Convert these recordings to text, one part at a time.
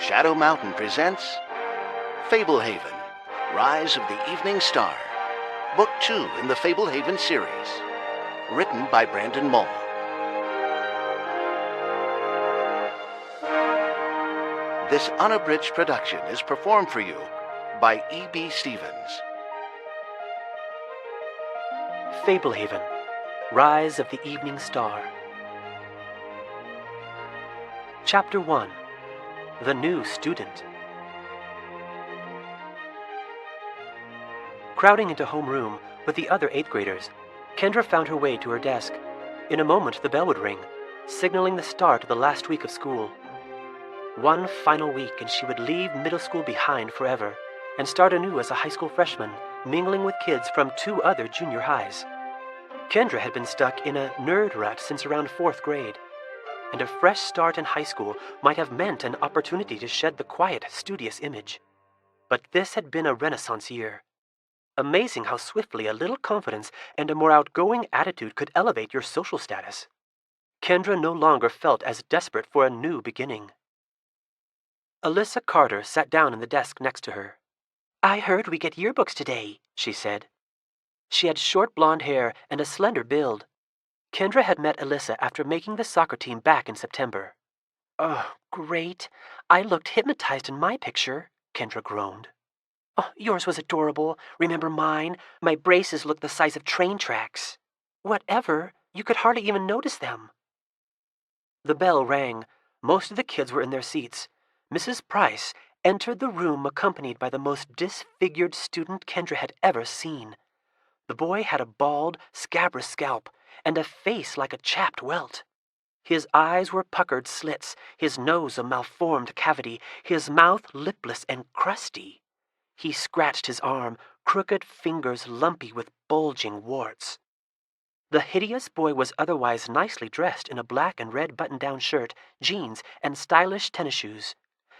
Shadow Mountain presents Fablehaven, Rise of the Evening Star, Book 2 in the Fablehaven series, written by Brandon Mull. This unabridged production is performed for you by E.B. Stevens. Fablehaven, Rise of the Evening Star. Chapter 1. The New Student. Crowding into homeroom with the other 8th graders, Kendra found her way to her desk. In a moment, the bell would ring, signaling the start of the last week of school. One final week and she would leave middle school behind forever and start anew as a high school freshman, mingling with kids from 2 other junior highs. Kendra had been stuck in a nerd rut since around 4th grade, and a fresh start in high school might have meant an opportunity to shed the quiet, studious image. But this had been a renaissance year. Amazing how swiftly a little confidence and a more outgoing attitude could elevate your social status. Kendra no longer felt as desperate for a new beginning. Alyssa Carter sat down in the desk next to her. "I heard we get yearbooks today," she said. She had short blonde hair and a slender build. Kendra had met Alyssa after making the soccer team back in September. "Oh, great. I looked hypnotized in my picture," Kendra groaned. "Oh, yours was adorable. Remember mine? My braces looked the size of train tracks." "Whatever. You could hardly even notice them." The bell rang. Most of the kids were in their seats. Mrs. Price entered the room accompanied by the most disfigured student Kendra had ever seen. The boy had a bald, scabrous scalp and a face like a chapped welt. His eyes were puckered slits, his nose a malformed cavity, his mouth lipless and crusty. He scratched his arm, crooked fingers lumpy with bulging warts. The hideous boy was otherwise nicely dressed in a black and red button-down shirt, jeans, and stylish tennis shoes.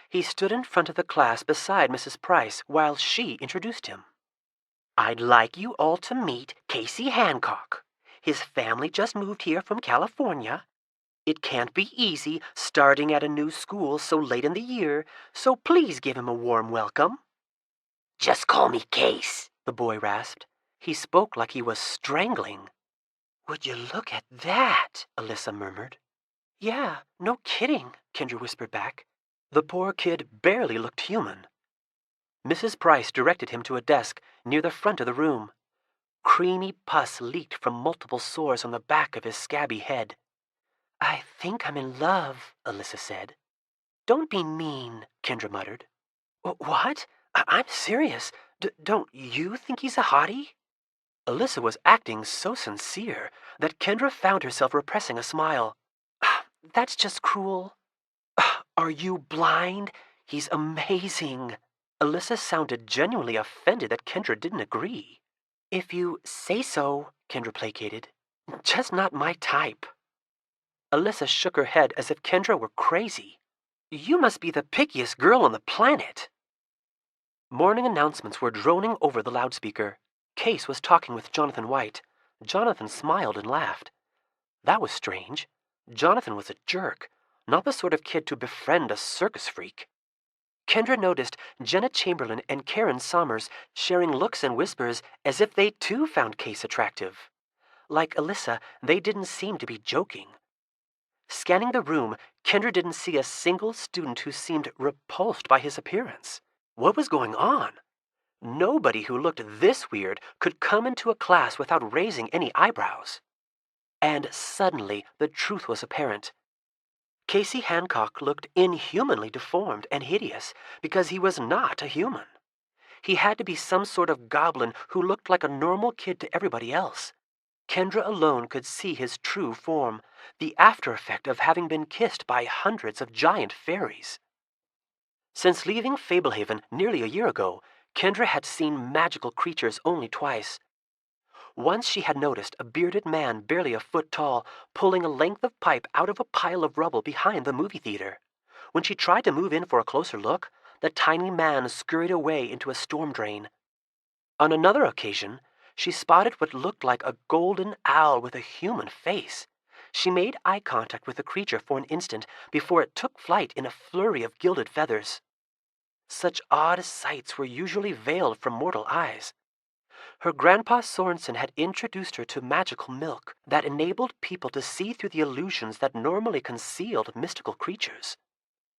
He stood in front of the class beside Mrs. Price while she introduced him. "I'd like you all to meet Casey Hancock. His family just moved here from California. It can't be easy starting at a new school so late in the year, so please give him a warm welcome." "Just call me Case," the boy rasped. He spoke like he was strangling. "Would you look at that?" Alyssa murmured. "Yeah, no kidding," Kendra whispered back. The poor kid barely looked human. Mrs. Price directed him to a desk near the front of the room. Creamy pus leaked from multiple sores on the back of his scabby head. "I think I'm in love," Alyssa said. "Don't be mean," Kendra muttered. "What? I'm serious. Don't you think he's a hottie?" Alyssa was acting so sincere that Kendra found herself repressing a smile. "That's just cruel." "Are you blind? He's amazing." Alyssa sounded genuinely offended that Kendra didn't agree. "If you say so," Kendra placated. "Just not my type." Alyssa shook her head as if Kendra were crazy. "You must be the pickiest girl on the planet." Morning announcements were droning over the loudspeaker. Case was talking with Jonathan White. Jonathan smiled and laughed. That was strange. Jonathan was a jerk, not the sort of kid to befriend a circus freak. Kendra noticed Jenna Chamberlain and Karen Sommers sharing looks and whispers as if they too found Case attractive. Like Alyssa, they didn't seem to be joking. Scanning the room, Kendra didn't see a single student who seemed repulsed by his appearance. What was going on? Nobody who looked this weird could come into a class without raising any eyebrows. And suddenly, the truth was apparent. Casey Hancock looked inhumanly deformed and hideous because he was not a human. He had to be some sort of goblin who looked like a normal kid to everybody else. Kendra alone could see his true form, the after effect of having been kissed by hundreds of giant fairies. Since leaving Fablehaven nearly a year ago, Kendra had seen magical creatures only twice. Once she had noticed a bearded man barely a foot tall pulling a length of pipe out of a pile of rubble behind the movie theater. When she tried to move in for a closer look, the tiny man scurried away into a storm drain. On another occasion, she spotted what looked like a golden owl with a human face. She made eye contact with the creature for an instant before it took flight in a flurry of gilded feathers. Such odd sights were usually veiled from mortal eyes. Her grandpa Sorensen had introduced her to magical milk that enabled people to see through the illusions that normally concealed mystical creatures.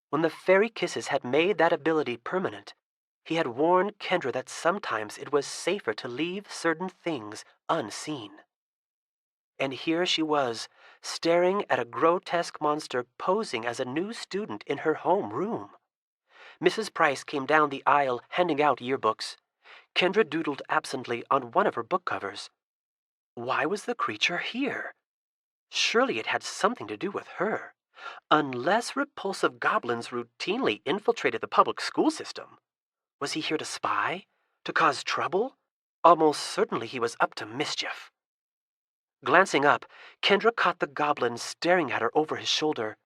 When the fairy kisses had made that ability permanent, he had warned Kendra that sometimes it was safer to leave certain things unseen. And here she was, staring at a grotesque monster posing as a new student in her home room. Mrs. Price came down the aisle handing out yearbooks. Kendra doodled absently on one of her book covers. Why was the creature here? Surely it had something to do with her, unless repulsive goblins routinely infiltrated the public school system. Was he here to spy? To cause trouble? Almost certainly he was up to mischief. Glancing up, Kendra caught the goblin staring at her over his shoulder.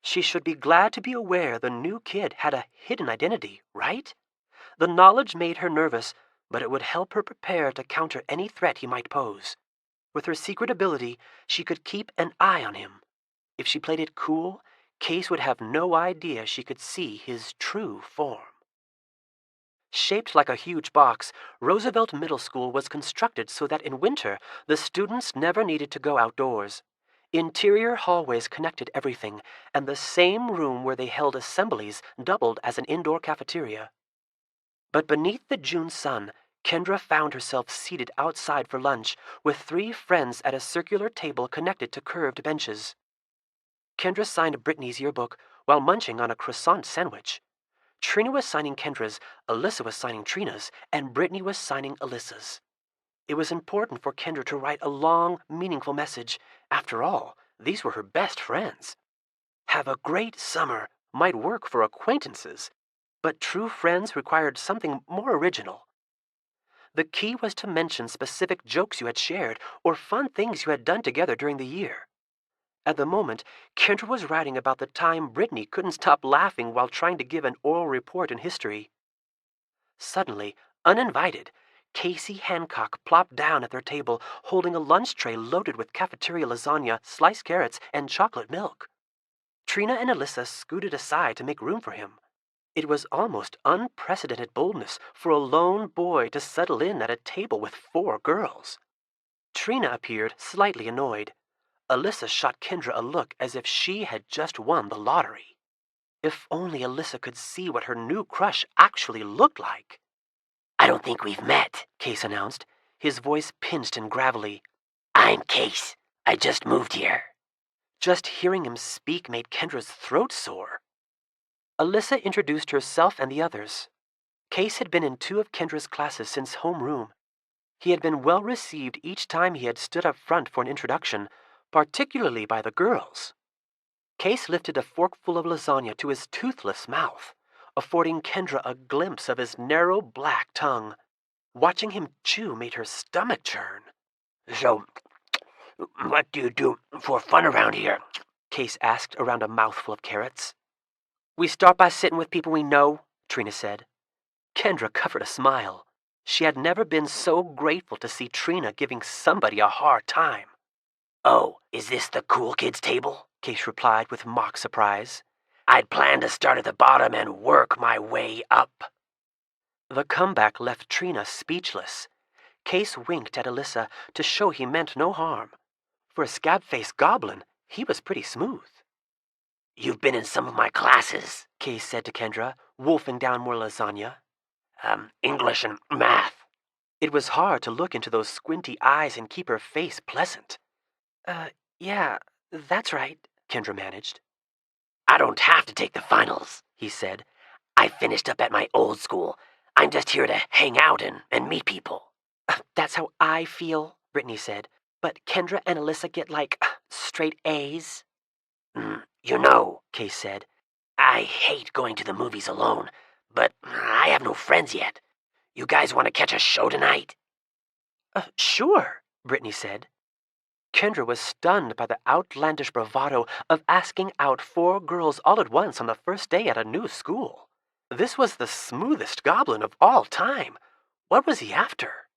She should be glad to be aware the new kid had a hidden identity, right? The knowledge made her nervous, but it would help her prepare to counter any threat he might pose. With her secret ability, she could keep an eye on him. If she played it cool, Case would have no idea she could see his true form. Shaped like a huge box, Roosevelt Middle School was constructed so that in winter, the students never needed to go outdoors. Interior hallways connected everything, and the same room where they held assemblies doubled as an indoor cafeteria. But beneath the June sun, Kendra found herself seated outside for lunch with 3 friends at a circular table connected to curved benches. Kendra signed Brittany's yearbook while munching on a croissant sandwich. Trina was signing Kendra's, Alyssa was signing Trina's, and Brittany was signing Alyssa's. It was important for Kendra to write a long, meaningful message. After all, these were her best friends. Have a great summer might work for acquaintances, but true friends required something more original. The key was to mention specific jokes you had shared or fun things you had done together during the year. At the moment, Kendra was writing about the time Brittany couldn't stop laughing while trying to give an oral report in history. Suddenly, uninvited, Casey Hancock plopped down at their table, holding a lunch tray loaded with cafeteria lasagna, sliced carrots, and chocolate milk. Trina and Alyssa scooted aside to make room for him. It was almost unprecedented boldness for a lone boy to settle in at a table with 4 girls. Trina appeared slightly annoyed. Alyssa shot Kendra a look as if she had just won the lottery. If only Alyssa could see what her new crush actually looked like. "I don't think we've met," Case announced, his voice pinched and gravelly. "I'm Case. I just moved here." Just hearing him speak made Kendra's throat sore. Alyssa introduced herself and the others. Case had been in 2 of Kendra's classes since homeroom. He had been well received each time he had stood up front for an introduction, particularly by the girls. Case lifted a forkful of lasagna to his toothless mouth, affording Kendra a glimpse of his narrow black tongue. Watching him chew made her stomach churn. "So, what do you do for fun around here?" Case asked around a mouthful of carrots. "We start by sitting with people we know," Trina said. Kendra covered a smile. She had never been so grateful to see Trina giving somebody a hard time. "Oh, is this the cool kids table?" Case replied with mock surprise. "I'd planned to start at the bottom and work my way up." The comeback left Trina speechless. Case winked at Alyssa to show he meant no harm. For a scab-faced goblin, he was pretty smooth. "You've been in some of my classes," Case said to Kendra, wolfing down more lasagna. "English and math." It was hard to look into those squinty eyes and keep her face pleasant. Yeah, that's right," Kendra managed. "I don't have to take the finals," he said. "I finished up at my old school. I'm just here to hang out and meet people." That's how I feel," Brittany said. "But Kendra and Alyssa get, straight A's." You know," Case said, "I hate going to the movies alone, but I have no friends yet. You guys want to catch a show tonight?" Sure," Brittany said. Kendra was stunned by the outlandish bravado of asking out 4 girls all at once on the first day at a new school. This was the smoothest goblin of all time. What was he after?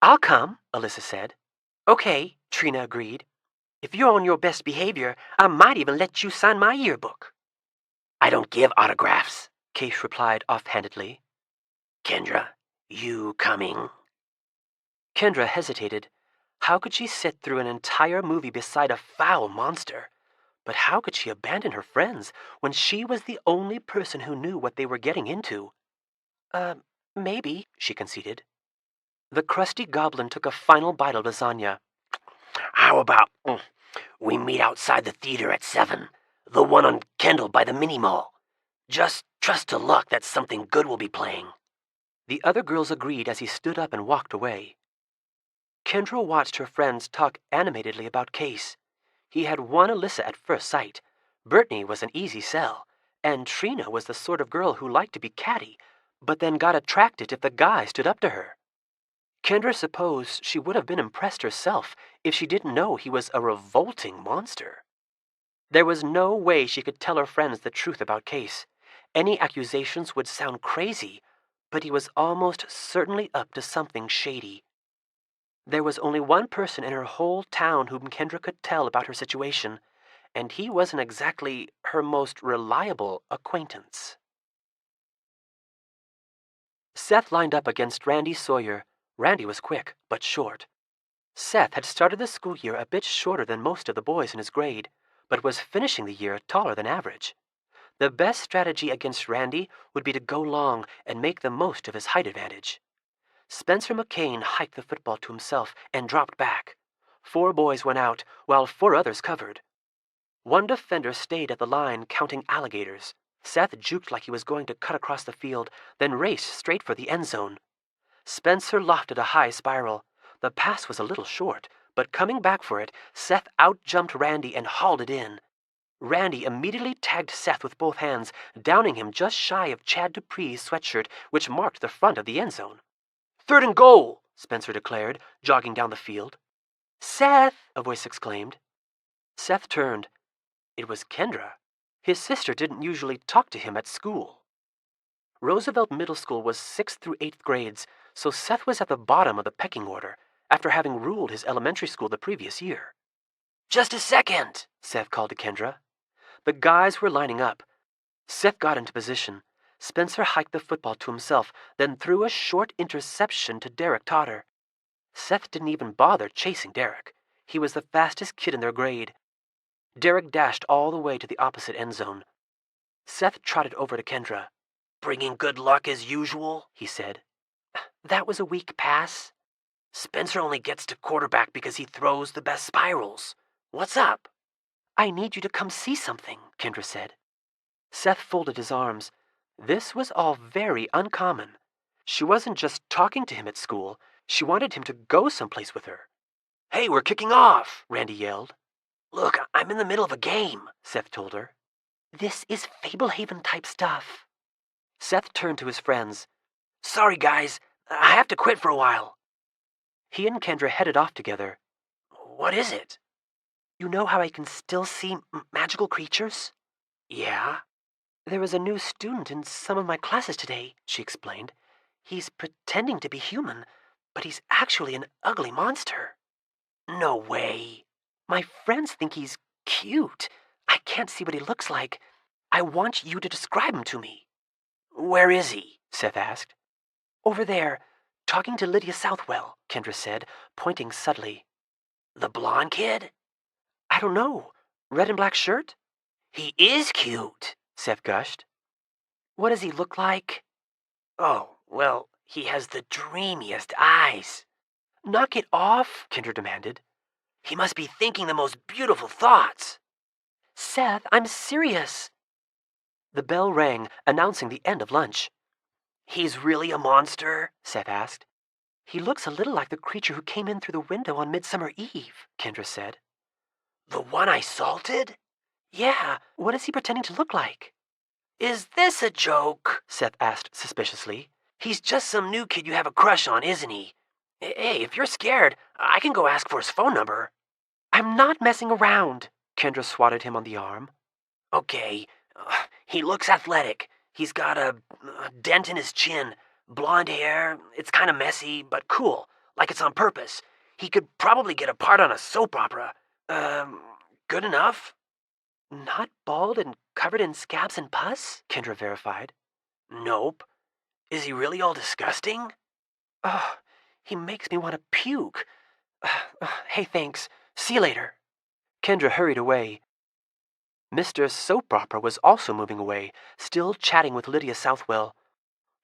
"I'll come," Alyssa said. "Okay," Trina agreed. If you're on your best behavior, I might even let you sign my yearbook. I don't give autographs, Case replied offhandedly. Kendra, you coming? Kendra hesitated. How could she sit through an entire movie beside a foul monster? But how could she abandon her friends when she was the only person who knew what they were getting into? Maybe, she conceded. The crusty goblin took a final bite of lasagna. How about we meet outside the theater at 7, the one on Kendall by the mini-mall? Just trust to luck that something good will be playing. The other girls agreed as he stood up and walked away. Kendra watched her friends talk animatedly about Case. He had won Alyssa at first sight. Brittany was an easy sell, and Trina was the sort of girl who liked to be catty, but then got attracted if the guy stood up to her. Kendra supposed she would have been impressed herself if she didn't know he was a revolting monster. There was no way she could tell her friends the truth about Case. Any accusations would sound crazy, but he was almost certainly up to something shady. There was only one person in her whole town whom Kendra could tell about her situation, and he wasn't exactly her most reliable acquaintance. Seth lined up against Randy Sawyer. Randy was quick, but short. Seth had started the school year a bit shorter than most of the boys in his grade, but was finishing the year taller than average. The best strategy against Randy would be to go long and make the most of his height advantage. Spencer McCain hiked the football to himself and dropped back. 4 boys went out, while 4 others covered. One defender stayed at the line counting alligators. Seth juked like he was going to cut across the field, then raced straight for the end zone. Spencer lofted a high spiral. The pass was a little short, but coming back for it, Seth outjumped Randy and hauled it in. Randy immediately tagged Seth with both hands, downing him just shy of Chad Dupree's sweatshirt, which marked the front of the end zone. "3rd and goal," Spencer declared, jogging down the field. "Seth!" a voice exclaimed. Seth turned. It was Kendra. His sister didn't usually talk to him at school. Roosevelt Middle School was 6th through 8th grades, so Seth was at the bottom of the pecking order, after having ruled his elementary school the previous year. Just a second, Seth called to Kendra. The guys were lining up. Seth got into position. Spencer hiked the football to himself, then threw a short interception to Derek Totter. Seth didn't even bother chasing Derek. He was the fastest kid in their grade. Derek dashed all the way to the opposite end zone. Seth trotted over to Kendra. "Bringing good luck as usual," he said. "That was a weak pass." "Spencer only gets to quarterback because he throws the best spirals. What's up?" "I need you to come see something," Kendra said. Seth folded his arms. This was all very uncommon. She wasn't just talking to him at school. She wanted him to go someplace with her. "Hey, we're kicking off," Randy yelled. "Look, I'm in the middle of a game," Seth told her. "This is Fablehaven-type stuff." Seth turned to his friends. "Sorry, guys. I have to quit for a while." He and Kendra headed off together. "What is it?" "You know how I can still see magical creatures?" "Yeah?" "There was a new student in some of my classes today," she explained. "He's pretending to be human, but he's actually an ugly monster." "No way." "My friends think he's cute. I can't see what he looks like. I want you to describe him to me." "Where is he?" Seth asked. "Over there, talking to Lydia Southwell," Kendra said, pointing subtly. "The blonde kid?" "I don't know. Red and black shirt?" "He is cute," Seth gushed. "What does he look like?" "Oh, well, he has the dreamiest eyes." "Knock it off," Kendra demanded. "He must be thinking the most beautiful thoughts." "Seth, I'm serious." The bell rang, announcing the end of lunch. "He's really a monster?" Seth asked. "He looks a little like the creature who came in through the window on Midsummer Eve," Kendra said. "The one I salted?" "Yeah, what is he pretending to look like?" "Is this a joke?" Seth asked suspiciously. "He's just some new kid you have a crush on, isn't he? Hey, if you're scared, I can go ask for his phone number." "I'm not messing around." Kendra swatted him on the arm. "Okay, he looks athletic. He's got a dent in his chin, blonde hair. It's kind of messy, but cool, like it's on purpose. He could probably get a part on a soap opera. Good enough? Not bald and covered in scabs and pus? Kendra verified. Nope. Is he really all disgusting? Oh, he makes me want to puke. Hey, thanks. See you later. Kendra hurried away. Mr. Soap Opera was also moving away, still chatting with Lydia Southwell.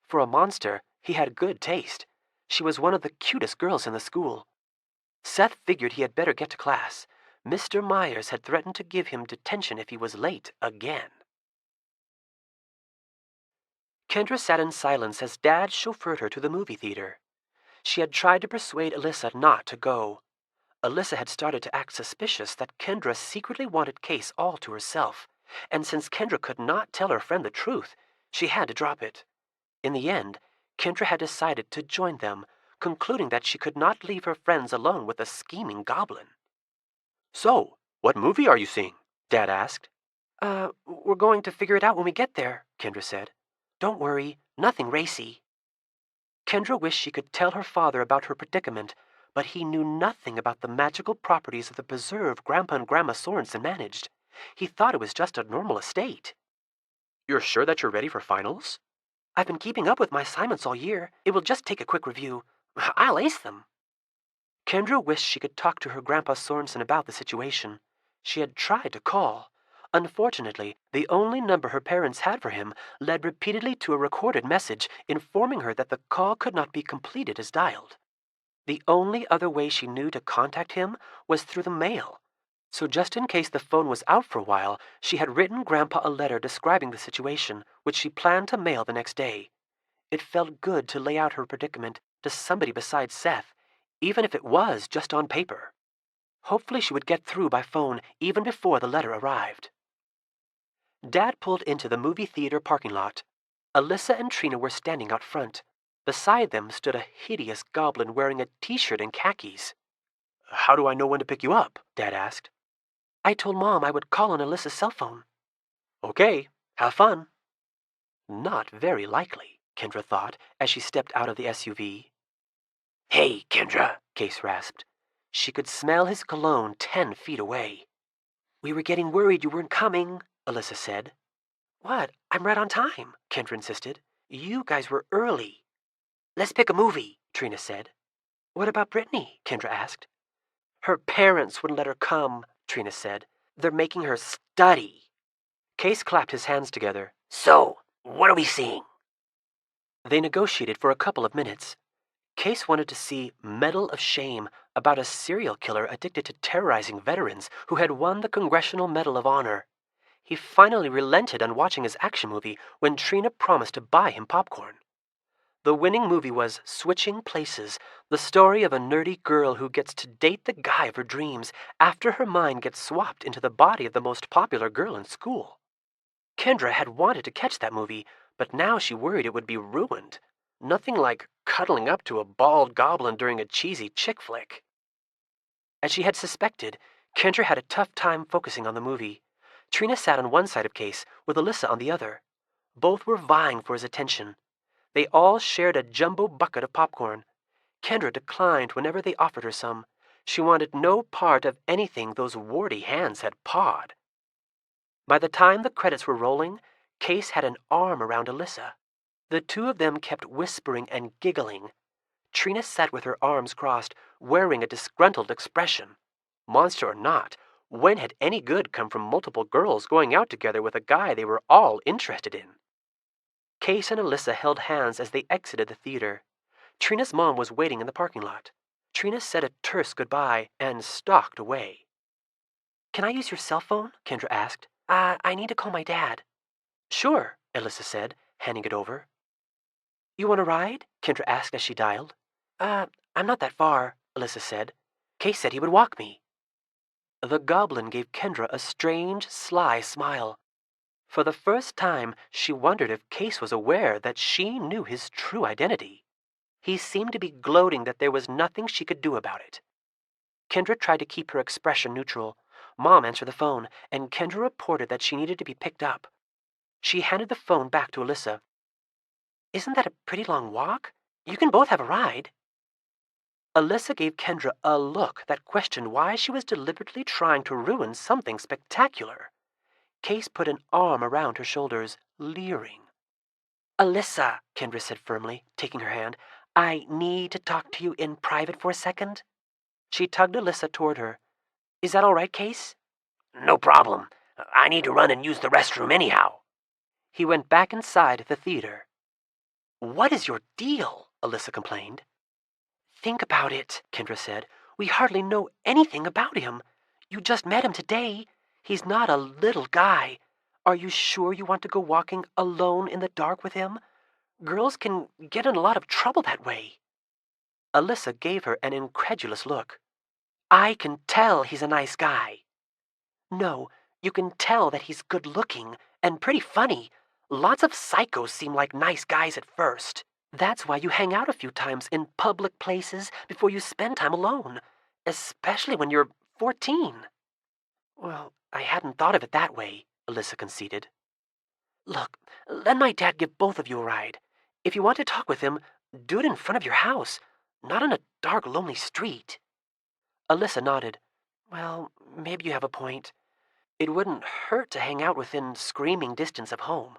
For a monster, he had good taste. She was one of the cutest girls in the school. Seth figured he had better get to class. Mr. Myers had threatened to give him detention if he was late again. Kendra sat in silence as Dad chauffeured her to the movie theater. She had tried to persuade Alyssa not to go. Alyssa had started to act suspicious that Kendra secretly wanted Case all to herself, and since Kendra could not tell her friend the truth, she had to drop it. In the end, Kendra had decided to join them, concluding that she could not leave her friends alone with a scheming goblin. So, what movie are you seeing? Dad asked. We're going to figure it out when we get there, Kendra said. Don't worry, nothing racy. Kendra wished she could tell her father about her predicament, but he knew nothing about the magical properties of the preserve Grandpa and Grandma Sorensen managed. He thought it was just a normal estate. You're sure that you're ready for finals? I've been keeping up with my assignments all year. It will just take a quick review. I'll ace them. Kendra wished she could talk to her Grandpa Sorensen about the situation. She had tried to call. Unfortunately, the only number her parents had for him led repeatedly to a recorded message informing her that the call could not be completed as dialed. The only other way she knew to contact him was through the mail. So just in case the phone was out for a while, she had written Grandpa a letter describing the situation, which she planned to mail the next day. It felt good to lay out her predicament to somebody besides Seth, even if it was just on paper. Hopefully she would get through by phone even before the letter arrived. Dad pulled into the movie theater parking lot. Alyssa and Trina were standing out front. Beside them stood a hideous goblin wearing a t-shirt and khakis. How do I know when to pick you up? Dad asked. I told Mom I would call on Alyssa's cell phone. Okay, have fun. Not very likely, Kendra thought as she stepped out of the SUV. Hey, Kendra, Case rasped. She could smell his cologne 10 feet away. We were getting worried you weren't coming, Alyssa said. What? I'm right on time, Kendra insisted. You guys were early. Let's pick a movie, Trina said. What about Brittany? Kendra asked. Her parents wouldn't let her come, Trina said. They're making her study. Case clapped his hands together. So, what are we seeing? They negotiated for a couple of minutes. Case wanted to see Medal of Shame, about a serial killer addicted to terrorizing veterans who had won the Congressional Medal of Honor. He finally relented on watching his action movie when Trina promised to buy him popcorn. The winning movie was Switching Places, the story of a nerdy girl who gets to date the guy of her dreams after her mind gets swapped into the body of the most popular girl in school. Kendra had wanted to catch that movie, but now she worried it would be ruined. Nothing like cuddling up to a bald goblin during a cheesy chick flick. As she had suspected, Kendra had a tough time focusing on the movie. Trina sat on one side of Case, with Alyssa on the other. Both were vying for his attention. They all shared a jumbo bucket of popcorn. Kendra declined whenever they offered her some. She wanted no part of anything those warty hands had pawed. By the time the credits were rolling, Case had an arm around Alyssa. The two of them kept whispering and giggling. Trina sat with her arms crossed, wearing a disgruntled expression. Monster or not, when had any good come from multiple girls going out together with a guy they were all interested in? Case and Alyssa held hands as they exited the theater. Trina's mom was waiting in the parking lot. Trina said a terse goodbye and stalked away. Can I use your cell phone? Kendra asked. I need to call my dad. Sure, Alyssa said, handing it over. You want a ride? Kendra asked as she dialed. I'm not that far, Alyssa said. Case said he would walk me. The goblin gave Kendra a strange, sly smile. For the first time, she wondered if Case was aware that she knew his true identity. He seemed to be gloating that there was nothing she could do about it. Kendra tried to keep her expression neutral. Mom answered the phone, and Kendra reported that she needed to be picked up. She handed the phone back to Alyssa. Isn't that a pretty long walk? You can both have a ride. Alyssa gave Kendra a look that questioned why she was deliberately trying to ruin something spectacular. Case put an arm around her shoulders, leering. "Alyssa," Kendra said firmly, taking her hand, "I need to talk to you in private for a second." She tugged Alyssa toward her. "Is that all right, Case?" No problem. I need to run and use the restroom anyhow." He went back inside the theater. "What is your deal?" Alyssa complained. "Think about it," Kendra said. "We hardly know anything about him. You just met him today. He's not a little guy. Are you sure you want to go walking alone in the dark with him? Girls can get in a lot of trouble that way." Alyssa gave her an incredulous look. "I can tell he's a nice guy." "No, you can tell that he's good-looking and pretty funny. Lots of psychos seem like nice guys at first. That's why you hang out a few times in public places before you spend time alone, especially when you're 14. "Well, I hadn't thought of it that way," Alyssa conceded. "Look, let my dad give both of you a ride. If you want to talk with him, do it in front of your house, not on a dark, lonely street." Alyssa nodded. "Well, maybe you have a point. It wouldn't hurt to hang out within screaming distance of home."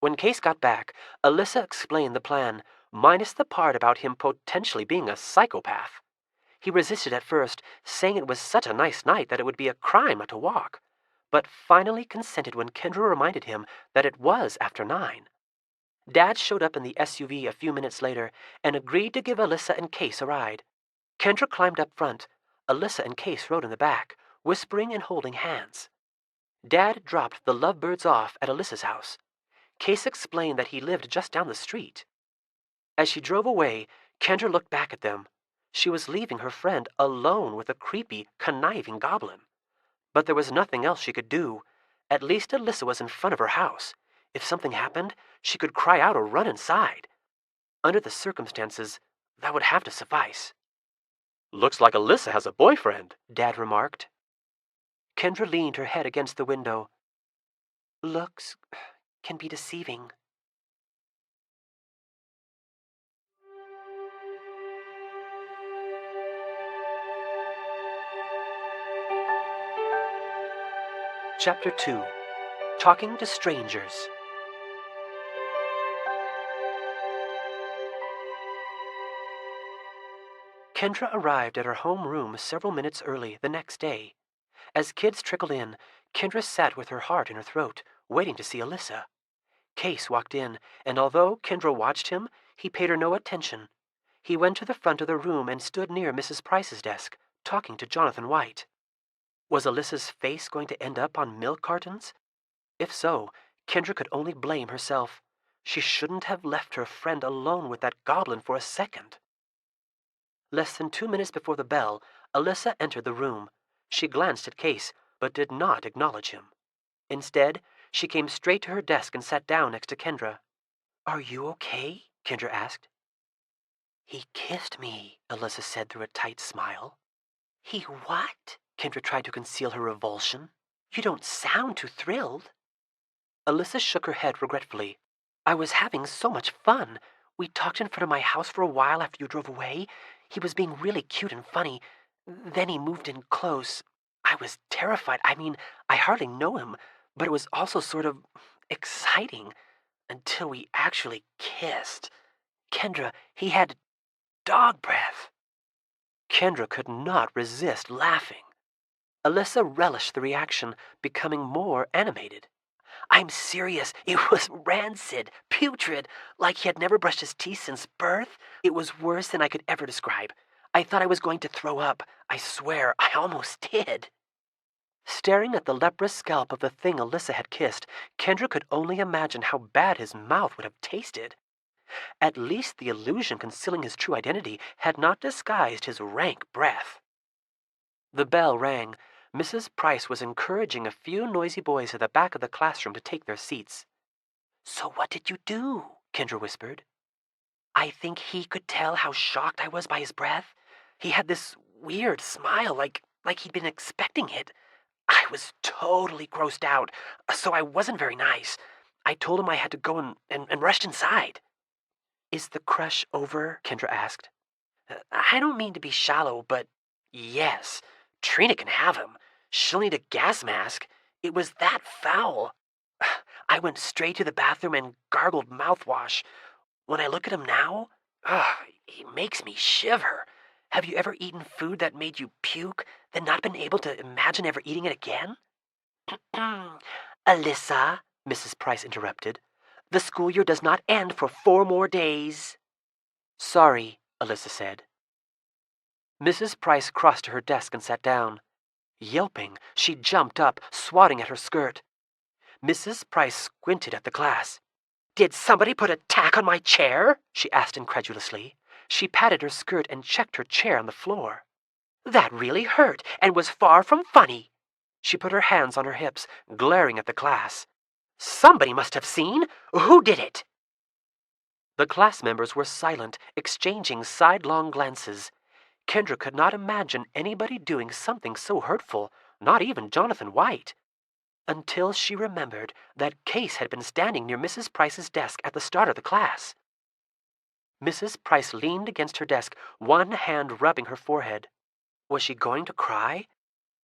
When Case got back, Alyssa explained the plan, minus the part about him potentially being a psychopath. He resisted at first, saying it was such a nice night that it would be a crime not to walk, but finally consented when Kendra reminded him that it was after 9. Dad showed up in the SUV a few minutes later and agreed to give Alyssa and Case a ride. Kendra climbed up front. Alyssa and Case rode in the back, whispering and holding hands. Dad dropped the lovebirds off at Alyssa's house. Case explained that he lived just down the street. As she drove away, Kendra looked back at them. She was leaving her friend alone with a creepy, conniving goblin. But there was nothing else she could do. At least Alyssa was in front of her house. If something happened, she could cry out or run inside. Under the circumstances, that would have to suffice. "Looks like Alyssa has a boyfriend," Dad remarked. Kendra leaned her head against the window. "Looks can be deceiving." Chapter 2. Talking to Strangers. Kendra arrived at her home room several minutes early the next day. As kids trickled in, Kendra sat with her heart in her throat, waiting to see Alyssa. Case walked in, and although Kendra watched him, he paid her no attention. He went to the front of the room and stood near Mrs. Price's desk, talking to Jonathan White. Was Alyssa's face going to end up on milk cartons? If so, Kendra could only blame herself. She shouldn't have left her friend alone with that goblin for a second. Less than 2 minutes before the bell, Alyssa entered the room. She glanced at Case, but did not acknowledge him. Instead, she came straight to her desk and sat down next to Kendra. "Are you okay?" Kendra asked. "He kissed me," Alyssa said through a tight smile. "He what?" Kendra tried to conceal her revulsion. "You don't sound too thrilled." Alyssa shook her head regretfully. "I was having so much fun. We talked in front of my house for a while after you drove away. He was being really cute and funny. Then he moved in close. I was terrified. I mean, I hardly know him, but it was also sort of exciting until we actually kissed. Kendra, he had dog breath." Kendra could not resist laughing. Alyssa relished the reaction, becoming more animated. "I'm serious. It was rancid, putrid, like he had never brushed his teeth since birth. It was worse than I could ever describe. I thought I was going to throw up. I swear, I almost did." Staring at the leprous scalp of the thing Alyssa had kissed, Kendra could only imagine how bad his mouth would have tasted. At least the illusion concealing his true identity had not disguised his rank breath. The bell rang. Mrs. Price was encouraging a few noisy boys at the back of the classroom to take their seats. "So what did you do?" Kendra whispered. "I think he could tell how shocked I was by his breath. He had this weird smile, like he'd been expecting it. I was totally grossed out, so I wasn't very nice. I told him I had to go and rushed inside." "Is the crush over?" Kendra asked. I don't mean to be shallow, but yes, Trina can have him. She'll need a gas mask. It was that foul. I went straight to the bathroom and gargled mouthwash. When I look at him now, he makes me shiver. Have you ever eaten food that made you puke, then not been able to imagine ever eating it again? Alyssa, Mrs. Price interrupted, the school year does not end for 4 more days. Sorry, Alyssa said. Mrs. Price crossed to her desk and sat down. Yelping, she jumped up, swatting at her skirt. Mrs. Price squinted at the class. Did somebody put a tack on my chair? She asked incredulously. She patted her skirt and checked her chair on the floor. That really hurt and was far from funny. She put her hands on her hips, glaring at the class. Somebody must have seen. Who did it? The class members were silent, exchanging sidelong glances. Kendra could not imagine anybody doing something so hurtful, not even Jonathan White. Until she remembered that Case had been standing near Mrs. Price's desk at the start of the class. Mrs. Price leaned against her desk, one hand rubbing her forehead. Was she going to cry?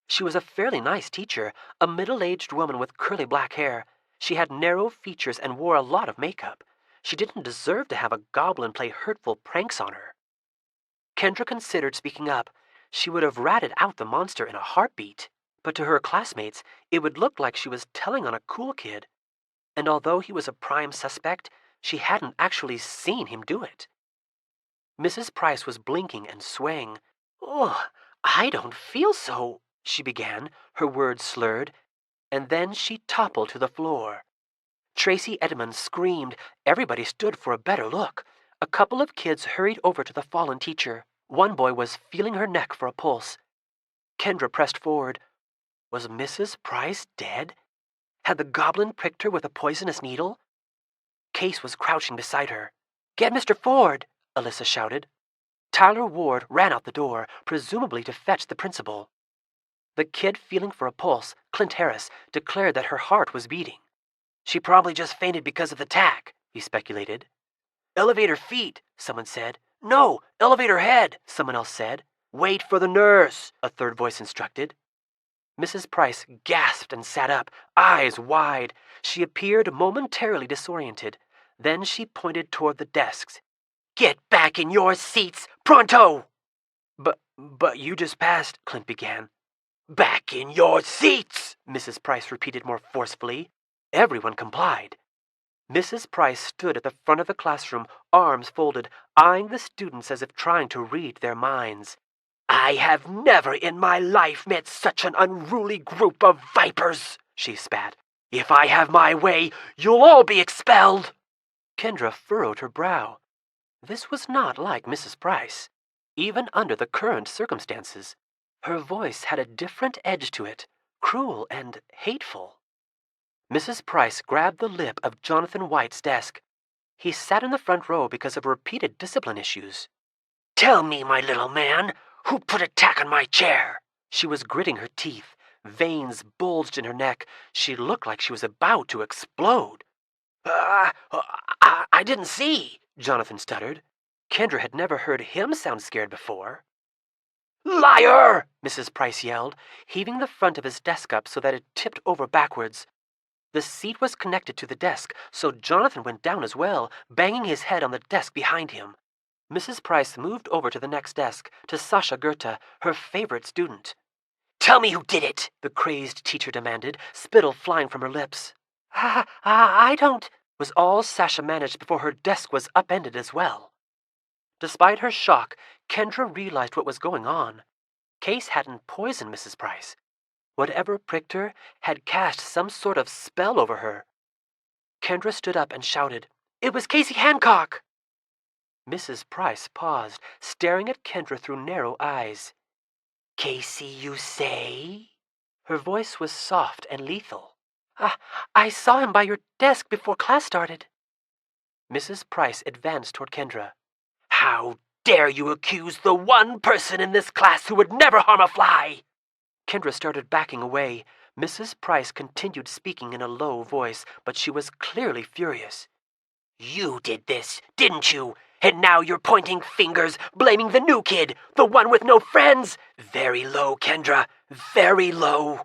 She was a fairly nice teacher, a middle-aged woman with curly black hair. She had narrow features and wore a lot of makeup. She didn't deserve to have a goblin play hurtful pranks on her. Kendra considered speaking up. She would have ratted out the monster in a heartbeat. But to her classmates, it would look like she was telling on a cool kid. And although he was a prime suspect, she hadn't actually seen him do it. Mrs. Price was blinking and swaying. Oh, I don't feel so, she began, her words slurred, and then she toppled to the floor. Tracy Edmonds screamed. Everybody stood for a better look. A couple of kids hurried over to the fallen teacher. One boy was feeling her neck for a pulse. Kendra pressed forward. Was Mrs. Price dead? Had the goblin pricked her with a poisonous needle? Case was crouching beside her. Get Mr. Ford, Alyssa shouted. Tyler Ward ran out the door, presumably to fetch the principal. The kid feeling for a pulse, Clint Harris, declared that her heart was beating. She probably just fainted because of the tack, he speculated. Elevator feet, someone said. No, elevator head, someone else said. Wait for the nurse, a third voice instructed. Mrs. Price gasped and sat up, eyes wide. She appeared momentarily disoriented. Then she pointed toward the desks. Get back in your seats, pronto! But you just passed, Clint began. Back in your seats, Mrs. Price repeated more forcefully. Everyone complied. Mrs. Price stood at the front of the classroom, arms folded, eyeing the students as if trying to read their minds. I have never in my life met such an unruly group of vipers, she spat. If I have my way, you'll all be expelled. Kendra furrowed her brow. This was not like Mrs. Price, even under the current circumstances. Her voice had a different edge to it, cruel and hateful. Mrs. Price grabbed the lip of Jonathan White's desk. He sat in the front row because of repeated discipline issues. Tell me, my little man, who put a tack on my chair? She was gritting her teeth. Veins bulged in her neck. She looked like she was about to explode. I didn't see, Jonathan stuttered. Kendra had never heard him sound scared before. Liar! Mrs. Price yelled, heaving the front of his desk up so that it tipped over backwards. The seat was connected to the desk, so Jonathan went down as well, banging his head on the desk behind him. Mrs. Price moved over to the next desk, to Sasha Goethe, her favorite student. Tell me who did it, the crazed teacher demanded, spittle flying from her lips. I don't, was all Sasha managed before her desk was upended as well. Despite her shock, Kendra realized what was going on. Case hadn't poisoned Mrs. Price. Whatever pricked her had cast some sort of spell over her. Kendra stood up and shouted, It was Casey Hancock! Mrs. Price paused, staring at Kendra through narrow eyes. Casey, you say? Her voice was soft and lethal. I saw him by your desk before class started. Mrs. Price advanced toward Kendra. How dare you accuse the one person in this class who would never harm a fly? Kendra started backing away. Mrs. Price continued speaking in a low voice, but she was clearly furious. You did this, didn't you? And now you're pointing fingers, blaming the new kid, the one with no friends. Very low, Kendra. Very low.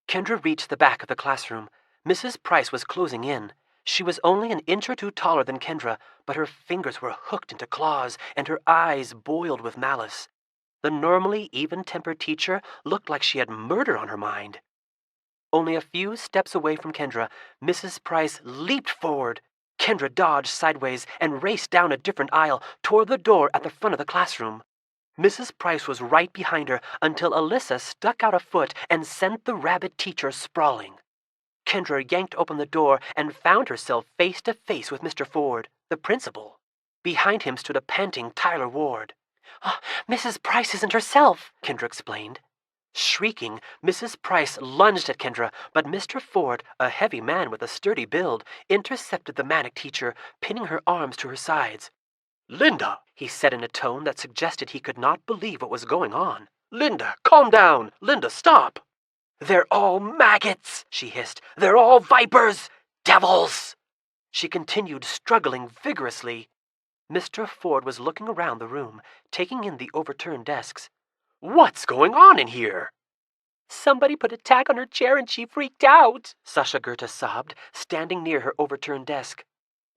Kendra reached the back of the classroom. Mrs. Price was closing in. She was only an inch or two taller than Kendra, but her fingers were hooked into claws, and her eyes boiled with malice. The normally even-tempered teacher looked like she had murder on her mind. Only a few steps away from Kendra, Mrs. Price leaped forward. Kendra dodged sideways and raced down a different aisle toward the door at the front of the classroom. Mrs. Price was right behind her until Alyssa stuck out a foot and sent the rabid teacher sprawling. Kendra yanked open the door and found herself face to face with Mr. Ford, the principal. Behind him stood a panting Tyler Ward. Mrs. Price isn't herself, Kendra explained. Shrieking, Mrs. Price lunged at Kendra, but Mr. Ford, a heavy man with a sturdy build, intercepted the manic teacher, pinning her arms to her sides. Linda, he said in a tone that suggested he could not believe what was going on. Linda, calm down. Linda, stop. They're all maggots, she hissed. They're all vipers, devils. She continued, struggling vigorously. Mr. Ford was looking around the room, taking in the overturned desks. What's going on in here? Somebody put a tack on her chair and she freaked out, Sasha Goethe sobbed, standing near her overturned desk.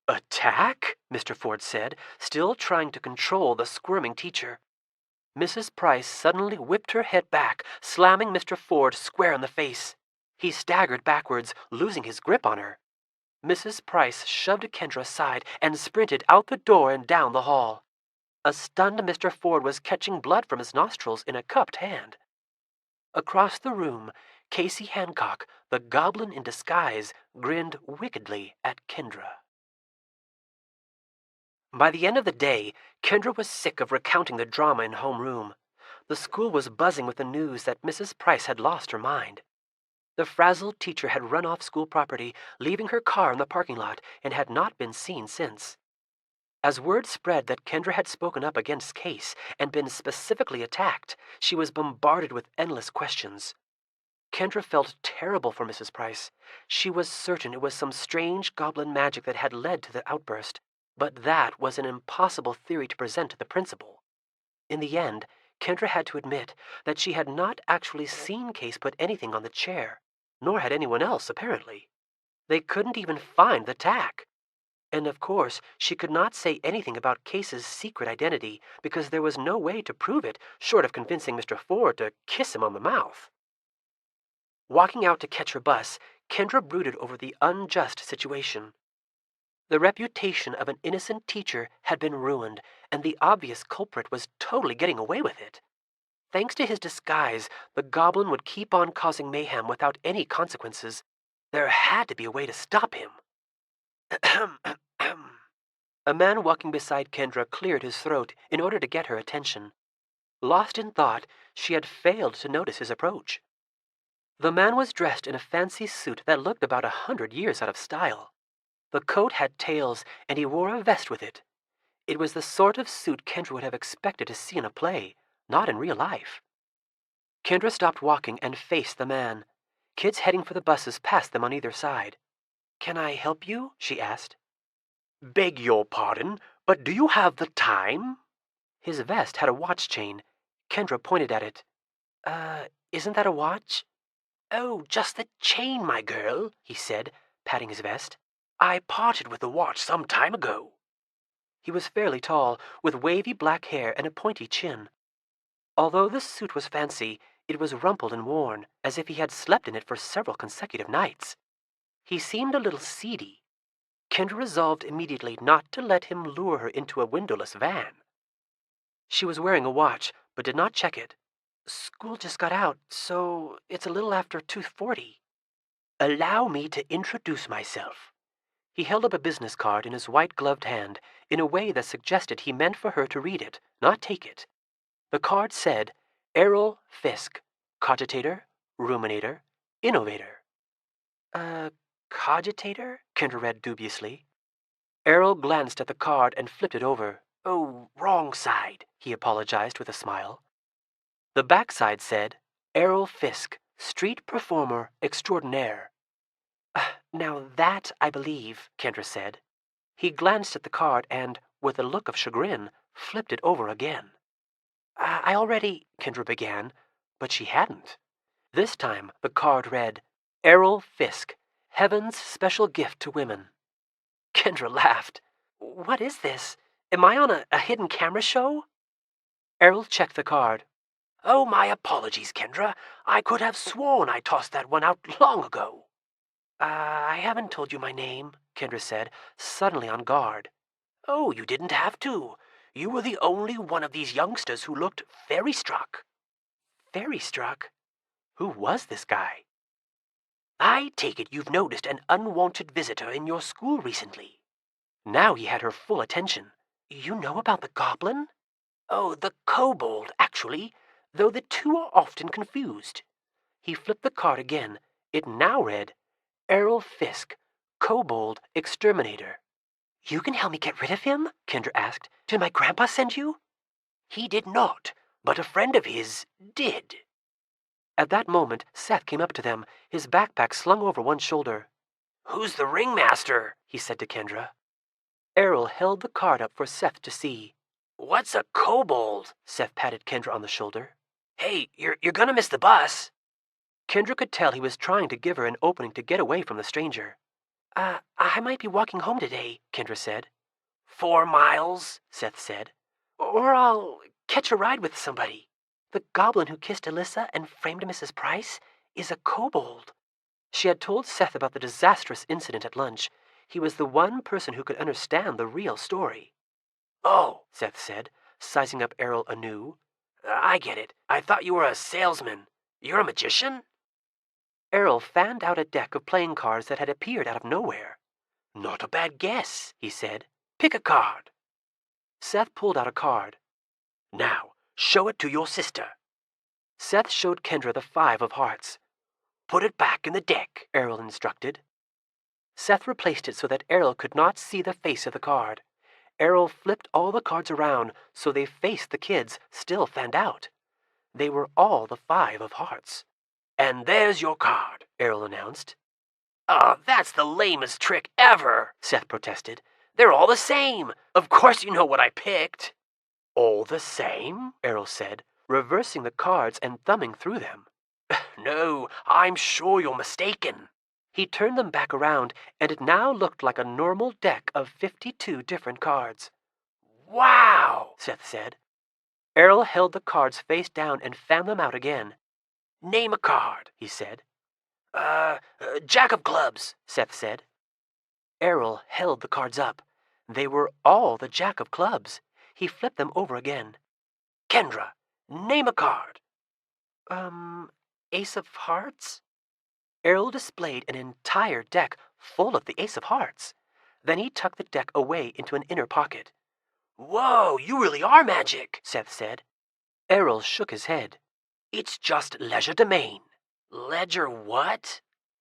A tack? Mr. Ford said, still trying to control the squirming teacher. Mrs. Price suddenly whipped her head back, slamming Mr. Ford square in the face. He staggered backwards, losing his grip on her. Mrs. Price shoved Kendra aside and sprinted out the door and down the hall. A stunned Mr. Ford was catching blood from his nostrils in a cupped hand. Across the room, Casey Hancock, the goblin in disguise, grinned wickedly at Kendra. By the end of the day, Kendra was sick of recounting the drama in homeroom. The school was buzzing with the news that Mrs. Price had lost her mind. The frazzled teacher had run off school property, leaving her car in the parking lot, and had not been seen since. As word spread that Kendra had spoken up against Case and been specifically attacked, she was bombarded with endless questions. Kendra felt terrible for Mrs. Price. She was certain it was some strange goblin magic that had led to the outburst, but that was an impossible theory to present to the principal. In the end, Kendra had to admit that she had not actually seen Case put anything on the chair, nor had anyone else, apparently. They couldn't even find the tack. And of course, she could not say anything about Case's secret identity because there was no way to prove it short of convincing Mr. Ford to kiss him on the mouth. Walking out to catch her bus, Kendra brooded over the unjust situation. The reputation of an innocent teacher had been ruined, and the obvious culprit was totally getting away with it. Thanks to his disguise, the goblin would keep on causing mayhem without any consequences. There had to be a way to stop him. A man walking beside Kendra cleared his throat in order to get her attention. Lost in thought, she had failed to notice his approach. The man was dressed in a fancy suit that looked about 100 years out of style. The coat had tails, and he wore a vest with it. It was the sort of suit Kendra would have expected to see in a play, not in real life. Kendra stopped walking and faced the man. Kids heading for the buses passed them on either side. "Can I help you?" she asked. Beg your pardon, but do you have the time? His vest had a watch chain. Kendra pointed at it. Isn't that a watch?" "Oh, just the chain, my girl," he said, patting his vest. I parted with the watch some time ago." He was fairly tall, with wavy black hair and a pointy chin. Although the suit was fancy, it was rumpled and worn, as if he had slept in it for several consecutive nights. He seemed a little seedy. Kendra resolved immediately not to let him lure her into a windowless van. She was wearing a watch, but did not check it. "School just got out, so it's a little after 2:40. "Allow me to introduce myself." He held up a business card in his white-gloved hand in a way that suggested he meant for her to read it, not take it. The card said, Errol Fisk, cogitator, ruminator, innovator. Cogitator? Kendra read dubiously. Errol glanced at the card and flipped it over. "Oh, wrong side," he apologized with a smile. The backside said, Errol Fisk, street performer extraordinaire. Now that, I believe, Kendra said. He glanced at the card and, with a look of chagrin, flipped it over again. I already, Kendra began, but she hadn't. This time the card read, Errol Fisk, Heaven's Special Gift to Women. Kendra laughed. What is this? Am I on a hidden camera show? Errol checked the card. Oh, my apologies, Kendra. I could have sworn I tossed that one out long ago. I haven't told you my name, Kendra said, suddenly on guard. Oh, you didn't have to. You were the only one of these youngsters who looked very struck. Very struck? Who was this guy? I take it you've noticed an unwanted visitor in your school recently. Now he had her full attention. You know about the goblin? Oh, the kobold, actually, though the two are often confused. He flipped the card again. It now read, Errol Fisk, Kobold Exterminator. You can help me get rid of him? Kendra asked. Did my grandpa send you? He did not, but a friend of his did. At that moment, Seth came up to them, his backpack slung over one shoulder. Who's the ringmaster? He said to Kendra. Errol held the card up for Seth to see. What's a kobold? Seth patted Kendra on the shoulder. Hey, you're gonna miss the bus. Kendra could tell he was trying to give her an opening to get away from the stranger. I might be walking home today, Kendra said. 4 miles, Seth said. Or I'll catch a ride with somebody. The goblin who kissed Alyssa and framed Mrs. Price is a kobold. She had told Seth about the disastrous incident at lunch. He was the one person who could understand the real story. Oh, Seth said, sizing up Errol anew. I get it. I thought you were a salesman. You're a magician? Errol fanned out a deck of playing cards that had appeared out of nowhere. Not a bad guess, he said. Pick a card. Seth pulled out a card. Now, show it to your sister. Seth showed Kendra the 5 of hearts. Put it back in the deck, Errol instructed. Seth replaced it so that Errol could not see the face of the card. Errol flipped all the cards around so they faced the kids, still fanned out. They were all the 5 of hearts. And there's your card, Errol announced. Oh, that's the lamest trick ever, Seth protested. They're all the same. Of course you know what I picked. All the same? Errol said, reversing the cards and thumbing through them. No, I'm sure you're mistaken. He turned them back around, and it now looked like a normal deck of 52 different cards. Wow, Seth said. Errol held the cards face down and fanned them out again. Name a card, he said. Jack of clubs, Seth said. Errol held the cards up. They were all the Jack of clubs. He flipped them over again. Kendra, name a card. Ace of hearts? Errol displayed an entire deck full of the Ace of Hearts. Then he tucked the deck away into an inner pocket. Whoa, you really are magic, Seth said. Errol shook his head. It's just legerdemain. Ledger what?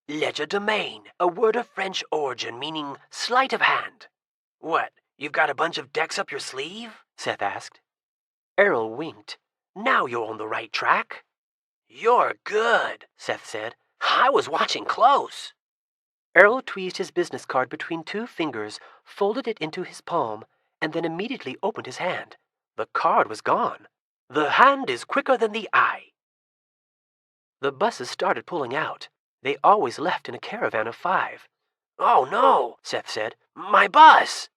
Legerdemain, a word of French origin meaning sleight of hand. What, you've got a bunch of decks up your sleeve? Seth asked. Errol winked. Now you're on the right track. You're good, Seth said. I was watching close. Errol tweezed his business card between 2 fingers, folded it into his palm, and then immediately opened his hand. The card was gone. The hand is quicker than the eye. The buses started pulling out. They always left in a caravan of 5. Oh, no, Seth said. My bus.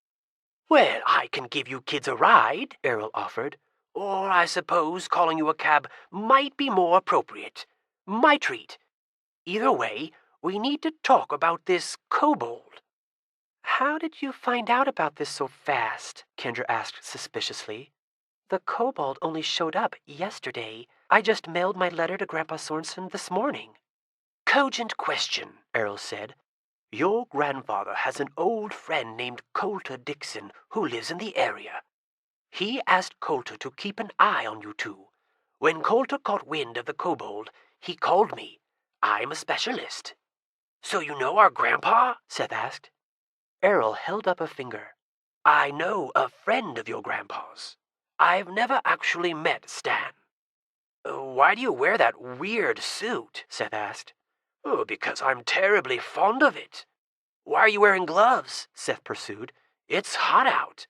Well, I can give you kids a ride, Errol offered. Or I suppose calling you a cab might be more appropriate. My treat. Either way, we need to talk about this kobold. How did you find out about this so fast? Kendra asked suspiciously. The kobold only showed up yesterday. I just mailed my letter to Grandpa Sorensen this morning. Cogent question, Errol said. Your grandfather has an old friend named Coulter Dixon who lives in the area. He asked Coulter to keep an eye on you two. When Coulter caught wind of the kobold, he called me. I'm a specialist. So you know our grandpa? Seth asked. Errol held up a finger. I know a friend of your grandpa's. I've never actually met Stan. Why do you wear that weird suit? Seth asked. Oh, because I'm terribly fond of it. Why are you wearing gloves? Seth pursued. It's hot out.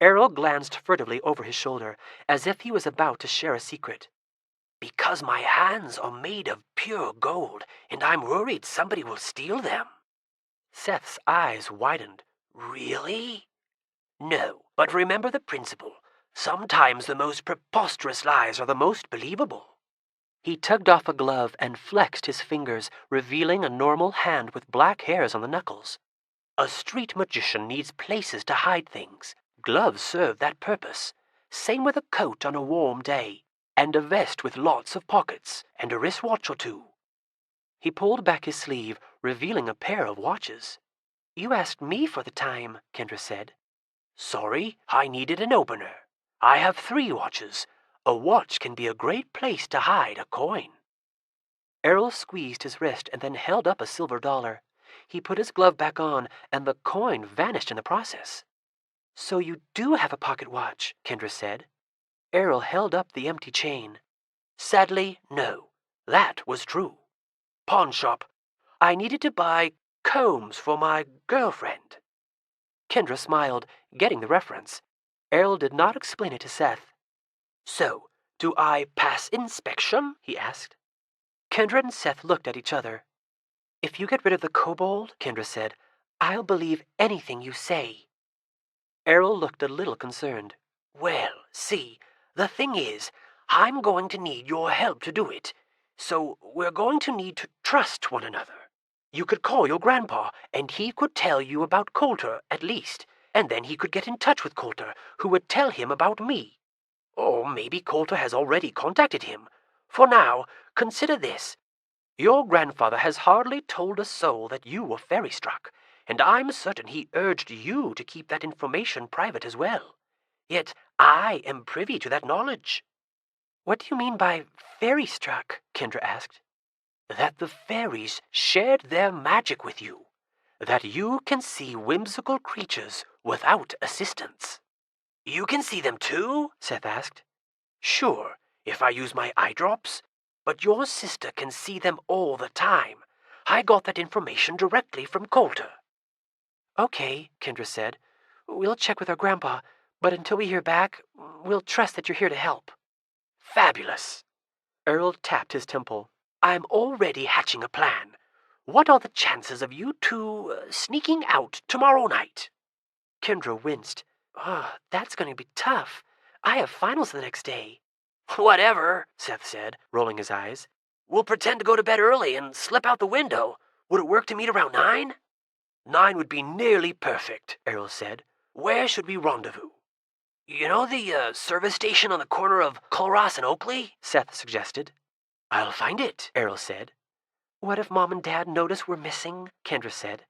Errol glanced furtively over his shoulder, as if he was about to share a secret. Because my hands are made of pure gold, and I'm worried somebody will steal them. Seth's eyes widened. Really? No, but remember the principle. Sometimes the most preposterous lies are the most believable. He tugged off a glove and flexed his fingers, revealing a normal hand with black hairs on the knuckles. A street magician needs places to hide things. Gloves serve that purpose. Same with a coat on a warm day, and a vest with lots of pockets, and a wristwatch or two. He pulled back his sleeve, revealing a pair of watches. You asked me for the time, Kendra said. Sorry, I needed an opener. I have 3 watches. A watch can be a great place to hide a coin. Errol squeezed his wrist and then held up a silver dollar. He put his glove back on, and the coin vanished in the process. So you do have a pocket watch, Kendra said. Errol held up the empty chain. Sadly, no. That was true. Pawn shop. I needed to buy combs for my girlfriend. Kendra smiled, getting the reference. Errol did not explain it to Seth. So, do I pass inspection? He asked. Kendra and Seth looked at each other. If you get rid of the kobold, Kendra said, I'll believe anything you say. Errol looked a little concerned. Well, see, the thing is, I'm going to need your help to do it. So we're going to need to trust one another. You could call your grandpa, and he could tell you about Coulter, at least, and then he could get in touch with Coulter, who would tell him about me. Or maybe Coulter has already contacted him. For now, consider this. Your grandfather has hardly told a soul that you were fairy-struck, and I'm certain he urged you to keep that information private as well. Yet I am privy to that knowledge. What do you mean by fairy-struck? Kendra asked. That the fairies shared their magic with you. That you can see whimsical creatures without assistance. You can see them too? Seth asked. Sure, if I use my eye drops. But your sister can see them all the time. I got that information directly from Coulter. Okay, Kendra said. We'll check with our grandpa, but until we hear back, we'll trust that you're here to help. Fabulous. Errol tapped his temple. I'm already hatching a plan. What are the chances of you two sneaking out tomorrow night? Kendra winced. That's going to be tough. I have finals the next day. Whatever, Seth said, rolling his eyes. We'll pretend to go to bed early and slip out the window. Would it work to meet around 9? 9 would be nearly perfect, Errol said. Where should we rendezvous? You know the service station on the corner of Culross and Oakley? Seth suggested. I'll find it, Errol said. What if Mom and Dad notice we're missing? Kendra said.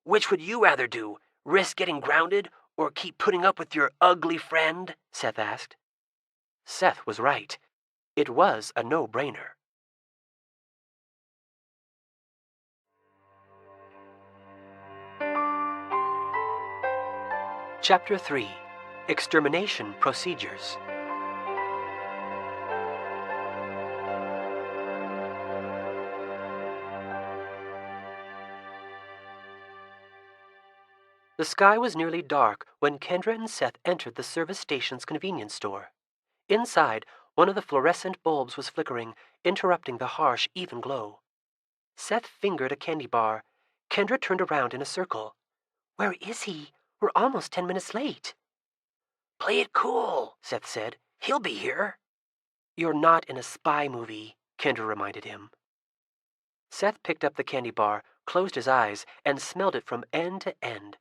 Which would you rather do, risk getting grounded or keep putting up with your ugly friend? Seth asked. Seth was right. It was a no-brainer. Chapter 3. Extermination Procedures. The sky was nearly dark when Kendra and Seth entered the service station's convenience store. Inside, one of the fluorescent bulbs was flickering, interrupting the harsh, even glow. Seth fingered a candy bar. Kendra turned around in a circle. Where is he? We're almost 10 minutes late. Play it cool, Seth said. He'll be here. You're not in a spy movie, Kendra reminded him. Seth picked up the candy bar, closed his eyes, and smelled it from end to end.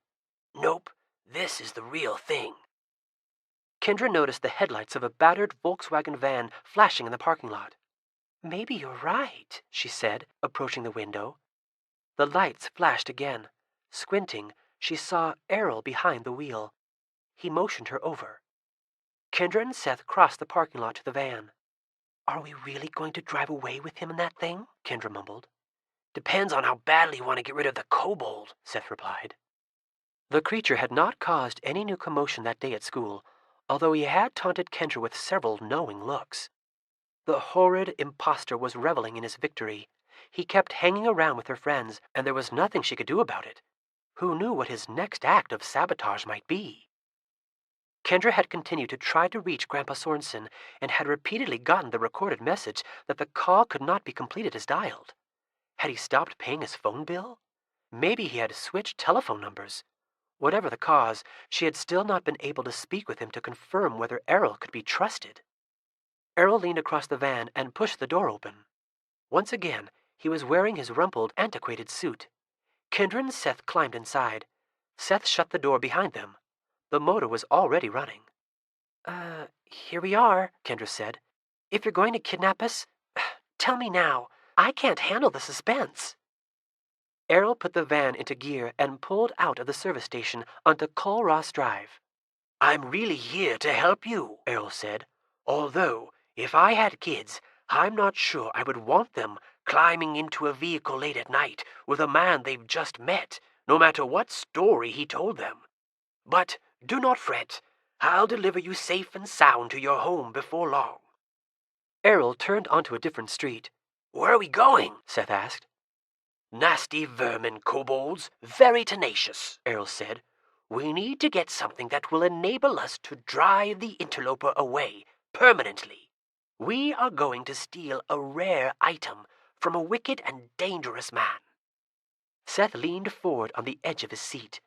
Nope, this is the real thing. Kendra noticed the headlights of a battered Volkswagen van flashing in the parking lot. Maybe you're right, she said, approaching the window. The lights flashed again. Squinting, she saw Errol behind the wheel. He motioned her over. Kendra and Seth crossed the parking lot to the van. Are we really going to drive away with him in that thing? Kendra mumbled. Depends on how badly you want to get rid of the kobold, Seth replied. The creature had not caused any new commotion that day at school, although he had taunted Kendra with several knowing looks. The horrid impostor was reveling in his victory. He kept hanging around with her friends, and there was nothing she could do about it. Who knew what his next act of sabotage might be? Kendra had continued to try to reach Grandpa Sorensen and had repeatedly gotten the recorded message that the call could not be completed as dialed. Had he stopped paying his phone bill? Maybe he had switched telephone numbers. Whatever the cause, she had still not been able to speak with him to confirm whether Errol could be trusted. Errol leaned across the van and pushed the door open. Once again, he was wearing his rumpled, antiquated suit. Kendra and Seth climbed inside. Seth shut the door behind them. The motor was already running. Here we are, Kendra said. If you're going to kidnap us, tell me now. I can't handle the suspense. Errol put the van into gear and pulled out of the service station onto Culross Drive. I'm really here to help you, Errol said. Although, if I had kids, I'm not sure I would want them climbing into a vehicle late at night with a man they've just met, no matter what story he told them. But do not fret. I'll deliver you safe and sound to your home before long. Errol turned onto a different street. Where are we going? Seth asked. Nasty vermin kobolds, very tenacious, Errol said. We need to get something that will enable us to drive the interloper away permanently. We are going to steal a rare item from a wicked and dangerous man. Seth leaned forward on the edge of his seat.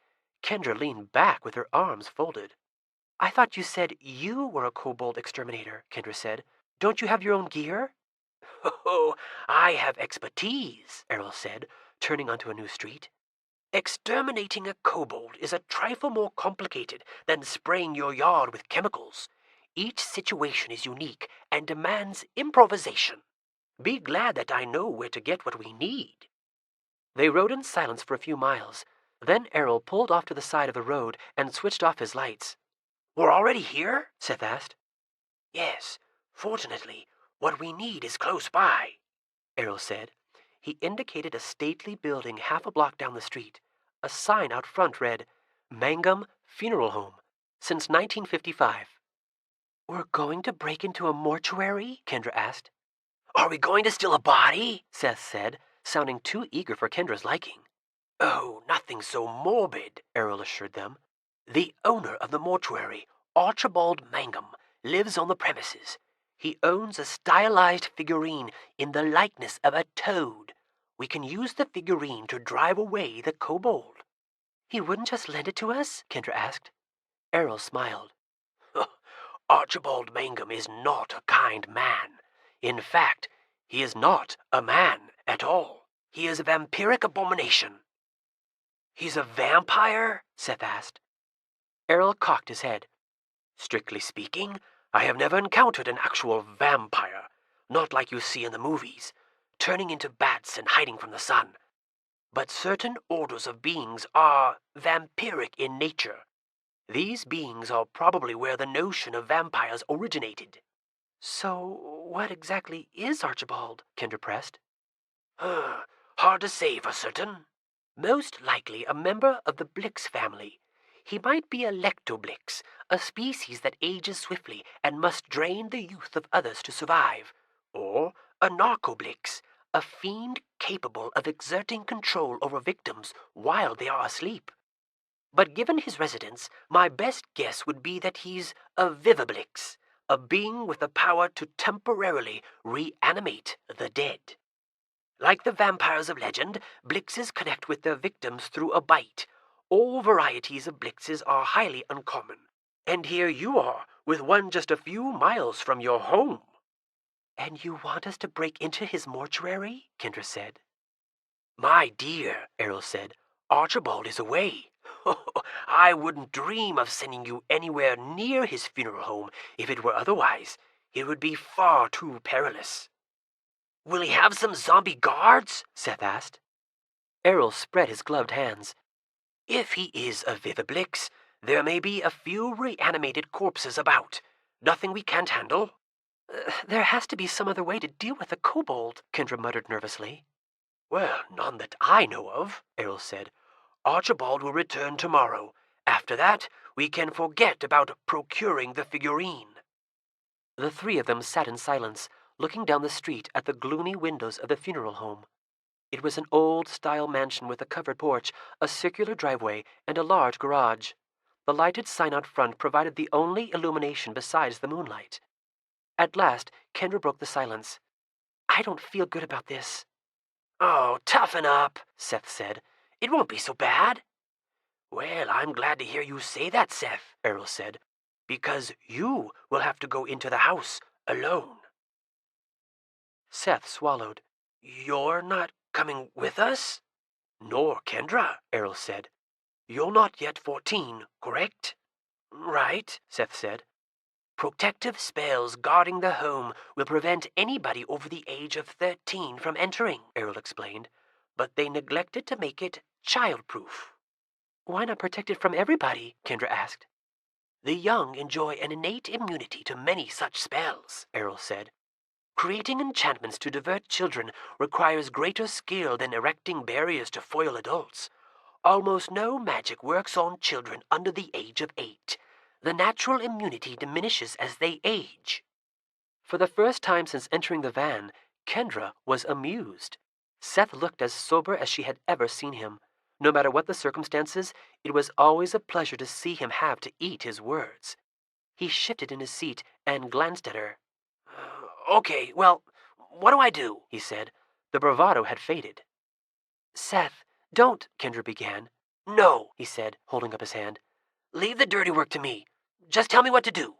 Kendra leaned back with her arms folded. I thought you said you were a kobold exterminator, Kendra said. Don't you have your own gear? Oh, I have expertise, Errol said, turning onto a new street. Exterminating a kobold is a trifle more complicated than spraying your yard with chemicals. Each situation is unique and demands improvisation. Be glad that I know where to get what we need. They rode in silence for a few miles. Then Errol pulled off to the side of the road and switched off his lights. We're already here? Seth asked. Yes. Fortunately, what we need is close by, Errol said. He indicated a stately building half a block down the street. A sign out front read, Mangum Funeral Home, since 1955. We're going to break into a mortuary? Kendra asked. Are we going to steal a body? Seth said, sounding too eager for Kendra's liking. Oh, nothing so morbid, Errol assured them. The owner of the mortuary, Archibald Mangum, lives on the premises. He owns a stylized figurine in the likeness of a toad. We can use the figurine to drive away the kobold. He wouldn't just lend it to us? Kendra asked. Errol smiled. Archibald Mangum is not a kind man. In fact, he is not a man at all. He is a vampiric abomination. He's a vampire? Seth asked. Errol cocked his head. Strictly speaking, I have never encountered an actual vampire, not like you see in the movies, turning into bats and hiding from the sun. But certain orders of beings are vampiric in nature. These beings are probably where the notion of vampires originated. So, what exactly is Archibald? Kendra pressed. Hard to say for certain. Most likely a member of the Blix family. He might be a lectoblix, a species that ages swiftly and must drain the youth of others to survive. Or a narcoblix, a fiend capable of exerting control over victims while they are asleep. But given his residence, my best guess would be that he's a vivablix, a being with the power to temporarily reanimate the dead. Like the vampires of legend, blixes connect with their victims through a bite. All varieties of blixes are highly uncommon. And here you are, with one just a few miles from your home. And you want us to break into his mortuary? Kendra said. My dear, Errol said, Archibald is away. I wouldn't dream of sending you anywhere near his funeral home if it were otherwise. It would be far too perilous. Will he have some zombie guards? Seth asked. Errol spread his gloved hands. If he is a vivablix, there may be a few reanimated corpses about. Nothing we can't handle. There has to be some other way to deal with the kobold, Kendra muttered nervously. Well, none that I know of, Errol said. Archibald will return tomorrow. After that, we can forget about procuring the figurine. The three of them sat in silence, looking down the street at the gloomy windows of the funeral home. It was an old-style mansion with a covered porch, a circular driveway, and a large garage. The lighted sign out front provided the only illumination besides the moonlight. At last, Kendra broke the silence. "I don't feel good about this." "Oh, toughen up," Seth said. "It won't be so bad." "Well, I'm glad to hear you say that, Seth," Errol said, "because you will have to go into the house alone." Seth swallowed. "You're not coming with us?" "Nor Kendra," Errol said. "You're not yet 14, correct?" "Right," Seth said. "Protective spells guarding the home will prevent anybody over the age of 13 from entering," Errol explained, "but they neglected to make it childproof." "Why not protect it from everybody?" Kendra asked. "The young enjoy an innate immunity to many such spells," Errol said. "Creating enchantments to divert children requires greater skill than erecting barriers to foil adults. Almost no magic works on children under the age of 8. The natural immunity diminishes as they age." For the first time since entering the van, Kendra was amused. Seth looked as sober as she had ever seen him. No matter what the circumstances, it was always a pleasure to see him have to eat his words. He shifted in his seat and glanced at her. "Okay, well, what do I do?" he said. The bravado had faded. "Seth, don't," Kendra began. "No," he said, holding up his hand. "Leave the dirty work to me. Just tell me what to do."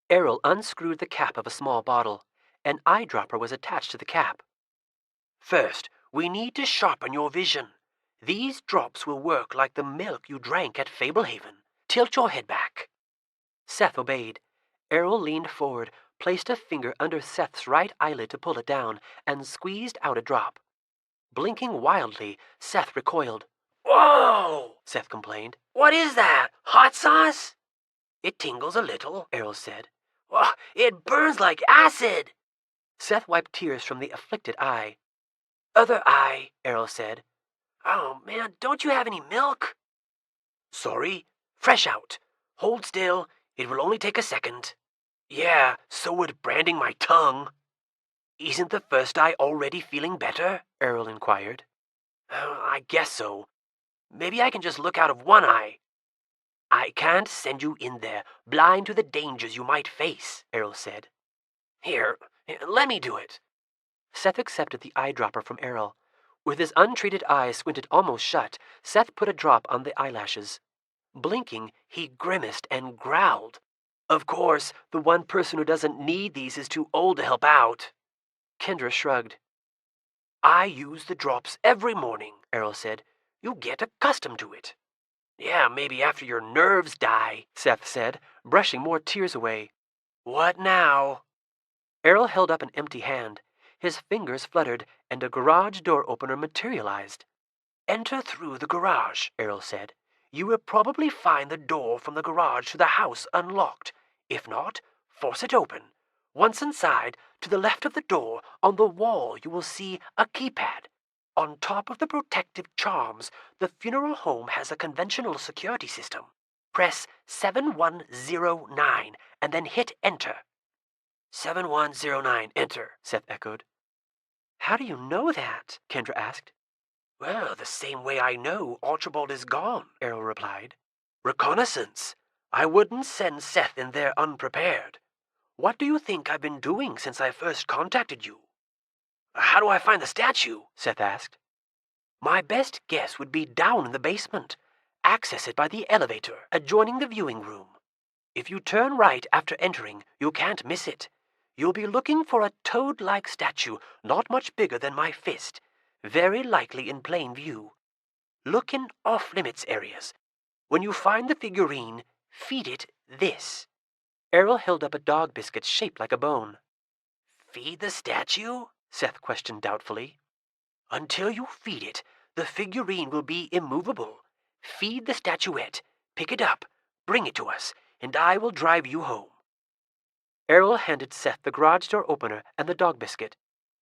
Errol unscrewed the cap of a small bottle. An eyedropper was attached to the cap. "First, we need to sharpen your vision. These drops will work like the milk you drank at Fablehaven. Tilt your head back." Seth obeyed. Errol leaned forward, placed a finger under Seth's right eyelid to pull it down, and squeezed out a drop. Blinking wildly, Seth recoiled. "Whoa!" Seth complained. "What is that? Hot sauce?" "It tingles a little," Errol said. "Whoa, it burns like acid." Seth wiped tears from the afflicted eye. "Other eye," Errol said. "Oh, man, don't you have any milk?" "Sorry, fresh out. Hold still. It will only take a second." "Yeah, so would branding my tongue." "Isn't the first eye already feeling better?" Errol inquired. "I guess so. Maybe I can just look out of one eye." "I can't send you in there blind to the dangers you might face," Errol said. Here, let me do it." Seth accepted the eyedropper from Errol. With his untreated eyes squinted almost shut, Seth put a drop on the eyelashes. Blinking, he grimaced and growled. "Of course, the one person who doesn't need these is too old to help out." Kendra shrugged. "I use the drops every morning," Errol said. "You get accustomed to it." "Yeah, maybe after your nerves die," Seth said, brushing more tears away. "What now?" Errol held up an empty hand. His fingers fluttered, and a garage door opener materialized. "Enter through the garage," Errol said. "You will probably find the door from the garage to the house unlocked. If not, force it open. Once inside, to the left of the door, on the wall you will see a keypad. On top of the protective charms, the funeral home has a conventional security system. Press 7109 and then hit enter." 7109, enter, Seth echoed. "How do you know that?" Kendra asked. "Well, the same way I know Archibald is gone," Errol replied. "Reconnaissance. I wouldn't send Seth in there unprepared. What do you think I've been doing since I first contacted you?" "How do I find the statue?" Seth asked. "My best guess would be down in the basement. Access it by the elevator adjoining the viewing room. If you turn right after entering, you can't miss it. You'll be looking for a toad-like statue not much bigger than my fist, very likely in plain view. Look in off-limits areas. When you find the figurine, feed it this." Errol held up a dog biscuit shaped like a bone. "Feed the statue?" Seth questioned doubtfully. "Until you feed it, the figurine will be immovable. Feed the statuette, pick it up, bring it to us, and I will drive you home." Errol handed Seth the garage door opener and the dog biscuit.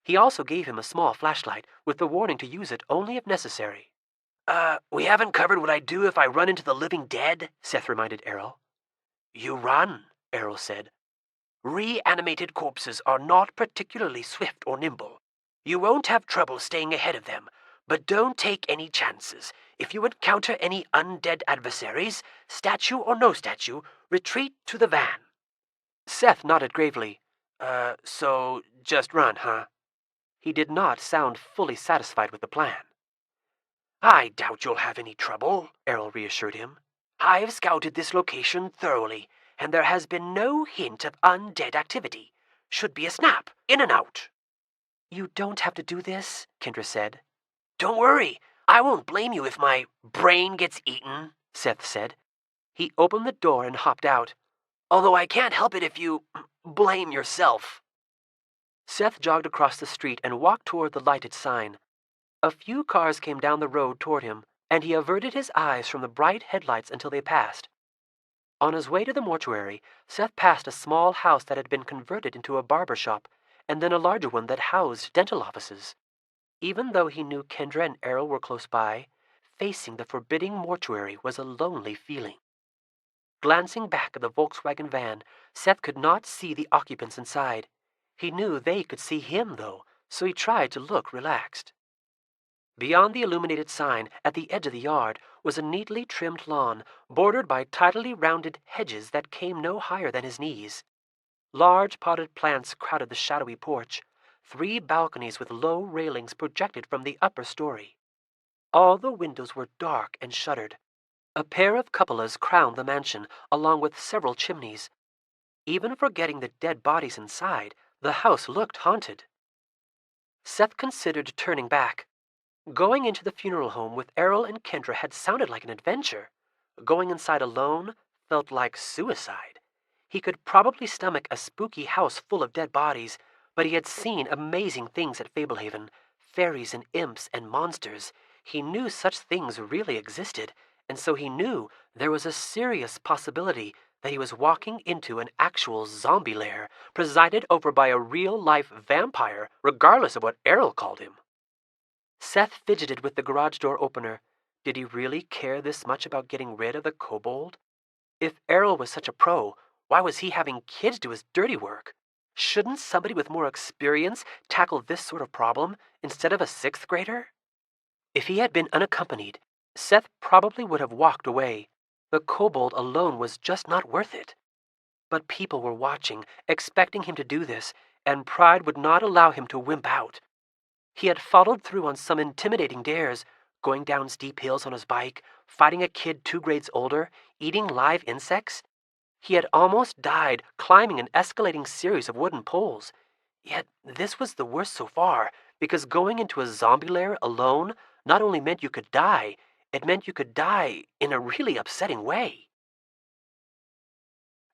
He also gave him a small flashlight with the warning to use it only if necessary. We haven't covered what I do if I run into the living dead," Seth reminded Errol. "You run," Errol said. "Reanimated corpses are not particularly swift or nimble. You won't have trouble staying ahead of them, but don't take any chances. If you encounter any undead adversaries, statue or no statue, retreat to the van." Seth nodded gravely. So just run, huh? He did not sound fully satisfied with the plan. "I doubt you'll have any trouble," Errol reassured him. "I've scouted this location thoroughly, and there has been no hint of undead activity. Should be a snap, in and out." "You don't have to do this," Kendra said. "Don't worry, I won't blame you if my brain gets eaten," Seth said. He opened the door and hopped out. "Although I can't help it if you blame yourself." Seth jogged across the street and walked toward the lighted sign. A few cars came down the road toward him, and he averted his eyes from the bright headlights until they passed. On his way to the mortuary, Seth passed a small house that had been converted into a barber shop, and then a larger one that housed dental offices. Even though he knew Kendra and Errol were close by, facing the forbidding mortuary was a lonely feeling. Glancing back at the Volkswagen van, Seth could not see the occupants inside. He knew they could see him, though, so he tried to look relaxed. Beyond the illuminated sign, at the edge of the yard, was a neatly trimmed lawn, bordered by tidily rounded hedges that came no higher than his knees. Large potted plants crowded the shadowy porch. 3 balconies with low railings projected from the upper story. All the windows were dark and shuttered. A pair of cupolas crowned the mansion, along with several chimneys. Even forgetting the dead bodies inside, the house looked haunted. Seth considered turning back. Going into the funeral home with Errol and Kendra had sounded like an adventure. Going inside alone felt like suicide. He could probably stomach a spooky house full of dead bodies, but he had seen amazing things at Fablehaven, fairies and imps and monsters. He knew such things really existed, and so he knew there was a serious possibility that he was walking into an actual zombie lair, presided over by a real-life vampire, regardless of what Errol called him. Seth fidgeted with the garage door opener. Did he really care this much about getting rid of the kobold? If Errol was such a pro, why was he having kids do his dirty work? Shouldn't somebody with more experience tackle this sort of problem instead of a 6th grader? If he had been unaccompanied, Seth probably would have walked away. The kobold alone was just not worth it. But people were watching, expecting him to do this, and pride would not allow him to wimp out. He had followed through on some intimidating dares, going down steep hills on his bike, fighting a kid 2 grades older, eating live insects. He had almost died climbing an escalating series of wooden poles. Yet this was the worst so far, because going into a zombie lair alone not only meant you could die, it meant you could die in a really upsetting way.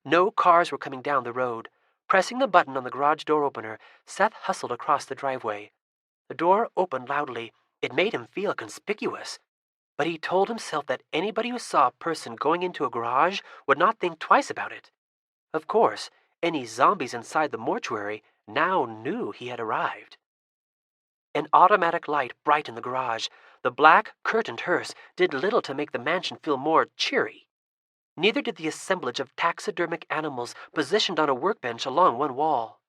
No cars were coming down the road. Pressing the button on the garage door opener, Seth hustled across the driveway. The door opened loudly. It made him feel conspicuous. But he told himself that anybody who saw a person going into a garage would not think twice about it. Of course, any zombies inside the mortuary now knew he had arrived. An automatic light brightened the garage. The black, curtained hearse did little to make the mansion feel more cheery. Neither did the assemblage of taxidermic animals positioned on a workbench along one wall.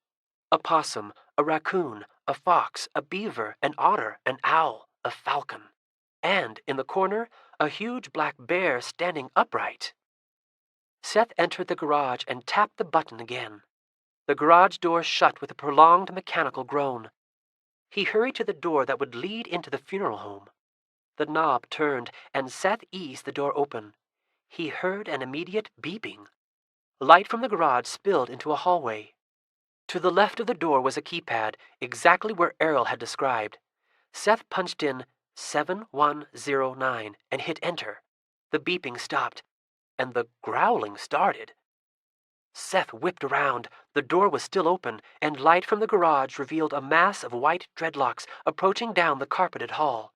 A possum, a raccoon, a fox, a beaver, an otter, an owl, a falcon. And, in the corner, a huge black bear standing upright. Seth entered the garage and tapped the button again. The garage door shut with a prolonged mechanical groan. He hurried to the door that would lead into the funeral home. The knob turned, and Seth eased the door open. He heard an immediate beeping. Light from the garage spilled into a hallway. To the left of the door was a keypad, exactly where Errol had described. Seth punched in 7109 and hit enter. The beeping stopped, and the growling started. Seth whipped around. The door was still open, and light from the garage revealed a mass of white dreadlocks approaching down the carpeted hall.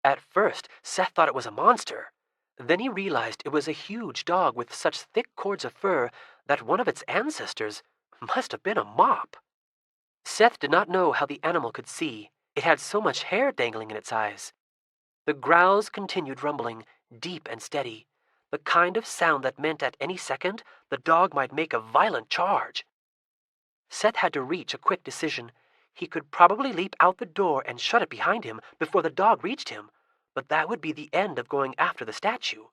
At first, Seth thought it was a monster. Then he realized it was a huge dog with such thick cords of fur that one of its ancestors must have been a mop. Seth did not know how the animal could see. It had so much hair dangling in its eyes. The growls continued rumbling, deep and steady, the kind of sound that meant at any second the dog might make a violent charge. Seth had to reach a quick decision. He could probably leap out the door and shut it behind him before the dog reached him, but that would be the end of going after the statue.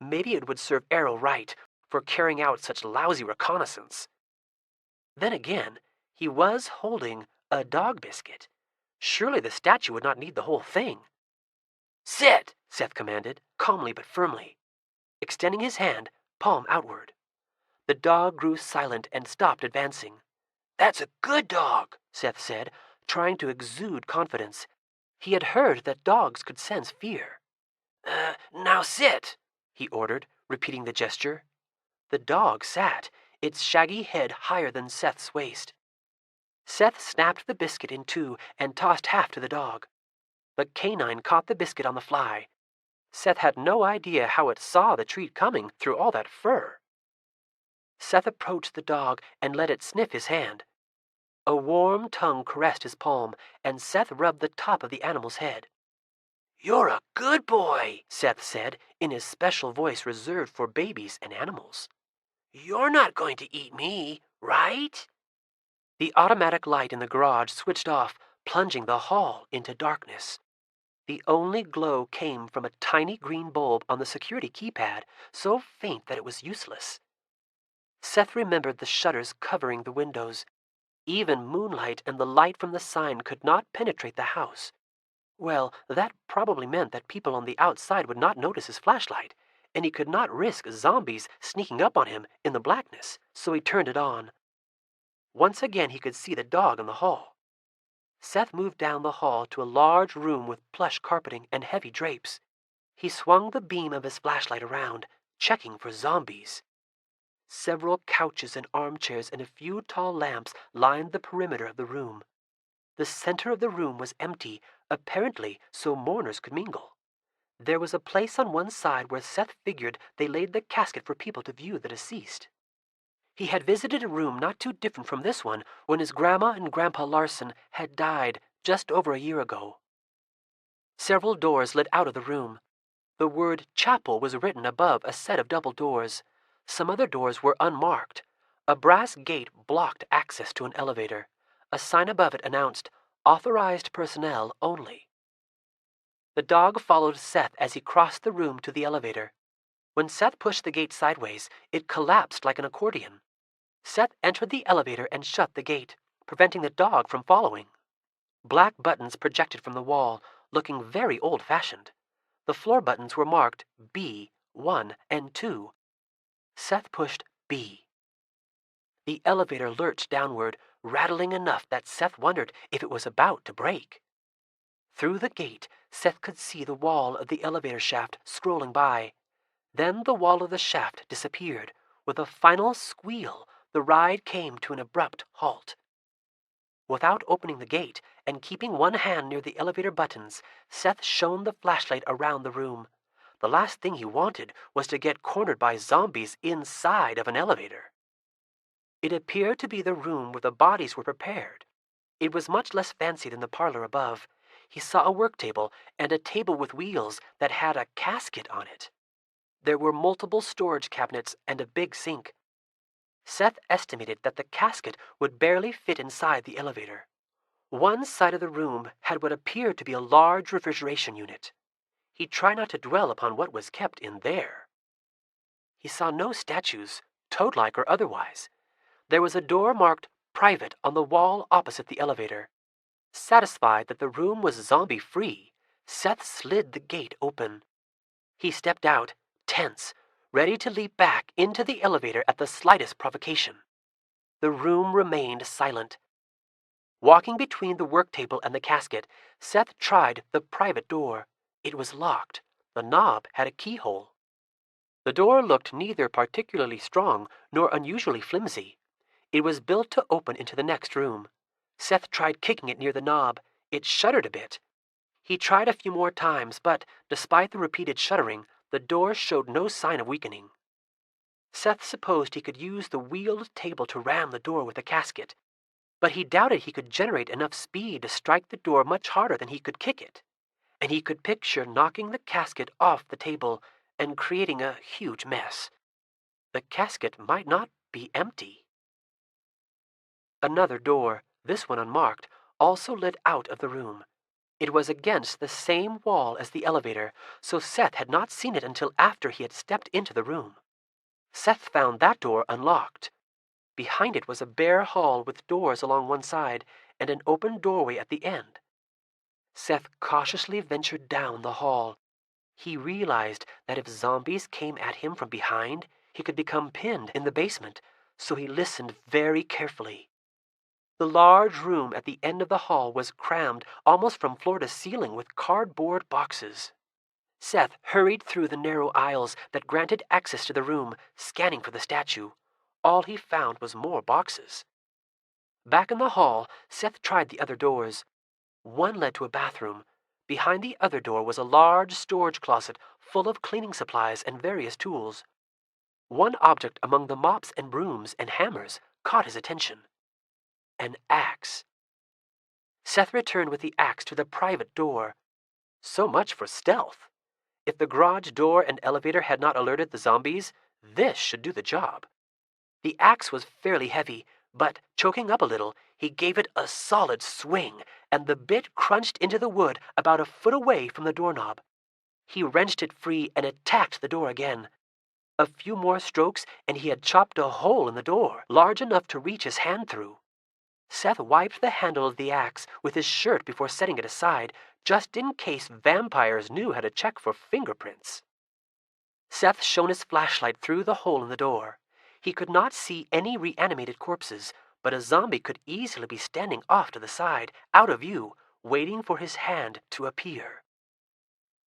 Maybe it would serve Errol right for carrying out such lousy reconnaissance. Then again, he was holding a dog biscuit. Surely the statue would not need the whole thing. "Sit!" Seth commanded, calmly but firmly, extending his hand, palm outward. The dog grew silent and stopped advancing. "That's a good dog," Seth said, trying to exude confidence. He had heard that dogs could sense fear. Now sit," he ordered, repeating the gesture. The dog sat, its shaggy head higher than Seth's waist. Seth snapped the biscuit in two and tossed half to the dog. The canine caught the biscuit on the fly. Seth had no idea how it saw the treat coming through all that fur. Seth approached the dog and let it sniff his hand. A warm tongue caressed his palm, and Seth rubbed the top of the animal's head. "You're a good boy," Seth said, in his special voice reserved for babies and animals. "You're not going to eat me, right?" The automatic light in the garage switched off, plunging the hall into darkness. The only glow came from a tiny green bulb on the security keypad, so faint that it was useless. Seth remembered the shutters covering the windows. Even moonlight and the light from the sign could not penetrate the house. Well, that probably meant that people on the outside would not notice his flashlight, and he could not risk zombies sneaking up on him in the blackness, so he turned it on. Once again he could see the dog in the hall. Seth moved down the hall to a large room with plush carpeting and heavy drapes. He swung the beam of his flashlight around, checking for zombies. Several couches and armchairs and a few tall lamps lined the perimeter of the room. The center of the room was empty, apparently so mourners could mingle. There was a place on one side where Seth figured they laid the casket for people to view the deceased. He had visited a room not too different from this one when his grandma and Grandpa Larson had died just over a year ago. Several doors led out of the room. The word chapel was written above a set of double doors. Some other doors were unmarked. A brass gate blocked access to an elevator. A sign above it announced, "Authorized personnel only." The dog followed Seth as he crossed the room to the elevator. When Seth pushed the gate sideways, it collapsed like an accordion. Seth entered the elevator and shut the gate, preventing the dog from following. Black buttons projected from the wall, looking very old-fashioned. The floor buttons were marked B, 1, and 2. Seth pushed B. The elevator lurched downward, rattling enough that Seth wondered if it was about to break. Through the gate, Seth could see the wall of the elevator shaft scrolling by. Then the wall of the shaft disappeared. With a final squeal, the ride came to an abrupt halt. Without opening the gate and keeping one hand near the elevator buttons, Seth shone the flashlight around the room. The last thing he wanted was to get cornered by zombies inside of an elevator. It appeared to be the room where the bodies were prepared. It was much less fancy than the parlor above. He saw a work table and a table with wheels that had a casket on it. There were multiple storage cabinets and a big sink. Seth estimated that the casket would barely fit inside the elevator. One side of the room had what appeared to be a large refrigeration unit. He tried not to dwell upon what was kept in there. He saw no statues, toad-like or otherwise. There was a door marked "Private" on the wall opposite the elevator. Satisfied that the room was zombie-free, Seth slid the gate open. He stepped out, tense, ready to leap back into the elevator at the slightest provocation. The room remained silent. Walking between the work table and the casket, Seth tried the private door. It was locked. The knob had a keyhole. The door looked neither particularly strong nor unusually flimsy. It was built to open into the next room. Seth tried kicking it near the knob. It shuddered a bit. He tried a few more times, but despite the repeated shuddering, the door showed no sign of weakening. Seth supposed he could use the wheeled table to ram the door with the casket, but he doubted he could generate enough speed to strike the door much harder than he could kick it, and he could picture knocking the casket off the table and creating a huge mess. The casket might not be empty. Another door, this one unmarked, also led out of the room. It was against the same wall as the elevator, so Seth had not seen it until after he had stepped into the room. Seth found that door unlocked. Behind it was a bare hall with doors along one side and an open doorway at the end. Seth cautiously ventured down the hall. He realized that if zombies came at him from behind, he could become pinned in the basement, so he listened very carefully. The large room at the end of the hall was crammed almost from floor to ceiling with cardboard boxes. Seth hurried through the narrow aisles that granted access to the room, scanning for the statue. All he found was more boxes. Back in the hall, Seth tried the other doors. One led to a bathroom. Behind the other door was a large storage closet full of cleaning supplies and various tools. One object among the mops and brooms and hammers caught his attention. An axe. Seth returned with the axe to the private door. So much for stealth. If the garage door and elevator had not alerted the zombies, this should do the job. The axe was fairly heavy, but choking up a little, he gave it a solid swing, and the bit crunched into the wood about a foot away from the doorknob. He wrenched it free and attacked the door again. A few more strokes, and he had chopped a hole in the door, large enough to reach his hand through. Seth wiped the handle of the axe with his shirt before setting it aside, just in case vampires knew how to check for fingerprints. Seth shone his flashlight through the hole in the door. He could not see any reanimated corpses, but a zombie could easily be standing off to the side, out of view, waiting for his hand to appear.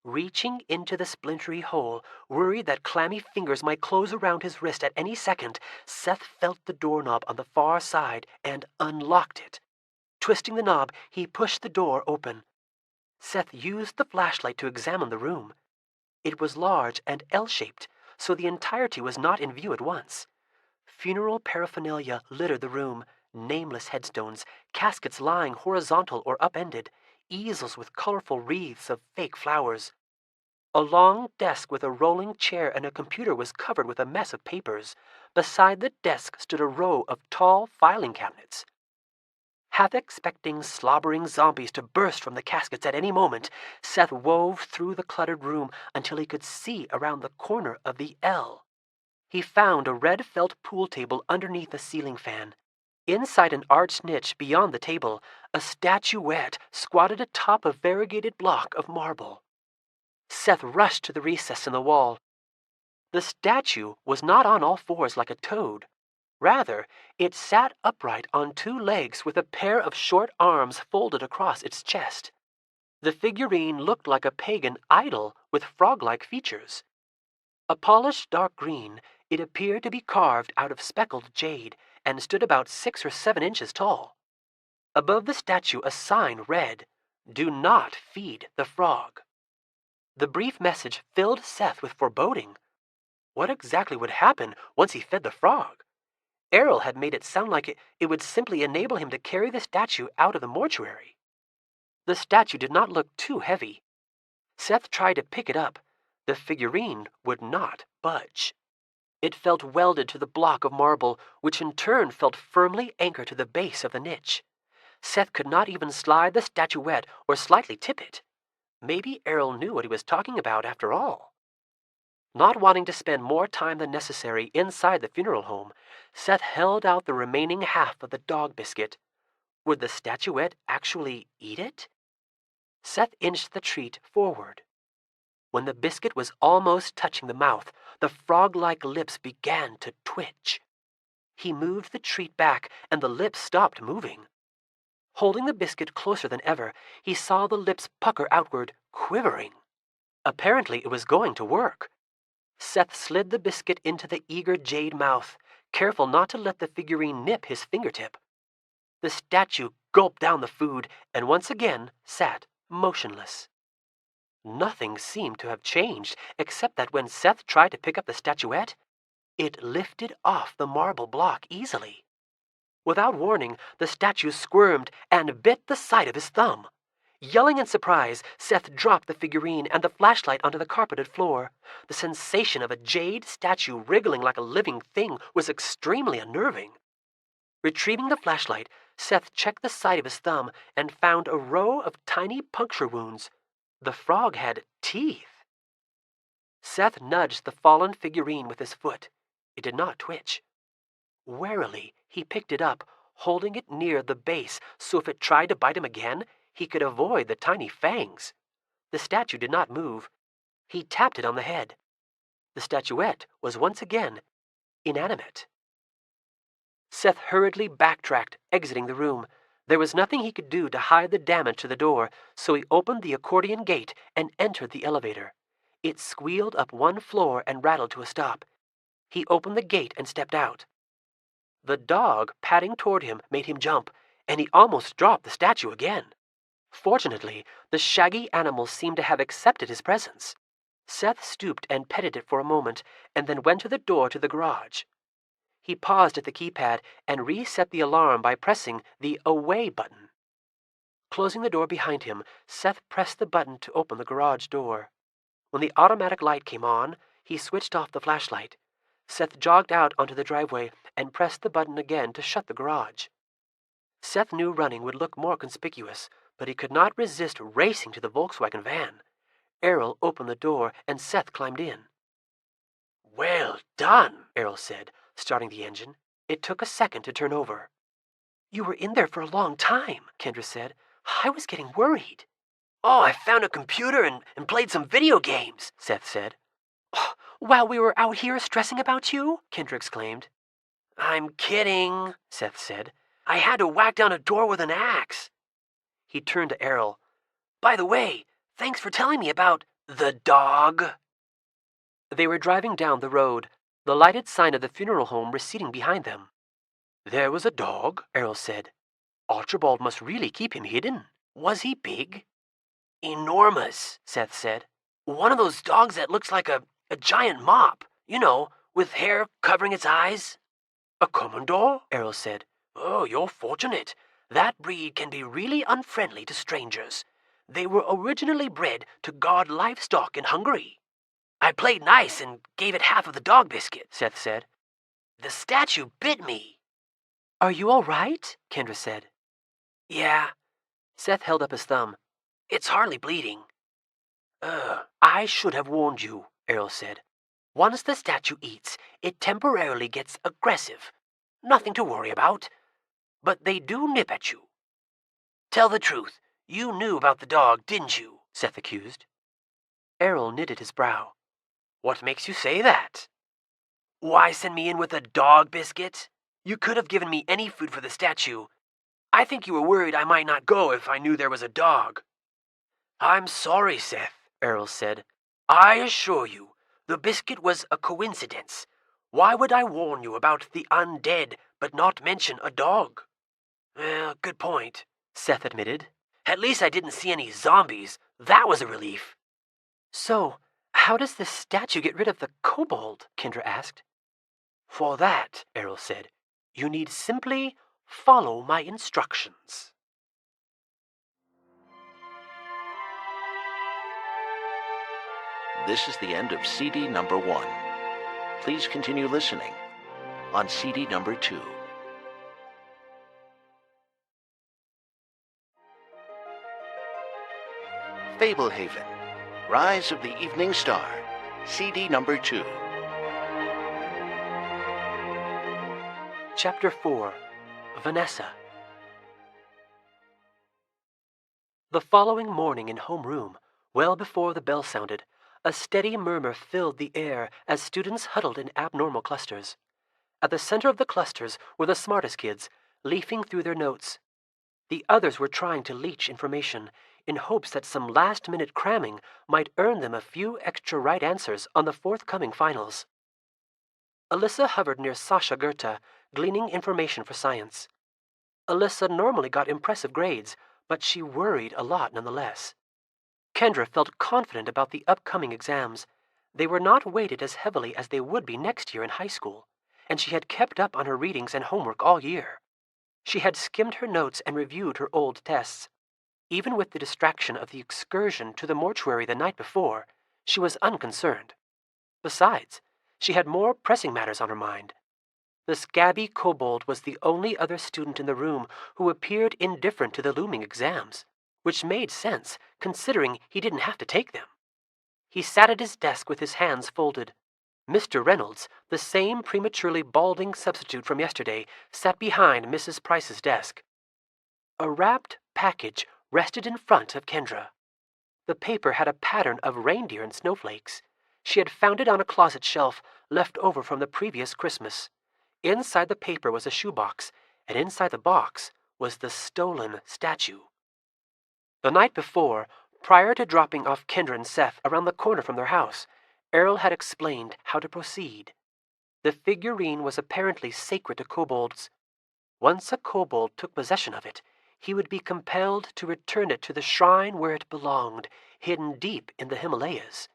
Reaching into the splintery hole, worried that clammy fingers might close around his wrist at any second, Seth felt the doorknob on the far side and unlocked it. Twisting the knob, he pushed the door open. Seth used the flashlight to examine the room. It was large and L-shaped, so the entirety was not in view at once. Funeral paraphernalia littered the room, nameless headstones, caskets lying horizontal or upended, easels with colorful wreaths of fake flowers. A long desk with a rolling chair and a computer was covered with a mess of papers. Beside the desk stood a row of tall filing cabinets. Half expecting slobbering zombies to burst from the caskets at any moment, Seth wove through the cluttered room until he could see around the corner of the L. He found a red felt pool table underneath a ceiling fan. Inside an arched niche beyond the table, a statuette squatted atop a variegated block of marble. Seth rushed to the recess in the wall. The statue was not on all fours like a toad. Rather, it sat upright on two legs with a pair of short arms folded across its chest. The figurine looked like a pagan idol with frog-like features. A polished dark green, it appeared to be carved out of speckled jade and stood about 6 or 7 inches tall. Above the statue a sign read, "Do not feed the frog." The brief message filled Seth with foreboding. What exactly would happen once he fed the frog? Errol had made it sound like it would simply enable him to carry the statue out of the mortuary. The statue did not look too heavy. Seth tried to pick it up. The figurine would not budge. It felt welded to the block of marble, which in turn felt firmly anchored to the base of the niche. Seth could not even slide the statuette or slightly tip it. Maybe Errol knew what he was talking about after all. Not wanting to spend more time than necessary inside the funeral home, Seth held out the remaining half of the dog biscuit. Would the statuette actually eat it? Seth inched the treat forward. When the biscuit was almost touching the mouth, the frog-like lips began to twitch. He moved the treat back, and the lips stopped moving. Holding the biscuit closer than ever, he saw the lips pucker outward, quivering. Apparently it was going to work. Seth slid the biscuit into the eager jade mouth, careful not to let the figurine nip his fingertip. The statue gulped down the food and once again sat motionless. Nothing seemed to have changed except that when Seth tried to pick up the statuette, it lifted off the marble block easily. Without warning, the statue squirmed and bit the side of his thumb. Yelling in surprise, Seth dropped the figurine and the flashlight onto the carpeted floor. The sensation of a jade statue wriggling like a living thing was extremely unnerving. Retrieving the flashlight, Seth checked the side of his thumb and found a row of tiny puncture wounds. The frog had teeth. Seth nudged the fallen figurine with his foot. It did not twitch. Warily, he picked it up, holding it near the base so if it tried to bite him again, he could avoid the tiny fangs. The statue did not move. He tapped it on the head. The statuette was once again inanimate. Seth hurriedly backtracked, exiting the room. There was nothing he could do to hide the damage to the door, so he opened the accordion gate and entered the elevator. It squealed up one floor and rattled to a stop. He opened the gate and stepped out. The dog padding toward him made him jump, and he almost dropped the statue again. Fortunately, the shaggy animal seemed to have accepted his presence. Seth stooped and petted it for a moment, and then went to the door to the garage. He paused at the keypad and reset the alarm by pressing the away button. Closing the door behind him, Seth pressed the button to open the garage door. When the automatic light came on, he switched off the flashlight. Seth jogged out onto the driveway and pressed the button again to shut the garage. Seth knew running would look more conspicuous, but he could not resist racing to the Volkswagen van. Errol opened the door and Seth climbed in. "Well done," Errol said, starting the engine. It took a second to turn over. "You were in there for a long time," Kendra said. "I was getting worried." "Oh, I found a computer and played some video games," Seth said. "While we were out here stressing about you?" Kendra exclaimed. "I'm kidding," Seth said. "I had to whack down a door with an axe." He turned to Errol. "By the way, thanks for telling me about the dog." They were driving down the road, the lighted sign of the funeral home receding behind them. "There was a dog," Errol said. "Archibald must really keep him hidden. Was he big?" "Enormous," Seth said. "One of those dogs that looks like a giant mop, with hair covering its eyes." "A commodore?" Errol said. "Oh, you're fortunate. That breed can be really unfriendly to strangers. They were originally bred to guard livestock in Hungary." "I played nice and gave it half of the dog biscuit," Seth said. "The statue bit me." "Are you all right?" Kendra said. "Yeah." Seth held up his thumb. "It's hardly bleeding." "I should have warned you," Errol said. "Once the statue eats, it temporarily gets aggressive. Nothing to worry about. But they do nip at you." "Tell the truth. You knew about the dog, didn't you?" Seth accused. Errol knitted his brow. "What makes you say that?" "Why send me in with a dog biscuit? You could have given me any food for the statue. I think you were worried I might not go if I knew there was a dog." "I'm sorry, Seth," Errol said. "I assure you, the biscuit was a coincidence. Why would I warn you about the undead but not mention a dog?" "Well, good point," Seth admitted. "At least I didn't see any zombies. That was a relief." "So, how does this statue get rid of the kobold?" Kendra asked. "For that," Errol said, "you need simply follow my instructions." This is the end of CD number 1. Please continue listening on CD number 2. Fablehaven, Rise of the Evening Star, CD number 2. Chapter 4. Vanessa. The following morning in homeroom, well before the bell sounded, a steady murmur filled the air as students huddled in abnormal clusters. At the center of the clusters were the smartest kids, leafing through their notes. The others were trying to leach information in hopes that some last-minute cramming might earn them a few extra right answers on the forthcoming finals. Alyssa hovered near Sasha Goethe, gleaning information for science. Alyssa normally got impressive grades, but she worried a lot nonetheless. Kendra felt confident about the upcoming exams. They were not weighted as heavily as they would be next year in high school, and she had kept up on her readings and homework all year. She had skimmed her notes and reviewed her old tests. Even with the distraction of the excursion to the mortuary the night before, she was unconcerned. Besides, she had more pressing matters on her mind. The scabby kobold was the only other student in the room who appeared indifferent to the looming exams, which made sense considering he didn't have to take them. He sat at his desk with his hands folded. Mr. Reynolds, the same prematurely balding substitute from yesterday, sat behind Mrs. Price's desk. A wrapped package rested in front of Kendra. The paper had a pattern of reindeer and snowflakes. She had found it on a closet shelf left over from the previous Christmas. Inside the paper was a shoebox, and inside the box was the stolen statue. The night before, prior to dropping off Kendra and Seth around the corner from their house, Errol had explained how to proceed. The figurine was apparently sacred to kobolds. Once a kobold took possession of it, he would be compelled to return it to the shrine where it belonged, hidden deep in the Himalayas.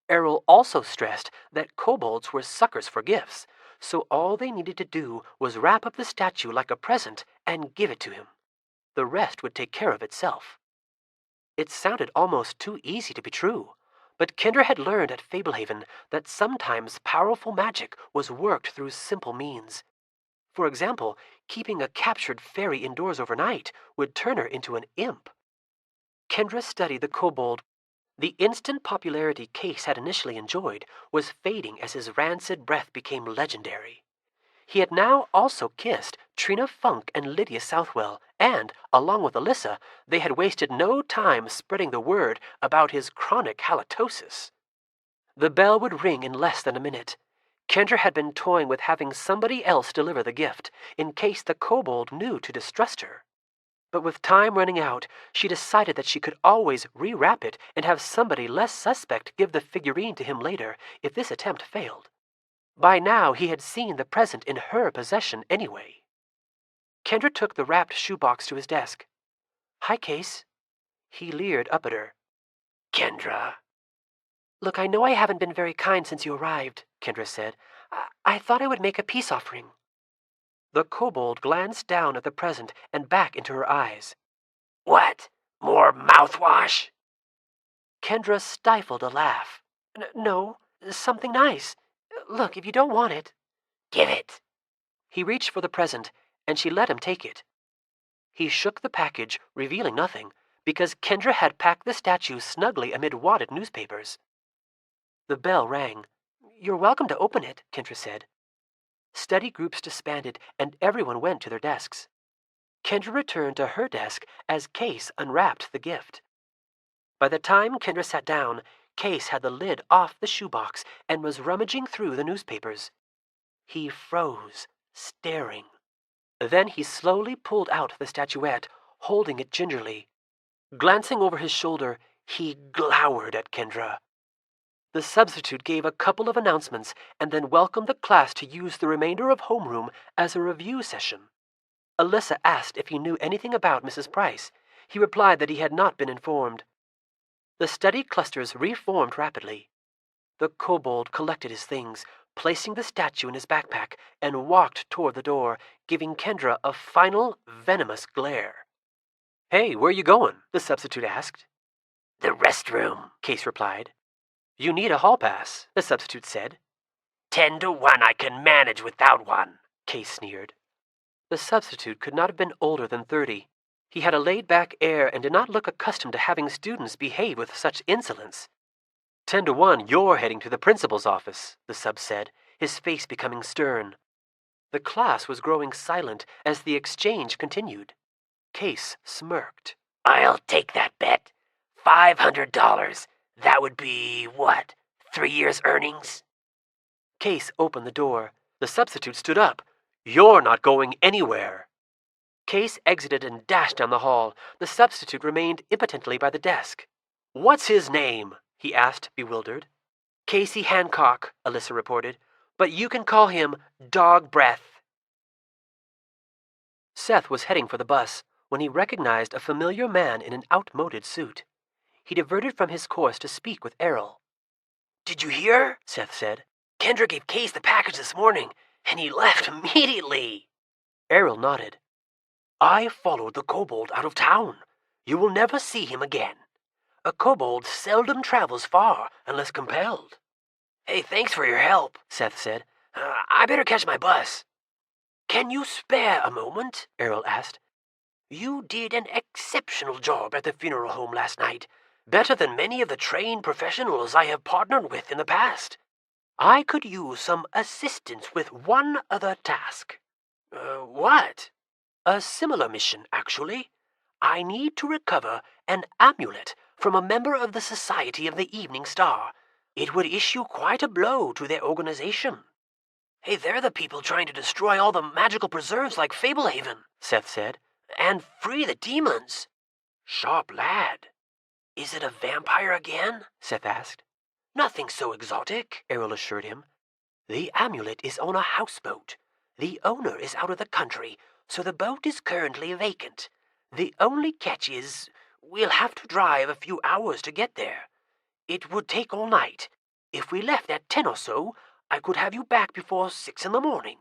Errol also stressed that kobolds were suckers for gifts, so all they needed to do was wrap up the statue like a present and give it to him. The rest would take care of itself. It sounded almost too easy to be true, but Kendra had learned at Fablehaven that sometimes powerful magic was worked through simple means. For example, keeping a captured fairy indoors overnight would turn her into an imp. Kendra studied the kobold. The instant popularity Case had initially enjoyed was fading as his rancid breath became legendary. He had now also kissed Trina Funk and Lydia Southwell, and, along with Alyssa, they had wasted no time spreading the word about his chronic halitosis. The bell would ring in less than a minute. Kendra had been toying with having somebody else deliver the gift, in case the kobold knew to distrust her. But with time running out, she decided that she could always rewrap it and have somebody less suspect give the figurine to him later if this attempt failed. By now he had seen the present in her possession anyway. Kendra took the wrapped shoebox to his desk. "Hi, Case." He leered up at her. "Kendra." "Look, I know I haven't been very kind since you arrived," Kendra said. I thought I would make a peace offering." The kobold glanced down at the present and back into her eyes. "What? More mouthwash?" Kendra stifled a laugh. No, something nice. Look, if you don't want it..." "Give it." He reached for the present, and she let him take it. He shook the package, revealing nothing, because Kendra had packed the statue snugly amid wadded newspapers. The bell rang. "You're welcome to open it," Kendra said. Study groups disbanded, and everyone went to their desks. Kendra returned to her desk as Case unwrapped the gift. By the time Kendra sat down, Case had the lid off the shoebox and was rummaging through the newspapers. He froze, staring. Then he slowly pulled out the statuette, holding it gingerly. Glancing over his shoulder, he glowered at Kendra. The substitute gave a couple of announcements and then welcomed the class to use the remainder of homeroom as a review session. Alyssa asked if he knew anything about Mrs. Price. He replied that he had not been informed. The study clusters reformed rapidly. The kobold collected his things, placing the statue in his backpack, and walked toward the door, giving Kendra a final, venomous glare. "Hey, where you going?" the substitute asked. "The restroom," Case replied. "You need a hall pass," the substitute said. 10 to 1 I can manage without one," Case sneered. The substitute could not have been older than 30. He had a laid-back air and did not look accustomed to having students behave with such insolence. 10 to 1, you're heading to the principal's office, the sub said, his face becoming stern. The class was growing silent as the exchange continued. Case smirked. "I'll take that bet. $500. That would be, what, 3 years' earnings?" Case opened the door. The substitute stood up. "You're not going anywhere." Case exited and dashed down the hall. The substitute remained impotently by the desk. "What's his name?" he asked, bewildered. "Casey Hancock," Alyssa reported, "but you can call him Dog Breath." Seth was heading for the bus when he recognized a familiar man in an outmoded suit. He diverted from his course to speak with Errol. "Did you hear?" Seth said. "Kendra gave Case the package this morning, and he left immediately." Errol nodded. "I followed the kobold out of town. You will never see him again. A kobold seldom travels far unless compelled." "Hey, thanks for your help," Seth said. "I better catch my bus." Can you spare a moment? Errol asked. You did an exceptional job at the funeral home last night. Better than many of the trained professionals I have partnered with in the past. I could use some assistance with one other task. What? A similar mission, actually. I need to recover an amulet from a member of the Society of the Evening Star. It would issue quite a blow to their organization. Hey, they're the people trying to destroy all the magical preserves like Fablehaven, Seth said, and free the demons. Sharp lad. Is it a vampire again? Seth asked. Nothing so exotic, Errol assured him. The amulet is on a houseboat. The owner is out of the country, so the boat is currently vacant. The only catch is we'll have to drive a few hours to get there. It would take all night. If we left at 10 or so, I could have you back before 6 in the morning.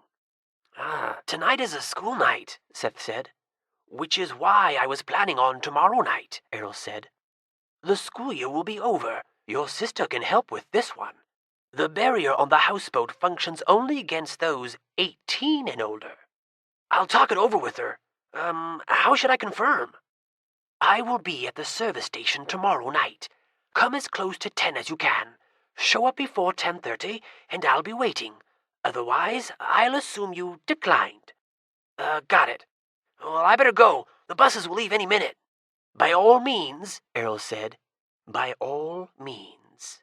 Tonight is a school night, Seth said. Which is why I was planning on tomorrow night, Errol said. The school year will be over. Your sister can help with this one. The barrier on the houseboat functions only against those 18 and older. I'll talk it over with her. How should I confirm? I will be at the service station tomorrow night. Come as close to 10 as you can. Show up before 10:30, and I'll be waiting. Otherwise, I'll assume you declined. Got it. Well, I better go. The buses will leave any minute. By all means, Errol said. By all means.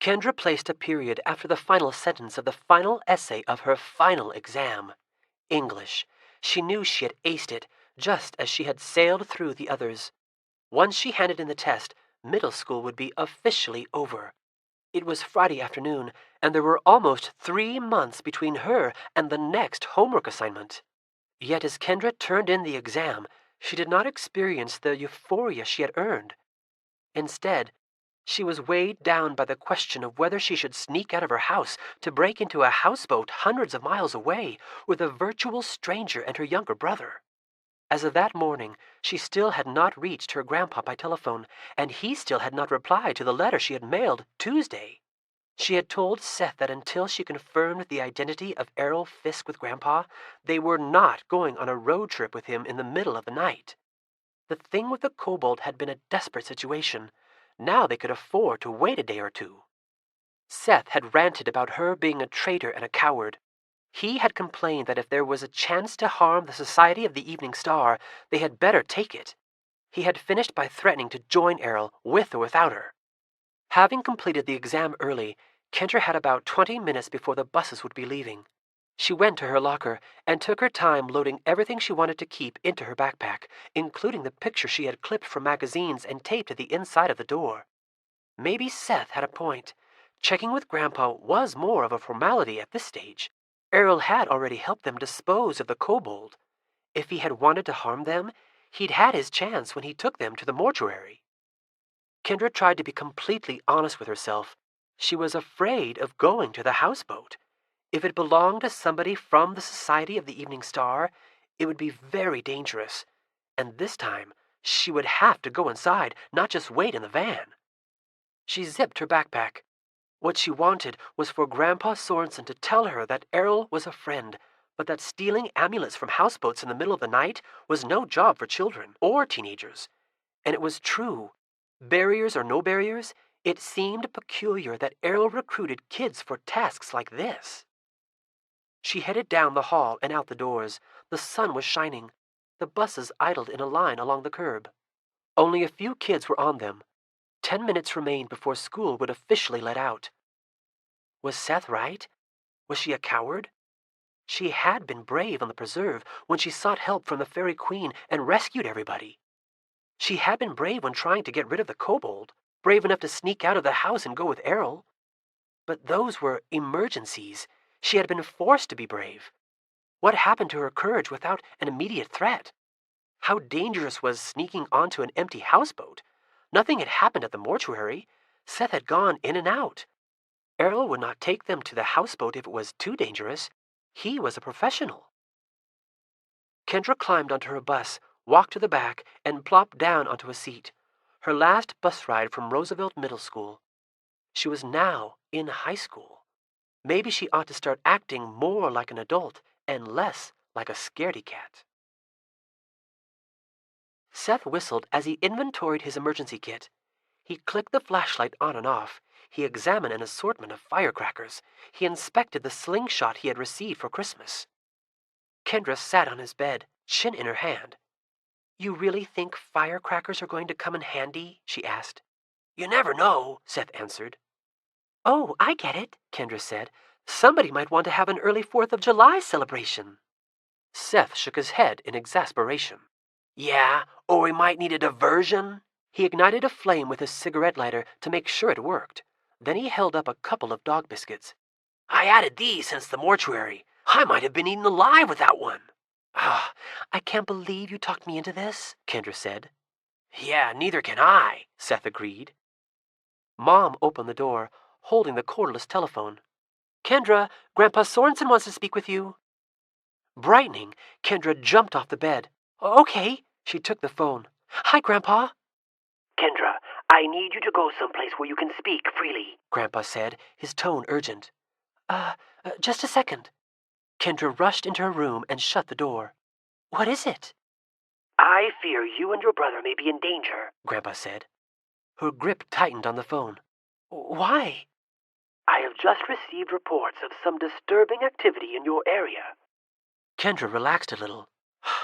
Kendra placed a period after the final sentence of the final essay of her final exam. English. She knew she had aced it, just as she had sailed through the others. Once she handed in the test, middle school would be officially over. It was Friday afternoon, and there were almost 3 months between her and the next homework assignment. Yet as Kendra turned in the exam, she did not experience the euphoria she had earned. Instead, she was weighed down by the question of whether she should sneak out of her house to break into a houseboat hundreds of miles away with a virtual stranger and her younger brother. As of that morning, she still had not reached her grandpa by telephone, and he still had not replied to the letter she had mailed Tuesday. She had told Seth that until she confirmed the identity of Errol Fisk with Grandpa, they were not going on a road trip with him in the middle of the night. The thing with the kobold had been a desperate situation. Now they could afford to wait a day or two. Seth had ranted about her being a traitor and a coward. He had complained that if there was a chance to harm the Society of the Evening Star, they had better take it. He had finished by threatening to join Errol with or without her. Having completed the exam early, Kendra had about 20 minutes before the buses would be leaving. She went to her locker and took her time loading everything she wanted to keep into her backpack, including the picture she had clipped from magazines and taped to the inside of the door. Maybe Seth had a point. Checking with Grandpa was more of a formality at this stage. Errol had already helped them dispose of the kobold. If he had wanted to harm them, he'd had his chance when he took them to the mortuary. Kendra tried to be completely honest with herself. She was afraid of going to the houseboat. If it belonged to somebody from the Society of the Evening Star, it would be very dangerous. And this time, she would have to go inside, not just wait in the van. She zipped her backpack. What she wanted was for Grandpa Sorensen to tell her that Errol was a friend, but that stealing amulets from houseboats in the middle of the night was no job for children or teenagers. And it was true. Barriers or no barriers, it seemed peculiar that Errol recruited kids for tasks like this. She headed down the hall and out the doors. The sun was shining. The buses idled in a line along the curb. Only a few kids were on them. 10 minutes remained before school would officially let out. Was Seth right? Was she a coward? She had been brave on the preserve when she sought help from the Fairy Queen and rescued everybody. She had been brave when trying to get rid of the kobold, brave enough to sneak out of the house and go with Errol. But those were emergencies. She had been forced to be brave. What happened to her courage without an immediate threat? How dangerous was sneaking onto an empty houseboat? Nothing had happened at the mortuary. Seth had gone in and out. Errol would not take them to the houseboat if it was too dangerous. He was a professional. Kendra climbed onto her bus, walked to the back, and plopped down onto a seat. Her last bus ride from Roosevelt Middle School. She was now in high school. Maybe she ought to start acting more like an adult and less like a scaredy cat. Seth whistled as he inventoried his emergency kit. He clicked the flashlight on and off. He examined an assortment of firecrackers. He inspected the slingshot he had received for Christmas. Kendra sat on his bed, chin in her hand. "You really think firecrackers are going to come in handy?" she asked. "You never know," Seth answered. "Oh, I get it," Kendra said. "Somebody might want to have an early 4th of July celebration." Seth shook his head in exasperation. "Yeah, or we might need a diversion." He ignited a flame with his cigarette lighter to make sure it worked. Then he held up a couple of dog biscuits. "I added these since the mortuary. I might have been eaten alive without one." "Ah, I can't believe you talked me into this," Kendra said. "Yeah, neither can I," Seth agreed. Mom opened the door, holding the cordless telephone. "Kendra, Grandpa Sorensen wants to speak with you." Brightening, Kendra jumped off the bed. "Okay." She took the phone. "Hi, Grandpa." "Kendra, I need you to go someplace where you can speak freely," Grandpa said, his tone urgent. Just a second." Kendra rushed into her room and shut the door. "What is it?" "I fear you and your brother may be in danger," Grandpa said. Her grip tightened on the phone. "Why?" "I have just received reports of some disturbing activity in your area." Kendra relaxed a little.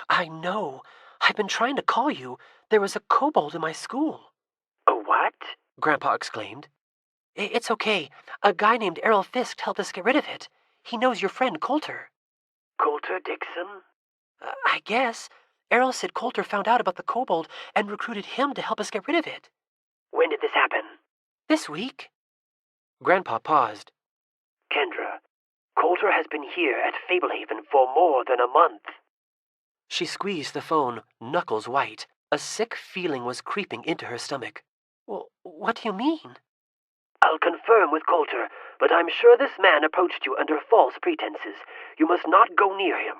"I know. I've been trying to call you. There was a kobold in my school." "A what?" Grandpa exclaimed. "It's okay. A guy named Errol Fisk helped us get rid of it. He knows your friend Coulter." "Coulter Dixon?" I guess. Errol said Coulter found out about the kobold and recruited him to help us get rid of it." "When did this happen?" "This week." Grandpa paused. "Kendra, Coulter has been here at Fablehaven for more than a month." She squeezed the phone, knuckles white. A sick feeling was creeping into her stomach. "Well, what do you mean?" "I'll confirm with Coulter, but I'm sure this man approached you under false pretenses. You must not go near him."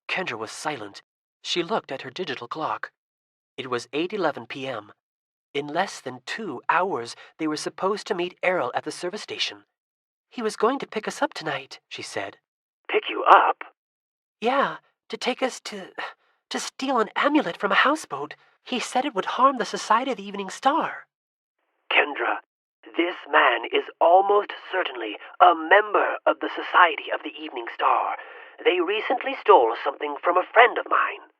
Kendra was silent. She looked at her digital clock. It was 8:11 p.m. In less than 2 hours, they were supposed to meet Errol at the service station. "He was going to pick us up tonight," she said. "Pick you up?" "Yeah, to take us to steal an amulet from a houseboat. He said it would harm the Society of the Evening Star." "Kendra, this man is almost certainly a member of the Society of the Evening Star. They recently stole something from a friend of mine."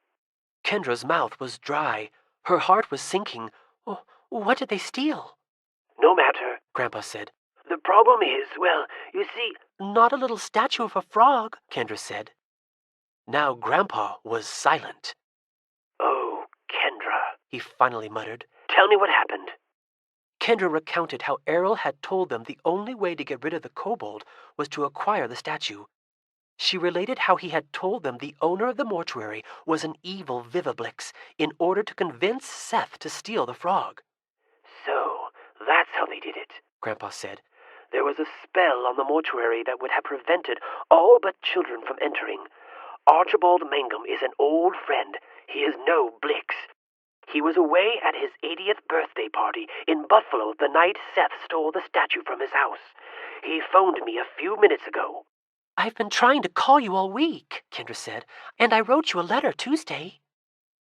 Kendra's mouth was dry. Her heart was sinking. "What did they steal?" "No matter," Grandpa said. "The problem is, well, you see—" "Not a little statue of a frog," Kendra said. Now Grandpa was silent. "Oh, Kendra," He finally muttered. "tell me what happened." Kendra recounted how Errol had told them the only way to get rid of the kobold was to acquire the statue. She related how he had told them the owner of the mortuary was an evil Vivablix in order to convince Seth to steal the frog. "So, that's how they did it," Grandpa said. "There was a spell on the mortuary that would have prevented all but children from entering. Archibald Mangum is an old friend. He is no Blix. He was away at his 80th birthday party in Buffalo the night Seth stole the statue from his house. He phoned me a few minutes ago." "I've been trying to call you all week," Kendra said, "and I wrote you a letter Tuesday."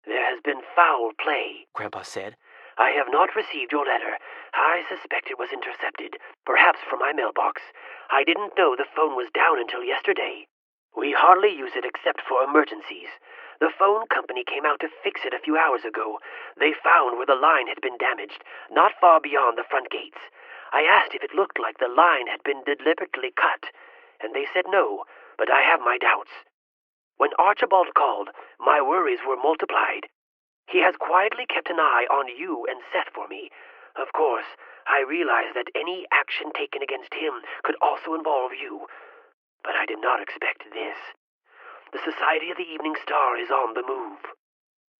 "There has been foul play," Grandpa said. "I have not received your letter. I suspect it was intercepted, perhaps from my mailbox. I didn't know the phone was down until yesterday. We hardly use it except for emergencies. The phone company came out to fix it a few hours ago. They found where the line had been damaged, not far beyond the front gates. I asked if it looked like the line had been deliberately cut, and they said no, but I have my doubts. When Archibald called, my worries were multiplied. He has quietly kept an eye on you and Seth for me. Of course, I realize that any action taken against him could also involve you, but I did not expect this. The Society of the Evening Star is on the move."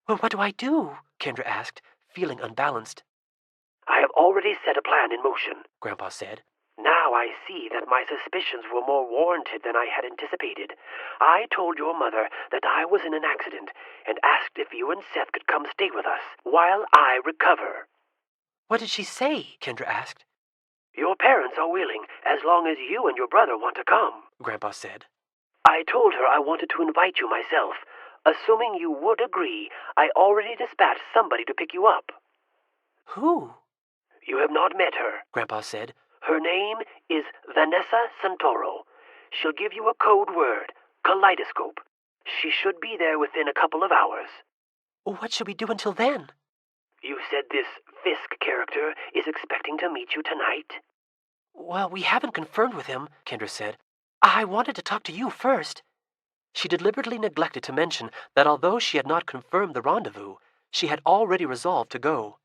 "Well, what do I do?" Kendra asked, feeling unbalanced. "I have already set a plan in motion," Grandpa said. "Now I see that my suspicions were more warranted than I had anticipated. I told your mother that I was in an accident and asked if you and Seth could come stay with us while I recover." "What did she say?" Kendra asked. Your parents are willing, as long as you and your brother want to come, Grandpa said. I told her I wanted to invite you myself. Assuming you would agree, I already dispatched somebody to pick you up. Who? You have not met her, Grandpa said. Her name is Vanessa Santoro. She'll give you a code word, kaleidoscope. She should be there within a couple of hours. What should we do until then? You said this Fisk character is expecting to meet you tonight? Well, we haven't confirmed with him, Kendra said. I wanted to talk to you first. She deliberately neglected to mention that although she had not confirmed the rendezvous, she had already resolved to go.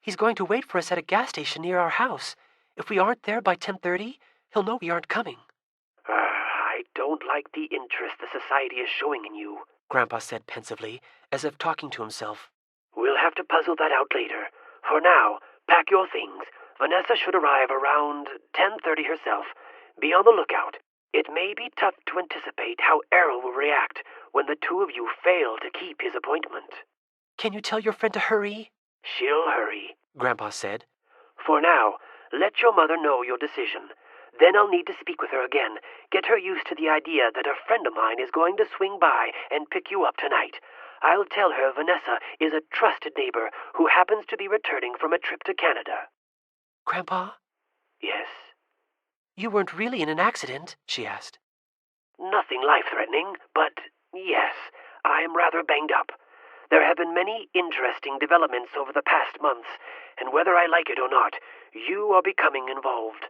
He's going to wait for us at a gas station near our house. If we aren't there by 10:30, he'll know we aren't coming. I don't like the interest the society is showing in you, Grandpa said pensively, as if talking to himself. We'll have to puzzle that out later. For now, pack your things. Vanessa should arrive around 10:30 herself. Be on the lookout. It may be tough to anticipate how Errol will react when the two of you fail to keep his appointment. Can you tell your friend to hurry? She'll hurry, Grandpa said. For now, let your mother know your decision. Then I'll need to speak with her again. Get her used to the idea that a friend of mine is going to swing by and pick you up tonight. I'll tell her Vanessa is a trusted neighbor who happens to be returning from a trip to Canada. Grandpa? Yes? You weren't really in an accident? She asked. Nothing life-threatening, but yes, I am rather banged up. There have been many interesting developments over the past months, and whether I like it or not, you are becoming involved.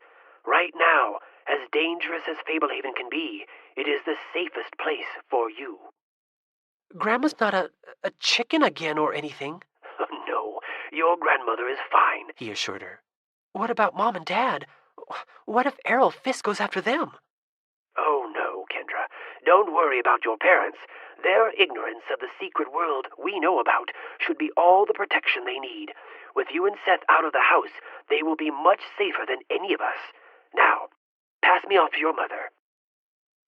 Right now, as dangerous as Fablehaven can be, it is the safest place for you. Grandma's not a chicken again or anything. No, your grandmother is fine, he assured her. What about Mom and Dad? What if Errol Fisk goes after them? Oh no, Kendra. Don't worry about your parents. Their ignorance of the secret world we know about should be all the protection they need. With you and Seth out of the house, they will be much safer than any of us. Now, pass me off to your mother.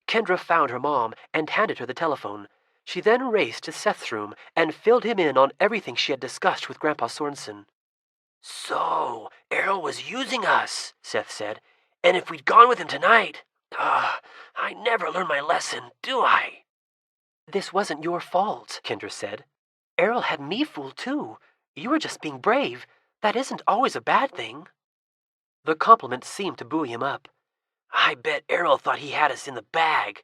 Kendra found her mom and handed her the telephone. She then raced to Seth's room and filled him in on everything she had discussed with Grandpa Sorensen. So, Errol was using us, Seth said. And if we'd gone with him tonight... I never learn my lesson, do I? This wasn't your fault, Kendra said. Errol had me fooled too. You were just being brave. That isn't always a bad thing. The compliment seemed to buoy him up. I bet Errol thought he had us in the bag.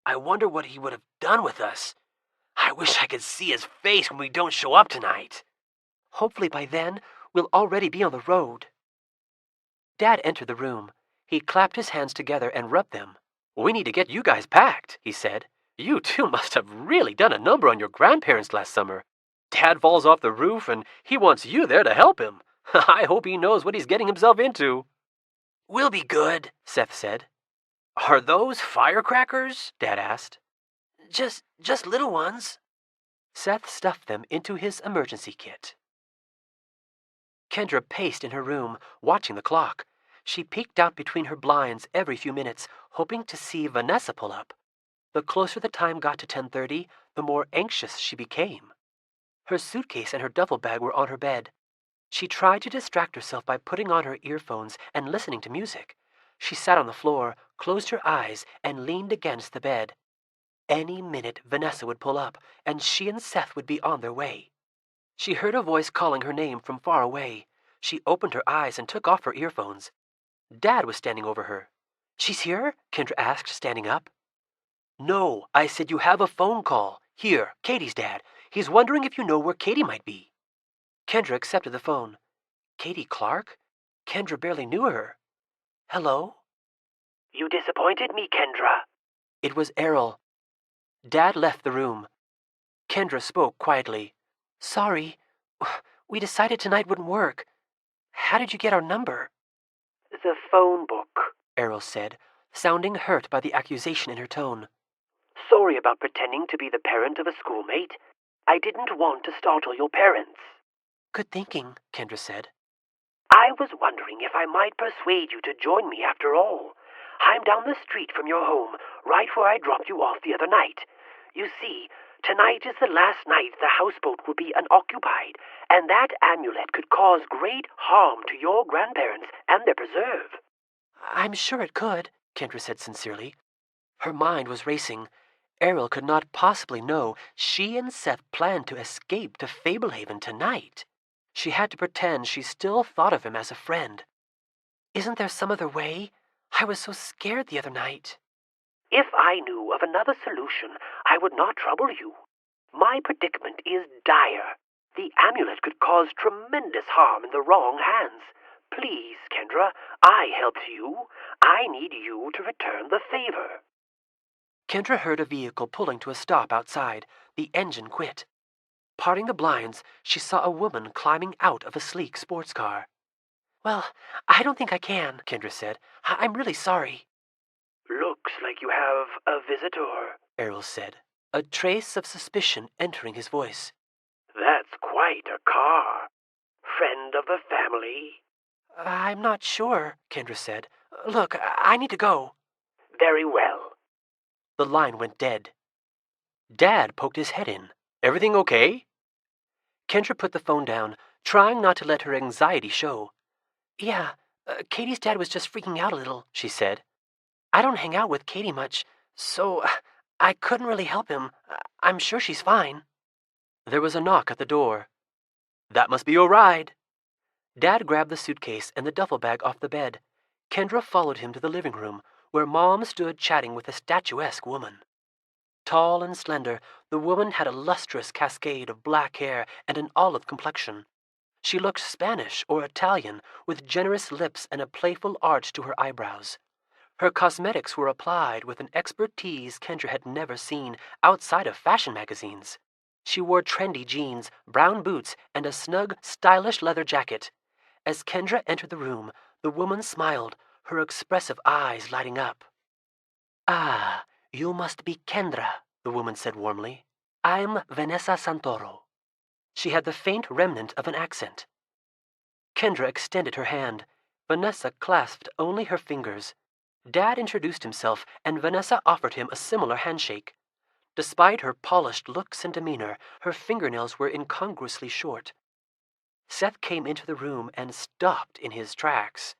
I wonder what he would have done with us. I wish I could see his face when we don't show up tonight. Hopefully by then, we'll already be on the road. Dad entered the room. He clapped his hands together and rubbed them. We need to get you guys packed, he said. You two must have really done a number on your grandparents last summer. Dad falls off the roof and he wants you there to help him. I hope he knows what he's getting himself into. We'll be good, Seth said. Are those firecrackers? Dad asked. Just little ones. Seth stuffed them into his emergency kit. Kendra paced in her room, watching the clock. She peeked out between her blinds every few minutes, hoping to see Vanessa pull up. The closer the time got to 10:30, the more anxious she became. Her suitcase and her duffel bag were on her bed. She tried to distract herself by putting on her earphones and listening to music. She sat on the floor, closed her eyes, and leaned against the bed. Any minute Vanessa would pull up, and she and Seth would be on their way. She heard a voice calling her name from far away. She opened her eyes and took off her earphones. Dad was standing over her. "She's here?" Kendra asked, standing up. "No, I said you have a phone call. Here, Katie's dad. He's wondering if you know where Katie might be." Kendra accepted the phone. Katie Clark? Kendra barely knew her. "Hello?" You disappointed me, Kendra. It was Errol. Dad left the room. Kendra spoke quietly. "Sorry. We decided tonight wouldn't work. How did you get our number?" The phone book, Errol said, sounding hurt by the accusation in her tone. Sorry about pretending to be the parent of a schoolmate. I didn't want to startle your parents. Good thinking, Kendra said. I was wondering if I might persuade you to join me after all. I'm down the street from your home, right where I dropped you off the other night. You see, Tonight is the last night the houseboat will be unoccupied, and that amulet could cause great harm to your grandparents and their preserve. I'm sure it could, Kendra said sincerely. Her mind was racing. Errol could not possibly know she and Seth planned to escape to Fablehaven tonight. She had to pretend she still thought of him as a friend. Isn't there some other way? I was so scared the other night. If I knew of another solution, I would not trouble you. My predicament is dire. The amulet could cause tremendous harm in the wrong hands. Please, Kendra, I helped you. I need you to return the favor. Kendra heard a vehicle pulling to a stop outside. The engine quit. Parting the blinds, she saw a woman climbing out of a sleek sports car. Well, I don't think I can, Kendra said. I'm really sorry. Looks like you have a visitor, Errol said, a trace of suspicion entering his voice. That's quite a car. Friend of the family? I'm not sure, Kendra said. Look, I need to go. Very well. The line went dead. Dad poked his head in. Everything okay? Kendra put the phone down, trying not to let her anxiety show. Yeah, Katie's dad was just freaking out a little, she said. I don't hang out with Katie much, so I couldn't really help him. I'm sure she's fine. There was a knock at the door. That must be your ride. Dad grabbed the suitcase and the duffel bag off the bed. Kendra followed him to the living room, where Mom stood chatting with a statuesque woman. Tall and slender, the woman had a lustrous cascade of black hair and an olive complexion. She looked Spanish or Italian, with generous lips and a playful arch to her eyebrows. Her cosmetics were applied with an expertise Kendra had never seen outside of fashion magazines. She wore trendy jeans, brown boots, and a snug, stylish leather jacket. As Kendra entered the room, the woman smiled, her expressive eyes lighting up. Ah, you must be Kendra, the woman said warmly. I'm Vanessa Santoro. She had the faint remnant of an accent. Kendra extended her hand. Vanessa clasped only her fingers. Dad introduced himself, and Vanessa offered him a similar handshake. Despite her polished looks and demeanor, her fingernails were incongruously short. Seth came into the room and stopped in his tracks.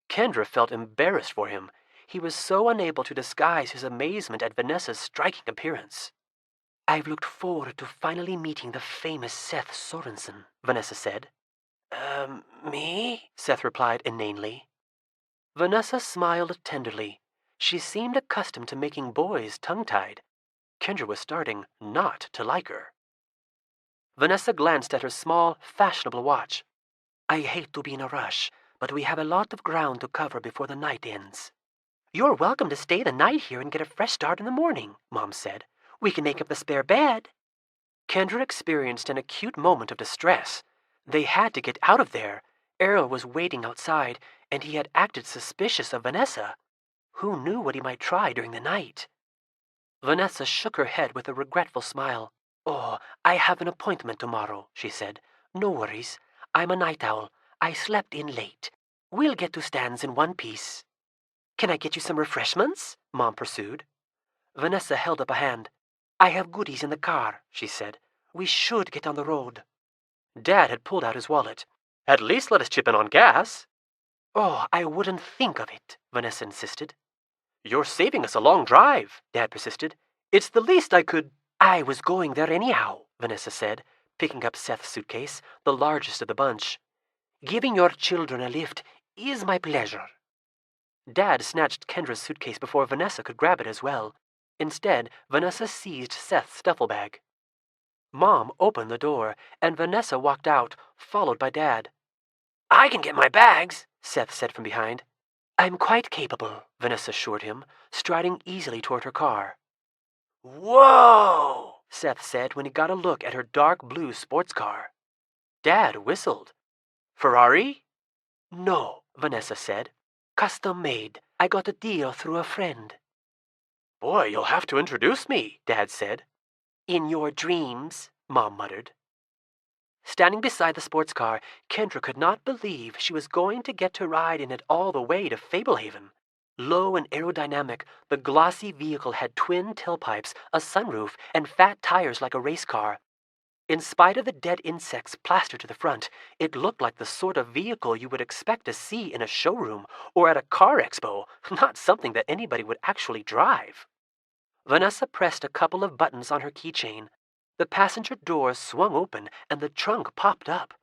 Kendra felt embarrassed for him. He was so unable to disguise his amazement at Vanessa's striking appearance. I've looked forward to finally meeting the famous Seth Sorensen, Vanessa said. Me? Seth replied inanely. Vanessa smiled tenderly. She seemed accustomed to making boys tongue-tied. Kendra was starting not to like her. Vanessa glanced at her small, fashionable watch. I hate to be in a rush, but we have a lot of ground to cover before the night ends. You're welcome to stay the night here and get a fresh start in the morning, Mom said. We can make up the spare bed. Kendra experienced an acute moment of distress. They had to get out of there. Errol was waiting outside, and he had acted suspicious of Vanessa. Who knew what he might try during the night? Vanessa shook her head with a regretful smile. Oh, I have an appointment tomorrow, she said. No worries. I'm a night owl. I slept in late. We'll get to stands in one piece. Can I get you some refreshments? Mom pursued. Vanessa held up a hand. I have goodies in the car, she said. We should get on the road. Dad had pulled out his wallet. At least let us chip in on gas. Oh, I wouldn't think of it, Vanessa insisted. You're saving us a long drive, Dad persisted. It's the least I could... I was going there anyhow, Vanessa said, picking up Seth's suitcase, the largest of the bunch. Giving your children a lift is my pleasure. Dad snatched Kendra's suitcase before Vanessa could grab it as well. Instead, Vanessa seized Seth's duffel bag. Mom opened the door, and Vanessa walked out, followed by Dad. I can get my bags, Seth said from behind. I'm quite capable, Vanessa assured him, striding easily toward her car. Whoa, Seth said when he got a look at her dark blue sports car. Dad whistled. Ferrari? No, Vanessa said. Custom made. I got a deal through a friend. Boy, you'll have to introduce me, Dad said. In your dreams, Mom muttered. Standing beside the sports car, Kendra could not believe she was going to get to ride in it all the way to Fablehaven. Low and aerodynamic, the glossy vehicle had twin tailpipes, a sunroof, and fat tires like a race car. In spite of the dead insects plastered to the front, it looked like the sort of vehicle you would expect to see in a showroom or at a car expo, not something that anybody would actually drive. Vanessa pressed a couple of buttons on her keychain. The passenger door swung open and the trunk popped up.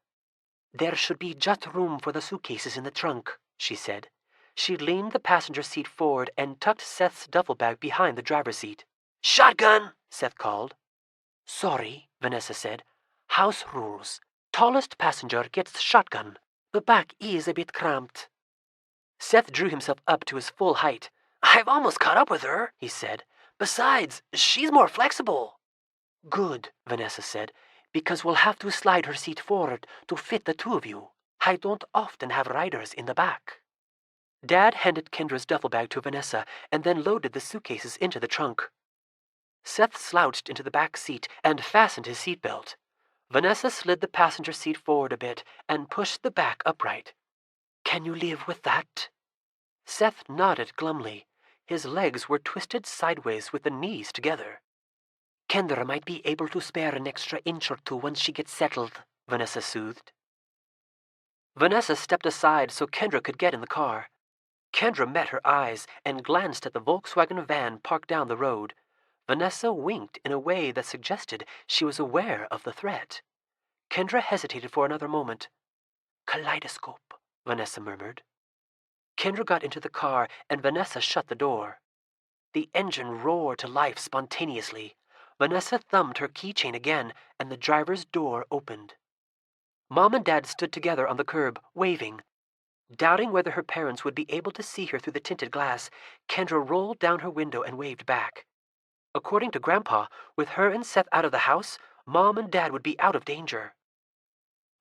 "There should be just room for the suitcases in the trunk," she said. She leaned the passenger seat forward and tucked Seth's duffel bag behind the driver's seat. "Shotgun!" Seth called. "Sorry," Vanessa said. "House rules. Tallest passenger gets shotgun. The back is a bit cramped." Seth drew himself up to his full height. "I've almost caught up with her," he said. "Besides, she's more flexible." "Good," Vanessa said, "because we'll have to slide her seat forward to fit the two of you. I don't often have riders in the back." Dad handed Kendra's duffel bag to Vanessa and then loaded the suitcases into the trunk. Seth slouched into the back seat and fastened his seatbelt. Vanessa slid the passenger seat forward a bit and pushed the back upright. "Can you live with that?" Seth nodded glumly. His legs were twisted sideways with the knees together. "Kendra might be able to spare an extra inch or two once she gets settled," Vanessa soothed. Vanessa stepped aside so Kendra could get in the car. Kendra met her eyes and glanced at the Volkswagen van parked down the road. Vanessa winked in a way that suggested she was aware of the threat. Kendra hesitated for another moment. "Kaleidoscope," Vanessa murmured. Kendra got into the car and Vanessa shut the door. The engine roared to life spontaneously. Vanessa thumbed her keychain again and the driver's door opened. Mom and Dad stood together on the curb, waving. Doubting whether her parents would be able to see her through the tinted glass, Kendra rolled down her window and waved back. According to Grandpa, with her and Seth out of the house, Mom and Dad would be out of danger.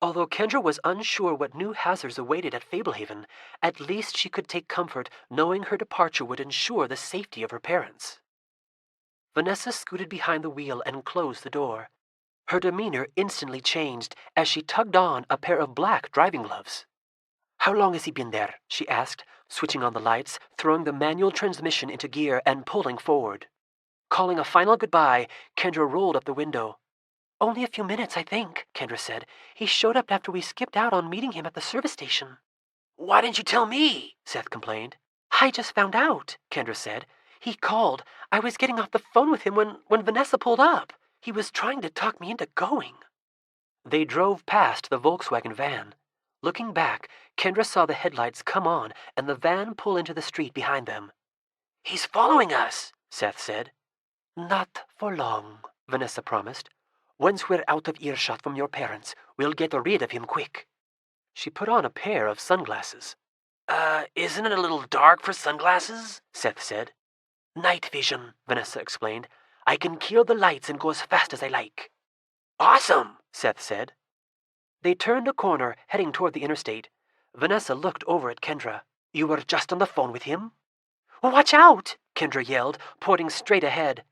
Although Kendra was unsure what new hazards awaited at Fablehaven, at least she could take comfort knowing her departure would ensure the safety of her parents. Vanessa scooted behind the wheel and closed the door. Her demeanor instantly changed as she tugged on a pair of black driving gloves. "How long has he been there?" she asked, switching on the lights, throwing the manual transmission into gear and pulling forward. Calling a final goodbye, Kendra rolled up the window. "Only a few minutes, I think," Kendra said. "He showed up after we skipped out on meeting him at the service station." "Why didn't you tell me?" Seth complained. "I just found out," Kendra said. "He called. I was getting off the phone with him when Vanessa pulled up. He was trying to talk me into going." They drove past the Volkswagen van. Looking back, Kendra saw the headlights come on and the van pull into the street behind them. "He's following us," Seth said. "Not for long," Vanessa promised. "Once we're out of earshot from your parents, we'll get rid of him quick." She put on a pair of sunglasses. Isn't it a little dark for sunglasses?" Seth said. "Night vision," Vanessa explained. "I can kill the lights and go as fast as I like." "Awesome," Seth said. They turned a corner, heading toward the interstate. Vanessa looked over at Kendra. "You were just on the phone with him?" "Watch out!" Kendra yelled, pointing straight ahead.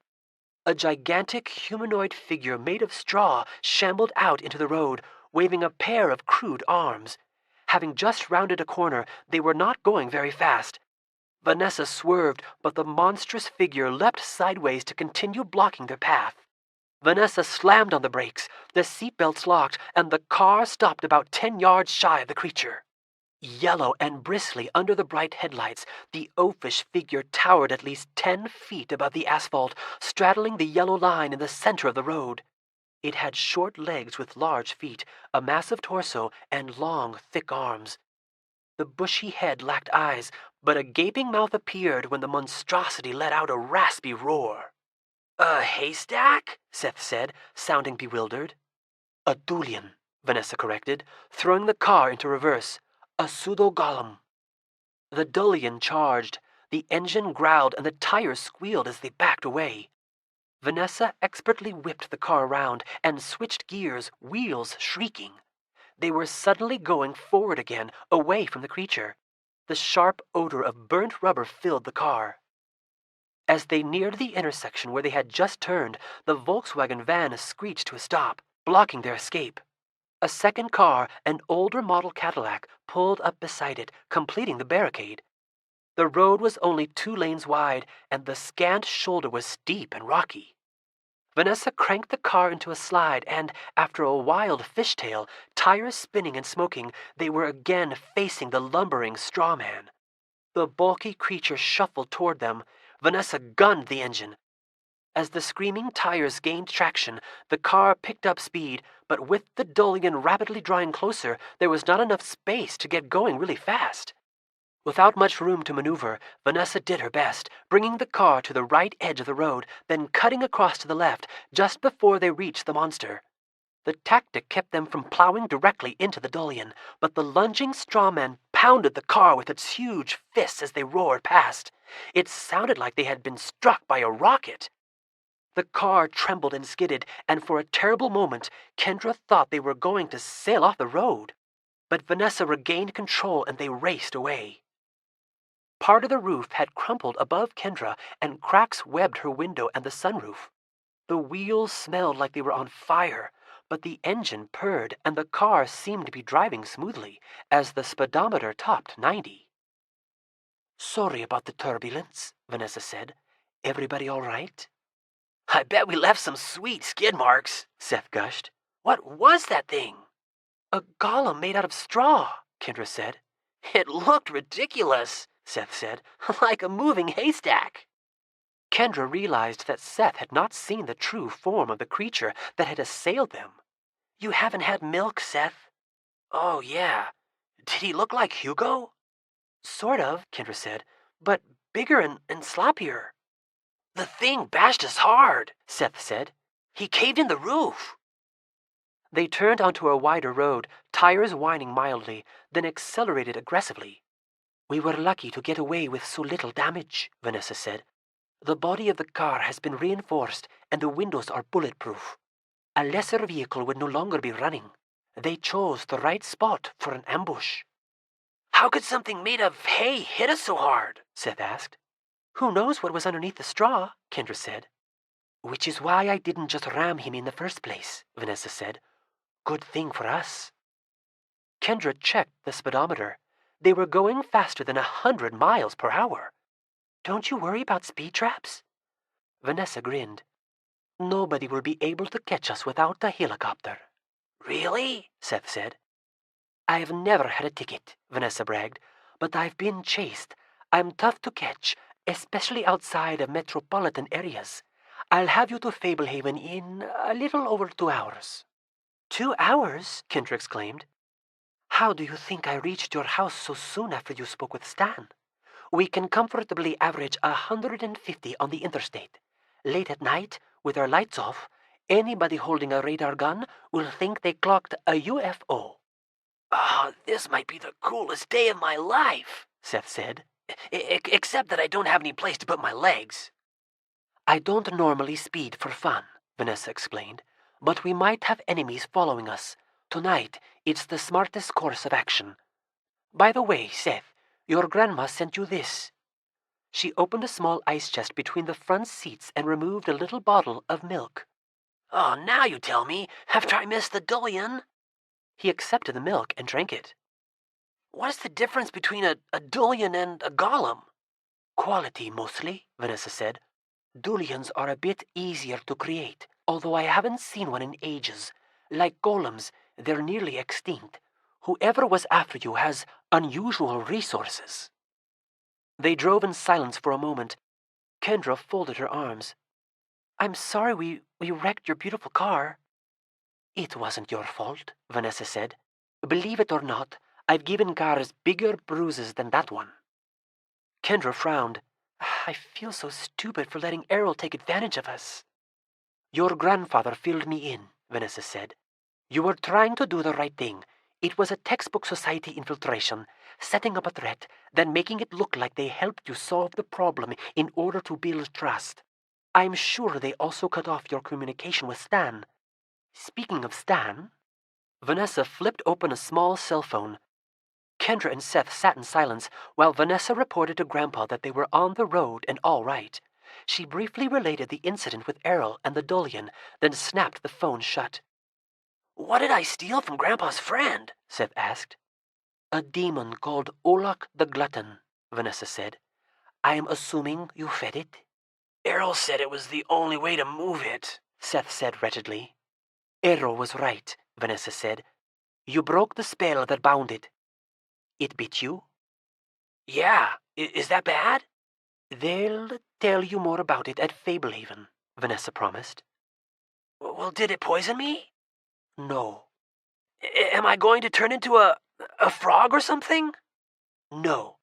A gigantic humanoid figure made of straw shambled out into the road, waving a pair of crude arms. Having just rounded a corner, they were not going very fast. Vanessa swerved, but the monstrous figure leapt sideways to continue blocking their path. Vanessa slammed on the brakes, the seatbelts locked, and the car stopped about 10 yards shy of the creature. Yellow and bristly under the bright headlights, the oafish figure towered at least 10 feet above the asphalt, straddling the yellow line in the center of the road. It had short legs with large feet, a massive torso, and long, thick arms. The bushy head lacked eyes, but a gaping mouth appeared when the monstrosity let out a raspy roar. "A haystack?" Seth said, sounding bewildered. "A Dulian," Vanessa corrected, throwing the car into reverse. "A pseudo-golem." The Dulian charged. The engine growled and the tires squealed as they backed away. Vanessa expertly whipped the car around and switched gears, wheels shrieking. They were suddenly going forward again, away from the creature. The sharp odor of burnt rubber filled the car. As they neared the intersection where they had just turned, the Volkswagen van screeched to a stop, blocking their escape. A second car, an older model Cadillac, pulled up beside it, completing the barricade. The road was only 2 lanes wide, and the scant shoulder was steep and rocky. Vanessa cranked the car into a slide, and after a wild fishtail, tires spinning and smoking, they were again facing the lumbering straw man. The bulky creature shuffled toward them. Vanessa gunned the engine. As the screaming tires gained traction, the car picked up speed, but with the Dolian rapidly drawing closer, there was not enough space to get going really fast. Without much room to maneuver, Vanessa did her best, bringing the car to the right edge of the road, then cutting across to the left just before they reached the monster. The tactic kept them from plowing directly into the Dolian, but the lunging strawman pounded the car with its huge fists as they roared past. It sounded like they had been struck by a rocket. The car trembled and skidded, and for a terrible moment, Kendra thought they were going to sail off the road. But Vanessa regained control and they raced away. Part of the roof had crumpled above Kendra, and cracks webbed her window and the sunroof. The wheels smelled like they were on fire, but the engine purred and the car seemed to be driving smoothly as the speedometer topped 90. "Sorry about the turbulence," Vanessa said. "Everybody all right?" "I bet we left some sweet skid marks," Seth gushed. "What was that thing?" "A golem made out of straw," Kendra said. "It looked ridiculous," Seth said, "like a moving haystack." Kendra realized that Seth had not seen the true form of the creature that had assailed them. "You haven't had milk, Seth?" "Oh, yeah. Did he look like Hugo?" "Sort of," Kendra said, "but bigger and sloppier." "The thing bashed us hard," Seth said. "He caved in the roof." They turned onto a wider road, tires whining mildly, then accelerated aggressively. "We were lucky to get away with so little damage," Vanessa said. "The body of the car has been reinforced and the windows are bulletproof. A lesser vehicle would no longer be running. They chose the right spot for an ambush." "How could something made of hay hit us so hard?" Seth asked. "Who knows what was underneath the straw?" Kendra said. "Which is why I didn't just ram him in the first place," Vanessa said. "Good thing for us." Kendra checked the speedometer. They were going faster than 100 miles per hour. "Don't you worry about speed traps?" Vanessa grinned. "Nobody will be able to catch us without a helicopter." "Really?" Seth said. "I've never had a ticket," Vanessa bragged, "but I've been chased. I'm tough to catch, especially outside of metropolitan areas. I'll have you to Fablehaven in a little over 2 hours. 2 hours? Kendra exclaimed. How do you think I reached your house so soon after you spoke with Stan? We can comfortably average 150 on the interstate. Late at night, with our lights off, anybody holding a radar gun will think they clocked a UFO. Oh, this might be the coolest day of my life, Seth said. Except that I don't have any place to put my legs. I don't normally speed for fun, Vanessa explained, but we might have enemies following us. Tonight, it's the smartest course of action. By the way, Seth, your grandma sent you this. She opened a small ice chest between the front seats and removed a little bottle of milk. Oh, now you tell me, after I missed the dullion. He accepted the milk and drank it. What is the difference between a dullion and a golem? Quality, mostly, Vanessa said. Dullions are a bit easier to create, although I haven't seen one in ages. Like golems, they're nearly extinct. Whoever was after you has unusual resources. They drove in silence for a moment. Kendra folded her arms. I'm sorry we wrecked your beautiful car. It wasn't your fault, Vanessa said. Believe it or not, I've given cars bigger bruises than that one. Kendra frowned. I feel so stupid for letting Errol take advantage of us. Your grandfather filled me in, Vanessa said. You were trying to do the right thing. It was a textbook society infiltration, setting up a threat, then making it look like they helped you solve the problem in order to build trust. I'm sure they also cut off your communication with Stan. Speaking of Stan, Vanessa flipped open a small cell phone. Kendra and Seth sat in silence while Vanessa reported to Grandpa that they were on the road and all right. She briefly related the incident with Errol and the Dullion, then snapped the phone shut. What did I steal from Grandpa's friend? Seth asked. A demon called Olak the Glutton, Vanessa said. I am assuming you fed it? Errol said it was the only way to move it, Seth said wretchedly. Errol was right, Vanessa said. You broke the spell that bound it. It bit you? Yeah, is that bad? They'll tell you more about it at Fablehaven, Vanessa promised. Well, did it poison me? No. Am I going to turn into a frog or something? No.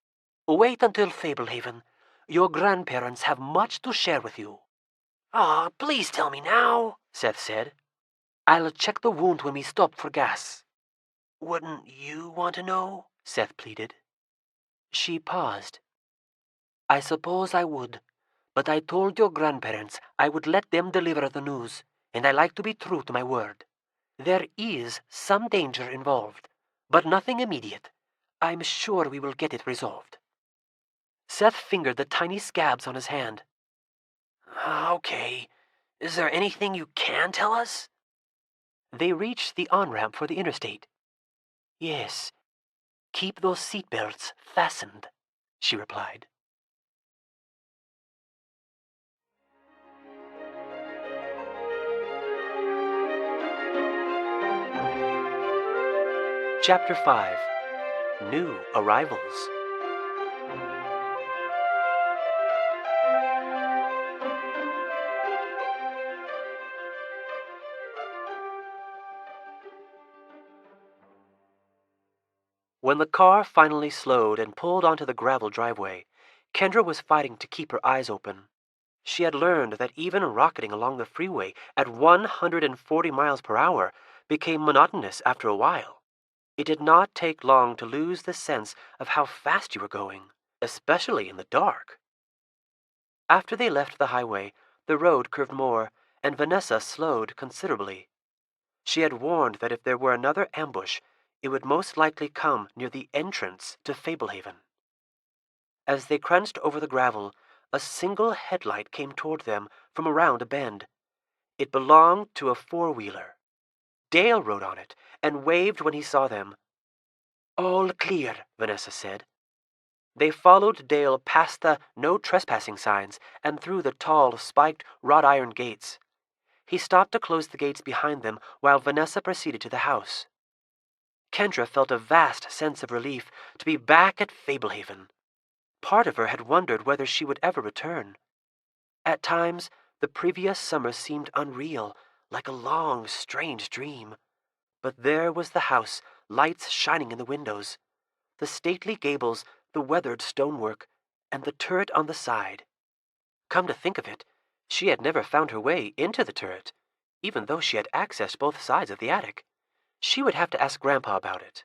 Wait until Fablehaven. Your grandparents have much to share with you. Aw, please tell me now, Seth said. I'll check the wound when we stop for gas. Wouldn't you want to know? Seth pleaded. She paused. I suppose I would, but I told your grandparents I would let them deliver the news, and I like to be true to my word. There is some danger involved, but nothing immediate. I'm sure we will get it resolved. Seth fingered the tiny scabs on his hand. Okay. Is there anything you can tell us? They reached the on-ramp for the interstate. Yes. Keep those seatbelts fastened, she replied. Chapter 5. New Arrivals. When the car finally slowed and pulled onto the gravel driveway, Kendra was fighting to keep her eyes open. She had learned that even rocketing along the freeway at 140 miles per hour became monotonous after a while. It did not take long to lose the sense of how fast you were going, especially in the dark. After they left the highway, the road curved more, and Vanessa slowed considerably. She had warned that if there were another ambush, it would most likely come near the entrance to Fablehaven. As they crunched over the gravel, a single headlight came toward them from around a bend. It belonged to a four-wheeler. Dale rode on it and waved when he saw them. All clear, Vanessa said. They followed Dale past the no trespassing signs and through the tall, spiked wrought iron gates. He stopped to close the gates behind them while Vanessa proceeded to the house. Kendra felt a vast sense of relief to be back at Fablehaven. Part of her had wondered whether she would ever return. At times, the previous summer seemed unreal, like a long, strange dream. But there was the house, lights shining in the windows, the stately gables, the weathered stonework, and the turret on the side. Come to think of it, she had never found her way into the turret, even though she had accessed both sides of the attic. She would have to ask Grandpa about it.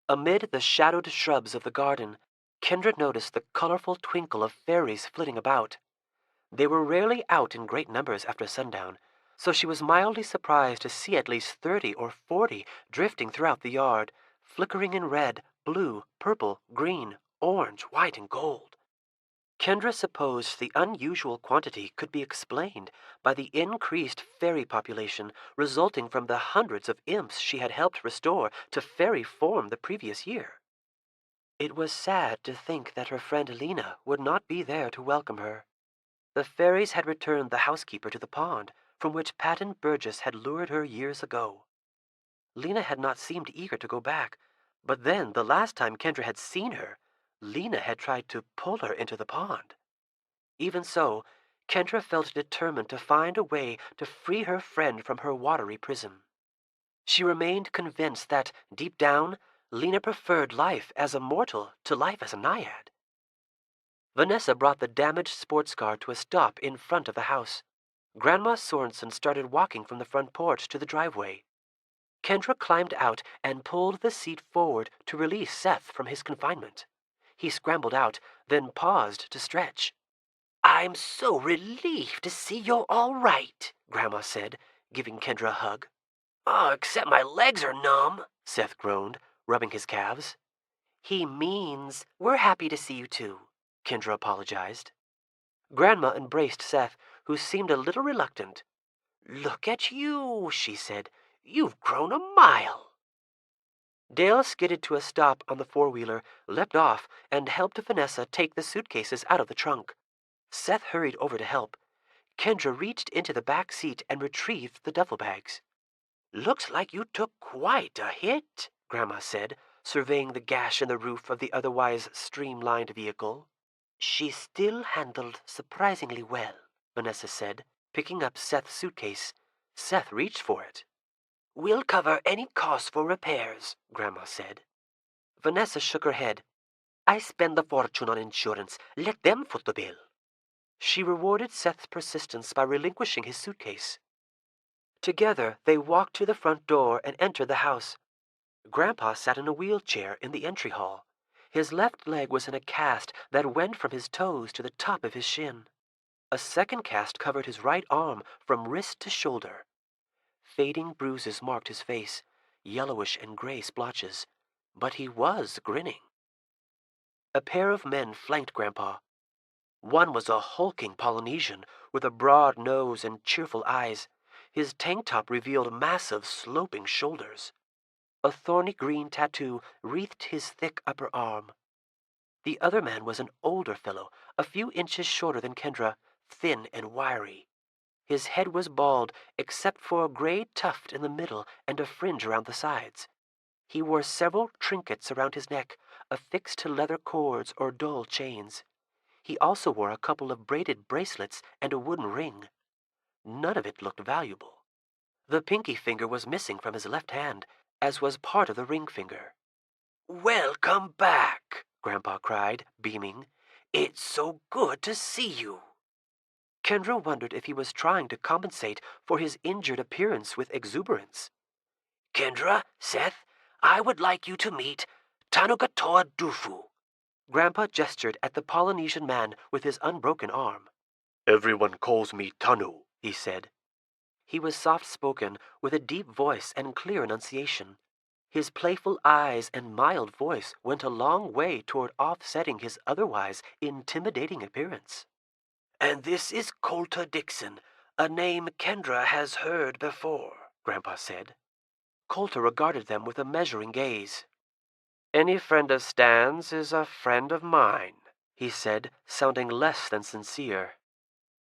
Amid the shadowed shrubs of the garden, Kendra noticed the colorful twinkle of fairies flitting about. They were rarely out in great numbers after sundown, so she was mildly surprised to see at least 30 or 40 drifting throughout the yard, flickering in red, blue, purple, green, orange, white, and gold. Kendra supposed the unusual quantity could be explained by the increased fairy population resulting from the hundreds of imps she had helped restore to fairy form the previous year. It was sad to think that her friend Lena would not be there to welcome her. The fairies had returned the housekeeper to the pond, from which Patton Burgess had lured her years ago. Lena had not seemed eager to go back, but then the last time Kendra had seen her, Lena had tried to pull her into the pond. Even so, Kendra felt determined to find a way to free her friend from her watery prison. She remained convinced that, deep down, Lena preferred life as a mortal to life as a naiad. Vanessa brought the damaged sports car to a stop in front of the house. Grandma Sorensen started walking from the front porch to the driveway. Kendra climbed out and pulled the seat forward to release Seth from his confinement. He scrambled out, then paused to stretch. I'm so relieved to see you're all right, Grandma said, giving Kendra a hug. Oh, except my legs are numb, Seth groaned, rubbing his calves. He means we're happy to see you too, Kendra apologized. Grandma embraced Seth, who seemed a little reluctant. Look at you, she said. You've grown a mile. Dale skidded to a stop on the four-wheeler, leapt off, and helped Vanessa take the suitcases out of the trunk. Seth hurried over to help. Kendra reached into the back seat and retrieved the duffel bags. "Looks like you took quite a hit," Grandma said, surveying the gash in the roof of the otherwise streamlined vehicle. "She still handled surprisingly well," Vanessa said, picking up Seth's suitcase. Seth reached for it. "We'll cover any costs for repairs," Grandma said. Vanessa shook her head. "I spend the fortune on insurance. Let them foot the bill." She rewarded Seth's persistence by relinquishing his suitcase. Together, they walked to the front door and entered the house. Grandpa sat in a wheelchair in the entry hall. His left leg was in a cast that went from his toes to the top of his shin. A second cast covered his right arm from wrist to shoulder. Fading bruises marked his face, yellowish and gray splotches, but he was grinning. A pair of men flanked Grandpa. One was a hulking Polynesian with a broad nose and cheerful eyes. His tank top revealed massive, sloping shoulders. A thorny green tattoo wreathed his thick upper arm. The other man was an older fellow, a few inches shorter than Kendra, thin and wiry. His head was bald, except for a gray tuft in the middle and a fringe around the sides. He wore several trinkets around his neck, affixed to leather cords or dull chains. He also wore a couple of braided bracelets and a wooden ring. None of it looked valuable. The pinky finger was missing from his left hand, as was part of the ring finger. "Welcome back," Grandpa cried, beaming. "It's so good to see you." Kendra wondered if he was trying to compensate for his injured appearance with exuberance. "Kendra, Seth, I would like you to meet Tanugatoa Dufu." Grandpa gestured at the Polynesian man with his unbroken arm. "Everyone calls me Tanu," he said. He was soft-spoken, with a deep voice and clear enunciation. His playful eyes and mild voice went a long way toward offsetting his otherwise intimidating appearance. "And this is Coulter Dixon, a name Kendra has heard before," Grandpa said. Coulter regarded them with a measuring gaze. "Any friend of Stan's is a friend of mine," he said, sounding less than sincere.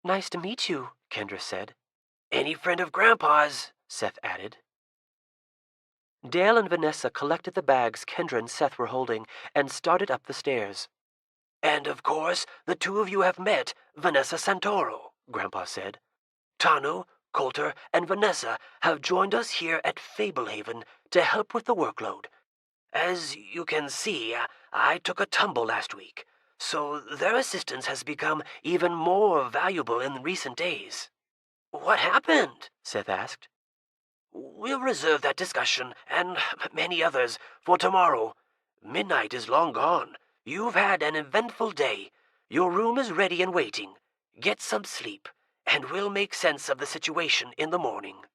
"Nice to meet you," Kendra said. "Any friend of Grandpa's," Seth added. Dale and Vanessa collected the bags Kendra and Seth were holding and started up the stairs. "And of course, the two of you have met Vanessa Santoro," Grandpa said. "Tanu, Coulter, and Vanessa have joined us here at Fablehaven to help with the workload. As you can see, I took a tumble last week, so their assistance has become even more valuable in recent days." "What happened?" Seth asked. "We'll reserve that discussion, and many others, for tomorrow. Midnight is long gone. You've had an eventful day. Your room is ready and waiting. Get some sleep, and we'll make sense of the situation in the morning."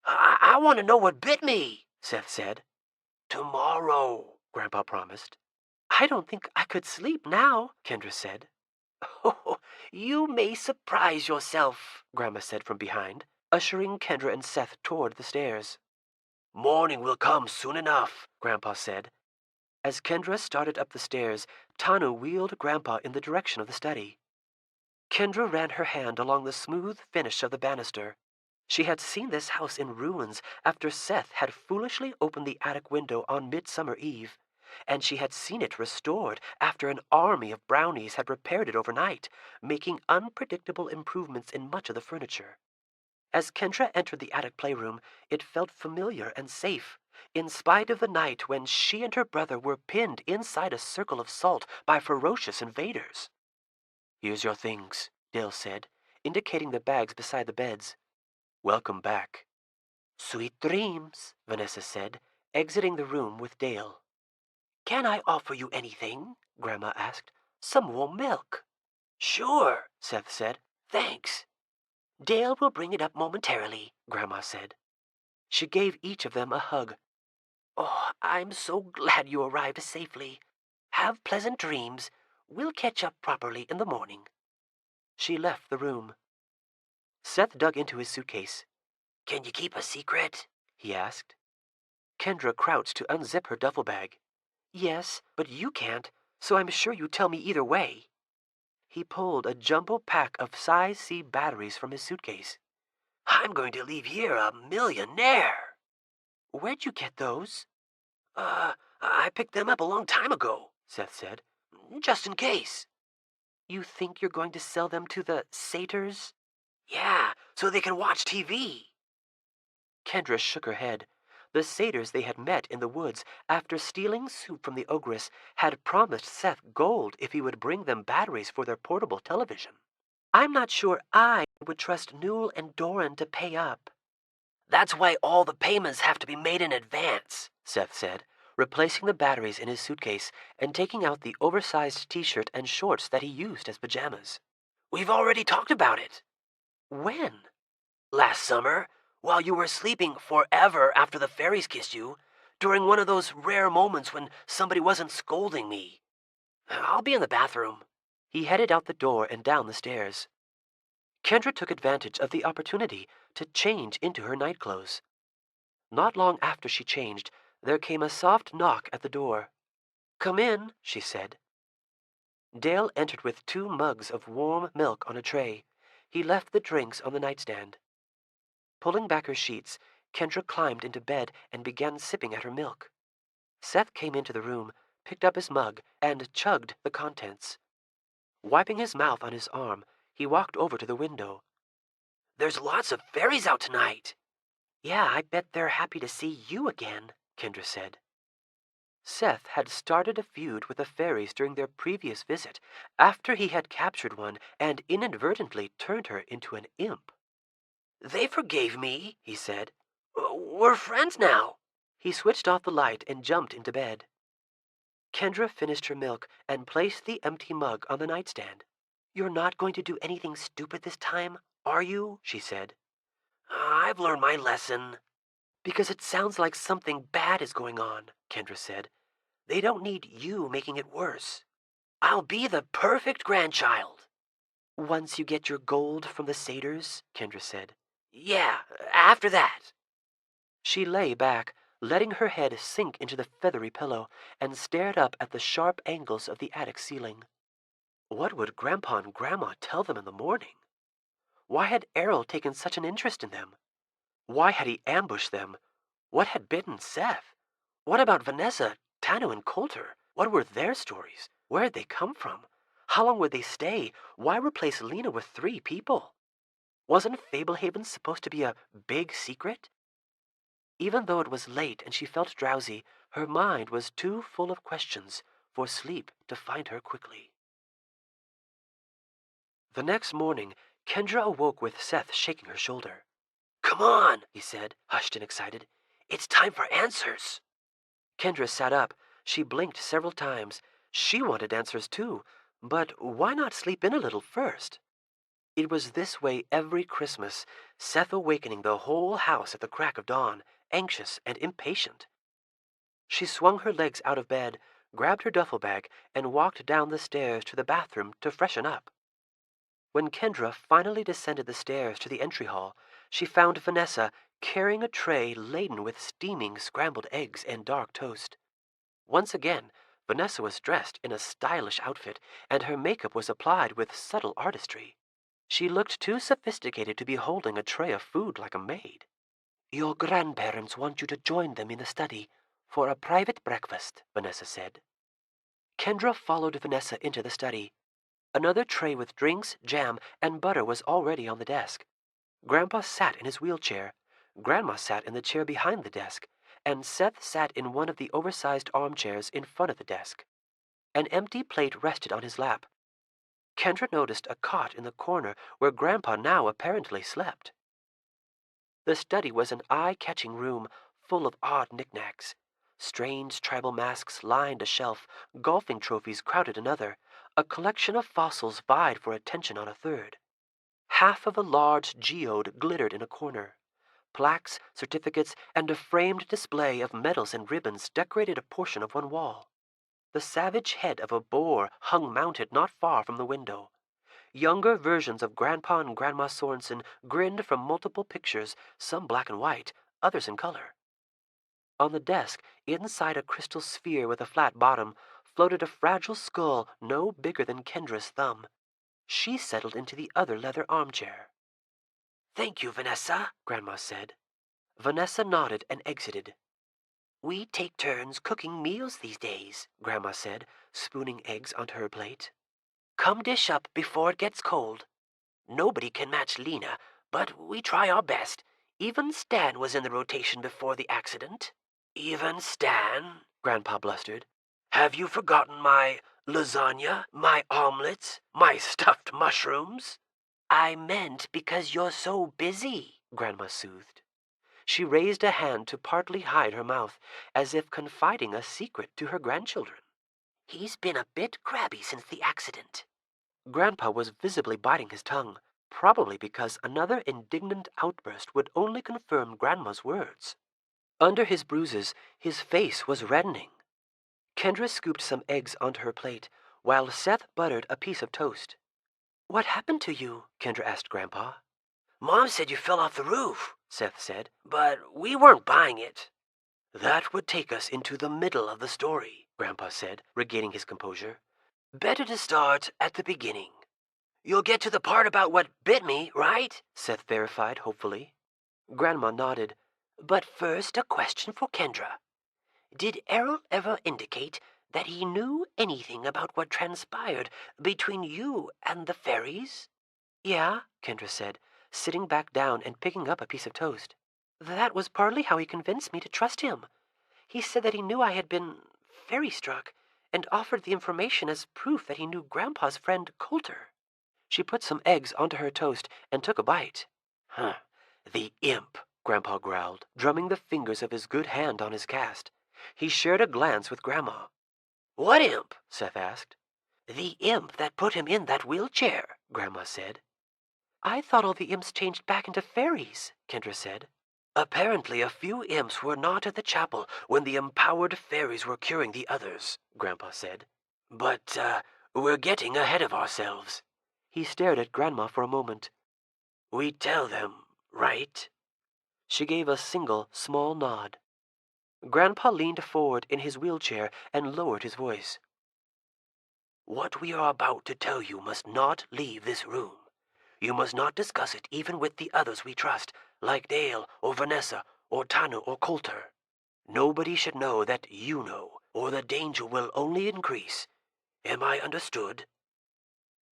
I want to know what bit me," Seth said. "Tomorrow," Grandpa promised. "I don't think I could sleep now," Kendra said. "Oh, you may surprise yourself," Grandma said from behind, ushering Kendra and Seth toward the stairs. "Morning will come soon enough," Grandpa said. As Kendra started up the stairs, Tanu wheeled Grandpa in the direction of the study. Kendra ran her hand along the smooth finish of the banister. She had seen this house in ruins after Seth had foolishly opened the attic window on Midsummer Eve, and she had seen it restored after an army of brownies had repaired it overnight, making unpredictable improvements in much of the furniture. As Kendra entered the attic playroom, it felt familiar and safe, in spite of the night when she and her brother were pinned inside a circle of salt by ferocious invaders. "Here's your things," Dale said, indicating the bags beside the beds. "Welcome back." "Sweet dreams," Vanessa said, exiting the room with Dale. "Can I offer you anything?" Grandma asked. "Some warm milk." "Sure," Seth said. "Thanks." "Dale will bring it up momentarily," Grandma said. She gave each of them a hug. "Oh, I'm so glad you arrived safely. Have pleasant dreams. We'll catch up properly in the morning." She left the room. Seth dug into his suitcase. "Can you keep a secret?" he asked. Kendra crouched to unzip her duffel bag. "Yes, but you can't, so I'm sure you tell me either way." He pulled a jumbo pack of size C batteries from his suitcase. "I'm going to leave here a millionaire." "Where'd you get those?" I picked them up a long time ago," Seth said. "Just in case." "You think you're going to sell them to the satyrs?" "Yeah, so they can watch TV." Kendra shook her head. The satyrs they had met in the woods after stealing soup from the ogress had promised Seth gold if he would bring them batteries for their portable television. "I'm not sure I would trust Newell and Doran to pay up." "That's why all the payments have to be made in advance," Seth said, replacing the batteries in his suitcase and taking out the oversized t-shirt and shorts that he used as pajamas. "We've already talked about it." "When?" "Last summer, while you were sleeping forever after the fairies kissed you, during one of those rare moments when somebody wasn't scolding me. I'll be in the bathroom." He headed out the door and down the stairs. Kendra took advantage of the opportunity to change into her nightclothes. Not long after she changed, there came a soft knock at the door. "Come in," she said. Dale entered with 2 mugs of warm milk on a tray. He left the drinks on the nightstand. Pulling back her sheets, Kendra climbed into bed and began sipping at her milk. Seth came into the room, picked up his mug, and chugged the contents. Wiping his mouth on his arm, he walked over to the window. "There's lots of fairies out tonight." "Yeah, I bet they're happy to see you again," Kendra said. Seth had started a feud with the fairies during their previous visit after he had captured one and inadvertently turned her into an imp. "They forgave me," he said. "We're friends now." He switched off the light and jumped into bed. Kendra finished her milk and placed the empty mug on the nightstand. "You're not going to do anything stupid this time, are you?" she said. "I've learned my lesson." "Because it sounds like something bad is going on," Kendra said. "They don't need you making it worse." "I'll be the perfect grandchild." "Once you get your gold from the satyrs," Kendra said. "Yeah, after that." She lay back, letting her head sink into the feathery pillow, and stared up at the sharp angles of the attic ceiling. What would Grandpa and Grandma tell them in the morning? Why had Errol taken such an interest in them? Why had he ambushed them? What had bitten Seth? What about Vanessa, Tanu, and Coulter? What were their stories? Where had they come from? How long would they stay? Why replace Lena with 3 people? Wasn't Fablehaven supposed to be a big secret? Even though it was late and she felt drowsy, her mind was too full of questions for sleep to find her quickly. The next morning, Kendra awoke with Seth shaking her shoulder. "Come on," he said, hushed and excited. "It's time for answers." Kendra sat up. She blinked several times. She wanted answers too, but why not sleep in a little first? It was this way every Christmas, Seth awakening the whole house at the crack of dawn, anxious and impatient. She swung her legs out of bed, grabbed her duffel bag, and walked down the stairs to the bathroom to freshen up. When Kendra finally descended the stairs to the entry hall, she found Vanessa carrying a tray laden with steaming scrambled eggs and dark toast. Once again, Vanessa was dressed in a stylish outfit, and her makeup was applied with subtle artistry. She looked too sophisticated to be holding a tray of food like a maid. "Your grandparents want you to join them in the study for a private breakfast," Vanessa said. Kendra followed Vanessa into the study. Another tray with drinks, jam, and butter was already on the desk. Grandpa sat in his wheelchair. Grandma sat in the chair behind the desk, and Seth sat in one of the oversized armchairs in front of the desk. An empty plate rested on his lap. Kendra noticed a cot in the corner where Grandpa now apparently slept. The study was an eye-catching room full of odd knickknacks. Strange tribal masks lined a shelf, golfing trophies crowded another, a collection of fossils vied for attention on a third. Half of a large geode glittered in a corner. Plaques, certificates, and a framed display of medals and ribbons decorated a portion of one wall. The savage head of a boar hung mounted not far from the window. Younger versions of Grandpa and Grandma Sorensen grinned from multiple pictures, some black and white, others in color. On the desk, inside a crystal sphere with a flat bottom, floated a fragile skull no bigger than Kendra's thumb. She settled into the other leather armchair. "Thank you, Vanessa," Grandma said. Vanessa nodded and exited. "We take turns cooking meals these days," Grandma said, spooning eggs onto her plate. "Come dish up before it gets cold. Nobody can match Lena, but we try our best. Even Stan was in the rotation before the accident." "Even Stan?" Grandpa blustered. "Have you forgotten my lasagna, my omelets, my stuffed mushrooms?" "I meant because you're so busy," Grandma soothed. She raised a hand to partly hide her mouth, as if confiding a secret to her grandchildren. "He's been a bit crabby since the accident." Grandpa was visibly biting his tongue, probably because another indignant outburst would only confirm Grandma's words. Under his bruises, his face was reddening. Kendra scooped some eggs onto her plate, while Seth buttered a piece of toast. "What happened to you?" Kendra asked Grandpa. "Mom said you fell off the roof," Seth said. "but we weren't buying it." "That would take us into the middle of the story," Grandpa said, regaining his composure. "Better to start at the beginning. You'll get to the part about what bit me, right?" Seth verified hopefully. Grandma nodded. "But first, a question for Kendra. Did Errol ever indicate that he knew anything about what transpired between you and the fairies?" "Yeah," Kendra said, sitting back down and picking up a piece of toast. "That was partly how he convinced me to trust him. He said that he knew I had been fairy-struck, and offered the information as proof that he knew Grandpa's friend Coulter." She put some eggs onto her toast and took a bite. "Huh, the imp," Grandpa growled, drumming the fingers of his good hand on his cast. He shared a glance with Grandma. "What imp?" Seth asked. "The imp that put him in that wheelchair," Grandma said. "I thought all the imps changed back into fairies," Kendra said. "Apparently a few imps were not at the chapel when the empowered fairies were curing the others," Grandpa said. "But, we're getting ahead of ourselves." He stared at Grandma for a moment. "We tell them, right?" She gave a single, small nod. Grandpa leaned forward in his wheelchair and lowered his voice. "What we are about to tell you must not leave this room. You must not discuss it even with the others we trust, like Dale or Vanessa or Tanu or Coulter. Nobody should know that you know, or the danger will only increase. Am I understood?"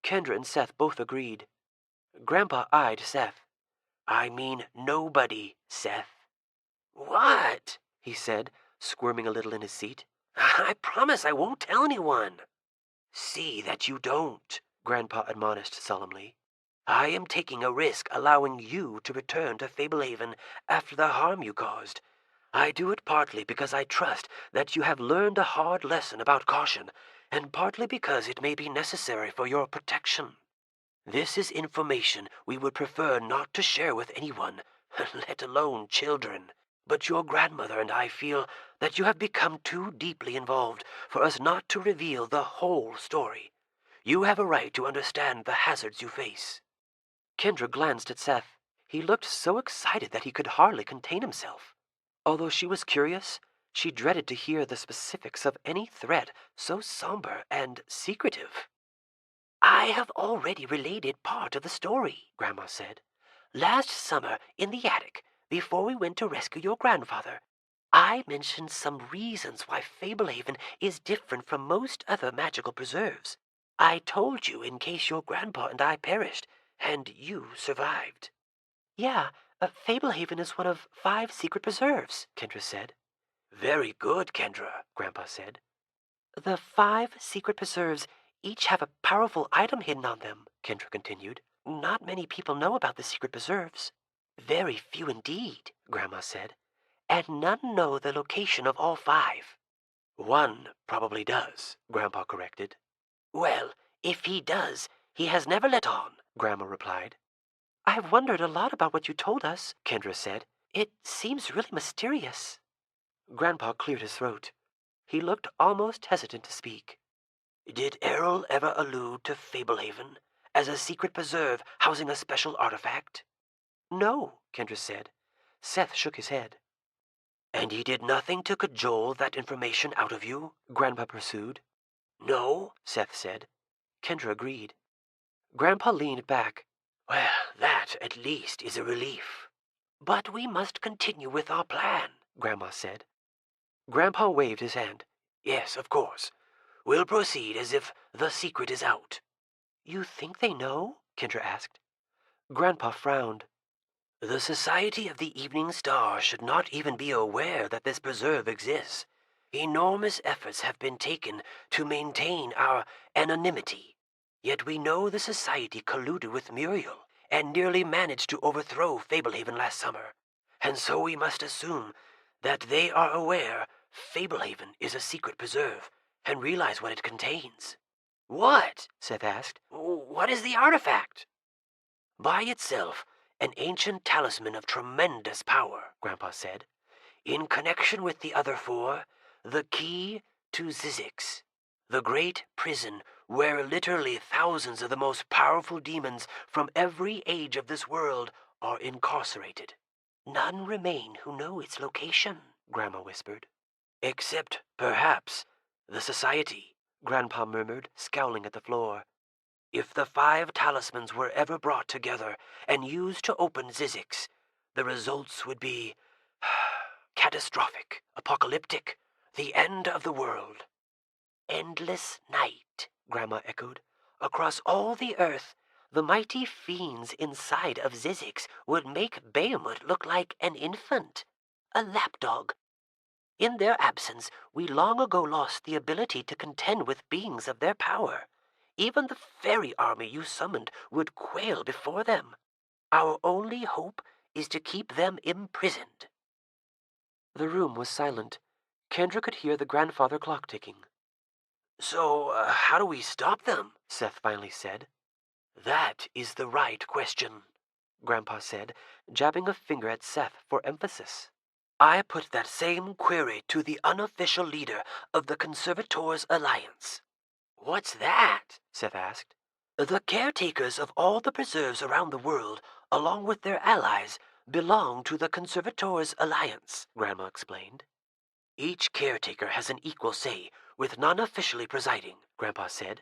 Kendra and Seth both agreed. Grandpa eyed Seth. "I mean nobody, Seth." "What?" he said, squirming a little in his seat. "I promise I won't tell anyone." "See that you don't," Grandpa admonished solemnly. "I am taking a risk allowing you to return to Fablehaven after the harm you caused. I do it partly because I trust that you have learned a hard lesson about caution, and partly because it may be necessary for your protection. This is information we would prefer not to share with anyone, let alone children. But your grandmother and I feel that you have become too deeply involved for us not to reveal the whole story. You have a right to understand the hazards you face." Kendra glanced at Seth. He looked so excited that he could hardly contain himself. Although she was curious, she dreaded to hear the specifics of any threat so somber and secretive. "I have already related part of the story," Grandma said. "Last summer, in the attic, before we went to rescue your grandfather, I mentioned some reasons why Fablehaven is different from most other magical preserves. I told you in case your grandpa and I perished, and you survived." "Yeah, Fablehaven is one of 5 secret preserves," Kendra said. "Very good, Kendra," Grandpa said. "The 5 secret preserves each have a powerful item hidden on them," Kendra continued. "Not many people know about the secret preserves." "Very few indeed," Grandma said. "And none know the location of all 5. "One probably does," Grandpa corrected. "Well, if he does, he has never let on," Grandma replied. "I've wondered a lot about what you told us," Kendra said. "It seems really mysterious." Grandpa cleared his throat. He looked almost hesitant to speak. "Did Errol ever allude to Fablehaven as a secret preserve housing a special artifact?" "No," Kendra said. Seth shook his head. And he did nothing to cajole that information out of you? Grandpa pursued. No, Seth said. Kendra agreed. Grandpa leaned back. Well, that at least is a relief. But we must continue with our plan, Grandma said. Grandpa waved his hand. Yes, of course. We'll proceed as if the secret is out. You think they know? Kendra asked. Grandpa frowned. The Society of the Evening Star should not even be aware that this preserve exists. Enormous efforts have been taken to maintain our anonymity. Yet we know the Society colluded with Muriel and nearly managed to overthrow Fablehaven last summer. And so we must assume that they are aware Fablehaven is a secret preserve and realize what it contains. What? Seth asked. What is the artifact? By itself, an ancient talisman of tremendous power, Grandpa said. In connection with the other four, the key to Zizix, the great prison where literally thousands of the most powerful demons from every age of this world are incarcerated. None remain who know its location, Grandma whispered. Except, perhaps, the Society, Grandpa murmured, scowling at the floor. If the 5 talismans were ever brought together and used to open Zizix, the results would be catastrophic, apocalyptic, the end of the world. Endless night, Grandma echoed. Across all the earth, the mighty fiends inside of Zizix would make Behemoth look like an infant, a lapdog. In their absence, we long ago lost the ability to contend with beings of their power. Even the fairy army you summoned would quail before them. Our only hope is to keep them imprisoned. The room was silent. Kendra could hear the grandfather clock ticking. So, how do we stop them? Seth finally said. That is the right question, Grandpa said, jabbing a finger at Seth for emphasis. I put that same query to the unofficial leader of the Conservators' Alliance. What's that? Seth asked. The caretakers of all the preserves around the world, along with their allies, belong to the Conservators' Alliance, Grandma explained. Each caretaker has an equal say, with none officially presiding, Grandpa said.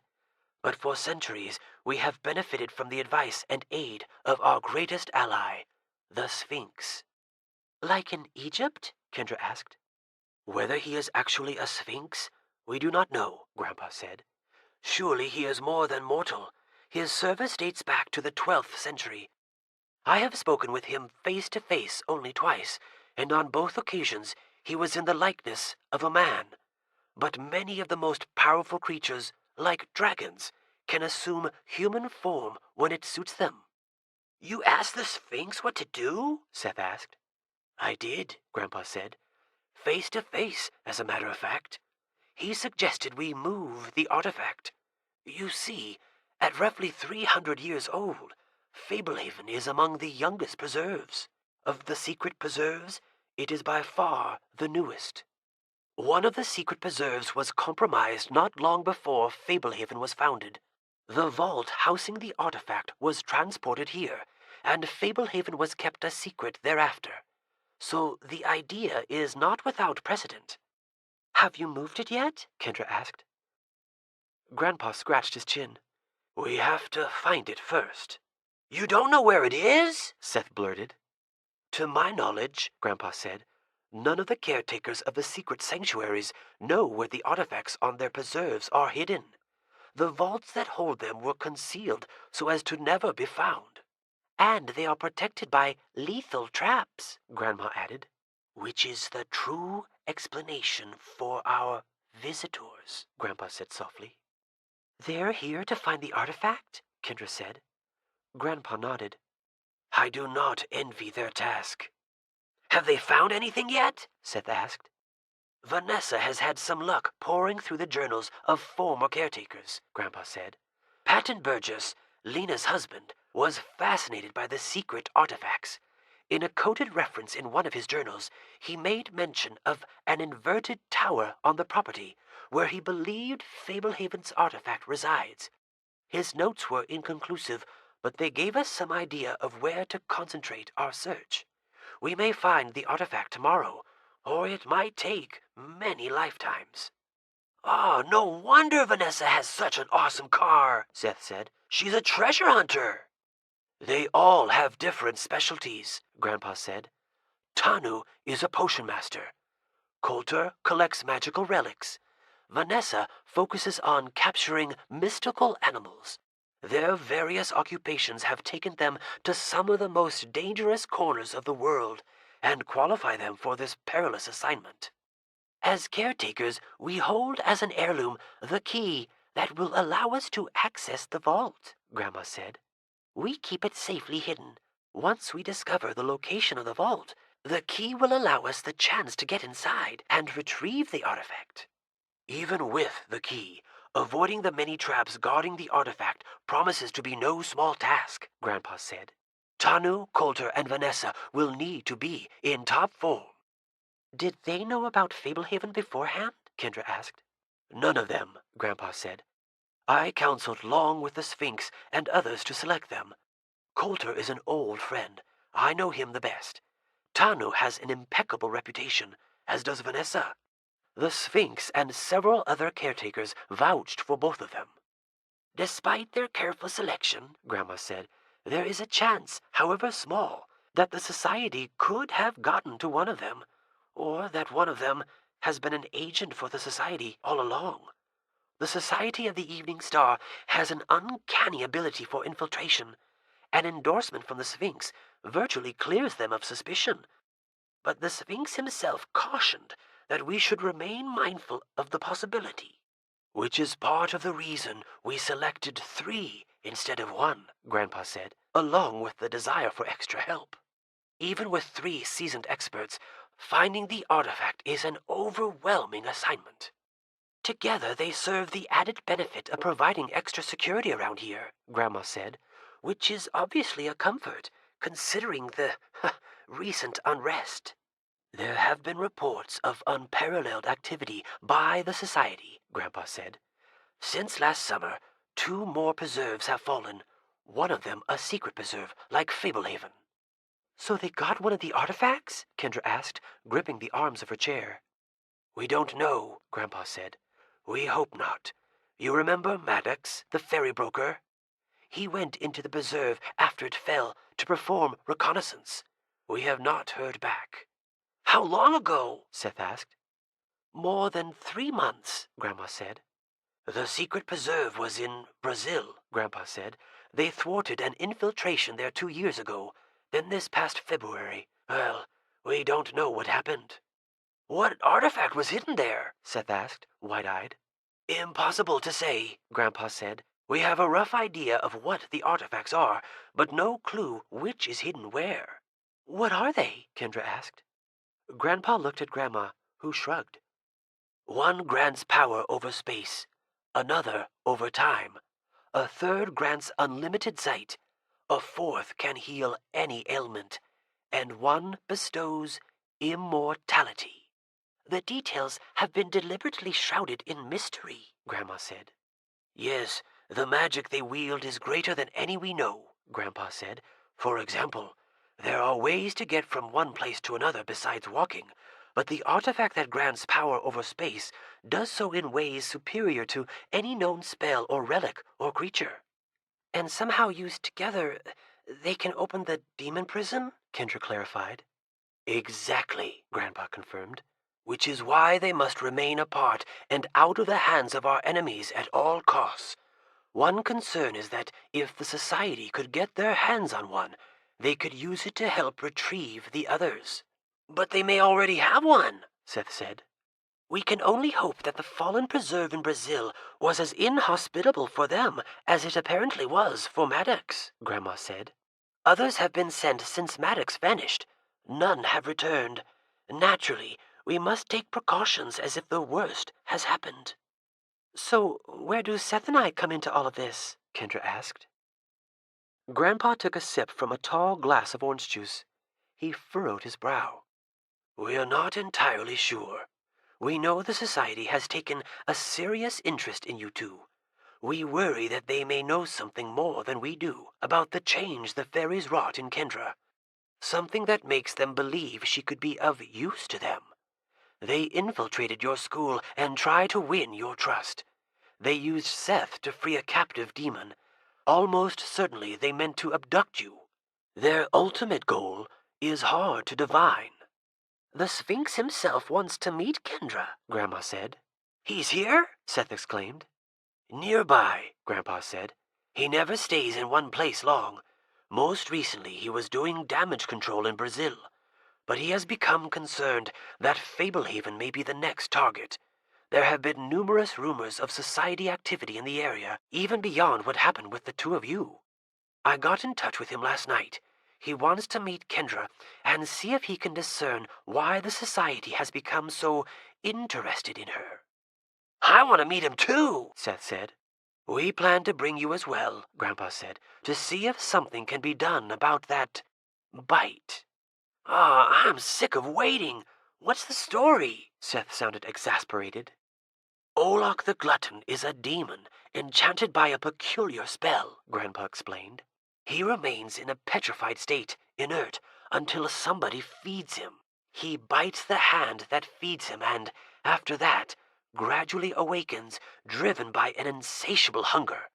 But for centuries, we have benefited from the advice and aid of our greatest ally, the Sphinx. Like in Egypt? Kendra asked. Whether he is actually a Sphinx, we do not know, Grandpa said. Surely he is more than mortal. His service dates back to the 12th century. I have spoken with him face to face only twice, and on both occasions he was in the likeness of a man. But many of the most powerful creatures, like dragons, can assume human form when it suits them. You asked the Sphinx what to do? Seth asked. I did, Grandpa said. Face to face, as a matter of fact. He suggested we move the artifact. You see, at roughly 300 years old, Fablehaven is among the youngest preserves. Of the secret preserves, it is by far the newest. One of the secret preserves was compromised not long before Fablehaven was founded. The vault housing the artifact was transported here, and Fablehaven was kept a secret thereafter. So the idea is not without precedent. Have you moved it yet? Kendra asked. Grandpa scratched his chin. We have to find it first. You don't know where it is? Seth blurted. To my knowledge, Grandpa said, none of the caretakers of the secret sanctuaries know where the artifacts on their preserves are hidden. The vaults that hold them were concealed so as to never be found. And they are protected by lethal traps, Grandma added, which is the true explanation for our visitors, Grandpa said softly. They're here to find the artifact? Kendra said. Grandpa nodded. I do not envy their task. Have they found anything yet? Seth asked. Vanessa has had some luck poring through the journals of former caretakers, Grandpa said. Patton Burgess, Lena's husband, was fascinated by the secret artifacts. In a coded reference in one of his journals, he made mention of an inverted tower on the property where he believed Fablehaven's artifact resides. His notes were inconclusive, but they gave us some idea of where to concentrate our search. We may find the artifact tomorrow, or it might take many lifetimes. "Oh, no wonder Vanessa has such an awesome car," Seth said. "She's a treasure hunter." "They all have different specialties," Grandpa said. "Tanu is a potion master. Coulter collects magical relics. Vanessa focuses on capturing mystical animals. Their various occupations have taken them to some of the most dangerous corners of the world and qualify them for this perilous assignment. As caretakers, we hold as an heirloom the key that will allow us to access the vault," Grandma said. "We keep it safely hidden. Once we discover the location of the vault, the key will allow us the chance to get inside and retrieve the artifact. Even with the key, avoiding the many traps guarding the artifact promises to be no small task," Grandpa said. "Tanu, Coulter, and Vanessa will need to be in top form." "Did they know about Fablehaven beforehand?" Kendra asked. "None of them," Grandpa said. "I counseled long with the Sphinx and others to select them. Coulter is an old friend. I know him the best. Tanu has an impeccable reputation, as does Vanessa. The Sphinx and several other caretakers vouched for both of them." "Despite their careful selection," Grandma said, "there is a chance, however small, that the society could have gotten to one of them, or that one of them has been an agent for the society all along. The Society of the Evening Star has an uncanny ability for infiltration. An endorsement from the Sphinx virtually clears them of suspicion. But the Sphinx himself cautioned that we should remain mindful of the possibility." "Which is part of the reason we selected 3 instead of 1, Grandpa said, along with the desire for extra help. "Even with 3 seasoned experts, finding the artifact is an overwhelming assignment. Together they serve the added benefit of providing extra security around here," Grandma said, "which is obviously a comfort, considering the recent unrest." "There have been reports of unparalleled activity by the Society," Grandpa said. "Since last summer, 2 more preserves have fallen, one of them a secret preserve, like Fablehaven." "So they got one of the artifacts?" Kendra asked, gripping the arms of her chair. "We don't know," Grandpa said. "We hope not. You remember Maddox, the ferry broker? He went into the preserve after it fell to perform reconnaissance. We have not heard back." "How long ago?" Seth asked. "More than 3 months," Grandma said. "The secret preserve was in Brazil," Grandpa said. "They thwarted an infiltration there 2 years ago. Then this past February, well, we don't know what happened." "What artifact was hidden there?" Seth asked, wide-eyed. "Impossible to say," Grandpa said. "We have a rough idea of what the artifacts are, but no clue which is hidden where." "What are they?" Kendra asked. Grandpa looked at Grandma, who shrugged. "One grants power over space, another over time, a third grants unlimited sight, a fourth can heal any ailment, and one bestows immortality. The details have been deliberately shrouded in mystery," Grandma said. "Yes, the magic they wield is greater than any we know," Grandpa said. "For example, there are ways to get from one place to another besides walking, but the artifact that grants power over space does so in ways superior to any known spell or relic or creature." "And somehow used together, they can open the demon prison?" Kendra clarified. "Exactly," Grandpa confirmed. "Which is why they must remain apart and out of the hands of our enemies at all costs. One concern is that if the Society could get their hands on one, they could use it to help retrieve the others." "But they may already have one," Seth said. "We can only hope that the fallen preserve in Brazil was as inhospitable for them as it apparently was for Maddox," Grandma said. "Others have been sent since Maddox vanished. None have returned. Naturally, we must take precautions as if the worst has happened." "So where do Seth and I come into all of this?" Kendra asked. Grandpa took a sip from a tall glass of orange juice. He furrowed his brow. "We're not entirely sure. We know the Society has taken a serious interest in you two. We worry that they may know something more than we do about the change the fairies wrought in Kendra. Something that makes them believe she could be of use to them. They infiltrated your school and tried to win your trust. They used Seth to free a captive demon. Almost certainly they meant to abduct you. Their ultimate goal is hard to divine. The Sphinx himself wants to meet Kendra, Grandma said. He's here? Seth exclaimed. Nearby, Grandpa said. He never stays in one place long. Most recently he was doing damage control in Brazil. But he has become concerned that Fablehaven may be the next target. There have been numerous rumors of society activity in the area, even beyond what happened with the two of you. I got in touch with him last night. He wants to meet Kendra and see if he can discern why the society has become so interested in her. I want to meet him too, Seth said. We plan to bring you as well, Grandpa said, to see if something can be done about that bite. I'm sick of waiting. What's the story? Seth sounded exasperated. Olok the Glutton is a demon enchanted by a peculiar spell, Grandpa explained. He remains in a petrified state, inert, until somebody feeds him. He bites the hand that feeds him and, after that, gradually awakens, driven by an insatiable hunger.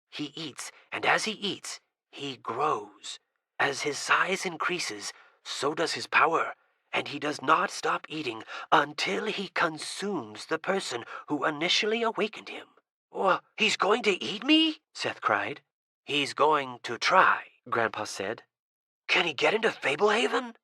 He eats, and as he eats, he grows. As his size increases, so does his power, and he does not stop eating until he consumes the person who initially awakened him. He's going to eat me? Seth cried. He's going to try, Grandpa said. Can he get into Fablehaven?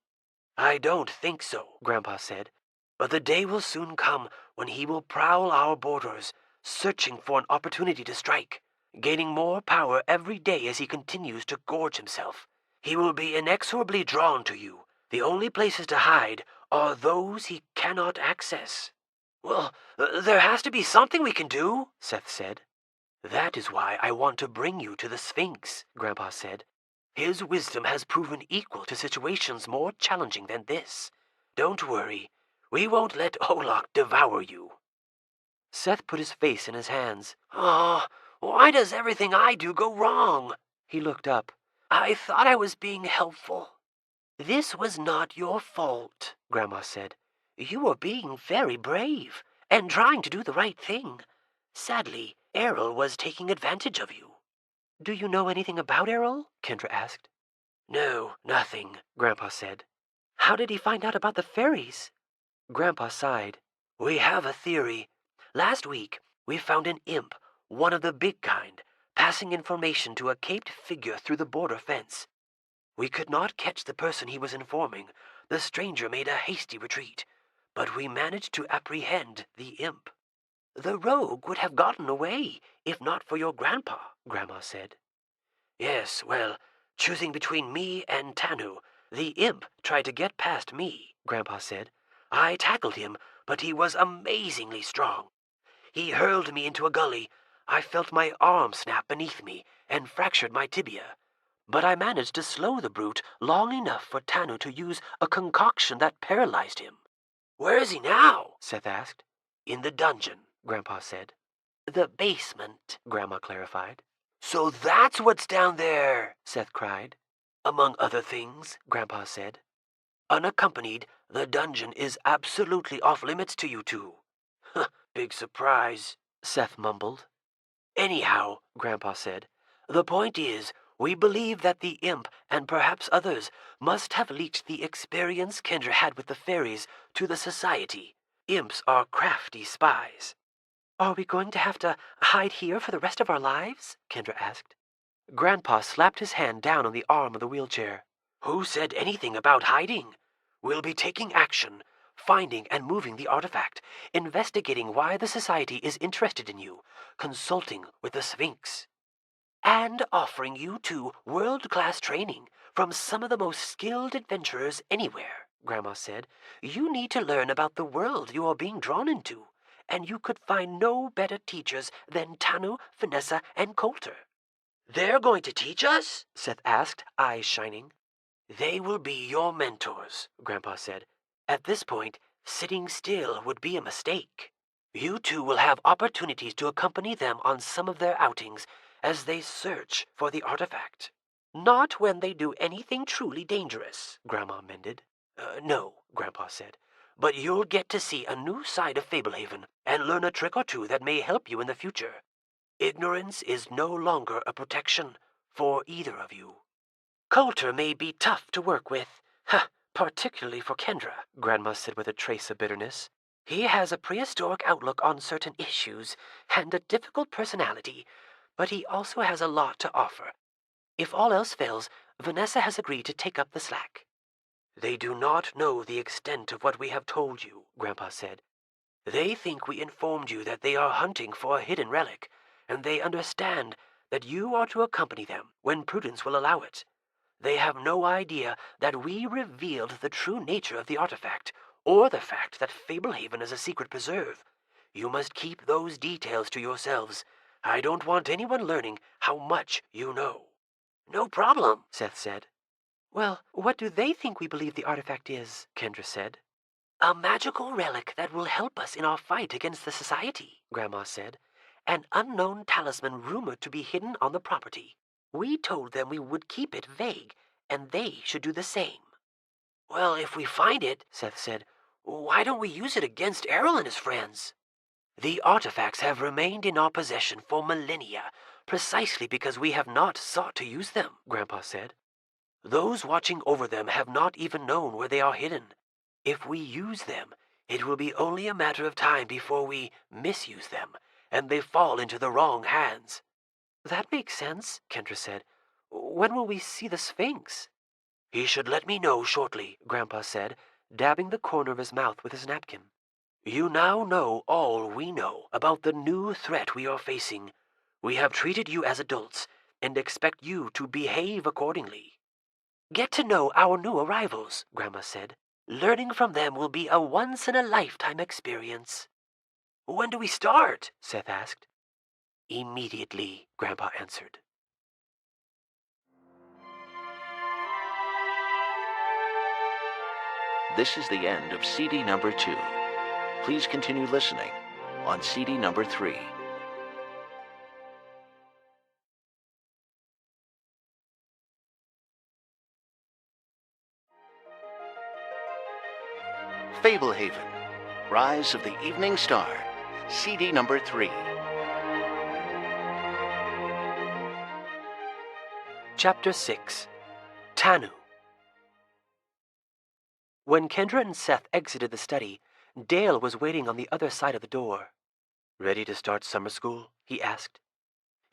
I don't think so, Grandpa said. But the day will soon come when he will prowl our borders, searching for an opportunity to strike, gaining more power every day as he continues to gorge himself. He will be inexorably drawn to you. The only places to hide are those he cannot access. Well, there has to be something we can do, Seth said. That is why I want to bring you to the Sphinx, Grandpa said. His wisdom has proven equal to situations more challenging than this. Don't worry. We won't let Olok devour you. Seth put his face in his hands. Why does everything I do go wrong? He looked up. I thought I was being helpful. This was not your fault, Grandma said. You were being very brave and trying to do the right thing. Sadly, Errol was taking advantage of you. Do you know anything about Errol? Kendra asked. No, nothing, Grandpa said. How did he find out about the fairies? Grandpa sighed. We have a theory. Last week, we found an imp, one of the big kind, passing information to a caped figure through the border fence. We could not catch the person he was informing. The stranger made a hasty retreat, but we managed to apprehend the imp. The rogue would have gotten away, if not for your grandpa, Grandma said. Yes, well, choosing between me and Tanu, the imp tried to get past me, Grandpa said. I tackled him, but he was amazingly strong. He hurled me into a gully. I felt my arm snap beneath me and fractured my tibia. But I managed to slow the brute long enough for Tanu to use a concoction that paralyzed him. Where is he now? Seth asked. In the dungeon, Grandpa said. The basement, Grandma clarified. So that's what's down there, Seth cried. Among other things, Grandpa said. Unaccompanied, the dungeon is absolutely off limits to you two. Big surprise, Seth mumbled. Anyhow, Grandpa said, the point is, we believe that the imp, and perhaps others, must have leaked the experience Kendra had with the fairies to the society. Imps are crafty spies. Are we going to have to hide here for the rest of our lives? Kendra asked. Grandpa slapped his hand down on the arm of the wheelchair. Who said anything about hiding? We'll be taking action, finding and moving the artifact, investigating why the society is interested in you, consulting with the Sphinx, and offering you two world-class training from some of the most skilled adventurers anywhere, Grandma said. You need to learn about the world you are being drawn into, and you could find no better teachers than Tanu, Vanessa, and Coulter. They're going to teach us? Seth asked, eyes shining. They will be your mentors, Grandpa said. At this point, sitting still would be a mistake. You two will have opportunities to accompany them on some of their outings as they search for the artifact. Not when they do anything truly dangerous, Grandma amended. No, Grandpa said. but you'll get to see a new side of Fablehaven and learn a trick or two that may help you in the future. Ignorance is no longer a protection for either of you. Coulter may be tough to work with, particularly for Kendra, Grandma said with a trace of bitterness. He has a prehistoric outlook on certain issues and a difficult personality, but he also has a lot to offer. If all else fails, Vanessa has agreed to take up the slack. They do not know the extent of what we have told you, Grandpa said. They think we informed you that they are hunting for a hidden relic, and they understand that you are to accompany them when prudence will allow it. They have no idea that we revealed the true nature of the artifact, or the fact that Fablehaven is a secret preserve. You must keep those details to yourselves. I don't want anyone learning how much you know. No problem, Seth said. Well, what do they think we believe the artifact is? Kendra said. A magical relic that will help us in our fight against the Society, Grandma said. An unknown talisman rumored to be hidden on the property. We told them we would keep it vague, and they should do the same. Well, if we find it, Seth said, why don't we use it against Errol and his friends? The artifacts have remained in our possession for millennia, precisely because we have not sought to use them, Grandpa said. Those watching over them have not even known where they are hidden. If we use them, it will be only a matter of time before we misuse them, and they fall into the wrong hands. That makes sense, Kendra said. When will we see the Sphinx? He should let me know shortly, Grandpa said, dabbing the corner of his mouth with his napkin. You now know all we know about the new threat we are facing. We have treated you as adults and expect you to behave accordingly. Get to know our new arrivals, Grandma said. Learning from them will be a once-in-a-lifetime experience. When do we start? Seth asked. Immediately, Grandpa answered. This is the end of CD number 2. Please continue listening on CD number 3. Fablehaven, Rise of the Evening Star, CD number 3. Chapter 6. Tanu. When Kendra and Seth exited the study, Dale was waiting on the other side of the door. Ready to start summer school? He asked.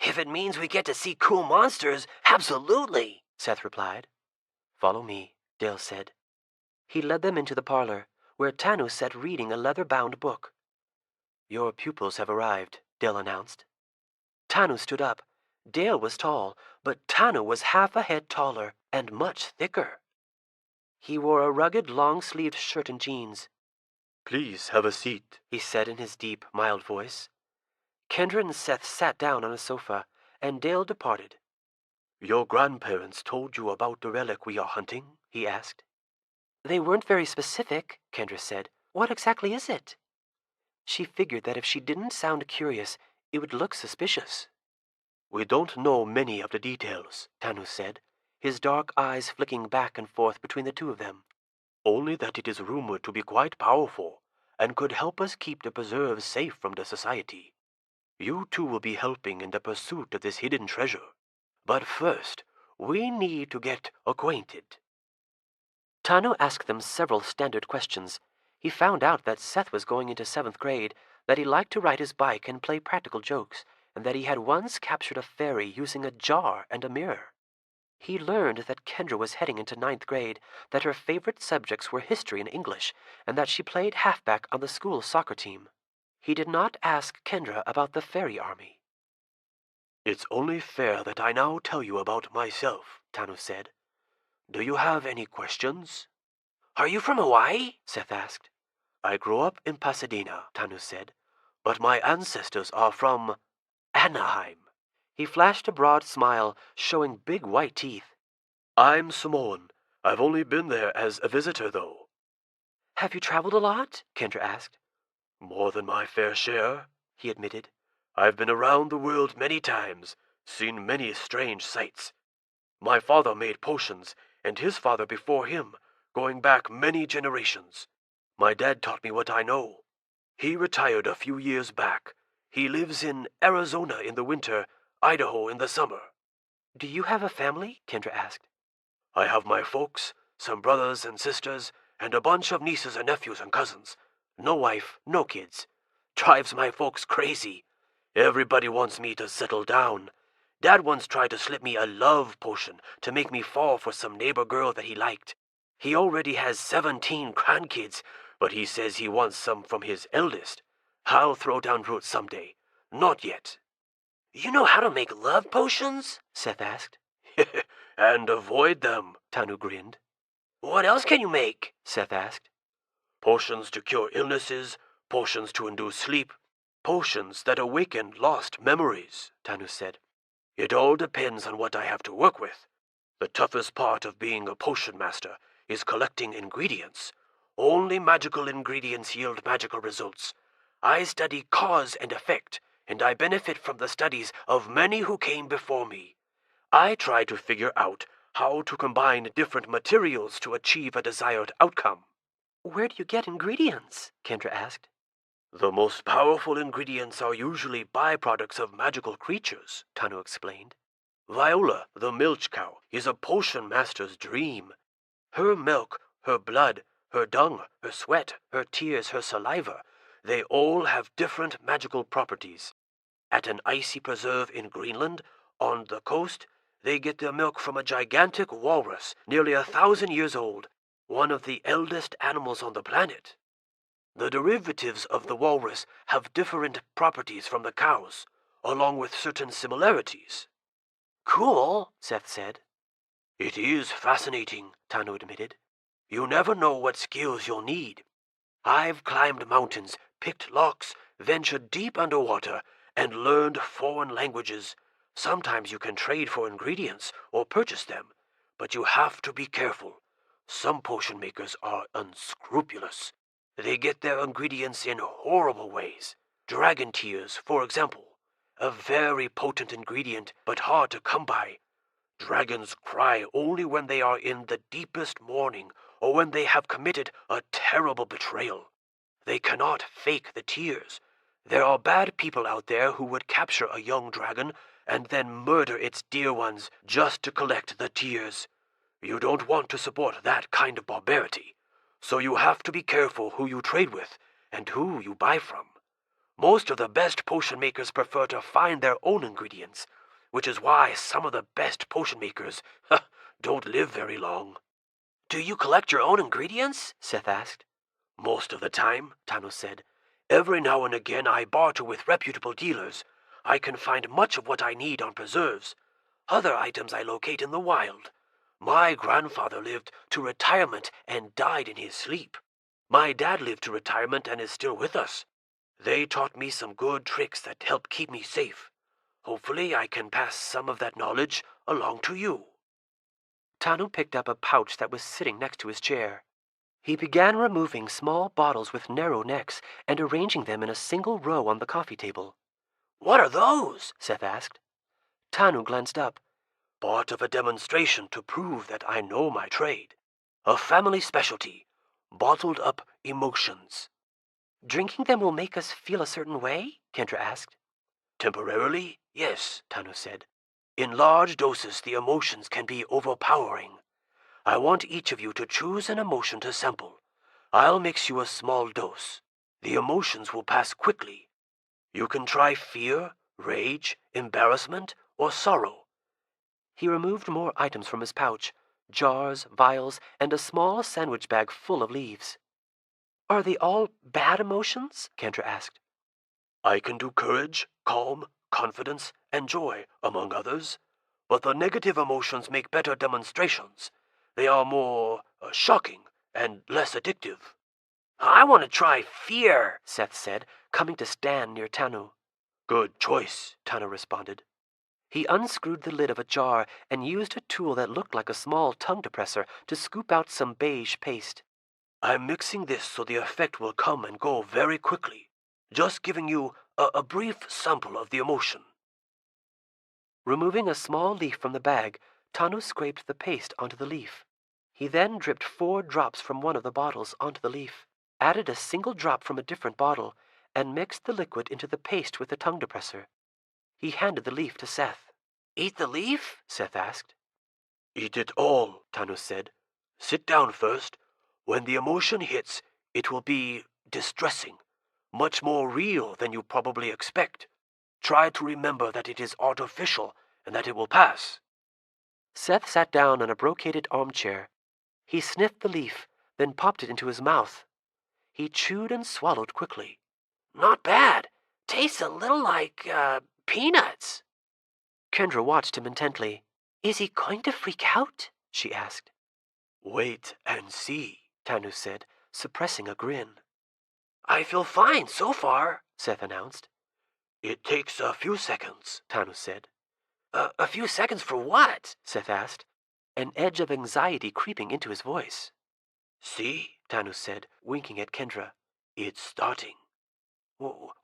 If it means we get to see cool monsters, absolutely, Seth replied. Follow me, Dale said. He led them into the parlor, where Tanu sat reading a leather-bound book. Your pupils have arrived, Dale announced. Tanu stood up. Dale was tall, but Tanu was half a head taller and much thicker. He wore a rugged, long-sleeved shirt and jeans. Please have a seat, he said in his deep, mild voice. Kendra and Seth sat down on a sofa, and Dale departed. Your grandparents told you about the relic we are hunting? He asked. They weren't very specific, Kendra said. What exactly is it? She figured that if she didn't sound curious, it would look suspicious. We don't know many of the details, Tanu said, his dark eyes flicking back and forth between the two of them. Only that it is rumored to be quite powerful, and could help us keep the preserves safe from the Society. You two will be helping in the pursuit of this hidden treasure. But first, we need to get acquainted. Tanu asked them several standard questions. He found out that Seth was going into 7th grade, that he liked to ride his bike and play practical jokes, and that he had once captured a fairy using a jar and a mirror. He learned that Kendra was heading into 9th grade, that her favorite subjects were history and English, and that she played halfback on the school soccer team. He did not ask Kendra about the fairy army. It's only fair that I now tell you about myself, Tanu said. Do you have any questions? Are you from Hawaii? Seth asked. I grew up in Pasadena, Tanu said, but my ancestors are from Anaheim. He flashed a broad smile, showing big white teeth. I'm Samoan. I've only been there as a visitor, though. Have you traveled a lot? Kendra asked. More than my fair share, he admitted. I've been around the world many times, seen many strange sights. My father made potions, and his father before him, going back many generations. My dad taught me what I know. He retired a few years back. He lives in Arizona in the winter, Idaho in the summer. Do you have a family? Kendra asked. I have my folks, some brothers and sisters, and a bunch of nieces and nephews and cousins. No wife, no kids. Drives my folks crazy. Everybody wants me to settle down. Dad once tried to slip me a love potion to make me fall for some neighbor girl that he liked. He already has 17 grandkids, but he says he wants some from his eldest. I'll throw down roots someday. Not yet. You know how to make love potions? Seth asked. And avoid them, Tanu grinned. What else can you make? Seth asked. Potions to cure illnesses, potions to induce sleep, potions that awaken lost memories, Tanu said. It all depends on what I have to work with. The toughest part of being a potion master is collecting ingredients. Only magical ingredients yield magical results. I study cause and effect, and I benefit from the studies of many who came before me. I try to figure out how to combine different materials to achieve a desired outcome. Where do you get ingredients? Kendra asked. The most powerful ingredients are usually byproducts of magical creatures, Tanu explained. Viola, the milch cow, is a potion master's dream. Her milk, her blood, her dung, her sweat, her tears, her saliva, they all have different magical properties. At an icy preserve in Greenland, on the coast, they get their milk from a gigantic walrus, nearly 1,000 years old, one of the eldest animals on the planet. The derivatives of the walrus have different properties from the cows, along with certain similarities. Cool, Seth said. It is fascinating, Tanu admitted. You never know what skills you'll need. I've climbed mountains, picked locks, ventured deep underwater, and learned foreign languages. Sometimes you can trade for ingredients or purchase them, but you have to be careful. Some potion makers are unscrupulous. They get their ingredients in horrible ways. Dragon tears, for example. A very potent ingredient, but hard to come by. Dragons cry only when they are in the deepest mourning or when they have committed a terrible betrayal. They cannot fake the tears. There are bad people out there who would capture a young dragon and then murder its dear ones just to collect the tears. You don't want to support that kind of barbarity, so you have to be careful who you trade with and who you buy from. Most of the best potion makers prefer to find their own ingredients, which is why some of the best potion makers don't live very long. Do you collect your own ingredients? Seth asked. Most of the time, Tano said. Every now and again I barter with reputable dealers. I can find much of what I need on preserves. Other items I locate in the wild. My grandfather lived to retirement and died in his sleep. My dad lived to retirement and is still with us. They taught me some good tricks that help keep me safe. Hopefully I can pass some of that knowledge along to you. Tanu picked up a pouch that was sitting next to his chair. He began removing small bottles with narrow necks and arranging them in a single row on the coffee table. What are those? Seth asked. Tanu glanced up. Part of a demonstration to prove that I know my trade. A family specialty. Bottled up emotions. Drinking them will make us feel a certain way? Kendra asked. Temporarily, yes, Tanu said. In large doses, the emotions can be overpowering. I want each of you to choose an emotion to sample. I'll mix you a small dose. The emotions will pass quickly. You can try fear, rage, embarrassment, or sorrow. He removed more items from his pouch, jars, vials, and a small sandwich bag full of leaves. Are they all bad emotions? Kendra asked. I can do courage, calm, confidence, and joy, among others. But the negative emotions make better demonstrations. They are more shocking and less addictive. I want to try fear, Seth said, coming to stand near Tanu. Good choice, Tanu responded. He unscrewed the lid of a jar and used a tool that looked like a small tongue depressor to scoop out some beige paste. I'm mixing this so the effect will come and go very quickly. Just giving you a brief sample of the emotion. Removing a small leaf from the bag, Tanu scraped the paste onto the leaf. He then dripped 4 drops from one of the bottles onto the leaf. added a single drop from a different bottle, and mixed the liquid into the paste with a tongue depressor. He handed the leaf to Seth. Eat the leaf? Seth asked. Eat it all, Tanu said. Sit down first. When the emotion hits, it will be distressing, much more real than you probably expect. Try to remember that it is artificial and that it will pass. Seth sat down on a brocaded armchair. He sniffed the leaf, then popped it into his mouth. He chewed and swallowed quickly. Not bad. Tastes a little like, peanuts. Kendra watched him intently. Is he going to freak out? She asked. Wait and see, Tanu said, suppressing a grin. I feel fine so far, Seth announced. It takes a few seconds, Tanu said. A few seconds for what? Seth asked, an edge of anxiety creeping into his voice. See, Tanu said, winking at Kendra. It's starting.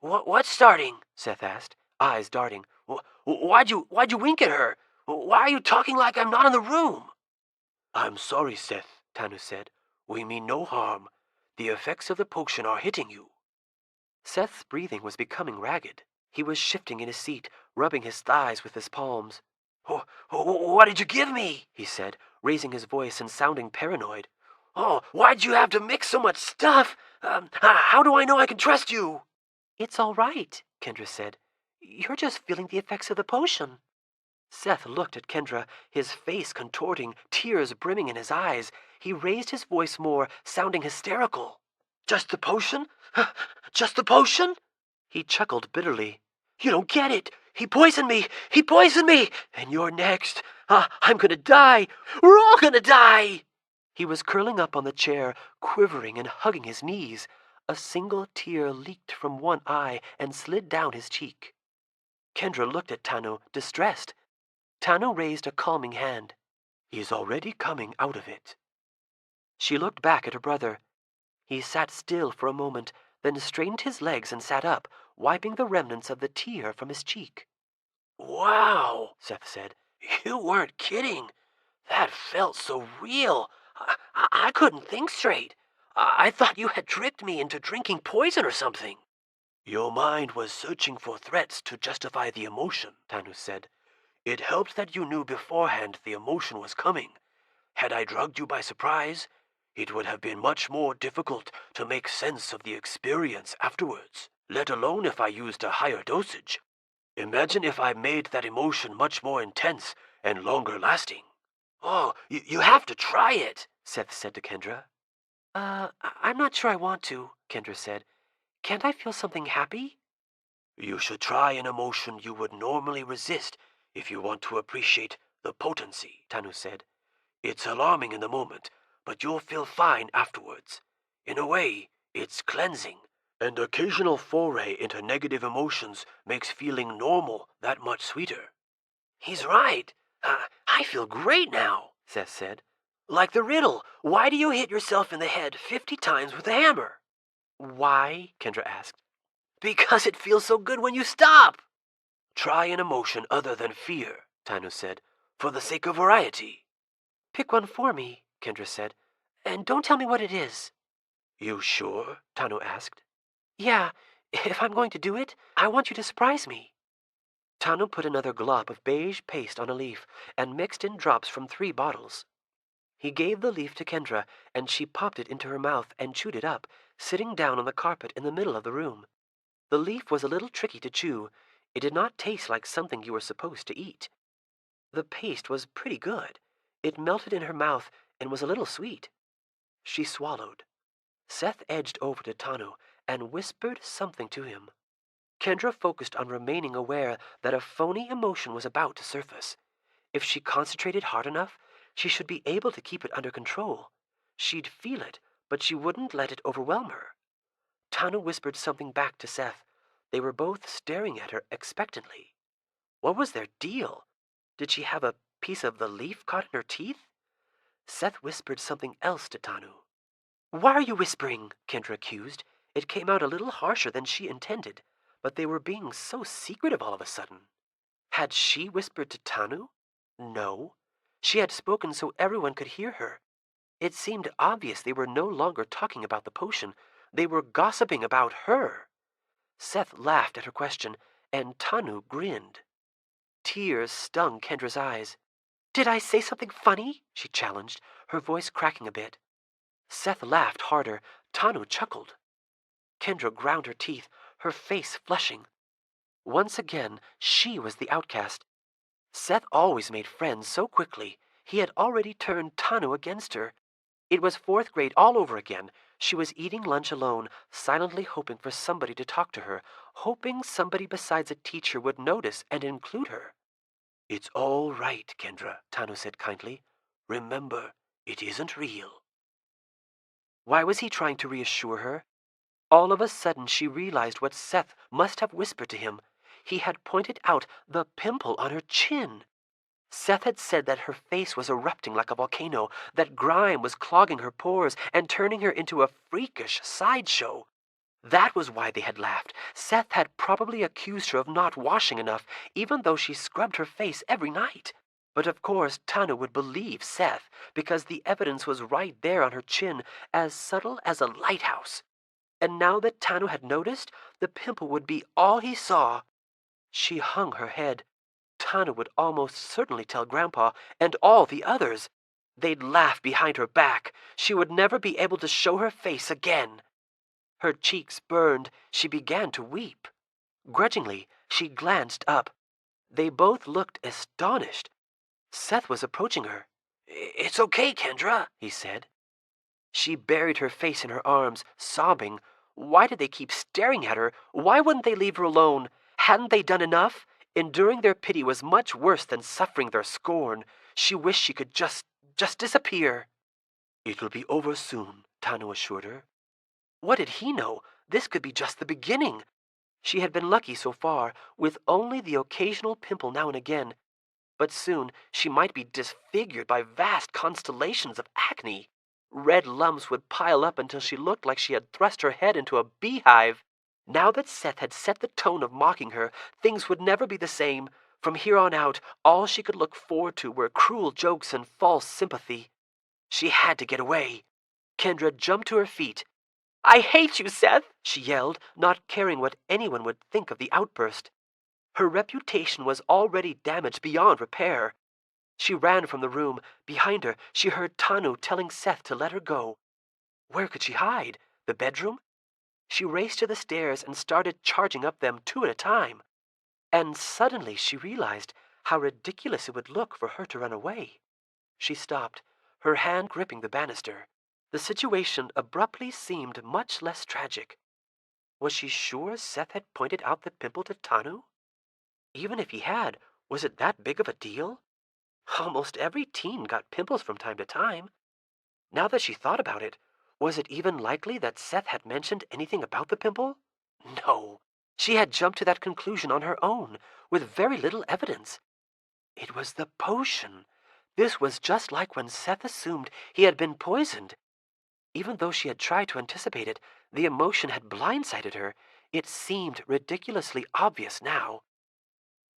What's starting? Seth asked, eyes darting. Why'd you wink at her? Why are you talking like I'm not in the room? I'm sorry, Seth, Tanu said. We mean no harm. The effects of the potion are hitting you. Seth's breathing was becoming ragged. He was shifting in his seat, rubbing his thighs with his palms. What did you give me? He said, raising his voice and sounding paranoid. Oh, why'd you have to mix so much stuff? How do I know I can trust you? It's all right, Kendra said. You're just feeling the effects of the potion. Seth looked at Kendra, his face contorting, tears brimming in his eyes. He raised his voice more, sounding hysterical. Just the potion? Just the potion? He chuckled bitterly. You don't get it. He poisoned me. He poisoned me. And you're next. I'm gonna die. We're all gonna die. He was curling up on the chair, quivering and hugging his knees. A single tear leaked from one eye and slid down his cheek. Kendra looked at Tanu, distressed. Tanu raised a calming hand. He's already coming out of it. She looked back at her brother. He sat still for a moment, then straightened his legs and sat up, wiping the remnants of the tear from his cheek. Wow, Seth said. You weren't kidding. That felt so real. I couldn't think straight. I thought you had tricked me into drinking poison or something. Your mind was searching for threats to justify the emotion, Tanu said. It helped that you knew beforehand the emotion was coming. Had I drugged you by surprise, it would have been much more difficult to make sense of the experience afterwards, let alone if I used a higher dosage. Imagine if I made that emotion much more intense and longer lasting. Oh, you have to try it, Seth said to Kendra. I'm not sure I want to, Kendra said. Can't I feel something happy? You should try an emotion you would normally resist if you want to appreciate the potency, Tanu said. It's alarming in the moment, but you'll feel fine afterwards. In a way, it's cleansing. An occasional foray into negative emotions makes feeling normal that much sweeter. He's right. I feel great now, Seth said. Like the riddle, why do you hit yourself in the head 50 times with a hammer? Why? Kendra asked. Because it feels so good when you stop. Try an emotion other than fear, Tanu said, for the sake of variety. Pick one for me, Kendra said, and don't tell me what it is. You sure? Tanu asked. Yeah, if I'm going to do it, I want you to surprise me. Tanu put another glop of beige paste on a leaf and mixed in drops from 3 bottles. He gave the leaf to Kendra, and she popped it into her mouth and chewed it up, sitting down on the carpet in the middle of the room. The leaf was a little tricky to chew. It did not taste like something you were supposed to eat. The paste was pretty good. It melted in her mouth and was a little sweet. She swallowed. Seth edged over to Tanu and whispered something to him. Kendra focused on remaining aware that a phony emotion was about to surface. If she concentrated hard enough, she should be able to keep it under control. She'd feel it, but she wouldn't let it overwhelm her. Tanu whispered something back to Seth. They were both staring at her expectantly. What was their deal? Did she have a piece of the leaf caught in her teeth? Seth whispered something else to Tanu. Why are you whispering? Kendra accused. It came out a little harsher than she intended, but they were being so secretive all of a sudden. Had she whispered to Tanu? No. She had spoken so everyone could hear her. It seemed obvious they were no longer talking about the potion, They were gossiping about her. Seth laughed at her question, and Tanu grinned. Tears stung Kendra's eyes. "Did I say something funny?" she challenged, her voice cracking a bit. Seth laughed harder. Tanu chuckled. Kendra ground her teeth, her face flushing. Once again, she was the outcast. Seth always made friends so quickly. He had already turned Tanu against her. It was 4th grade all over again. She was eating lunch alone, silently hoping for somebody to talk to her, hoping somebody besides a teacher would notice and include her. "It's all right, Kendra," Tanu said kindly. "Remember, it isn't real." Why was he trying to reassure her? All of a sudden she realized what Seth must have whispered to him. He had pointed out the pimple on her chin. Seth had said that her face was erupting like a volcano, that grime was clogging her pores and turning her into a freakish sideshow. That was why they had laughed. Seth had probably accused her of not washing enough, even though she scrubbed her face every night. But of course Tanu would believe Seth, because the evidence was right there on her chin, as subtle as a lighthouse. And now that Tanu had noticed, the pimple would be all he saw. She hung her head. Tanu would almost certainly tell Grandpa and all the others. They'd laugh behind her back. She would never be able to show her face again. Her cheeks burned. She began to weep. Grudgingly, she glanced up. They both looked astonished. Seth was approaching her. "It's okay, Kendra," he said. She buried her face in her arms, sobbing. Why did they keep staring at her? Why wouldn't they leave her alone? Hadn't they done enough? Enduring their pity was much worse than suffering their scorn. She wished she could just disappear. "It'll be over soon," Tanu assured her. What did he know? This could be just the beginning. She had been lucky so far, with only the occasional pimple now and again. But soon she might be disfigured by vast constellations of acne. Red lumps would pile up until she looked like she had thrust her head into a beehive. Now that Seth had set the tone of mocking her, things would never be the same. From here on out, all she could look forward to were cruel jokes and false sympathy. She had to get away. Kendra jumped to her feet. "I hate you, Seth," she yelled, not caring what anyone would think of the outburst. Her reputation was already damaged beyond repair. She ran from the room. Behind her, she heard Tanu telling Seth to let her go. Where could she hide? The bedroom? She raced to the stairs and started charging up them 2 at a time. And suddenly she realized how ridiculous it would look for her to run away. She stopped, her hand gripping the banister. The situation abruptly seemed much less tragic. Was she sure Seth had pointed out the pimple to Tanu? Even if he had, was it that big of a deal? Almost every teen got pimples from time to time. Now that she thought about it, was it even likely that Seth had mentioned anything about the pimple? No. She had jumped to that conclusion on her own, with very little evidence. It was the potion. This was just like when Seth assumed he had been poisoned. Even though she had tried to anticipate it, the emotion had blindsided her. It seemed ridiculously obvious now.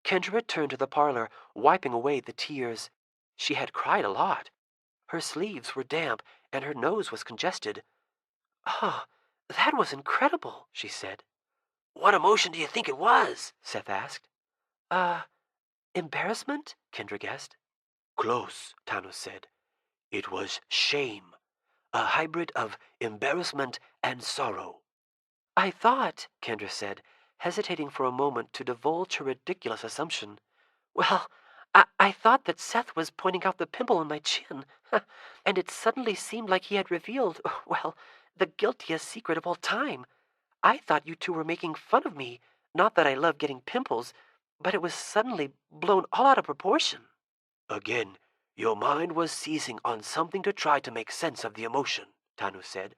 Kendra returned to the parlor, wiping away the tears. She had cried a lot. Her sleeves were damp, and her nose was congested. "Oh, that was incredible," she said. "What emotion do you think it was?" Seth asked. Embarrassment?" Kendra guessed. "Close," Thanos said. "It was shame. A hybrid of embarrassment and sorrow." "I thought," Kendra said, hesitating for a moment to divulge her ridiculous assumption. "Well, I thought that Seth was pointing out the pimple on my chin, and it suddenly seemed like he had revealed, well, the guiltiest secret of all time. I thought you two were making fun of me, not that I love getting pimples, but it was suddenly blown all out of proportion." "Again, your mind was seizing on something to try to make sense of the emotion," Tanu said.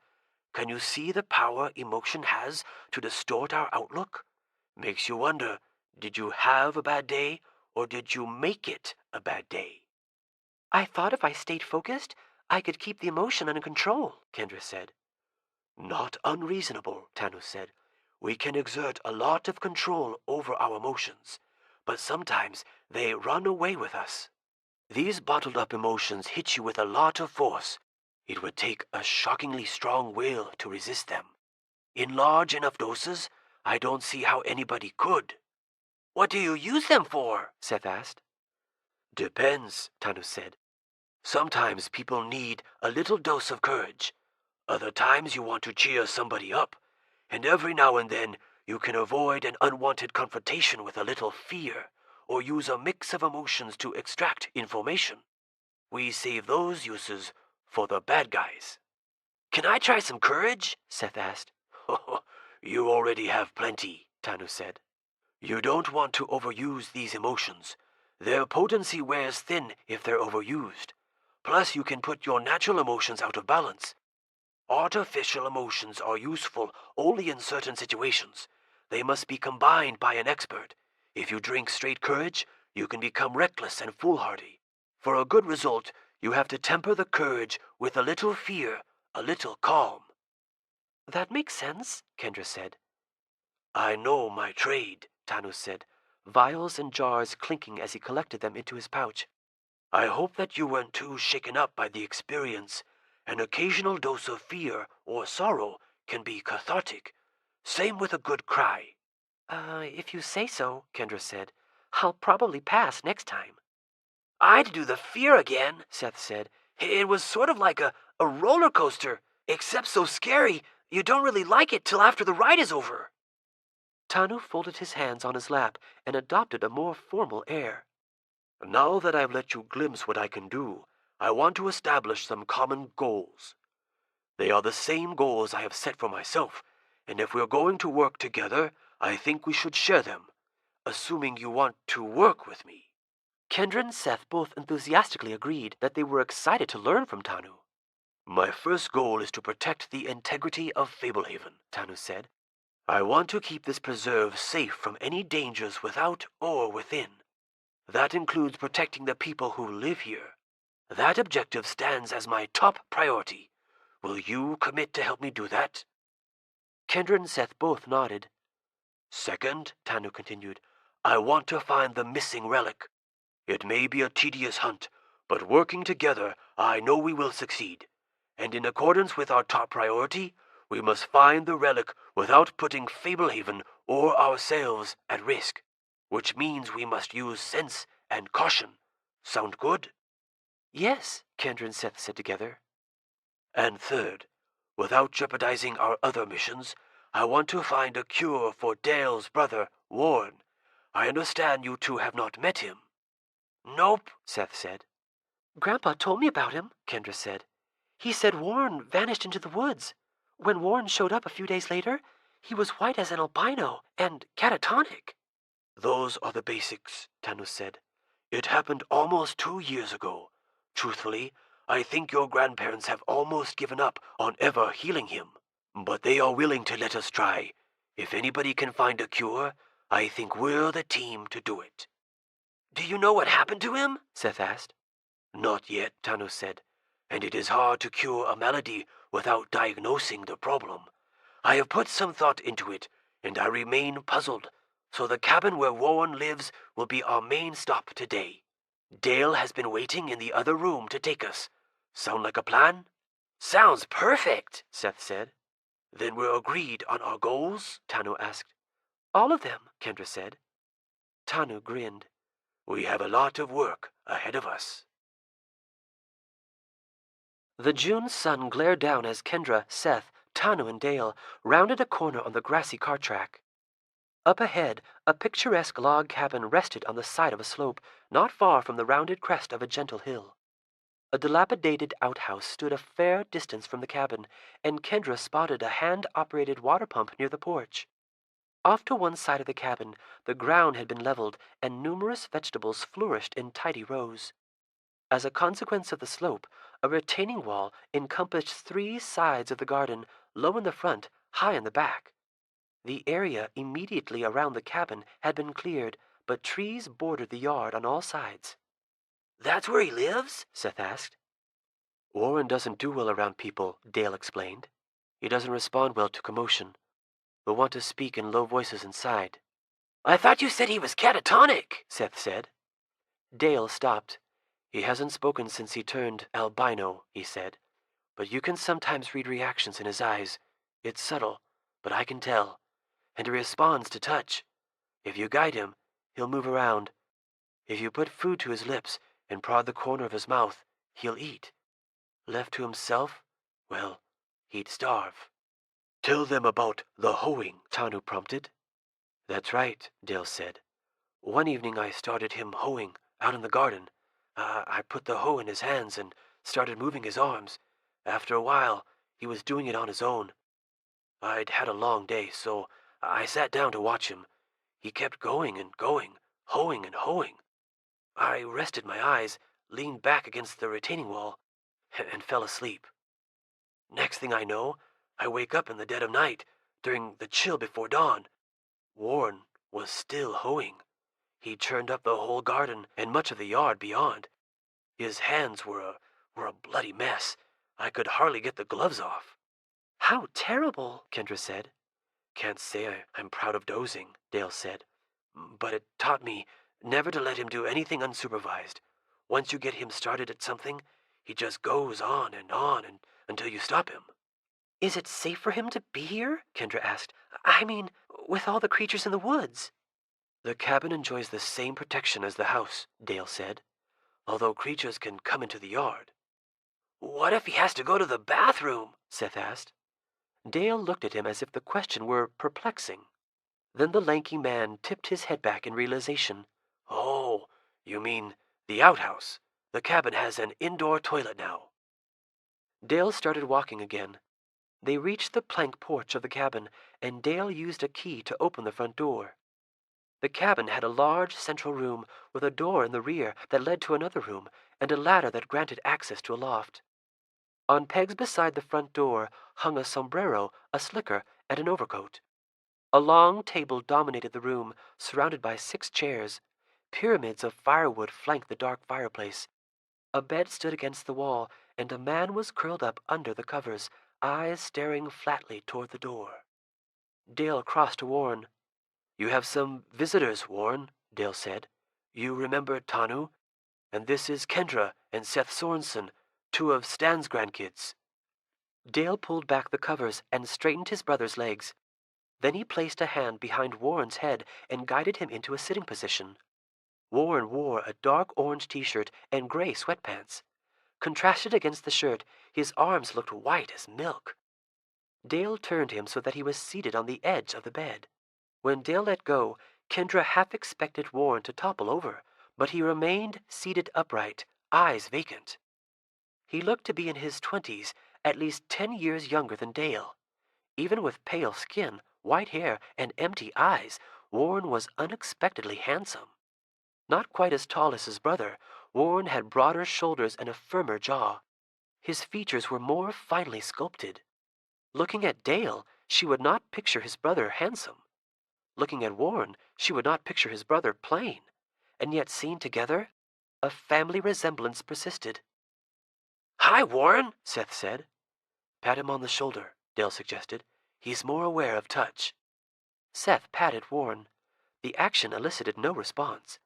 "Can you see the power emotion has to distort our outlook? Makes you wonder, did you have a bad day, or did you make it a bad day?" "I thought if I stayed focused, I could keep the emotion under control," Kendra said. "Not unreasonable," Tanu said. "We can exert a lot of control over our emotions, but sometimes they run away with us. These bottled up emotions hit you with a lot of force. It would take a shockingly strong will to resist them. In large enough doses, I don't see how anybody could. What do you use them for? Seth asked. Depends, Tanu said. Sometimes people need a little dose of courage. Other times you want to cheer somebody up. And every now and then you can avoid an unwanted confrontation with a little fear, or use a mix of emotions to extract information. We save those uses for the bad guys. Can I try some courage? Seth asked. You already have plenty, Tanu said. You don't want to overuse these emotions. Their potency wears thin if they're overused. Plus, you can put your natural emotions out of balance. Artificial emotions are useful only in certain situations. They must be combined by an expert. If you drink straight courage, you can become reckless and foolhardy. For a good result, you have to temper the courage with a little fear, a little calm. That makes sense, Kendra said. I know my trade, Tanu said, vials and jars clinking as he collected them into his pouch. I hope that you weren't too shaken up by the experience. An occasional dose of fear or sorrow can be cathartic. Same with a good cry. If you say so, Kendra said. I'll probably pass next time. I'd do the fear again, Seth said. It was sort of like a roller coaster, except so scary you don't really like it till after the ride is over. Tanu folded his hands on his lap and adopted a more formal air. Now that I've let you glimpse what I can do, I want to establish some common goals. They are the same goals I have set for myself, and if we're going to work together, I think we should share them, assuming you want to work with me. Kendra and Seth both enthusiastically agreed that they were excited to learn from Tanu. My first goal is to protect the integrity of Fablehaven, Tanu said. I want to keep this preserve safe from any dangers without or within. That includes protecting the people who live here. That objective stands as my top priority. Will you commit to help me do that? Kendra and Seth both nodded. Second, Tanu continued, I want to find the missing relic. It may be a tedious hunt, but working together, I know we will succeed. And in accordance with our top priority, we must find the relic without putting Fablehaven or ourselves at risk, which means we must use sense and caution. Sound good? Yes, Kendra and Seth said together. And third, without jeopardizing our other missions, I want to find a cure for Dale's brother, Warren. I understand you two have not met him. Nope, Seth said. Grandpa told me about him, Kendra said. He said Warren vanished into the woods. When Warren showed up a few days later, he was white as an albino and catatonic. Those are the basics, Tanu said. It happened almost 2 years ago. Truthfully, I think your grandparents have almost given up on ever healing him. But they are willing to let us try. If anybody can find a cure, I think we're the team to do it. Do you know what happened to him? Seth asked. Not yet, Tanu said. And it is hard to cure a malady without diagnosing the problem. I have put some thought into it, and I remain puzzled. So the cabin where Warren lives will be our main stop today. Dale has been waiting in the other room to take us. Sound like a plan? Sounds perfect, Seth said. Then we're agreed on our goals? Tanu asked. All of them, Kendra said. Tanu grinned. We have a lot of work ahead of us. The June sun glared down as Kendra, Seth, Tanu, and Dale rounded a corner on the grassy cart track. Up ahead, a picturesque log cabin rested on the side of a slope, not far from the rounded crest of a gentle hill. A dilapidated outhouse stood a fair distance from the cabin, and Kendra spotted a hand-operated water pump near the porch. Off to one side of the cabin, the ground had been leveled, and numerous vegetables flourished in tidy rows. As a consequence of the slope, a retaining wall encompassed 3 sides of the garden, low in the front, high in the back. The area immediately around the cabin had been cleared, but trees bordered the yard on all sides. That's where he lives? Seth asked. Warren doesn't do well around people, Dale explained. He doesn't respond well to commotion. He'll want to speak in low voices inside. I thought you said he was catatonic, Seth said. Dale stopped. He hasn't spoken since he turned albino, he said. But you can sometimes read reactions in his eyes. It's subtle, but I can tell, and he responds to touch. If you guide him, he'll move around. If you put food to his lips and prod the corner of his mouth, he'll eat. Left to himself, well, he'd starve." "Tell them about the hoeing," Tanu prompted. "That's right," Dale said. "One evening I started him hoeing out in the garden. I put the hoe in his hands and started moving his arms. After a while, he was doing it on his own. I'd had a long day, so I sat down to watch him. He kept going and going, hoeing and hoeing. I rested my eyes, leaned back against the retaining wall, and fell asleep. Next thing I know, I wake up in the dead of night, during the chill before dawn. Warren was still hoeing. He churned up the whole garden and much of the yard beyond. His hands were a bloody mess. I could hardly get the gloves off." "How terrible," Kendra said. "Can't say I'm proud of dozing," Dale said. "But it taught me never to let him do anything unsupervised. Once you get him started at something, he just goes on and until you stop him." "Is it safe for him to be here?" Kendra asked. "I mean, with all the creatures in the woods." "The cabin enjoys the same protection as the house," Dale said, "although creatures can come into the yard." "What if he has to go to the bathroom?" Seth asked. Dale looked at him as if the question were perplexing. Then the lanky man tipped his head back in realization. "Oh, you mean the outhouse. The cabin has an indoor toilet now." Dale started walking again. They reached the plank porch of the cabin, and Dale used a key to open the front door. The cabin had a large central room with a door in the rear that led to another room and a ladder that granted access to a loft. On pegs beside the front door hung a sombrero, a slicker, and an overcoat. A long table dominated the room, surrounded by 6 chairs. Pyramids of firewood flanked the dark fireplace. A bed stood against the wall, and a man was curled up under the covers, eyes staring flatly toward the door. Dale crossed to Warren. "You have some visitors, Warren," Dale said. "You remember Tanu? And this is Kendra and Seth Sorensen, 2 of Stan's grandkids." Dale pulled back the covers and straightened his brother's legs. Then he placed a hand behind Warren's head and guided him into a sitting position. Warren wore a dark orange t-shirt and gray sweatpants. Contrasted against the shirt, his arms looked white as milk. Dale turned him so that he was seated on the edge of the bed. When Dale let go, Kendra half expected Warren to topple over, but he remained seated upright, eyes vacant. He looked to be in his 20s, at least 10 years younger than Dale. Even with pale skin, white hair, and empty eyes, Warren was unexpectedly handsome. Not quite as tall as his brother, Warren had broader shoulders and a firmer jaw. His features were more finely sculpted. Looking at Dale, she would not picture his brother handsome. Looking at Warren, she would not picture his brother plain. And yet seen together, a family resemblance persisted. "Hi, Warren," Seth said. "Pat him on the shoulder," Dale suggested. "He's more aware of touch." Seth patted Warren. The action elicited no response.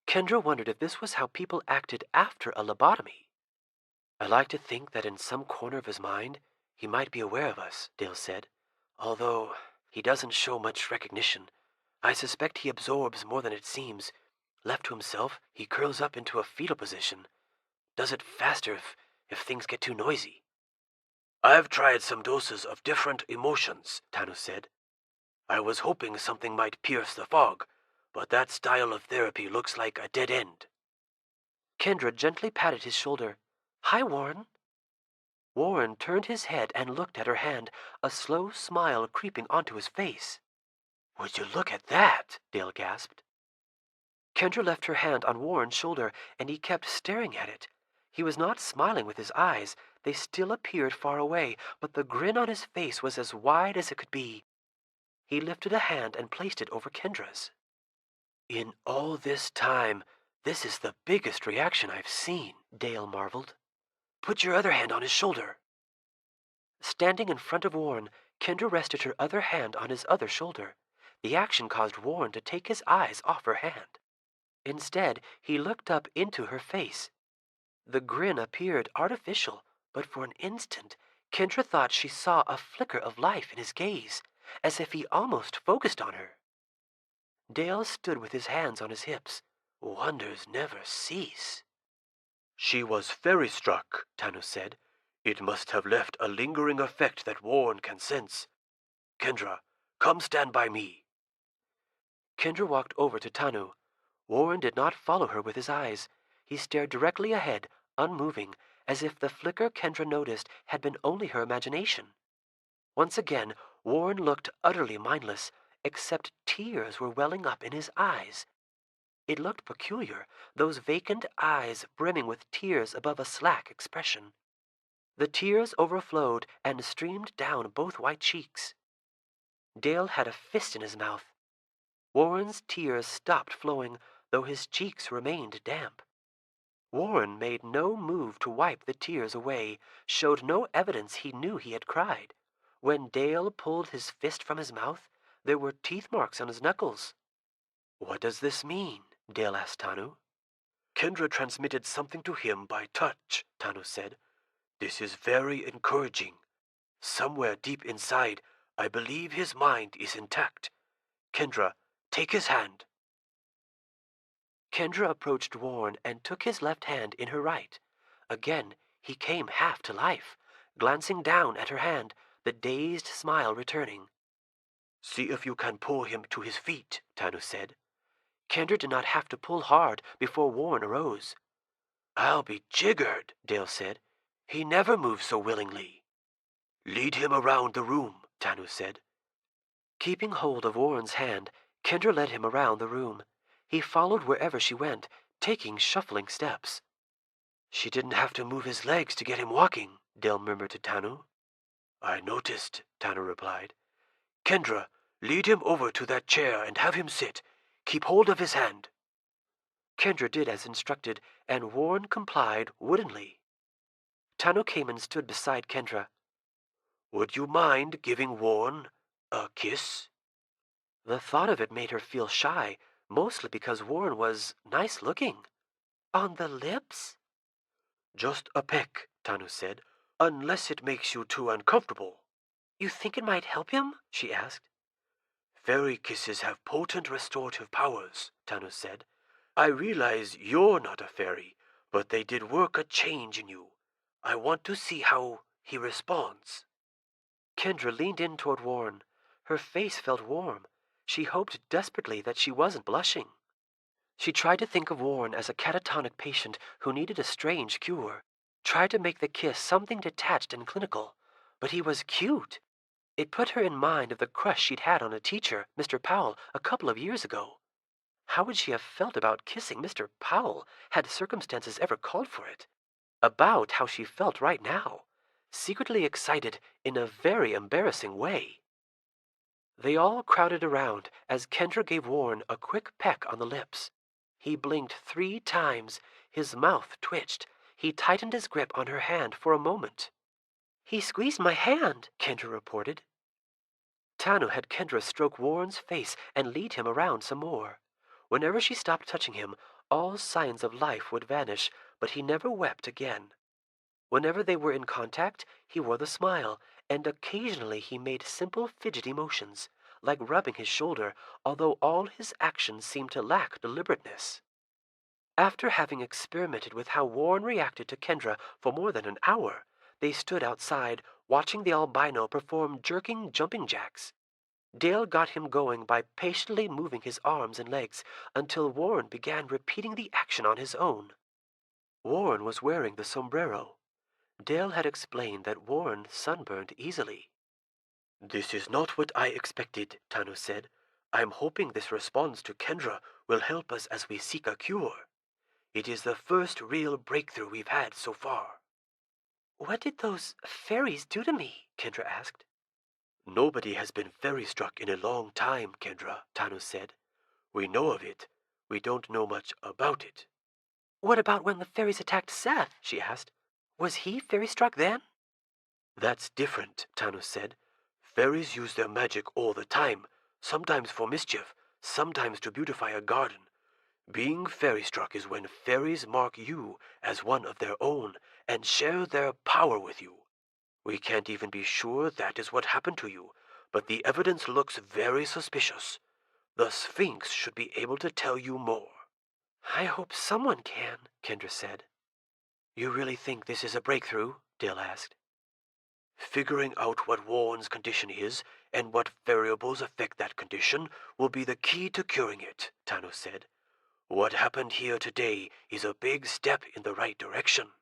Kendra wondered if this was how people acted after a lobotomy. "I like to think that in some corner of his mind, he might be aware of us," Dale said. "Although he doesn't show much recognition. I suspect he absorbs more than it seems. Left to himself, he curls up into a fetal position. Does it faster if things get too noisy." "I've tried some doses of different emotions," Tanu said. "I was hoping something might pierce the fog, but that style of therapy looks like a dead end." Kendra gently patted his shoulder. "Hi, Warren." Warren turned his head and looked at her hand, a slow smile creeping onto his face. "Would you look at that?" Dale gasped. Kendra left her hand on Warren's shoulder, and he kept staring at it. He was not smiling with his eyes. They still appeared far away, but the grin on his face was as wide as it could be. He lifted a hand and placed it over Kendra's. "In all this time, this is the biggest reaction I've seen," Dale marveled. "Put your other hand on his shoulder." Standing in front of Warren, Kendra rested her other hand on his other shoulder. The action caused Warren to take his eyes off her hand. Instead, he looked up into her face. The grin appeared artificial, but for an instant, Kendra thought she saw a flicker of life in his gaze. as if he almost focused on her. Dale stood with his hands on his hips. Wonders never cease. She was fairy struck, Tanu said. It must have left a lingering effect that Warren can sense. Kendra, come stand by me. Kendra walked over to Tanu. Warren did not follow her with his eyes. He stared directly ahead, unmoving, as if the flicker Kendra noticed had been only her imagination. Once again, Warren looked utterly mindless, except tears were welling up in his eyes. It looked peculiar, those vacant eyes brimming with tears above a slack expression. The tears overflowed and streamed down both white cheeks. Dale had a fist in his mouth. Warren's tears stopped flowing, though his cheeks remained damp. Warren made no move to wipe the tears away, showed no evidence he knew he had cried. When Dale pulled his fist from his mouth, there were teeth marks on his knuckles. What does this mean? Dale asked Tanu. Kendra transmitted something to him by touch, Tanu said. This is very encouraging. Somewhere deep inside, I believe his mind is intact. Kendra, take his hand. Kendra approached Warren and took his left hand in her right. Again, he came half to life, glancing down at her hand, the dazed smile returning. See if you can pull him to his feet, Tanu said. Kendra did not have to pull hard before Warren arose. I'll be jiggered, Dale said. He never moves so willingly. Lead him around the room, Tanu said. Keeping hold of Warren's hand, Kendra led him around the room. He followed wherever she went, taking shuffling steps. She didn't have to move his legs to get him walking, Dale murmured to Tanu. I noticed, Tanu replied. Kendra, lead him over to that chair and have him sit. Keep hold of his hand. Kendra did as instructed, and Warren complied woodenly. Tanu came and stood beside Kendra. Would you mind giving Warren a kiss? The thought of it made her feel shy, mostly because Warren was nice-looking. On the lips? Just a peck, Tanu said, unless it makes you too uncomfortable. You think it might help him? She asked. Fairy kisses have potent restorative powers, Tanu said. I realize you're not a fairy, but they did work a change in you. I want to see how he responds. Kendra leaned in toward Warren. Her face felt warm. She hoped desperately that she wasn't blushing. She tried to think of Warren as a catatonic patient who needed a strange cure, tried to make the kiss something detached and clinical, but he was cute. It put her in mind of the crush she'd had on a teacher, Mr. Powell, a couple of years ago. How would she have felt about kissing Mr. Powell had circumstances ever called for it? About how she felt right now, secretly excited in a very embarrassing way. They all crowded around as Kendra gave Warren a quick peck on the lips. He blinked 3 times. His mouth twitched. He tightened his grip on her hand for a moment. He squeezed my hand, Kendra reported. Tanu had Kendra stroke Warren's face and lead him around some more. Whenever she stopped touching him, all signs of life would vanish, but he never wept again. Whenever they were in contact, he wore the smile, and occasionally he made simple fidgety motions, like rubbing his shoulder, although all his actions seemed to lack deliberateness. After having experimented with how Warren reacted to Kendra for more than an hour, they stood outside, watching the albino perform jerking jumping jacks. Dale got him going by patiently moving his arms and legs until Warren began repeating the action on his own. Warren was wearing the sombrero. Dale had explained that Warren sunburned easily. This is not what I expected, Tanu said. I'm hoping this response to Kendra will help us as we seek a cure. It is the first real breakthrough we've had so far. What did those fairies do to me? Kendra asked. Nobody has been fairy-struck in a long time, Kendra, Tanu said. We know of it. We don't know much about it. What about when the fairies attacked Seth? She asked. Was he fairy-struck then? That's different, Tanu said. Fairies use their magic all the time, sometimes for mischief, sometimes to beautify a garden. Being fairy-struck is when fairies mark you as one of their own and share their power with you. We can't even be sure that is what happened to you, but the evidence looks very suspicious. The Sphinx should be able to tell you more." "I hope someone can," Kendra said. "You really think this is a breakthrough?" Dale asked. "Figuring out what Warren's condition is and what variables affect that condition will be the key to curing it," Tano said. "What happened here today is a big step in the right direction."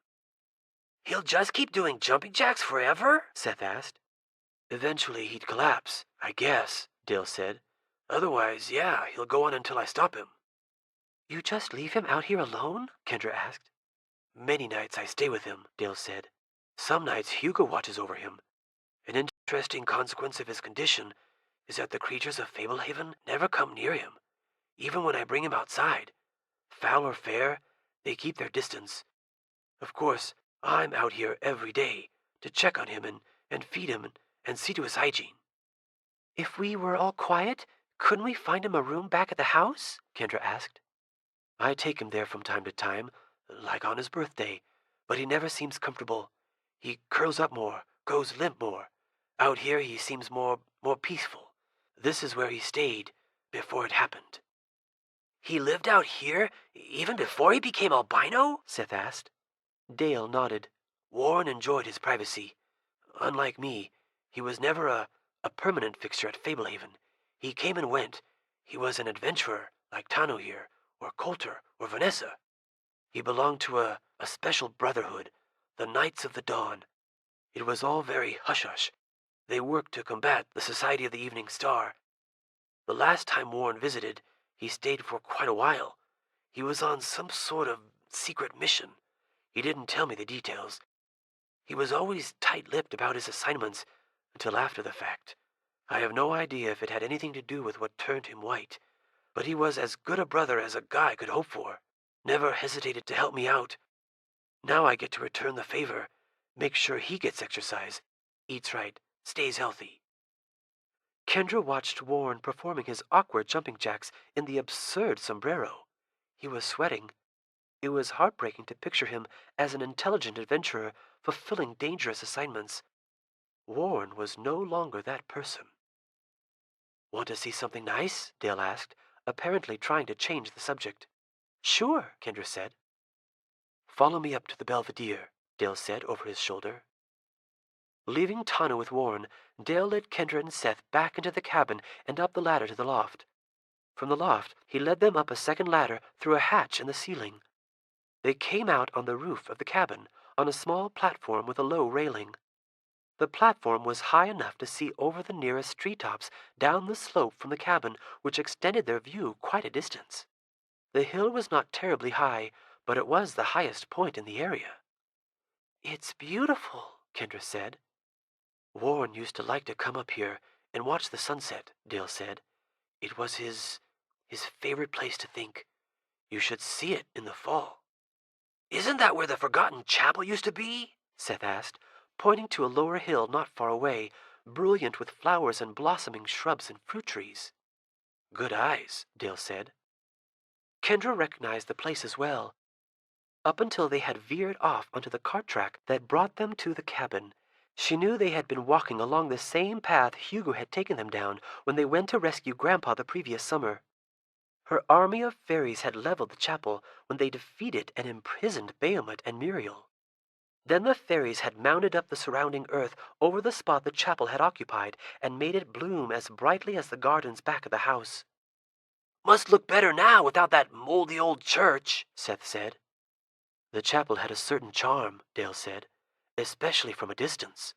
"He'll just keep doing jumping jacks forever?" Seth asked. "Eventually he'd collapse, I guess," Dale said. "Otherwise, yeah, he'll go on until I stop him." "You just leave him out here alone?" Kendra asked. "Many nights I stay with him," Dale said. "Some nights Hugo watches over him. An interesting consequence of his condition is that the creatures of Fablehaven never come near him, even when I bring him outside. Foul or fair, they keep their distance. Of course, I'm out here every day to check on him and feed him and see to his hygiene." "If we were all quiet, couldn't we find him a room back at the house?" Kendra asked. "I take him there from time to time, like on his birthday, but he never seems comfortable. He curls up more, goes limp more. Out here he seems more peaceful. This is where he stayed before it happened." "He lived out here even before he became albino?" Seth asked. Dale nodded. "Warren enjoyed his privacy. Unlike me, he was never a permanent fixture at Fablehaven. He came and went. He was an adventurer, like Tano here, or Coulter, or Vanessa. He belonged to a special brotherhood, the Knights of the Dawn. It was all very hush-hush. They worked to combat the Society of the Evening Star. The last time Warren visited, he stayed for quite a while. He was on some sort of secret mission. He didn't tell me the details. He was always tight-lipped about his assignments until after the fact. I have no idea if it had anything to do with what turned him white, but he was as good a brother as a guy could hope for. Never hesitated to help me out. Now I get to return the favor, make sure he gets exercise, eats right, stays healthy." Kendra watched Warren performing his awkward jumping jacks in the absurd sombrero. He was sweating. It was heartbreaking to picture him as an intelligent adventurer fulfilling dangerous assignments. Warren was no longer that person. "Want to see something nice?" Dale asked, apparently trying to change the subject. "Sure," Kendra said. "Follow me up to the Belvedere," Dale said over his shoulder. Leaving Tano with Warren, Dale led Kendra and Seth back into the cabin and up the ladder to the loft. From the loft, he led them up a second ladder through a hatch in the ceiling. They came out on the roof of the cabin, on a small platform with a low railing. The platform was high enough to see over the nearest treetops down the slope from the cabin, which extended their view quite a distance. The hill was not terribly high, but it was the highest point in the area. "It's beautiful," Kendra said. "Warren used to like to come up here and watch the sunset," Dale said. "It was his favorite place to think. You should see it in the fall." "Isn't that where the Forgotten Chapel used to be?" Seth asked, pointing to a lower hill not far away, brilliant with flowers and blossoming shrubs and fruit trees. "Good eyes," Dale said. Kendra recognized the place as well. Up until they had veered off onto the cart track that brought them to the cabin, she knew they had been walking along the same path Hugo had taken them down when they went to rescue Grandpa the previous summer. Her army of fairies had leveled the chapel when they defeated and imprisoned Bahamut and Muriel. Then the fairies had mounded up the surrounding earth over the spot the chapel had occupied and made it bloom as brightly as the gardens back of the house. "Must look better now without that moldy old church," Seth said. "The chapel had a certain charm," Dale said, "especially from a distance."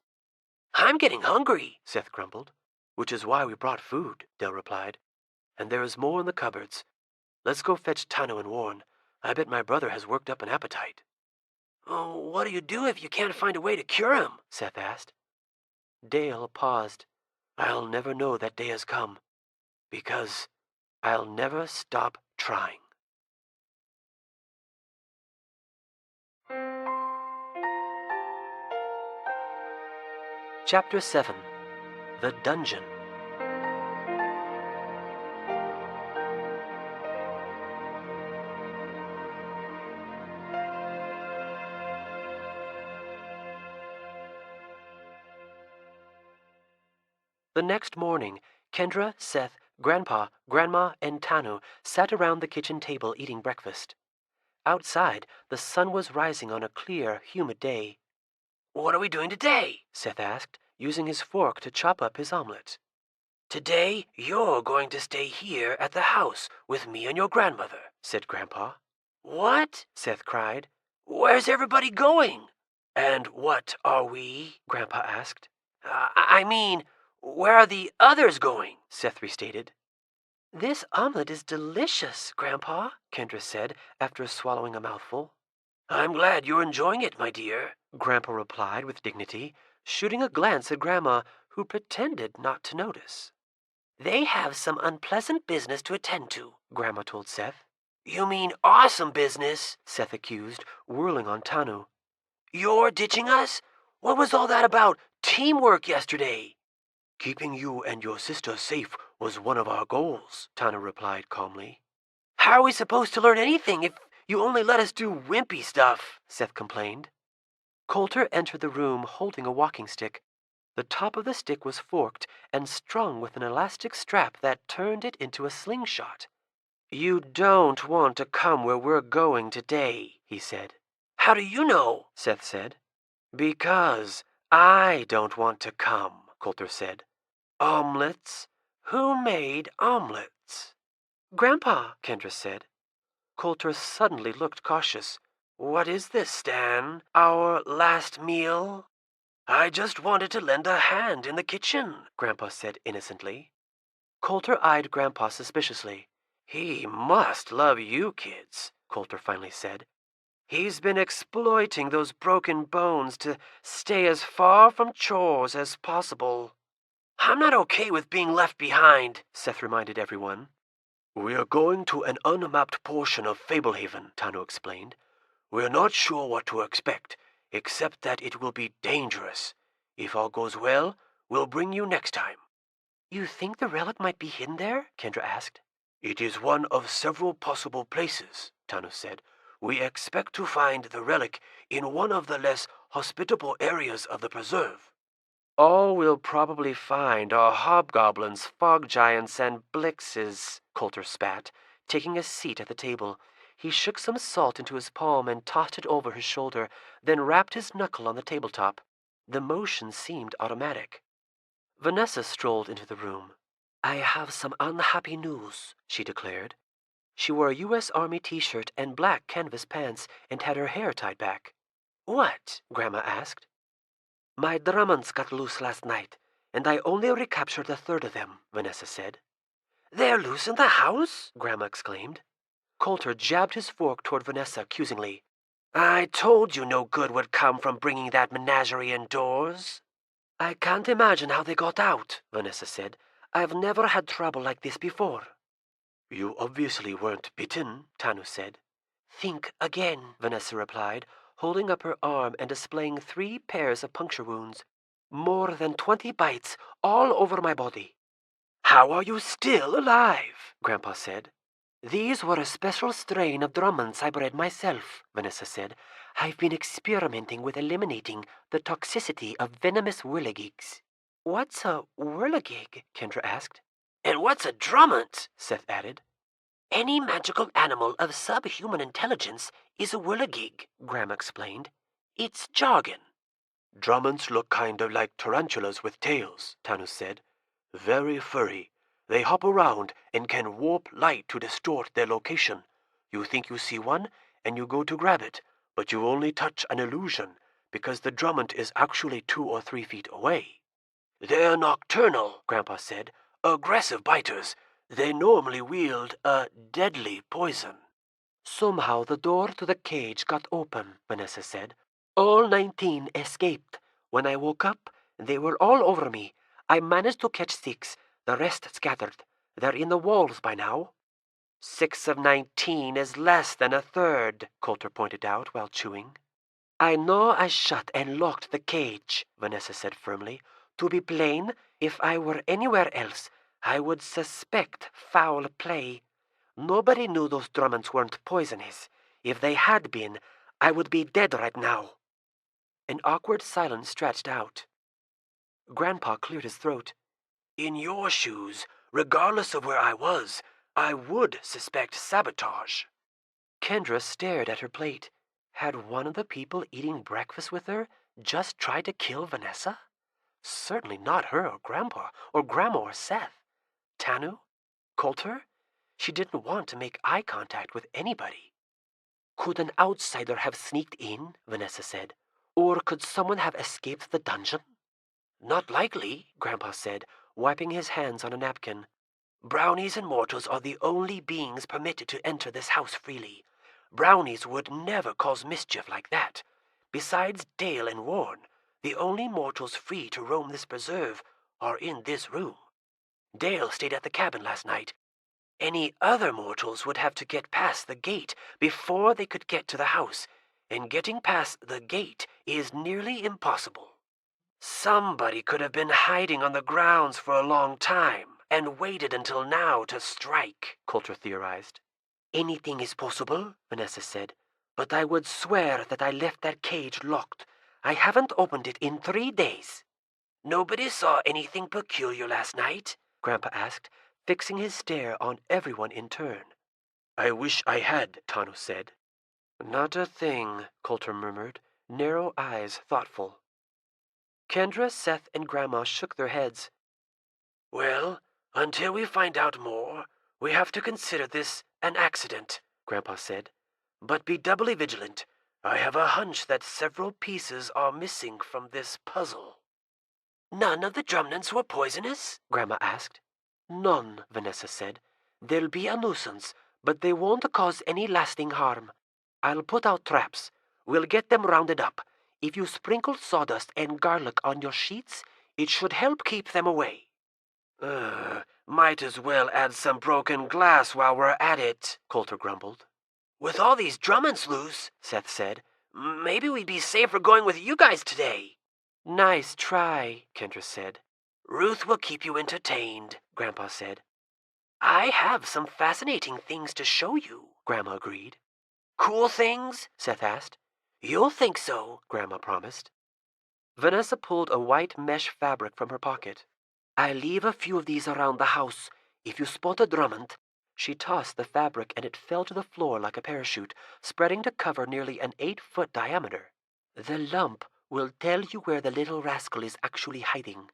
"I'm getting hungry," Seth grumbled. "Which is why we brought food," Dale replied. "And there is more in the cupboards. Let's go fetch Tano and Warren. I bet my brother has worked up an appetite." "Oh, what do you do if you can't find a way to cure him?" Seth asked. Dale paused. "I'll never know that day has come, because I'll never stop trying." Chapter 7. The Dungeon. The next morning, Kendra, Seth, Grandpa, Grandma, and Tanu sat around the kitchen table eating breakfast. Outside, the sun was rising on a clear, humid day. "What are we doing today?" Seth asked, using his fork to chop up his omelet. "Today, you're going to stay here at the house with me and your grandmother," said Grandpa. "What?" Seth cried. "Where's everybody going?" "And what are we?" Grandpa asked. I mean, where are the others going?" Seth restated. "This omelet is delicious, Grandpa," Kendra said after swallowing a mouthful. "I'm glad you're enjoying it, my dear," Grandpa replied with dignity, shooting a glance at Grandma, who pretended not to notice. "They have some unpleasant business to attend to," Grandma told Seth. "You mean awesome business," Seth accused, whirling on Tanu. "You're ditching us? What was all that about teamwork yesterday?" "Keeping you and your sister safe was one of our goals," Tanu replied calmly. "How are we supposed to learn anything if you only let us do wimpy stuff?" Seth complained. Coulter entered the room holding a walking stick. The top of the stick was forked and strung with an elastic strap that turned it into a slingshot. "You don't want to come where we're going today," he said. "How do you know?" Seth said. "Because I don't want to come," Coulter said. "Omelets? Who made omelets?" "Grandpa," Kendra said. Coulter suddenly looked cautious. "What is this, Stan? Our last meal?" "I just wanted to lend a hand in the kitchen," Grandpa said innocently. Coulter eyed Grandpa suspiciously. "He must love you kids," Coulter finally said. "He's been exploiting those broken bones to stay as far from chores as possible." "I'm not okay with being left behind," Seth reminded everyone. "We're going to an unmapped portion of Fablehaven," Tanu explained. "We're not sure what to expect, except that it will be dangerous. If all goes well, we'll bring you next time." "You think the relic might be hidden there?" Kendra asked. "It is one of several possible places," Tanu said. "We expect to find the relic in one of the less hospitable areas of the preserve." "All we'll probably find are hobgoblins, fog giants, and blixes," Coulter spat, taking a seat at the table. He shook some salt into his palm and tossed it over his shoulder, then rapped his knuckle on the tabletop. The motion seemed automatic. Vanessa strolled into the room. "I have some unhappy news," she declared. She wore a U.S. Army t-shirt and black canvas pants and had her hair tied back. "What?" Grandma asked. "My Drummonds got loose last night, and I only recaptured a third of them," Vanessa said. "They're loose in the house?" Grandma exclaimed. Coulter jabbed his fork toward Vanessa accusingly. "I told you no good would come from bringing that menagerie indoors." "I can't imagine how they got out," Vanessa said. "I've never had trouble like this before." "You obviously weren't bitten," Tanu said. "Think again," Vanessa replied, holding up her arm and displaying 3 pairs of puncture wounds. "More than 20 bites all over my body." "How are you still alive?" Grandpa said. "These were a special strain of Drummonds I bred myself," Vanessa said. "I've been experimenting with eliminating the toxicity of venomous whirligigs." "What's a whirligig?" Kendra asked. "And what's a Drummond?" Seth added. "Any magical animal of subhuman intelligence is a whirligig," Grandma explained. "It's jargon." "Drummonds look kind of like tarantulas with tails," Tanu said. "Very furry. They hop around and can warp light to distort their location. You think you see one, and you go to grab it, but you only touch an illusion, because the Drummond is actually 2 or 3 feet away." "They're nocturnal," Grandpa said. "aggressive biters. They normally wield a deadly poison." "Somehow the door to the cage got open," Vanessa said. "All 19 escaped. When I woke up, they were all over me. I managed to catch 6. The rest scattered. They're in the walls by now." 6 of 19 is less than a third," Coulter pointed out while chewing. "I know I shut and locked the cage," Vanessa said firmly. "To be plain, if I were anywhere else, I would suspect foul play. Nobody knew those Drummonds weren't poisonous. If they had been, I would be dead right now." An awkward silence stretched out. Grandpa cleared his throat. In your shoes, regardless of where I was, I would suspect sabotage. Kendra stared at her plate. Had one of the people eating breakfast with her just tried to kill Vanessa? Certainly not her or Grandpa or Grandma or Seth. Tanu? Coulter? She didn't want to make eye contact with anybody. Could an outsider have sneaked in? Vanessa said. Or could someone have escaped the dungeon? Not likely, Grandpa said, wiping his hands on a napkin. Brownies and mortals are the only beings permitted to enter this house freely. Brownies would never cause mischief like that. Besides Dale and Warren, the only mortals free to roam this preserve are in this room. Dale stayed at the cabin last night. Any other mortals would have to get past the gate before they could get to the house, and getting past the gate is nearly impossible. Somebody could have been hiding on the grounds for a long time and waited until now to strike, Coulter theorized. Anything is possible, Vanessa said, but I would swear that I left that cage locked. I haven't opened it in 3 days. Nobody saw anything peculiar last night? Grandpa asked, fixing his stare on everyone in turn. I wish I had, Tanu said. Not a thing, Coulter murmured, narrow eyes thoughtful. Kendra, Seth, and Grandma shook their heads. Well, until we find out more, we have to consider this an accident, Grandpa said. But be doubly vigilant. I have a hunch that several pieces are missing from this puzzle. None of the drumnants were poisonous? Grandma asked. None, Vanessa said. They'll be a nuisance, but they won't cause any lasting harm. I'll put out traps. We'll get them rounded up. If you sprinkle sawdust and garlic on your sheets, it should help keep them away. Might as well add some broken glass while we're at it, Coulter grumbled. With all these drummonds loose, Seth said, maybe we'd be safer going with you guys today. Nice try, Kendra said. Ruth will keep you entertained, Grandpa said. I have some fascinating things to show you, Grandma agreed. Cool things? Seth asked. You'll think so, Grandma promised. Vanessa pulled a white mesh fabric from her pocket. I'll leave a few of these around the house. If you spot a drummond. She tossed the fabric and it fell to the floor like a parachute, spreading to cover nearly an 8-foot diameter. The lump will tell you where the little rascal is actually hiding.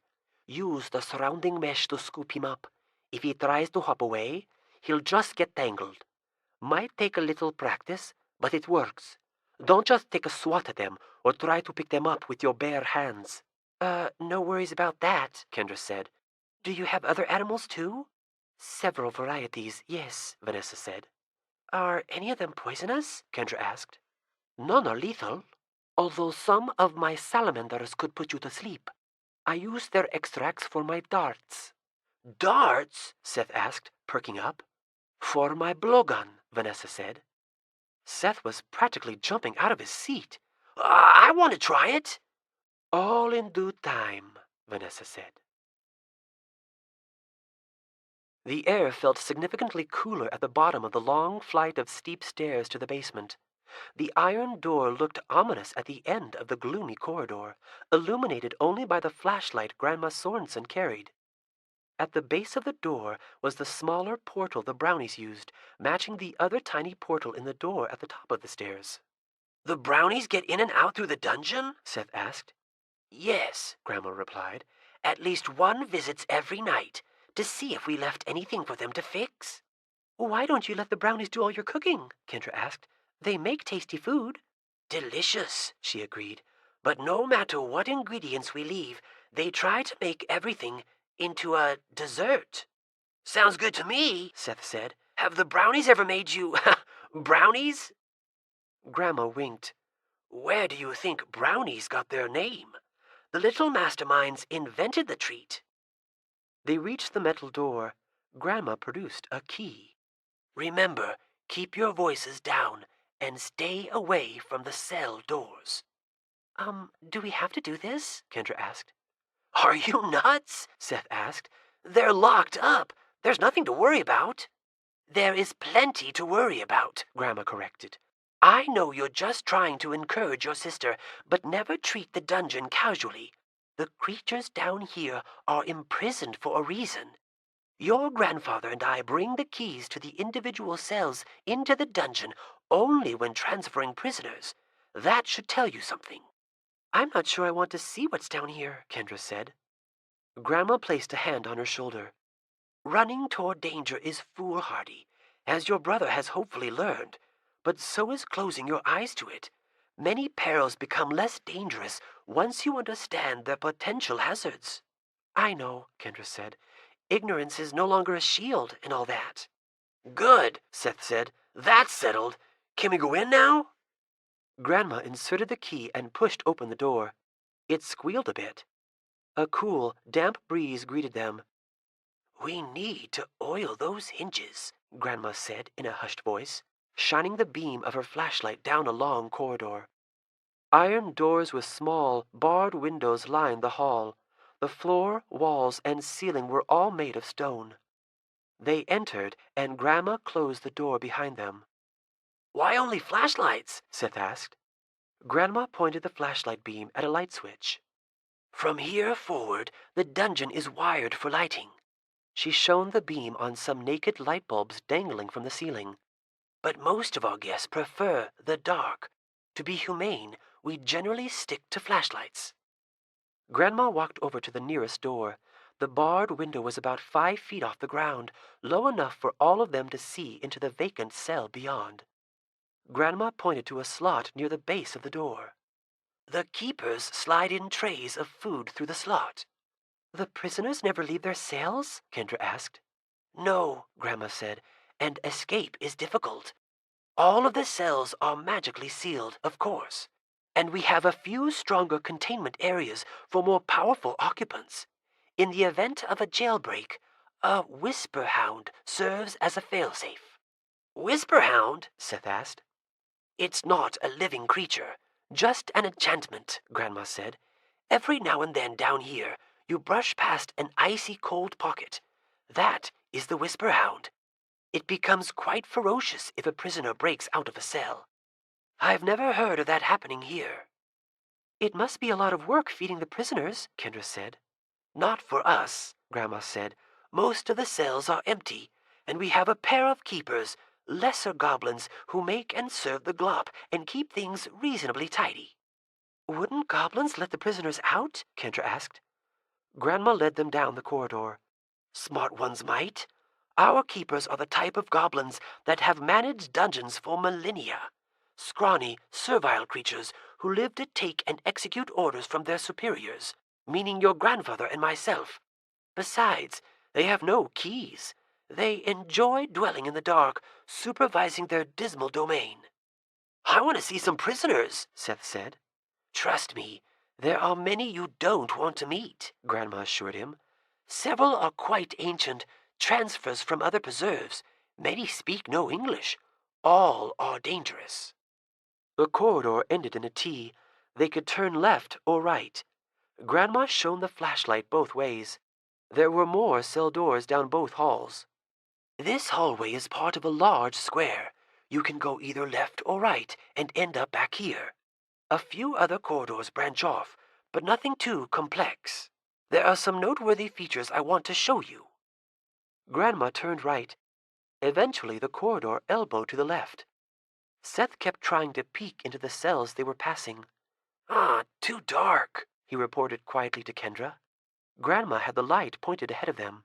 Use the surrounding mesh to scoop him up. If he tries to hop away, he'll just get tangled. Might take a little practice, but it works. Don't just take a swat at them or try to pick them up with your bare hands. No worries about that, Kendra said. Do you have other animals too? Several varieties, yes, Vanessa said. Are any of them poisonous? Kendra asked. None are lethal, although some of my salamanders could put you to sleep. I use their extracts for my darts. Darts? Seth asked, perking up. For my blowgun, Vanessa said. Seth was practically jumping out of his seat. I want to try it. All in due time, Vanessa said. The air felt significantly cooler at the bottom of the long flight of steep stairs to the basement. The iron door looked ominous at the end of the gloomy corridor, illuminated only by the flashlight Grandma Sorensen carried. At the base of the door was the smaller portal the brownies used, matching the other tiny portal in the door at the top of the stairs. The brownies get in and out through the dungeon? Seth asked. Yes, Grandma replied. At least one visits every night to see if we left anything for them to fix. Why don't you let the brownies do all your cooking? Kendra asked. They make tasty food. Delicious, she agreed. But no matter what ingredients we leave, they try to make everything into a dessert. Sounds good to me, Seth said. Have the brownies ever made you brownies? Grandma winked. Where do you think brownies got their name? The little masterminds invented the treat. They reached the metal door. Grandma produced a key. Remember, keep your voices down and stay away from the cell doors. Do we have to do this? Kendra asked. Are you nuts? Seth asked. They're locked up. There's nothing to worry about. There is plenty to worry about, Grandma corrected. I know you're just trying to encourage your sister, but never treat the dungeon casually. The creatures down here are imprisoned for a reason. Your grandfather and I bring the keys to the individual cells into the dungeon only when transferring prisoners. That should tell you something." "I'm not sure I want to see what's down here," Kendra said. Grandma placed a hand on her shoulder. "Running toward danger is foolhardy, as your brother has hopefully learned, but so is closing your eyes to it. Many perils become less dangerous once you understand their potential hazards." "I know," Kendra said. "Ignorance is no longer a shield and all that." "Good," Seth said. "That's settled. Can we go in now?" Grandma inserted the key and pushed open the door. It squealed a bit. A cool, damp breeze greeted them. "We need to oil those hinges," Grandma said in a hushed voice, shining the beam of her flashlight down a long corridor. Iron doors with small, barred windows lined the hall. The floor, walls, and ceiling were all made of stone. They entered, and Grandma closed the door behind them. "Why only flashlights?" Seth asked. Grandma pointed the flashlight beam at a light switch. "From here forward, the dungeon is wired for lighting." She shone the beam on some naked light bulbs dangling from the ceiling. "But most of our guests prefer the dark. To be humane, we generally stick to flashlights." Grandma walked over to the nearest door. The barred window was about 5 feet off the ground, low enough for all of them to see into the vacant cell beyond. Grandma pointed to a slot near the base of the door. "The keepers slide in trays of food through the slot." "The prisoners never leave their cells?" Kendra asked. "No," Grandma said, "and escape is difficult. All of the cells are magically sealed, of course, and we have a few stronger containment areas for more powerful occupants. In the event of a jailbreak, a whisper hound serves as a failsafe." "Whisper hound?" Seth asked. "It's not a living creature, just an enchantment," Grandma said. "Every now and then down here, you brush past an icy cold pocket. That is the whisper hound. It becomes quite ferocious if a prisoner breaks out of a cell. I've never heard of that happening here." "It must be a lot of work feeding the prisoners," Kendra said. "Not for us," Grandma said. "Most of the cells are empty, and we have a pair of keepers, lesser goblins, who make and serve the glop and keep things reasonably tidy." "Wouldn't goblins let the prisoners out?" Kendra asked. Grandma led them down the corridor. "Smart ones might. Our keepers are the type of goblins that have managed dungeons for millennia. Scrawny, servile creatures who live to take and execute orders from their superiors, meaning your grandfather and myself. Besides, they have no keys. They enjoy dwelling in the dark, supervising their dismal domain." "I want to see some prisoners," Seth said. "Trust me, there are many you don't want to meet," Grandma assured him. "Several are quite ancient, transfers from other preserves. Many speak no English. All are dangerous." The corridor ended in a T. They could turn left or right. Grandma shone the flashlight both ways. There were more cell doors down both halls. "This hallway is part of a large square. You can go either left or right and end up back here. A few other corridors branch off, but nothing too complex. There are some noteworthy features I want to show you." Grandma turned right. Eventually the corridor elbowed to the left. Seth kept trying to peek into the cells they were passing. Too dark," he reported quietly to Kendra. Grandma had the light pointed ahead of them.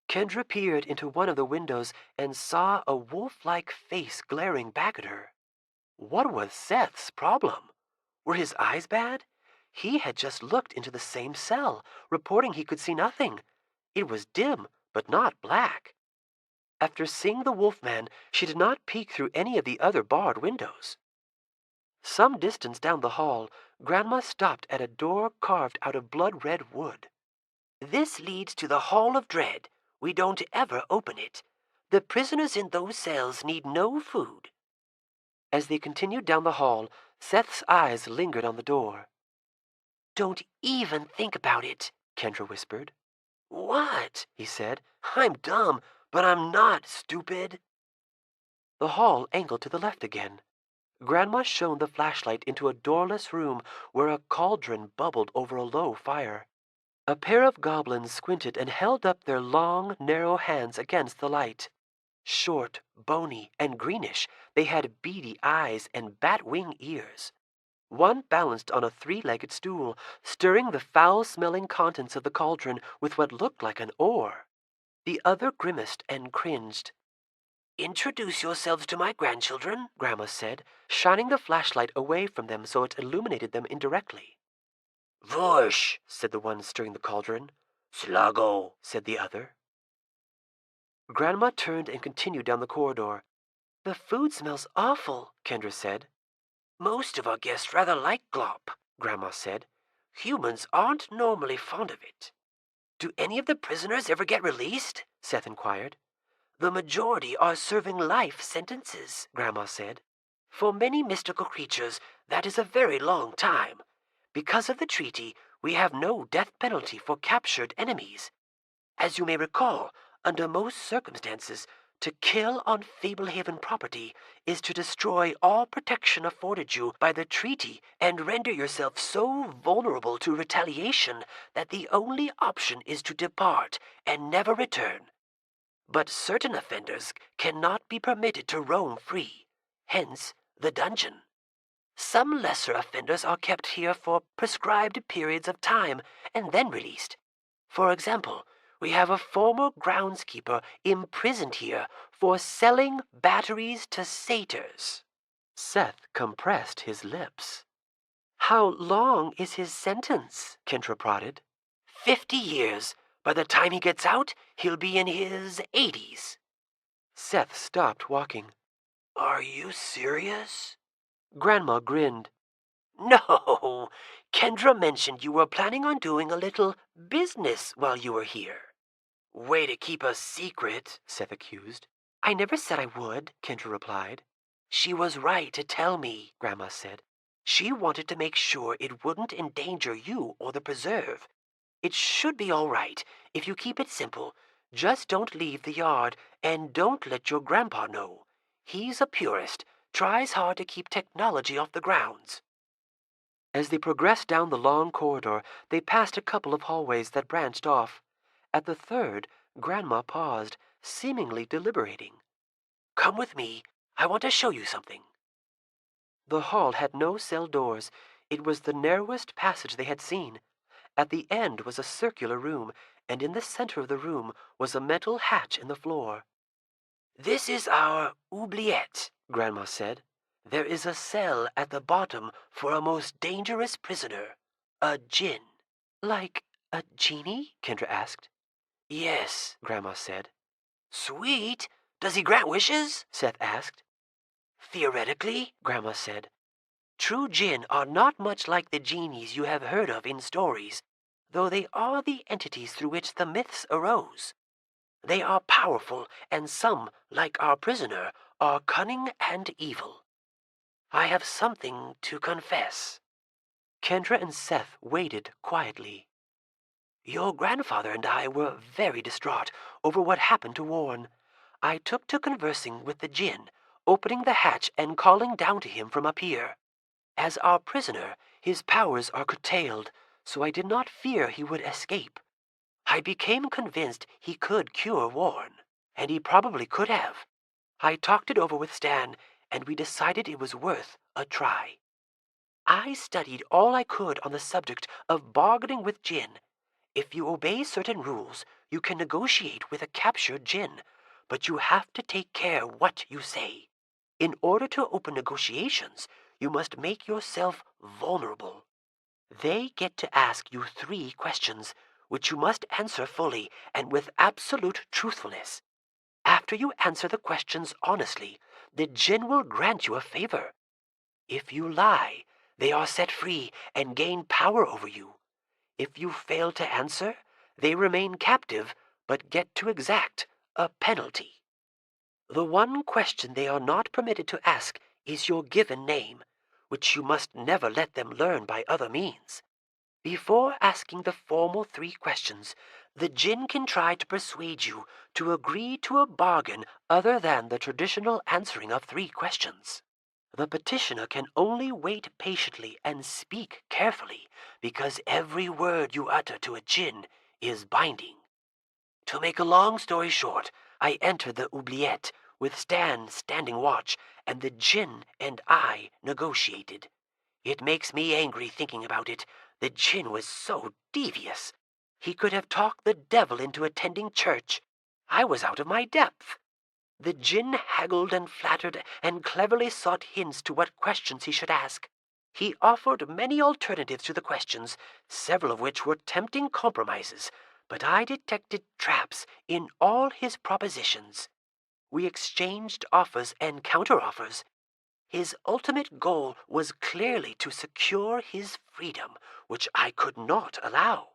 Kendra peered into one of the windows and saw a wolf-like face glaring back at her. What was Seth's problem? Were his eyes bad? He had just looked into the same cell, reporting he could see nothing. It was dim, but not black. After seeing the wolfman, she did not peek through any of the other barred windows. Some distance down the hall, Grandma stopped at a door carved out of blood-red wood. "This leads to the Hall of Dread. We don't ever open it. The prisoners in those cells need no food." As they continued down the hall, Seth's eyes lingered on the door. "Don't even think about it," Kendra whispered. "What?" he said. "I'm dumb, but I'm not stupid." The hall angled to the left again. Grandma shone the flashlight into a doorless room where a cauldron bubbled over a low fire. A pair of goblins squinted and held up their long, narrow hands against the light. Short, bony, and greenish, they had beady eyes and bat-wing ears. One balanced on a three-legged stool, stirring the foul-smelling contents of the cauldron with what looked like an oar. The other grimaced and cringed. "Introduce yourselves to my grandchildren," Grandma said, shining the flashlight away from them so it illuminated them indirectly. "Vosh," said the one stirring the cauldron. "Slago," said the other. Grandma turned and continued down the corridor. "The food smells awful," Kendra said. "Most of our guests rather like glop," Grandma said. "Humans aren't normally fond of it." "Do any of the prisoners ever get released?" Seth inquired. "The majority are serving life sentences," Grandma said. "For many mystical creatures, that is a very long time. Because of the treaty, we have no death penalty for captured enemies. As you may recall, under most circumstances, to kill on Fablehaven property is to destroy all protection afforded you by the treaty and render yourself so vulnerable to retaliation that the only option is to depart and never return. But certain offenders cannot be permitted to roam free, hence the dungeon. Some lesser offenders are kept here for prescribed periods of time and then released. For example, we have a former groundskeeper imprisoned here for selling batteries to satyrs." Seth compressed his lips. "How long is his sentence?" Kendra prodded. 50 years. By the time he gets out, he'll be in his 80s. Seth stopped walking. "Are you serious?" Grandma grinned. "No. Kendra mentioned you were planning on doing a little business while you were here." "Way to keep a secret," Seth accused. "I never said I would," Kendra replied. "She was right to tell me," Grandma said. "She wanted to make sure it wouldn't endanger you or the preserve. It should be all right if you keep it simple. Just don't leave the yard, and don't let your grandpa know. He's a purist, tries hard to keep technology off the grounds." As they progressed down the long corridor, they passed a couple of hallways that branched off. At the third, Grandma paused, seemingly deliberating. "Come with me. I want to show you something." The hall had no cell doors. It was the narrowest passage they had seen. At the end was a circular room, and in the center of the room was a metal hatch in the floor. "This is our oubliette," Grandma said. "There is a cell at the bottom for a most dangerous prisoner, a djinn." "Like a genie?" Kendra asked. "Yes," Grandma said. "Sweet. Does he grant wishes?" Seth asked. "Theoretically," Grandma said. "True djinn are not much like the genies you have heard of in stories, though they are the entities through which the myths arose. They are powerful, and some, like our prisoner, are cunning and evil. I have something to confess." Kendra and Seth waited quietly. "Your grandfather and I were very distraught over what happened to Warren. I took to conversing with the djinn, opening the hatch and calling down to him from up here. As our prisoner, his powers are curtailed, so I did not fear he would escape. I became convinced he could cure Warren, and he probably could have. I talked it over with Stan, and we decided it was worth a try. I studied all I could on the subject of bargaining with djinn. If you obey certain rules, you can negotiate with a captured djinn, but you have to take care what you say. In order to open negotiations, you must make yourself vulnerable. They get to ask you 3 questions, which you must answer fully and with absolute truthfulness. After you answer the questions honestly, the djinn will grant you a favor. If you lie, they are set free and gain power over you. If you fail to answer, they remain captive but get to exact a penalty. The one question they are not permitted to ask is your given name, which you must never let them learn by other means. Before asking the formal 3 questions, the djinn can try to persuade you to agree to a bargain other than the traditional answering of 3 questions. The petitioner can only wait patiently and speak carefully, because every word you utter to a djinn is binding. To make a long story short, I entered the oubliette with Stan standing watch, and the djinn and I negotiated. It makes me angry thinking about it. The djinn was so devious. He could have talked the devil into attending church. I was out of my depth. The djinn haggled and flattered and cleverly sought hints to what questions he should ask. He offered many alternatives to the questions, several of which were tempting compromises, but I detected traps in all his propositions. We exchanged offers and counter-offers. His ultimate goal was clearly to secure his freedom, which I could not allow.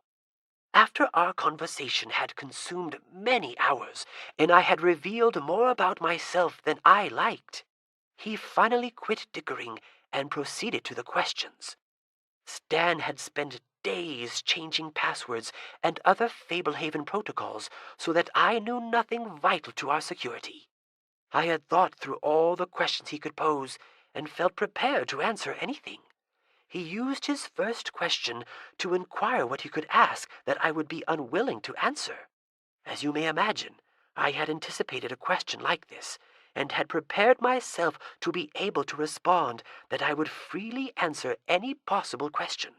After our conversation had consumed many hours, and I had revealed more about myself than I liked, he finally quit dickering and proceeded to the questions. Stan had spent days changing passwords and other Fablehaven protocols so that I knew nothing vital to our security. I had thought through all the questions he could pose and felt prepared to answer anything. He used his first question to inquire what he could ask that I would be unwilling to answer. As you may imagine, I had anticipated a question like this, and had prepared myself to be able to respond that I would freely answer any possible question.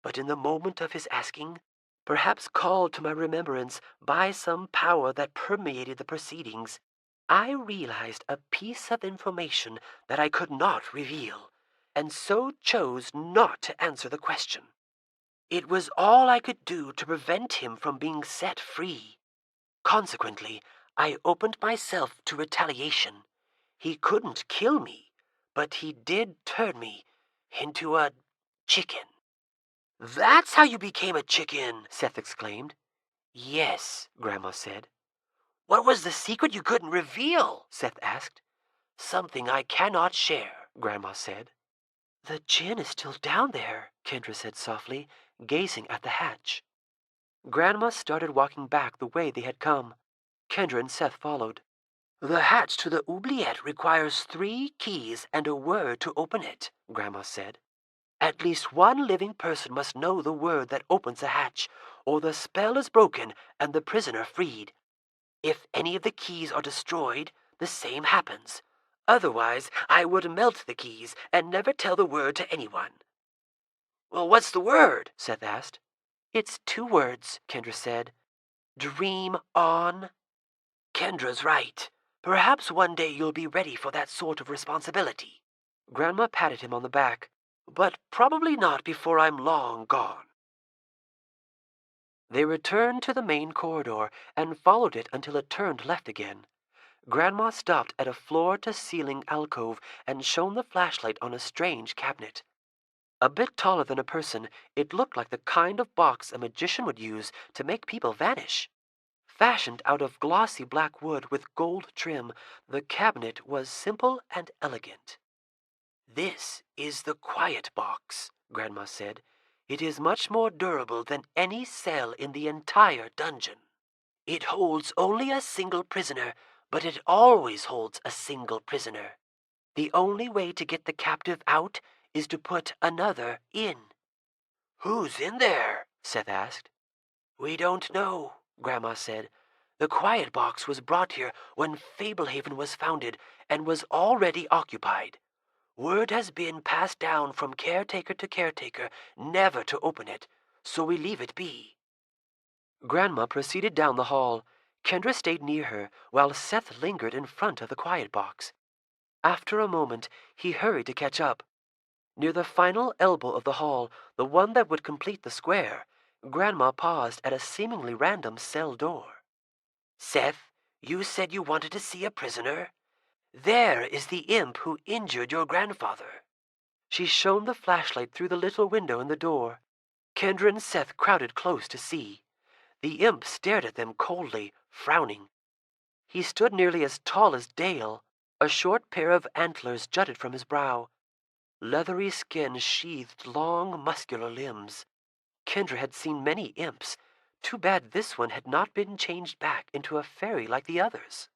But in the moment of his asking, perhaps called to my remembrance by some power that permeated the proceedings, I realized a piece of information that I could not reveal, and so chose not to answer the question. It was all I could do to prevent him from being set free. Consequently, I opened myself to retaliation. He couldn't kill me, but he did turn me into a chicken. "That's how you became a chicken," Seth exclaimed. "Yes," Grandma said. "What was the secret you couldn't reveal?" Seth asked. "Something I cannot share," Grandma said. "The djinn is still down there," Kendra said softly, gazing at the hatch. Grandma started walking back the way they had come. Kendra and Seth followed. "The hatch to the oubliette requires 3 keys and a word to open it," Grandma said. "At least one living person must know the word that opens the hatch, or the spell is broken and the prisoner freed. If any of the keys are destroyed, the same happens. Otherwise, I would melt the keys and never tell the word to anyone." "Well, what's the word?" Seth asked. "It's 2 words," Kendra said. "Dream on." "Kendra's right. Perhaps one day you'll be ready for that sort of responsibility." Grandma patted him on the back. "But probably not before I'm long gone." They returned to the main corridor and followed it until it turned left again. Grandma stopped at a floor-to-ceiling alcove and shone the flashlight on a strange cabinet. A bit taller than a person, it looked like the kind of box a magician would use to make people vanish. Fashioned out of glossy black wood with gold trim, the cabinet was simple and elegant. "This is the quiet box," Grandma said. "It is much more durable than any cell in the entire dungeon. It holds only a single prisoner, but it always holds a single prisoner. The only way to get the captive out is to put another in." "Who's in there?" Seth asked. "We don't know," Grandma said. "The quiet box was brought here when Fablehaven was founded and was already occupied. Word has been passed down from caretaker to caretaker never to open it, so we leave it be." Grandma proceeded down the hall. Kendra stayed near her, while Seth lingered in front of the quiet box. After a moment, he hurried to catch up. Near the final elbow of the hall, the one that would complete the square, Grandma paused at a seemingly random cell door. "Seth, you said you wanted to see a prisoner? There is the imp who injured your grandfather." She shone the flashlight through the little window in the door. Kendra and Seth crowded close to see. The imp stared at them coldly, frowning. He stood nearly as tall as Dale. A short pair of antlers jutted from his brow. Leathery skin sheathed long, muscular limbs. Kendra had seen many imps. Too bad this one had not been changed back into a fairy like the others.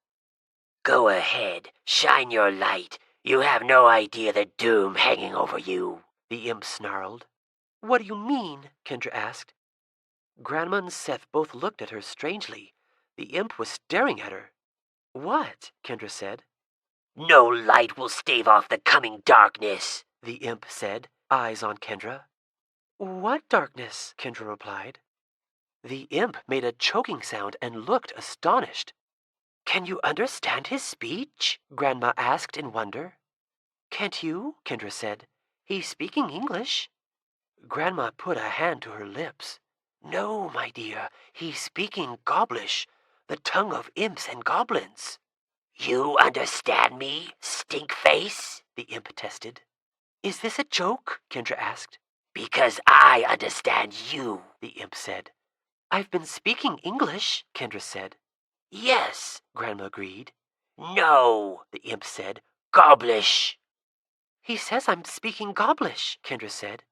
"Go ahead, shine your light. You have no idea the doom hanging over you, the imp snarled. What do you mean? Kendra asked. Grandma and Seth both looked at her strangely. The imp was staring at her. What? Kendra said. No light will stave off the coming darkness, the imp said, eyes on Kendra. What darkness? Kendra replied. The imp made a choking sound and looked astonished. Can you understand his speech? Grandma asked in wonder. Can't you? Kendra said. He's speaking English. Grandma put a hand to her lips. No, my dear, he's speaking Gobblish, the tongue of imps and goblins. You understand me, stinkface? The imp tested. Is this a joke? Kendra asked. Because I understand you, the imp said. I've been speaking English, Kendra said. Yes, Grandma agreed. No, the imp said. Gobblish. He says I'm speaking Gobblish, Kendra said.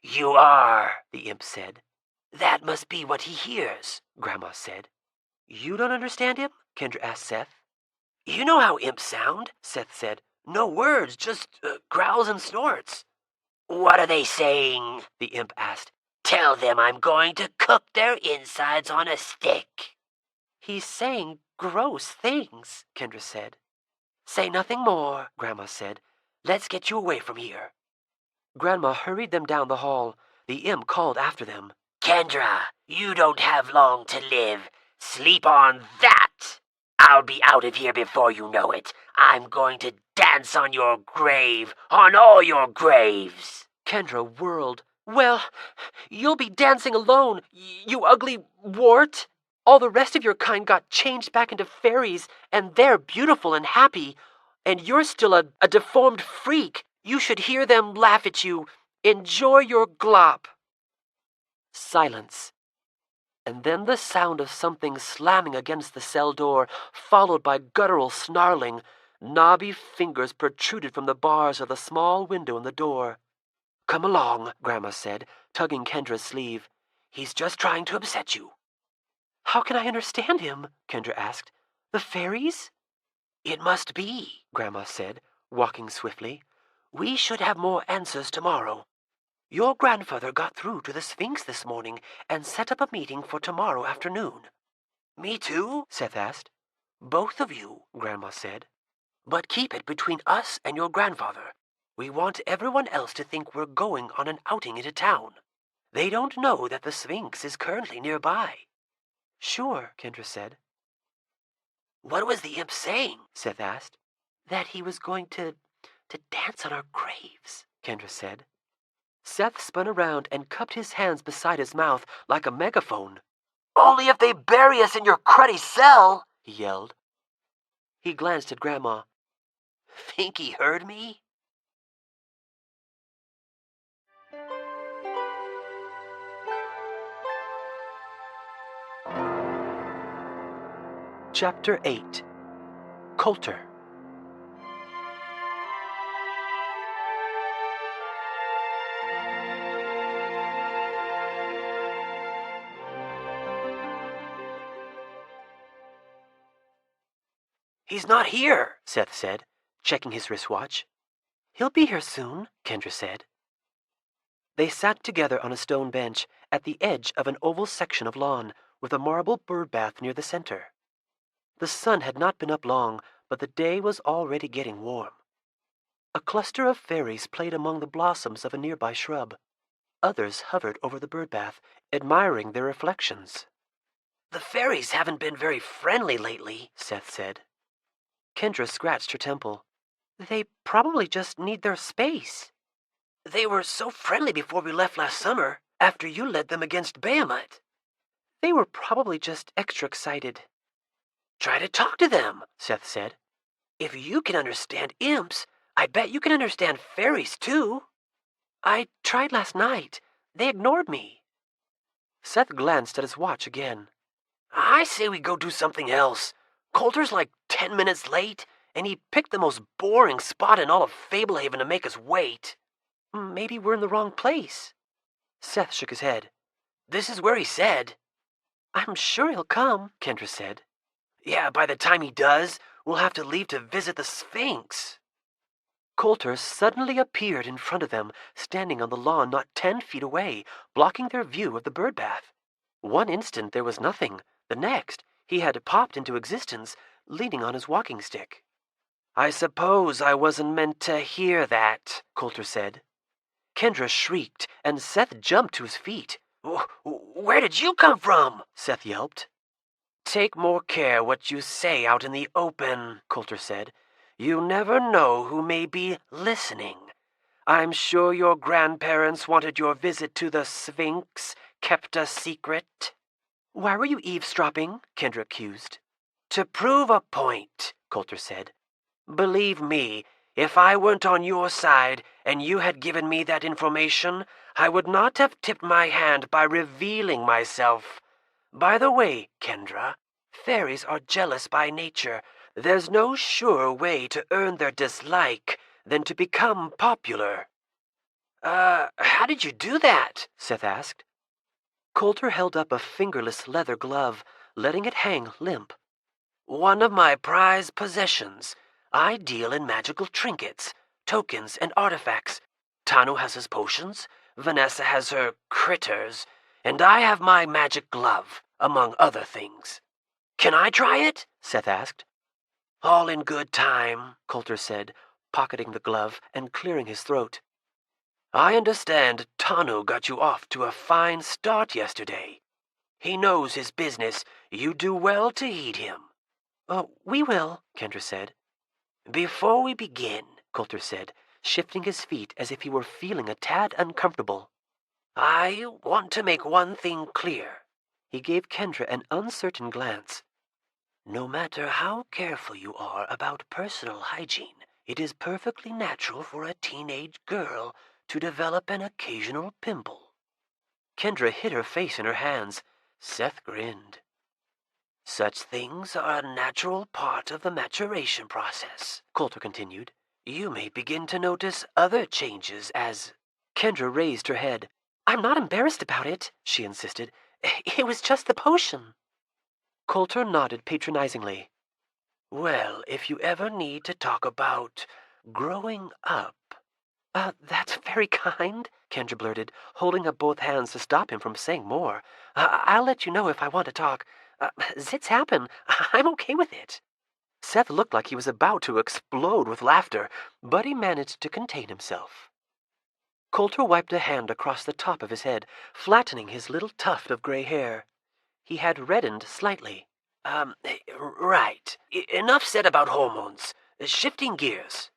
You are, the imp said. That must be what he hears, Grandma said. You don't understand him? Kendra asked Seth. You know how imps sound, Seth said. No words, just growls and snorts. What are they saying? The imp asked. Tell them I'm going to cook their insides on a stick. He's saying gross things, Kendra said. Say nothing more, Grandma said. Let's get you away from here. Grandma hurried them down the hall. The imp called after them. Kendra, you don't have long to live. Sleep on that. I'll be out of here before you know it. I'm going to dance on your grave, on all your graves. Kendra whirled. Well, you'll be dancing alone, you ugly wart. All the rest of your kind got changed back into fairies, and they're beautiful and happy. And you're still a deformed freak. You should hear them laugh at you. Enjoy your glop. Silence. And then the sound of something slamming against the cell door, followed by guttural snarling. Knobby fingers protruded from the bars of the small window in the door. Come along, Grandma said, tugging Kendra's sleeve. He's just trying to upset you. How can I understand him? Kendra asked. The fairies? It must be, Grandma said, walking swiftly. We should have more answers tomorrow. Your grandfather got through to the Sphinx this morning and set up a meeting for tomorrow afternoon. Me too? Seth asked. Both of you, Grandma said. But keep it between us and your grandfather. We want everyone else to think we're going on an outing into town. They don't know that the Sphinx is currently nearby. Sure, Kendra said. What was the imp saying? Seth asked. That he was going to dance on our graves, Kendra said. Seth spun around and cupped his hands beside his mouth like a megaphone. Only if they bury us in your cruddy cell, he yelled. He glanced at Grandma. Think he heard me? Chapter 8. Coulter. He's not here, Seth said, checking his wristwatch. He'll be here soon, Kendra said. They sat together on a stone bench at the edge of an oval section of lawn with a marble bird bath near the center. The sun had not been up long, but the day was already getting warm. A cluster of fairies played among the blossoms of a nearby shrub. Others hovered over the bird bath, admiring their reflections. The fairies haven't been very friendly lately, Seth said. Kendra scratched her temple. They probably just need their space. They were so friendly before we left last summer, after you led them against Behemoth. They were probably just extra excited. Try to talk to them, Seth said. If you can understand imps, I bet you can understand fairies, too. I tried last night. They ignored me. Seth glanced at his watch again. I say we go do something else. Coulter's like 10 minutes late, and he picked the most boring spot in all of Fablehaven to make us wait. Maybe we're in the wrong place. Seth shook his head. This is where he said. I'm sure he'll come, Kendra said. Yeah, by the time he does, we'll have to leave to visit the Sphinx. Coulter suddenly appeared in front of them, standing on the lawn not 10 feet away, blocking their view of the birdbath. One instant there was nothing. The next, he had popped into existence, leaning on his walking stick. "I suppose I wasn't meant to hear that," Coulter said. Kendra shrieked, and Seth jumped to his feet. "Where did you come from?" Seth yelped. "Take more care what you say out in the open," Coulter said. "You never know who may be listening. I'm sure your grandparents wanted your visit to the Sphinx kept a secret." "Why were you eavesdropping?" Kendra accused. "To prove a point," Coulter said. "Believe me, if I weren't on your side and you had given me that information, I would not have tipped my hand by revealing myself. By the way, Kendra, fairies are jealous by nature. There's no surer way to earn their dislike than to become popular." How did you do that?" Seth asked. Coulter held up a fingerless leather glove, letting it hang limp. "One of my prized possessions. I deal in magical trinkets, tokens, and artifacts. Tanu has his potions, Vanessa has her critters, and I have my magic glove, among other things. Can I try it?" Seth asked. "All in good time," Coulter said, pocketing the glove and clearing his throat. "I understand Tanu got you off to a fine start yesterday. He knows his business. You do well to heed him." We will," Kendra said. "Before we begin," Coulter said, shifting his feet as if he were feeling a tad uncomfortable, "I want to make one thing clear." He gave Kendra an uncertain glance. "No matter how careful you are about personal hygiene, it is perfectly natural for a teenage girl to develop an occasional pimple." Kendra hid her face in her hands. Seth grinned. "Such things are a natural part of the maturation process," Coulter continued. "You may begin to notice other changes as—" Kendra raised her head. "I'm not embarrassed about it," she insisted. "It was just the potion." Coulter nodded patronizingly. "Well, if you ever need to talk about growing up—" That's very kind," Kendra blurted, holding up both hands to stop him from saying more. "I'll let you know if I want to talk. Zits happen. I'm okay with it." Seth looked like he was about to explode with laughter, but he managed to contain himself. Coulter wiped a hand across the top of his head, flattening his little tuft of gray hair. He had reddened slightly. Right. Enough said about hormones. Shifting gears."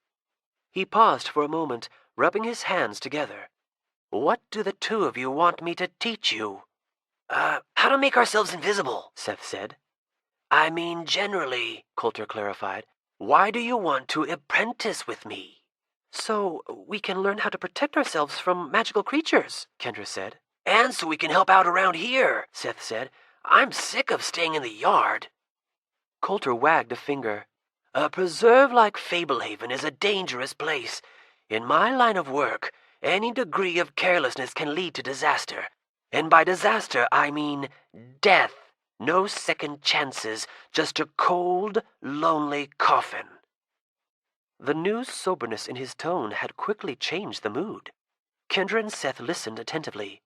He paused for a moment, rubbing his hands together. "What do the two of you want me to teach you?" How to make ourselves invisible," Seth said. "I mean generally," Coulter clarified. "Why do you want to apprentice with me?" "So we can learn how to protect ourselves from magical creatures," Kendra said. "And so we can help out around here," Seth said. "I'm sick of staying in the yard." Coulter wagged a finger. "A preserve like Fablehaven is a dangerous place. In my line of work, any degree of carelessness can lead to disaster. And by disaster, I mean death. No second chances, just a cold, lonely coffin." The new soberness in his tone had quickly changed the mood. Kendra and Seth listened attentively.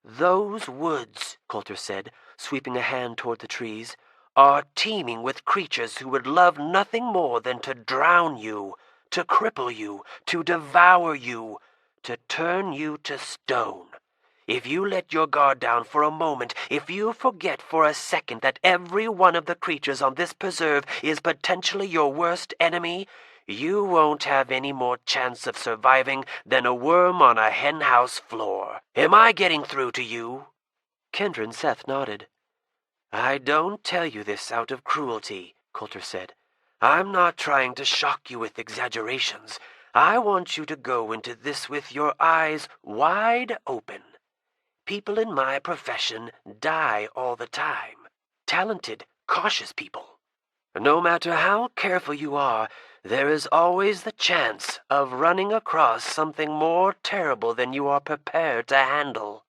"Those woods," Coulter said, sweeping a hand toward the trees, "are teeming with creatures who would love nothing more than to drown you, to cripple you, to devour you, to turn you to stone. If you let your guard down for a moment, if you forget for a second that every one of the creatures on this preserve is potentially your worst enemy, you won't have any more chance of surviving than a worm on a henhouse floor. Am I getting through to you?" Kendra and Seth nodded. "I don't tell you this out of cruelty," Coulter said. "I'm not trying to shock you with exaggerations. I want you to go into this with your eyes wide open. People in my profession die all the time. Talented, cautious people. No matter how careful you are, there is always the chance of running across something more terrible than you are prepared to handle.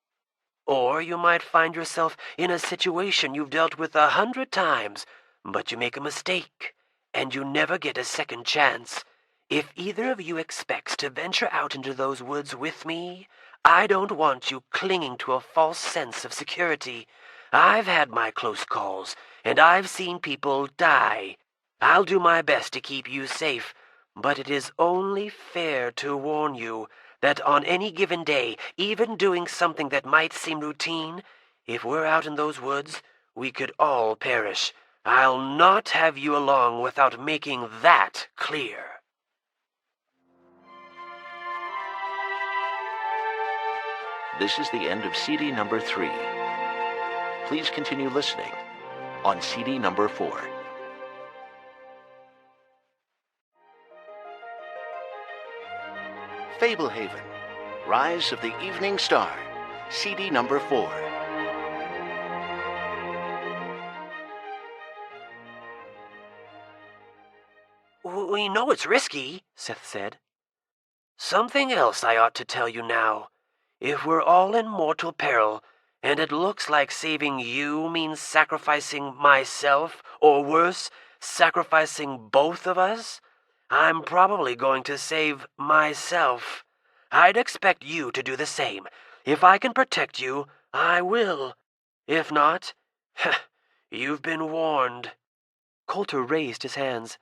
Or you might find yourself in a situation you've dealt with 100 times, but you make a mistake, and you never get a second chance. If either of you expects to venture out into those woods with me, I don't want you clinging to a false sense of security. I've had my close calls, and I've seen people die. I'll do my best to keep you safe, but it is only fair to warn you that on any given day, even doing something that might seem routine, if we're out in those woods, we could all perish. I'll not have you along without making that clear. This is the end of CD number 3. Please continue listening on CD number 4. Fablehaven, Rise of the Evening Star, CD number 4. We know it's risky, Seth said. Something else I ought to tell you now. If we're all in mortal peril, and it looks like saving you means sacrificing myself, or worse, sacrificing both of us, I'm probably going to save myself. I'd expect you to do the same. If I can protect you, I will. If not, you've been warned. Coulter raised his hands.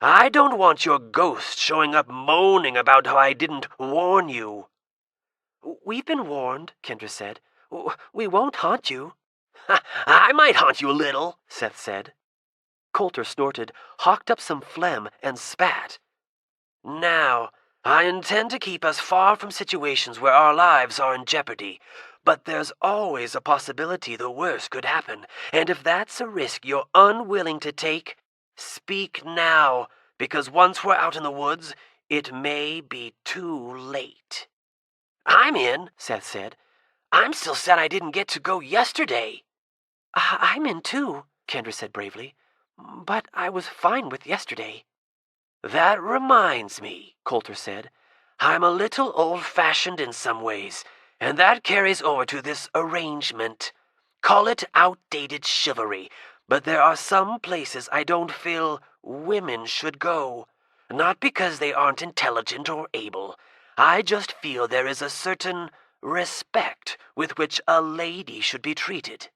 I don't want your ghost showing up moaning about how I didn't warn you. We've been warned, Kendra said. We won't haunt you. I might haunt you a little, Seth said. Coulter snorted, hawked up some phlegm, and spat. Now, I intend to keep us far from situations where our lives are in jeopardy, but there's always a possibility the worst could happen, and if that's a risk you're unwilling to take, speak now, because once we're out in the woods, it may be too late. I'm in, Seth said. I'm still sad I didn't get to go yesterday. I'm in too, Kendra said bravely. But I was fine with yesterday. That reminds me, Coulter said. I'm a little old-fashioned in some ways, and that carries over to this arrangement. Call it outdated chivalry, but there are some places I don't feel women should go. Not because they aren't intelligent or able. I just feel there is a certain respect with which a lady should be treated.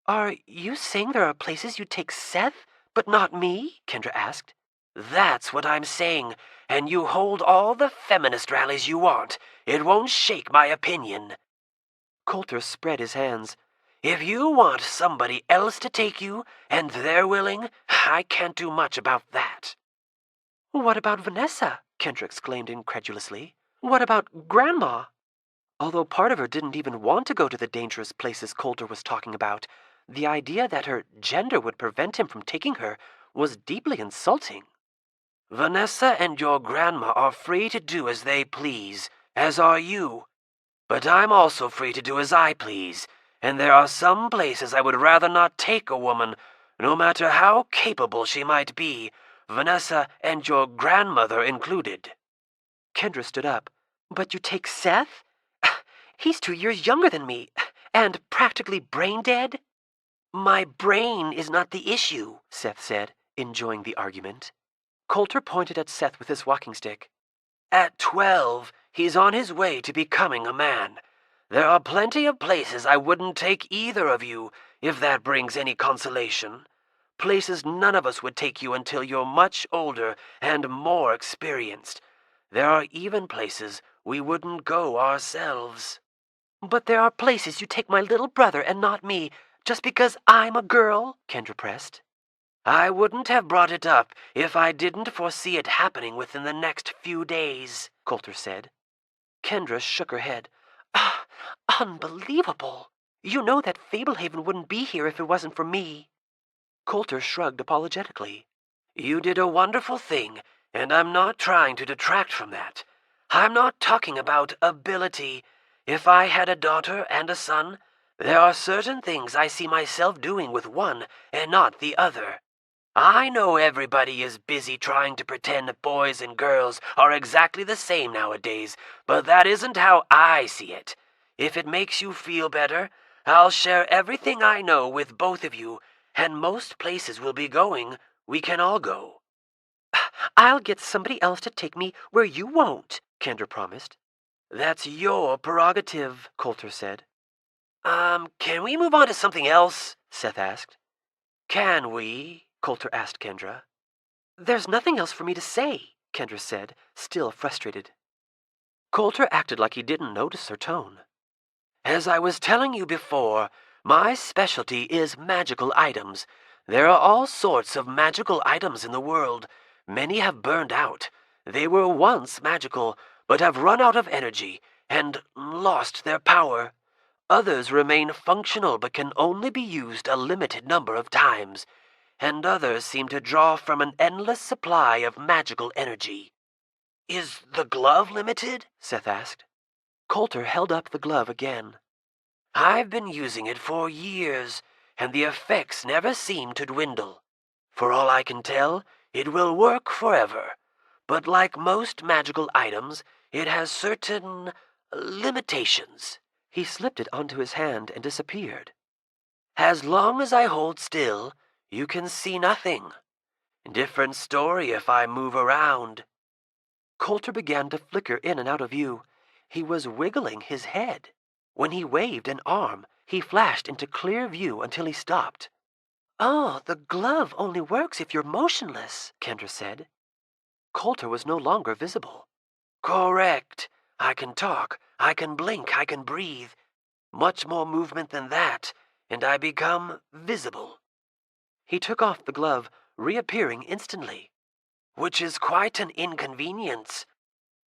Are you saying there are places you'd take Seth, but not me? Kendra asked. That's what I'm saying, and you hold all the feminist rallies you want. It won't shake my opinion. Coulter spread his hands. If you want somebody else to take you, and they're willing, I can't do much about that. What about Vanessa? Kendra exclaimed incredulously. What about Grandma? Although part of her didn't even want to go to the dangerous places Coulter was talking about, the idea that her gender would prevent him from taking her was deeply insulting. Vanessa and your grandma are free to do as they please, as are you. But I'm also free to do as I please, and there are some places I would rather not take a woman, no matter how capable she might be, Vanessa and your grandmother included. Kendra stood up. But you take Seth? He's 2 years younger than me, and practically brain dead. My brain is not the issue, Seth said, enjoying the argument. Coulter pointed at Seth with his walking stick. At 12, he's on his way to becoming a man. There are plenty of places I wouldn't take either of you, if that brings any consolation. Places none of us would take you until you're much older and more experienced. There are even places we wouldn't go ourselves. But there are places you take my little brother and not me, just because I'm a girl, Kendra pressed. I wouldn't have brought it up if I didn't foresee it happening within the next few days, Coulter said. Kendra shook her head. Unbelievable. You know that Fablehaven wouldn't be here if it wasn't for me. Coulter shrugged apologetically. You did a wonderful thing, and I'm not trying to detract from that. I'm not talking about ability. If I had a daughter and a son, there are certain things I see myself doing with one and not the other. I know everybody is busy trying to pretend that boys and girls are exactly the same nowadays, but that isn't how I see it. If it makes you feel better, I'll share everything I know with both of you, and most places we'll be going, we can all go. I'll get somebody else to take me where you won't, Kendra promised. That's your prerogative, Coulter said. Can we move on to something else? Seth asked. Can we? Coulter asked Kendra. There's nothing else for me to say, Kendra said, still frustrated. Coulter acted like he didn't notice her tone. As I was telling you before, my specialty is magical items. There are all sorts of magical items in the world. Many have burned out. They were once magical, but have run out of energy and lost their power. Others remain functional but can only be used a limited number of times. And others seem to draw from an endless supply of magical energy. Is the glove limited? Seth asked. Coulter held up the glove again. I've been using it for years, and the effects never seem to dwindle. For all I can tell, it will work forever. But like most magical items, it has certain limitations. He slipped it onto his hand and disappeared. As long as I hold still, you can see nothing. Different story if I move around. Coulter began to flicker in and out of view. He was wiggling his head. When he waved an arm, he flashed into clear view until he stopped. Oh, the glove only works if you're motionless, Kendra said. Coulter was no longer visible. Correct. I can talk, I can blink, I can breathe. Much more movement than that, and I become visible. He took off the glove, reappearing instantly. Which is quite an inconvenience.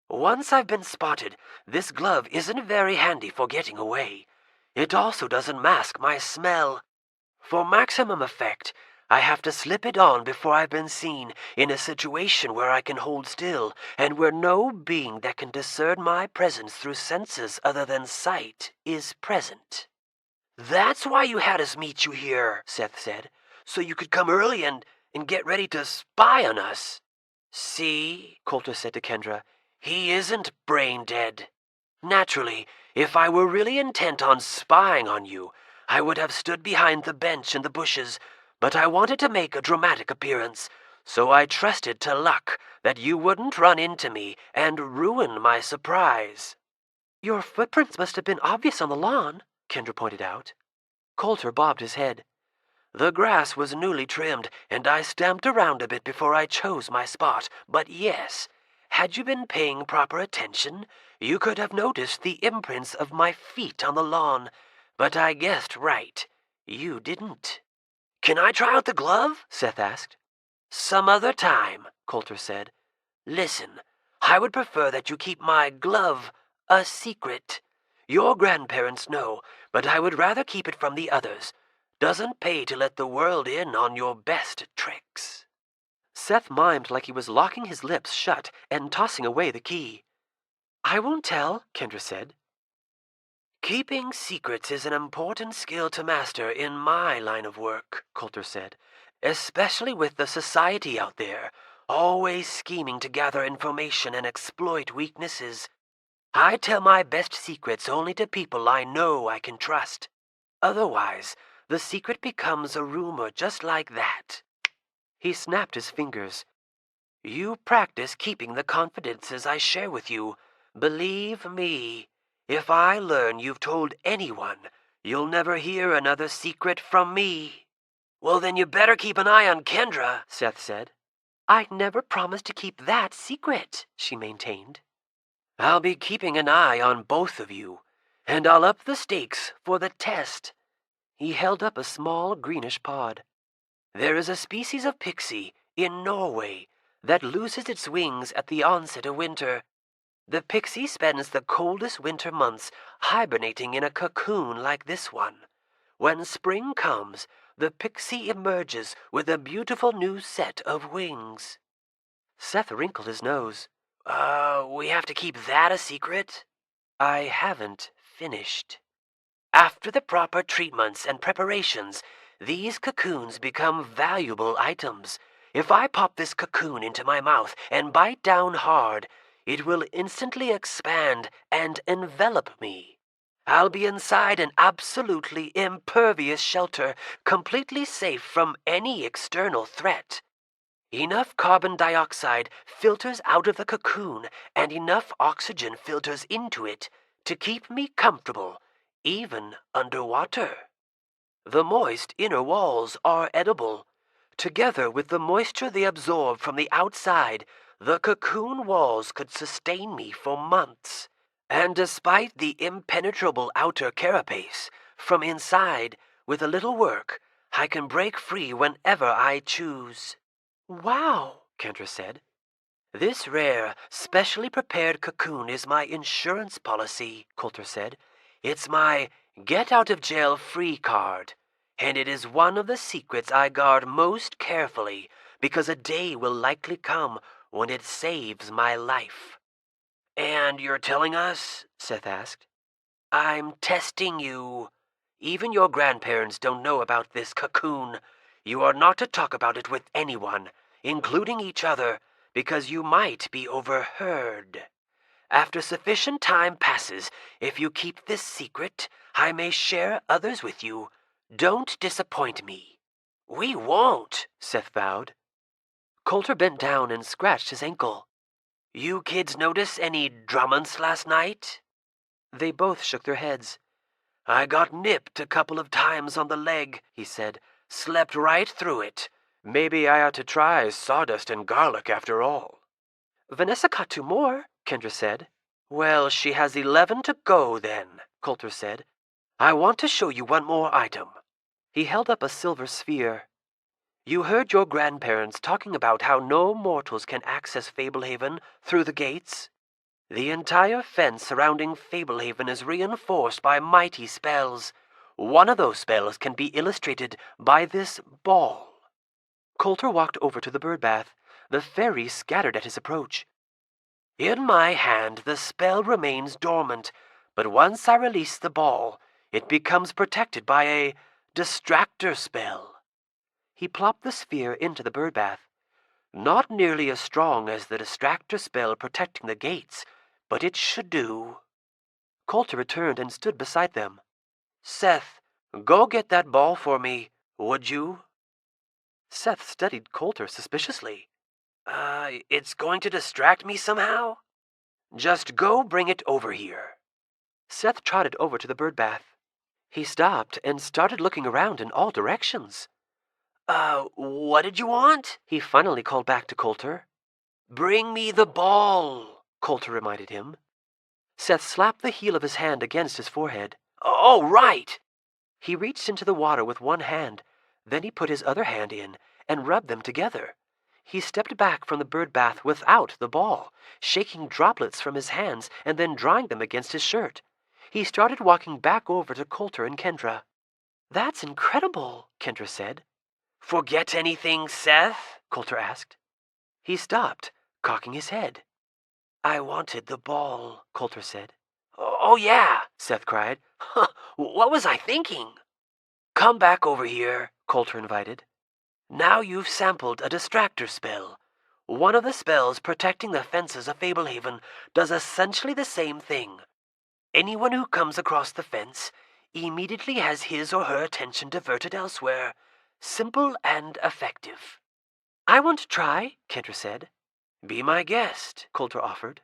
Once I've been spotted, this glove isn't very handy for getting away. It also doesn't mask my smell. For maximum effect, I have to slip it on before I've been seen in a situation where I can hold still and where no being that can discern my presence through senses other than sight is present. That's why you had us meet you here, Seth said, so you could come early and get ready to spy on us. See, Coulter said to Kendra, he isn't brain dead. Naturally, if I were really intent on spying on you, I would have stood behind the bench in the bushes, but I wanted to make a dramatic appearance, so I trusted to luck that you wouldn't run into me and ruin my surprise. Your footprints must have been obvious on the lawn, Kendra pointed out. Coulter bobbed his head. The grass was newly trimmed, and I stamped around a bit before I chose my spot, but yes, had you been paying proper attention, you could have noticed the imprints of my feet on the lawn, but I guessed right. You didn't. Can I try out the glove? Seth asked. Some other time, Coulter said. Listen, I would prefer that you keep my glove a secret. Your grandparents know, but I would rather keep it from the others. Doesn't pay to let the world in on your best tricks. Seth mimed like he was locking his lips shut and tossing away the key. I won't tell, Kendra said. Keeping secrets is an important skill to master in my line of work, Coulter said, especially with the society out there, always scheming to gather information and exploit weaknesses. I tell my best secrets only to people I know I can trust. Otherwise, the secret becomes a rumor just like that. He snapped his fingers. You practice keeping the confidences I share with you. Believe me, if I learn you've told anyone, you'll never hear another secret from me. Well, then you better keep an eye on Kendra, Seth said. I never promised to keep that secret, she maintained. I'll be keeping an eye on both of you, and I'll up the stakes for the test. He held up a small greenish pod. There is a species of pixie in Norway that loses its wings at the onset of winter. The pixie spends the coldest winter months hibernating in a cocoon like this one. When spring comes, the pixie emerges with a beautiful new set of wings. Seth wrinkled his nose. We have to keep that a secret? I haven't finished. After the proper treatments and preparations, these cocoons become valuable items. If I pop this cocoon into my mouth and bite down hard, it will instantly expand and envelop me. I'll be inside an absolutely impervious shelter, completely safe from any external threat. Enough carbon dioxide filters out of the cocoon and enough oxygen filters into it to keep me comfortable, even underwater. The moist inner walls are edible. Together with the moisture they absorb from the outside, the cocoon walls could sustain me for months. And despite the impenetrable outer carapace, from inside, with a little work, I can break free whenever I choose. Wow, Kendra said. This rare, specially prepared cocoon is my insurance policy, Coulter said. It's my get-out-of-jail-free card, and it is one of the secrets I guard most carefully because a day will likely come when it saves my life. And you're telling us? Seth asked. I'm testing you. Even your grandparents don't know about this cocoon. You are not to talk about it with anyone, including each other, because you might be overheard. After sufficient time passes, if you keep this secret, I may share others with you. Don't disappoint me. We won't, Seth vowed. Coulter bent down and scratched his ankle. You kids notice any Drummonds last night? They both shook their heads. I got nipped a couple of times on the leg, he said. Slept right through it. Maybe I ought to try sawdust and garlic after all. Vanessa caught 2 more, Kendra said. Well, she has 11 to go then, Coulter said. I want to show you one more item. He held up a silver sphere. You heard your grandparents talking about how no mortals can access Fablehaven through the gates? The entire fence surrounding Fablehaven is reinforced by mighty spells. One of those spells can be illustrated by this ball. Coulter walked over to the birdbath. The fairy scattered at his approach. In my hand, the spell remains dormant, but once I release the ball, it becomes protected by a distractor spell. He plopped the sphere into the birdbath. Not nearly as strong as the distractor spell protecting the gates, but it should do. Coulter returned and stood beside them. Seth, go get that ball for me, would you? Seth studied Coulter suspiciously. It's going to distract me somehow? Just go bring it over here. Seth trotted over to the birdbath. He stopped and started looking around in all directions. What did you want? He finally called back to Coulter. Bring me the ball, Coulter reminded him. Seth slapped the heel of his hand against his forehead. Oh, right! He reached into the water with one hand, then he put his other hand in and rubbed them together. He stepped back from the birdbath without the ball, shaking droplets from his hands and then drying them against his shirt. He started walking back over to Coulter and Kendra. That's incredible, Kendra said. Forget anything, Seth? Coulter asked. He stopped, cocking his head. I wanted the ball, Coulter said. Oh, yeah, Seth cried. What was I thinking? Come back over here, Coulter invited. Now you've sampled a distractor spell. One of the spells protecting the fences of Fablehaven does essentially the same thing. Anyone who comes across the fence immediately has his or her attention diverted elsewhere. Simple and effective. I want to try, Kendra said. Be my guest, Coulter offered.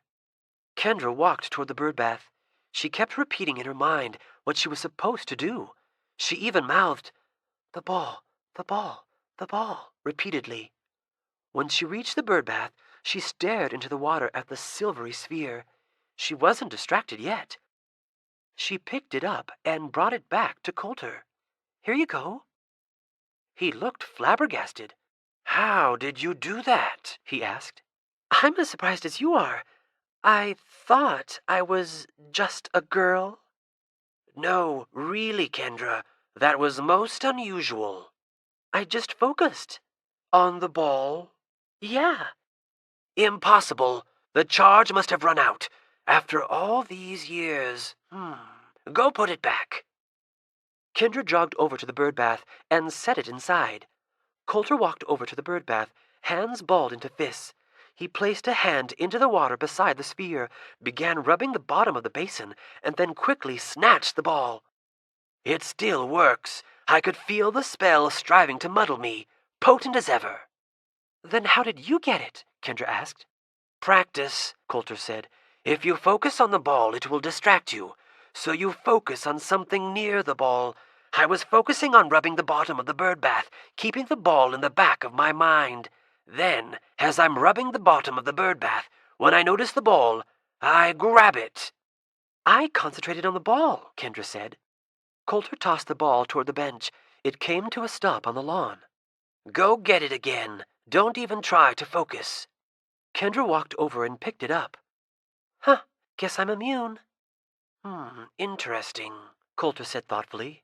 Kendra walked toward the birdbath. She kept repeating in her mind what she was supposed to do. She even mouthed, the ball, the ball, the ball, repeatedly. When she reached the birdbath, she stared into the water at the silvery sphere. She wasn't distracted yet. She picked it up and brought it back to Coulter. Here you go. He looked flabbergasted. How did you do that? He asked. I'm as surprised as you are. I thought I was just a girl. No, really, Kendra, that was most unusual. I just focused. On the ball? Yeah. Impossible. The charge must have run out. After all these years. Go put it back. Kendra jogged over to the birdbath and set it inside. Coulter walked over to the birdbath, hands balled into fists. He placed a hand into the water beside the sphere, began rubbing the bottom of the basin, and then quickly snatched the ball. It still works. I could feel the spell striving to muddle me, potent as ever. Then how did you get it? Kendra asked. Practice, Coulter said. If you focus on the ball, it will distract you. So you focus on something near the ball. I was focusing on rubbing the bottom of the bird bath, keeping the ball in the back of my mind. Then, as I'm rubbing the bottom of the bird bath, when I notice the ball, I grab it. I concentrated on the ball, Kendra said. Coulter tossed the ball toward the bench. It came to a stop on the lawn. Go get it again. Don't even try to focus. Kendra walked over and picked it up. Huh, guess I'm immune. Interesting, Coulter said thoughtfully.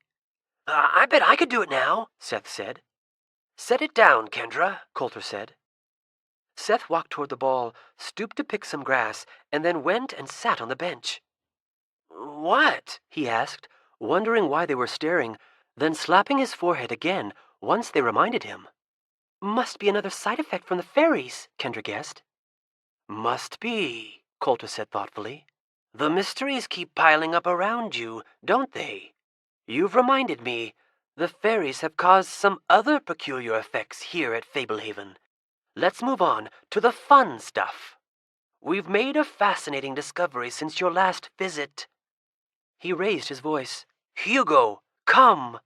I bet I could do it now, Seth said. Set it down, Kendra, Coulter said. Seth walked toward the ball, stooped to pick some grass, and then went and sat on the bench. What? He asked, wondering why they were staring, then slapping his forehead again once they reminded him. Must be another side effect from the fairies, Kendra guessed. Must be, Coulter said thoughtfully. The mysteries keep piling up around you, don't they? You've reminded me, the fairies have caused some other peculiar effects here at Fablehaven. Let's move on to the fun stuff. We've made a fascinating discovery since your last visit. He raised his voice. Hugo, come!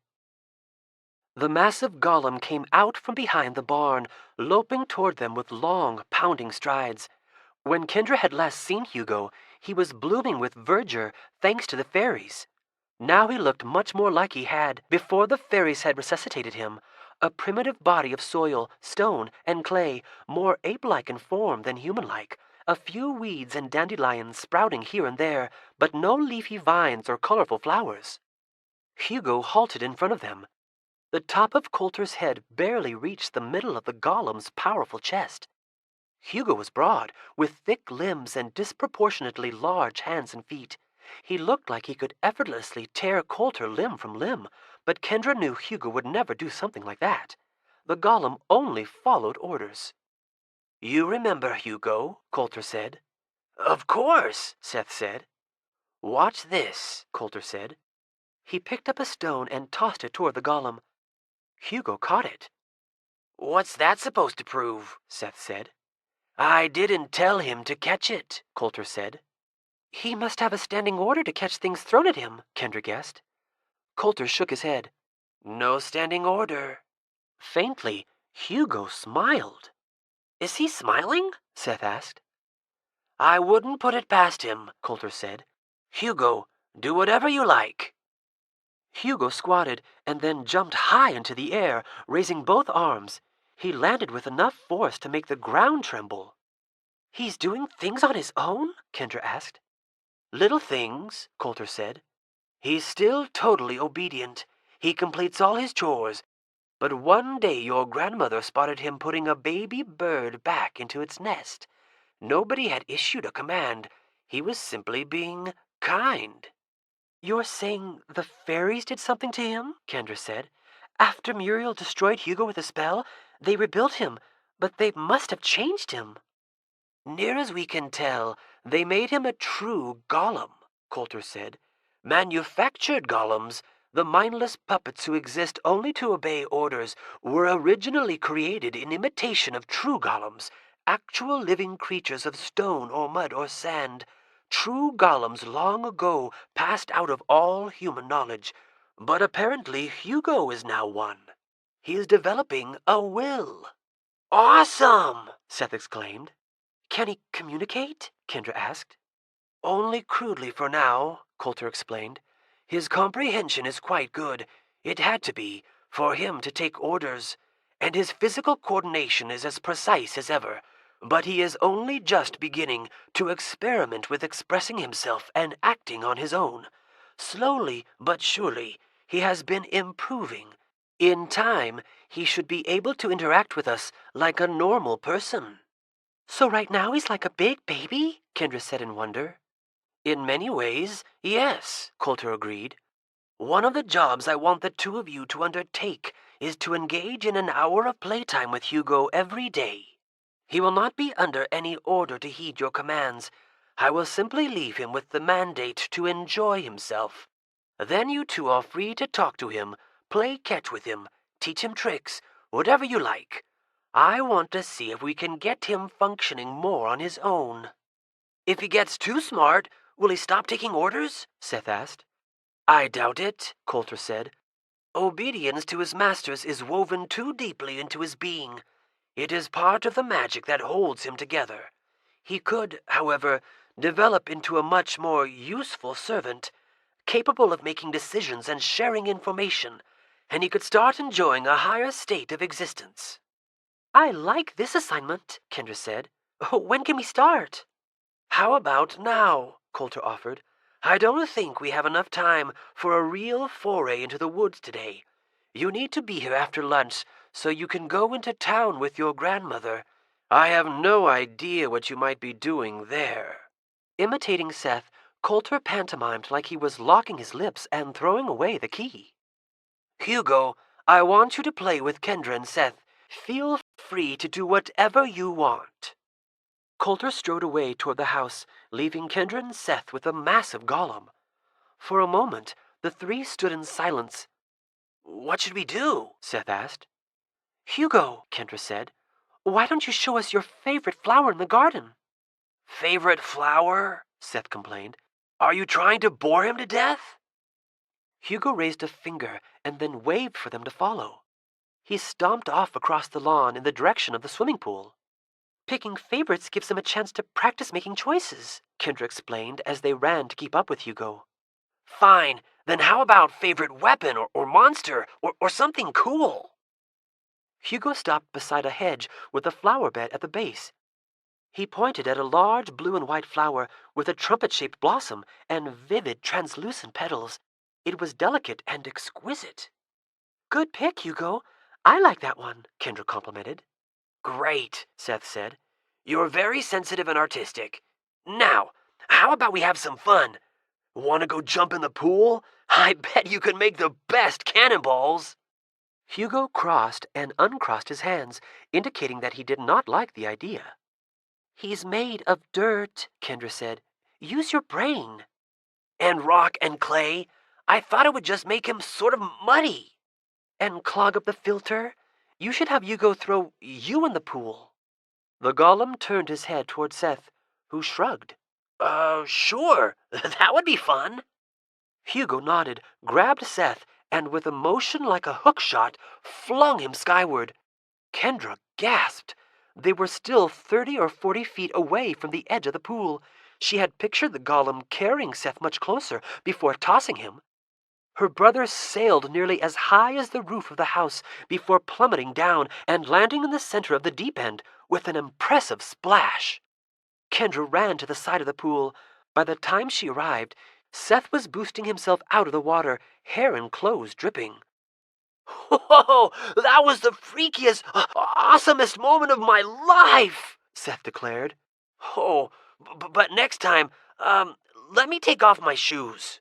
The massive golem came out from behind the barn, loping toward them with long, pounding strides. When Kendra had last seen Hugo, he was blooming with verdure thanks to the fairies. Now he looked much more like he had before the fairies had resuscitated him, a primitive body of soil, stone, and clay, more ape-like in form than human-like, a few weeds and dandelions sprouting here and there, but no leafy vines or colorful flowers. Hugo halted in front of them. The top of Coulter's head barely reached the middle of the golem's powerful chest. Hugo was broad, with thick limbs and disproportionately large hands and feet. He looked like he could effortlessly tear Coulter limb from limb, but Kendra knew Hugo would never do something like that. The golem only followed orders. You remember Hugo, Coulter said. Of course, Seth said. Watch this, Coulter said. He picked up a stone and tossed it toward the golem. Hugo caught it. What's that supposed to prove? Seth said. I didn't tell him to catch it, Coulter said. He must have a standing order to catch things thrown at him, Kendra guessed. Coulter shook his head. No standing order. Faintly, Hugo smiled. Is he smiling? Seth asked. I wouldn't put it past him, Coulter said. Hugo, do whatever you like. Hugo squatted and then jumped high into the air, raising both arms. He landed with enough force to make the ground tremble. He's doing things on his own? Kendra asked. Little things, Coulter said. He's still totally obedient. He completes all his chores. But one day your grandmother spotted him putting a baby bird back into its nest. Nobody had issued a command. He was simply being kind. You're saying the fairies did something to him? Kendra said. After Muriel destroyed Hugo with a spell, they rebuilt him, but they must have changed him. Near as we can tell, they made him a true golem, Coulter said. Manufactured golems, the mindless puppets who exist only to obey orders, were originally created in imitation of true golems, actual living creatures of stone or mud or sand. True golems long ago passed out of all human knowledge, but apparently Hugo is now one. He is developing a will. Awesome! Seth exclaimed. Can he communicate? Kendra asked. Only crudely for now, Coulter explained. His comprehension is quite good. It had to be, for him to take orders. And his physical coordination is as precise as ever. But he is only just beginning to experiment with expressing himself and acting on his own. Slowly but surely, he has been improving. In time, he should be able to interact with us like a normal person. So right now he's like a big baby? Kendra said in wonder. In many ways, yes, Coulter agreed. One of the jobs I want the two of you to undertake is to engage in an hour of playtime with Hugo every day. He will not be under any order to heed your commands. I will simply leave him with the mandate to enjoy himself. Then you two are free to talk to him, play catch with him, teach him tricks, whatever you like. I want to see if we can get him functioning more on his own. If he gets too smart, will he stop taking orders? Seth asked. I doubt it, Coulter said. Obedience to his masters is woven too deeply into his being. It is part of the magic that holds him together. He could, however, develop into a much more useful servant, capable of making decisions and sharing information, and he could start enjoying a higher state of existence. I like this assignment, Kendra said. When can we start? How about now? Coulter offered. I don't think we have enough time for a real foray into the woods today. You need to be here after lunch so you can go into town with your grandmother. I have no idea what you might be doing there. Imitating Seth, Coulter pantomimed like he was locking his lips and throwing away the key. Hugo, I want you to play with Kendra and Seth. Feel free to do whatever you want. Coulter strode away toward the house, leaving Kendra and Seth with a massive golem. For a moment, the three stood in silence. What should we do? Seth asked. Hugo, Kendra said, why don't you show us your favorite flower in the garden? Favorite flower? Seth complained. Are you trying to bore him to death? Hugo raised a finger and then waved for them to follow. He stomped off across the lawn in the direction of the swimming pool. Picking favorites gives him a chance to practice making choices, Kendra explained as they ran to keep up with Hugo. Fine, then how about favorite weapon or monster or something cool? Hugo stopped beside a hedge with a flower bed at the base. He pointed at a large blue and white flower with a trumpet-shaped blossom and vivid, translucent petals. It was delicate and exquisite. Good pick, Hugo. I like that one, Kendra complimented. Great, Seth said. You're very sensitive and artistic. Now, how about we have some fun? Want to go jump in the pool? I bet you could make the best cannonballs. Hugo crossed and uncrossed his hands, indicating that he did not like the idea. He's made of dirt, Kendra said. Use your brain. And rock and clay? I thought it would just make him sort of muddy. And clog up the filter? You should have Hugo throw you in the pool. The golem turned his head toward Seth, who shrugged. Sure. That would be fun. Hugo nodded, grabbed Seth, and with a motion like a hook shot, flung him skyward. Kendra gasped. They were still 30 or 40 feet away from the edge of the pool. She had pictured the golem carrying Seth much closer before tossing him. Her brother sailed nearly as high as the roof of the house before plummeting down and landing in the center of the deep end with an impressive splash. Kendra ran to the side of the pool. By the time she arrived, Seth was boosting himself out of the water, hair and clothes dripping. Whoa, that was the freakiest, awesomest moment of my life, Seth declared. Oh, but next time, let me take off my shoes.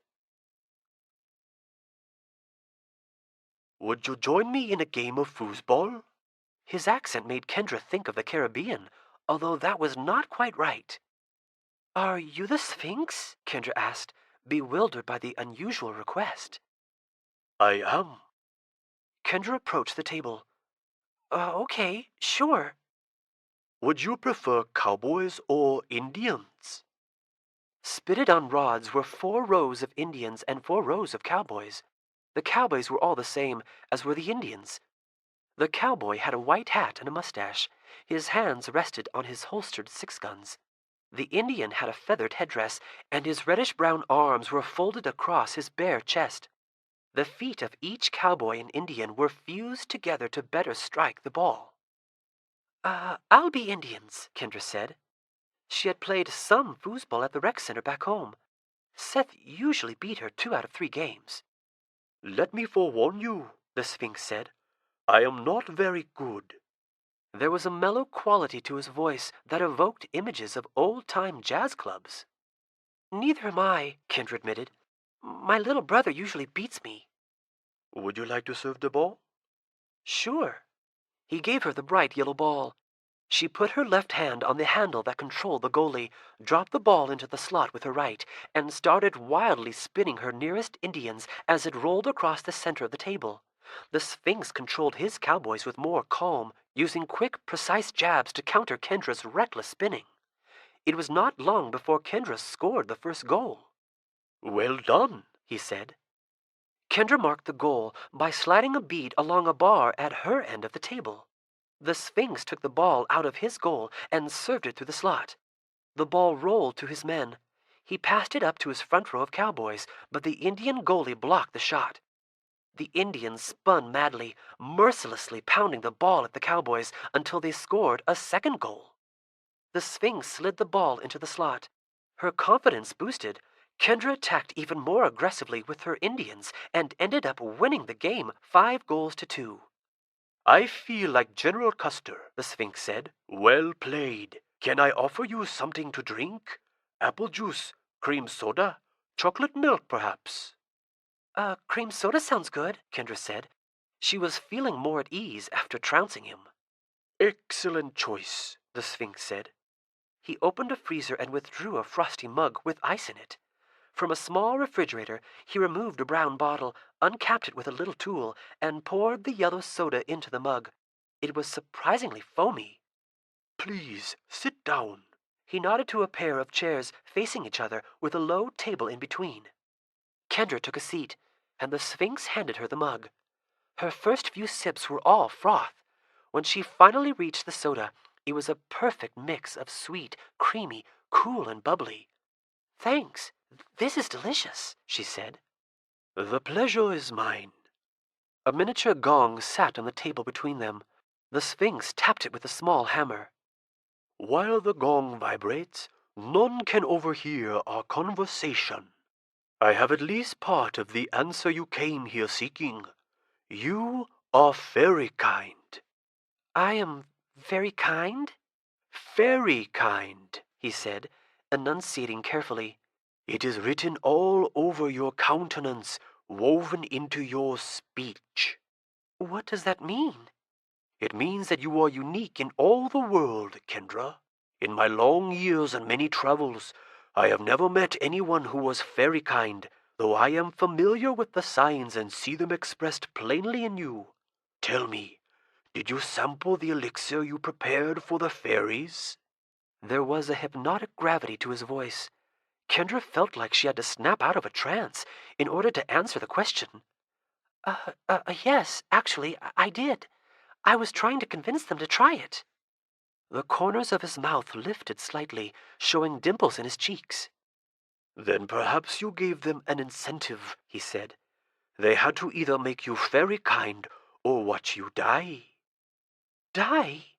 Would you join me in a game of foosball? His accent made Kendra think of the Caribbean, although that was not quite right. Are you the Sphinx? Kendra asked, bewildered by the unusual request. I am. Kendra approached the table. Okay, sure. Would you prefer cowboys or Indians? Spitted on rods were 4 rows of Indians and 4 rows of cowboys. The cowboys were all the same, as were the Indians. The cowboy had a white hat and a mustache. His hands rested on his holstered 6-guns. The Indian had a feathered headdress, and his reddish-brown arms were folded across his bare chest. The feet of each cowboy and Indian were fused together to better strike the ball. I'll be Indians, Kendra said. She had played some foosball at the rec center back home. Seth usually beat her 2 out of 3 games. Let me forewarn you, the Sphinx said. I am not very good. There was a mellow quality to his voice that evoked images of old-time jazz clubs. Neither am I, Kendra admitted. My little brother usually beats me. Would you like to serve the ball? Sure. He gave her the bright yellow ball. She put her left hand on the handle that controlled the goalie, dropped the ball into the slot with her right, and started wildly spinning her nearest Indians as it rolled across the center of the table. The Sphinx controlled his cowboys with more calm, using quick, precise jabs to counter Kendra's reckless spinning. It was not long before Kendra scored the first goal. "Well done," he said. Kendra marked the goal by sliding a bead along a bar at her end of the table. The Sphinx took the ball out of his goal and served it through the slot. The ball rolled to his men. He passed it up to his front row of cowboys, but the Indian goalie blocked the shot. The Indians spun madly, mercilessly pounding the ball at the cowboys until they scored a second goal. The Sphinx slid the ball into the slot. Her confidence boosted, Kendra attacked even more aggressively with her Indians and ended up winning the game 5-2. "I feel like General Custer," the Sphinx said. "Well played. Can I offer you something to drink? Apple juice, cream soda, chocolate milk, perhaps?" Cream soda sounds good, Kendra said. She was feeling more at ease after trouncing him. "Excellent choice," the Sphinx said. He opened a freezer and withdrew a frosty mug with ice in it. From a small refrigerator, he removed a brown bottle, uncapped it with a little tool, and poured the yellow soda into the mug. It was surprisingly foamy. "Please, sit down." He nodded to a pair of chairs facing each other with a low table in between. Kendra took a seat, and the Sphinx handed her the mug. Her first few sips were all froth. When she finally reached the soda, it was a perfect mix of sweet, creamy, cool, and bubbly. "Thanks. This is delicious," she said. "The pleasure is mine." A miniature gong sat on the table between them. The Sphinx tapped it with a small hammer. "While the gong vibrates, none can overhear our conversation. I have at least part of the answer you came here seeking. You are fairy kind." "I am very kind?" "Fairy kind," he said, enunciating carefully. "It is written all over your countenance, woven into your speech." "What does that mean?" "It means that you are unique in all the world, Kendra. In my long years and many travels, I have never met anyone who was fairy kind, though I am familiar with the signs and see them expressed plainly in you. Tell me, did you sample the elixir you prepared for the fairies?" There was a hypnotic gravity to his voice. Kendra felt like she had to snap out of a trance in order to answer the question. Yes, actually, I did. I was trying to convince them to try it." The corners of his mouth lifted slightly, showing dimples in his cheeks. "Then perhaps you gave them an incentive," he said. "They had to either make you fairy kind or watch you die." "Die?"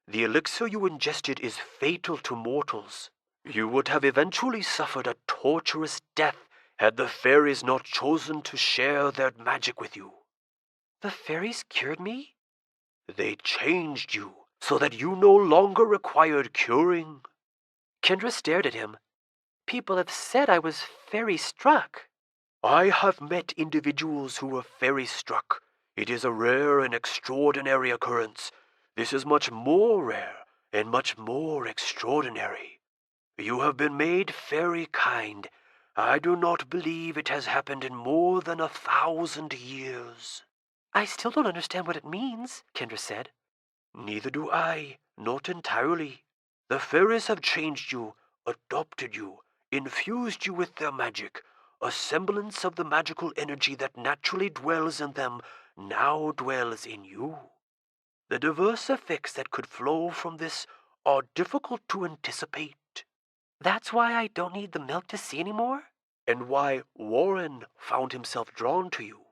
"The elixir you ingested is fatal to mortals. You would have eventually suffered a torturous death had the fairies not chosen to share their magic with you." "The fairies cured me?" "They changed you so that you no longer required curing." Kendra stared at him. "People have said I was fairy-struck." "I have met individuals who were fairy-struck. It is a rare and extraordinary occurrence. This is much more rare and much more extraordinary. You have been made fairy kind. I do not believe it has happened in more than 1,000 years." "I still don't understand what it means," Kendra said. "Neither do I, not entirely. The fairies have changed you, adopted you, infused you with their magic. A semblance of the magical energy that naturally dwells in them now dwells in you. The diverse effects that could flow from this are difficult to anticipate." "That's why I don't need the milk to see anymore?" "And why Warren found himself drawn to you.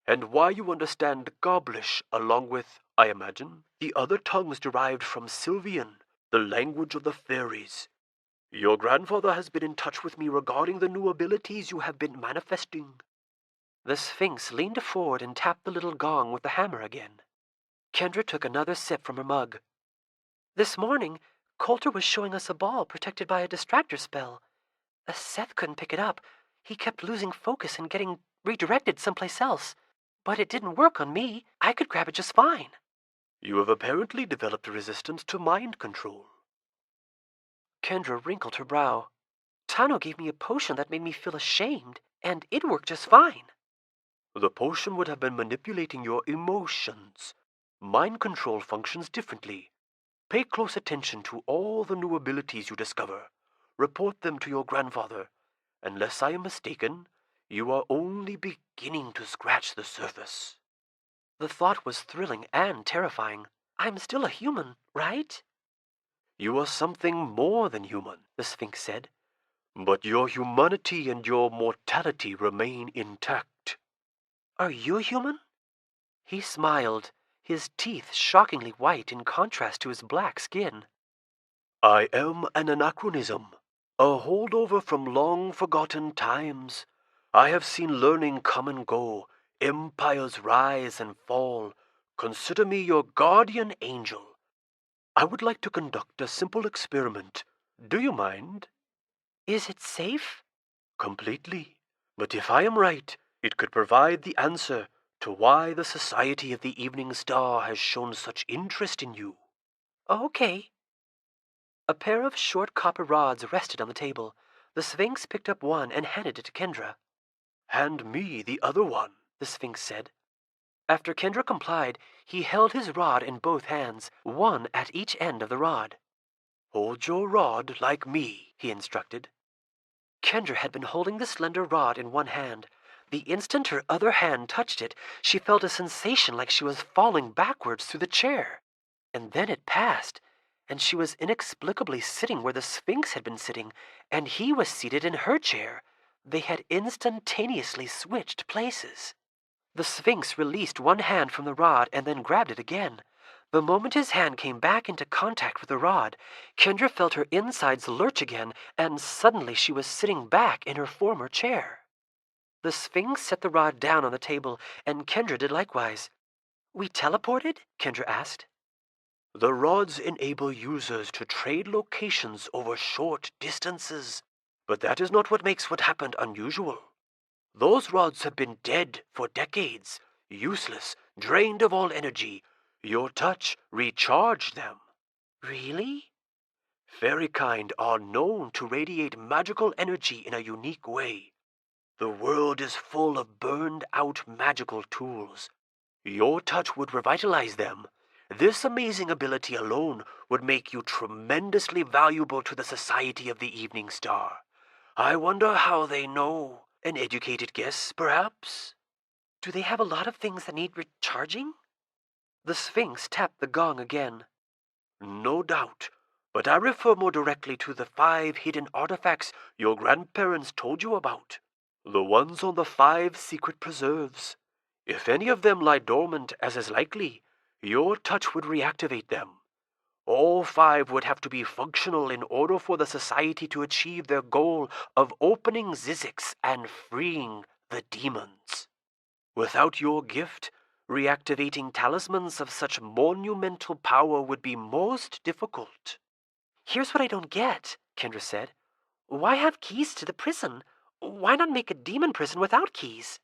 And why you understand Goblish along with, I imagine, the other tongues derived from Sylvian, the language of the fairies. Your grandfather has been in touch with me regarding the new abilities you have been manifesting." The Sphinx leaned forward and tapped the little gong with the hammer again. Kendra took another sip from her mug. "This morning, Coulter was showing us a ball protected by a distractor spell. Seth couldn't pick it up. He kept losing focus and getting redirected someplace else. But it didn't work on me. I could grab it just fine." "You have apparently developed a resistance to mind control." Kendra wrinkled her brow. "Tano gave me a potion that made me feel ashamed, and it worked just fine." "The potion would have been manipulating your emotions. mind control functions differently. Pay close attention to all the new abilities you discover. Report them to your grandfather. Unless I am mistaken, you are only beginning to scratch the surface." The thought was thrilling and terrifying. I'm still a human, right? "You are something more than human," the Sphinx said. "But your humanity and your mortality remain intact." Are you human? He smiled, his teeth shockingly white in contrast to his black skin. "I am an anachronism, a holdover from long-forgotten times. I have seen learning come and go, empires rise and fall. Consider me your guardian angel. I would like to conduct a simple experiment. Do you mind?" Is it safe? "Completely. But if I am right, it could provide the answer to why the Society of the Evening Star has shown such interest in you." Okay. A pair of short copper rods rested on the table. The Sphinx picked up one and handed it to Kendra. "Hand me the other one," the Sphinx said. After Kendra complied, he held his rod in both hands, one at each end of the rod. "Hold your rod like me," he instructed. Kendra had been holding the slender rod in one hand. The instant her other hand touched it, she felt a sensation like she was falling backwards through the chair. And then it passed, and she was inexplicably sitting where the Sphinx had been sitting, and he was seated in her chair. They had instantaneously switched places. The Sphinx released one hand from the rod and then grabbed it again. The moment his hand came back into contact with the rod, Kendra felt her insides lurch again, and suddenly she was sitting back in her former chair. The Sphinx set the rod down on the table, and Kendra did likewise. We teleported? Kendra asked. "The rods enable users to trade locations over short distances, but that is not what makes what happened unusual. Those rods have been dead for decades, useless, drained of all energy. Your touch recharged them." Really? "Fairy kind are known to radiate magical energy in a unique way. The world is full of burned-out magical tools. Your touch would revitalize them. This amazing ability alone would make you tremendously valuable to the Society of the Evening Star. I wonder how they know. An educated guess, perhaps?" Do they have a lot of things that need recharging? The Sphinx tapped the gong again. "No doubt, but I refer more directly to the 5 hidden artifacts your grandparents told you about. The ones on the 5 secret preserves. If any of them lie dormant, as is likely, your touch would reactivate them. All 5 would have to be functional in order for the Society to achieve their goal of opening Zizix and freeing the demons. Without your gift, reactivating talismans of such monumental power would be most difficult." Here's what I don't get, Kendra said. Why have keys to the prison? Why not make a demon prison without keys?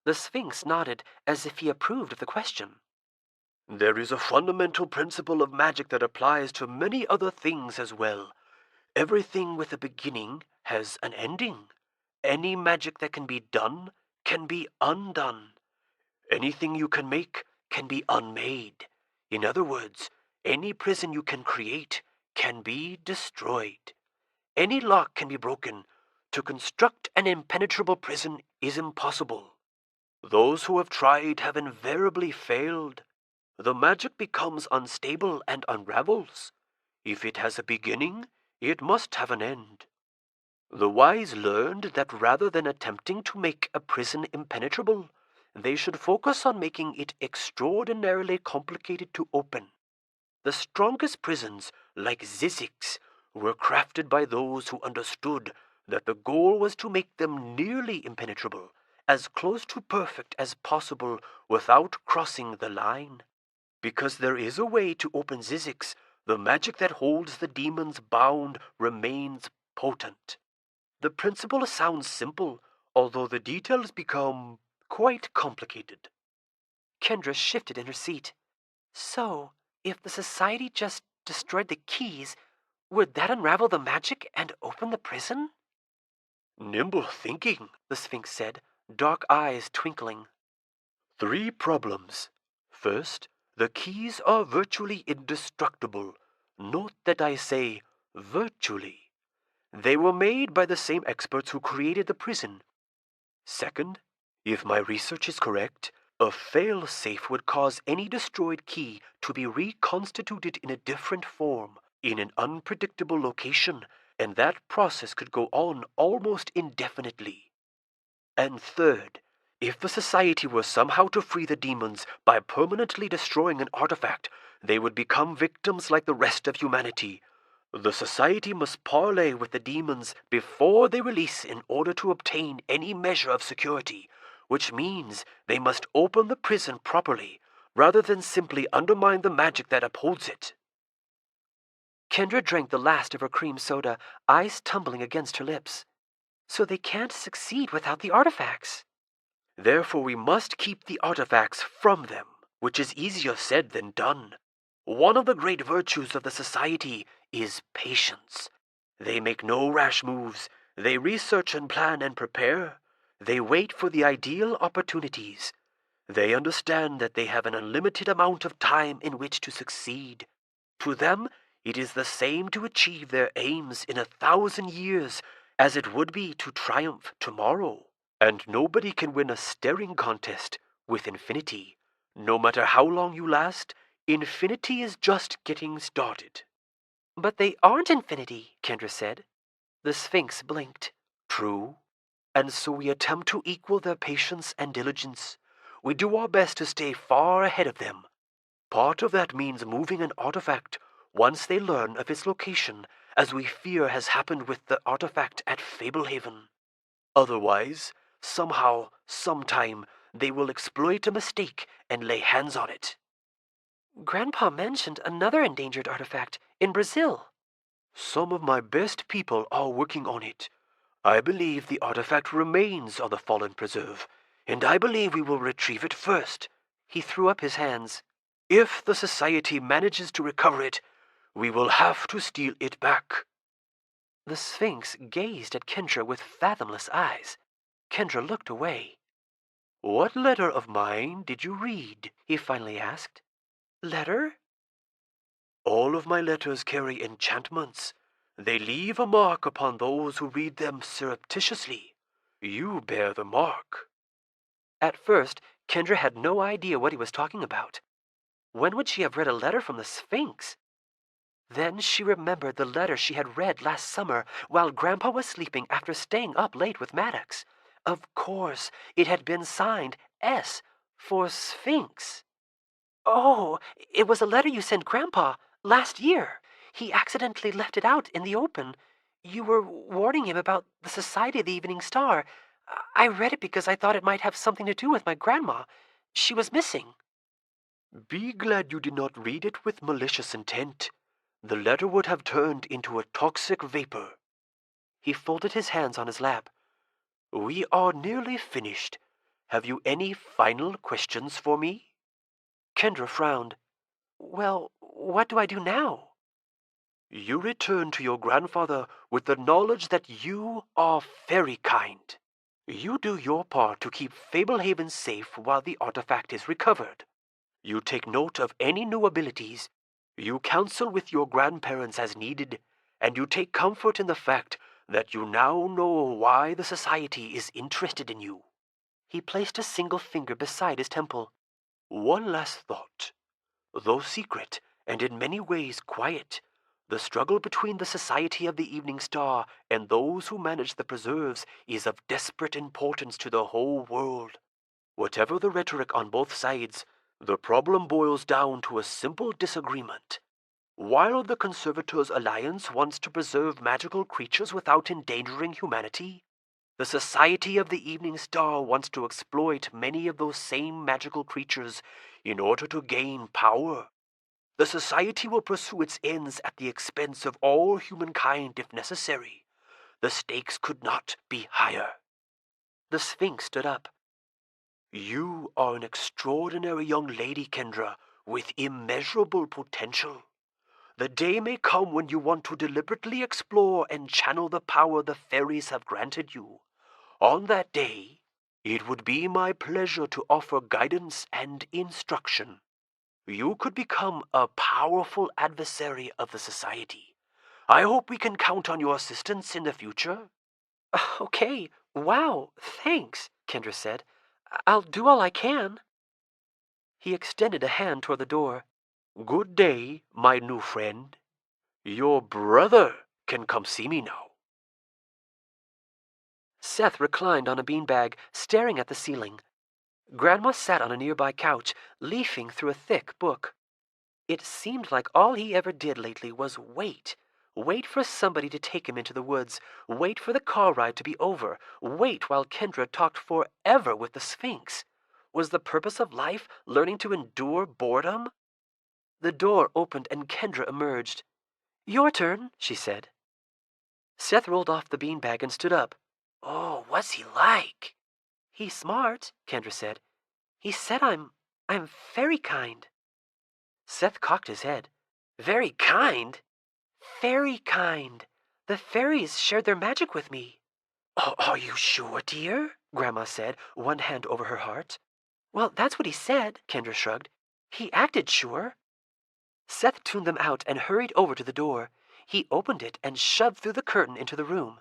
The Sphinx nodded as if he approved of the question. "There is a fundamental principle of magic that applies to many other things as well. Everything with a beginning has an ending. Any magic that can be done can be undone. Anything you can make can be unmade. In other words, any prison you can create can be destroyed. Any lock can be broken. To construct an impenetrable prison is impossible. Those who have tried have invariably failed. The magic becomes unstable and unravels. If it has a beginning, it must have an end. The wise learned that rather than attempting to make a prison impenetrable, they should focus on making it extraordinarily complicated to open. The strongest prisons, like Zizix, were crafted by those who understood that the goal was to make them nearly impenetrable, as close to perfect as possible without crossing the line. Because there is a way to open Zizix, the magic that holds the demons bound remains potent. The principle sounds simple, although the details become quite complicated." Kendra shifted in her seat. So, if the Society just destroyed the keys, would that unravel the magic and open the prison? "Nimble thinking," the Sphinx said, dark eyes twinkling. 3 problems. First, The keys are virtually indestructible. Note that I say virtually. They were made by the same experts who created the prison. Second, if my research is correct, a fail-safe would cause any destroyed key to be reconstituted in a different form, in an unpredictable location, and that process could go on almost indefinitely. And third, if the Society were somehow to free the demons by permanently destroying an artifact, they would become victims like the rest of humanity. The Society must parley with the demons before they release in order to obtain any measure of security, which means they must open the prison properly, rather than simply undermine the magic that upholds it. Kendra drank the last of her cream soda, ice tumbling against her lips. So they can't succeed without the artifacts. Therefore we must keep the artifacts from them, which is easier said than done. One of the great virtues of the Society is patience. They make no rash moves. They research and plan and prepare. They wait for the ideal opportunities. They understand that they have an unlimited amount of time in which to succeed. To them, it is the same to achieve their aims in 1,000 years as it would be to triumph tomorrow. And nobody can win a staring contest with infinity. No matter how long you last, infinity is just getting started. But they aren't infinity, Kendra said. The Sphinx blinked. True. And so we attempt to equal their patience and diligence. We do our best to stay far ahead of them. Part of that means moving an artifact once they learn of its location, as we fear has happened with the artifact at Fablehaven. Otherwise, somehow, sometime, they will exploit a mistake and lay hands on it. Grandpa mentioned another endangered artifact in Brazil. Some of my best people are working on it. I believe the artifact remains on the Fallen Preserve, and I believe we will retrieve it first. He threw up his hands. If the Society manages to recover it, we will have to steal it back. The Sphinx gazed at Kendra with fathomless eyes. Kendra looked away. What letter of mine did you read? He finally asked. Letter? All of my letters carry enchantments. They leave a mark upon those who read them surreptitiously. You bear the mark. At first, Kendra had no idea what he was talking about. When would she have read a letter from the Sphinx? Then she remembered the letter she had read last summer while Grandpa was sleeping after staying up late with Maddox. Of course, it had been signed S for Sphinx. Oh, it was a letter you sent Grandpa last year. He accidentally left it out in the open. You were warning him about the Society of the Evening Star. I read it because I thought it might have something to do with my grandma. She was missing. Be glad you did not read it with malicious intent. The letter would have turned into a toxic vapor. He folded his hands on his lap. We are nearly finished. Have you any final questions for me? Kendra frowned. Well, what do I do now? You return to your grandfather with the knowledge that you are very kind. You do your part to keep Fablehaven safe while the artifact is recovered. You take note of any new abilities. You counsel with your grandparents as needed, and you take comfort in the fact that you now know why the Society is interested in you. He placed a single finger beside his temple. One last thought. Though secret, and in many ways quiet, the struggle between the Society of the Evening Star and those who manage the preserves is of desperate importance to the whole world. Whatever the rhetoric on both sides, the problem boils down to a simple disagreement. While the Conservators' Alliance wants to preserve magical creatures without endangering humanity, the Society of the Evening Star wants to exploit many of those same magical creatures in order to gain power. The Society will pursue its ends at the expense of all humankind if necessary. The stakes could not be higher. The Sphinx stood up. You are an extraordinary young lady, Kendra, with immeasurable potential. The day may come when you want to deliberately explore and channel the power the fairies have granted you. On that day, it would be my pleasure to offer guidance and instruction. you could become a powerful adversary of the society. I hope we can count on your assistance in the future. Okay, wow, thanks, Kendra said. I'll do all I can. He extended a hand toward the door. Good day, my new friend. Your brother can come see me now. Seth reclined on a beanbag, staring at the ceiling. Grandma sat on a nearby couch, leafing through a thick book. It seemed like all he ever did lately was wait. Wait for somebody to take him into the woods. Wait for the car ride to be over. Wait while Kendra talked forever with the Sphinx. Was the purpose of life learning to endure boredom? The door opened and Kendra emerged. Your turn, she said. Seth rolled off the beanbag and stood up. Oh, what's he like? He's smart, Kendra said. He said I'm very kind. Seth cocked his head. Very kind? Very kind. The fairies shared their magic with me. Oh, are you sure, dear? Grandma said, one hand over her heart. Well, that's what he said, Kendra shrugged. He acted sure. Seth tuned them out and hurried over to the door. He opened it and shoved through the curtain into the room.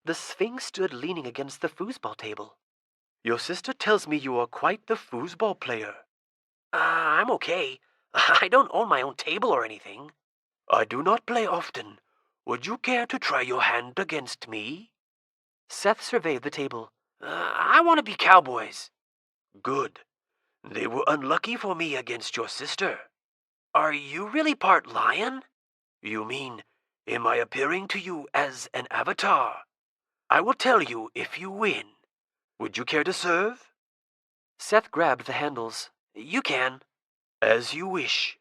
The Sphinx stood leaning against the foosball table. Your sister tells me you are quite the foosball player. I'm okay. I don't own my own table or anything. I do not play often. Would you care to try your hand against me? Seth surveyed the table. I want to be cowboys. Good. They were unlucky for me against your sister. Are you really part lion? You mean, am I appearing to you as an avatar? I will tell you if you win. Would you care to serve? Seth grabbed the handles. You can. As you wish.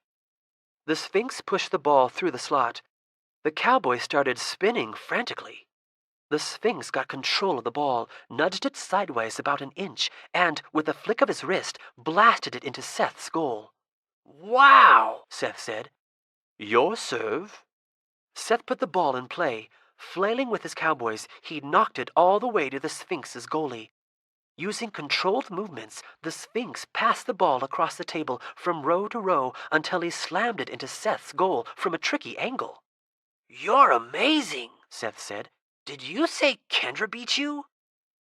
The Sphinx pushed the ball through the slot. The cowboy started spinning frantically. The Sphinx got control of the ball, nudged it sideways about an inch, and, with a flick of his wrist, blasted it into Seth's goal. Wow, Seth said. Your serve. Seth put the ball in play. Flailing with his cowboys, he knocked it all the way to the Sphinx's goalie. Using controlled movements, the Sphinx passed the ball across the table from row to row until he slammed it into Seth's goal from a tricky angle. You're amazing, Seth said. Did you say Kendra beat you?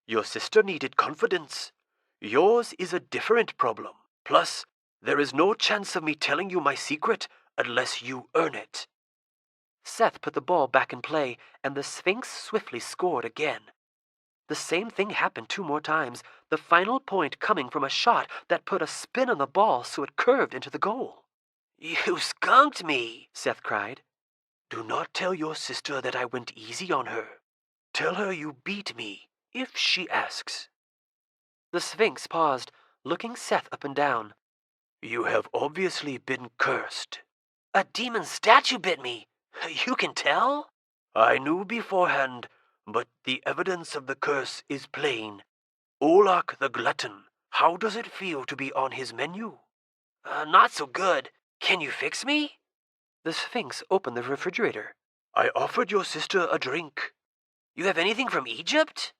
Your sister needed confidence. Yours is a different problem. Plus, there is no chance of me telling you my secret unless you earn it. Seth put the ball back in play, and the Sphinx swiftly scored again. The same thing happened 2 more times, the final point coming from a shot that put a spin on the ball so it curved into the goal. You skunked me, Seth cried. Do not tell your sister that I went easy on her. Tell her you beat me, if she asks. The Sphinx paused, looking Seth up and down. You have obviously been cursed. A demon statue bit me. You can tell? I knew beforehand, but the evidence of the curse is plain. Olak the Glutton, how does it feel to be on his menu? Not so good. Can you fix me? The Sphinx opened the refrigerator. I offered your sister a drink. You have anything from Egypt?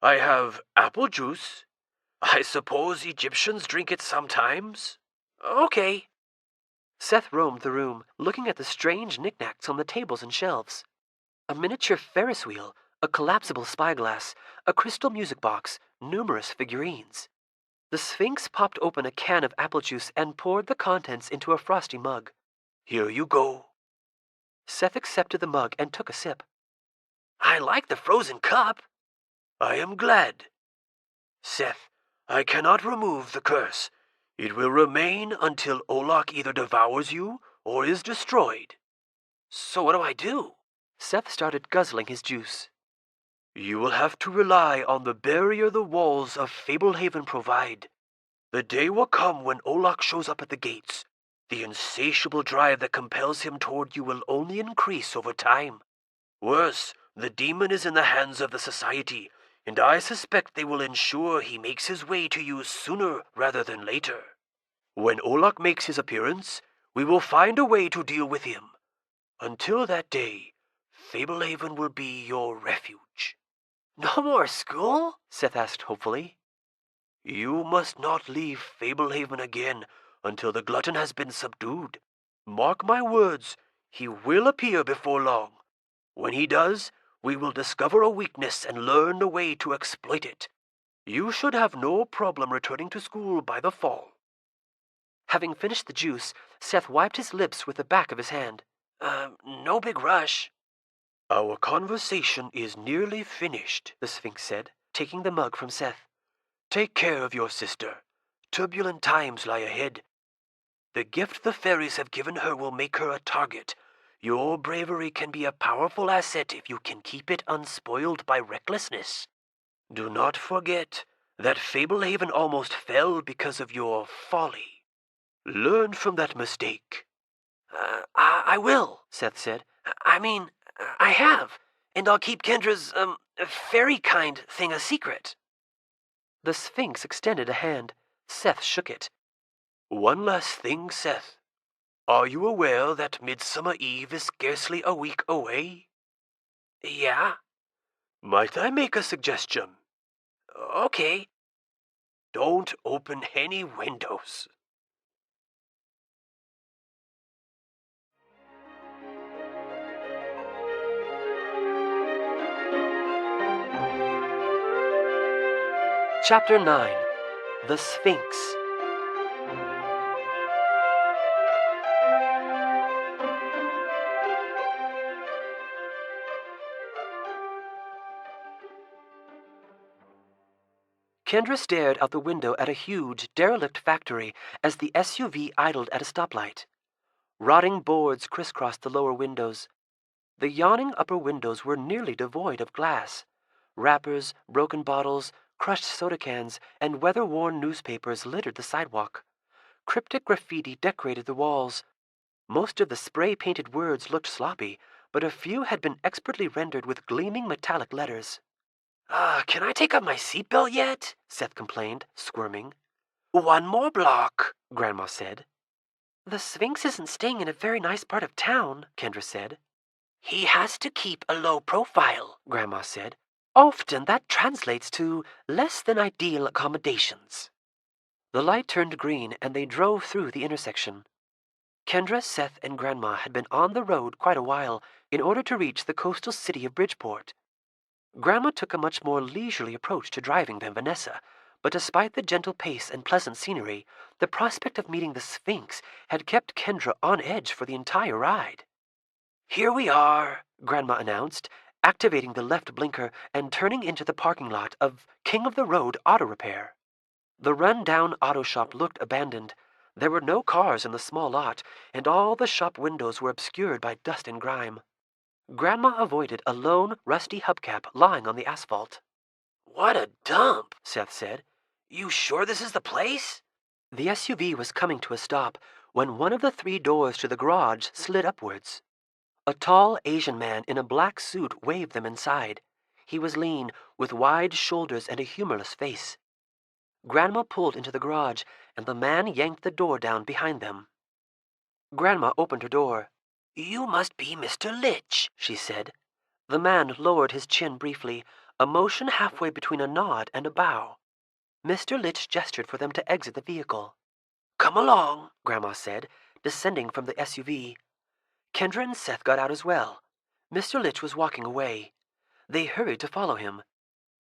I have apple juice. I suppose Egyptians drink it sometimes. Okay. Seth roamed the room, looking at the strange knickknacks on the tables and shelves. A miniature Ferris wheel, a collapsible spyglass, a crystal music box, numerous figurines. The Sphinx popped open a can of apple juice and poured the contents into a frosty mug. Here you go. Seth accepted the mug and took a sip. I like the frozen cup. I am glad. Seth, I cannot remove the curse. It will remain until Olak either devours you or is destroyed. So what do I do? Seth started guzzling his juice. You will have to rely on the barrier the walls of Fablehaven provide. The day will come when Olak shows up at the gates. The insatiable drive that compels him toward you will only increase over time. Worse, the demon is in the hands of the society, and I suspect they will ensure he makes his way to you sooner rather than later. When Olak makes his appearance, we will find a way to deal with him. Until that day, Fablehaven will be your refuge. No more school? Seth asked hopefully. You must not leave Fablehaven again until the glutton has been subdued. Mark my words, he will appear before long. When he does, we will discover a weakness and learn a way to exploit it. You should have no problem returning to school by the fall." Having finished the juice, Seth wiped his lips with the back of his hand. No big rush." "Our conversation is nearly finished," the Sphinx said, taking the mug from Seth. "Take care of your sister. Turbulent times lie ahead. The gift the fairies have given her will make her a target. Your bravery can be a powerful asset if you can keep it unspoiled by recklessness. Do not forget that Fablehaven almost fell because of your folly. Learn from that mistake." I will, Seth said. I have, and I'll keep Kendra's, fairy kind thing a secret." The Sphinx extended a hand. Seth shook it. "One last thing, Seth. Are you aware that Midsummer Eve is scarcely a week away?" "Yeah?" "Might I make a suggestion?" "Okay." "Don't open any windows." Chapter 9. The Sphinx. Kendra stared out the window at a huge, derelict factory as the SUV idled at a stoplight. Rotting boards crisscrossed the lower windows. The yawning upper windows were nearly devoid of glass. Wrappers, broken bottles, crushed soda cans, and weather-worn newspapers littered the sidewalk. Cryptic graffiti decorated the walls. Most of the spray-painted words looked sloppy, but a few had been expertly rendered with gleaming metallic letters. Can I take off my seatbelt yet?" Seth complained, squirming. "One more block," Grandma said. "The Sphinx isn't staying in a very nice part of town," Kendra said. "He has to keep a low profile," Grandma said. "Often that translates to less than ideal accommodations." The light turned green and they drove through the intersection. Kendra, Seth, and Grandma had been on the road quite a while in order to reach the coastal city of Bridgeport. Grandma took a much more leisurely approach to driving than Vanessa, but despite the gentle pace and pleasant scenery, the prospect of meeting the Sphinx had kept Kendra on edge for the entire ride. "Here we are," Grandma announced, activating the left blinker and turning into the parking lot of King of the Road Auto Repair. The run-down auto shop looked abandoned. There were no cars in the small lot, and all the shop windows were obscured by dust and grime. Grandma avoided a lone, rusty hubcap lying on the asphalt. "What a dump," Seth said. "You sure this is the place?" The SUV was coming to a stop when one of the 3 doors to the garage slid upwards. A tall Asian man in a black suit waved them inside. He was lean, with wide shoulders and a humorless face. Grandma pulled into the garage, and the man yanked the door down behind them. Grandma opened her door. "You must be Mr. Litch," she said. The man lowered his chin briefly, a motion halfway between a nod and a bow. Mr. Litch gestured for them to exit the vehicle. "Come along," Grandma said, descending from the SUV. Kendra and Seth got out as well. Mr. Litch was walking away. They hurried to follow him.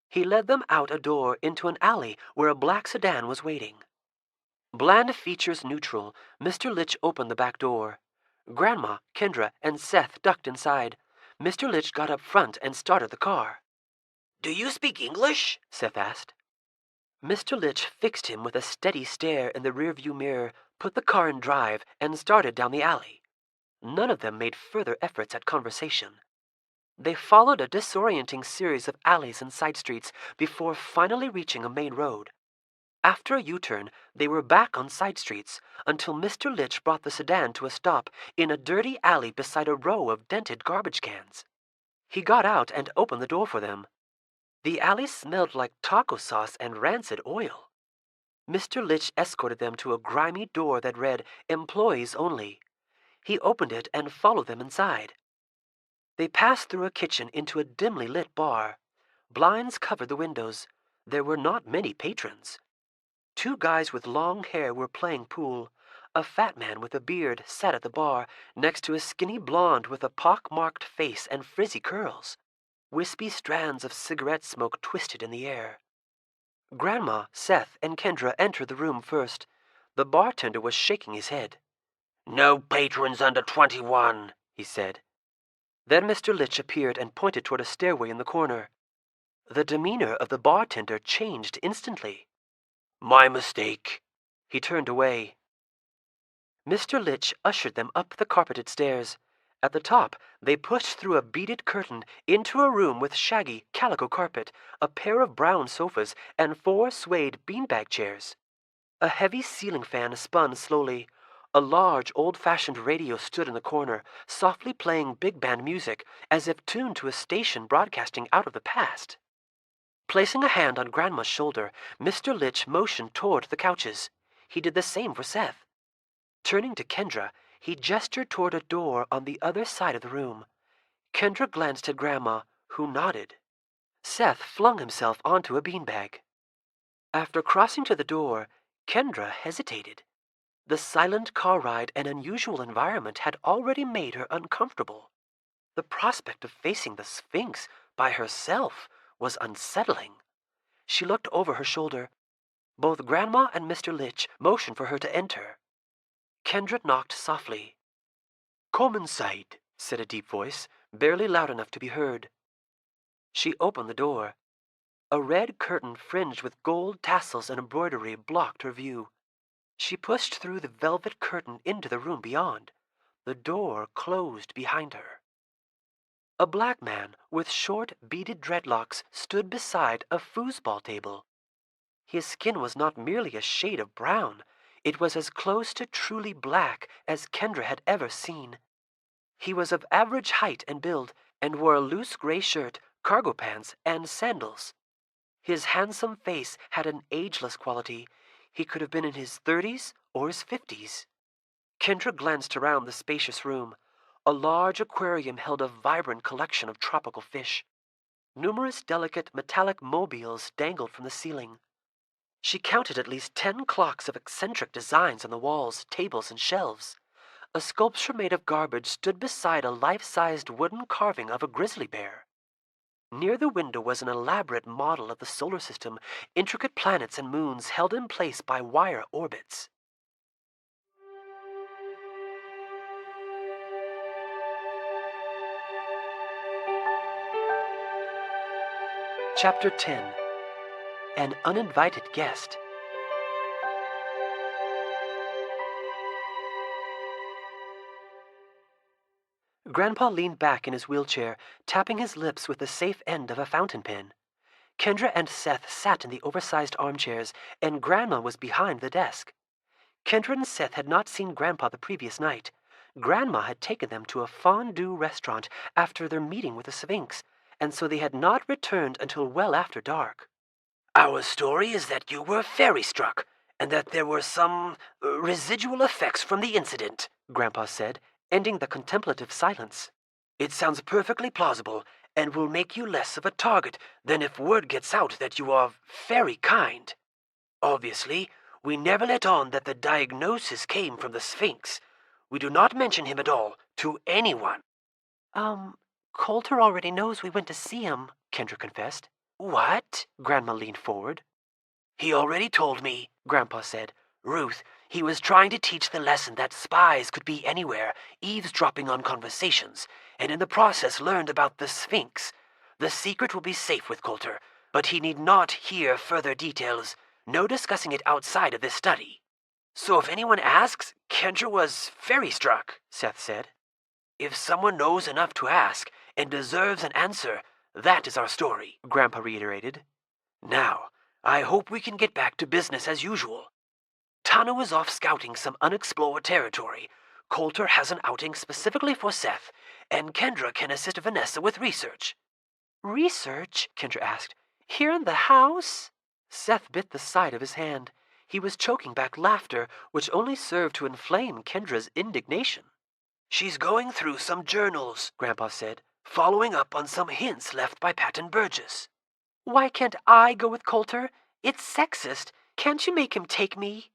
He led them out a door into an alley where a black sedan was waiting. Bland features neutral, Mr. Litch opened the back door. Grandma, Kendra, and Seth ducked inside. Mr. Litch got up front and started the car. "Do you speak English?" Seth asked. Mr. Litch fixed him with a steady stare in the rearview mirror, put the car in drive, and started down the alley. None of them made further efforts at conversation. They followed a disorienting series of alleys and side streets before finally reaching a main road. After a U-turn, they were back on side streets until Mr. Litch brought the sedan to a stop in a dirty alley beside a row of dented garbage cans. He got out and opened the door for them. The alley smelled like taco sauce and rancid oil. Mr. Litch escorted them to a grimy door that read, "Employees Only." He opened it and followed them inside. They passed through a kitchen into a dimly lit bar. Blinds covered the windows. There were not many patrons. 2 guys with long hair were playing pool. A fat man with a beard sat at the bar next to a skinny blonde with a pock-marked face and frizzy curls. Wispy strands of cigarette smoke twisted in the air. Grandma, Seth, and Kendra entered the room first. The bartender was shaking his head. "No patrons under 21, he said. Then Mr. Litch appeared and pointed toward a stairway in the corner. The demeanor of the bartender changed instantly. "My mistake." He turned away. Mr. Litch ushered them up the carpeted stairs. At the top, they pushed through a beaded curtain into a room with shaggy calico carpet, a pair of brown sofas, and 4 suede beanbag chairs. A heavy ceiling fan spun slowly. A large, old-fashioned radio stood in the corner, softly playing big band music, as if tuned to a station broadcasting out of the past. Placing a hand on Grandma's shoulder, Mr. Litch motioned toward the couches. He did the same for Seth. Turning to Kendra, he gestured toward a door on the other side of the room. Kendra glanced at Grandma, who nodded. Seth flung himself onto a beanbag. After crossing to the door, Kendra hesitated. The silent car ride and unusual environment had already made her uncomfortable. The prospect of facing the Sphinx by herself was unsettling. She looked over her shoulder. Both Grandma and Mr. Litch motioned for her to enter. Kendra knocked softly. "Come inside," said a deep voice, barely loud enough to be heard. She opened the door. A red curtain fringed with gold tassels and embroidery blocked her view. She pushed through the velvet curtain into the room beyond. The door closed behind her. A black man with short, beaded dreadlocks stood beside a foosball table. His skin was not merely a shade of brown. It was as close to truly black as Kendra had ever seen. He was of average height and build, and wore a loose gray shirt, cargo pants, and sandals. His handsome face had an ageless quality. He could have been in his 30s or his 50s. Kendra glanced around the spacious room. A large aquarium held a vibrant collection of tropical fish. Numerous delicate metallic mobiles dangled from the ceiling. She counted at least 10 clocks of eccentric designs on the walls, tables, and shelves. A sculpture made of garbage stood beside a life-sized wooden carving of a grizzly bear. Near the window was an elaborate model of the solar system, intricate planets and moons held in place by wire orbits. Chapter 10. An Uninvited Guest. Grandpa leaned back in his wheelchair, tapping his lips with the safe end of a fountain pen. Kendra and Seth sat in the oversized armchairs, and Grandma was behind the desk. Kendra and Seth had not seen Grandpa the previous night. Grandma had taken them to a fondue restaurant after their meeting with the Sphinx, and so they had not returned until well after dark. "Our story is that you were fairy-struck, and that there were some residual effects from the incident," Grandpa said, ending the contemplative silence. "It sounds perfectly plausible, and will make you less of a target than if word gets out that you are very kind. Obviously, we never let on that the diagnosis came from the Sphinx. We do not mention him at all, to anyone." Coulter already knows we went to see him," Kendra confessed. "What?" Grandma leaned forward. "He already told me," Grandpa said. "Ruth, he was trying to teach the lesson that spies could be anywhere, eavesdropping on conversations, and in the process learned about the Sphinx. The secret will be safe with Coulter, but he need not hear further details. No discussing it outside of this study." "So if anyone asks, Kendra was fairy-struck," Seth said. "If someone knows enough to ask and deserves an answer, that is our story," Grandpa reiterated. "Now, I hope we can get back to business as usual. Tano is off scouting some unexplored territory. Coulter has an outing specifically for Seth, and Kendra can assist Vanessa with research." "Research?" Kendra asked. "Here in the house?" Seth bit the side of his hand. He was choking back laughter, which only served to inflame Kendra's indignation. "She's going through some journals," Grandpa said, "following up on some hints left by Patton Burgess." "Why can't I go with Coulter? It's sexist. Can't you make him take me?"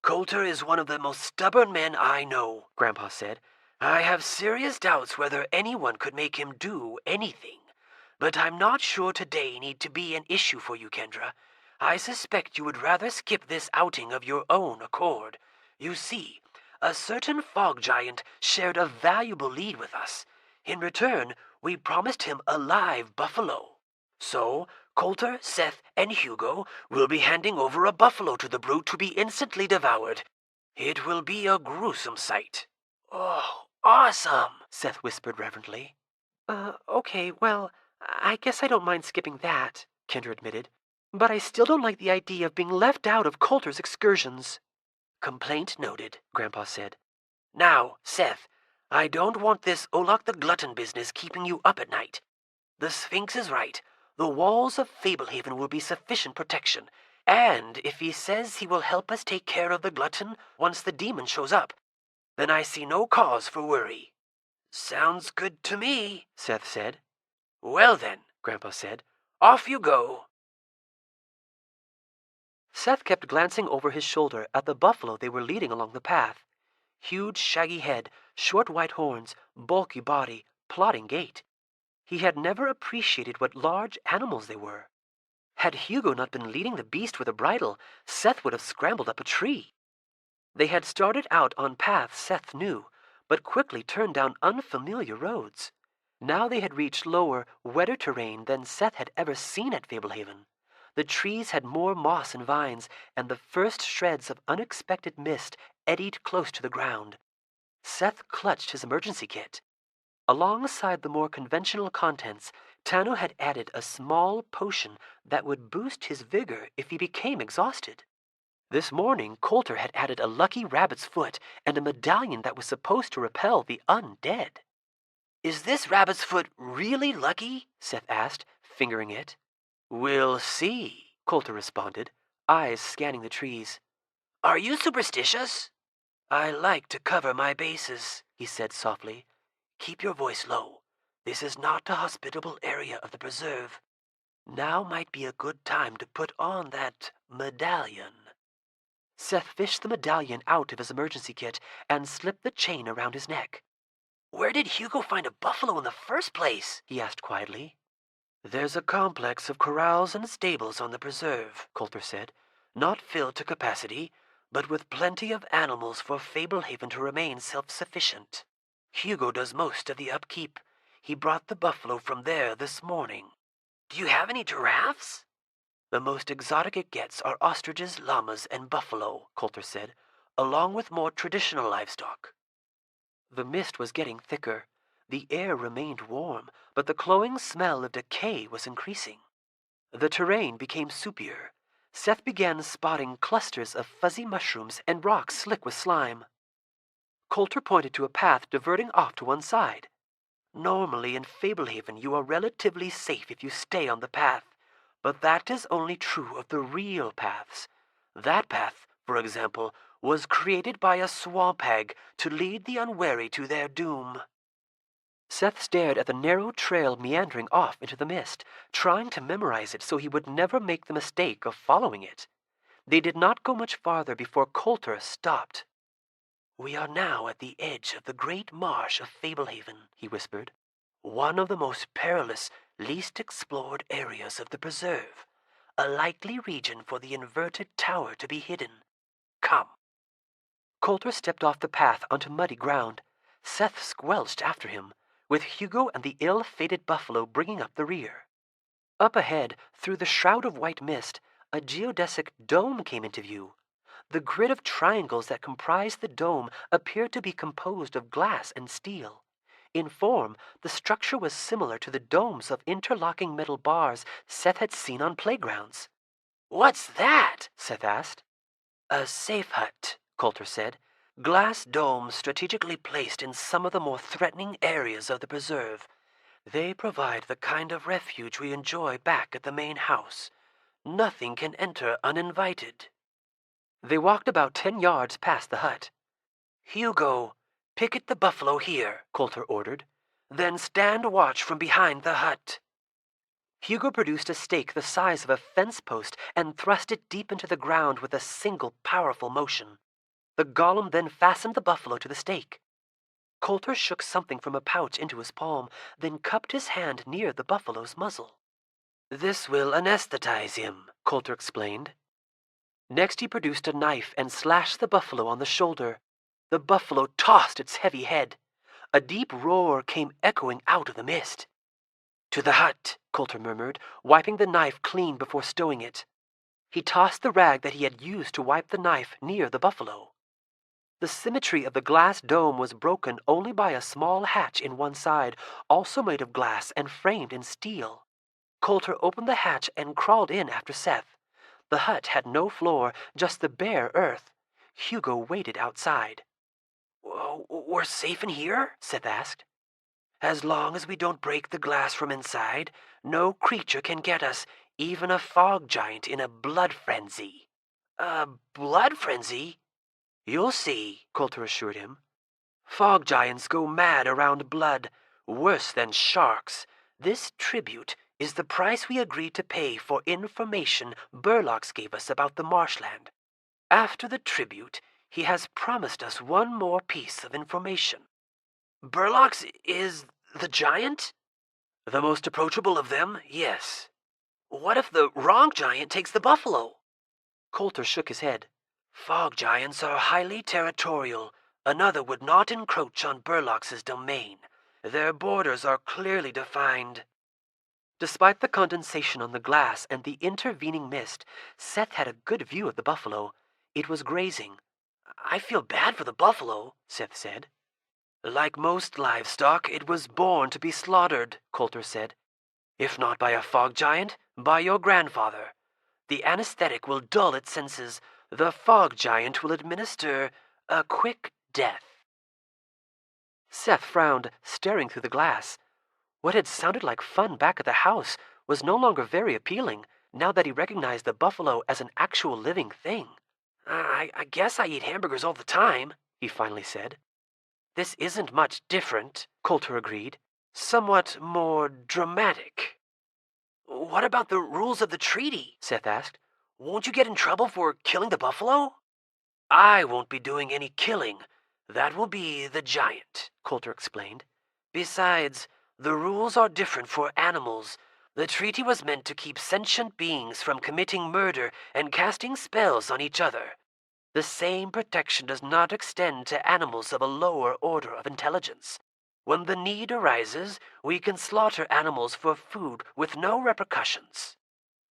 Coulter is one of the most stubborn men I know, Grandpa said. I have serious doubts whether anyone could make him do anything. But I'm not sure today need to be an issue for you, Kendra. I suspect you would rather skip this outing of your own accord. You see, a certain fog giant shared a valuable lead with us. In return, we promised him a live buffalo. So, Coulter, Seth, and Hugo will be handing over a buffalo to the brute to be instantly devoured. It will be a gruesome sight. Oh, awesome, Seth whispered reverently. Okay, well, I guess I don't mind skipping that, Kendra admitted. But I still don't like the idea of being left out of Coulter's excursions. Complaint noted, Grandpa said. Now, Seth, I don't want this Olak the Glutton business keeping you up at night. The Sphinx is right. The walls of Fablehaven will be sufficient protection, and if he says he will help us take care of the Glutton once the demon shows up, then I see no cause for worry. Sounds good to me, Seth said. Well then, Grandpa said, off you go. Seth kept glancing over his shoulder at the buffalo they were leading along the path. Huge, shaggy head, short white horns, bulky body, plodding gait. He had never appreciated what large animals they were. Had Hugo not been leading the beast with a bridle, Seth would have scrambled up a tree. They had started out on paths Seth knew, but quickly turned down unfamiliar roads. Now they had reached lower, wetter terrain than Seth had ever seen at Fablehaven. The trees had more moss and vines, and the first shreds of unexpected mist eddied close to the ground. Seth clutched his emergency kit. Alongside the more conventional contents, Tano had added a small potion that would boost his vigor if he became exhausted. This morning, Coulter had added a lucky rabbit's foot and a medallion that was supposed to repel the undead. Is this rabbit's foot really lucky? Seth asked, fingering it. We'll see, Coulter responded, eyes scanning the trees. Are you superstitious? I like to cover my bases, he said softly. Keep your voice low. This is not a hospitable area of the preserve. Now might be a good time to put on that medallion. Seth fished the medallion out of his emergency kit and slipped the chain around his neck. Where did Hugo find a buffalo in the first place? He asked quietly. There's a complex of corrals and stables on the preserve, Coulter said. Not filled to capacity, but with plenty of animals for Fablehaven to remain self-sufficient. Hugo does most of the upkeep. He brought the buffalo from there this morning. Do you have any giraffes? The most exotic it gets are ostriches, llamas, and buffalo, Coulter said, along with more traditional livestock. The mist was getting thicker. The air remained warm, but the cloying smell of decay was increasing. The terrain became soupier. Seth began spotting clusters of fuzzy mushrooms and rocks slick with slime. Coulter pointed to a path diverting off to one side. Normally in Fablehaven you are relatively safe if you stay on the path, but that is only true of the real paths. That path, for example, was created by a swamp hag to lead the unwary to their doom. Seth stared at the narrow trail meandering off into the mist, trying to memorize it so he would never make the mistake of following it. They did not go much farther before Coulter stopped. We are now at the edge of the great marsh of Fablehaven, he whispered. One of the most perilous, least explored areas of the preserve. A likely region for the inverted tower to be hidden. Come. Coulter stepped off the path onto muddy ground. Seth squelched after him, with Hugo and the ill-fated buffalo bringing up the rear. Up ahead, through the shroud of white mist, a geodesic dome came into view. The grid of triangles that comprised the dome appeared to be composed of glass and steel. In form, the structure was similar to the domes of interlocking metal bars Seth had seen on playgrounds. What's that? Seth asked. A safe hut, Coulter said. Glass domes strategically placed in some of the more threatening areas of the preserve. They provide the kind of refuge we enjoy back at the main house. Nothing can enter uninvited. They walked about 10 yards past the hut. Hugo, picket the buffalo here, Coulter ordered. Then stand watch from behind the hut. Hugo produced a stake the size of a fence post and thrust it deep into the ground with a single powerful motion. The golem then fastened the buffalo to the stake. Coulter shook something from a pouch into his palm, then cupped his hand near the buffalo's muzzle. "This will anesthetize him," Coulter explained. Next he produced a knife and slashed the buffalo on the shoulder. The buffalo tossed its heavy head. A deep roar came echoing out of the mist. "To the hut," Coulter murmured, wiping the knife clean before stowing it. He tossed the rag that he had used to wipe the knife near the buffalo. The symmetry of the glass dome was broken only by a small hatch in one side, also made of glass and framed in steel. Coulter opened the hatch and crawled in after Seth. The hut had no floor, just the bare earth. Hugo waited outside. "We're safe in here?" Seth asked. "As long as we don't break the glass from inside, no creature can get us, even a fog giant in a blood frenzy." "A blood frenzy?" "You'll see," Coulter assured him. "Fog giants go mad around blood, worse than sharks. This tribute is the price we agreed to pay for information Burlox gave us about the marshland. After the tribute, he has promised us one more piece of information." "Burlox is the giant?" "The most approachable of them, yes." "What if the wrong giant takes the buffalo?" Coulter shook his head. "Fog giants are highly territorial. Another would not encroach on Burlox's domain. Their borders are clearly defined." Despite the condensation on the glass and the intervening mist, Seth had a good view of the buffalo. It was grazing. "I feel bad for the buffalo," Seth said. "Like most livestock, it was born to be slaughtered," Coulter said. "If not by a fog giant, by your grandfather. The anesthetic will dull its senses. The fog giant will administer a quick death." Seth frowned, staring through the glass. What had sounded like fun back at the house was no longer very appealing, now that he recognized the buffalo as an actual living thing. I guess I eat hamburgers all the time," he finally said. "This isn't much different," Coulter agreed. "Somewhat more dramatic." "What about the rules of the treaty?" Seth asked. "Won't you get in trouble for killing the buffalo?" "I won't be doing any killing. That will be the giant," Coulter explained. "Besides, the rules are different for animals. The treaty was meant to keep sentient beings from committing murder and casting spells on each other. The same protection does not extend to animals of a lower order of intelligence. When the need arises, we can slaughter animals for food with no repercussions."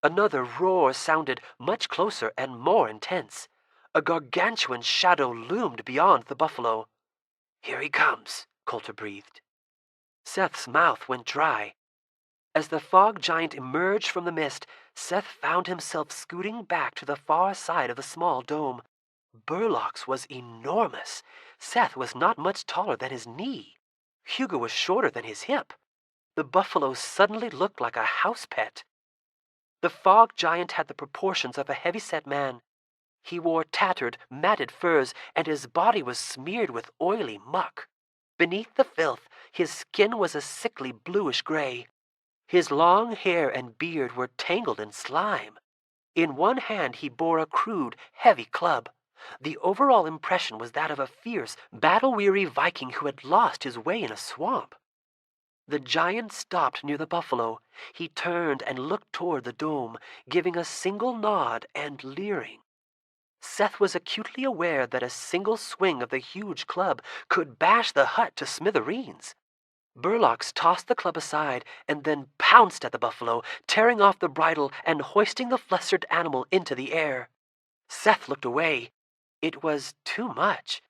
Another roar sounded much closer and more intense. A gargantuan shadow loomed beyond the buffalo. "Here he comes," Coulter breathed. Seth's mouth went dry. As the fog giant emerged from the mist, Seth found himself scooting back to the far side of the small dome. Burlox was enormous. Seth was not much taller than his knee. Hugo was shorter than his hip. The buffalo suddenly looked like a house pet. The fog giant had the proportions of a heavy-set man. He wore tattered, matted furs, and his body was smeared with oily muck. Beneath the filth, his skin was a sickly bluish gray. His long hair and beard were tangled in slime. In one hand he bore a crude, heavy club. The overall impression was that of a fierce, battle-weary Viking who had lost his way in a swamp. The giant stopped near the buffalo. He turned and looked toward the dome, giving a single nod and leering. Seth was acutely aware that a single swing of the huge club could bash the hut to smithereens. Burlox tossed the club aside and then pounced at the buffalo, tearing off the bridle and hoisting the flustered animal into the air. Seth looked away. It was too much.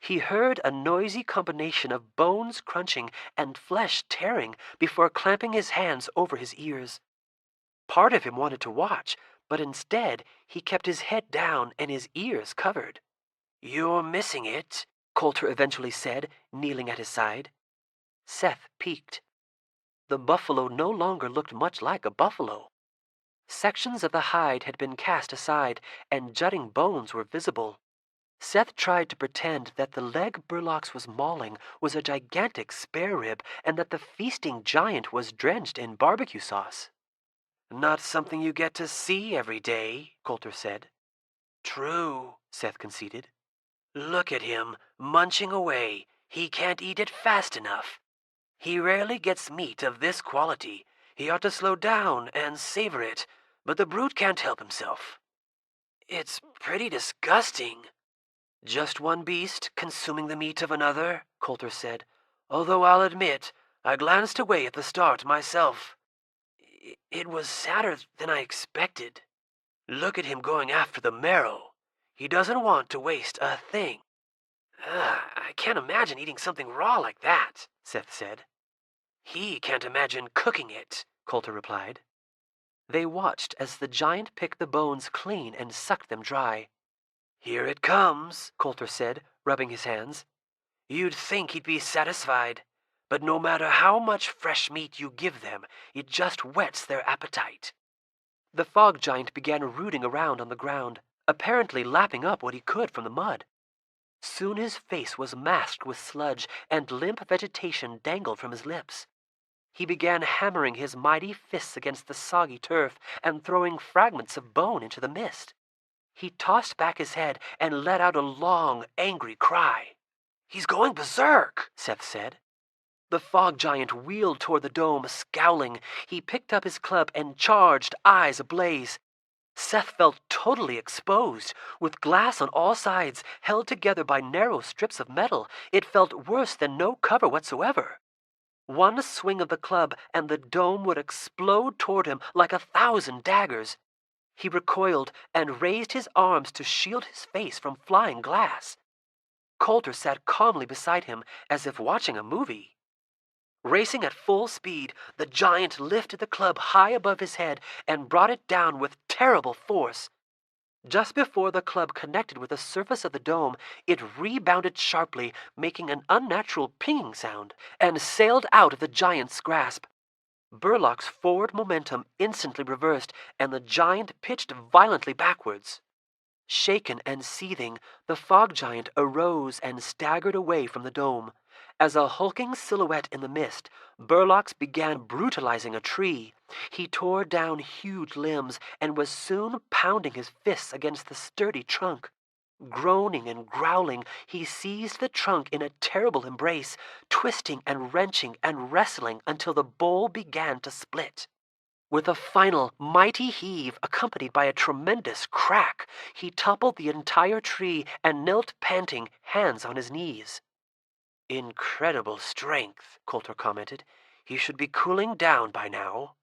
He heard a noisy combination of bones crunching and flesh tearing before clamping his hands over his ears. Part of him wanted to watch, but instead he kept his head down and his ears covered. "You're missing it," Coulter eventually said, kneeling at his side. Seth peeked. The buffalo no longer looked much like a buffalo. Sections of the hide had been cast aside, and jutting bones were visible. Seth tried to pretend that the leg Burlox was mauling was a gigantic spare rib and that the feasting giant was drenched in barbecue sauce. "Not something you get to see every day," Coulter said. "True," Seth conceded. Look at him, munching away. He can't eat it fast enough. He rarely gets meat of this quality. He ought to slow down and savor it, but the brute can't help himself. It's pretty disgusting. Just one beast consuming the meat of another, Coulter said, although I'll admit I glanced away at the start myself. It was sadder than I expected. Look at him going after the marrow. He doesn't want to waste a thing. I can't imagine eating something raw like that, Seth said. He can't imagine cooking it, Coulter replied. They watched as the giant picked the bones clean and sucked them dry. Here it comes, Coulter said, rubbing his hands. You'd think he'd be satisfied, but no matter how much fresh meat you give them, it just whets their appetite. The fog giant began rooting around on the ground, apparently lapping up what he could from the mud. Soon his face was masked with sludge, and limp vegetation dangled from his lips. He began hammering his mighty fists against the soggy turf and throwing fragments of bone into the mist. He tossed back his head and let out a long, angry cry. He's going berserk, Seth said. The fog giant wheeled toward the dome, scowling. He picked up his club and charged, eyes ablaze. Seth felt totally exposed, with glass on all sides, held together by narrow strips of metal. It felt worse than no cover whatsoever. One swing of the club, and the dome would explode toward him like 1,000 daggers. He recoiled and raised his arms to shield his face from flying glass. Coulter sat calmly beside him, as if watching a movie. Racing at full speed, the giant lifted the club high above his head and brought it down with terrible force. Just before the club connected with the surface of the dome, it rebounded sharply, making an unnatural pinging sound, and sailed out of the giant's grasp. Burlock's forward momentum instantly reversed, and the giant pitched violently backwards. Shaken and seething, the fog giant arose and staggered away from the dome. As a hulking silhouette in the mist, Burlock began brutalizing a tree. He tore down huge limbs and was soon pounding his fists against the sturdy trunk. Groaning and growling, he seized the trunk in a terrible embrace, twisting and wrenching and wrestling until the bole began to split. With a final, mighty heave accompanied by a tremendous crack, he toppled the entire tree and knelt panting, hands on his knees. Incredible strength, Coulter commented. He should be cooling down by now.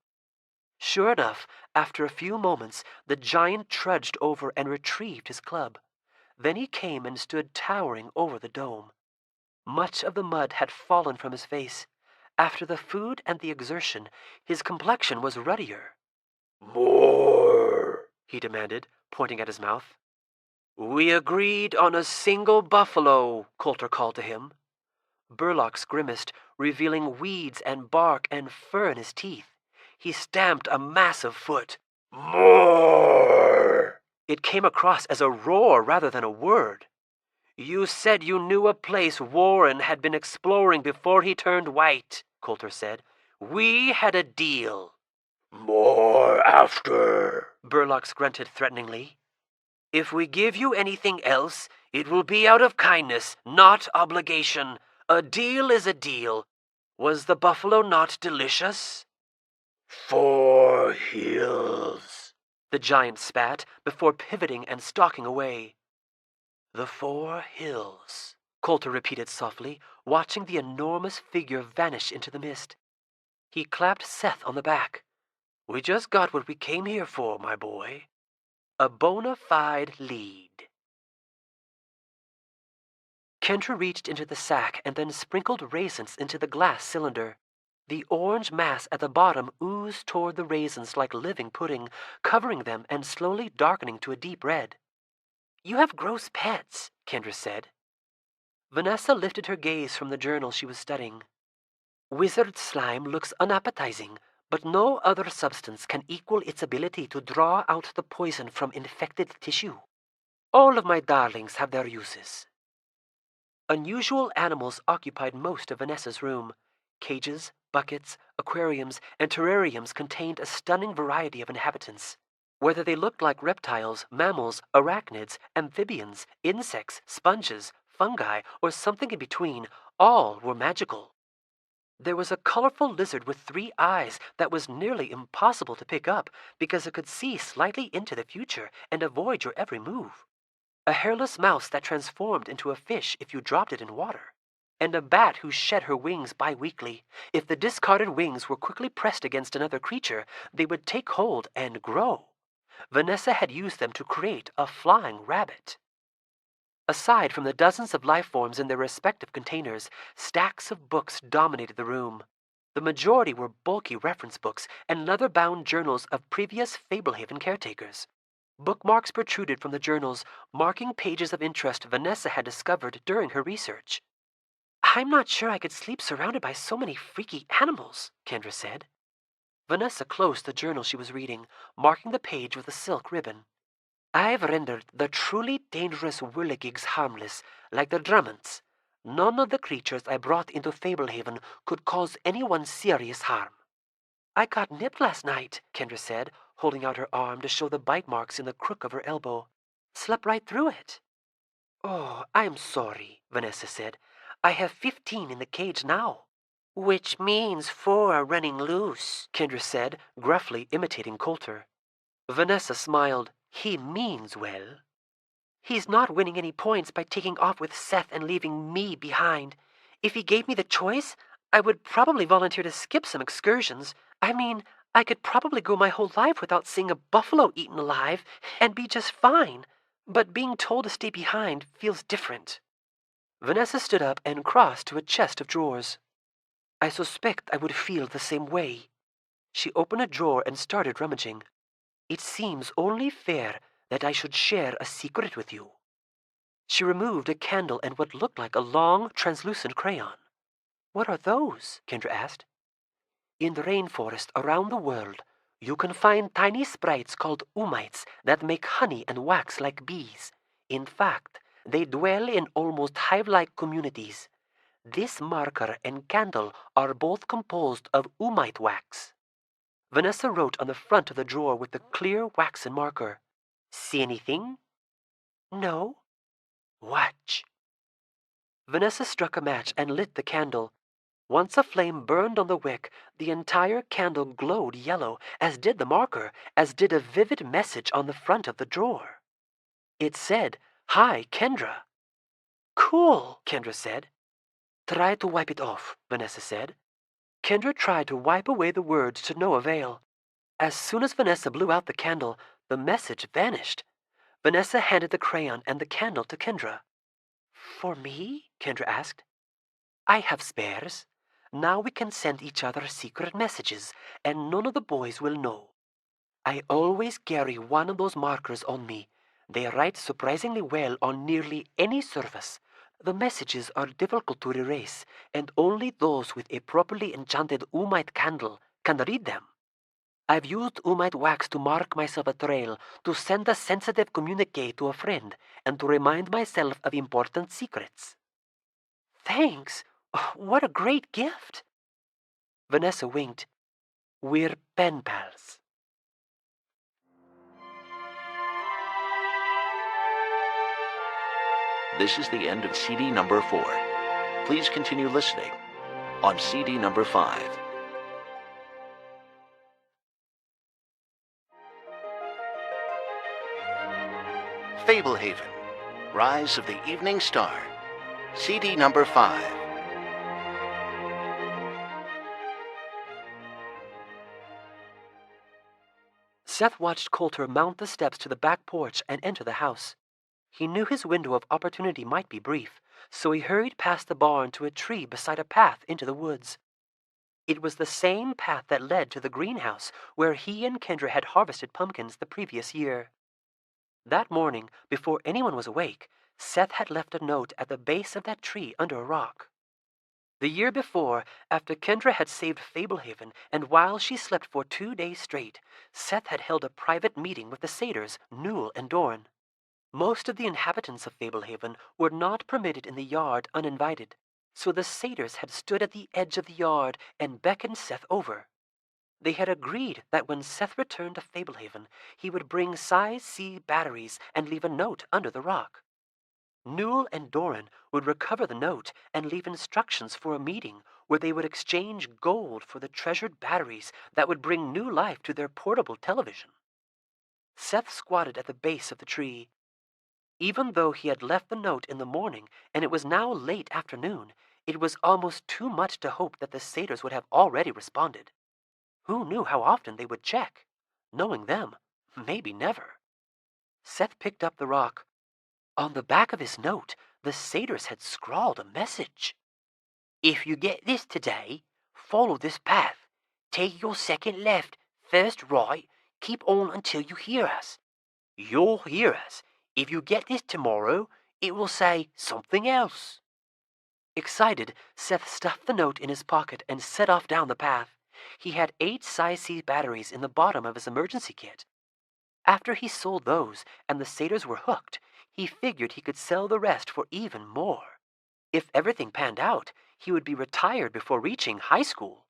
Sure enough, after a few moments, the giant trudged over and retrieved his club. Then he came and stood towering over the dome. Much of the mud had fallen from his face. After the food and the exertion, his complexion was ruddier. "More," he demanded, pointing at his mouth. "We agreed on a single buffalo," Coulter called to him. Burlock grimaced, revealing weeds and bark and fur in his teeth. He stamped a massive foot. "More!" It came across as a roar rather than a word. "You said you knew a place Warren had been exploring before he turned white," Coulter said. "We had a deal." "More after," Burlock grunted threateningly. "If we give you anything else, it will be out of kindness, not obligation. A deal is a deal. Was the buffalo not delicious?" "4 hills," the giant spat, before pivoting and stalking away. "The 4 hills," Coulter repeated softly, watching the enormous figure vanish into the mist. He clapped Seth on the back. "We just got what we came here for, my boy. A bona fide lead." Kendra reached into the sack and then sprinkled raisins into the glass cylinder. The orange mass at the bottom oozed toward the raisins like living pudding, covering them and slowly darkening to a deep red. "You have gross pets," Kendra said. Vanessa lifted her gaze from the journal she was studying. "Wizard slime looks unappetizing, but no other substance can equal its ability to draw out the poison from infected tissue. All of my darlings have their uses." Unusual animals occupied most of Vanessa's room. Cages, buckets, aquariums, and terrariums contained a stunning variety of inhabitants. Whether they looked like reptiles, mammals, arachnids, amphibians, insects, sponges, fungi, or something in between, all were magical. There was a colorful lizard with 3 eyes that was nearly impossible to pick up because it could see slightly into the future and avoid your every move. A hairless mouse that transformed into a fish if you dropped it in water. And a bat who shed her wings bi-weekly. If the discarded wings were quickly pressed against another creature, they would take hold and grow. Vanessa had used them to create a flying rabbit. Aside from the dozens of life forms in their respective containers, stacks of books dominated the room. The majority were bulky reference books and leather-bound journals of previous Fablehaven caretakers. Bookmarks protruded from the journals, marking pages of interest Vanessa had discovered during her research. "I'm not sure I could sleep surrounded by so many freaky animals," Kendra said. Vanessa closed the journal she was reading, marking the page with a silk ribbon. "I've rendered the truly dangerous whirligigs harmless, like the Drummonds. None of the creatures I brought into Fablehaven could cause anyone serious harm." "I got nipped last night," Kendra said, holding out her arm to show the bite marks in the crook of her elbow. "Slept right through it." "Oh, I'm sorry," Vanessa said. "I have 15 in the cage now." "Which means 4 are running loose," Kendra said, gruffly imitating Coulter. Vanessa smiled. "He means well." "He's not winning any points by taking off with Seth and leaving me behind. If he gave me the choice, I would probably volunteer to skip some excursions. I mean, I could probably go my whole life without seeing a buffalo eaten alive and be just fine. But being told to stay behind feels different." Vanessa stood up and crossed to a chest of drawers. "I suspect I would feel the same way." She opened a drawer and started rummaging. "It seems only fair that I should share a secret with you." She removed a candle and what looked like a long, translucent crayon. "What are those?" Kendra asked. "In the rainforest around the world, you can find tiny sprites called umites that make honey and wax like bees. In fact, they dwell in almost hive-like communities. This marker and candle are both composed of umite wax." Vanessa wrote on the front of the drawer with the clear waxen marker. "See anything?" "No." "Watch." Vanessa struck a match and lit the candle. Once a flame burned on the wick, the entire candle glowed yellow, as did the marker, as did a vivid message on the front of the drawer. It said, "Hi, Kendra." "Cool," Kendra said. "Try to wipe it off," Vanessa said. Kendra tried to wipe away the words to no avail. As soon as Vanessa blew out the candle, the message vanished. Vanessa handed the crayon and the candle to Kendra. "For me?" Kendra asked. "I have spares. Now we can send each other secret messages, and none of the boys will know. I always carry one of those markers on me. They write surprisingly well on nearly any surface. The messages are difficult to erase, and only those with a properly enchanted umite candle can read them. I've used umite wax to mark myself a trail, to send a sensitive communique to a friend, and to remind myself of important secrets." "Thanks. What a great gift." Vanessa winked. "We're pen pals." This is the end of CD number 4. Please continue listening on CD number 5. Fablehaven, Rise of the Evening Star, CD number 5. Seth watched Coulter mount the steps to the back porch and enter the house. He knew his window of opportunity might be brief, so he hurried past the barn to a tree beside a path into the woods. It was the same path that led to the greenhouse where he and Kendra had harvested pumpkins the previous year. That morning, before anyone was awake, Seth had left a note at the base of that tree under a rock. The year before, after Kendra had saved Fablehaven, and while she slept for 2 days straight, Seth had held a private meeting with the satyrs, Newell and Dorn. Most of the inhabitants of Fablehaven were not permitted in the yard uninvited, so the satyrs had stood at the edge of the yard and beckoned Seth over. They had agreed that when Seth returned to Fablehaven, he would bring size C batteries and leave a note under the rock. Newell and Doran would recover the note and leave instructions for a meeting where they would exchange gold for the treasured batteries that would bring new life to their portable television. Seth squatted at the base of the tree. Even though he had left the note in the morning and it was now late afternoon, it was almost too much to hope that the satyrs would have already responded. Who knew how often they would check? Knowing them, maybe never. Seth picked up the rock. On the back of his note, the satyrs had scrawled a message. If you get this today, follow this path. Take your second left, first right, keep on until you hear us. You'll hear us. If you get this tomorrow, it will say something else. Excited, Seth stuffed the note in his pocket and set off down the path. He had 8 size C batteries in the bottom of his emergency kit. After he sold those and the satyrs were hooked, he figured he could sell the rest for even more. If everything panned out, he would be retired before reaching high school.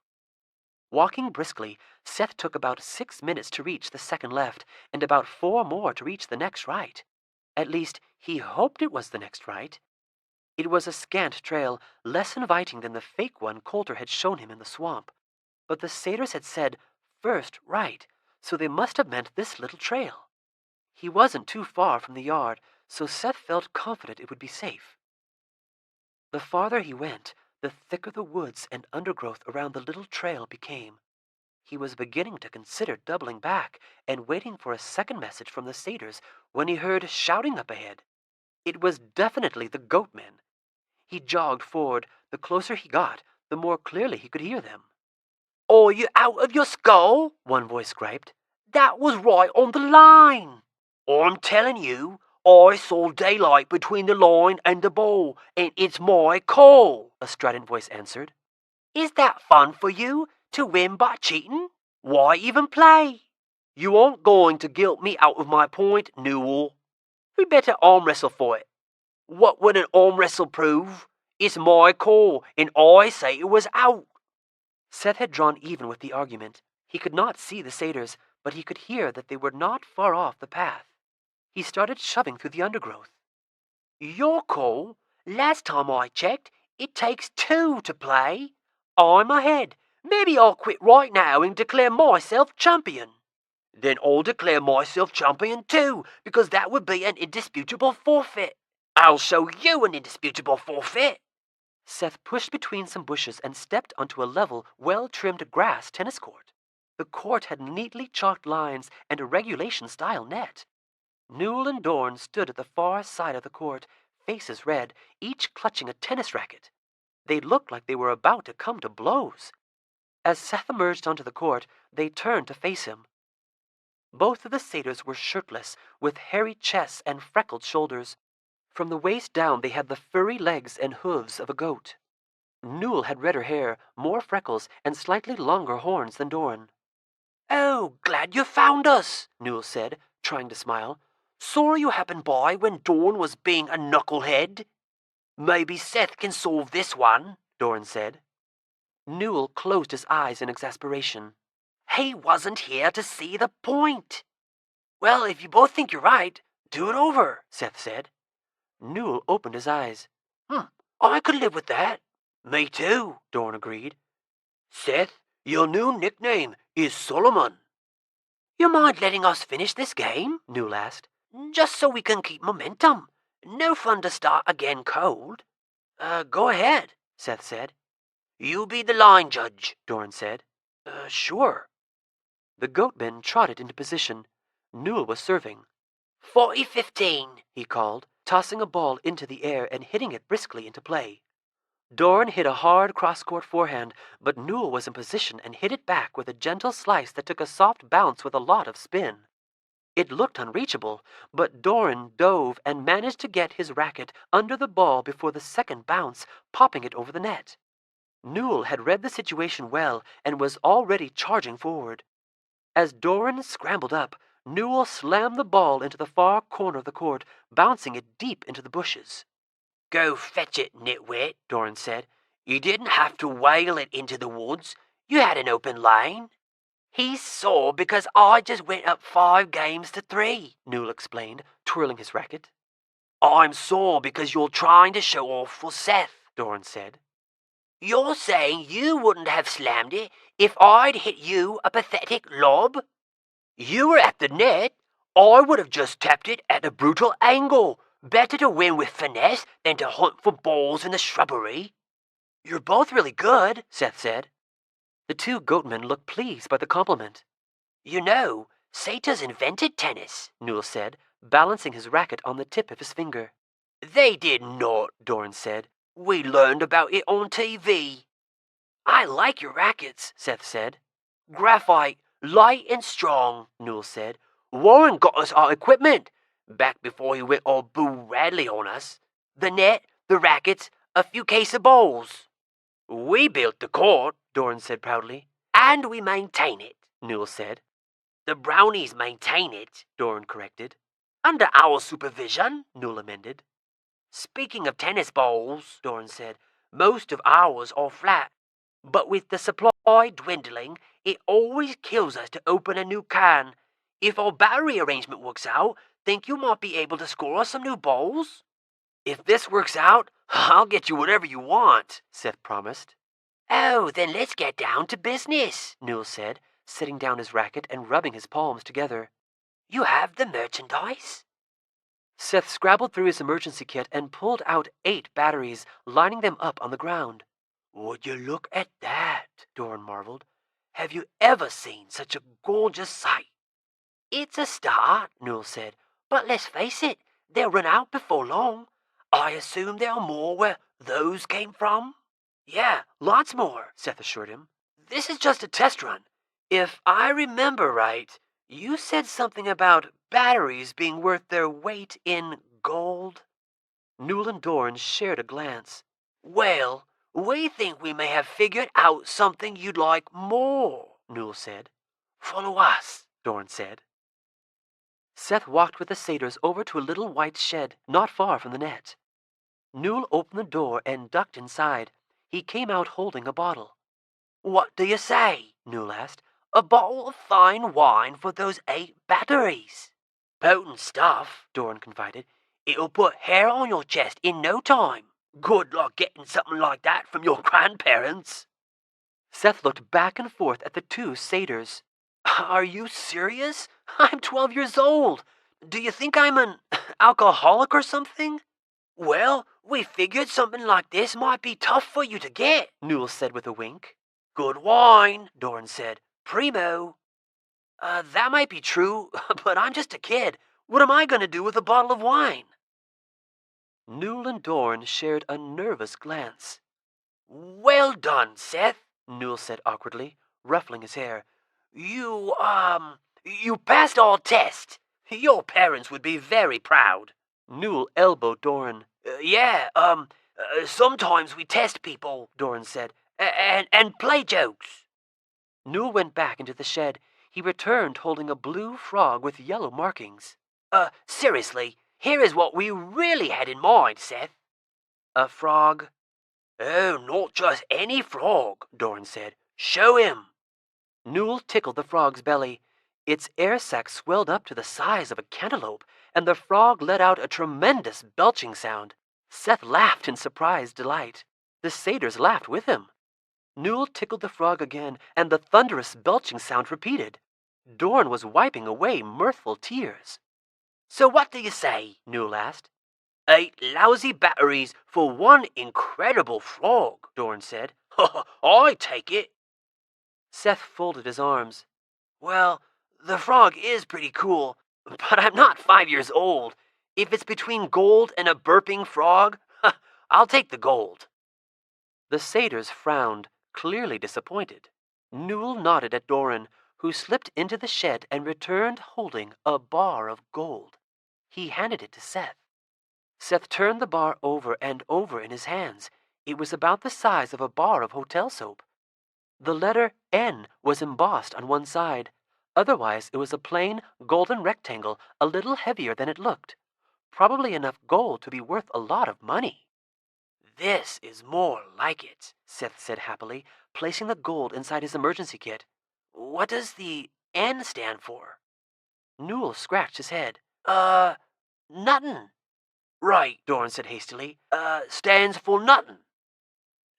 Walking briskly, Seth took about 6 minutes to reach the second left and about 4 more to reach the next right. At least, he hoped it was the next right. It was a scant trail, less inviting than the fake one Coulter had shown him in the swamp. But the satyrs had said, first right, so they must have meant this little trail. He wasn't too far from the yard, so Seth felt confident it would be safe. The farther he went, the thicker the woods and undergrowth around the little trail became. He was beginning to consider doubling back and waiting for a second message from the satyrs when he heard shouting up ahead. It was definitely the goatmen. He jogged forward. The closer he got, the more clearly he could hear them. Are you out of your skull? One voice griped. That was right on the line. I'm telling you, I saw daylight between the line and the ball, and it's my call, a strident voice answered. Is that fun for you, to win by cheating? Why even play? You aren't going to guilt me out of my point, Newell. We better arm wrestle for it. What would an arm wrestle prove? It's my call, and I say it was out. Seth had drawn even with the argument. He could not see the satyrs, but he could hear that they were not far off the path. He started shoving through the undergrowth. Your call? Last time I checked, it takes 2 to play. I'm ahead. Maybe I'll quit right now and declare myself champion. Then I'll declare myself champion too, because that would be an indisputable forfeit. I'll show you an indisputable forfeit. Seth pushed between some bushes and stepped onto a level, well-trimmed grass tennis court. The court had neatly chalked lines and a regulation-style net. Newell and Dorn stood at the far side of the court, faces red, each clutching a tennis racket. They looked like they were about to come to blows. As Seth emerged onto the court, they turned to face him. Both of the satyrs were shirtless, with hairy chests and freckled shoulders. From the waist down they had the furry legs and hooves of a goat. Newell had redder hair, more freckles, and slightly longer horns than Doran. Oh, glad you found us, Newell said, trying to smile. Sorry you happened by when Dorn was being a knucklehead. Maybe Seth can solve this one, Doran said. Newell closed his eyes in exasperation. He wasn't here to see the point. Well, if you both think you're right, do it over, Seth said. Newell opened his eyes. I could live with that. Me too, Dorn agreed. Seth, your new nickname is Solomon. You mind letting us finish this game? Newell asked. Just so we can keep momentum. No fun to start again cold. Go ahead, Seth said. You be the line judge, Dorn said. Sure. The goatmen trotted into position. Newell was serving. 40-15, he called, tossing a ball into the air and hitting it briskly into play. Dorn hit a hard cross-court forehand, but Newell was in position and hit it back with a gentle slice that took a soft bounce with a lot of spin. It looked unreachable, but Doran dove and managed to get his racket under the ball before the second bounce, popping it over the net. Newell had read the situation well and was already charging forward. As Doran scrambled up, Newell slammed the ball into the far corner of the court, bouncing it deep into the bushes. Go fetch it, nitwit, Doran said. You didn't have to whale it into the woods. You had an open lane. He's sore because I just went up 5 games to 3, Newell explained, twirling his racket. I'm sore because you're trying to show off for Seth, Doran said. You're saying you wouldn't have slammed it if I'd hit you a pathetic lob? You were at the net. I would have just tapped it at a brutal angle. Better to win with finesse than to hunt for balls in the shrubbery. You're both really good, Seth said. The two goatmen looked pleased by the compliment. You know, satyrs invented tennis, Newell said, balancing his racket on the tip of his finger. They did not, Doran said. We learned about it on TV. I like your rackets, Seth said. Graphite, light and strong, Newell said. Warren got us our equipment, back before he went all Boo Radley on us. The net, the rackets, a few case of bowls. We built the court, Doran said proudly. And we maintain it, Newell said. The brownies maintain it, Doran corrected. Under our supervision, Newell amended. Speaking of tennis balls, Doran said, most of ours are flat. But with the supply dwindling, it always kills us to open a new can. If our battery arrangement works out, think you might be able to score us some new balls? If this works out, I'll get you whatever you want, Seth promised. Oh, then let's get down to business, Newell said, setting down his racket and rubbing his palms together. You have the merchandise? Seth scrabbled through his emergency kit and pulled out 8 batteries, lining them up on the ground. Would you look at that, Doran marveled. Have you ever seen such a gorgeous sight? It's a start, Newell said, but let's face it, they'll run out before long. I assume there are more where those came from? Yeah, lots more, Seth assured him. This is just a test run. If I remember right, you said something about batteries being worth their weight in gold? Newell and Doran shared a glance. Well, we think we may have figured out something you'd like more, Newell said. Follow us, Doran said. Seth walked with the satyrs over to a little white shed not far from the net. Newell opened the door and ducked inside. He came out holding a bottle. What do you say? Newell asked. A bottle of fine wine for those 8 batteries. Potent stuff, Doran confided. It'll put hair on your chest in no time. Good luck getting something like that from your grandparents. Seth looked back and forth at the 2 satyrs. Are you serious? I'm 12 years old. Do you think I'm an alcoholic or something? Well, we figured something like this might be tough for you to get, Newell said with a wink. Good wine, Doran said. Primo. That might be true, but I'm just a kid. What am I going to do with a bottle of wine? Newell and Doran shared a nervous glance. Well done, Seth, Newell said awkwardly, ruffling his hair. You passed all tests. Your parents would be very proud. Newell elbowed Doran. Sometimes we test people, Doran said, and play jokes. Newell went back into the shed. He returned holding a blue frog with yellow markings. Seriously, here is what we really had in mind, Seth. A frog? Oh, not just any frog, Doran said. Show him. Newell tickled the frog's belly. Its air sac swelled up to the size of a cantaloupe, and the frog let out a tremendous belching sound. Seth laughed in surprised delight. The satyrs laughed with him. Newell tickled the frog again, and the thunderous belching sound repeated. Doran was wiping away mirthful tears. So what do you say? Newell asked. 8 lousy batteries for 1 incredible frog, Doran said. I take it. Seth folded his arms. Well, the frog is pretty cool, but I'm not 5 years old. If it's between gold and a burping frog, I'll take the gold. The satyrs frowned, clearly disappointed. Newell nodded at Doran, who slipped into the shed and returned holding a bar of gold. He handed it to Seth. Seth turned the bar over and over in his hands. It was about the size of a bar of hotel soap. The letter N was embossed on one side. Otherwise, it was a plain, golden rectangle, a little heavier than it looked. Probably enough gold to be worth a lot of money. This is more like it, Seth said happily, placing the gold inside his emergency kit. what does the N stand for? Newell scratched his head. Nothin'. Right, Doran said hastily. Stands for nothin'.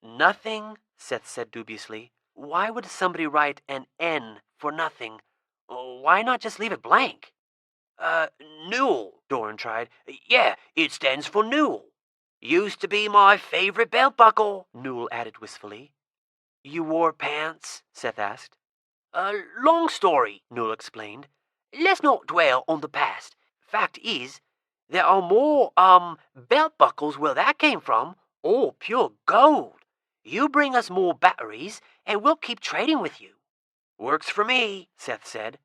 Nothing, Seth said dubiously. Why would somebody write an N for nothing? Why not just leave it blank? Newell, Doran tried. Yeah, it stands for Newell. Used to be my favorite belt buckle, Newell added wistfully. You wore pants? Seth asked. Long story, Newell explained. Let's not dwell on the past. Fact is, there are more, belt buckles where that came from, all pure gold. You bring us more batteries, and we'll keep trading with you. Works for me, Seth said.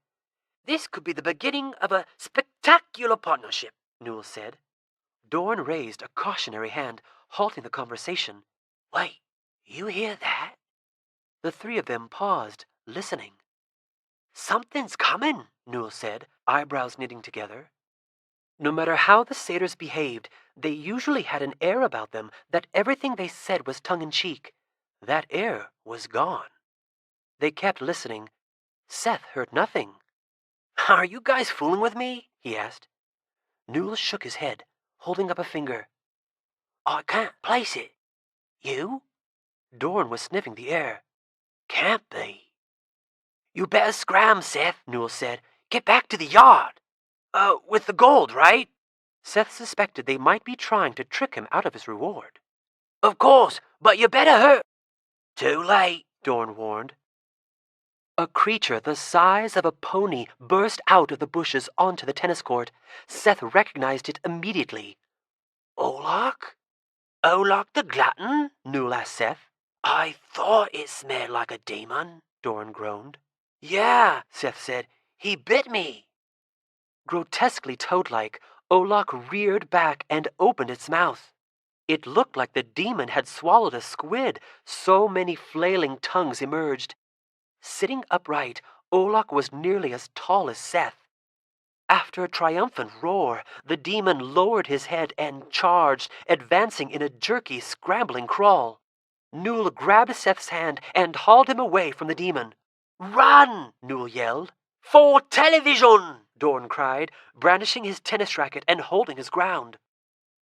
This could be the beginning of a spectacular partnership, Newell said. Doran raised a cautionary hand, halting the conversation. Wait, you hear that? The three of them paused, listening. Something's coming, Newell said, eyebrows knitting together. No matter how the satyrs behaved, they usually had an air about them that everything they said was tongue-in-cheek. That air was gone. They kept listening. Seth heard nothing. Are you guys fooling with me? He asked. Newell shook his head, holding up a finger. I can't place it. You? Doran was sniffing the air. Can't be. You better scram, Seth, Newell said. Get back to the yard. With the gold, right? Seth suspected they might be trying to trick him out of his reward. Of course, but you better hurry. Too late, Doran warned. A creature the size of a pony burst out of the bushes onto the tennis court. Seth recognized it immediately. Olak? Olak the glutton? Newell asked Seth. I thought it smelled like a demon, Doran groaned. Yeah, Seth said. He bit me. Grotesquely toad-like, Olak reared back and opened its mouth. It looked like the demon had swallowed a squid, so many flailing tongues emerged. Sitting upright, Olak was nearly as tall as Seth. After a triumphant roar, the demon lowered his head and charged, advancing in a jerky, scrambling crawl. Newell grabbed Seth's hand and hauled him away from the demon. Run! Newell yelled. For television! Doran cried, brandishing his tennis racket and holding his ground.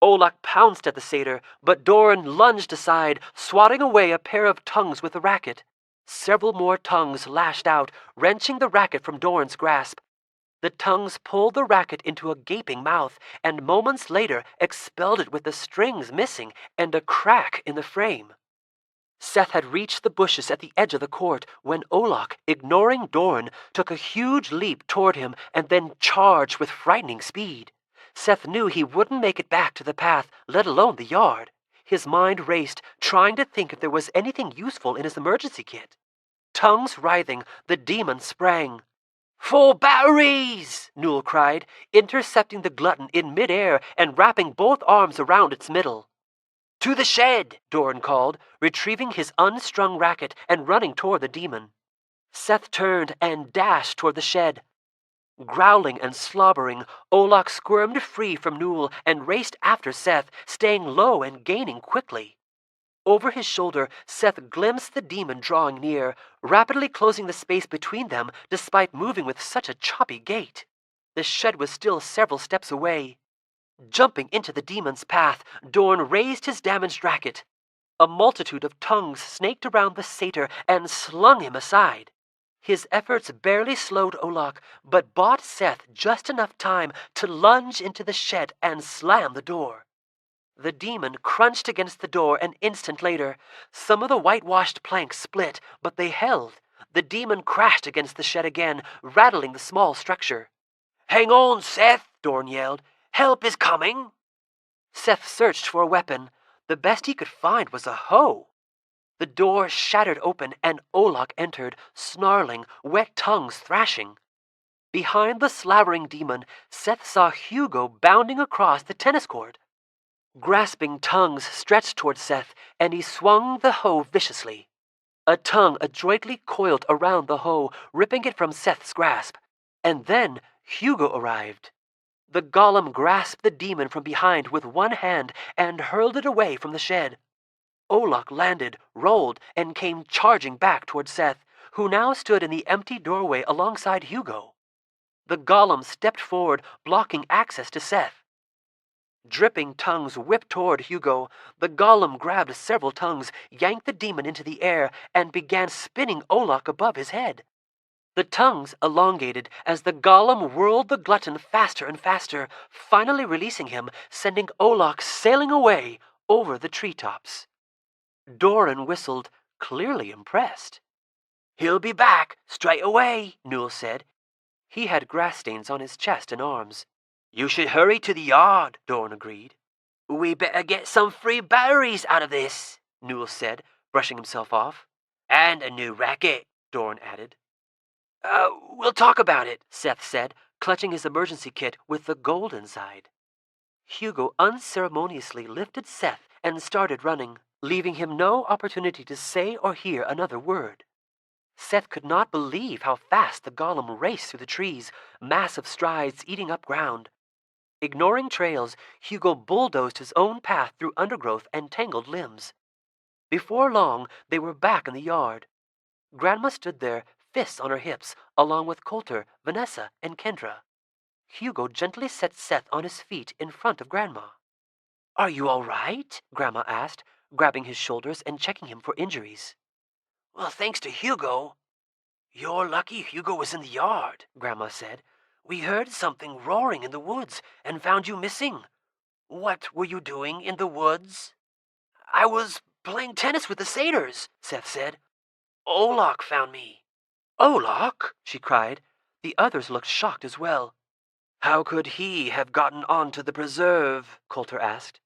Olak pounced at the satyr, but Doran lunged aside, swatting away a pair of tongues with the racket. Several more tongues lashed out, wrenching the racket from Doran's grasp. The tongues pulled the racket into a gaping mouth, and moments later expelled it with the strings missing and a crack in the frame. Seth had reached the bushes at the edge of the court when Olak, ignoring Doran, took a huge leap toward him and then charged with frightening speed. Seth knew he wouldn't make it back to the path, let alone the yard. His mind raced, trying to think if there was anything useful in his emergency kit. Tongues writhing, the demon sprang. For batteries! Newell cried, intercepting the glutton in midair and wrapping both arms around its middle. To the shed, Doran called, retrieving his unstrung racket and running toward the demon. Seth turned and dashed toward the shed. Growling and slobbering, Olak squirmed free from Newell and raced after Seth, staying low and gaining quickly. Over his shoulder, Seth glimpsed the demon drawing near, rapidly closing the space between them despite moving with such a choppy gait. The shed was still several steps away. Jumping into the demon's path, Doran raised his damaged racket. A multitude of tongues snaked around the satyr and slung him aside. His efforts barely slowed Olak, but bought Seth just enough time to lunge into the shed and slam the door. The demon crunched against the door an instant later. Some of the whitewashed planks split, but they held. The demon crashed against the shed again, rattling the small structure. Hang on, Seth, Doran yelled. Help is coming. Seth searched for a weapon. The best he could find was a hoe. The door shattered open and Olak entered, snarling, wet tongues thrashing. Behind the slavering demon, Seth saw Hugo bounding across the tennis court. Grasping tongues stretched toward Seth, and he swung the hoe viciously. A tongue adroitly coiled around the hoe, ripping it from Seth's grasp. And then Hugo arrived. The golem grasped the demon from behind with one hand and hurled it away from the shed. Olak landed, rolled, and came charging back toward Seth, who now stood in the empty doorway alongside Hugo. The golem stepped forward, blocking access to Seth. Dripping tongues whipped toward Hugo. The golem grabbed several tongues, yanked the demon into the air, and began spinning Olok above his head. The tongues elongated as the golem whirled the glutton faster and faster, finally releasing him, sending Olok sailing away over the treetops. Doran whistled, clearly impressed. "He'll be back straight away," Newell said. He had grass stains on his chest and arms. "You should hurry to the yard," Doran agreed. "We better get some free batteries out of this," Newell said, brushing himself off. "And a new racket," Doran added. We'll talk about it," Seth said, clutching his emergency kit with the gold inside. Hugo unceremoniously lifted Seth and started running, leaving him no opportunity to say or hear another word. Seth could not believe how fast the golem raced through the trees, massive strides eating up ground. Ignoring trails, Hugo bulldozed his own path through undergrowth and tangled limbs. Before long, they were back in the yard. Grandma stood there, fists on her hips, along with Coulter, Vanessa, and Kendra. Hugo gently set Seth on his feet in front of Grandma. "Are you all right?" Grandma asked, grabbing his shoulders and checking him for injuries. "Well, thanks to Hugo." "You're lucky Hugo was in the yard," Grandma said. "We heard something roaring in the woods and found you missing. What were you doing in the woods?" "I was playing tennis with the satyrs," Seth said. "Olok found me." "Olok?" she cried. The others looked shocked as well. "How could he have gotten onto the preserve?" Coulter asked.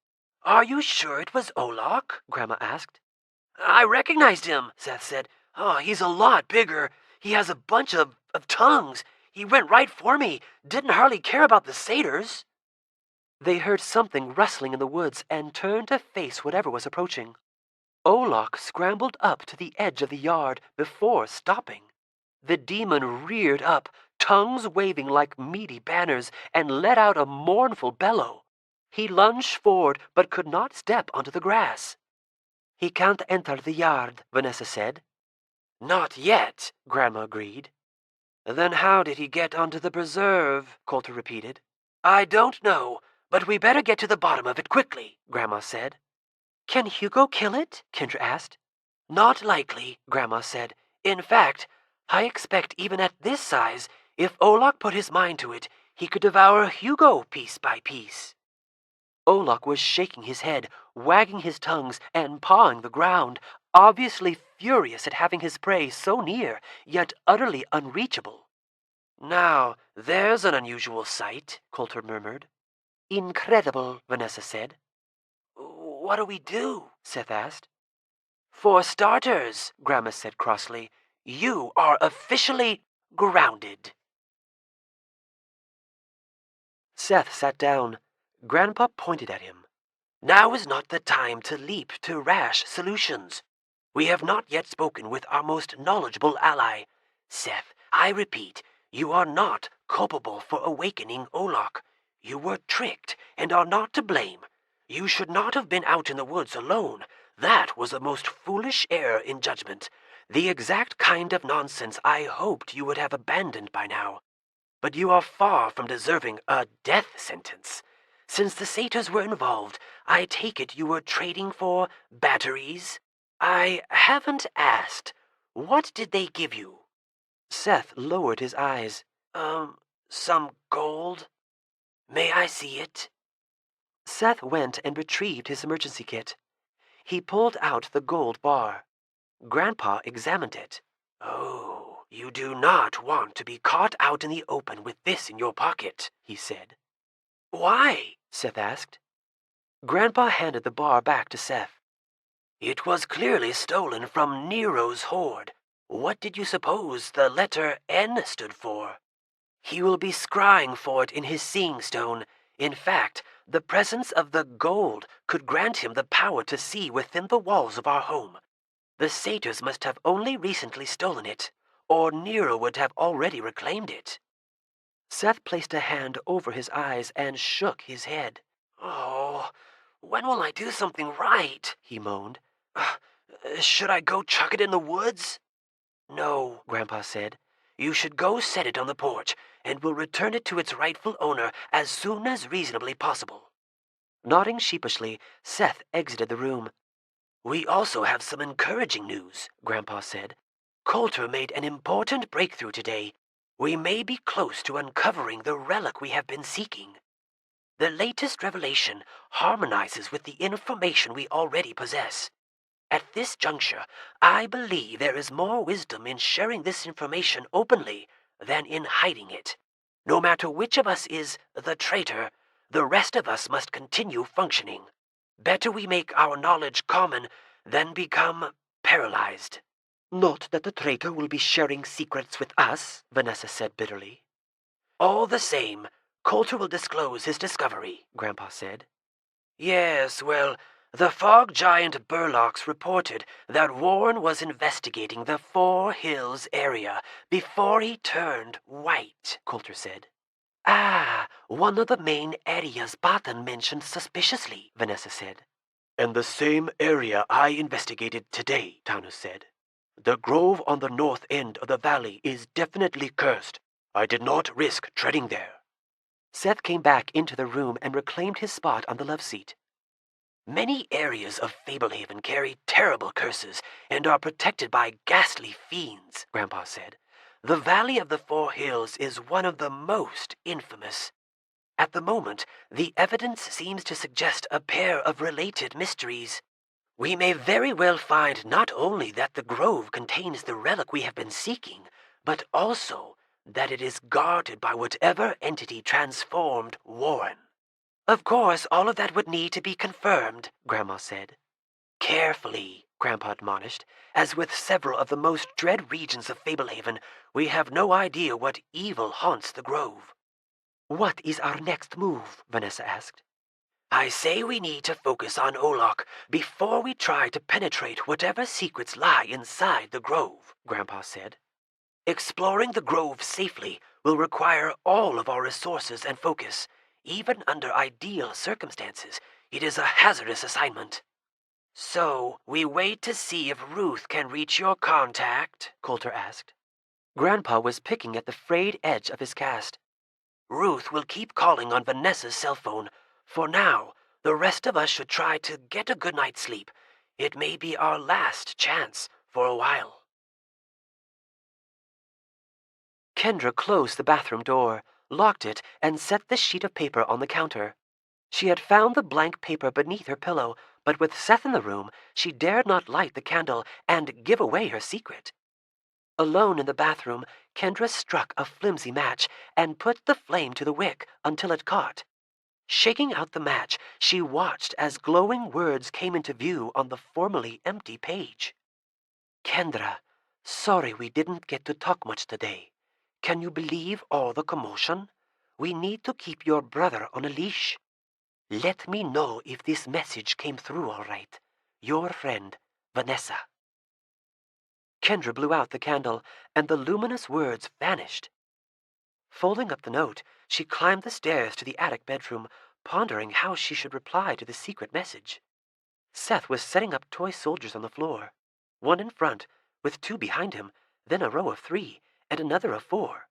"Are you sure it was Olok?" Grandma asked. "I recognized him," Seth said. "Oh, he's a lot bigger. He has a bunch of tongues. He went right for me. Didn't hardly care about the satyrs." They heard something rustling in the woods and turned to face whatever was approaching. Olok scrambled up to the edge of the yard before stopping. The demon reared up, tongues waving like meaty banners, and let out a mournful bellow. He lunged forward but could not step onto the grass. "He can't enter the yard," Vanessa said. "Not yet," Grandma agreed. "Then how did he get onto the preserve?" Coulter repeated. "I don't know, but we better get to the bottom of it quickly," Grandma said. "Can Hugo kill it?" Kendra asked. "Not likely," Grandma said. "In fact, I expect even at this size, if Olok put his mind to it, he could devour Hugo piece by piece." Olok was shaking his head, wagging his tongues, and pawing the ground, obviously furious at having his prey so near, yet utterly unreachable. "Now, there's an unusual sight," Coulter murmured. "Incredible," Vanessa said. "What do we do?" Seth asked. "For starters," Grandma said crossly, "you are officially grounded." Seth sat down. Grandpa pointed at him. "Now is not the time to leap to rash solutions. We have not yet spoken with our most knowledgeable ally. Seth, I repeat, you are not culpable for awakening Olok. You were tricked and are not to blame. You should not have been out in the woods alone. That was a most foolish error in judgment. The exact kind of nonsense I hoped you would have abandoned by now. But you are far from deserving a death sentence. Since the satyrs were involved, I take it you were trading for batteries? I haven't asked. What did they give you?" Seth lowered his eyes. Some gold. May I see it?" Seth went and retrieved his emergency kit. He pulled out the gold bar. Grandpa examined it. "Oh, you do not want to be caught out in the open with this in your pocket," he said. "Why?" Seth asked. Grandpa handed the bar back to Seth. "It was clearly stolen from Nero's hoard. What did you suppose the letter N stood for? He will be scrying for it in his seeing stone. In fact, the presence of the gold could grant him the power to see within the walls of our home. The satyrs must have only recently stolen it, or Nero would have already reclaimed it." Seth placed a hand over his eyes and shook his head. "Oh, when will I do something right?" he moaned. "Should I go chuck it in the woods?" No, Grandpa said. You should go set it on the porch, and we'll return it to its rightful owner as soon as reasonably possible. Nodding sheepishly, Seth exited the room. We also have some encouraging news, Grandpa said. Coulter made an important breakthrough today. We may be close to uncovering the relic we have been seeking. The latest revelation harmonizes with the information we already possess. At this juncture, I believe there is more wisdom in sharing this information openly than in hiding it. No matter which of us is the traitor, the rest of us must continue functioning. Better we make our knowledge common than become paralyzed. Not that the traitor will be sharing secrets with us, Vanessa said bitterly. All the same, Coulter will disclose his discovery, Grandpa said. Yes, well, the fog giant Burlocks reported that Warren was investigating the Four Hills area before he turned white, Coulter said. Ah, one of the main areas Barton mentioned suspiciously, Vanessa said. And the same area I investigated today, Taunus said. The grove on the north end of the valley is definitely cursed. I did not risk treading there. Seth came back into the room and reclaimed his spot on the love seat. Many areas of Fablehaven carry terrible curses and are protected by ghastly fiends, Grandpa said. The Valley of the Four Hills is one of the most infamous. At the moment, the evidence seems to suggest a pair of related mysteries. We may very well find not only that the grove contains the relic we have been seeking, but also that it is guarded by whatever entity transformed Warren. Of course, all of that would need to be confirmed, Grandma said. Carefully, Grandpa admonished. As with several of the most dread regions of Fablehaven, we have no idea what evil haunts the grove. What is our next move? Vanessa asked. I say we need to focus on Olok before we try to penetrate whatever secrets lie inside the grove, Grandpa said. Exploring the grove safely will require all of our resources and focus. Even under ideal circumstances, it is a hazardous assignment. So, we wait to see if Ruth can reach your contact? Coulter asked. Grandpa was picking at the frayed edge of his cast. Ruth will keep calling on Vanessa's cell phone. For now, the rest of us should try to get a good night's sleep. It may be our last chance for a while. Kendra closed the bathroom door, locked it, and set the sheet of paper on the counter. She had found the blank paper beneath her pillow, but with Seth in the room, she dared not light the candle and give away her secret. Alone in the bathroom, Kendra struck a flimsy match and put the flame to the wick until it caught. Shaking out the match, she watched as glowing words came into view on the formerly empty page. Kendra, sorry we didn't get to talk much today. Can you believe all the commotion? We need to keep your brother on a leash. Let me know if this message came through all right. Your friend, Vanessa. Kendra blew out the candle, and the luminous words vanished. Folding up the note, she climbed the stairs to the attic bedroom, pondering how she should reply to the secret message. Seth was setting up toy soldiers on the floor, one in front, with two behind him, then a row of 3, and another of 4.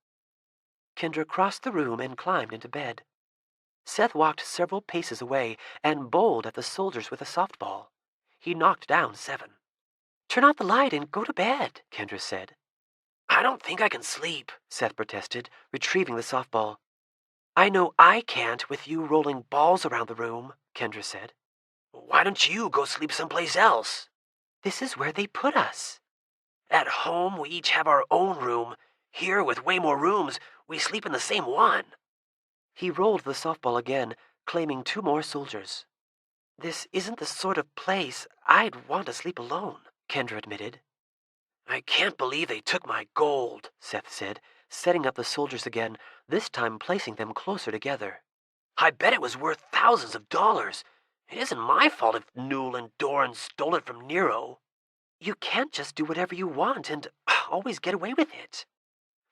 Kendra crossed the room and climbed into bed. Seth walked several paces away and bowled at the soldiers with a softball. He knocked down 7. Turn out the light and go to bed, Kendra said. I don't think I can sleep, Seth protested, retrieving the softball. I know I can't with you rolling balls around the room, Kendra said. Why don't you go sleep someplace else? This is where they put us. At home, we each have our own room. Here, with way more rooms, we sleep in the same one. He rolled the softball again, claiming 2 more soldiers. This isn't the sort of place I'd want to sleep alone, Kendra admitted. I can't believe they took my gold, Seth said, setting up the soldiers again, this time placing them closer together. I bet it was worth thousands of dollars. It isn't my fault if Newell and Doran stole it from Nero. You can't just do whatever you want and always get away with it.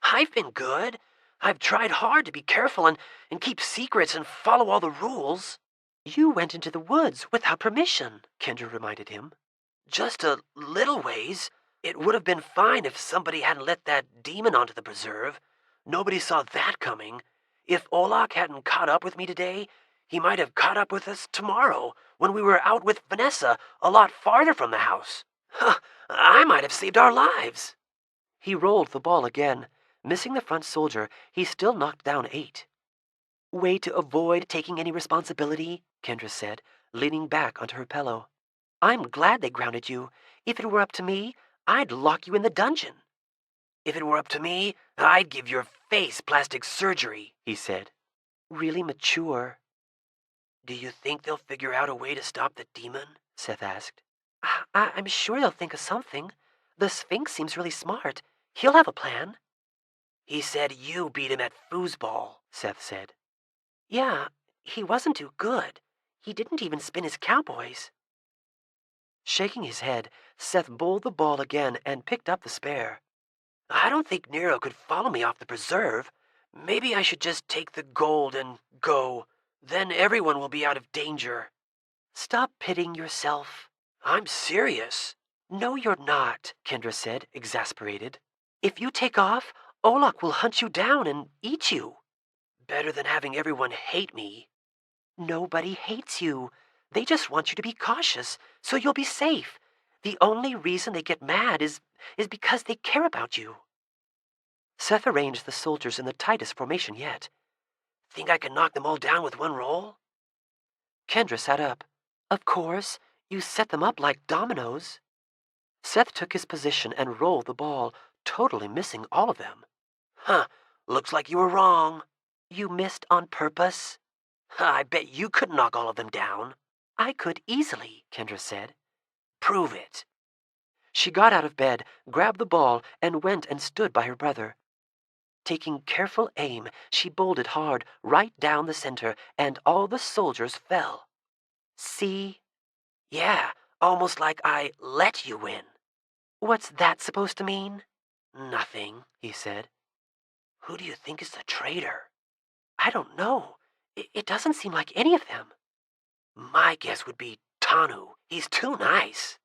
I've been good. I've tried hard to be careful and keep secrets and follow all the rules. You went into the woods without permission, Kendra reminded him. Just a little ways. It would have been fine if somebody hadn't let that demon onto the preserve. Nobody saw that coming. If Olak hadn't caught up with me today, he might have caught up with us tomorrow when we were out with Vanessa a lot farther from the house. Huh, I might have saved our lives. He rolled the ball again. Missing the front soldier, he still knocked down 8. Way to avoid taking any responsibility, Kendra said, leaning back onto her pillow. I'm glad they grounded you. If it were up to me, I'd lock you in the dungeon. If it were up to me, I'd give your face plastic surgery, he said. Really mature. Do you think they'll figure out a way to stop the demon? Seth asked. I'm sure they'll think of something. The Sphinx seems really smart. He'll have a plan. He said you beat him at foosball, Seth said. Yeah, he wasn't too good. He didn't even spin his cowboys. Shaking his head, Seth bowled the ball again and picked up the spare. I don't think Nero could follow me off the preserve. Maybe I should just take the gold and go. Then everyone will be out of danger. Stop pitying yourself. I'm serious. No, you're not, Kendra said, exasperated. If you take off, Olak will hunt you down and eat you. Better than having everyone hate me. Nobody hates you. They just want you to be cautious, so you'll be safe. The only reason they get mad is because they care about you. Seth arranged the soldiers in the tightest formation yet. Think I can knock them all down with one roll? Kendra sat up. Of course, you set them up like dominoes. Seth took his position and rolled the ball, totally missing all of them. Huh, looks like you were wrong. You missed on purpose? I bet you could knock all of them down. I could easily, Kendra said. Prove it. She got out of bed, grabbed the ball, and went and stood by her brother. Taking careful aim, she bowled it hard, right down the center, and all the soldiers fell. See? Yeah, almost like I let you win. What's that supposed to mean? Nothing, he said. Who do you think is the traitor? I don't know. It doesn't seem like any of them. My guess would be Tanu. He's too nice.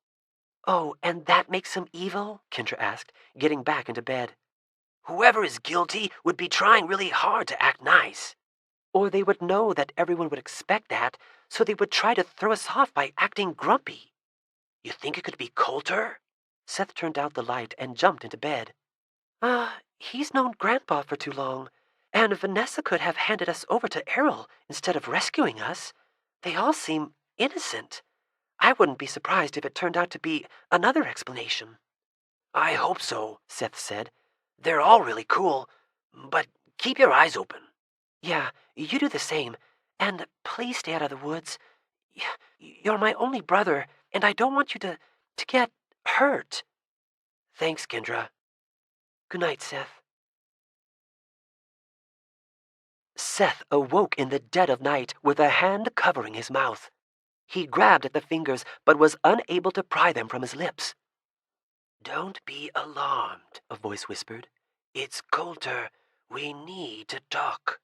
Oh, and that makes him evil? Kendra asked, getting back into bed. Whoever is guilty would be trying really hard to act nice. Or they would know that everyone would expect that, so they would try to throw us off by acting grumpy. You think it could be Coulter? Seth turned out the light and jumped into bed. He's known Grandpa for too long, and Vanessa could have handed us over to Errol instead of rescuing us. They all seem innocent. I wouldn't be surprised if it turned out to be another explanation. I hope so, Seth said. They're all really cool, but keep your eyes open. Yeah, you do the same. And please stay out of the woods. You're my only brother, and I don't want you to get hurt. Thanks, Kendra. Good night, Seth. Seth awoke in the dead of night with a hand covering his mouth. He grabbed at the fingers, but was unable to pry them from his lips. Don't be alarmed, a voice whispered. It's Coulter. We need to talk.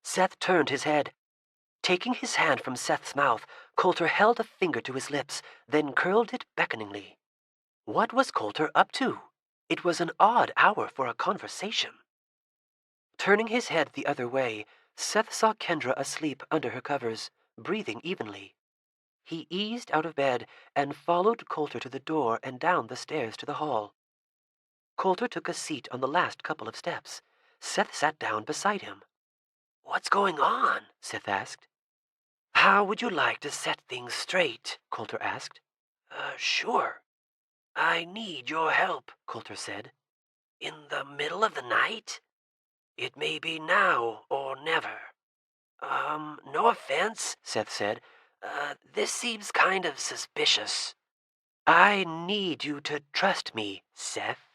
Seth turned his head. Taking his hand from Seth's mouth, Coulter held a finger to his lips, then curled it beckoningly. What was Coulter up to? It was an odd hour for a conversation. Turning his head the other way, Seth saw Kendra asleep under her covers, breathing evenly. He eased out of bed and followed Coulter to the door and down the stairs to the hall. Coulter took a seat on the last couple of steps. Seth sat down beside him. What's going on? Seth asked. How would you like to set things straight? Coulter asked. Sure. I need your help, Coulter said. In the middle of the night? It may be now or never. No offense, Seth said. This seems kind of suspicious. I need you to trust me, Seth.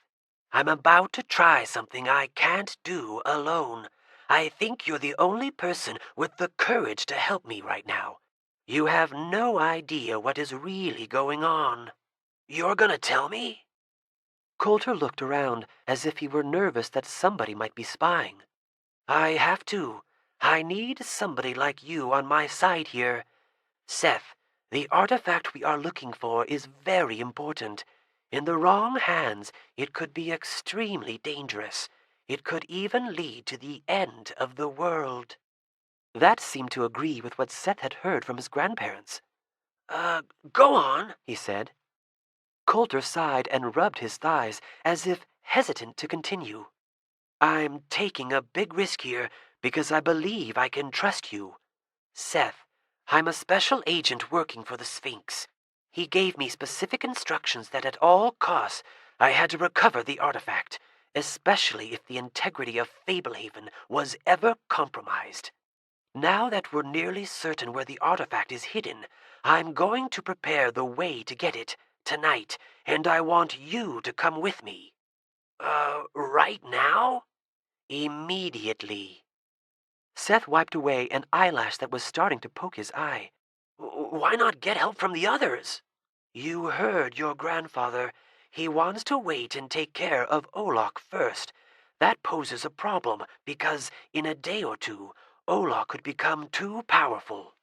I'm about to try something I can't do alone. I think you're the only person with the courage to help me right now. You have no idea what is really going on. You're gonna tell me? Coulter looked around as if he were nervous that somebody might be spying. I have to. I need somebody like you on my side here. Seth, the artifact we are looking for is very important. In the wrong hands, it could be extremely dangerous. It could even lead to the end of the world. That seemed to agree with what Seth had heard from his grandparents. Go on, he said. Coulter sighed and rubbed his thighs as if hesitant to continue. I'm taking a big risk here because I believe I can trust you. Seth, I'm a special agent working for the Sphinx. He gave me specific instructions that at all costs I had to recover the artifact, especially if the integrity of Fablehaven was ever compromised. Now that we're nearly certain where the artifact is hidden, I'm going to prepare the way to get it tonight, and I want you to come with me. Right now? Immediately. Seth wiped away an eyelash that was starting to poke his eye. Why not get help from the others? You heard your grandfather. He wants to wait and take care of Olok first. That poses a problem because in a day or two, Olok could become too powerful.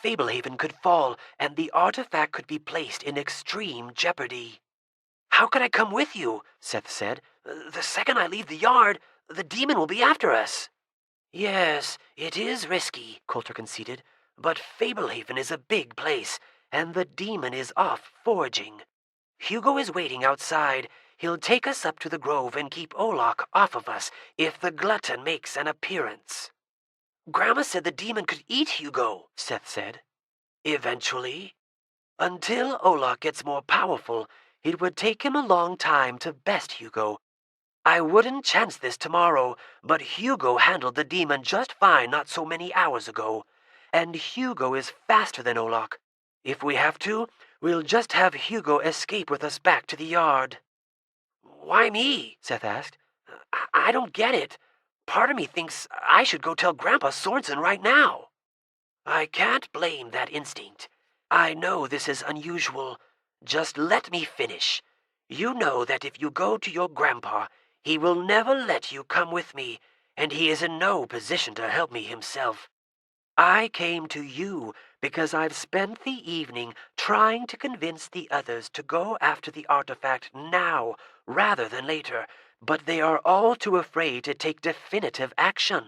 Fablehaven could fall and the artifact could be placed in extreme jeopardy. How could I come with you? Seth said. The second I leave the yard, the demon will be after us. Yes, it is risky, Coulter conceded, but Fablehaven is a big place, and the demon is off foraging. Hugo is waiting outside. He'll take us up to the grove and keep Olok off of us if the glutton makes an appearance. Grandma said the demon could eat Hugo, Seth said. Eventually. Until Olok gets more powerful, it would take him a long time to best Hugo. I wouldn't chance this tomorrow, but Hugo handled the demon just fine not so many hours ago. And Hugo is faster than Olok. If we have to, we'll just have Hugo escape with us back to the yard. Why me? Seth asked. I don't get it. Part of me thinks I should go tell Grandpa Sorensen right now. I can't blame that instinct. I know this is unusual. Just let me finish. You know that if you go to your grandpa, he will never let you come with me, and he is in no position to help me himself. I came to you because I've spent the evening trying to convince the others to go after the artifact now rather than later, but they are all too afraid to take definitive action.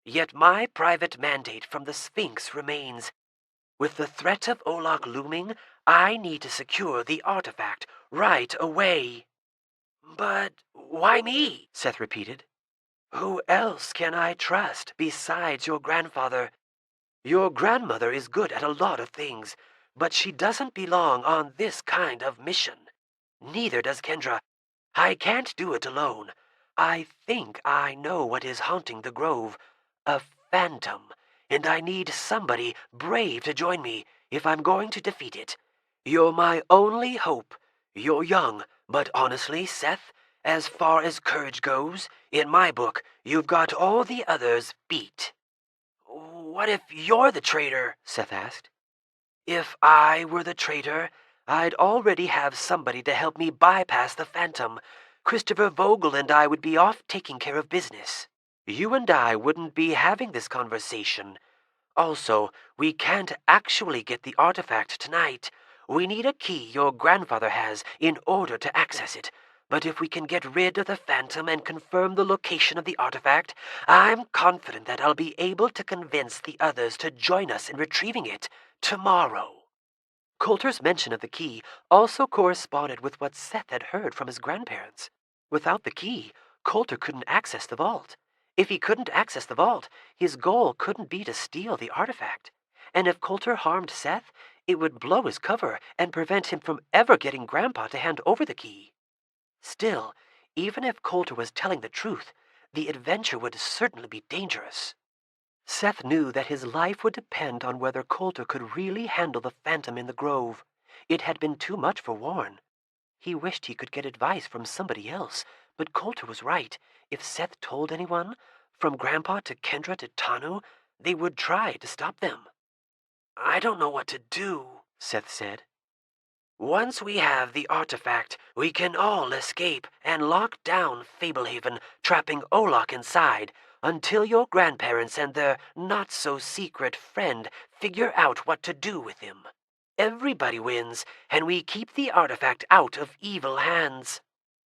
Yet my private mandate from the Sphinx remains. With the threat of Olok looming, I need to secure the artifact right away. But why me? Seth repeated. Who else can I trust besides your grandfather? Your grandmother is good at a lot of things, but she doesn't belong on this kind of mission. Neither does Kendra. I can't do it alone. I think I know what is haunting the grove. A phantom. And I need somebody brave to join me if I'm going to defeat it. You're my only hope. You're young, but honestly, Seth, as far as courage goes, in my book, you've got all the others beat. What if you're the traitor? Seth asked. If I were the traitor, I'd already have somebody to help me bypass the phantom. Christopher Vogel and I would be off taking care of business. You and I wouldn't be having this conversation. Also, we can't actually get the artifact tonight. We need a key your grandfather has in order to access it. But if we can get rid of the phantom and confirm the location of the artifact, I'm confident that I'll be able to convince the others to join us in retrieving it tomorrow. Coulter's mention of the key also corresponded with what Seth had heard from his grandparents. Without the key, Coulter couldn't access the vault. If he couldn't access the vault, his goal couldn't be to steal the artifact. And if Coulter harmed Seth, it would blow his cover and prevent him from ever getting Grandpa to hand over the key. Still, even if Coulter was telling the truth, the adventure would certainly be dangerous. Seth knew that his life would depend on whether Coulter could really handle the phantom in the grove. It had been too much for Warren. He wished he could get advice from somebody else, but Coulter was right. If Seth told anyone, from Grandpa to Kendra to Tanu, they would try to stop them. I don't know what to do, Seth said. Once we have the artifact, we can all escape and lock down Fablehaven, trapping Olok inside, until your grandparents and their not-so-secret friend figure out what to do with him. everybody wins, and we keep the artifact out of evil hands.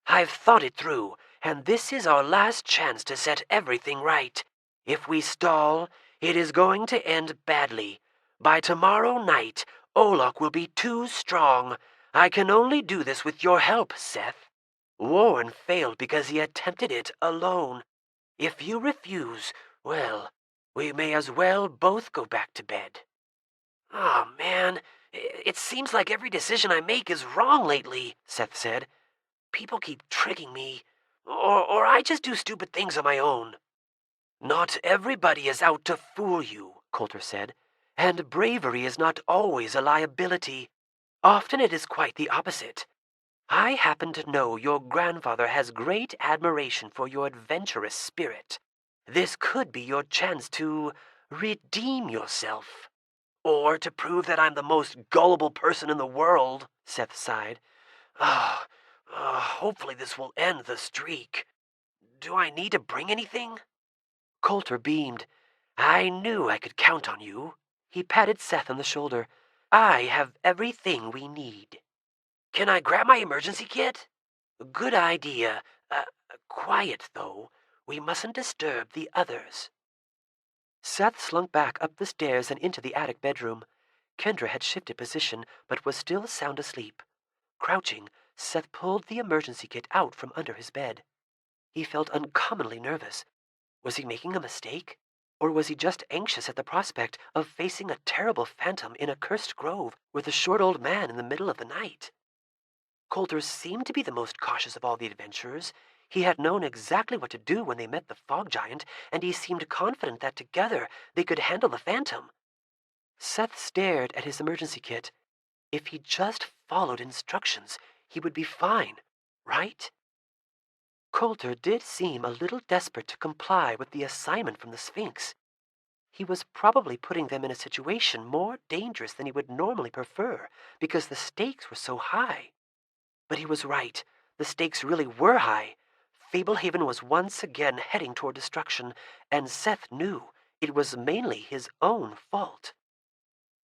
I've thought it through, and this is our last chance to set everything right. If we stall, it is going to end badly. By tomorrow night, Olok will be too strong. I can only do this with your help, Seth. Warren failed because he attempted it alone. If you refuse, well, we may as well both go back to bed. Oh, man, it seems like every decision I make is wrong lately, Seth said. People keep tricking me, or I just do stupid things on my own. Not everybody is out to fool you, Coulter said, and bravery is not always a liability. Often it is quite the opposite. I happen to know your grandfather has great admiration for your adventurous spirit. This could be your chance to redeem yourself. Or to prove that I'm the most gullible person in the world, Seth sighed. Hopefully this will end the streak. Do I need to bring anything? Coulter beamed. I knew I could count on you. He patted Seth on the shoulder. I have everything we need. Can I grab my emergency kit? Good idea. Quiet, though. We mustn't disturb the others. Seth slunk back up the stairs and into the attic bedroom. Kendra had shifted position, but was still sound asleep. Crouching, Seth pulled the emergency kit out from under his bed. He felt uncommonly nervous. Was he making a mistake? Or was he just anxious at the prospect of facing a terrible phantom in a cursed grove with a short old man in the middle of the night? Coulter seemed to be the most cautious of all the adventurers. He had known exactly what to do when they met the fog giant, and he seemed confident that together they could handle the phantom. Seth stared at his emergency kit. If he just followed instructions, he would be fine, right? Coulter did seem a little desperate to comply with the assignment from the Sphinx. He was probably putting them in a situation more dangerous than he would normally prefer, because the stakes were so high. But he was right. The stakes really were high. Fablehaven was once again heading toward destruction, and Seth knew it was mainly his own fault.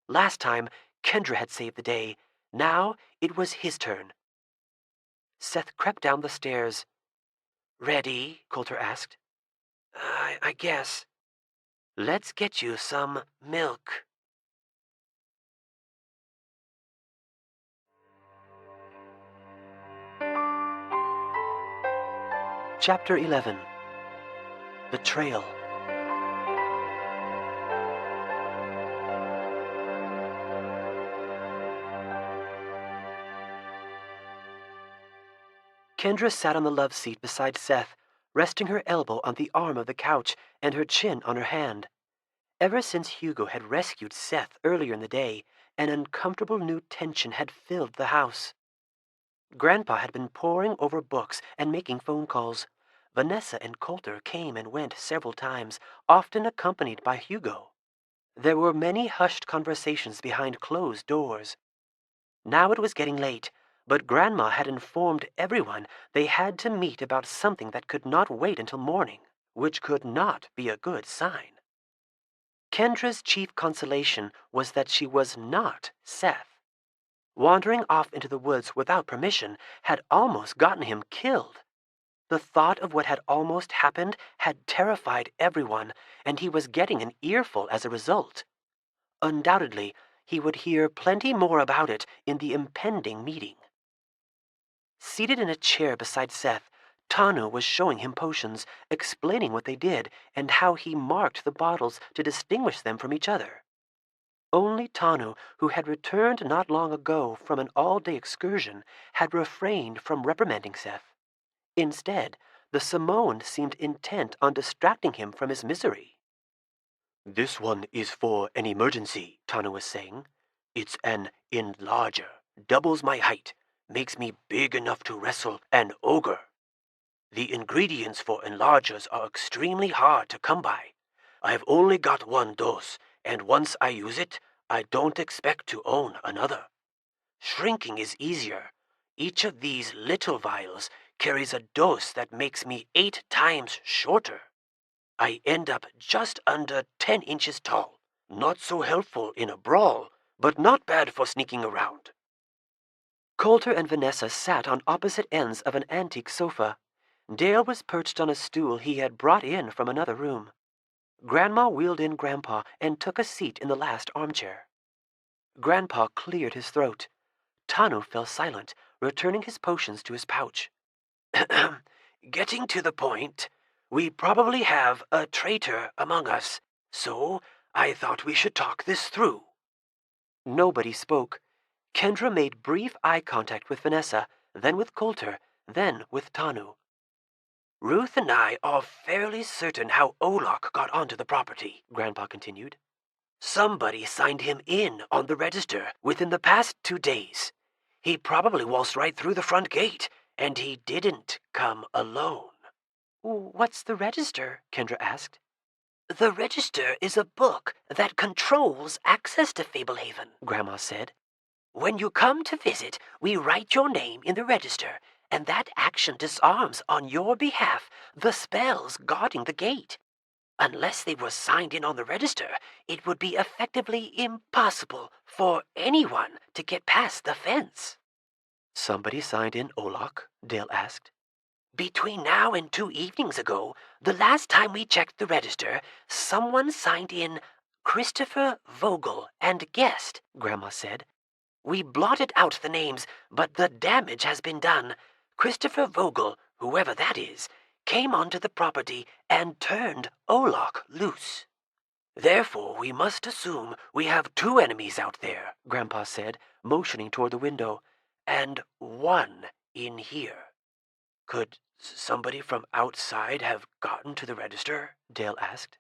Last time, Kendra had saved the day. Now it was his turn. Seth crept down the stairs. Ready? Coulter asked. I guess. Let's get you some milk. Chapter 11. Betrayal. Kendra sat on the love seat beside Seth, resting her elbow on the arm of the couch and her chin on her hand. Ever since Hugo had rescued Seth earlier in the day, an uncomfortable new tension had filled the house. Grandpa had been poring over books and making phone calls. Vanessa and Coulter came and went several times, often accompanied by Hugo. There were many hushed conversations behind closed doors. Now it was getting late, but Grandma had informed everyone they had to meet about something that could not wait until morning, which could not be a good sign. Kendra's chief consolation was that she was not Seth. Wandering off into the woods without permission had almost gotten him killed. The thought of what had almost happened had terrified everyone, and he was getting an earful as a result. Undoubtedly, he would hear plenty more about it in the impending meeting. Seated in a chair beside Seth, Tanu was showing him potions, explaining what they did and how he marked the bottles to distinguish them from each other. Only Tanu, who had returned not long ago from an all-day excursion, had refrained from reprimanding Seth. Instead, the Samoan seemed intent on distracting him from his misery. "This one is for an emergency," Tanu was saying. "It's an enlarger, doubles my height, makes me big enough to wrestle an ogre. The ingredients for enlargers are extremely hard to come by. I've only got one dose, and once I use it, I don't expect to own another. Shrinking is easier. Each of these little vials carries a dose that makes me 8 times shorter. I end up just under 10 inches tall. Not so helpful in a brawl, but not bad for sneaking around. Coulter and Vanessa sat on opposite ends of an antique sofa. Dale was perched on a stool he had brought in from another room. Grandma wheeled in Grandpa and took a seat in the last armchair. Grandpa cleared his throat. Tanu fell silent, returning his potions to his pouch. Getting to the point, we probably have a traitor among us, so I thought we should talk this through. Nobody spoke. Kendra made brief eye contact with Vanessa, then with Coulter, then with Tanu. Ruth and I are fairly certain how Olok got onto the property, Grandpa continued. Somebody signed him in on the register within the past 2 days. He probably waltzed right through the front gate, and he didn't come alone. What's the register? Kendra asked. The register is a book that controls access to Fablehaven, Grandma said. When you come to visit, we write your name in the register, and that action disarms on your behalf the spells guarding the gate. Unless they were signed in on the register, it would be effectively impossible for anyone to get past the fence. Somebody signed in Olok? Dale asked. Between now and 2 evenings ago, the last time we checked the register, someone signed in Christopher Vogel and Guest, Grandma said. We blotted out the names, but the damage has been done. Christopher Vogel, whoever that is, came onto the property and turned Olok loose. Therefore, we must assume we have 2 enemies out there, Grandpa said, motioning toward the window, and 1 in here. Could somebody from outside have gotten to the register? Dale asked.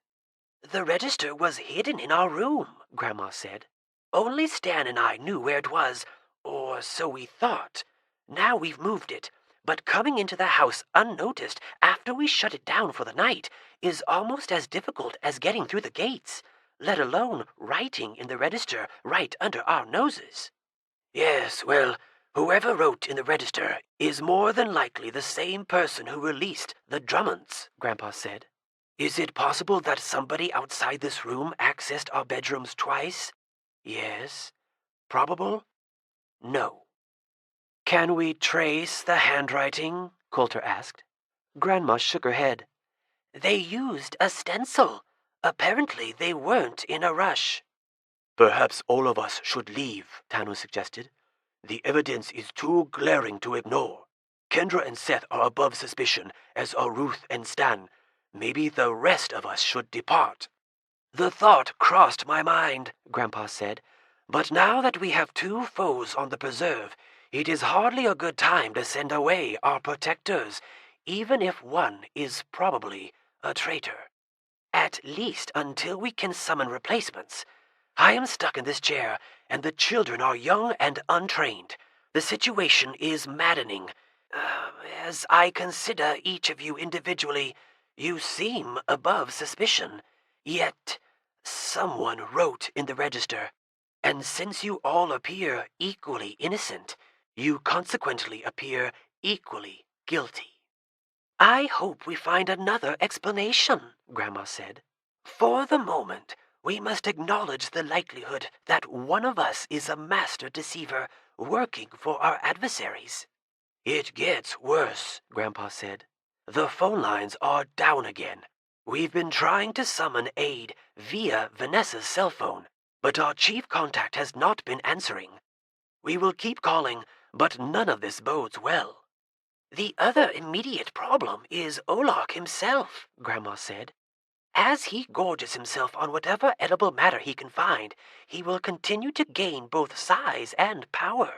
The register was hidden in our room, Grandma said. Only Stan and I knew where it was, or so we thought. Now we've moved it, but coming into the house unnoticed after we shut it down for the night is almost as difficult as getting through the gates, let alone writing in the register right under our noses. Yes, well, whoever wrote in the register is more than likely the same person who released the Drummonds, Grandpa said. Is it possible that somebody outside this room accessed our bedrooms twice? Yes. Probable? No. Can we trace the handwriting? Coulter asked. Grandma shook her head. They used a stencil. Apparently they weren't in a rush. Perhaps all of us should leave, Tanu suggested. The evidence is too glaring to ignore. Kendra and Seth are above suspicion, as are Ruth and Stan. Maybe the rest of us should depart. The thought crossed my mind, Grandpa said. But now that we have 2 foes on the preserve, it is hardly a good time to send away our protectors, even if one is probably a traitor. At least until we can summon replacements. I am stuck in this chair, and the children are young and untrained. The situation is maddening. As I consider each of you individually, you seem above suspicion. Yet, someone wrote in the register, and since you all appear equally innocent, you consequently appear equally guilty. I hope we find another explanation, Grandma said. For the moment, we must acknowledge the likelihood that one of us is a master deceiver working for our adversaries. It gets worse, Grandpa said. The phone lines are down again. We've been trying to summon aid via Vanessa's cell phone, but our chief contact has not been answering. We will keep calling, but none of this bodes well. The other immediate problem is Olok himself, Grandma said. As he gorges himself on whatever edible matter he can find, he will continue to gain both size and power.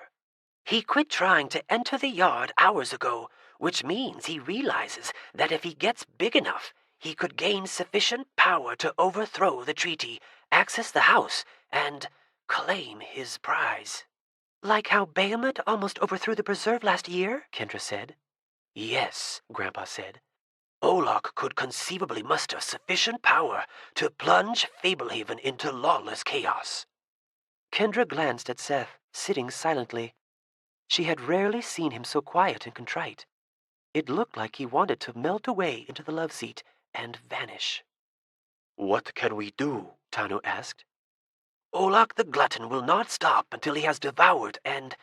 He quit trying to enter the yard hours ago, which means he realizes that if he gets big enough, he could gain sufficient power to overthrow the treaty, access the house, and claim his prize. Like how Bahamut almost overthrew the preserve last year? Kendra said. Yes, Grandpa said. Olok could conceivably muster sufficient power to plunge Fablehaven into lawless chaos. Kendra glanced at Seth, sitting silently. She had rarely seen him so quiet and contrite. It looked like he wanted to melt away into the love seat and vanish. What can we do? Tanu asked. Olak the glutton will not stop until he has devoured and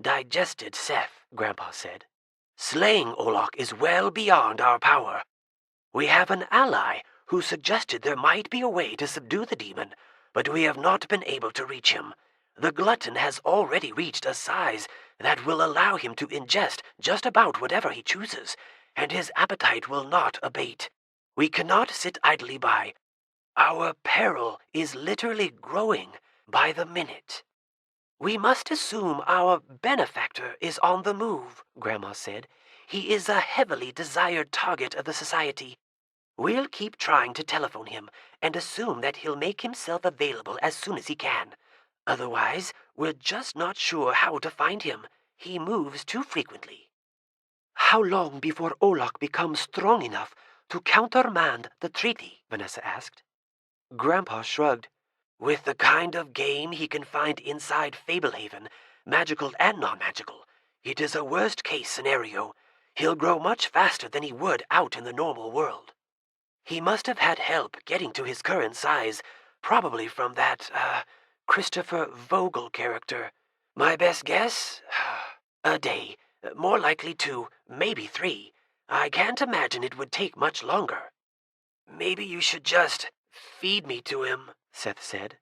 digested Seth, Grandpa said. Slaying Olak is well beyond our power. We have an ally who suggested there might be a way to subdue the demon, but we have not been able to reach him. The glutton has already reached a size that will allow him to ingest just about whatever he chooses, and his appetite will not abate. We cannot sit idly by. Our peril is literally growing by the minute. We must assume our benefactor is on the move, Grandma said. He is a heavily desired target of the society. We'll keep trying to telephone him and assume that he'll make himself available as soon as he can. Otherwise, we're just not sure how to find him. He moves too frequently. How long before Olak becomes strong enough to countermand the treaty? Vanessa asked. Grandpa shrugged. With the kind of game he can find inside Fablehaven, magical and non-magical, it is a worst-case scenario. He'll grow much faster than he would out in the normal world. He must have had help getting to his current size, probably from that, Christopher Vogel character. My best guess? A day. More likely 2, maybe 3. I can't imagine it would take much longer. Maybe you should just feed me to him, Seth said.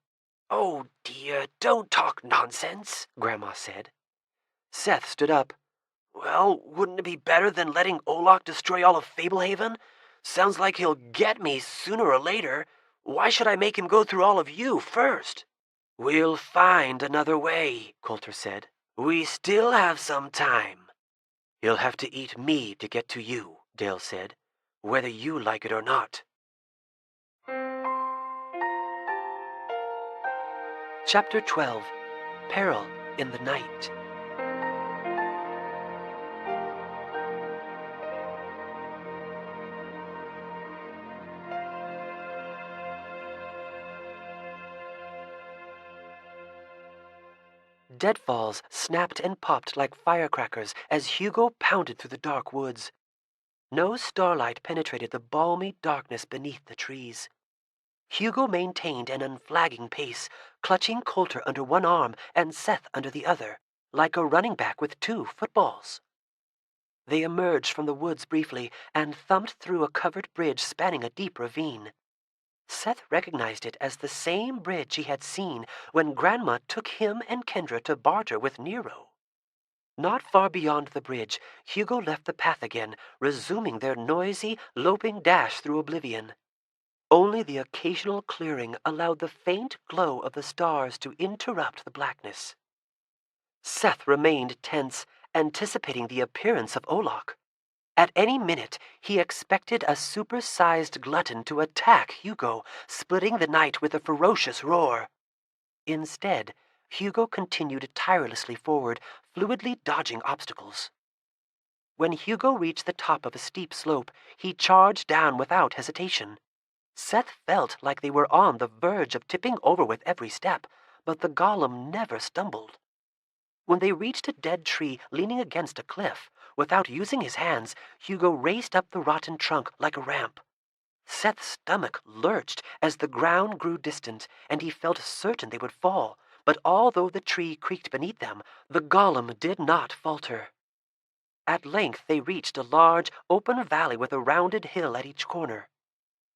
Oh dear, don't talk nonsense, Grandma said. Seth stood up. Well, wouldn't it be better than letting Olak destroy all of Fablehaven? Sounds like he'll get me sooner or later. Why should I make him go through all of you first? We'll find another way, Coulter said. We still have some time. He'll have to eat me to get to you, Dale said, whether you like it or not. Chapter 12. Peril in the Night. Deadfalls snapped and popped like firecrackers as Hugo pounded through the dark woods. No starlight penetrated the balmy darkness beneath the trees. Hugo maintained an unflagging pace, clutching Coulter under one arm and Seth under the other, like a running back with 2 footballs. They emerged from the woods briefly and thumped through a covered bridge spanning a deep ravine. Seth recognized it as the same bridge he had seen when Grandma took him and Kendra to barter with Nero. Not far beyond the bridge, Hugo left the path again, resuming their noisy, loping dash through oblivion. Only the occasional clearing allowed the faint glow of the stars to interrupt the blackness. Seth remained tense, anticipating the appearance of Olak. At any minute, he expected a super-sized glutton to attack Hugo, splitting the night with a ferocious roar. Instead, Hugo continued tirelessly forward, fluidly dodging obstacles. When Hugo reached the top of a steep slope, he charged down without hesitation. Seth felt like they were on the verge of tipping over with every step, but the golem never stumbled. When they reached a dead tree leaning against a cliff, without using his hands, Hugo raced up the rotten trunk like a ramp. Seth's stomach lurched as the ground grew distant, and he felt certain they would fall, but although the tree creaked beneath them, the golem did not falter. At length they reached a large, open valley with a rounded hill at each corner.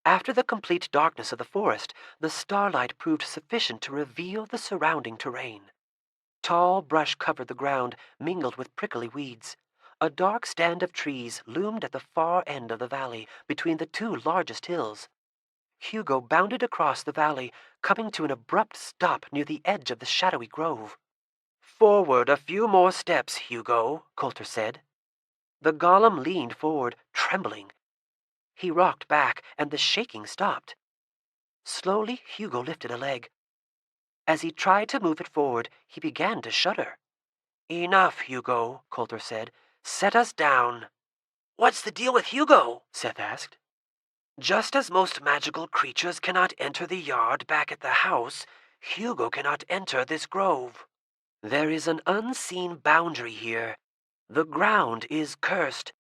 After the complete darkness of the forest, the starlight proved sufficient to reveal the surrounding terrain. Tall brush covered the ground, mingled with prickly weeds. A dark stand of trees loomed at the far end of the valley, between the 2 largest hills. Hugo bounded across the valley, coming to an abrupt stop near the edge of the shadowy grove. Forward a few more steps, Hugo, Coulter said. The golem leaned forward, trembling. He rocked back, and the shaking stopped. Slowly, Hugo lifted a leg. As he tried to move it forward, he began to shudder. Enough, Hugo, Coulter said. Set us down. What's the deal with Hugo? Seth asked. Just as most magical creatures cannot enter the yard back at the house, Hugo cannot enter this grove. There is an unseen boundary here. The ground is cursed.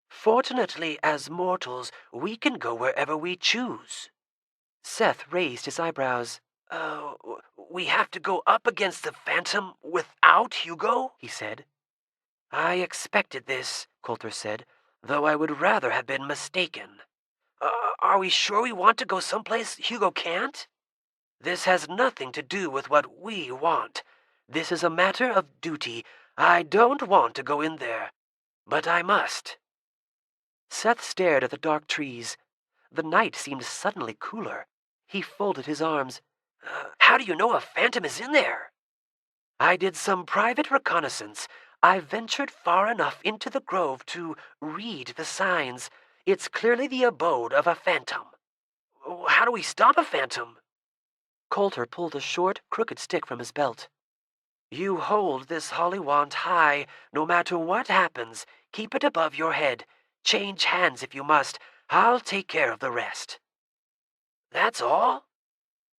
Fortunately, as mortals, we can go wherever we choose. Seth raised his eyebrows. we have to go up against the Phantom without Hugo? He said. I expected this, Coulter said, though I would rather have been mistaken. Are we sure we want to go someplace Hugo can't? This has nothing to do with what we want. This is a matter of duty. I don't want to go in there, but I must. Seth stared at the dark trees. The night seemed suddenly cooler. He folded his arms. How do you know a Phantom is in there? I did some private reconnaissance. I ventured far enough into the grove to read the signs. It's clearly the abode of a Phantom. How do we stop a Phantom? Coulter pulled a short, crooked stick from his belt. You hold this holly wand high. No matter what happens, keep it above your head. Change hands if you must. I'll take care of the rest. That's all?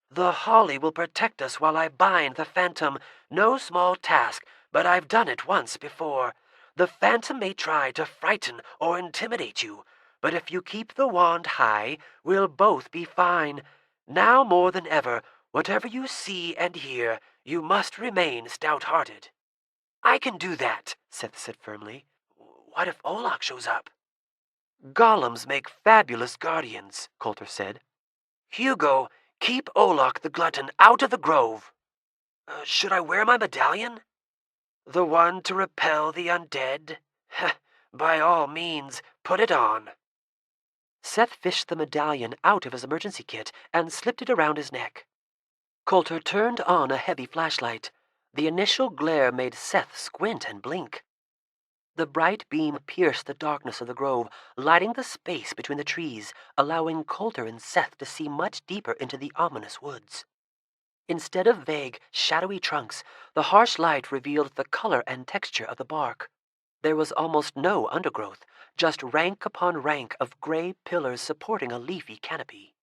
The holly will protect us while I bind the Phantom. No small task, but I've done it once before. The Phantom may try to frighten or intimidate you, but if you keep the wand high, we'll both be fine. Now more than ever, whatever you see and hear, you must remain stout-hearted. I can do that, Seth said firmly. What if Olak shows up? Golems make fabulous guardians, Coulter said. Hugo, keep Olak the glutton out of the grove. Should I wear my medallion? The one to repel the undead? By all means, put it on. Seth fished the medallion out of his emergency kit and slipped it around his neck. Coulter turned on a heavy flashlight. The initial glare made Seth squint and blink. The bright beam pierced the darkness of the grove, lighting the space between the trees, allowing Coulter and Seth to see much deeper into the ominous woods. Instead of vague, shadowy trunks, the harsh light revealed the color and texture of the bark. There was almost no undergrowth, just rank upon rank of gray pillars supporting a leafy canopy.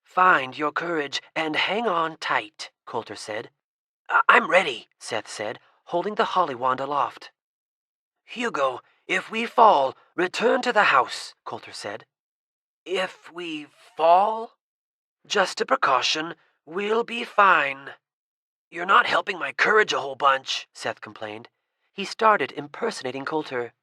Find your courage and hang on tight, Coulter said. I'm ready, Seth said, holding the holly wand aloft. Hugo, if we fall, return to the house, Coulter said. If we fall? Just a precaution. We'll be fine. You're not helping my courage a whole bunch, Seth complained. He started impersonating Coulter.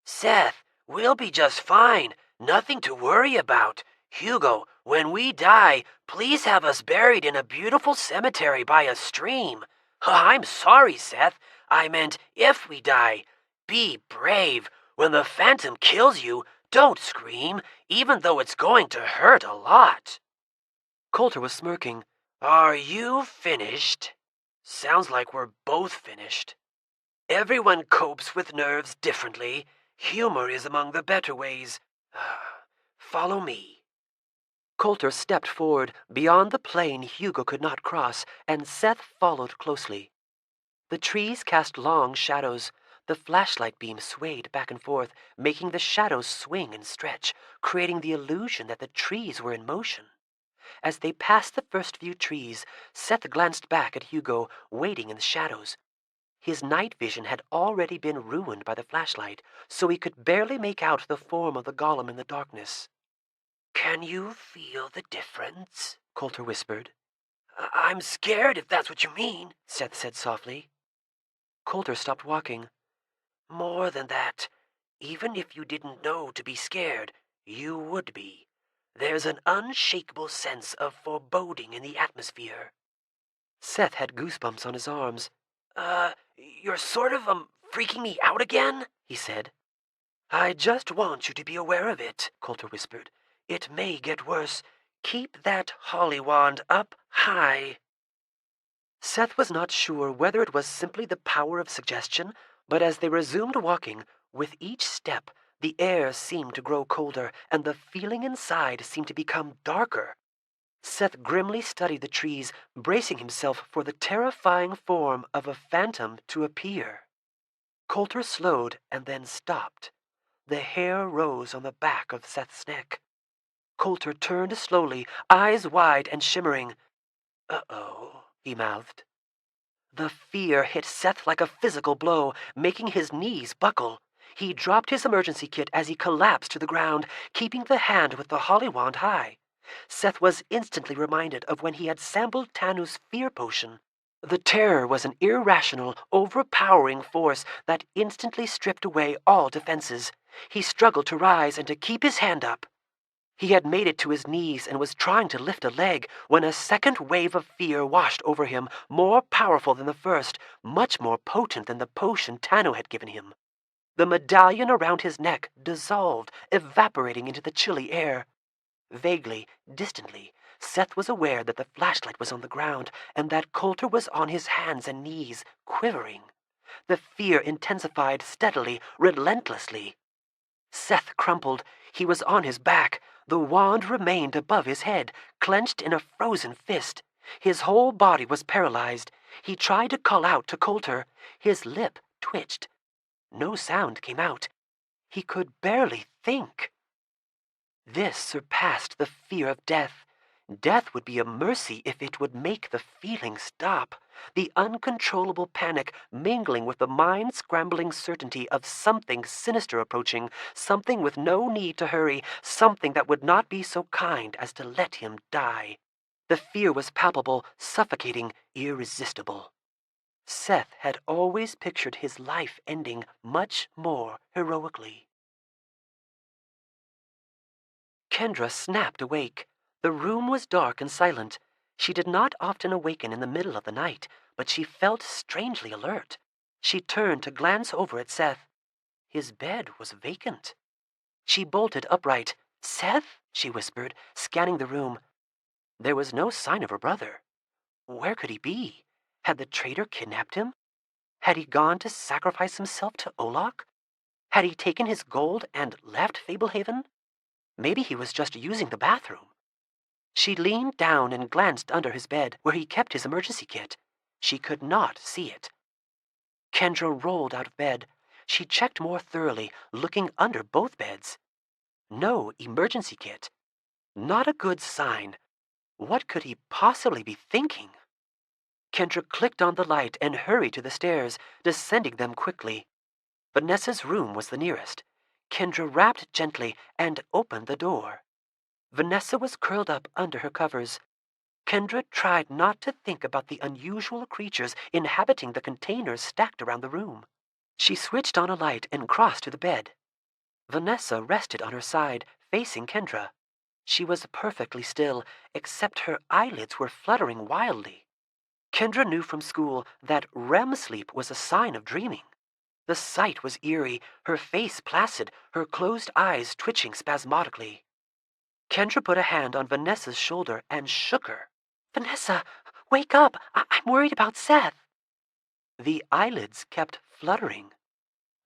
Seth, we'll be just fine. Nothing to worry about. Hugo, when we die, please have us buried in a beautiful cemetery by a stream. I'm sorry, Seth. I meant if we die. Be brave. When the Phantom kills you, don't scream, even though it's going to hurt a lot. Coulter was smirking. Are you finished? Sounds like we're both finished. Everyone copes with nerves differently. Humor is among the better ways. Follow me. Coulter stepped forward, beyond the plane Hugo could not cross, and Seth followed closely. The trees cast long shadows. The flashlight beam swayed back and forth, making the shadows swing and stretch, creating the illusion that the trees were in motion. As they passed the first few trees, Seth glanced back at Hugo, waiting in the shadows. His night vision had already been ruined by the flashlight, so he could barely make out the form of the golem in the darkness. Can you feel the difference? Coulter whispered. I'm scared, if that's what you mean, Seth said softly. Coulter stopped walking. More than that, even if you didn't know to be scared, you would be. There's an unshakable sense of foreboding in the atmosphere. Seth had goosebumps on his arms. You're sort of, freaking me out again? He said. I just want you to be aware of it, Coulter whispered. It may get worse. Keep that holly wand up high. Seth was not sure whether it was simply the power of suggestion, but as they resumed walking, with each step, the air seemed to grow colder, and the feeling inside seemed to become darker. Seth grimly studied the trees, bracing himself for the terrifying form of a phantom to appear. Coulter slowed and then stopped. The hair rose on the back of Seth's neck. Coulter turned slowly, eyes wide and shimmering. Uh-oh, he mouthed. The fear hit Seth like a physical blow, making his knees buckle. He dropped his emergency kit as he collapsed to the ground, keeping the hand with the holly wand high. Seth was instantly reminded of when he had sampled Tanu's fear potion. The terror was an irrational, overpowering force that instantly stripped away all defenses. He struggled to rise and to keep his hand up. He had made it to his knees and was trying to lift a leg when a second wave of fear washed over him, more powerful than the first, much more potent than the potion Tanu had given him. The medallion around his neck dissolved, evaporating into the chilly air. Vaguely, distantly, Seth was aware that the flashlight was on the ground and that Coulter was on his hands and knees, quivering. The fear intensified steadily, relentlessly. Seth crumpled. He was on his back. The wand remained above his head, clenched in a frozen fist. His whole body was paralyzed. He tried to call out to Coulter. His lip twitched. No sound came out. He could barely think. This surpassed the fear of death. Death would be a mercy if it would make the feeling stop. The uncontrollable panic mingling with the mind-scrambling certainty of something sinister approaching, something with no need to hurry, something that would not be so kind as to let him die. The fear was palpable, suffocating, irresistible. Seth had always pictured his life ending much more heroically. Kendra snapped awake. The room was dark and silent. She did not often awaken in the middle of the night, but she felt strangely alert. She turned to glance over at Seth. His bed was vacant. She bolted upright. "Seth?" she whispered, scanning the room. There was no sign of her brother. Where could he be? Had the traitor kidnapped him? Had he gone to sacrifice himself to Olok? Had he taken his gold and left Fablehaven? Maybe he was just using the bathroom. She leaned down and glanced under his bed, where he kept his emergency kit. She could not see it. Kendra rolled out of bed. She checked more thoroughly, looking under both beds. No emergency kit. Not a good sign. What could he possibly be thinking? Kendra clicked on the light and hurried to the stairs, descending them quickly. Vanessa's room was the nearest. Kendra rapped gently and opened the door. Vanessa was curled up under her covers. Kendra tried not to think about the unusual creatures inhabiting the containers stacked around the room. She switched on a light and crossed to the bed. Vanessa rested on her side, facing Kendra. She was perfectly still, except her eyelids were fluttering wildly. Kendra knew from school that REM sleep was a sign of dreaming. The sight was eerie, her face placid, her closed eyes twitching spasmodically. Kendra put a hand on Vanessa's shoulder and shook her. "Vanessa, wake up! I'm worried about Seth." The eyelids kept fluttering.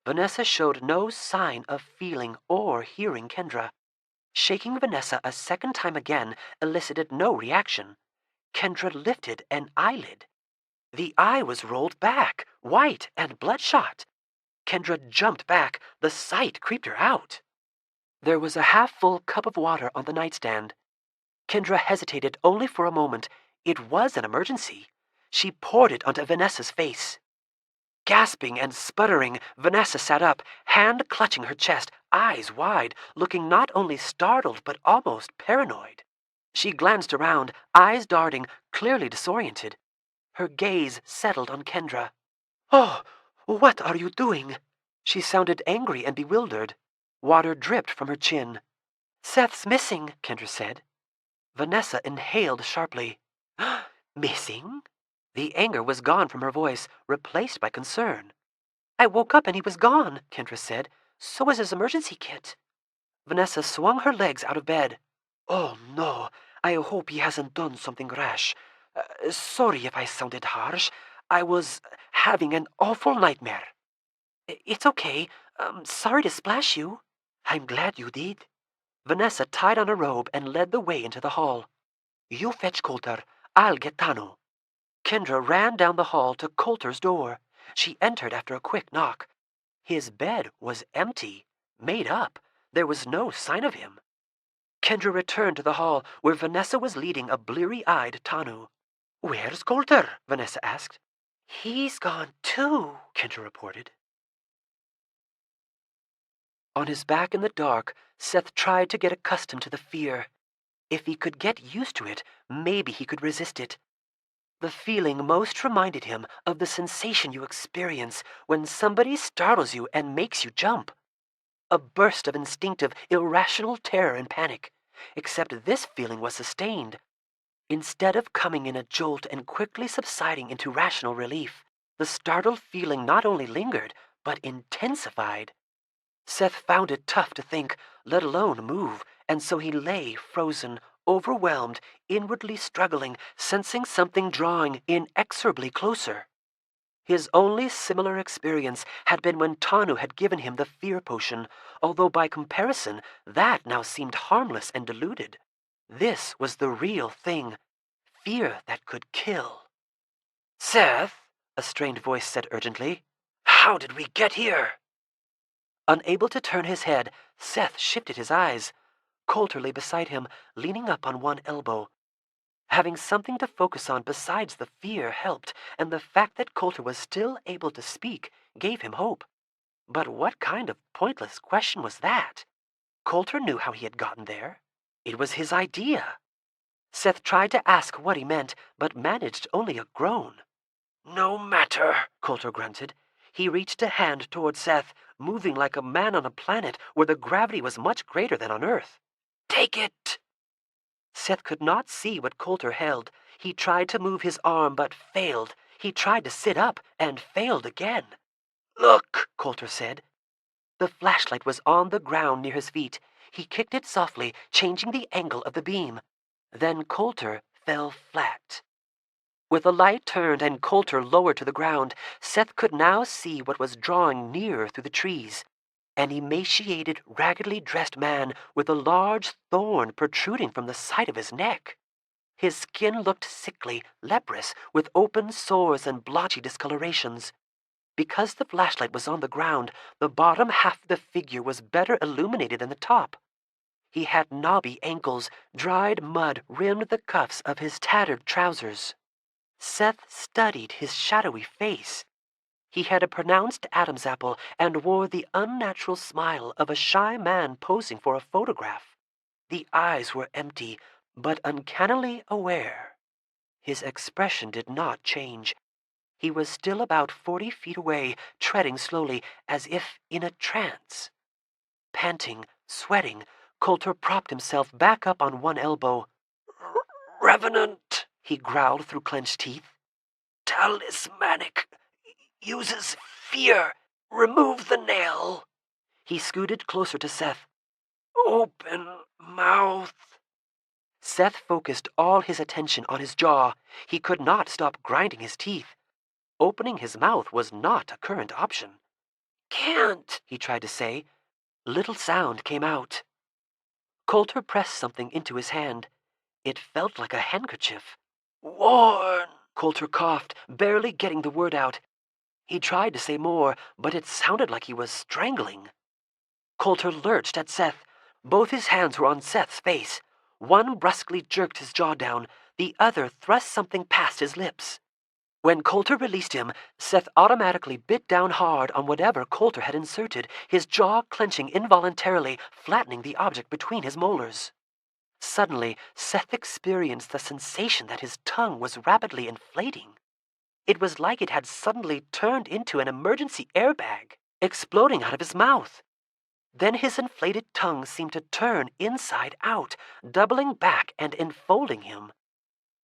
Vanessa showed no sign of feeling or hearing Kendra. Shaking Vanessa a second time again elicited no reaction. Kendra lifted an eyelid. The eye was rolled back, white and bloodshot. Kendra jumped back. The sight creeped her out. There was a half-full cup of water on the nightstand. Kendra hesitated only for a moment. It was an emergency. She poured it onto Vanessa's face. Gasping and sputtering, Vanessa sat up, hand clutching her chest, eyes wide, looking not only startled but almost paranoid. She glanced around, eyes darting, clearly disoriented. Her gaze settled on Kendra. "Oh, what are you doing?" She sounded angry and bewildered. Water dripped from her chin. "Seth's missing," Kendra said. Vanessa inhaled sharply. "Missing?" The anger was gone from her voice, replaced by concern. "I woke up and he was gone," Kendra said. "So was his emergency kit." Vanessa swung her legs out of bed. "Oh, no. I hope he hasn't done something rash. Sorry if I sounded harsh. I was having an awful nightmare." "It's okay. Sorry to splash you." "I'm glad you did." Vanessa tied on a robe and led the way into the hall. "You fetch Coulter. I'll get Tanu." Kendra ran down the hall to Coulter's door. She entered after a quick knock. His bed was empty, made up. There was no sign of him. Kendra returned to the hall, where Vanessa was leading a bleary-eyed Tanu. "Where's Coulter?" Vanessa asked. "He's gone too," Kendra reported. On his back in the dark, Seth tried to get accustomed to the fear. If he could get used to it, maybe he could resist it. The feeling most reminded him of the sensation you experience when somebody startles you and makes you jump. A burst of instinctive, irrational terror and panic, except this feeling was sustained. Instead of coming in a jolt and quickly subsiding into rational relief, the startled feeling not only lingered, but intensified. Seth found it tough to think, let alone move, and so he lay frozen, overwhelmed, inwardly struggling, sensing something drawing inexorably closer. His only similar experience had been when Tanu had given him the fear potion, although by comparison that now seemed harmless and diluted. This was the real thing, fear that could kill. "Seth," a strained voice said urgently, "how did we get here?" Unable to turn his head, Seth shifted his eyes. Coulter lay beside him, leaning up on one elbow. Having something to focus on besides the fear helped, and the fact that Coulter was still able to speak gave him hope. But what kind of pointless question was that? Coulter knew how he had gotten there. It was his idea. Seth tried to ask what he meant, but managed only a groan. "No matter," Coulter grunted. He reached a hand toward Seth, moving like a man on a planet where the gravity was much greater than on Earth. "Take it!" Seth could not see what Coulter held. He tried to move his arm, but failed. He tried to sit up, and failed again. "Look," Coulter said. The flashlight was on the ground near his feet. He kicked it softly, changing the angle of the beam. Then Coulter fell flat. With the light turned and Coulter lowered to the ground, Seth could now see what was drawing nearer through the trees. An emaciated, raggedly dressed man with a large thorn protruding from the side of his neck. His skin looked sickly, leprous, with open sores and blotchy discolorations. Because the flashlight was on the ground, the bottom half of the figure was better illuminated than the top. He had knobby ankles, dried mud rimmed the cuffs of his tattered trousers. Seth studied his shadowy face. He had a pronounced Adam's apple and wore the unnatural smile of a shy man posing for a photograph. The eyes were empty, but uncannily aware. His expression did not change. He was still about 40 feet away, treading slowly, as if in a trance. Panting, sweating, Coulter propped himself back up on one elbow. "Revenant," he growled through clenched teeth. "Talismanic. Uses fear. Remove the nail." He scooted closer to Seth. "Open mouth." Seth focused all his attention on his jaw. He could not stop grinding his teeth. Opening his mouth was not a current option. "Can't," he tried to say. Little sound came out. Coulter pressed something into his hand. It felt like a handkerchief. "Warn," Coulter coughed, barely getting the word out. He tried to say more, but it sounded like he was strangling. Coulter lurched at Seth. Both his hands were on Seth's face. One brusquely jerked his jaw down. The other thrust something past his lips. When Coulter released him, Seth automatically bit down hard on whatever Coulter had inserted, his jaw clenching involuntarily, flattening the object between his molars. Suddenly, Seth experienced the sensation that his tongue was rapidly inflating. It was like it had suddenly turned into an emergency airbag, exploding out of his mouth. Then his inflated tongue seemed to turn inside out, doubling back and enfolding him.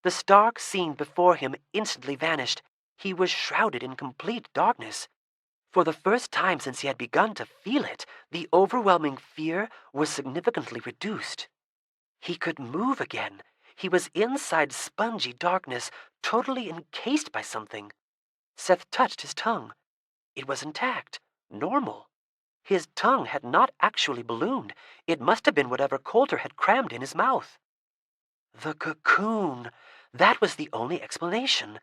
The stark scene before him instantly vanished. He was shrouded in complete darkness. For the first time since he had begun to feel it, the overwhelming fear was significantly reduced. He could move again. He was inside spongy darkness, totally encased by something. Seth touched his tongue. It was intact, normal. His tongue had not actually ballooned. It must have been whatever Coulter had crammed in his mouth. The cocoon. That was the only explanation.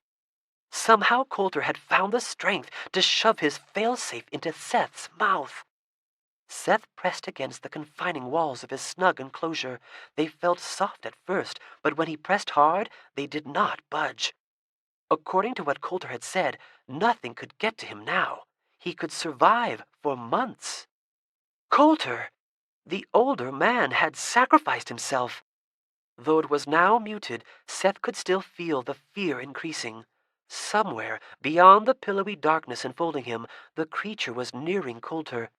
Somehow Coulter had found the strength to shove his failsafe into Seth's mouth. Seth pressed against the confining walls of his snug enclosure. They felt soft at first, but when he pressed hard, they did not budge. According to what Coulter had said, nothing could get to him now. He could survive for months. Coulter! The older man had sacrificed himself. Though it was now muted, Seth could still feel the fear increasing. Somewhere, beyond the pillowy darkness enfolding him, the creature was nearing Coulter.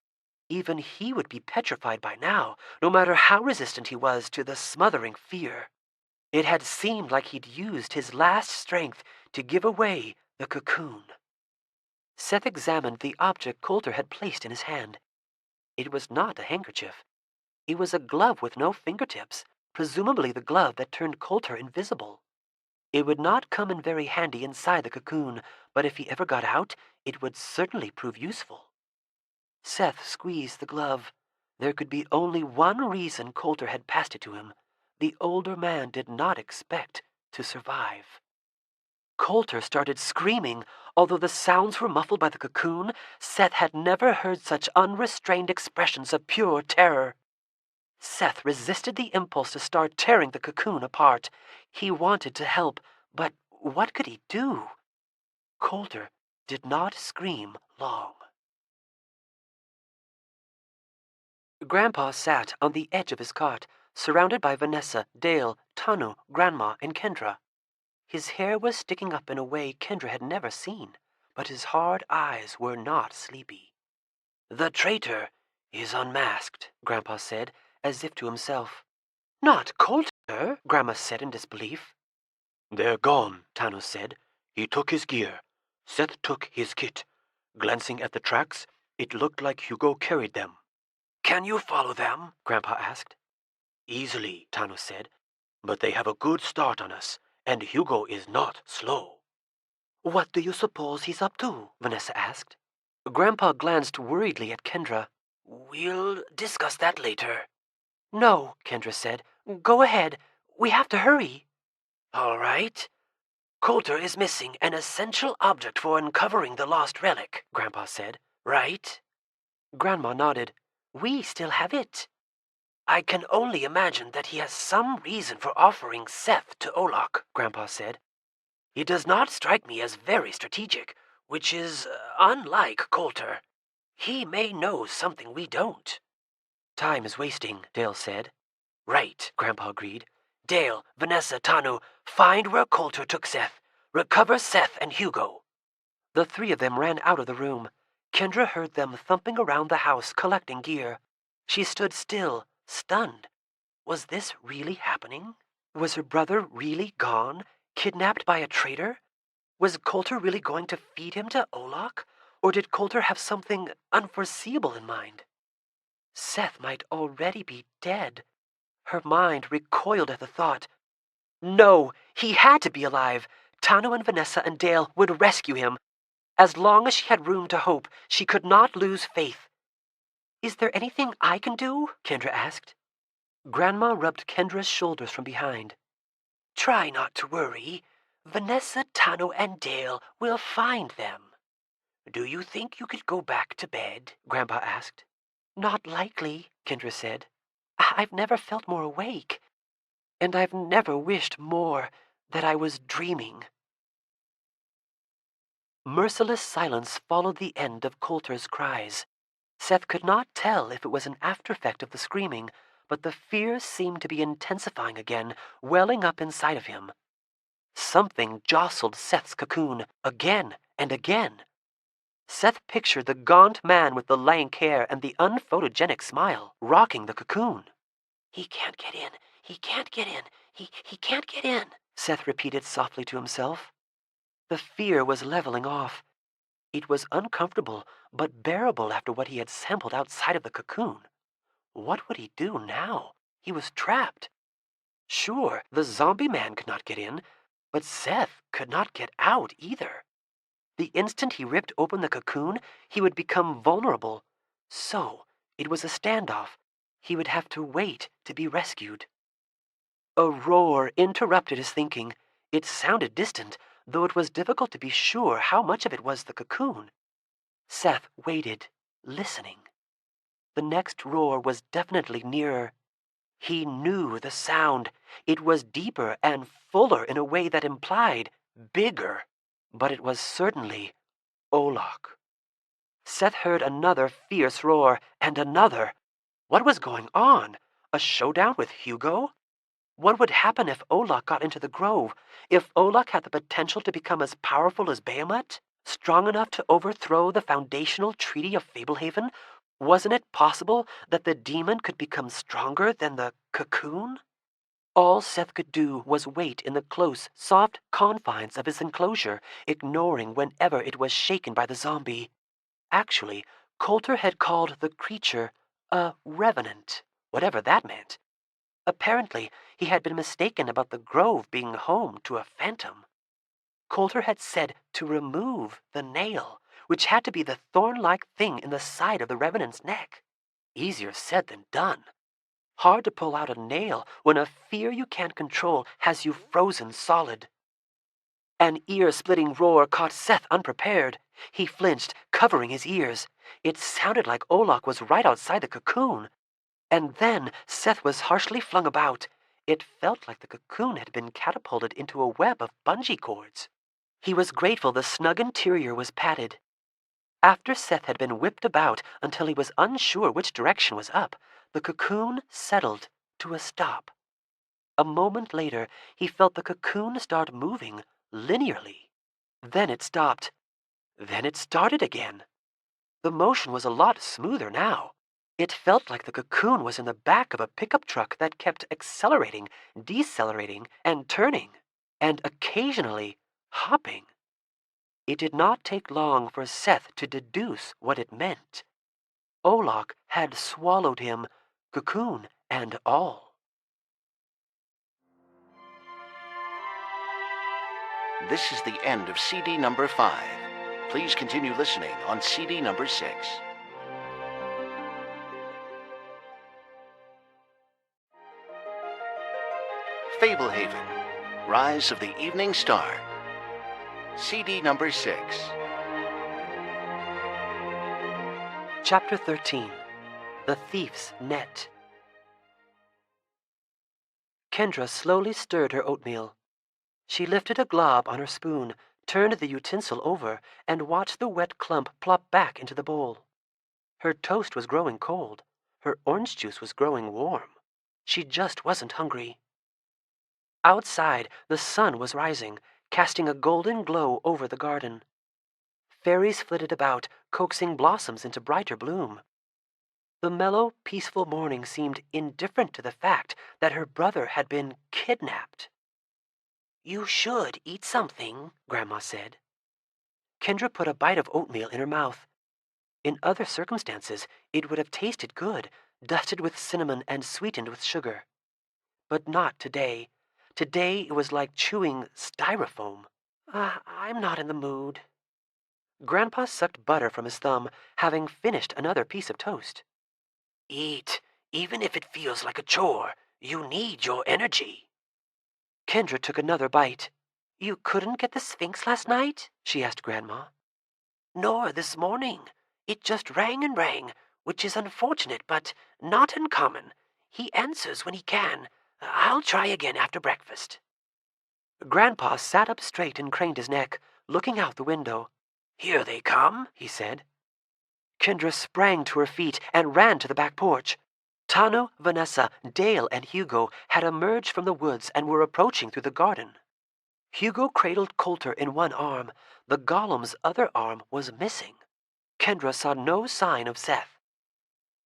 Even he would be petrified by now, no matter how resistant he was to the smothering fear. It had seemed like he'd used his last strength to give away the cocoon. Seth examined the object Coulter had placed in his hand. It was not a handkerchief. It was a glove with no fingertips, presumably the glove that turned Coulter invisible. It would not come in very handy inside the cocoon, but if he ever got out, it would certainly prove useful. Seth squeezed the glove. There could be only one reason Coulter had passed it to him. The older man did not expect to survive. Coulter started screaming. Although the sounds were muffled by the cocoon, Seth had never heard such unrestrained expressions of pure terror. Seth resisted the impulse to start tearing the cocoon apart. He wanted to help, but what could he do? Coulter did not scream long. Grandpa sat on the edge of his cot, surrounded by Vanessa, Dale, Tanu, Grandma, and Kendra. His hair was sticking up in a way Kendra had never seen, but his hard eyes were not sleepy. "The traitor is unmasked," Grandpa said, as if to himself. "Not Coulter," Grandma said in disbelief. "They're gone," Tanu said. "He took his gear. Seth took his kit. Glancing at the tracks, it looked like Hugo carried them." "Can you follow them?" Grandpa asked. "Easily," Tanu said. "But they have a good start on us, and Hugo is not slow." "What do you suppose he's up to?" Vanessa asked. Grandpa glanced worriedly at Kendra. "We'll discuss that later." "No," Kendra said. "Go ahead. We have to hurry." "All right. Coulter is missing an essential object for uncovering the lost relic," Grandpa said. "Right?" Grandma nodded. "We still have it." "I can only imagine that he has some reason for offering Seth to Olak," Grandpa said. "He does not strike me as very strategic, which is unlike Coulter. He may know something we don't." "Time is wasting," Dale said. "Right," Grandpa agreed. "Dale, Vanessa, Tanu, find where Coulter took Seth. Recover Seth and Hugo." The three of them ran out of the room. Kendra heard them thumping around the house collecting gear. She stood still, stunned. Was this really happening? Was her brother really gone, kidnapped by a traitor? Was Coulter really going to feed him to Olak? Or did Coulter have something unforeseeable in mind? Seth might already be dead. Her mind recoiled at the thought. No, he had to be alive. Tanu and Vanessa and Dale would rescue him. As long as she had room to hope, she could not lose faith. "Is there anything I can do?" Kendra asked. Grandma rubbed Kendra's shoulders from behind. "Try not to worry. Vanessa, Tanu, and Dale will find them." "Do you think you could go back to bed?" Grandpa asked. "Not likely," Kendra said. "I've never felt more awake. And I've never wished more that I was dreaming." Merciless silence followed the end of Coulter's cries. Seth could not tell if it was an after-effect of the screaming, but the fear seemed to be intensifying again, welling up inside of him. Something jostled Seth's cocoon again and again. Seth pictured the gaunt man with the lank hair and the unphotogenic smile rocking the cocoon. "He can't get in. He can't get in. He can't get in," Seth repeated softly to himself. The fear was leveling off. It was uncomfortable, but bearable after what he had sampled outside of the cocoon. What would he do now? He was trapped. Sure, the zombie man could not get in, but Seth could not get out either. The instant he ripped open the cocoon, he would become vulnerable. So, it was a standoff. He would have to wait to be rescued. A roar interrupted his thinking. It sounded distant, though it was difficult to be sure how much of it was the cocoon. Seth waited, listening. The next roar was definitely nearer. He knew the sound. It was deeper and fuller in a way that implied bigger. But it was certainly Olak. Seth heard another fierce roar, and another. What was going on? A showdown with Hugo? What would happen if Olak got into the grove? If Olak had the potential to become as powerful as Bahamut? Strong enough to overthrow the foundational treaty of Fablehaven? Wasn't it possible that the demon could become stronger than the cocoon? All Seth could do was wait in the close, soft confines of his enclosure, ignoring whenever it was shaken by the zombie. Actually, Coulter had called the creature a revenant, whatever that meant. Apparently, he had been mistaken about the grove being home to a phantom. Coulter had said to remove the nail, which had to be the thorn-like thing in the side of the revenant's neck. Easier said than done. Hard to pull out a nail when a fear you can't control has you frozen solid. An ear-splitting roar caught Seth unprepared. He flinched, covering his ears. It sounded like Olak was right outside the cocoon. And then Seth was harshly flung about. It felt like the cocoon had been catapulted into a web of bungee cords. He was grateful the snug interior was padded. After Seth had been whipped about until he was unsure which direction was up, the cocoon settled to a stop. A moment later, he felt the cocoon start moving linearly. Then it stopped. Then it started again. The motion was a lot smoother now. It felt like the cocoon was in the back of a pickup truck that kept accelerating, decelerating, and turning, and occasionally hopping. It did not take long for Seth to deduce what it meant. Olak had swallowed him, cocoon and all. This is the end of CD number 5. Please continue listening on CD number 6. Fablehaven, Rise of the Evening Star. CD number 6. Chapter 13. The Thief's Net. Kendra slowly stirred her oatmeal. She lifted a glob on her spoon, turned the utensil over, and watched the wet clump plop back into the bowl. Her toast was growing cold. Her orange juice was growing warm. She just wasn't hungry. Outside, the sun was rising, casting a golden glow over the garden. Fairies flitted about, coaxing blossoms into brighter bloom. The mellow, peaceful morning seemed indifferent to the fact that her brother had been kidnapped. "You should eat something," Grandma said. Kendra put a bite of oatmeal in her mouth. In other circumstances, it would have tasted good, dusted with cinnamon and sweetened with sugar. But not today. Today it was like chewing styrofoam. I'm not in the mood." Grandpa sucked butter from his thumb, having finished another piece of toast. "Eat, even if it feels like a chore. You need your energy." Kendra took another bite. "You couldn't get the Sphinx last night?" she asked Grandma. "Nor this morning. It just rang and rang, which is unfortunate, but not uncommon. He answers when he can. I'll try again after breakfast." Grandpa sat up straight and craned his neck, looking out the window. "Here they come," he said. Kendra sprang to her feet and ran to the back porch. Tanu, Vanessa, Dale, and Hugo had emerged from the woods and were approaching through the garden. Hugo cradled Coulter in one arm. The golem's other arm was missing. Kendra saw no sign of Seth.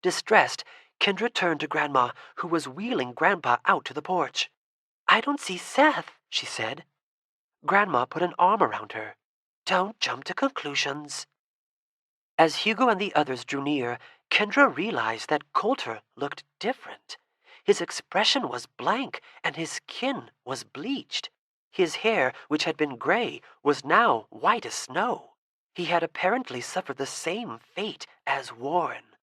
Distressed, Kendra turned to Grandma, who was wheeling Grandpa out to the porch. "I don't see Seth," she said. Grandma put an arm around her. "Don't jump to conclusions." As Hugo and the others drew near, Kendra realized that Coulter looked different. His expression was blank, and his skin was bleached. His hair, which had been gray, was now white as snow. He had apparently suffered the same fate as Warren.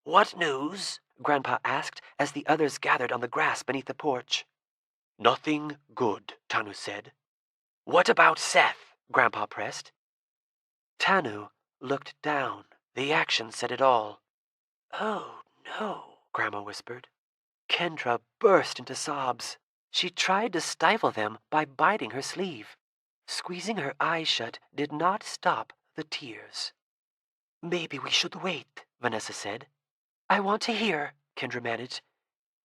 "What news?" Grandpa asked as the others gathered on the grass beneath the porch. "Nothing good," Tanu said. "What about Seth?" Grandpa pressed. Tanu looked down. The action said it all. "Oh, no," Grandma whispered. Kendra burst into sobs. She tried to stifle them by biting her sleeve. Squeezing her eyes shut did not stop the tears. "Maybe we should wait," Vanessa said. "I want to hear," Kendra managed.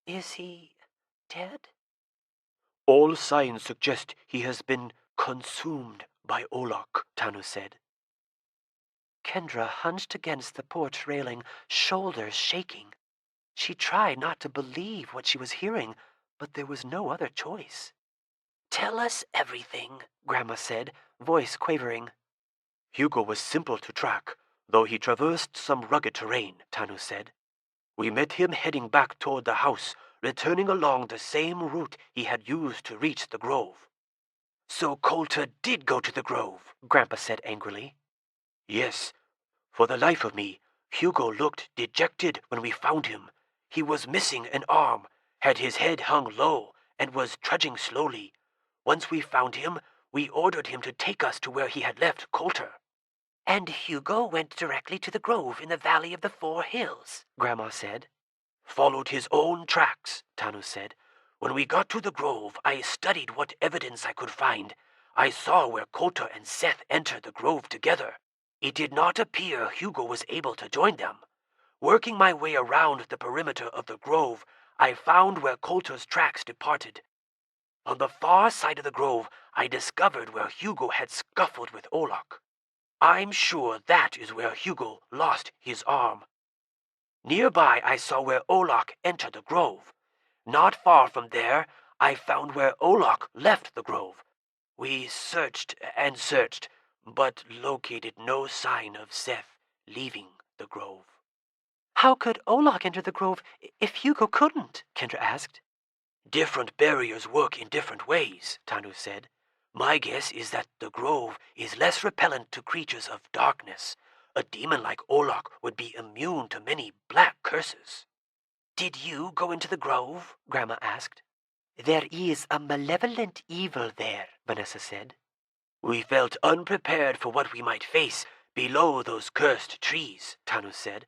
"Is he dead?" All signs suggest he has been consumed by Olok, Tanu said. Kendra hunched against the porch railing, shoulders shaking. She tried not to believe what she was hearing, but there was no other choice. Tell us everything, Grandma said, voice quavering. Hugo was simple to track, though he traversed some rugged terrain, Tanu said. We met him heading back toward the house, returning along the same route he had used to reach the grove. So Coulter did go to the grove, Grandpa said angrily. Yes. For the life of me, Hugo looked dejected when we found him. He was missing an arm, had his head hung low, and was trudging slowly. Once we found him, we ordered him to take us to where he had left Coulter. And Hugo went directly to the grove in the Valley of the Four Hills, Grandma said. Followed his own tracks, Tanu said. When we got to the grove, I studied what evidence I could find. I saw where Coulter and Seth entered the grove together. It did not appear Hugo was able to join them. Working my way around the perimeter of the grove, I found where Coulter's tracks departed. On the far side of the grove, I discovered where Hugo had scuffled with Olok. I'm sure that is where Hugo lost his arm. Nearby, I saw where Olok entered the grove. Not far from there, I found where Olok left the grove. We searched and searched, but located no sign of Seth leaving the grove. How could Olok enter the grove if Hugo couldn't? Kendra asked. Different barriers work in different ways, Tanu said. My guess is that the grove is less repellent to creatures of darkness. A demon like Olok would be immune to many black curses. Did you go into the grove? Grandma asked. There is a malevolent evil there, Vanessa said. We felt unprepared for what we might face below those cursed trees, Tanu said.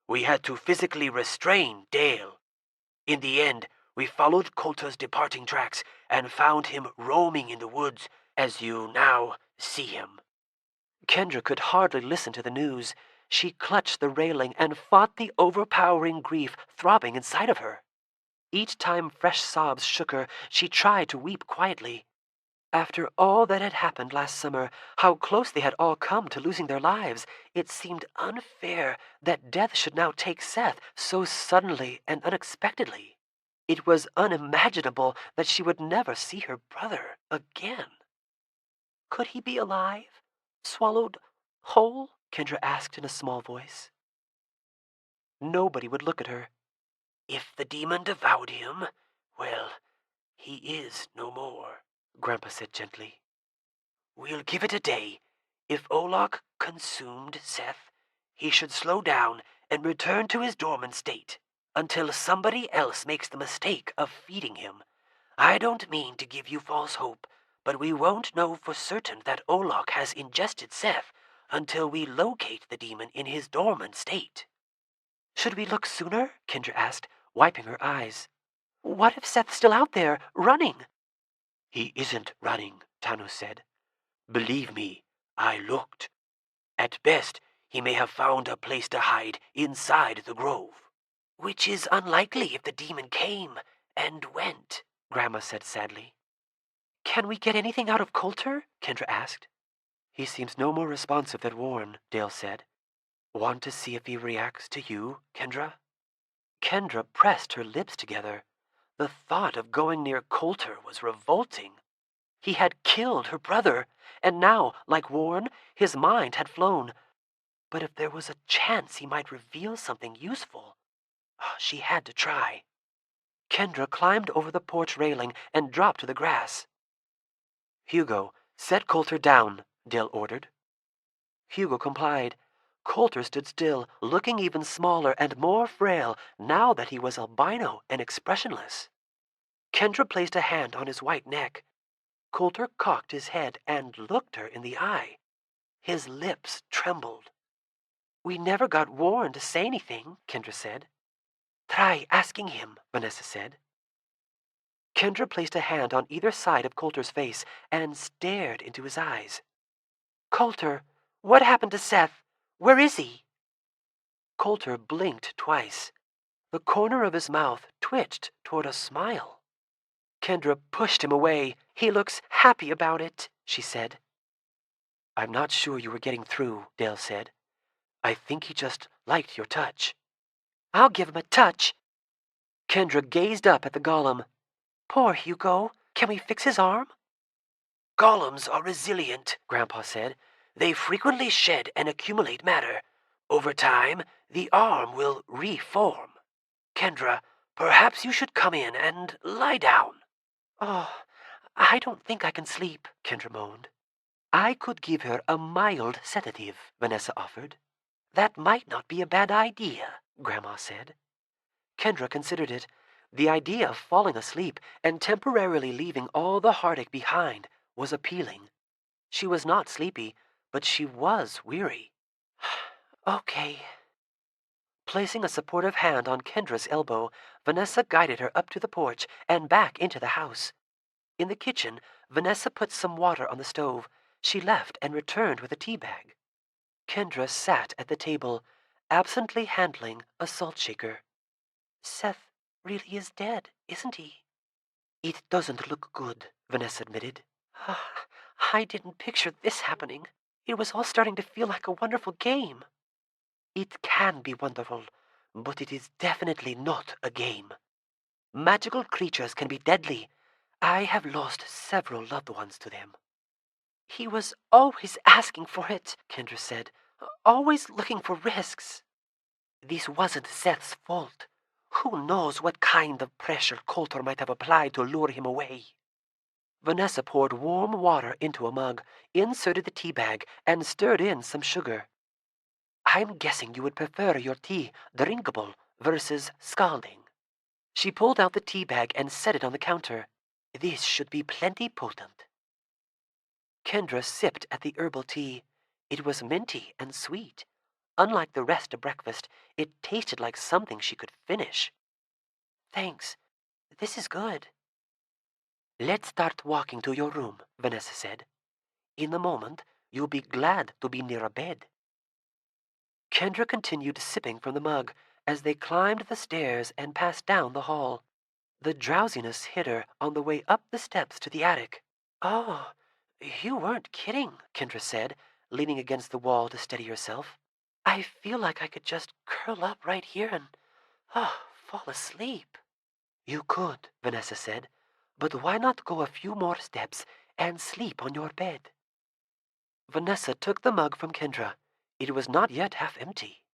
We had to physically restrain Dale. In the end, we followed Coulter's departing tracks and found him roaming in the woods, as you now see him. Kendra could hardly listen to the news. She clutched the railing and fought the overpowering grief throbbing inside of her. Each time fresh sobs shook her, she tried to weep quietly. After all that had happened last summer, how close they had all come to losing their lives, it seemed unfair that death should now take Seth so suddenly and unexpectedly. It was unimaginable that she would never see her brother again. Could he be alive? Swallowed whole? Kendra asked in a small voice. Nobody would look at her. If the demon devoured him, well, he is no more, Grandpa said gently. We'll give it a day. If Olok consumed Seth, he should slow down and return to his dormant state until somebody else makes the mistake of feeding him. I don't mean to give you false hope, but we won't know for certain that Olok has ingested Seth until we locate the demon in his dormant state. Should we look sooner? Kendra asked, wiping her eyes. What if Seth's still out there, running? He isn't running, Tanu said. Believe me, I looked. At best, he may have found a place to hide inside the grove. Which is unlikely if the demon came and went, Grandma said sadly. Can we get anything out of Coulter? Kendra asked. He seems no more responsive than Warren, Dale said. Want to see if he reacts to you, Kendra? Kendra pressed her lips together. The thought of going near Coulter was revolting. He had killed her brother, and now, like Warren, his mind had flown. But if there was a chance he might reveal something useful, she had to try. Kendra climbed over the porch railing and dropped to the grass. Hugo, set Coulter down, Dale ordered. Hugo complied. Coulter stood still, looking even smaller and more frail now that he was albino and expressionless. Kendra placed a hand on his white neck. Coulter cocked his head and looked her in the eye. His lips trembled. We never got Warren to say anything, Kendra said. Try asking him, Vanessa said. Kendra placed a hand on either side of Coulter's face and stared into his eyes. Coulter, what happened to Seth? Where is he? Coulter blinked twice. The corner of his mouth twitched toward a smile. Kendra pushed him away. "He looks happy about it," she said. "I'm not sure you were getting through," Dale said. "I think he just liked your touch." "I'll give him a touch." Kendra gazed up at the golem. "Poor Hugo. Can we fix his arm?" "Golems are resilient," Grandpa said. "They frequently shed and accumulate matter. Over time, the arm will reform. Kendra, perhaps you should come in and lie down." "Oh, I don't think I can sleep," Kendra moaned. "I could give her a mild sedative," Vanessa offered. "That might not be a bad idea," Grandma said. Kendra considered it. The idea of falling asleep and temporarily leaving all the heartache behind was appealing. She was not sleepy, but she was weary. "Okay." Placing a supportive hand on Kendra's elbow, Vanessa guided her up to the porch and back into the house. In the kitchen, Vanessa put some water on the stove. She left and returned with a tea bag. Kendra sat at the table, absently handling a salt shaker. "Seth really is dead, isn't he?" "It doesn't look good," Vanessa admitted. I didn't picture this happening. It was all starting to feel like a wonderful game." "It can be wonderful, but it is definitely not a game. Magical creatures can be deadly. I have lost several loved ones to them." "He was always asking for it," Kendra said. "Always looking for risks." "This wasn't Seth's fault. Who knows what kind of pressure Coulter might have applied to lure him away?" Vanessa poured warm water into a mug, inserted the tea bag, and stirred in some sugar. "I'm guessing you would prefer your tea drinkable versus scalding." She pulled out the tea bag and set it on the counter. "This should be plenty potent." Kendra sipped at the herbal tea. It was minty and sweet. Unlike the rest of breakfast, it tasted like something she could finish. "Thanks. This is good." "Let's start walking to your room," Vanessa said. "In a moment, you'll be glad to be near a bed." Kendra continued sipping from the mug as they climbed the stairs and passed down the hall. The drowsiness hit her on the way up the steps to the attic. "Oh, you weren't kidding," Kendra said, leaning against the wall to steady herself. "I feel like I could just curl up right here and, fall asleep." "You could," Vanessa said, "but why not go a few more steps and sleep on your bed?" Vanessa took the mug from Kendra. It was not yet half empty.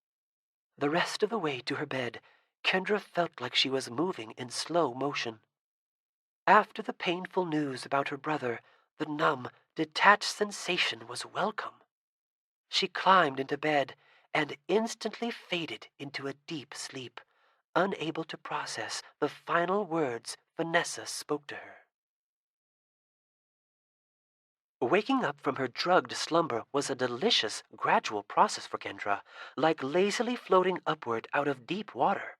The rest of the way to her bed, Kendra felt like she was moving in slow motion. After the painful news about her brother, the numb, detached sensation was welcome. She climbed into bed and instantly faded into a deep sleep, unable to process the final words Vanessa spoke to her. Waking up from her drugged slumber was a delicious, gradual process for Kendra, like lazily floating upward out of deep water.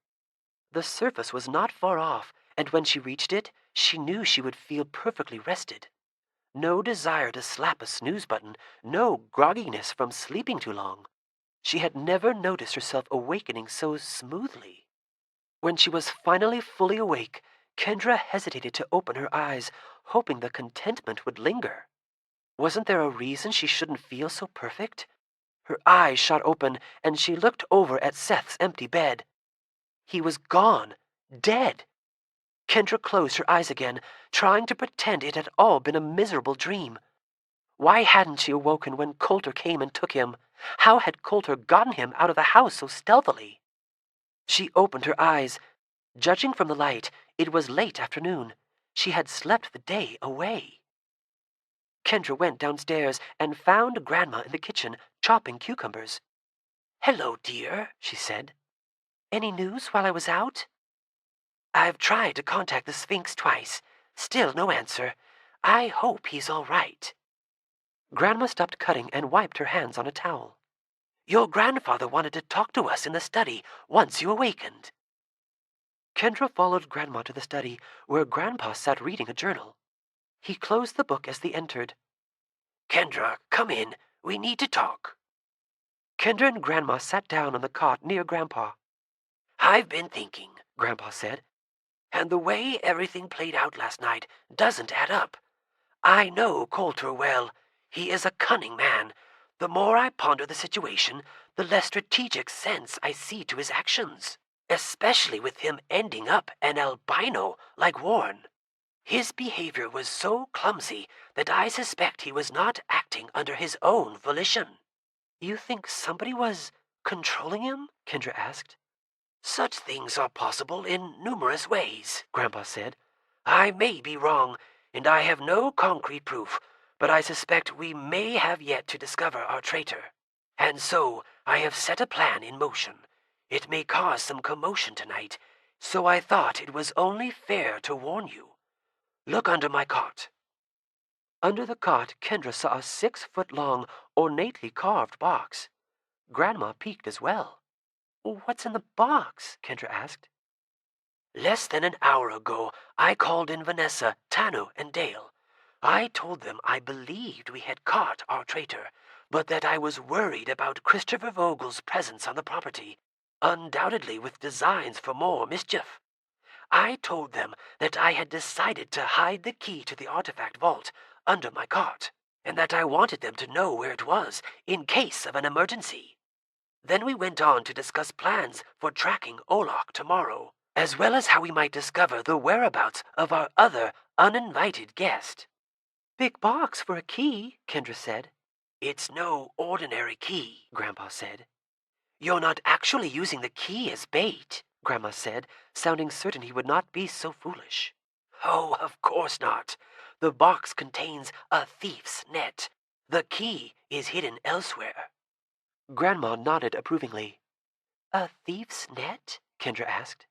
The surface was not far off, and when she reached it, she knew she would feel perfectly rested. No desire to slap a snooze button, no grogginess from sleeping too long. She had never noticed herself awakening so smoothly. When she was finally fully awake, Kendra hesitated to open her eyes, hoping the contentment would linger. Wasn't there a reason she shouldn't feel so perfect? Her eyes shot open, and she looked over at Seth's empty bed. He was gone, dead. Kendra closed her eyes again, trying to pretend it had all been a miserable dream. Why hadn't she awoken when Coulter came and took him? How had Coulter gotten him out of the house so stealthily? She opened her eyes. Judging from the light, it was late afternoon. She had slept the day away. Kendra went downstairs and found Grandma in the kitchen chopping cucumbers. "Hello, dear," she said. "Any news while I was out?" "I've tried to contact the Sphinx twice. Still no answer. I hope he's all right." Grandma stopped cutting and wiped her hands on a towel. "Your grandfather wanted to talk to us in the study once you awakened." Kendra followed Grandma to the study, where Grandpa sat reading a journal. He closed the book as they entered. "Kendra, come in. We need to talk." Kendra and Grandma sat down on the cot near Grandpa. "I've been thinking," Grandpa said. And the way everything played out last night doesn't add up. I know Coulter well. He is a cunning man. The more I ponder the situation, the less strategic sense I see to his actions, especially with him ending up an albino like Warren. His behavior was so clumsy that I suspect he was not acting under his own volition. You think somebody was controlling him? Kendra asked. Such things are possible in numerous ways, Grandpa said. I may be wrong, and I have no concrete proof, but I suspect we may have yet to discover our traitor. And so I have set a plan in motion. It may cause some commotion tonight, so I thought it was only fair to warn you. Look under my cot. Under the cot, Kendra saw a 6-foot-long, ornately carved box. Grandma peeked as well. What's in the box? Kendra asked. Less than an hour ago, I called in Vanessa, Tanu, and Dale. I told them I believed we had caught our traitor, but that I was worried about Christopher Vogel's presence on the property, undoubtedly with designs for more mischief. I told them that I had decided to hide the key to the artifact vault under my cot, and that I wanted them to know where it was in case of an emergency. Then we went on to discuss plans for tracking Olok tomorrow, as well as how we might discover the whereabouts of our other uninvited guest. Big box for a key, Kendra said. It's no ordinary key, Grandpa said. You're not actually using the key as bait, Grandma said, sounding certain he would not be so foolish. Oh, of course not. The box contains a thief's net. The key is hidden elsewhere. Grandma nodded approvingly. A thief's net? Kendra asked.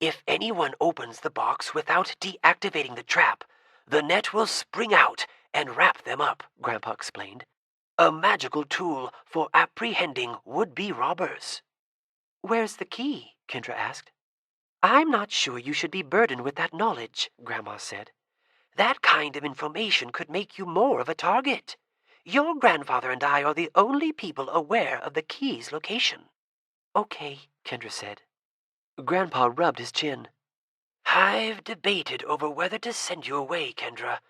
If anyone opens the box without deactivating the trap, the net will spring out and wrap them up, Grandpa explained. A magical tool for apprehending would-be robbers. Where's the key? Kendra asked. I'm not sure you should be burdened with that knowledge, Grandma said. That kind of information could make you more of a target. Your grandfather and I are the only people aware of the key's location. Okay, Kendra said. Grandpa rubbed his chin. I've debated over whether to send you away, Kendra.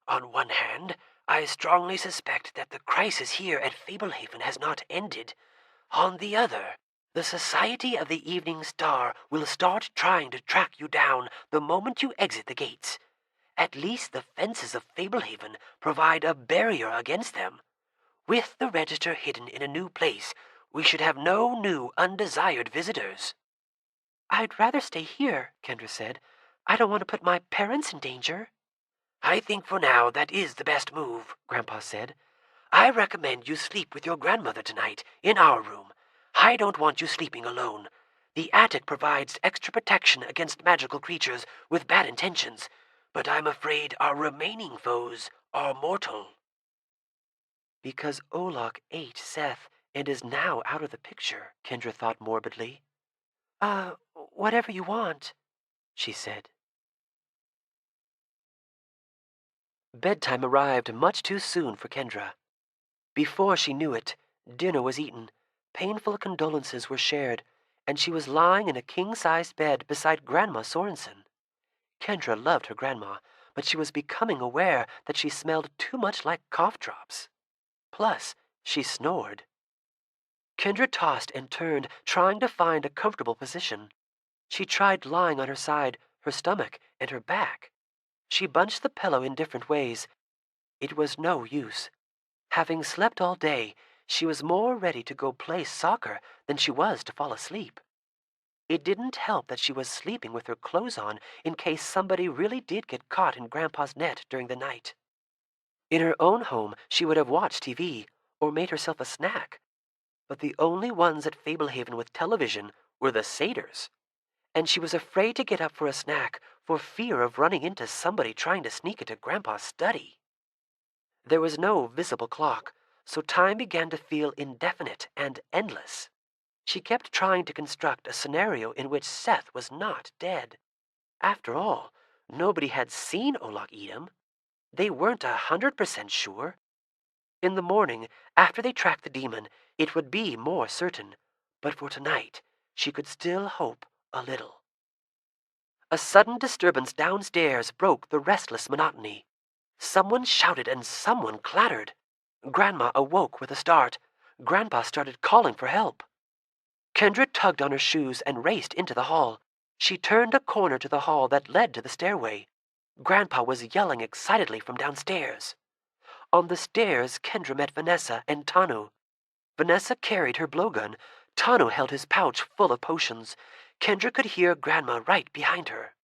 On one hand, I strongly suspect that the crisis here at Fablehaven has not ended. On the other, the Society of the Evening Star will start trying to track you down the moment you exit the gates. At least the fences of Fablehaven provide a barrier against them. With the register hidden in a new place, we should have no new undesired visitors. I'd rather stay here, Kendra said. I don't want to put my parents in danger. I think for now that is the best move, Grandpa said. I recommend you sleep with your grandmother tonight in our room. I don't want you sleeping alone. The attic provides extra protection against magical creatures with bad intentions, but I'm afraid our remaining foes are mortal. Because Olok ate Seth and is now out of the picture, Kendra thought morbidly. Whatever you want, she said. Bedtime arrived much too soon for Kendra. Before she knew it, dinner was eaten, painful condolences were shared, and she was lying in a king-sized bed beside Grandma Sorensen. Kendra loved her grandma, but she was becoming aware that she smelled too much like cough drops. Plus, she snored. Kendra tossed and turned, trying to find a comfortable position. She tried lying on her side, her stomach, and her back. She bunched the pillow in different ways. It was no use. Having slept all day, she was more ready to go play soccer than she was to fall asleep. It didn't help that she was sleeping with her clothes on in case somebody really did get caught in Grandpa's net during the night. In her own home, she would have watched TV or made herself a snack. But the only ones at Fablehaven with television were the satyrs, and she was afraid to get up for a snack for fear of running into somebody trying to sneak into Grandpa's study. There was no visible clock, so time began to feel indefinite and endless. She kept trying to construct a scenario in which Seth was not dead. After all, nobody had seen Olok eat him. They weren't 100% sure. In the morning, after they tracked the demon, it would be more certain, but for tonight, she could still hope a little. A sudden disturbance downstairs broke the restless monotony. Someone shouted and someone clattered. Grandma awoke with a start. Grandpa started calling for help. Kendra tugged on her shoes and raced into the hall. She turned a corner to the hall that led to the stairway. Grandpa was yelling excitedly from downstairs. On the stairs, Kendra met Vanessa and Tanu. Vanessa carried her blowgun. Tanu held his pouch full of potions. Kendra could hear Grandma right behind her.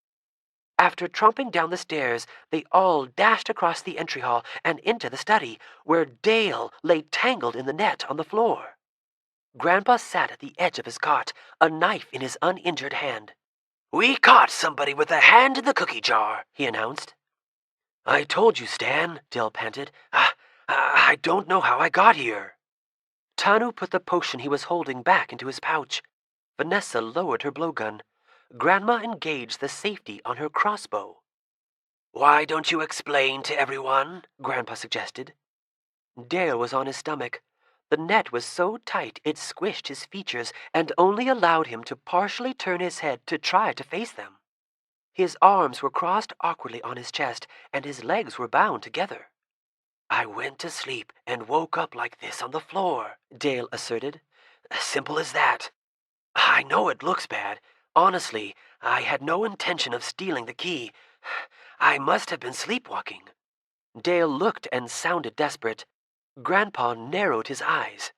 After tromping down the stairs, they all dashed across the entry hall and into the study, where Dale lay tangled in the net on the floor. Grandpa sat at the edge of his cot, a knife in his uninjured hand. "We caught somebody with a hand in the cookie jar," he announced. "I told you, Stan," Dale panted. I don't know how I got here." Tanu put the potion he was holding back into his pouch. Vanessa lowered her blowgun. Grandma engaged the safety on her crossbow. "Why don't you explain to everyone?" Grandpa suggested. Dale was on his stomach. The net was so tight it squished his features and only allowed him to partially turn his head to try to face them. His arms were crossed awkwardly on his chest, and his legs were bound together. "I went to sleep and woke up like this on the floor," Dale asserted. "Simple as that. I know it looks bad. Honestly, I had no intention of stealing the key. I must have been sleepwalking." Dale looked and sounded desperate. Grandpa narrowed his eyes.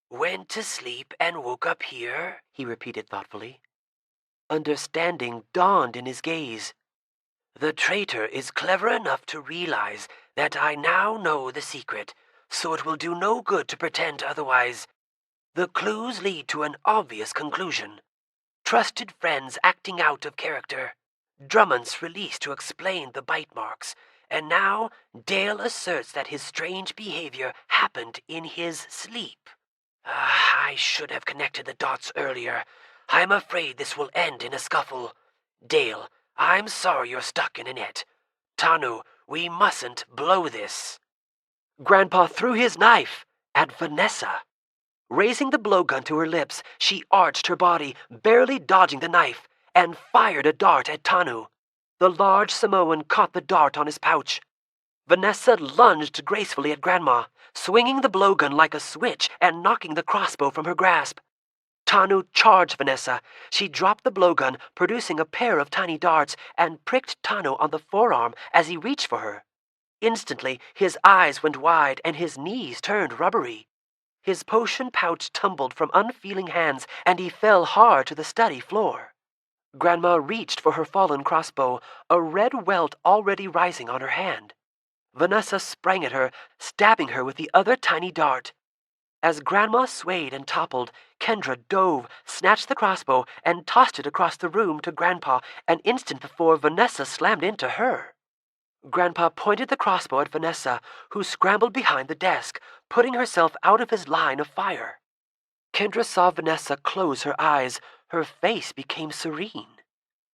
"Went to sleep and woke up here?" he repeated thoughtfully. Understanding dawned in his gaze. "The traitor is clever enough to realize that I now know the secret, so it will do no good to pretend otherwise. The clues lead to an obvious conclusion. Trusted friends acting out of character. Drummond's released to explain the bite marks. And now Dale asserts that his strange behavior happened in his sleep. I should have connected the dots earlier. I'm afraid this will end in a scuffle. Dale, I'm sorry you're stuck in a net. Tanu, we mustn't blow this." Grandpa threw his knife at Vanessa. Raising the blowgun to her lips, she arched her body, barely dodging the knife, and fired a dart at Tanu. The large Samoan caught the dart on his pouch. Vanessa lunged gracefully at Grandma, swinging the blowgun like a switch and knocking the crossbow from her grasp. Tanu charged Vanessa. She dropped the blowgun, producing a pair of tiny darts, and pricked Tanu on the forearm as he reached for her. Instantly, his eyes went wide and his knees turned rubbery. His potion pouch tumbled from unfeeling hands, and he fell hard to the study floor. Grandma reached for her fallen crossbow, a red welt already rising on her hand. Vanessa sprang at her, stabbing her with the other tiny dart. As Grandma swayed and toppled, Kendra dove, snatched the crossbow, and tossed it across the room to Grandpa an instant before Vanessa slammed into her. Grandpa pointed the crossbow at Vanessa, who scrambled behind the desk, putting herself out of his line of fire. Kendra saw Vanessa close her eyes. Her face became serene.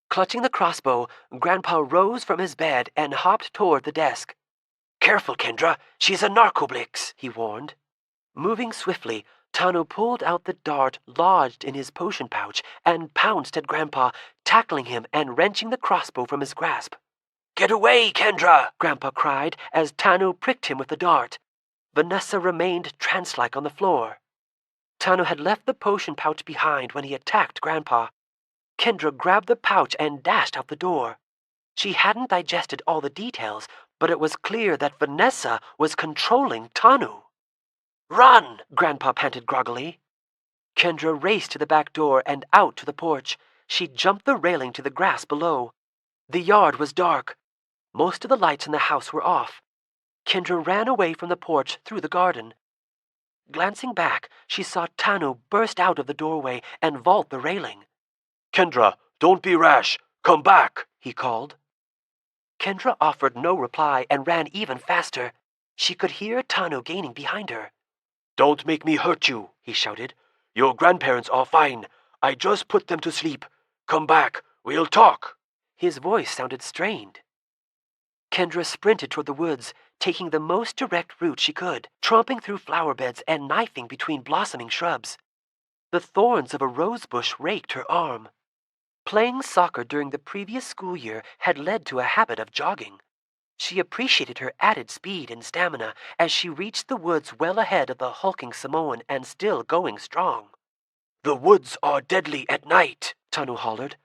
Clutching the crossbow, Grandpa rose from his bed and hopped toward the desk. "Careful, Kendra, she's a narcoblix," he warned. Moving swiftly, Tanu pulled out the dart lodged in his potion pouch and pounced at Grandpa, tackling him and wrenching the crossbow from his grasp. "Get away, Kendra!" Grandpa cried as Tanu pricked him with the dart. Vanessa remained trance-like on the floor. Tanu had left the potion pouch behind when he attacked Grandpa. Kendra grabbed the pouch and dashed out the door. She hadn't digested all the details, but it was clear that Vanessa was controlling Tanu. "Run!" Grandpa panted groggily. Kendra raced to the back door and out to the porch. She jumped the railing to the grass below. The yard was dark. Most of the lights in the house were off. Kendra ran away from the porch through the garden. Glancing back, she saw Tanu burst out of the doorway and vault the railing. "Kendra, don't be rash. Come back," he called. Kendra offered no reply and ran even faster. She could hear Tanu gaining behind her. "Don't make me hurt you," he shouted. "Your grandparents are fine. I just put them to sleep. Come back. We'll talk." His voice sounded strained. Kendra sprinted toward the woods, taking the most direct route she could, tromping through flower beds and knifing between blossoming shrubs. The thorns of a rose bush raked her arm. Playing soccer during the previous school year had led to a habit of jogging. She appreciated her added speed and stamina as she reached the woods well ahead of the hulking Samoan and still going strong. "The woods are deadly at night," Tanu hollered.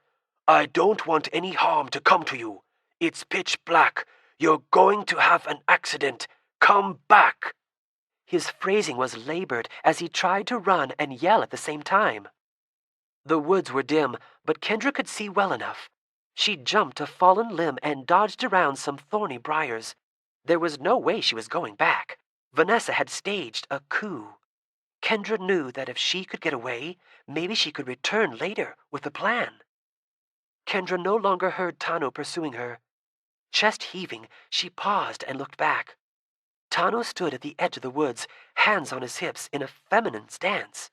"I don't want any harm to come to you. It's pitch black. You're going to have an accident. Come back." His phrasing was labored as he tried to run and yell at the same time. The woods were dim, but Kendra could see well enough. She jumped a fallen limb and dodged around some thorny briars. There was no way she was going back. Vanessa had staged a coup. Kendra knew that if she could get away, maybe she could return later with a plan. Kendra no longer heard Tanu pursuing her. Chest heaving, she paused and looked back. Tanu stood at the edge of the woods, hands on his hips in a feminine stance.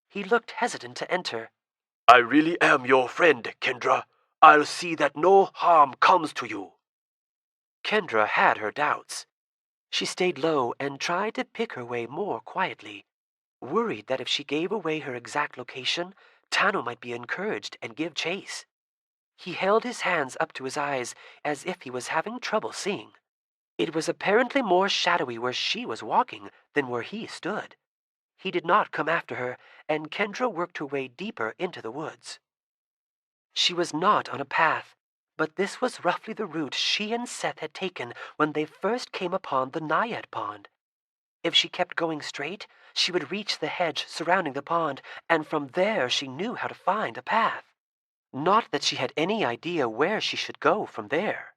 He looked hesitant to enter. "I really am your friend, Kendra. I'll see that no harm comes to you." Kendra had her doubts. She stayed low and tried to pick her way more quietly, worried that if she gave away her exact location, Tanu might be encouraged and give chase. He held his hands up to his eyes as if he was having trouble seeing. It was apparently more shadowy where she was walking than where he stood. He did not come after her, and Kendra worked her way deeper into the woods. She was not on a path, but this was roughly the route she and Seth had taken when they first came upon the Naiad Pond. If she kept going straight, she would reach the hedge surrounding the pond, and from there she knew how to find a path. Not that she had any idea where she should go from there.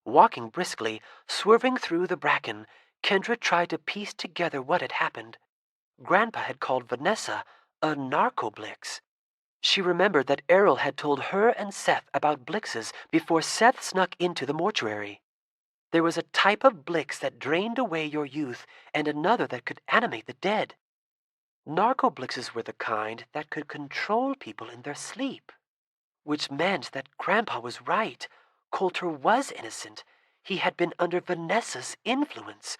Walking briskly, swerving through the bracken, Kendra tried to piece together what had happened. Grandpa had called Vanessa a narco-blix. She remembered that Errol had told her and Seth about blixes before Seth snuck into the mortuary. There was a type of blix that drained away your youth and another that could animate the dead. Narco-blixes were the kind that could control people in their sleep, which meant that Grandpa was right. Coulter was innocent. He had been under Vanessa's influence.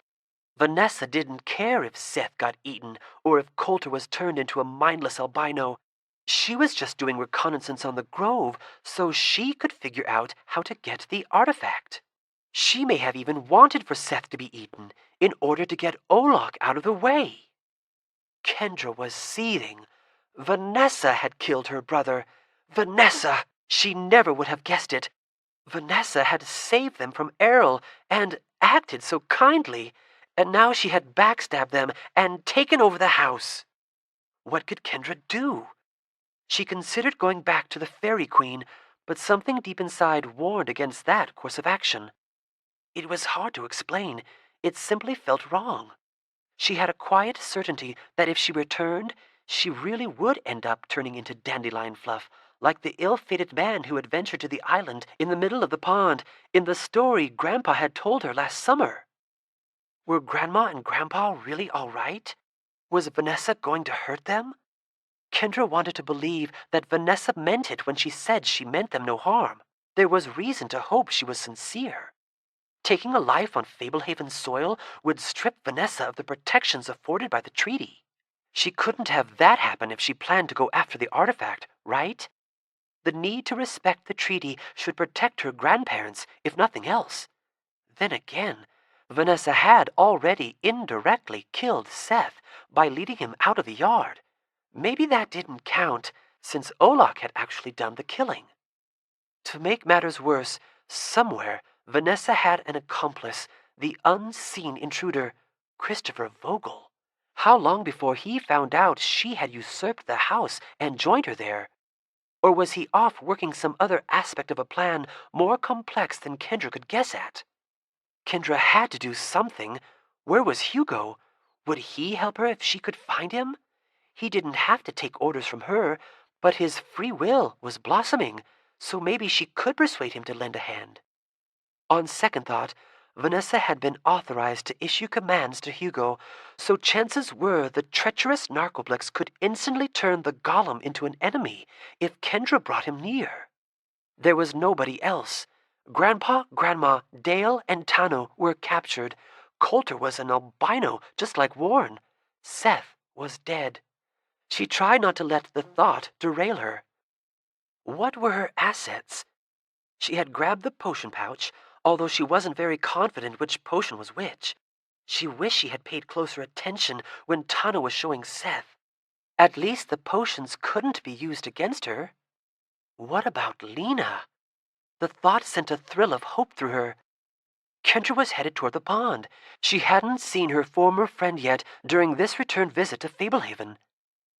Vanessa didn't care if Seth got eaten or if Coulter was turned into a mindless albino. She was just doing reconnaissance on the grove so she could figure out how to get the artifact. She may have even wanted for Seth to be eaten in order to get Olok out of the way. Kendra was seething. Vanessa had killed her brother. Vanessa! She never would have guessed it. Vanessa had saved them from Errol and acted so kindly, and now she had backstabbed them and taken over the house. What could Kendra do? She considered going back to the Fairy Queen, but something deep inside warned against that course of action. It was hard to explain. It simply felt wrong. She had a quiet certainty that if she returned, she really would end up turning into dandelion fluff, like the ill-fated man who had ventured to the island in the middle of the pond in the story Grandpa had told her last summer. Were Grandma and Grandpa really all right? Was Vanessa going to hurt them? Kendra wanted to believe that Vanessa meant it when she said she meant them no harm. There was reason to hope she was sincere. Taking a life on Fablehaven soil would strip Vanessa of the protections afforded by the treaty. She couldn't have that happen if she planned to go after the artifact, right? The need to respect the treaty should protect her grandparents, if nothing else. Then again, Vanessa had already indirectly killed Seth by leading him out of the yard. Maybe that didn't count, since Olok had actually done the killing. To make matters worse, somewhere Vanessa had an accomplice, the unseen intruder, Christopher Vogel. How long before he found out she had usurped the house and joined her there? Or was he off working some other aspect of a plan more complex than Kendra could guess at? Kendra had to do something. Where was Hugo? Would he help her if she could find him? He didn't have to take orders from her, but his free will was blossoming, so maybe she could persuade him to lend a hand. On second thought, Vanessa had been authorized to issue commands to Hugo, so chances were the treacherous Narcoblix could instantly turn the golem into an enemy if Kendra brought him near. There was nobody else. Grandpa, Grandma, Dale, and Tano were captured. Coulter was an albino, just like Warren. Seth was dead. She tried not to let the thought derail her. What were her assets? She had grabbed the potion pouch, although she wasn't very confident which potion was which. She wished she had paid closer attention when Tana was showing Seth. At least the potions couldn't be used against her. What about Lena? The thought sent a thrill of hope through her. Kendra was headed toward the pond. She hadn't seen her former friend yet during this return visit to Fablehaven.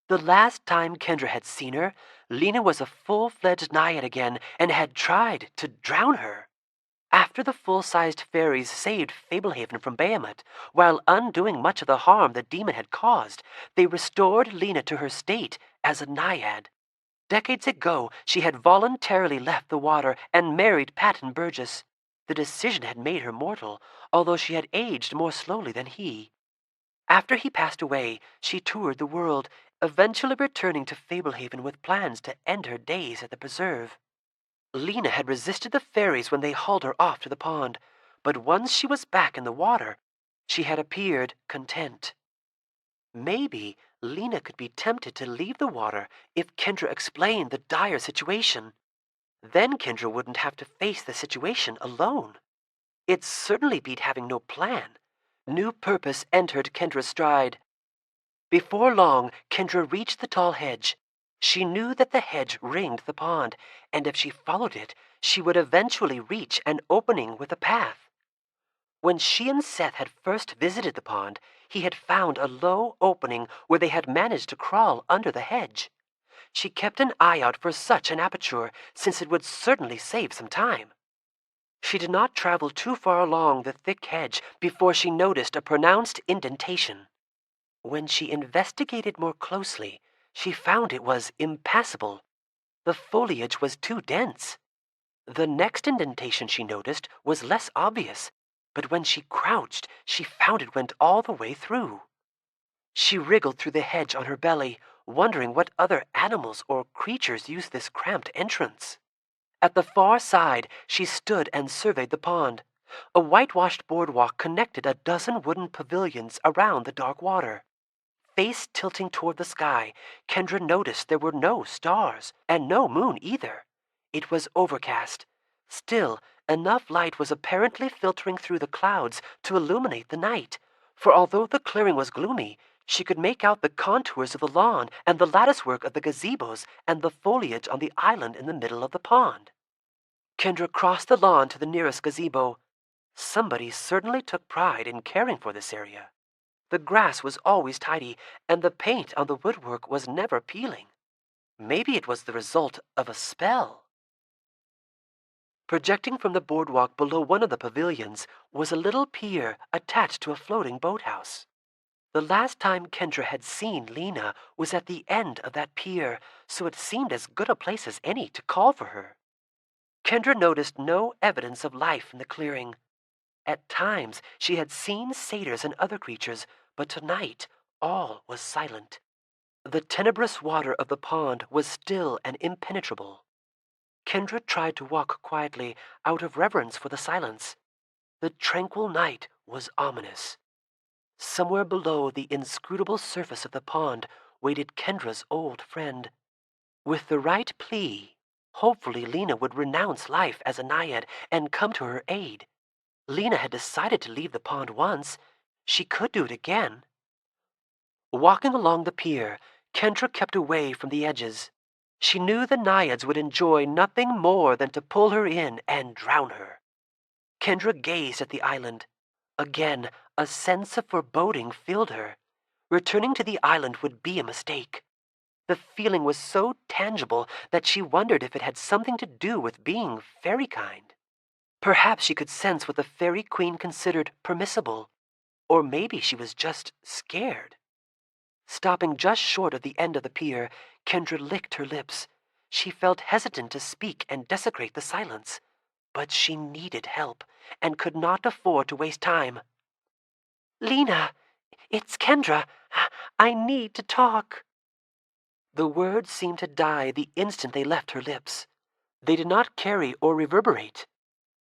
The last time Kendra had seen her, Lena was a full-fledged naiad again and had tried to drown her. After the full-sized fairies saved Fablehaven from Behemoth, while undoing much of the harm the demon had caused, they restored Lena to her state as a naiad. Decades ago, she had voluntarily left the water and married Patton Burgess. The decision had made her mortal, although she had aged more slowly than he. After he passed away, she toured the world, eventually returning to Fablehaven with plans to end her days at the preserve. Lena had resisted the fairies when they hauled her off to the pond, but once she was back in the water, she had appeared content. Maybe Lena could be tempted to leave the water if Kendra explained the dire situation. Then Kendra wouldn't have to face the situation alone. It certainly beat having no plan. New purpose entered Kendra's stride. Before long, Kendra reached the tall hedge. She knew that the hedge ringed the pond, and if she followed it, she would eventually reach an opening with a path. When she and Seth had first visited the pond, he had found a low opening where they had managed to crawl under the hedge. She kept an eye out for such an aperture, since it would certainly save some time. She did not travel too far along the thick hedge before she noticed a pronounced indentation. When she investigated more closely, she found it was impassable. The foliage was too dense. The next indentation she noticed was less obvious, but when she crouched, she found it went all the way through. She wriggled through the hedge on her belly, wondering what other animals or creatures used this cramped entrance. At the far side, she stood and surveyed the pond. A whitewashed boardwalk connected a dozen wooden pavilions around the dark water. Face tilting toward the sky, Kendra noticed there were no stars, and no moon either. It was overcast. Still, enough light was apparently filtering through the clouds to illuminate the night, for although the clearing was gloomy, she could make out the contours of the lawn and the latticework of the gazebos and the foliage on the island in the middle of the pond. Kendra crossed the lawn to the nearest gazebo. Somebody certainly took pride in caring for this area. The grass was always tidy, and the paint on the woodwork was never peeling. Maybe it was the result of a spell. Projecting from the boardwalk below one of the pavilions was a little pier attached to a floating boathouse. The last time Kendra had seen Lena was at the end of that pier, so it seemed as good a place as any to call for her. Kendra noticed no evidence of life in the clearing. At times she had seen satyrs and other creatures, but tonight all was silent. The tenebrous water of the pond was still and impenetrable. Kendra tried to walk quietly out of reverence for the silence. The tranquil night was ominous. Somewhere below the inscrutable surface of the pond waited Kendra's old friend. With the right plea, hopefully Lena would renounce life as a naiad and come to her aid. Lena had decided to leave the pond once. She could do it again. Walking along the pier, Kendra kept away from the edges. She knew the naiads would enjoy nothing more than to pull her in and drown her. Kendra gazed at the island. Again, a sense of foreboding filled her. Returning to the island would be a mistake. The feeling was so tangible that she wondered if it had something to do with being fairy-kind. Perhaps she could sense what the fairy queen considered permissible. Or maybe she was just scared. Stopping just short of the end of the pier, Kendra licked her lips. She felt hesitant to speak and desecrate the silence. But she needed help, and could not afford to waste time. "Lena, it's Kendra. I need to talk." The words seemed to die the instant they left her lips. They did not carry or reverberate.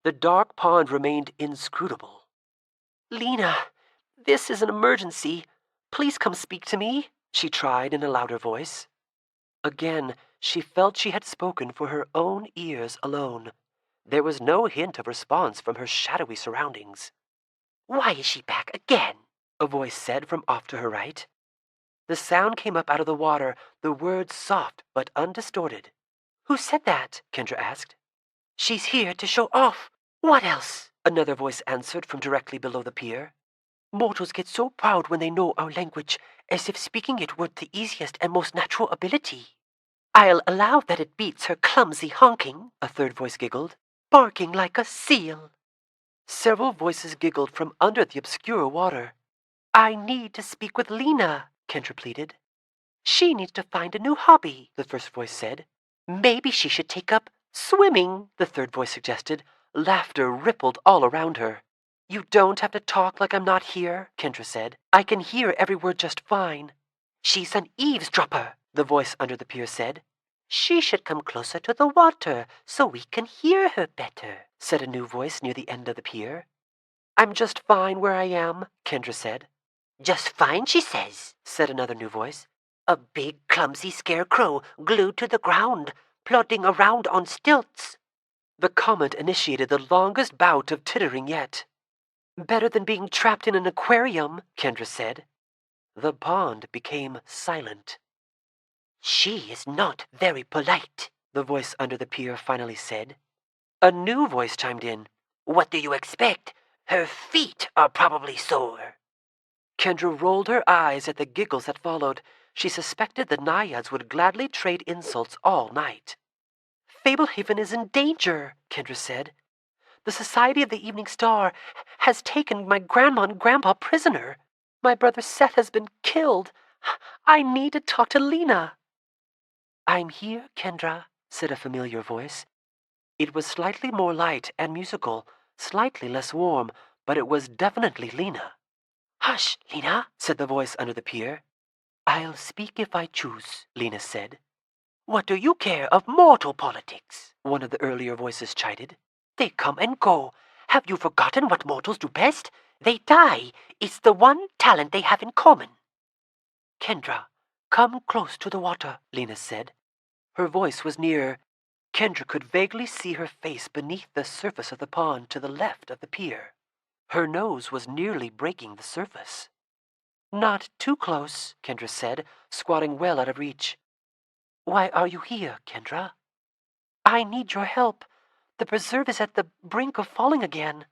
The dark pond remained inscrutable. "Lena, this is an emergency. Please come speak to me," she tried in a louder voice. Again, She felt she had spoken for her own ears alone. There was no hint of response from her shadowy surroundings. "Why is she back again?" a voice said from off to her right. The sound came up out of the water, the words soft but undistorted. "Who said that?" Kendra asked. "She's here to show off. What else?" Another voice answered from directly below the pier. "Mortals get so proud when they know our language, as if speaking it were the easiest and most natural ability." "I'll allow that it beats her clumsy honking," a third voice giggled. "Barking like a seal." Several voices giggled from under the obscure water. "I need to speak with Lena," Kendra pleaded. "She needs to find a new hobby," the first voice said. "Maybe she should take up swimming," the third voice suggested. Laughter rippled all around her. "You don't have to talk like I'm not here," Kendra said. "I can hear every word just fine." "She's an eavesdropper," the voice under the pier said. "She should come closer to the water so we can hear her better," said a new voice near the end of the pier. "I'm just fine where I am," Kendra said. "Just fine, she says," said another new voice. "A big, clumsy scarecrow glued to the ground, plodding around on stilts." The comment initiated the longest bout of tittering yet. "Better than being trapped in an aquarium," Kendra said. The pond became silent. "She is not very polite," the voice under the pier finally said. A new voice chimed in. "What do you expect? Her feet are probably sore." Kendra rolled her eyes at the giggles that followed. She suspected the naiads would gladly trade insults all night. "Fablehaven is in danger," Kendra said. "The Society of the Evening Star has taken my grandma and grandpa prisoner. My brother Seth has been killed. I need to talk to Lena." "I'm here, Kendra," said a familiar voice. It was slightly more light and musical, slightly less warm, but it was definitely Lena. "Hush, Lena," said the voice under the pier. "I'll speak if I choose," Lena said. "What do you care of mortal politics?" one of the earlier voices chided. "They come and go. Have you forgotten what mortals do best? They die. It's the one talent they have in common." "Kendra, come close to the water," Lena said. Her voice was nearer. Kendra could vaguely see her face beneath the surface of the pond to the left of the pier. Her nose was nearly breaking the surface. "Not too close," Kendra said, squatting well out of reach. "Why are you here, Kendra?" "I need your help. The preserve is at the brink of falling again."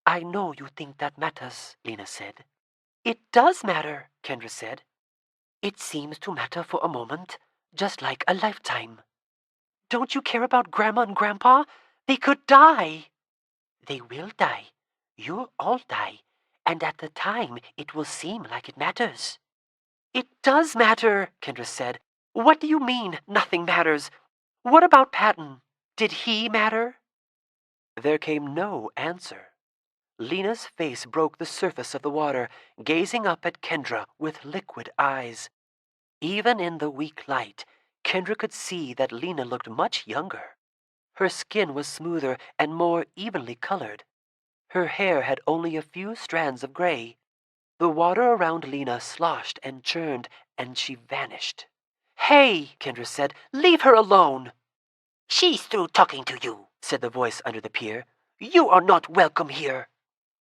"I know you think that matters," Lena said. "It does matter," Kendra said. "It seems to matter for a moment, just like a lifetime." "Don't you care about Grandma and Grandpa? They could die." "They will die. You'll all die. And at the time, it will seem like it matters." "It does matter," Kendra said. "What do you mean, nothing matters? What about Patton? Did he matter?" There came no answer. Lena's face broke the surface of the water, gazing up at Kendra with liquid eyes. Even in the weak light, Kendra could see that Lena looked much younger. Her skin was smoother and more evenly colored. Her hair had only a few strands of gray. The water around Lena sloshed and churned, and she vanished. "Hey," Kendra said, "leave her alone." "She's through talking to you," said the voice under the pier. "You are not welcome here."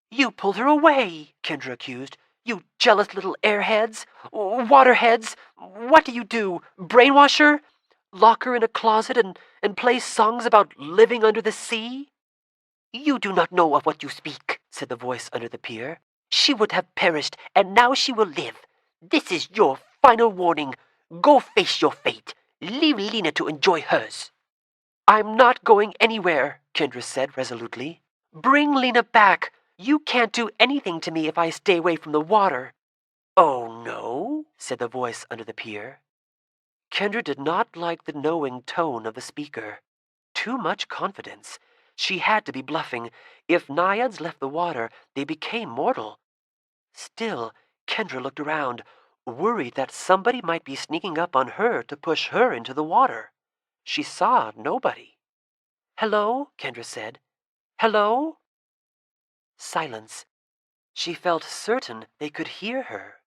"You pulled her away," Kendra accused. "You jealous little airheads, waterheads. What do? Brainwash her? Lock her in a closet and play songs about living under the sea?" "You do not know of what you speak," said the voice under the pier. "She would have perished, and now she will live. This is your final warning. Go face your fate. Leave Lena to enjoy hers." "I'm not going anywhere," Kendra said resolutely. "Bring Lena back. You can't do anything to me if I stay away from the water." "Oh, no?" said the voice under the pier. Kendra did not like the knowing tone of the speaker. Too much confidence. She had to be bluffing. If naiads left the water, they became mortal. Still, Kendra looked around, worried that somebody might be sneaking up on her to push her into the water. She saw nobody. "Hello?" Kendra said. "Hello?" Silence. She felt certain they could hear her.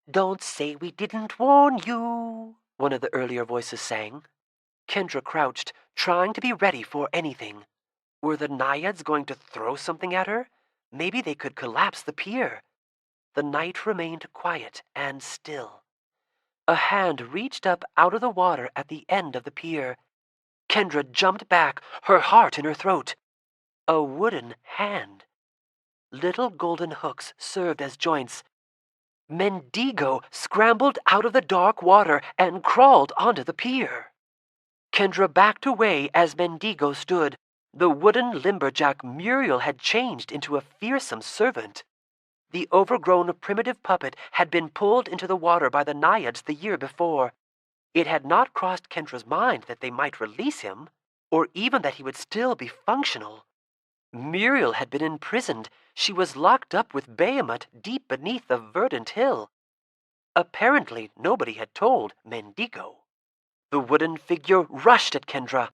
"Don't say we didn't warn you," one of the earlier voices sang. Kendra crouched, trying to be ready for anything. Were the naiads going to throw something at her? Maybe they could collapse the pier. The night remained quiet and still. A hand reached up out of the water at the end of the pier. Kendra jumped back, her heart in her throat. A wooden hand. Little golden hooks served as joints. Mendigo scrambled out of the dark water and crawled onto the pier. Kendra backed away as Mendigo stood. The wooden lumberjack Muriel had changed into a fearsome servant. The overgrown primitive puppet had been pulled into the water by the naiads the year before. It had not crossed Kendra's mind that they might release him, or even that he would still be functional. Muriel had been imprisoned. She was locked up with Behemoth deep beneath the verdant hill. Apparently nobody had told Mendigo. The wooden figure rushed at Kendra.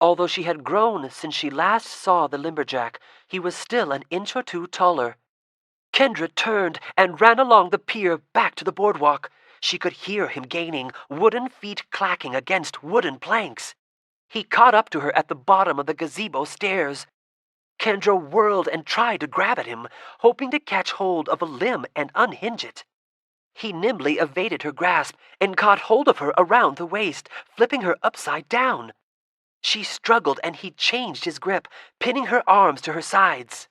Although she had grown since she last saw the lumberjack, he was still an inch or two taller. Kendra turned and ran along the pier back to the boardwalk. She could hear him gaining, wooden feet clacking against wooden planks. He caught up to her at the bottom of the gazebo stairs. Kendra whirled and tried to grab at him, hoping to catch hold of a limb and unhinge it. He nimbly evaded her grasp and caught hold of her around the waist, flipping her upside down. She struggled and he changed his grip, pinning her arms to her sides.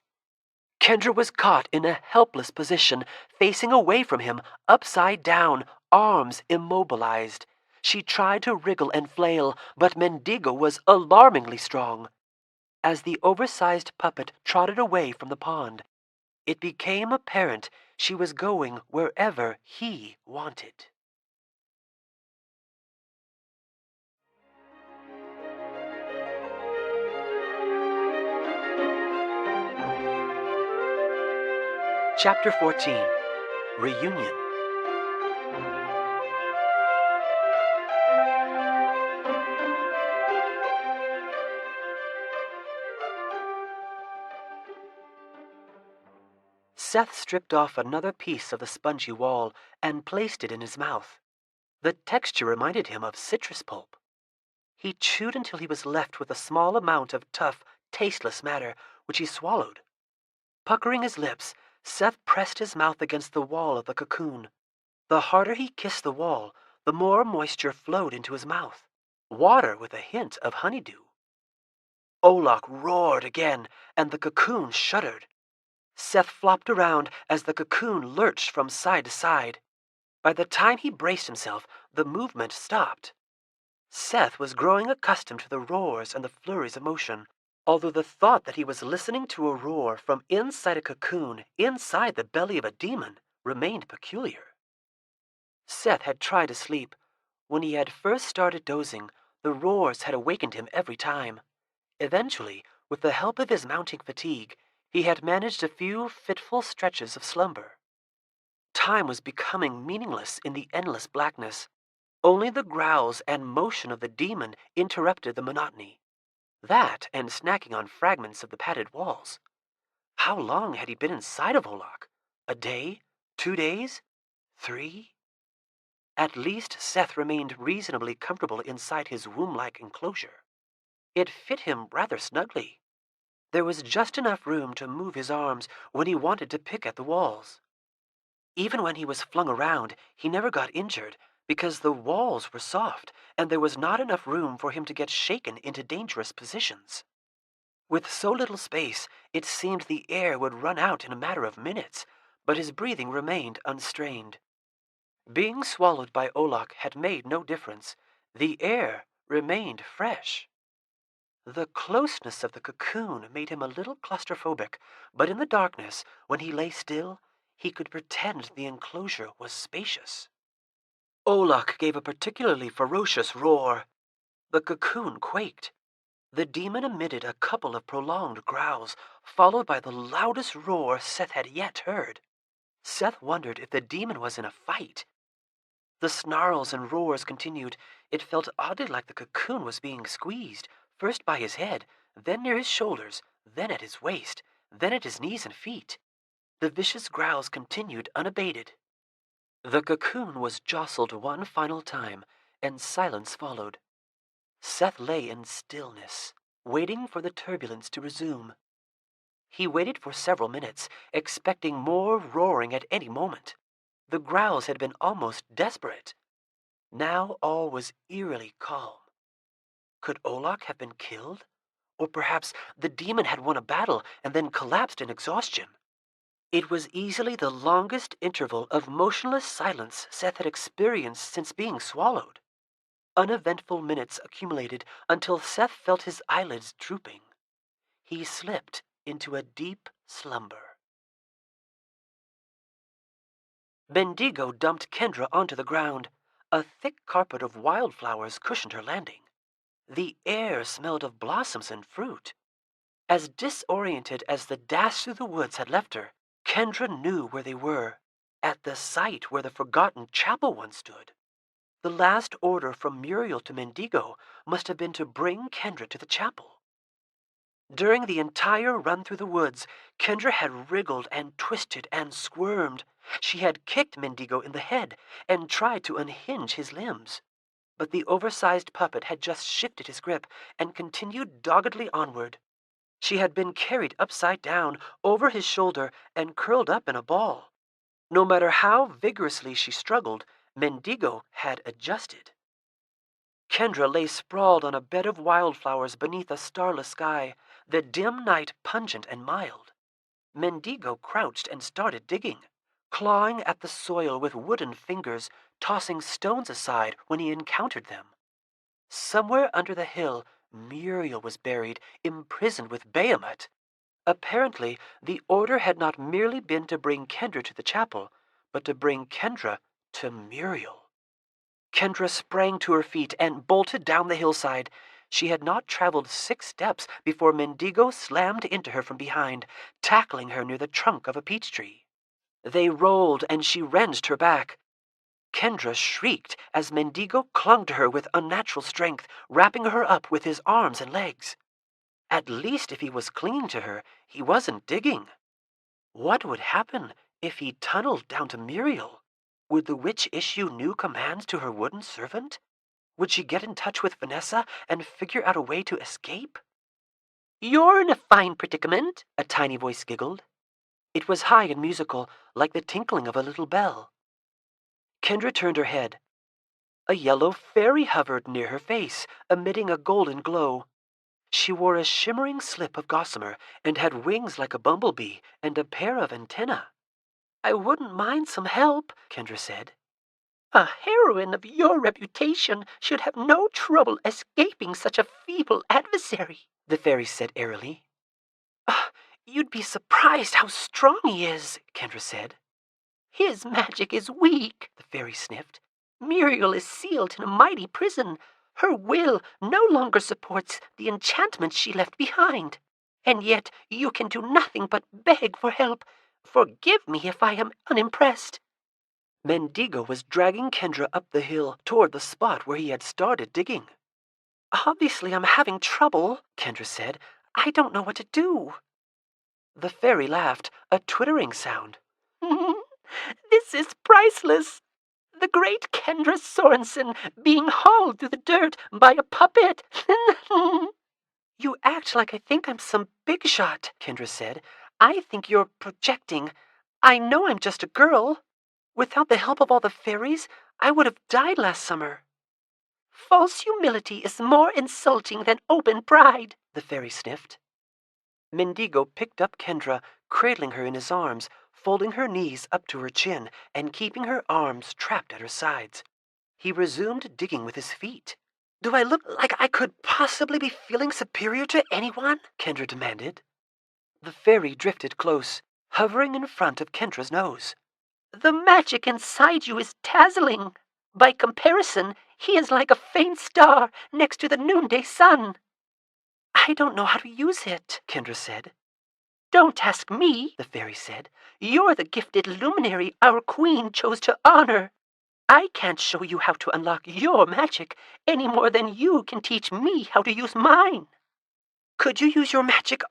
Kendra was caught in a helpless position, facing away from him, upside down, arms immobilized. She tried to wriggle and flail, but Mendigo was alarmingly strong. As the oversized puppet trotted away from the pond, it became apparent she was going wherever he wanted. Chapter 14. Reunion. Seth stripped off another piece of the spongy wall and placed it in his mouth. The texture reminded him of citrus pulp. He chewed until he was left with a small amount of tough, tasteless matter, which he swallowed. Puckering his lips, Seth pressed his mouth against the wall of the cocoon. The harder he kissed the wall, the more moisture flowed into his mouth. Water with a hint of honeydew. Olak roared again, and the cocoon shuddered. Seth flopped around as the cocoon lurched from side to side. By the time he braced himself, the movement stopped. Seth was growing accustomed to the roars and the flurries of motion, although the thought that he was listening to a roar from inside a cocoon, inside the belly of a demon, remained peculiar. Seth had tried to sleep. When he had first started dozing, the roars had awakened him every time. Eventually, with the help of his mounting fatigue, he had managed a few fitful stretches of slumber. Time was becoming meaningless in the endless blackness. Only the growls and motion of the demon interrupted the monotony. That and snacking on fragments of the padded walls. How long had he been inside of Olak? A day? 2 days? 3? At least Seth remained reasonably comfortable inside his womb-like enclosure. It fit him rather snugly. There was just enough room to move his arms when he wanted to pick at the walls. Even when he was flung around, he never got injured because the walls were soft and there was not enough room for him to get shaken into dangerous positions. With so little space, it seemed the air would run out in a matter of minutes, but his breathing remained unstrained. Being swallowed by Olak had made no difference. The air remained fresh. The closeness of the cocoon made him a little claustrophobic, but in the darkness, when he lay still, he could pretend the enclosure was spacious. Olak gave a particularly ferocious roar. The cocoon quaked. The demon emitted a couple of prolonged growls, followed by the loudest roar Seth had yet heard. Seth wondered if the demon was in a fight. The snarls and roars continued. It felt oddly like the cocoon was being squeezed, first by his head, then near his shoulders, then at his waist, then at his knees and feet. The vicious growls continued unabated. The cocoon was jostled one final time, and silence followed. Seth lay in stillness, waiting for the turbulence to resume. He waited for several minutes, expecting more roaring at any moment. The growls had been almost desperate. Now all was eerily calm. Could Olak have been killed? Or perhaps the demon had won a battle and then collapsed in exhaustion. It was easily the longest interval of motionless silence Seth had experienced since being swallowed. Uneventful minutes accumulated until Seth felt his eyelids drooping. He slipped into a deep slumber. Bendigo dumped Kendra onto the ground. A thick carpet of wildflowers cushioned her landing. The air smelled of blossoms and fruit. As disoriented as the dash through the woods had left her, Kendra knew where they were, at the site where the forgotten chapel once stood. The last order from Muriel to Mendigo must have been to bring Kendra to the chapel. During the entire run through the woods, Kendra had wriggled and twisted and squirmed. She had kicked Mendigo in the head and tried to unhinge his limbs. But the oversized puppet had just shifted his grip and continued doggedly onward. She had been carried upside down, over his shoulder, and curled up in a ball. No matter how vigorously she struggled, Mendigo had adjusted. Kendra lay sprawled on a bed of wildflowers beneath a starless sky, the dim night pungent and mild. Mendigo crouched and started digging, clawing at the soil with wooden fingers, tossing stones aside when he encountered them. Somewhere under the hill, Muriel was buried, imprisoned with Behemoth. Apparently, the order had not merely been to bring Kendra to the chapel, but to bring Kendra to Muriel. Kendra sprang to her feet and bolted down the hillside. She had not traveled 6 steps before Mendigo slammed into her from behind, tackling her near the trunk of a peach tree. They rolled, and she wrenched her back. Kendra shrieked as Mendigo clung to her with unnatural strength, wrapping her up with his arms and legs. At least if he was clinging to her, he wasn't digging. What would happen if he tunneled down to Muriel? Would the witch issue new commands to her wooden servant? Would she get in touch with Vanessa and figure out a way to escape? "You're in a fine predicament," a tiny voice giggled. It was high and musical, like the tinkling of a little bell. Kendra turned her head. A yellow fairy hovered near her face, emitting a golden glow. She wore a shimmering slip of gossamer and had wings like a bumblebee and a pair of antennae. "I wouldn't mind some help," Kendra said. "A heroine of your reputation should have no trouble escaping such a feeble adversary," the fairy said airily. "You'd be surprised how strong he is," Kendra said. "His magic is weak," the fairy sniffed. "Muriel is sealed in a mighty prison. Her will no longer supports the enchantments she left behind. And yet you can do nothing but beg for help. Forgive me if I am unimpressed." Mendigo was dragging Kendra up the hill toward the spot where he had started digging. "Obviously I'm having trouble," Kendra said. "I don't know what to do." The fairy laughed, a twittering sound. "This is priceless. The great Kendra Sorensen being hauled through the dirt by a puppet." "You act like I think I'm some big shot," Kendra said. "I think you're projecting. I know I'm just a girl. Without the help of all the fairies, I would have died last summer." "False humility is more insulting than open pride," the fairy sniffed. Mendigo picked up Kendra, cradling her in his arms, folding her knees up to her chin and keeping her arms trapped at her sides. He resumed digging with his feet. "Do I look like I could possibly be feeling superior to anyone?" Kendra demanded. The fairy drifted close, hovering in front of Kendra's nose. "The magic inside you is dazzling. By comparison, he is like a faint star next to the noonday sun." "I don't know how to use it," Kendra said. "Don't ask me," the fairy said. "You're the gifted luminary our queen chose to honor. I can't show you how to unlock your magic any more than you can teach me how to use mine." "Could you use your magic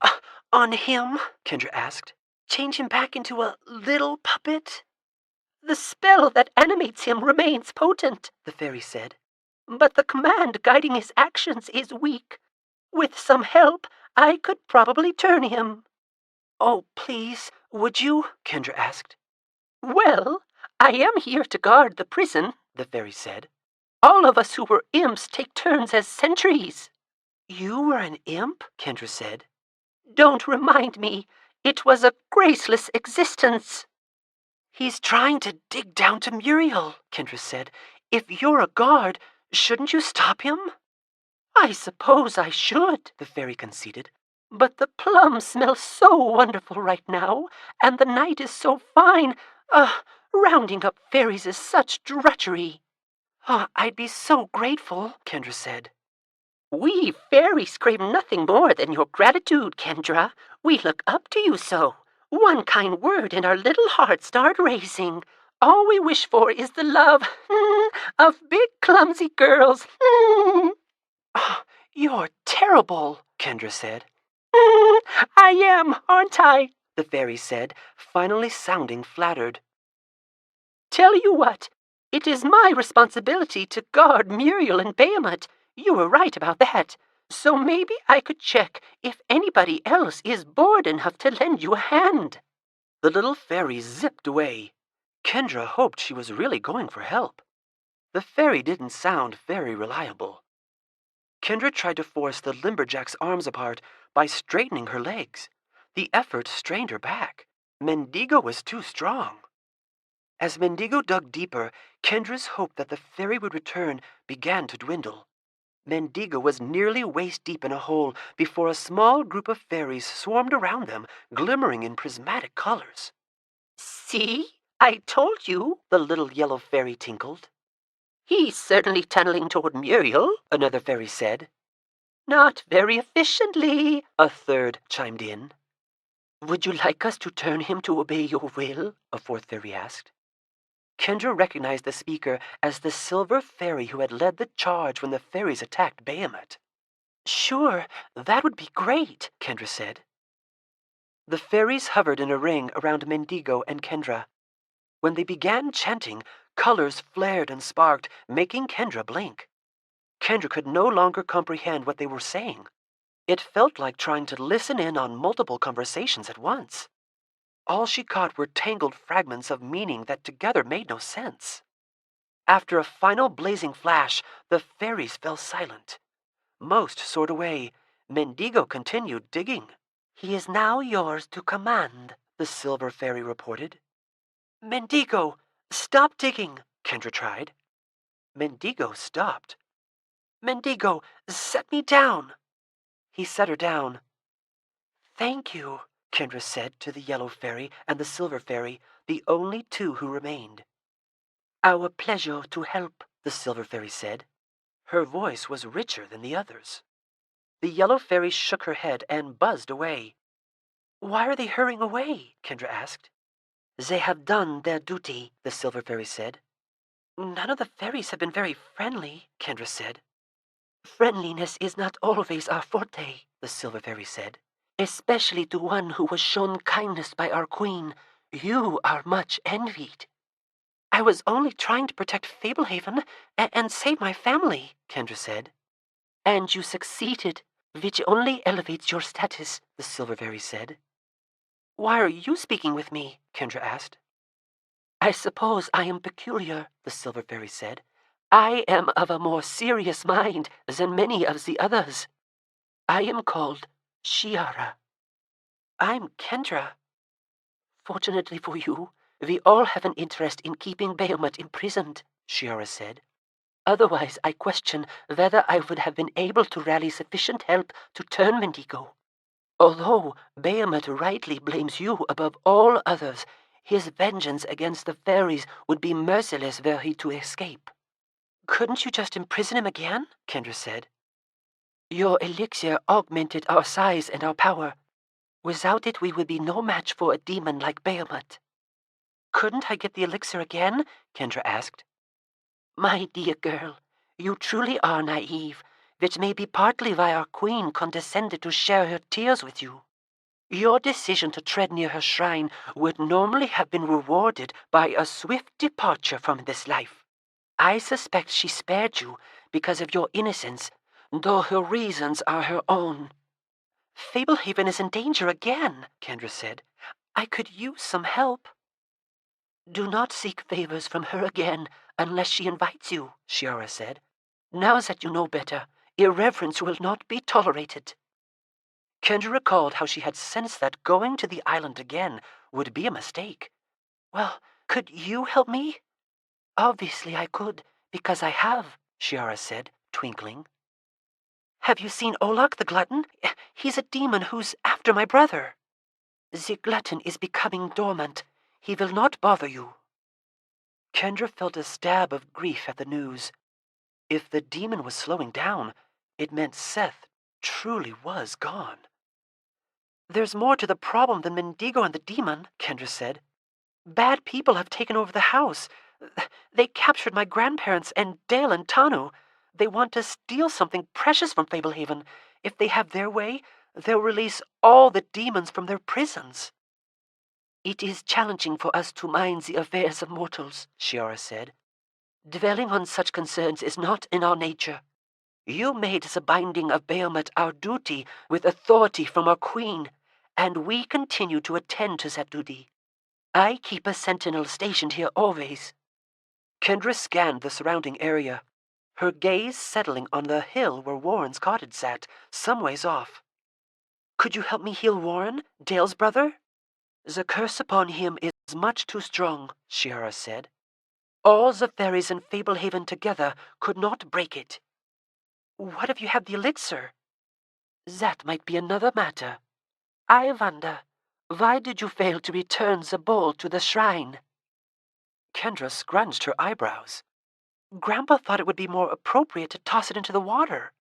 on him?" Kendra asked. "Change him back into a little puppet?" "The spell that animates him remains potent," the fairy said. but the command guiding his actions is weak. With some help, I could probably turn him." "Oh, please, would you?" Kendra asked. "Well, I am here to guard the prison," the fairy said. "All of us who were imps take turns as sentries." "You were an imp?" Kendra said. "Don't remind me. It was a graceless existence." "He's trying to dig down to Muriel," Kendra said. "If you're a guard, shouldn't you stop him?" "I suppose I should," the fairy conceded. "but the plums smell so wonderful right now, and the night is so fine. Rounding up fairies is such drudgery." "Oh, I'd be so grateful," Kendra said. "We fairies crave nothing more than your gratitude, Kendra. We look up to you so. One kind word and our little hearts start racing. All we wish for is the love of big clumsy girls." "Oh, you're terrible," Kendra said. "I am, aren't I?" the fairy said, finally sounding flattered. "Tell you what, it is my responsibility to guard Muriel and Behemoth. You were right about that. So maybe I could check if anybody else is bored enough to lend you a hand." The little fairy zipped away. Kendra hoped she was really going for help. The fairy didn't sound very reliable. Kendra tried to force the lumberjack's arms apart by straightening her legs. The effort strained her back. Mendigo was too strong. As Mendigo dug deeper, Kendra's hope that the fairy would return began to dwindle. Mendigo was nearly waist-deep in a hole before a small group of fairies swarmed around them, glimmering in prismatic colors. "See? I told you," the little yellow fairy tinkled. "He's certainly tunneling toward Muriel," another fairy said. "Not very efficiently," a third chimed in. "Would you like us to turn him to obey your will?" a fourth fairy asked. Kendra recognized the speaker as the silver fairy who had led the charge when the fairies attacked Behemoth. "Sure, that would be great," Kendra said. The fairies hovered in a ring around Mendigo and Kendra. When they began chanting, colors flared and sparked, making Kendra blink. Kendra could no longer comprehend what they were saying. It felt like trying to listen in on multiple conversations at once. All she caught were tangled fragments of meaning that together made no sense. After a final blazing flash, the fairies fell silent. Most soared away. Mendigo continued digging. "He is now yours to command," the silver fairy reported. "Mendigo, stop digging," Kendra tried. Mendigo stopped. "Mendigo, set me down." He set her down. "Thank you," Kendra said to the yellow fairy and the silver fairy, the only two who remained. "Our pleasure to help," the silver fairy said. Her voice was richer than the others. The yellow fairy shook her head and buzzed away. "Why are they hurrying away?" Kendra asked. "They have done their duty," the silver fairy said. "None of the fairies have been very friendly," Kendra said. "Friendliness is not always our forte," the silver fairy said. "Especially to one who was shown kindness by our queen. You are much envied." "I was only trying to protect Fablehaven and save my family," Kendra said. "And you succeeded, which only elevates your status," the silver fairy said. "Why are you speaking with me?" Kendra asked. "I suppose I am peculiar," the silver fairy said. "I am of a more serious mind than many of the others. I am called Shiara." "I'm Kendra." "Fortunately for you, we all have an interest in keeping Behemoth imprisoned," Shiara said. "Otherwise, I question whether I would have been able to rally sufficient help to turn Mendigo. Although Behemoth rightly blames you above all others, his vengeance against the fairies would be merciless were he to escape." "Couldn't you just imprison him again?" Kendra said. "Your elixir augmented our size and our power. Without it, we would be no match for a demon like Behemoth." "Couldn't I get the elixir again?" Kendra asked. "My dear girl, you truly are naive, which may be partly why our queen condescended to share her tears with you. Your decision to tread near her shrine would normally have been rewarded by a swift departure from this life. I suspect she spared you because of your innocence, though her reasons are her own." "Fablehaven is in danger again," Kendra said. "I could use some help." "Do not seek favors from her again unless she invites you," Shiara said. "Now that you know better, irreverence will not be tolerated." Kendra recalled how she had sensed that going to the island again would be a mistake. "Well, could you help me?" "Obviously I could, because I have," Shiara said, twinkling. "Have you seen Olak the Glutton? He's a demon who's after my brother." "The glutton is becoming dormant. He will not bother you." Kendra felt a stab of grief at the news. If the demon was slowing down, it meant Seth truly was gone. "There's more to the problem than Mendigo and the demon," Kendra said. "Bad people have taken over the house. They captured my grandparents and Dale and Tanu. They want to steal something precious from Fablehaven. If they have their way, they'll release all the demons from their prisons." "It is challenging for us to mind the affairs of mortals," Shiara said. "Dwelling on such concerns is not in our nature. You made the binding of Bahamut our duty with authority from our queen, and we continue to attend to that duty. I keep a sentinel stationed here always." Kendra scanned the surrounding area, her gaze settling on the hill where Warren's cottage sat, some ways off. "Could you help me heal Warren, Dale's brother?" "The curse upon him is much too strong," Shiara said. "All the fairies in Fablehaven together could not break it." "What if you had the elixir?" "That might be another matter. I wonder, why did you fail to return the bowl to the shrine?" Kendra scrunched her eyebrows. "Grandpa thought it would be more appropriate to toss it into the water.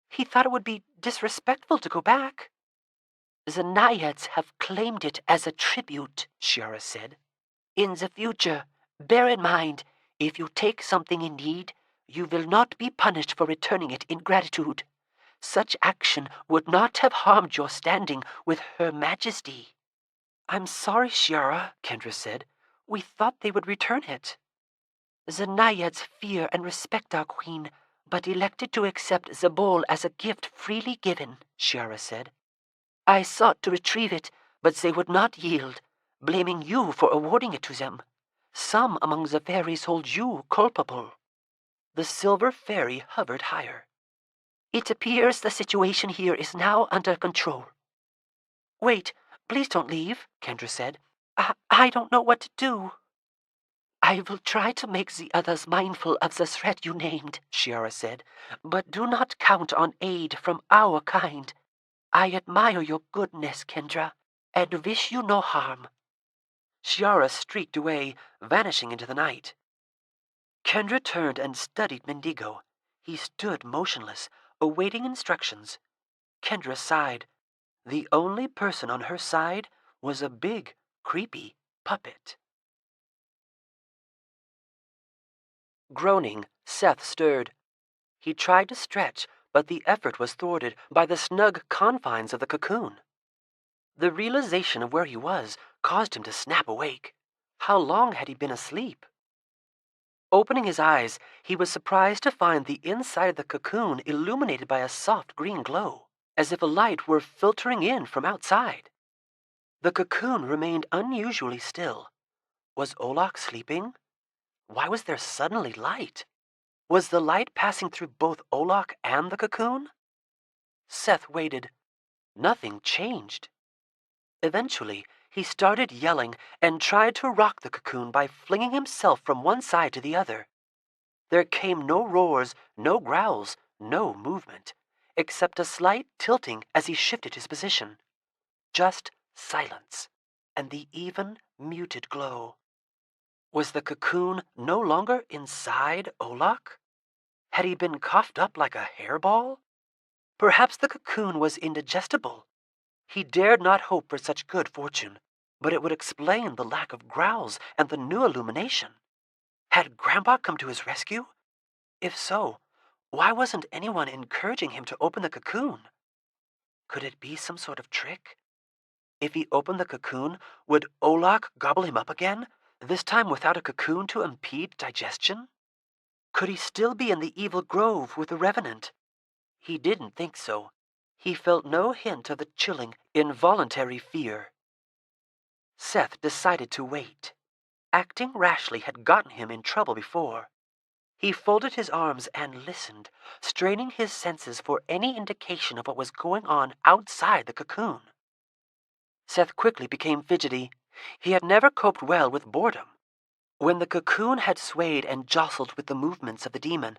He thought it would be disrespectful to go back." "The Naiads have claimed it as a tribute," Shiara said. "In the future, bear in mind, if you take something in need, you will not be punished for returning it in gratitude. Such action would not have harmed your standing with Her Majesty." "I'm sorry, Shiara," Kendra said. "We thought they would return it." "The Naiads fear and respect our queen, but elected to accept the bowl as a gift freely given," Shiara said. "I sought to retrieve it, but they would not yield, blaming you for awarding it to them. Some among the fairies hold you culpable." The silver fairy hovered higher. "It appears the situation here is now under control." "Wait, please don't leave," Kendra said. I don't know what to do." "I will try to make the others mindful of the threat you named," Shiara said, "but do not count on aid from our kind. I admire your goodness, Kendra, and wish you no harm." Shiara streaked away, vanishing into the night. Kendra turned and studied Mendigo. He stood motionless, awaiting instructions. Kendra sighed. The only person on her side was a big, creepy puppet. Groaning, Seth stirred. He tried to stretch, but the effort was thwarted by the snug confines of the cocoon. The realization of where he was caused him to snap awake. How long had he been asleep? Opening his eyes, he was surprised to find the inside of the cocoon illuminated by a soft green glow, as if a light were filtering in from outside. The cocoon remained unusually still. Was Olak sleeping? Why was there suddenly light? Was the light passing through both Olak and the cocoon? Seth waited. Nothing changed. Eventually, he started yelling and tried to rock the cocoon by flinging himself from one side to the other. There came no roars, no growls, no movement, except a slight tilting as he shifted his position. Just silence, and the even, muted glow. Was the cocoon no longer inside Olak? Had he been coughed up like a hairball? Perhaps the cocoon was indigestible. He dared not hope for such good fortune, but it would explain the lack of growls and the new illumination. Had Grandpa come to his rescue? If so, why wasn't anyone encouraging him to open the cocoon? Could it be some sort of trick? If he opened the cocoon, would Olak gobble him up again, this time without a cocoon to impede digestion? Could he still be in the evil grove with the revenant? He didn't think so. He felt no hint of the chilling, involuntary fear. Seth decided to wait. Acting rashly had gotten him in trouble before. He folded his arms and listened, straining his senses for any indication of what was going on outside the cocoon. Seth quickly became fidgety. He had never coped well with boredom. When the cocoon had swayed and jostled with the movements of the demon,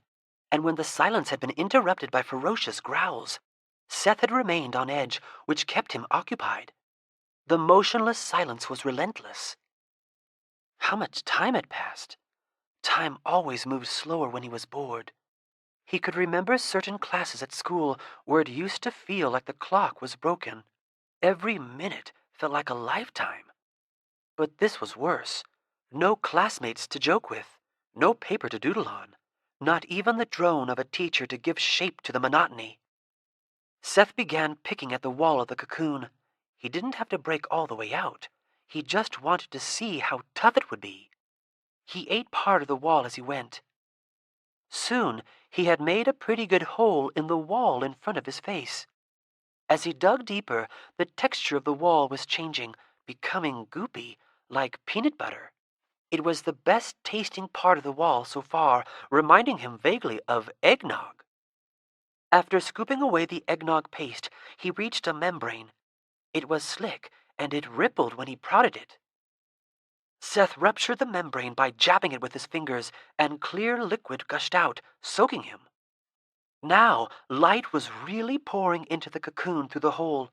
and when the silence had been interrupted by ferocious growls, Seth had remained on edge, which kept him occupied. The motionless silence was relentless. How much time had passed? Time always moved slower when he was bored. He could remember certain classes at school where it used to feel like the clock was broken. Every minute felt like a lifetime. But this was worse. No classmates to joke with, no paper to doodle on, not even the drone of a teacher to give shape to the monotony. Seth began picking at the wall of the cocoon. He didn't have to break all the way out. He just wanted to see how tough it would be. He ate part of the wall as he went. Soon he had made a pretty good hole in the wall in front of his face. As he dug deeper, the texture of the wall was changing, becoming goopy, like peanut butter. It was the best tasting part of the wall so far, reminding him vaguely of eggnog. After scooping away the eggnog paste, he reached a membrane. It was slick, and it rippled when he prodded it. Seth ruptured the membrane by jabbing it with his fingers, and clear liquid gushed out, soaking him. Now, light was really pouring into the cocoon through the hole.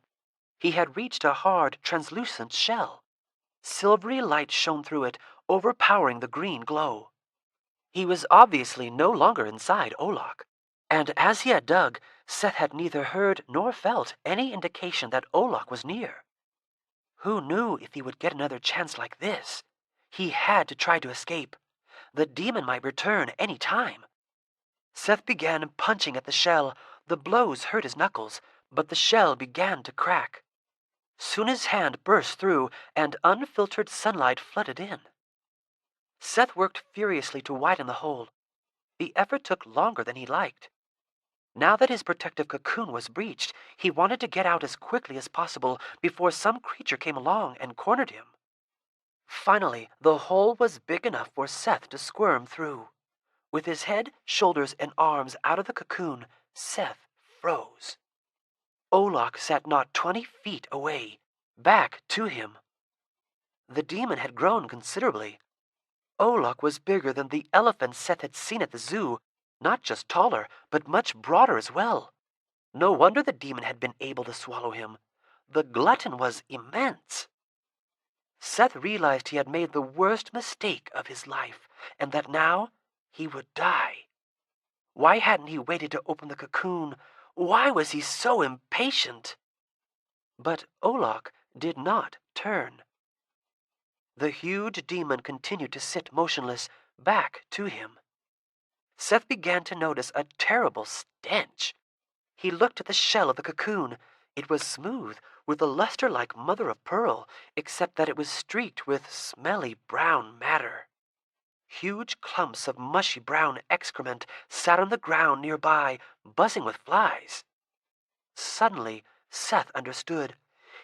He had reached a hard, translucent shell. Silvery light shone through it, overpowering the green glow. He was obviously no longer inside Olok, and as he had dug, Seth had neither heard nor felt any indication that Olok was near. Who knew if he would get another chance like this? He had to try to escape. The demon might return any time. Seth began punching at the shell. The blows hurt his knuckles, but the shell began to crack. Soon his hand burst through, and unfiltered sunlight flooded in. Seth worked furiously to widen the hole. The effort took longer than he liked. Now that his protective cocoon was breached, he wanted to get out as quickly as possible before some creature came along and cornered him. Finally, the hole was big enough for Seth to squirm through. With his head, shoulders, and arms out of the cocoon, Seth froze. Olok sat not 20 feet away, back to him. The demon had grown considerably. Olok was bigger than the elephant Seth had seen at the zoo, not just taller, but much broader as well. No wonder the demon had been able to swallow him. The glutton was immense. Seth realized he had made the worst mistake of his life, and that now he would die. Why hadn't he waited to open the cocoon? Why was he so impatient? But Olok did not turn. The huge demon continued to sit motionless, back to him. Seth began to notice a terrible stench. He looked at the shell of the cocoon. It was smooth, with a luster like mother of pearl, except that it was streaked with smelly brown matter. Huge clumps of mushy brown excrement sat on the ground nearby, buzzing with flies. Suddenly, Seth understood.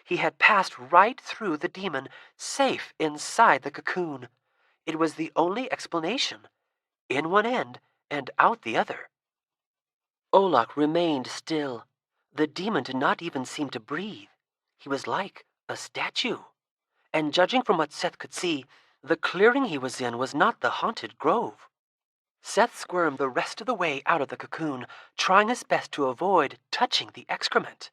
He had passed right through the demon, safe inside the cocoon. It was the only explanation. In one end and out the other. Olok remained still. The demon did not even seem to breathe. He was like a statue. And judging from what Seth could see, the clearing he was in was not the haunted grove. Seth squirmed the rest of the way out of the cocoon, trying his best to avoid touching the excrement.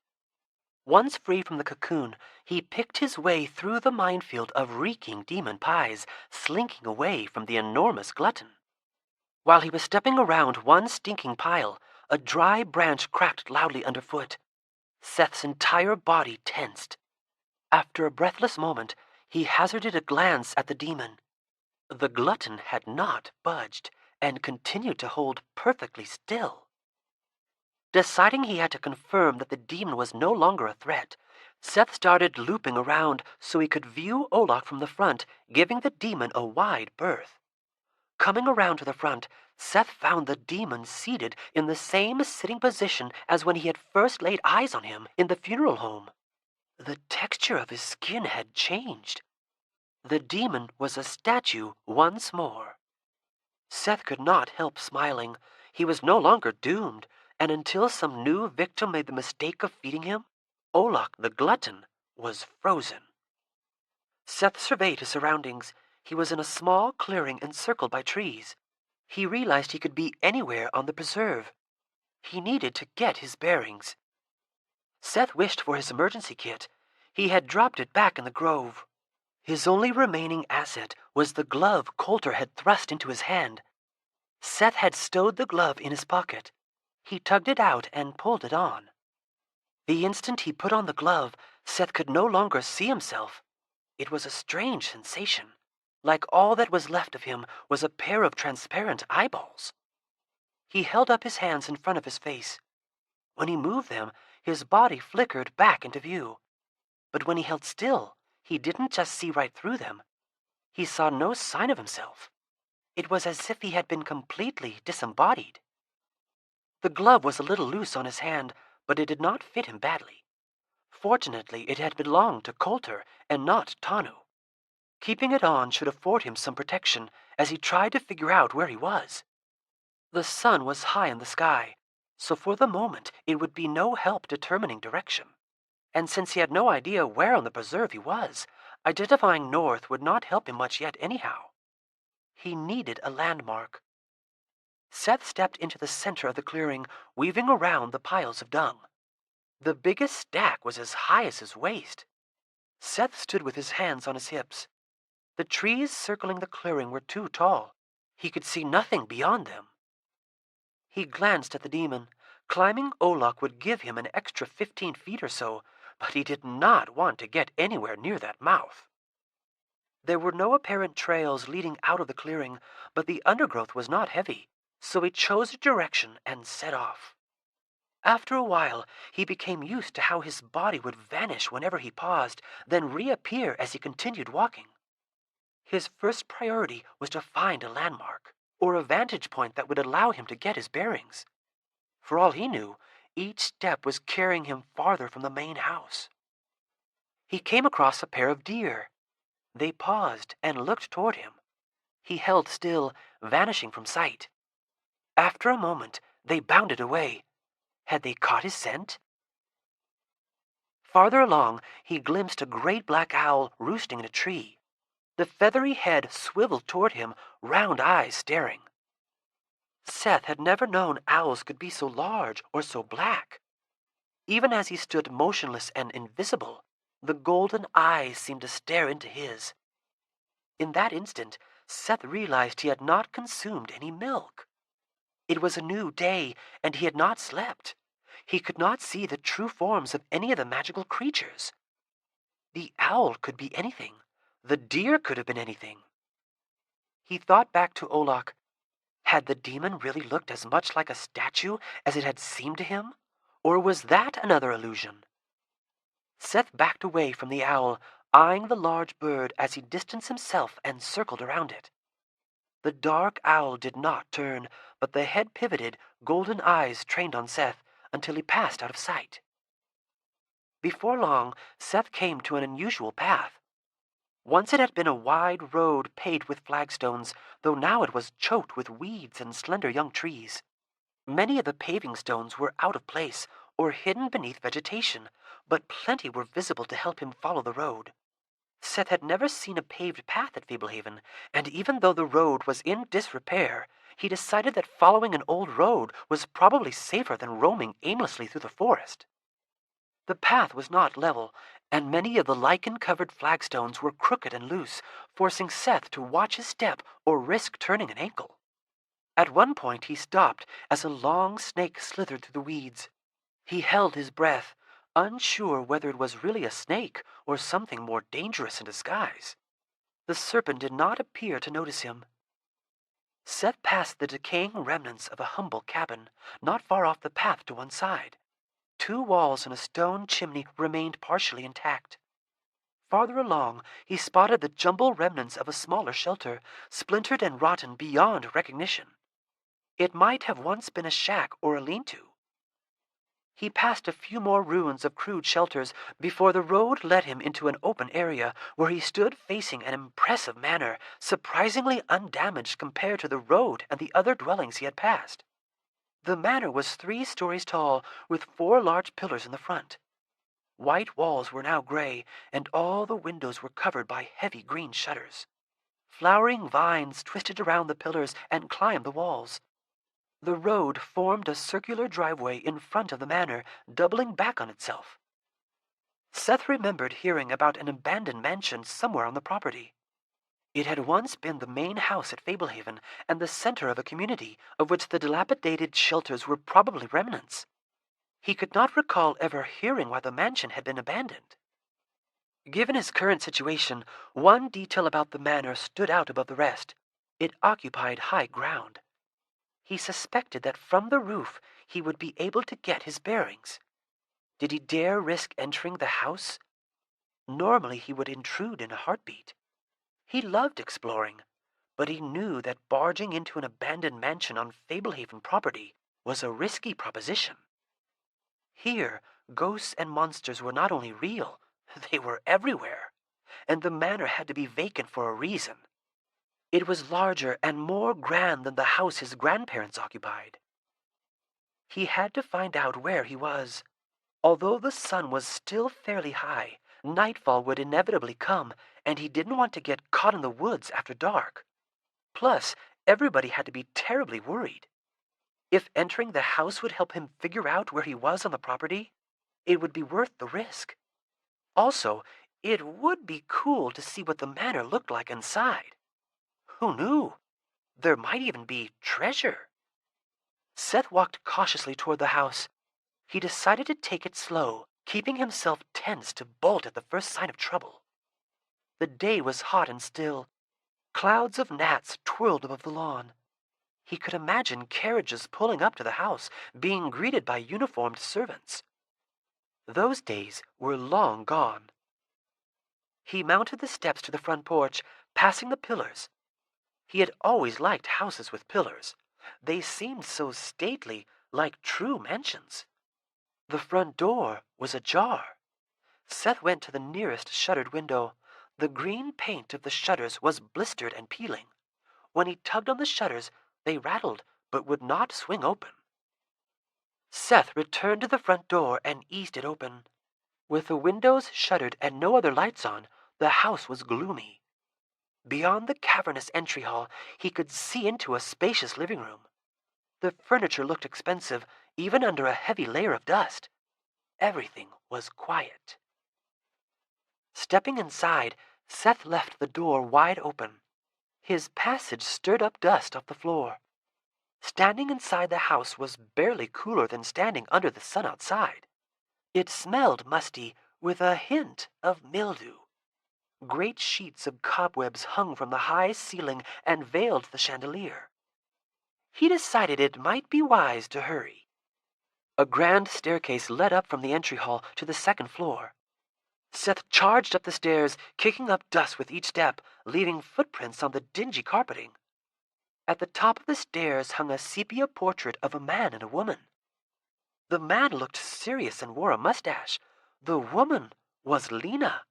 Once free from the cocoon, he picked his way through the minefield of reeking demon pies, slinking away from the enormous glutton. While he was stepping around one stinking pile, a dry branch cracked loudly underfoot. Seth's entire body tensed. After a breathless moment, he hazarded a glance at the demon. The glutton had not budged and continued to hold perfectly still. Deciding he had to confirm that the demon was no longer a threat, Seth started looping around so he could view Olok from the front, giving the demon a wide berth. Coming around to the front, Seth found the demon seated in the same sitting position as when he had first laid eyes on him in the funeral home. The texture of his skin had changed. The demon was a statue once more. Seth could not help smiling. He was no longer doomed, and until some new victim made the mistake of feeding him, Olak the glutton was frozen. Seth surveyed his surroundings. He was in a small clearing encircled by trees. He realized he could be anywhere on the preserve. He needed to get his bearings. Seth wished for his emergency kit. He had dropped it back in the grove. His only remaining asset was the glove Coulter had thrust into his hand. Seth had stowed the glove in his pocket. He tugged it out and pulled it on. The instant he put on the glove, Seth could no longer see himself. It was a strange sensation. Like all that was left of him was a pair of transparent eyeballs. He held up his hands in front of his face. When he moved them, his body flickered back into view. But when he held still, he didn't just see right through them. He saw no sign of himself. It was as if he had been completely disembodied. The glove was a little loose on his hand, but it did not fit him badly. Fortunately, it had belonged to Coulter and not Tanu. Keeping it on should afford him some protection as he tried to figure out where he was. The sun was high in the sky, so for the moment it would be no help determining direction. And since he had no idea where on the preserve he was, identifying north would not help him much yet anyhow. He needed a landmark. Seth stepped into the center of the clearing, weaving around the piles of dung. The biggest stack was as high as his waist. Seth stood with his hands on his hips. The trees circling the clearing were too tall. He could see nothing beyond them. He glanced at the demon. Climbing Olak would give him an extra 15 feet or so, but he did not want to get anywhere near that mouth. There were no apparent trails leading out of the clearing, but the undergrowth was not heavy, so he chose a direction and set off. After a while, he became used to how his body would vanish whenever he paused, then reappear as he continued walking. His first priority was to find a landmark, or a vantage point that would allow him to get his bearings. For all he knew, each step was carrying him farther from the main house. He came across a pair of deer. They paused and looked toward him. He held still, vanishing from sight. After a moment, they bounded away. Had they caught his scent? Farther along, he glimpsed a great black owl roosting in a tree. The feathery head swiveled toward him, round eyes staring. Seth had never known owls could be so large or so black. Even as he stood motionless and invisible, the golden eyes seemed to stare into his. In that instant, Seth realized he had not consumed any milk. It was a new day, and he had not slept. He could not see the true forms of any of the magical creatures. The owl could be anything. The deer could have been anything. He thought back to Olak. Had the demon really looked as much like a statue as it had seemed to him? Or was that another illusion? Seth backed away from the owl, eyeing the large bird as he distanced himself and circled around it. The dark owl did not turn, but the head pivoted, golden eyes trained on Seth, until he passed out of sight. Before long, Seth came to an unusual path. Once it had been a wide road paved with flagstones, though now it was choked with weeds and slender young trees. Many of the paving stones were out of place or hidden beneath vegetation, but plenty were visible to help him follow the road. Seth had never seen a paved path at Fablehaven, and even though the road was in disrepair, he decided that following an old road was probably safer than roaming aimlessly through the forest. The path was not level, and many of the lichen-covered flagstones were crooked and loose, forcing Seth to watch his step or risk turning an ankle. At one point he stopped as a long snake slithered through the weeds. He held his breath, unsure whether it was really a snake or something more dangerous in disguise. The serpent did not appear to notice him. Seth passed the decaying remnants of a humble cabin, not far off the path to one side. 2 walls and a stone chimney remained partially intact. Farther along, he spotted the jumbled remnants of a smaller shelter, splintered and rotten beyond recognition. It might have once been a shack or a lean-to. He passed a few more ruins of crude shelters before the road led him into an open area where he stood facing an impressive manor, surprisingly undamaged compared to the road and the other dwellings he had passed. The manor was 3 stories tall, with 4 large pillars in the front. White walls were now gray, and all the windows were covered by heavy green shutters. Flowering vines twisted around the pillars and climbed the walls. The road formed a circular driveway in front of the manor, doubling back on itself. Seth remembered hearing about an abandoned mansion somewhere on the property. It had once been the main house at Fablehaven and the center of a community of which the dilapidated shelters were probably remnants. He could not recall ever hearing why the mansion had been abandoned. Given his current situation, one detail about the manor stood out above the rest. It occupied high ground. He suspected that from the roof he would be able to get his bearings. Did he dare risk entering the house? Normally he would intrude in a heartbeat. He loved exploring, but he knew that barging into an abandoned mansion on Fablehaven property was a risky proposition. Here, ghosts and monsters were not only real, they were everywhere, and the manor had to be vacant for a reason. It was larger and more grand than the house his grandparents occupied. He had to find out where he was. Although the sun was still fairly high, nightfall would inevitably come, and he didn't want to get caught in the woods after dark. Plus, everybody had to be terribly worried. If entering the house would help him figure out where he was on the property, it would be worth the risk. Also, it would be cool to see what the manor looked like inside. Who knew? There might even be treasure. Seth walked cautiously toward the house. He decided to take it slow, keeping himself tense to bolt at the first sign of trouble. The day was hot and still. Clouds of gnats twirled above the lawn. He could imagine carriages pulling up to the house, being greeted by uniformed servants. Those days were long gone. He mounted the steps to the front porch, passing the pillars. He had always liked houses with pillars. They seemed so stately, like true mansions. The front door was ajar. Seth went to the nearest shuttered window. The green paint of the shutters was blistered and peeling. When he tugged on the shutters, they rattled but would not swing open. Seth returned to the front door and eased it open. With the windows shuttered and no other lights on, the house was gloomy. Beyond the cavernous entry hall, he could see into a spacious living room. The furniture looked expensive, even under a heavy layer of dust. Everything was quiet. Stepping inside, Seth left the door wide open. His passage stirred up dust off the floor. Standing inside the house was barely cooler than standing under the sun outside. It smelled musty, with a hint of mildew. Great sheets of cobwebs hung from the high ceiling and veiled the chandelier. He decided it might be wise to hurry. A grand staircase led up from the entry hall to the second floor. Seth charged up the stairs, kicking up dust with each step, leaving footprints on the dingy carpeting. At the top of the stairs hung a sepia portrait of a man and a woman. The man looked serious and wore a mustache. The woman was Lena,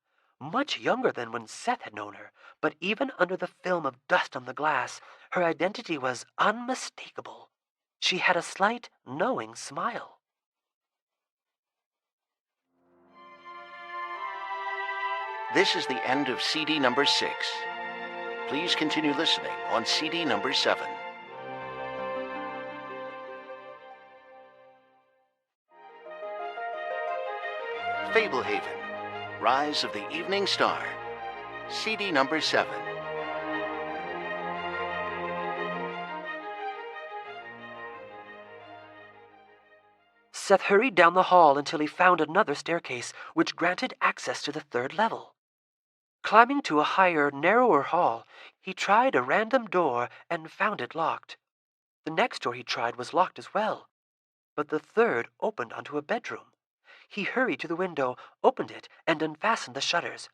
much younger than when Seth had known her, but even under the film of dust on the glass, her identity was unmistakable. She had a slight, knowing smile. This is the end of CD number 6. Please continue listening on CD number 7. Fablehaven, Rise of the Evening Star, CD number 7. Seth hurried down the hall until he found another staircase, which granted access to the third level. Climbing to a higher, narrower hall, he tried a random door and found it locked. The next door he tried was locked as well, but the third opened onto a bedroom. He hurried to the window, opened it, and unfastened the shutters.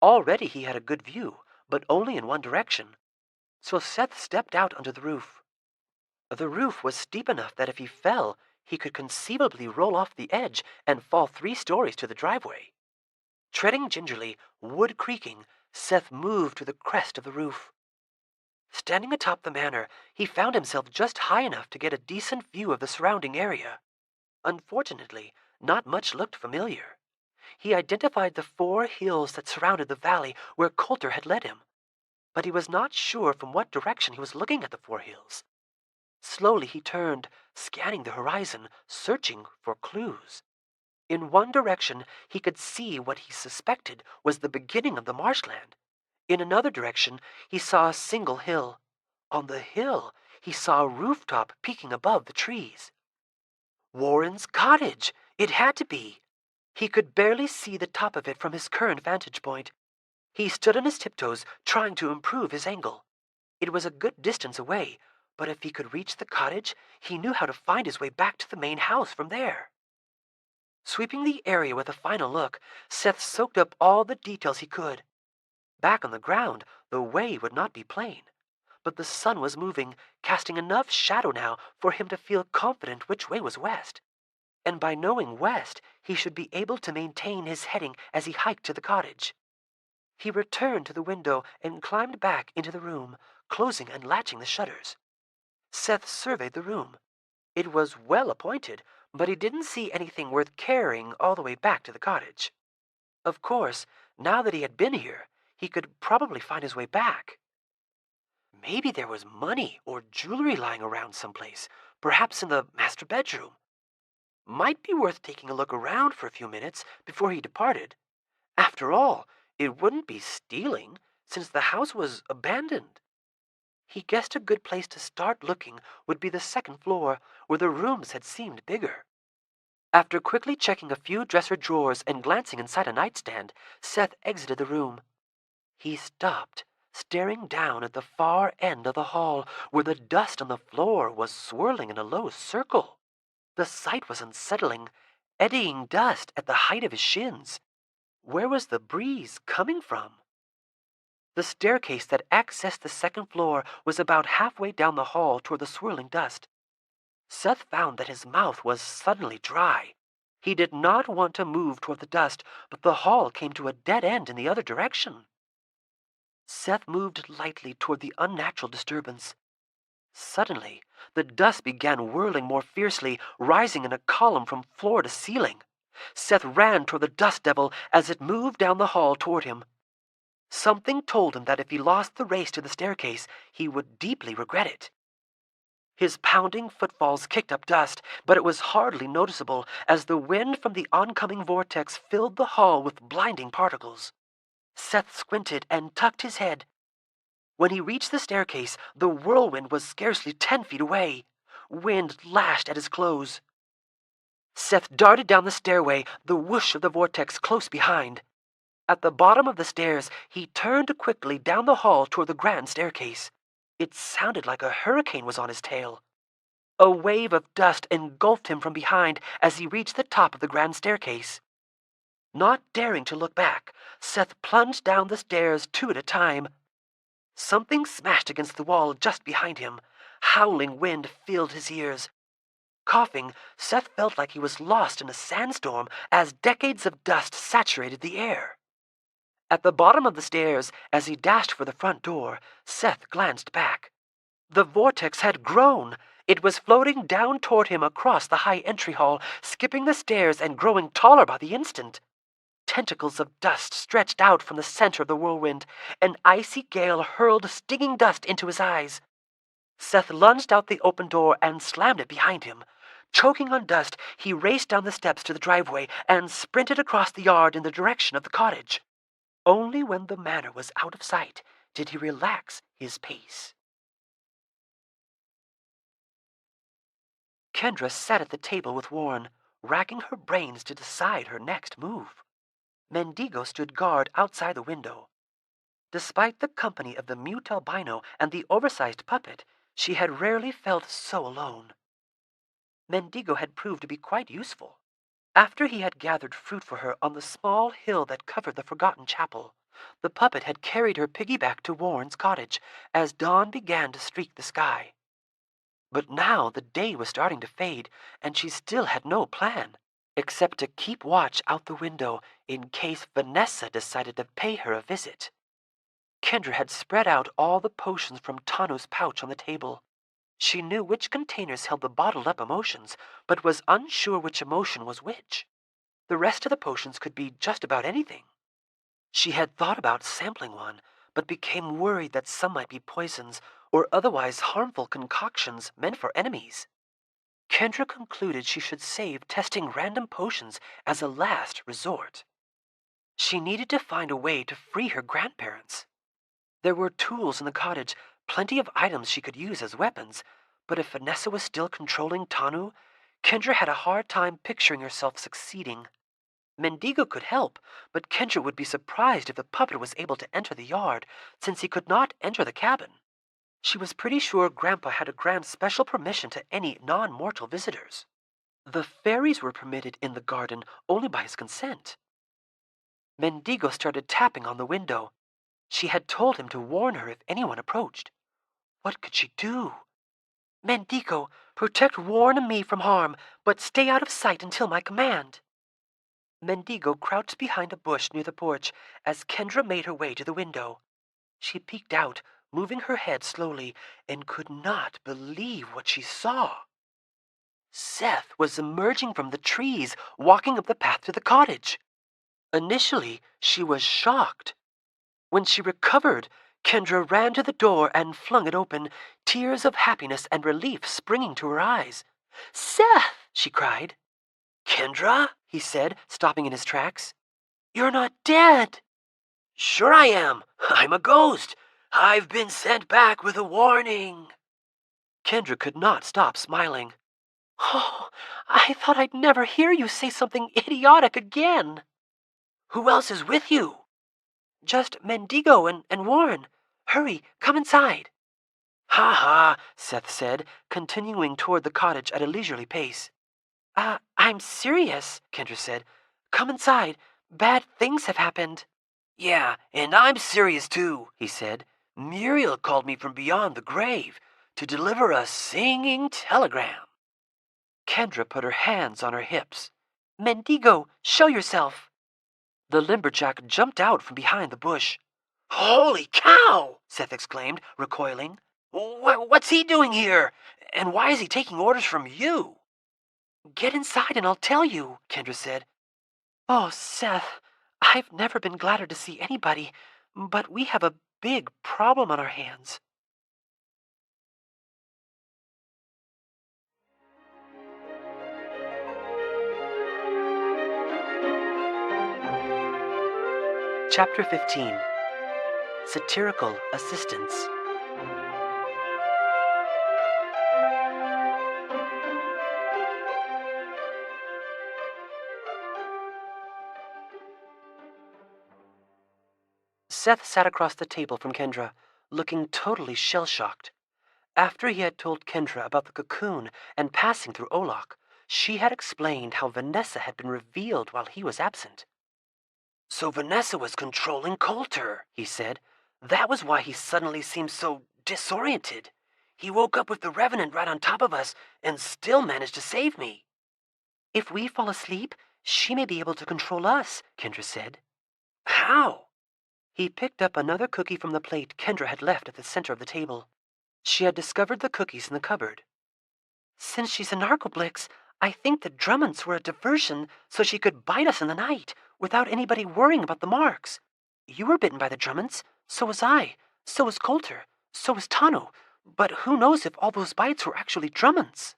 Already he had a good view, but only in one direction. So Seth stepped out onto the roof. The roof was steep enough that if he fell, he could conceivably roll off the edge and fall 3 stories to the driveway. Treading gingerly, wood creaking, Seth moved to the crest of the roof. Standing atop the manor, he found himself just high enough to get a decent view of the surrounding area. Unfortunately, not much looked familiar. He identified the 4 hills that surrounded the valley where Coulter had led him, but he was not sure from what direction he was looking at the 4 hills. Slowly he turned, scanning the horizon, searching for clues. In one direction, he could see what he suspected was the beginning of the marshland. In another direction, he saw a single hill. On the hill, he saw a rooftop peeking above the trees. Warren's cottage! It had to be. He could barely see the top of it from his current vantage point. He stood on his tiptoes, trying to improve his angle. It was a good distance away, but if he could reach the cottage, he knew how to find his way back to the main house from there. Sweeping the area with a final look, Seth soaked up all the details he could. Back on the ground, the way would not be plain, but the sun was moving, casting enough shadow now for him to feel confident which way was west. And by knowing west, he should be able to maintain his heading as he hiked to the cottage. He returned to the window and climbed back into the room, closing and latching the shutters. Seth surveyed the room. It was well appointed, but he didn't see anything worth carrying all the way back to the cottage. Of course, now that he had been here, he could probably find his way back. Maybe there was money or jewelry lying around someplace, perhaps in the master bedroom. Might be worth taking a look around for a few minutes before he departed. After all, it wouldn't be stealing, since the house was abandoned. He guessed a good place to start looking would be the 2nd floor, where the rooms had seemed bigger. After quickly checking a few dresser drawers and glancing inside a nightstand, Seth exited the room. He stopped, staring down at the far end of the hall, where the dust on the floor was swirling in a low circle. The sight was unsettling, eddying dust at the height of his shins. Where was the breeze coming from? The staircase that accessed the 2nd floor was about halfway down the hall toward the swirling dust. Seth found that his mouth was suddenly dry. He did not want to move toward the dust, but the hall came to a dead end in the other direction. Seth moved lightly toward the unnatural disturbance. Suddenly, the dust began whirling more fiercely, rising in a column from floor to ceiling. Seth ran toward the dust devil as it moved down the hall toward him. Something told him that if he lost the race to the staircase, he would deeply regret it. His pounding footfalls kicked up dust, but it was hardly noticeable as the wind from the oncoming vortex filled the hall with blinding particles. Seth squinted and tucked his head. When he reached the staircase, the whirlwind was scarcely 10 feet away. Wind lashed at his clothes. Seth darted down the stairway, the whoosh of the vortex close behind. At the bottom of the stairs, he turned quickly down the hall toward the grand staircase. It sounded like a hurricane was on his tail. A wave of dust engulfed him from behind as he reached the top of the grand staircase. Not daring to look back, Seth plunged down the stairs 2 at a time. Something smashed against the wall just behind him. Howling wind filled his ears. Coughing, Seth felt like he was lost in a sandstorm as decades of dust saturated the air. At the bottom of the stairs, as he dashed for the front door, Seth glanced back. The vortex had grown. It was floating down toward him across the high entry hall, skipping the stairs and growing taller by the instant. Tentacles of dust stretched out from the center of the whirlwind. An icy gale hurled stinging dust into his eyes. Seth lunged out the open door and slammed it behind him. Choking on dust, he raced down the steps to the driveway and sprinted across the yard in the direction of the cottage. Only when the manor was out of sight did he relax his pace. Kendra sat at the table with Warren, racking her brains to decide her next move. Mendigo stood guard outside the window. Despite the company of the mute albino and the oversized puppet, she had rarely felt so alone. Mendigo had proved to be quite useful. After he had gathered fruit for her on the small hill that covered the forgotten chapel, the puppet had carried her piggyback to Warren's cottage as dawn began to streak the sky. But now the day was starting to fade, and she still had no plan, except to keep watch out the window in case Vanessa decided to pay her a visit. Kendra had spread out all the potions from Tano's pouch on the table. She knew which containers held the bottled-up emotions, but was unsure which emotion was which. The rest of the potions could be just about anything. She had thought about sampling one, but became worried that some might be poisons or otherwise harmful concoctions meant for enemies. Kendra concluded she should save testing random potions as a last resort. She needed to find a way to free her grandparents. There were tools in the cottage, plenty of items she could use as weapons, but if Vanessa was still controlling Tanu, Kendra had a hard time picturing herself succeeding. Mendigo could help, but Kendra would be surprised if the puppet was able to enter the yard, since he could not enter the cabin. She was pretty sure Grandpa had to grant special permission to any non-mortal visitors. The fairies were permitted in the garden only by his consent. Mendigo started tapping on the window. She had told him to warn her if anyone approached. What could she do? Mendigo, protect Warren and me from harm, but stay out of sight until my command. Mendigo crouched behind a bush near the porch as Kendra made her way to the window. She peeked out, moving her head slowly, and could not believe what she saw. Seth was emerging from the trees, walking up the path to the cottage. Initially, she was shocked. When she recovered, Kendra ran to the door and flung it open, tears of happiness and relief springing to her eyes. "Seth!" she cried. "Kendra?" he said, stopping in his tracks. "You're not dead." "Sure I am. I'm a ghost. I've been sent back with a warning." Kendra could not stop smiling. "Oh, I thought I'd never hear you say something idiotic again." "Who else is with you?" "Just Mendigo and Warren. Hurry, come inside." "Ha ha," Seth said, continuing toward the cottage at a leisurely pace. I'm serious," Kendra said. "Come inside. Bad things have happened." "Yeah, and I'm serious too," he said. "Muriel called me from beyond the grave to deliver a singing telegram." Kendra put her hands on her hips. "Mendigo, show yourself." The lumberjack jumped out from behind the bush. "Holy cow!" Seth exclaimed, recoiling. "What's he doing here? And why is he taking orders from you?" "Get inside and I'll tell you," Kendra said. "Oh, Seth, I've never been gladder to see anybody, but we have a big problem on our hands." Chapter 15. Satirical Assistance. Seth sat across the table from Kendra, looking totally shell-shocked. After he had told Kendra about the cocoon and passing through Olak, she had explained how Vanessa had been revealed while he was absent. "So Vanessa was controlling Coulter," he said. "That was why he suddenly seemed so disoriented. He woke up with the Revenant right on top of us and still managed to save me." "If we fall asleep, she may be able to control us," Kendra said. "How?" He picked up another cookie from the plate Kendra had left at the center of the table. She had discovered the cookies in the cupboard. "Since she's a narcoblix, I think the Drummonds were a diversion so she could bite us in the night without anybody worrying about the marks. You were bitten by the Drummonds, so was I, so was Coulter, so was Tano, but who knows if all those bites were actually Drummonds?"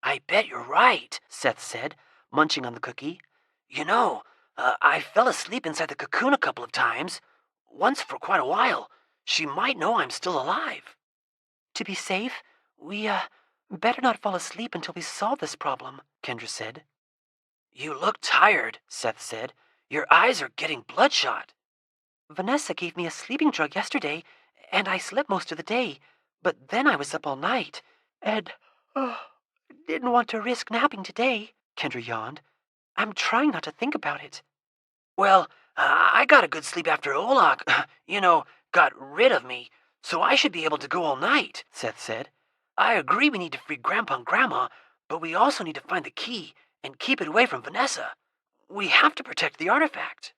"I bet you're right," Seth said, munching on the cookie. "You know, I fell asleep inside the cocoon a couple of times. Once for quite a while. She might know I'm still alive." "To be safe, we, better not fall asleep until we solve this problem," Kendra said. "You look tired," Seth said. "Your eyes are getting bloodshot." "Vanessa gave me a sleeping drug yesterday, and I slept most of the day, but then I was up all night, and didn't want to risk napping today," Kendra yawned. "I'm trying not to think about it." "Well, I got a good sleep after Olak, got rid of me, so I should be able to go all night," Seth said. I agree we need to free Grandpa and Grandma, but we also need to find the key and keep it away from Vanessa. We have to protect the artifact.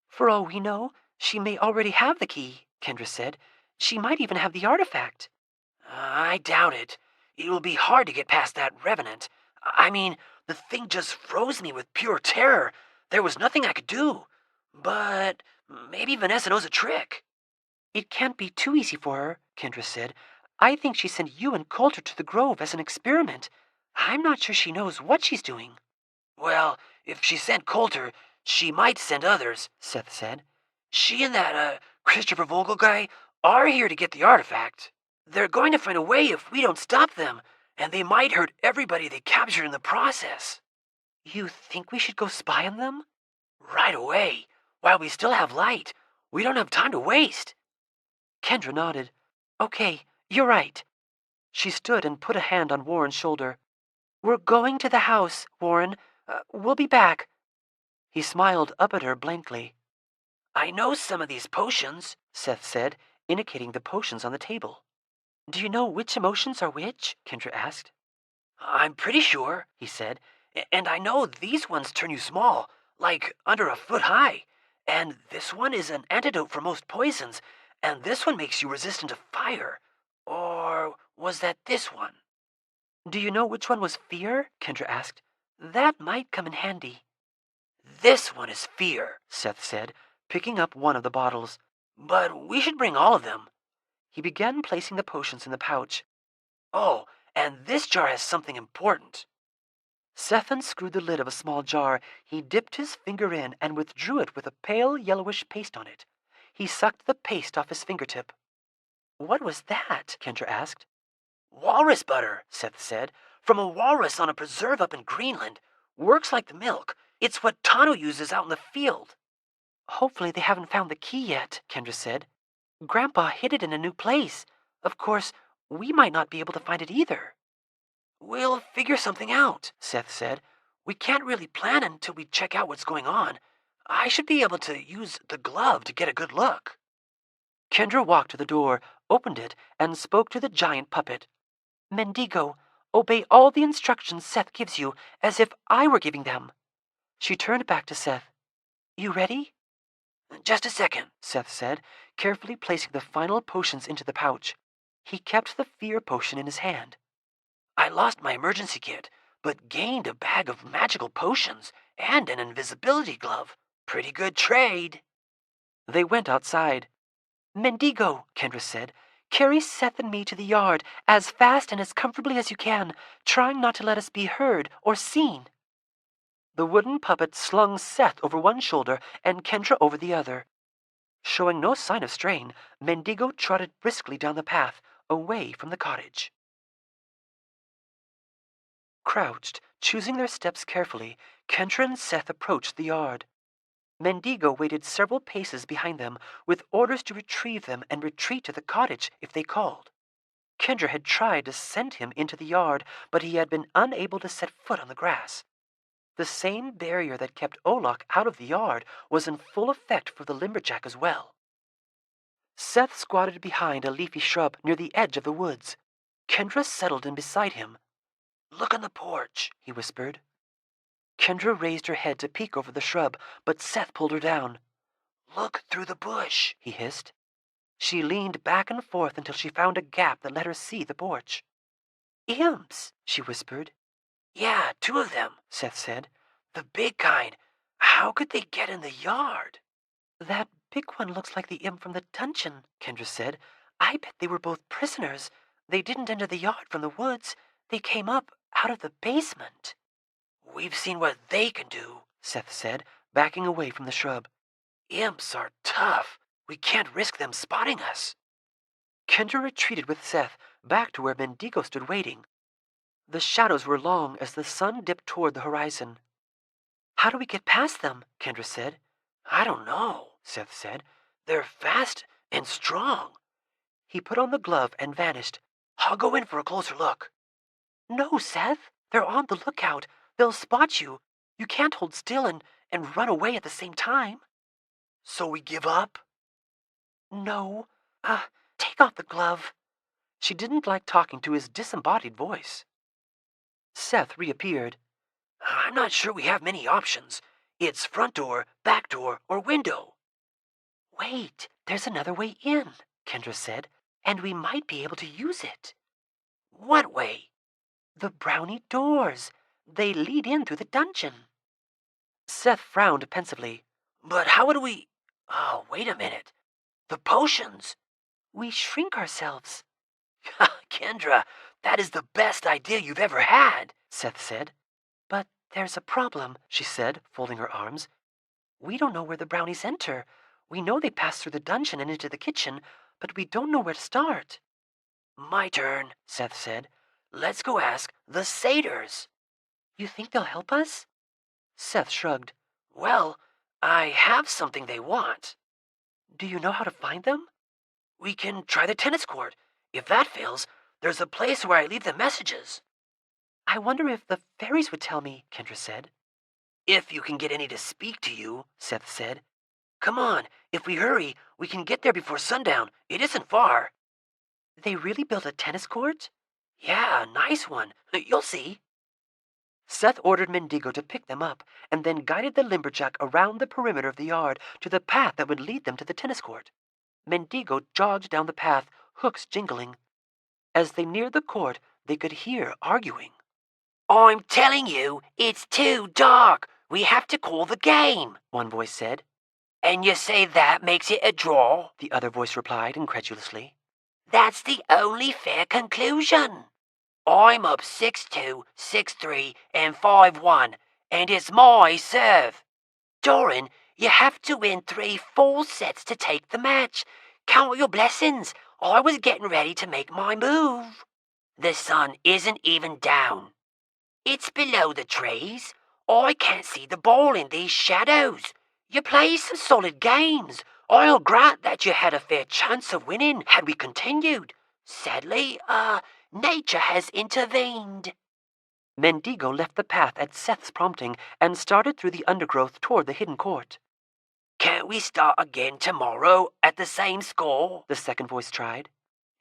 For all we know, she may already have the key, Kendra said. She might even have the artifact. I doubt it. It will be hard to get past that revenant. I mean, the thing just froze me with pure terror. There was nothing I could do. But maybe Vanessa knows a trick. It can't be too easy for her, Kendra said. I think she sent you and Coulter to the Grove as an experiment. I'm not sure she knows what she's doing. Well, if she sent Coulter, she might send others, Seth said. She and that, Christopher Vogel guy are here to get the artifact. They're going to find a way if we don't stop them, and they might hurt everybody they captured in the process. You think we should go spy on them? Right away, while we still have light. We don't have time to waste. Kendra nodded. Okay, you're right. She stood and put a hand on Warren's shoulder. We're going to the house, Warren. We'll be back. He smiled up at her blankly. I know some of these potions, Seth said, indicating the potions on the table. Do you know which emotions are which? Kendra asked. I'm pretty sure, he said. And I know these ones turn you small, like under a foot high. And this one is an antidote for most poisons, and this one makes you resistant to fire. Or was that this one? Do you know which one was fear? Kendra asked. That might come in handy. This one is fear, Seth said, picking up one of the bottles. But we should bring all of them. He began placing the potions in the pouch. Oh, and this jar has something important. Seth unscrewed the lid of a small jar. He dipped his finger in and withdrew it with a pale yellowish paste on it. He sucked the paste off his fingertip. What was that? Kendra asked. Walrus butter, Seth said, from a walrus on a preserve up in Greenland. Works like the milk. It's what Tano uses out in the field. Hopefully they haven't found the key yet, Kendra said. Grandpa hid it in a new place. Of course, we might not be able to find it either. We'll figure something out, Seth said. We can't really plan until we check out what's going on. I should be able to use the glove to get a good look. Kendra walked to the door, opened it, and spoke to the giant puppet. Mendigo, obey all the instructions Seth gives you, as if I were giving them. She turned back to Seth. You ready? Just a second, Seth said, carefully placing the final potions into the pouch. He kept the fear potion in his hand. I lost my emergency kit, but gained a bag of magical potions and an invisibility glove. Pretty good trade. They went outside. Mendigo, Kendra said, carry Seth and me to the yard as fast and as comfortably as you can, trying not to let us be heard or seen. The wooden puppet slung Seth over one shoulder and Kendra over the other. Showing no sign of strain, Mendigo trotted briskly down the path, away from the cottage. Crouched, choosing their steps carefully, Kendra and Seth approached the yard. Mendigo waited several paces behind them, with orders to retrieve them and retreat to the cottage if they called. Kendra had tried to send him into the yard, but he had been unable to set foot on the grass. The same barrier that kept Olok out of the yard was in full effect for the lumberjack as well. Seth squatted behind a leafy shrub near the edge of the woods. Kendra settled in beside him. Look on the porch, he whispered. Kendra raised her head to peek over the shrub, but Seth pulled her down. Look through the bush, he hissed. She leaned back and forth until she found a gap that let her see the porch. Imps, she whispered. Yeah, 2 of them, Seth said. The big kind. How could they get in the yard? That big one looks like the imp from the dungeon, Kendra said. I bet they were both prisoners. They didn't enter the yard from the woods. They came up out of the basement. We've seen what they can do, Seth said, backing away from the shrub. Imps are tough. We can't risk them spotting us. Kendra retreated with Seth, back to where Mendigo stood waiting. The shadows were long as the sun dipped toward the horizon. How do we get past them? Kendra said. I don't know, Seth said. They're fast and strong. He put on the glove and vanished. I'll go in for a closer look. No, Seth. They're on the lookout. They'll spot you. You can't hold still and run away at the same time. So we give up? No. Take off the glove. She didn't like talking to his disembodied voice. Seth reappeared. I'm not sure we have many options. It's front door, back door, or window. Wait, there's another way in, Kendra said, and we might be able to use it. What way? The brownie doors. They lead in through the dungeon. Seth frowned pensively. But how would we... Oh, wait a minute. The potions. We shrink ourselves. Kendra, that is the best idea you've ever had, Seth said. But there's a problem, she said, folding her arms. We don't know where the brownies enter. We know they pass through the dungeon and into the kitchen, but we don't know where to start. My turn, Seth said. Let's go ask the satyrs. You think they'll help us? Seth shrugged. Well, I have something they want. Do you know how to find them? We can try the tennis court. If that fails, there's a place where I leave the messages. I wonder if the fairies would tell me, Kendra said. If you can get any to speak to you, Seth said. Come on, if we hurry, we can get there before sundown. It isn't far. They really built a tennis court? Yeah, nice one. You'll see. Seth ordered Mendigo to pick them up, and then guided the lumberjack around the perimeter of the yard to the path that would lead them to the tennis court. Mendigo jogged down the path, hooks jingling. As they neared the court, they could hear arguing. I'm telling you, it's too dark. We have to call the game, one voice said. And you say that makes it a draw? The other voice replied incredulously. That's the only fair conclusion. I'm up 6-2, 6-3, and 5-1, and it's my serve. Doran, you have to win 3 full sets to take the match. Count your blessings. I was getting ready to make my move. The sun isn't even down. It's below the trees. I can't see the ball in these shadows. You play some solid games. I'll grant that you had a fair chance of winning had we continued. Sadly, nature has intervened. Mendigo left the path at Seth's prompting and started through the undergrowth toward the hidden court. Can't we start again tomorrow at the same score? The second voice tried.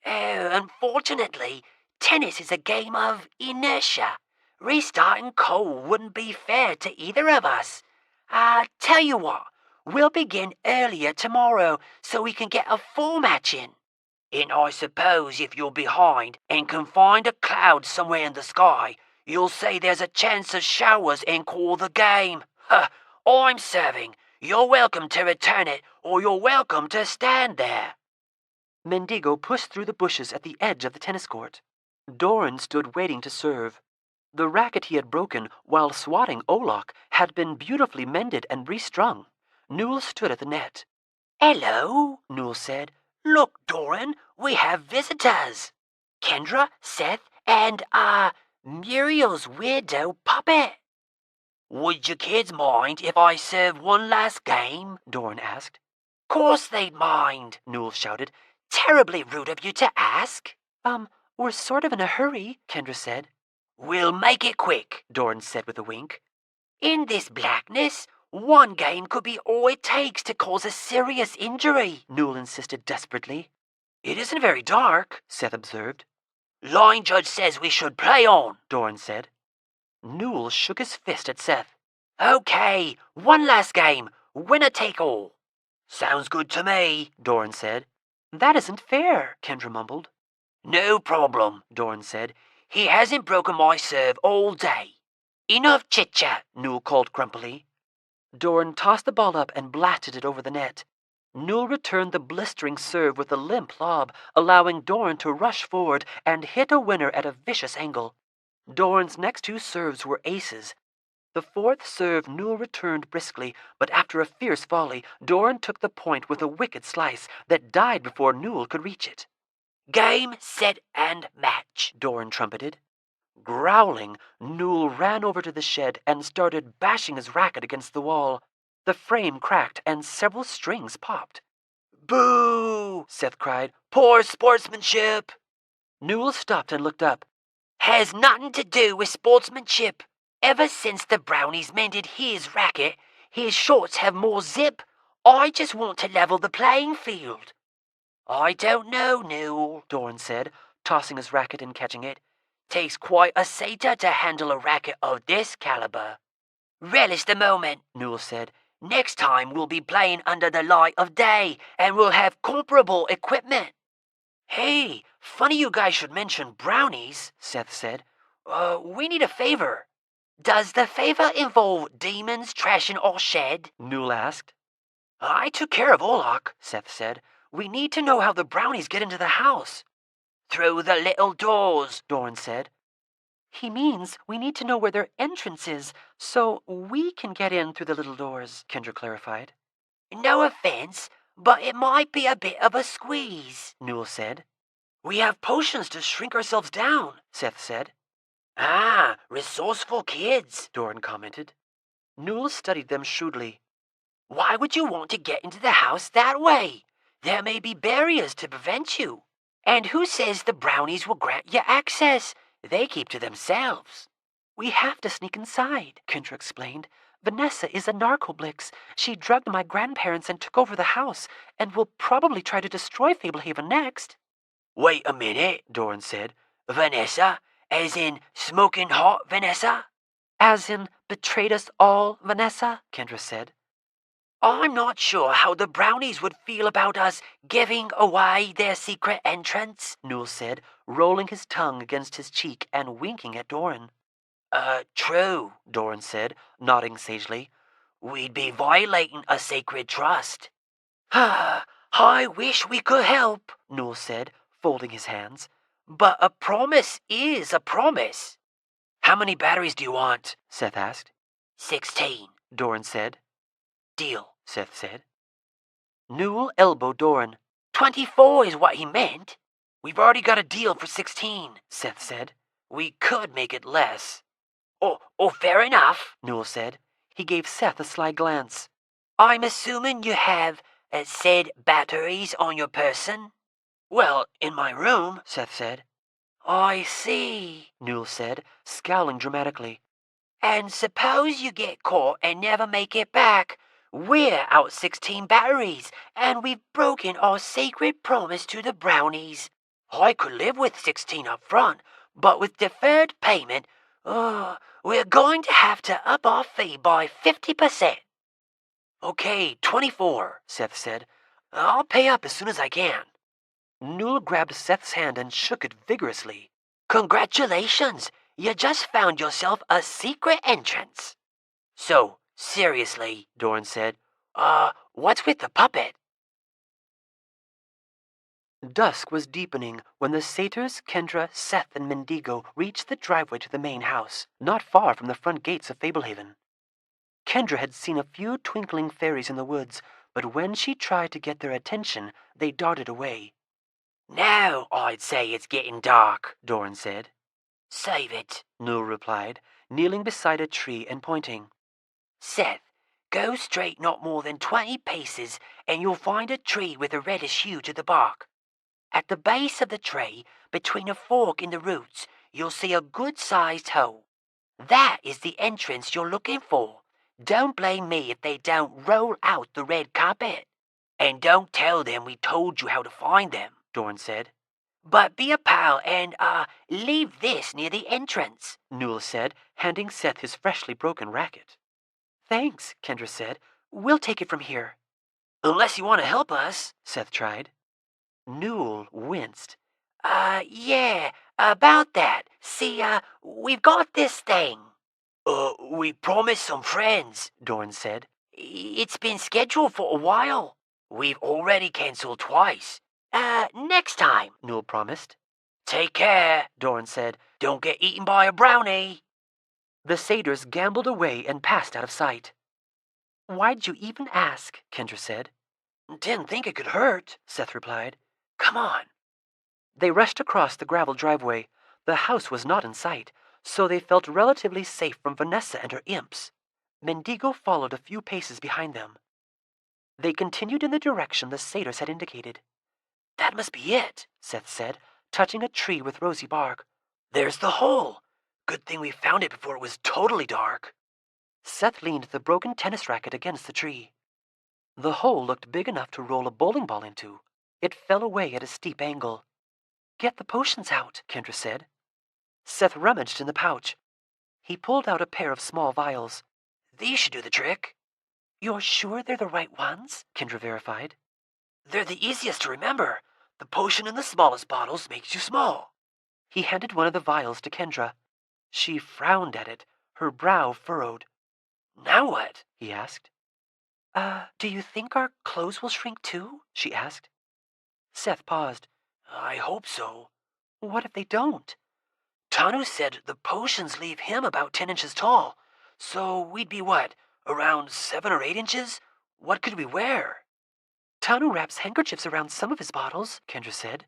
Oh, unfortunately, tennis is a game of inertia. Restarting cold wouldn't be fair to either of us. Tell you what, we'll begin earlier tomorrow so we can get a full match in. And I suppose if you're behind and can find a cloud somewhere in the sky, you'll say there's a chance of showers and call the game. I'm serving. You're welcome to return it, or you're welcome to stand there. Mendigo pushed through the bushes at the edge of the tennis court. Doran stood waiting to serve. The racket he had broken while swatting Olok had been beautifully mended and restrung. Newell stood at the net. Hello, Newell said. Look, Doran, we have visitors. Kendra, Seth, and, Muriel's weirdo puppet. Would you kids mind if I serve one last game? Doran asked. Course they'd mind, Newell shouted. Terribly rude of you to ask. We're sort of in a hurry, Kendra said. We'll make it quick, Doran said with a wink. In this blackness, one game could be all it takes to cause a serious injury, Newell insisted desperately. It isn't very dark, Seth observed. Line judge says we should play on, Doran said. Newell shook his fist at Seth. Okay, one last game, winner take all. Sounds good to me, Doran said. That isn't fair, Kendra mumbled. No problem, Doran said. He hasn't broken my serve all day. Enough chit-chat, Newell called grumpily. Doran tossed the ball up and blasted it over the net. Newell returned the blistering serve with a limp lob, allowing Doran to rush forward and hit a winner at a vicious angle. Doran's next 2 serves were aces. The 4th serve Newell returned briskly, but after a fierce volley, Doran took the point with a wicked slice that died before Newell could reach it. Game, set, and match, Doran trumpeted. Growling, Newell ran over to the shed and started bashing his racket against the wall. The frame cracked and several strings popped. Boo! Seth cried. Poor sportsmanship! Newell stopped and looked up. Has nothing to do with sportsmanship. Ever since the Brownies mended his racket, his shorts have more zip. I just want to level the playing field. I don't know, Newell, Doran said, tossing his racket and catching it. Takes quite a satyr to handle a racket of this caliber. Relish the moment, Newell said. Next time we'll be playing under the light of day, and we'll have comparable equipment. Hey, funny you guys should mention brownies, Seth said. We need a favor. Does the favor involve demons trashing our shed? Newell asked. I took care of Olak, Seth said. We need to know how the brownies get into the house. Through the little doors, Doran said. He means we need to know where their entrance is, so we can get in through the little doors, Kendra clarified. No offense, but it might be a bit of a squeeze, Newell said. We have potions to shrink ourselves down, Seth said. Ah, resourceful kids, Doran commented. Newell studied them shrewdly. Why would you want to get into the house that way? There may be barriers to prevent you. And who says the brownies will grant you access? They keep to themselves. We have to sneak inside, Kendra explained. Vanessa is a narcoblix. She drugged my grandparents and took over the house, and will probably try to destroy Fablehaven next. Wait a minute, Doran said. Vanessa? As in smoking hot Vanessa? As in betrayed us all, Vanessa, Kendra said. I'm not sure how the brownies would feel about us giving away their secret entrance, Newell said, rolling his tongue against his cheek and winking at Doran. True, Doran said, nodding sagely. We'd be violating a sacred trust. I wish we could help, Newell said, folding his hands. But a promise is a promise. How many batteries do you want? Seth asked. 16, Doran said. Deal, Seth said. Newell elbowed Doran. 24 is what he meant. We've already got a deal for 16, Seth said. We could make it less. Oh, fair enough, Newell said. He gave Seth a sly glance. I'm assuming you have said batteries on your person? Well, in my room, Seth said. I see, Newell said, scowling dramatically. And suppose you get caught and never make it back. We're out 16 batteries, and we've broken our sacred promise to the brownies. I could live with 16 up front, but with deferred payment, we're going to have to up our fee by 50%. Okay, 24, Seth said. I'll pay up as soon as I can. Newell grabbed Seth's hand and shook it vigorously. Congratulations! You just found yourself a secret entrance. So, seriously, Doran said, what's with the puppet? Dusk was deepening when the satyrs, Kendra, Seth, and Mendigo reached the driveway to the main house, not far from the front gates of Fablehaven. Kendra had seen a few twinkling fairies in the woods, but when she tried to get their attention, they darted away. Now I'd say it's getting dark, Doran said. Save it, Newell replied, kneeling beside a tree and pointing. Seth, go straight not more than 20 paces, and you'll find a tree with a reddish hue to the bark. At the base of the tree, between a fork in the roots, you'll see a good-sized hole. That is the entrance you're looking for. Don't blame me if they don't roll out the red carpet. And don't tell them we told you how to find them, Doran said. But be a pal and, leave this near the entrance, Newell said, handing Seth his freshly broken racket. Thanks, Kendra said. We'll take it from here. Unless you want to help us, Seth tried. Newell winced. Yeah, about that. See, we've got this thing. We promised some friends, Doran said. It's been scheduled for a while. We've already cancelled twice. Next time, Newell promised. Take care, Doran said. Don't get eaten by a brownie. The satyrs gambled away and passed out of sight. Why'd you even ask? Kendra said. Didn't think it could hurt, Seth replied. Come on. They rushed across the gravel driveway. The house was not in sight, so they felt relatively safe from Vanessa and her imps. Mendigo followed a few paces behind them. They continued in the direction the satyrs had indicated. That must be it, Seth said, touching a tree with rosy bark. There's the hole. Good thing we found it before it was totally dark. Seth leaned the broken tennis racket against the tree. The hole looked big enough to roll a bowling ball into. It fell away at a steep angle. get the potions out, Kendra said. Seth rummaged in the pouch. He pulled out a pair of small vials. These should do the trick. You're sure they're the right ones? Kendra verified. They're the easiest to remember. The potion in the smallest bottles makes you small. He handed one of the vials to Kendra. She frowned at it, her brow furrowed. Now what? He asked. Do you think our clothes will shrink too? She asked. Seth paused. I hope so. What if they don't? Tanu said the potions leave him about 10 inches tall. So we'd be what, around 7 or 8 inches? What could we wear? Tanu wraps handkerchiefs around some of his bottles, Kendra said.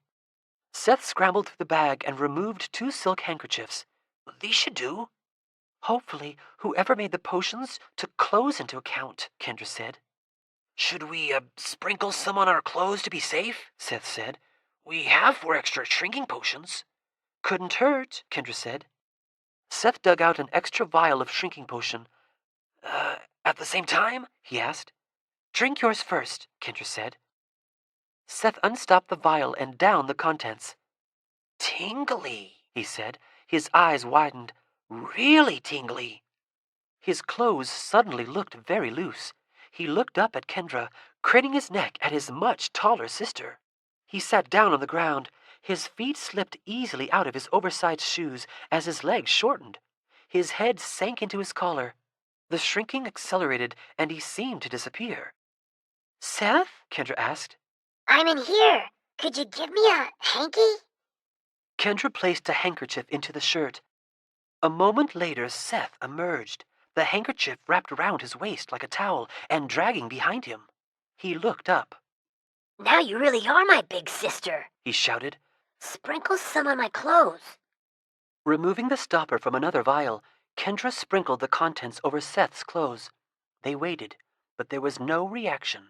Seth scrambled through the bag and removed 2 silk handkerchiefs. These should do. Hopefully, whoever made the potions took clothes into account, Kendra said. Should we sprinkle some on our clothes to be safe? Seth said. We have 4 extra shrinking potions. Couldn't hurt, Kendra said. Seth dug out an extra vial of shrinking potion. At the same time? He asked. Drink yours first, Kendra said. Seth unstopped the vial and downed the contents. Tingly, he said. His eyes widened. Really tingly. His clothes suddenly looked very loose. He looked up at Kendra, craning his neck at his much taller sister. He sat down on the ground. His feet slipped easily out of his oversized shoes as his legs shortened. His head sank into his collar. The shrinking accelerated, and he seemed to disappear. Seth? Kendra asked. I'm in here. Could you give me a hanky? Kendra placed a handkerchief into the shirt. A moment later, Seth emerged, the handkerchief wrapped around his waist like a towel and dragging behind him. He looked up. Now you really are my big sister, he shouted. Sprinkle some on my clothes. Removing the stopper from another vial, Kendra sprinkled the contents over Seth's clothes. They waited, but there was no reaction.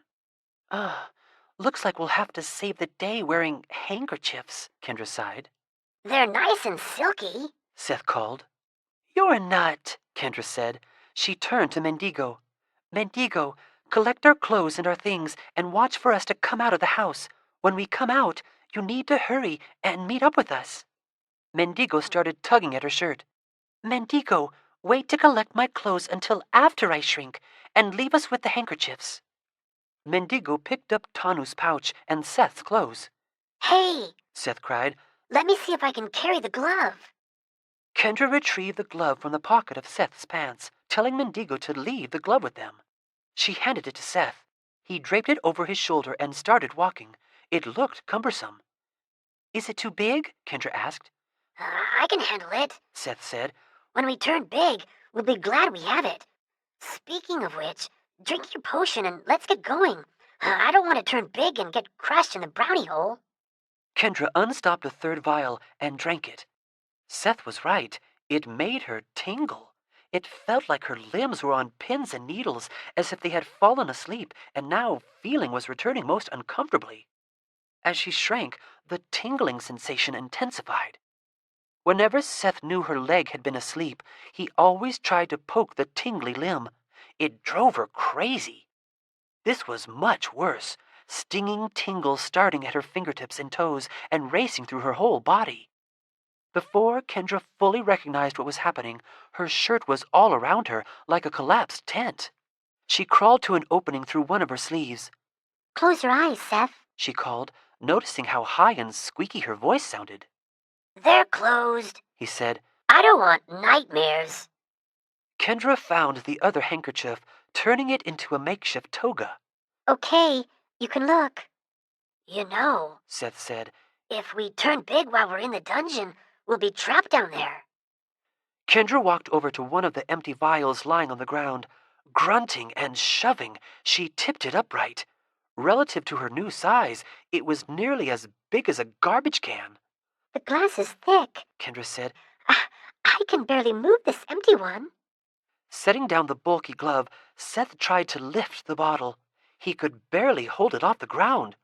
Looks like we'll have to save the day wearing handkerchiefs, Kendra sighed. They're nice and silky, Seth called. You're a nut, Kendra said. She turned to Mendigo. Mendigo, collect our clothes and our things and watch for us to come out of the house. When we come out, you need to hurry and meet up with us. Mendigo started tugging at her shirt. Mendigo, wait to collect my clothes until after I shrink and leave us with the handkerchiefs. Mendigo picked up Tanu's pouch and Seth's clothes. Hey, Seth cried. Let me see if I can carry the glove. Kendra retrieved the glove from the pocket of Seth's pants, telling Mendigo to leave the glove with them. She handed it to Seth. He draped it over his shoulder and started walking. It looked cumbersome. Is it too big? Kendra asked. I can handle it, Seth said. When we turn big, we'll be glad we have it. Speaking of which, drink your potion and let's get going. I don't want to turn big and get crushed in the brownie hole. Kendra unstopped the third vial and drank it. Seth was right. It made her tingle. It felt like her limbs were on pins and needles, as if they had fallen asleep, and now feeling was returning most uncomfortably. As she shrank, the tingling sensation intensified. Whenever Seth knew her leg had been asleep, he always tried to poke the tingly limb. It drove her crazy. This was much worse, stinging tingles starting at her fingertips and toes and racing through her whole body. Before Kendra fully recognized what was happening, her shirt was all around her like a collapsed tent. She crawled to an opening through one of her sleeves. Close your eyes, Seth, she called, noticing how high and squeaky her voice sounded. They're closed, he said. I don't want nightmares. Kendra found the other handkerchief, turning it into a makeshift toga. Okay, you can look. You know, Seth said, if we turn big while we're in the dungeon, we'll be trapped down there. Kendra walked over to one of the empty vials lying on the ground. Grunting and shoving, she tipped it upright. Relative to her new size, it was nearly as big as a garbage can. The glass is thick, Kendra said. I can barely move this empty one. Setting down the bulky glove, Seth tried to lift the bottle. He could barely hold it off the ground.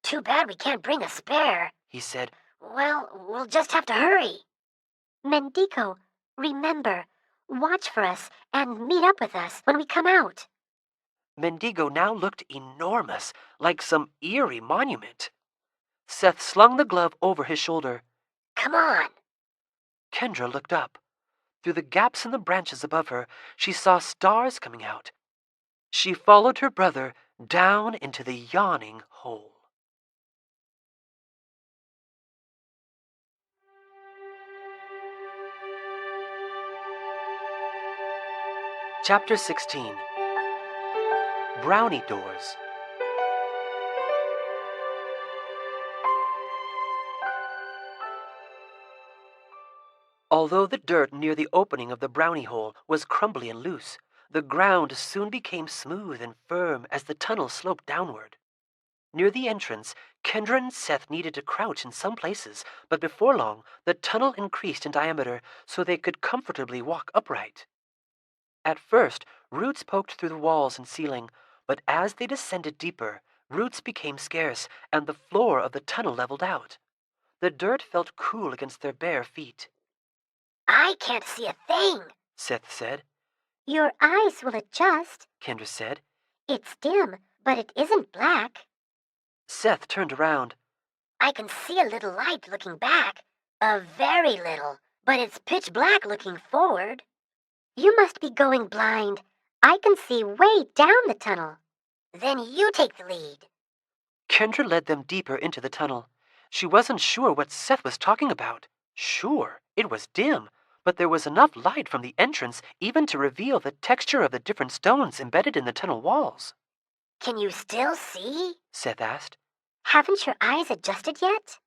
Too bad we can't bring a spare, he said. Well, we'll just have to hurry. Mendigo, remember, watch for us and meet up with us when we come out. Mendigo now looked enormous, like some eerie monument. Seth slung the glove over his shoulder. Come on. Kendra looked up. Through the gaps in the branches above her, she saw stars coming out. She followed her brother down into the yawning hole. Chapter 16. Brownie Doors. Although the dirt near the opening of the brownie hole was crumbly and loose, the ground soon became smooth and firm as the tunnel sloped downward. Near the entrance, Kendra and Seth needed to crouch in some places, but before long, the tunnel increased in diameter so they could comfortably walk upright. At first, roots poked through the walls and ceiling, but as they descended deeper, roots became scarce and the floor of the tunnel leveled out. The dirt felt cool against their bare feet. I can't see a thing, Seth said. Your eyes will adjust. Kendra said. It's dim, but it isn't black. Seth turned around. I can see a little light looking back. A very little, but it's pitch black looking forward. You must be going blind. I can see way down the tunnel. Then you take the lead. Kendra led them deeper into the tunnel. She wasn't sure what Seth was talking about. Sure, it was dim, but there was enough light from the entrance even to reveal the texture of the different stones embedded in the tunnel walls. Can you still see? Seth asked. Haven't your eyes adjusted yet?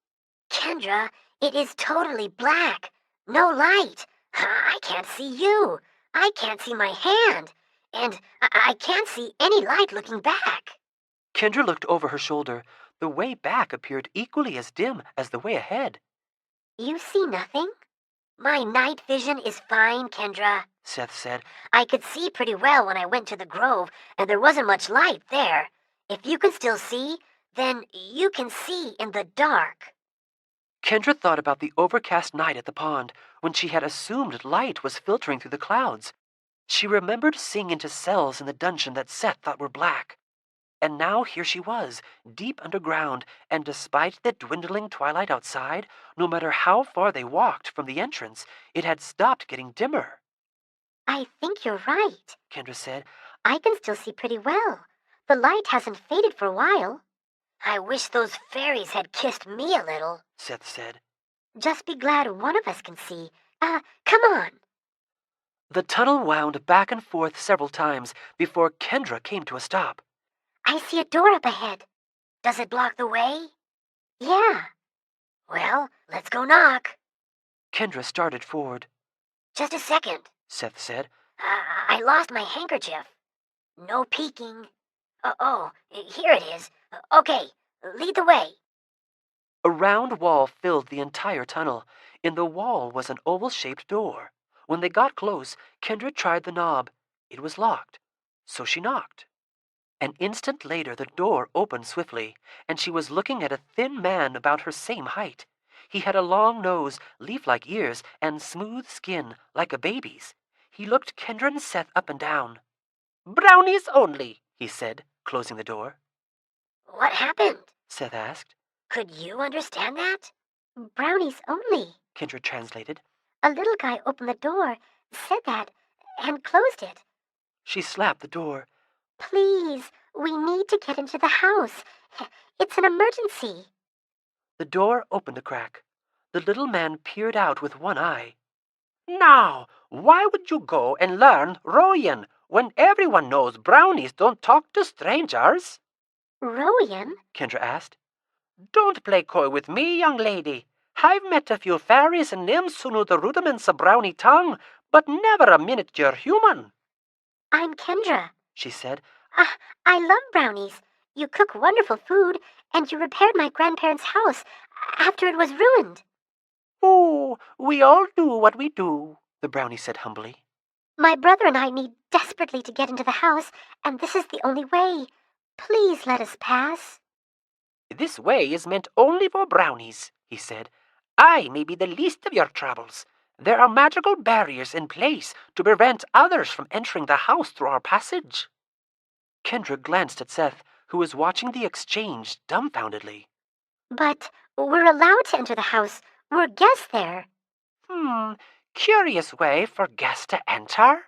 Kendra, it is totally black. No light. I can't see you. I can't see my hand. And I can't see any light looking back. Kendra looked over her shoulder. The way back appeared equally as dim as the way ahead. You see nothing? My night vision is fine, Kendra, Seth said. I could see pretty well when I went to the grove, and there wasn't much light there. If you can still see, then you can see in the dark. Kendra thought about the overcast night at the pond, when she had assumed light was filtering through the clouds. She remembered seeing into cells in the dungeon that Seth thought were black. And now here she was, deep underground, and despite the dwindling twilight outside, no matter how far they walked from the entrance, it had stopped getting dimmer. I think you're right, Kendra said. I can still see pretty well. The light hasn't faded for a while. I wish those fairies had kissed me a little, Seth said. Just be glad one of us can see. Come on. The tunnel wound back and forth several times before Kendra came to a stop. I see a door up ahead. Does it block the way? Yeah. Well, let's go knock. Kendra started forward. Just a second, Seth said. I lost my handkerchief. No peeking. Oh, here it is. Okay, lead the way. A round wall filled the entire tunnel. In the wall was an oval-shaped door. When they got close, Kendra tried the knob. It was locked, so she knocked. An instant later, the door opened swiftly, and she was looking at a thin man about her same height. He had a long nose, leaf-like ears, and smooth skin, like a baby's. He looked Kendra and Seth up and down. "Brownies only," he said, closing the door. What happened? Seth asked. Could you understand that? Brownies only, Kendra translated. A little guy opened the door, said that, and closed it. She slapped the door. Please, we need to get into the house. It's an emergency. The door opened a crack. The little man peered out with one eye. "Now, why would you go and learn Royan when everyone knows brownies don't talk to strangers?" Royan? Kendra asked. "Don't play coy with me, young lady. I've met a few fairies and nymphs who knew the rudiments of brownie tongue, but never a miniature human." I'm Kendra, she said. I love brownies. You cook wonderful food, and you repaired my grandparents' house after it was ruined. "Oh, we all do what we do," the brownie said humbly. My brother and I need desperately to get into the house, and this is the only way. Please let us pass. "This way is meant only for brownies," he said. "I may be the least of your troubles. There are magical barriers in place to prevent others from entering the house through our passage." Kendra glanced at Seth, who was watching the exchange dumbfoundedly. But we're allowed to enter the house. We're guests there. Curious way for guests to enter.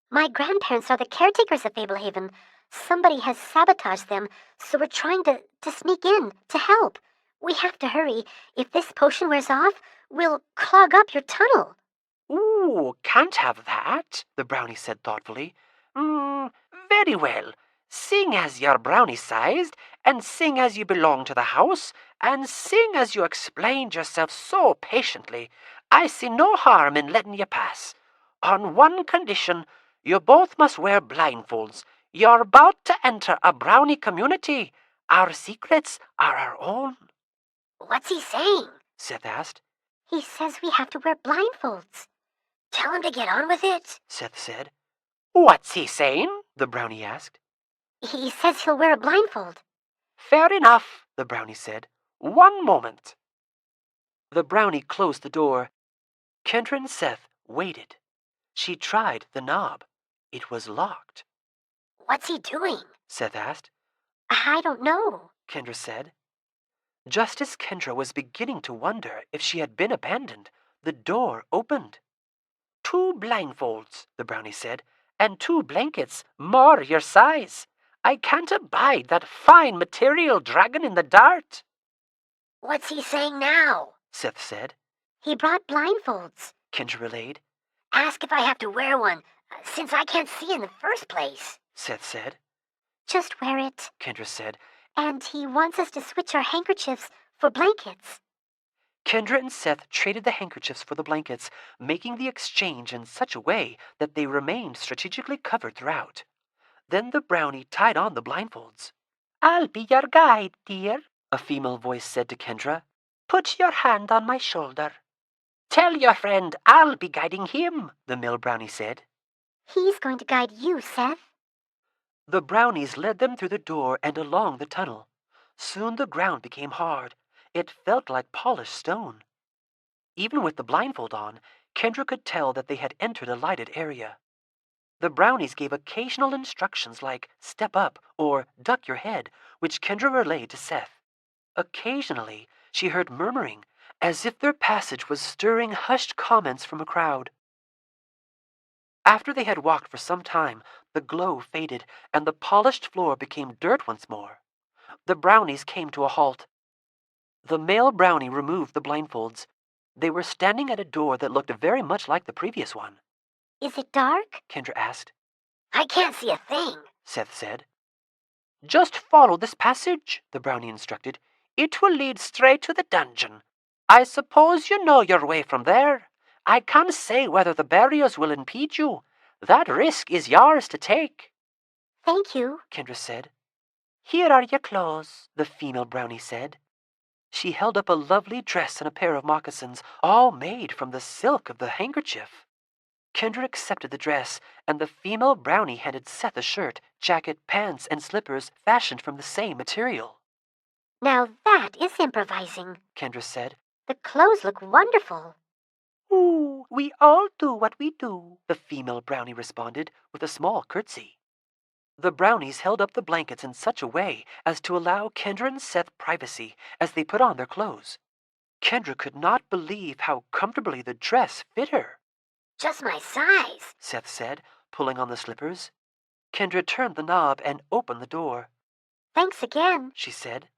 My grandparents are the caretakers of Fablehaven. Somebody has sabotaged them, so we're trying to sneak in to help. We have to hurry. If this potion wears off, we'll clog up your tunnel. Ooh, can't have that, the brownie said thoughtfully. Very well. Sing as you're brownie-sized, and sing as you belong to the house, and sing as you explained yourself so patiently. I see no harm in letting you pass. On one condition, you both must wear blindfolds. You're about to enter a brownie community. Our secrets are our own. What's he saying? Seth asked. He says we have to wear blindfolds. Tell him to get on with it, Seth said. What's he saying? The brownie asked. He says he'll wear a blindfold. Fair enough, the brownie said. One moment. The brownie closed the door. Kendra and Seth waited. She tried the knob. It was locked. What's he doing? Seth asked. I don't know, Kendra said. Just as Kendra was beginning to wonder if she had been abandoned, the door opened. 2 blindfolds, the brownie said, and 2 blankets, more your size. I can't abide that fine material dragon in the dart. What's he saying now? Seth said. He brought blindfolds. Kendra relayed. Ask if I have to wear one, since I can't see in the first place. Seth said. Just wear it, Kendra said. And he wants us to switch our handkerchiefs for blankets. Kendra and Seth traded the handkerchiefs for the blankets, making the exchange in such a way that they remained strategically covered throughout. Then the brownie tied on the blindfolds. I'll be your guide, dear, a female voice said to Kendra. Put your hand on my shoulder. Tell your friend I'll be guiding him, the male brownie said. He's going to guide you, Seth. The brownies led them through the door and along the tunnel. Soon the ground became hard. It felt like polished stone. Even with the blindfold on, Kendra could tell that they had entered a lighted area. The brownies gave occasional instructions like step up or duck your head, which Kendra relayed to Seth. Occasionally, she heard murmuring, as if their passage was stirring hushed comments from a crowd. After they had walked for some time, the glow faded and the polished floor became dirt once more. The brownies came to a halt. The male brownie removed the blindfolds. They were standing at a door that looked very much like the previous one. Is it dark? Kendra asked. I can't see a thing, Seth said. Just follow this passage, the brownie instructed. It will lead straight to the dungeon. I suppose you know your way from there. I can't say whether the barriers will impede you. That risk is yours to take. Thank you, Kendra said. Here are your clothes, the female brownie said. She held up a lovely dress and a pair of moccasins, all made from the silk of the handkerchief. Kendra accepted the dress, and the female brownie handed Seth a shirt, jacket, pants, and slippers fashioned from the same material. Now that is improvising, Kendra said. The clothes look wonderful. Ooh, we all do what we do, the female brownie responded with a small curtsy. The brownies held up the blankets in such a way as to allow Kendra and Seth privacy as they put on their clothes. Kendra could not believe how comfortably the dress fit her. Just my size, Seth said, pulling on the slippers. Kendra turned the knob and opened the door. Thanks again, she said.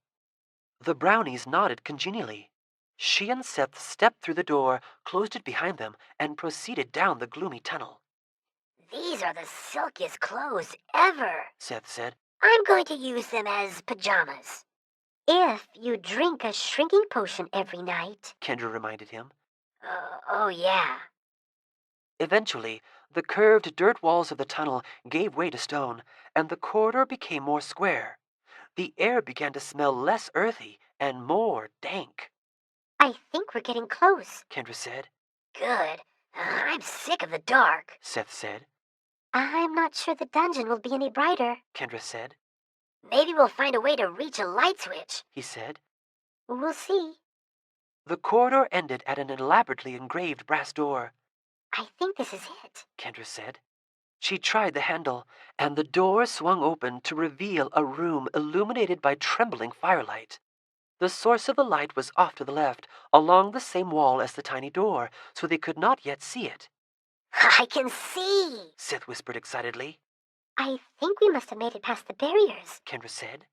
The brownies nodded congenially. She and Seth stepped through the door, closed it behind them, and proceeded down the gloomy tunnel. These are the silkiest clothes ever, Seth said. I'm going to use them as pajamas. If you drink a shrinking potion every night, Kendra reminded him. Oh yeah. Eventually, the curved dirt walls of the tunnel gave way to stone, and the corridor became more square. The air began to smell less earthy and more dank. I think we're getting close, Kendra said. Good. I'm sick of the dark, Seth said. I'm not sure the dungeon will be any brighter, Kendra said. Maybe we'll find a way to reach a light switch, he said. We'll see. The corridor ended at an elaborately engraved brass door. I think this is it, Kendra said. She tried the handle, and the door swung open to reveal a room illuminated by trembling firelight. The source of the light was off to the left, along the same wall as the tiny door, so they could not yet see it. I can see, Seth whispered excitedly. I think we must have made it past the barriers, Kendra said.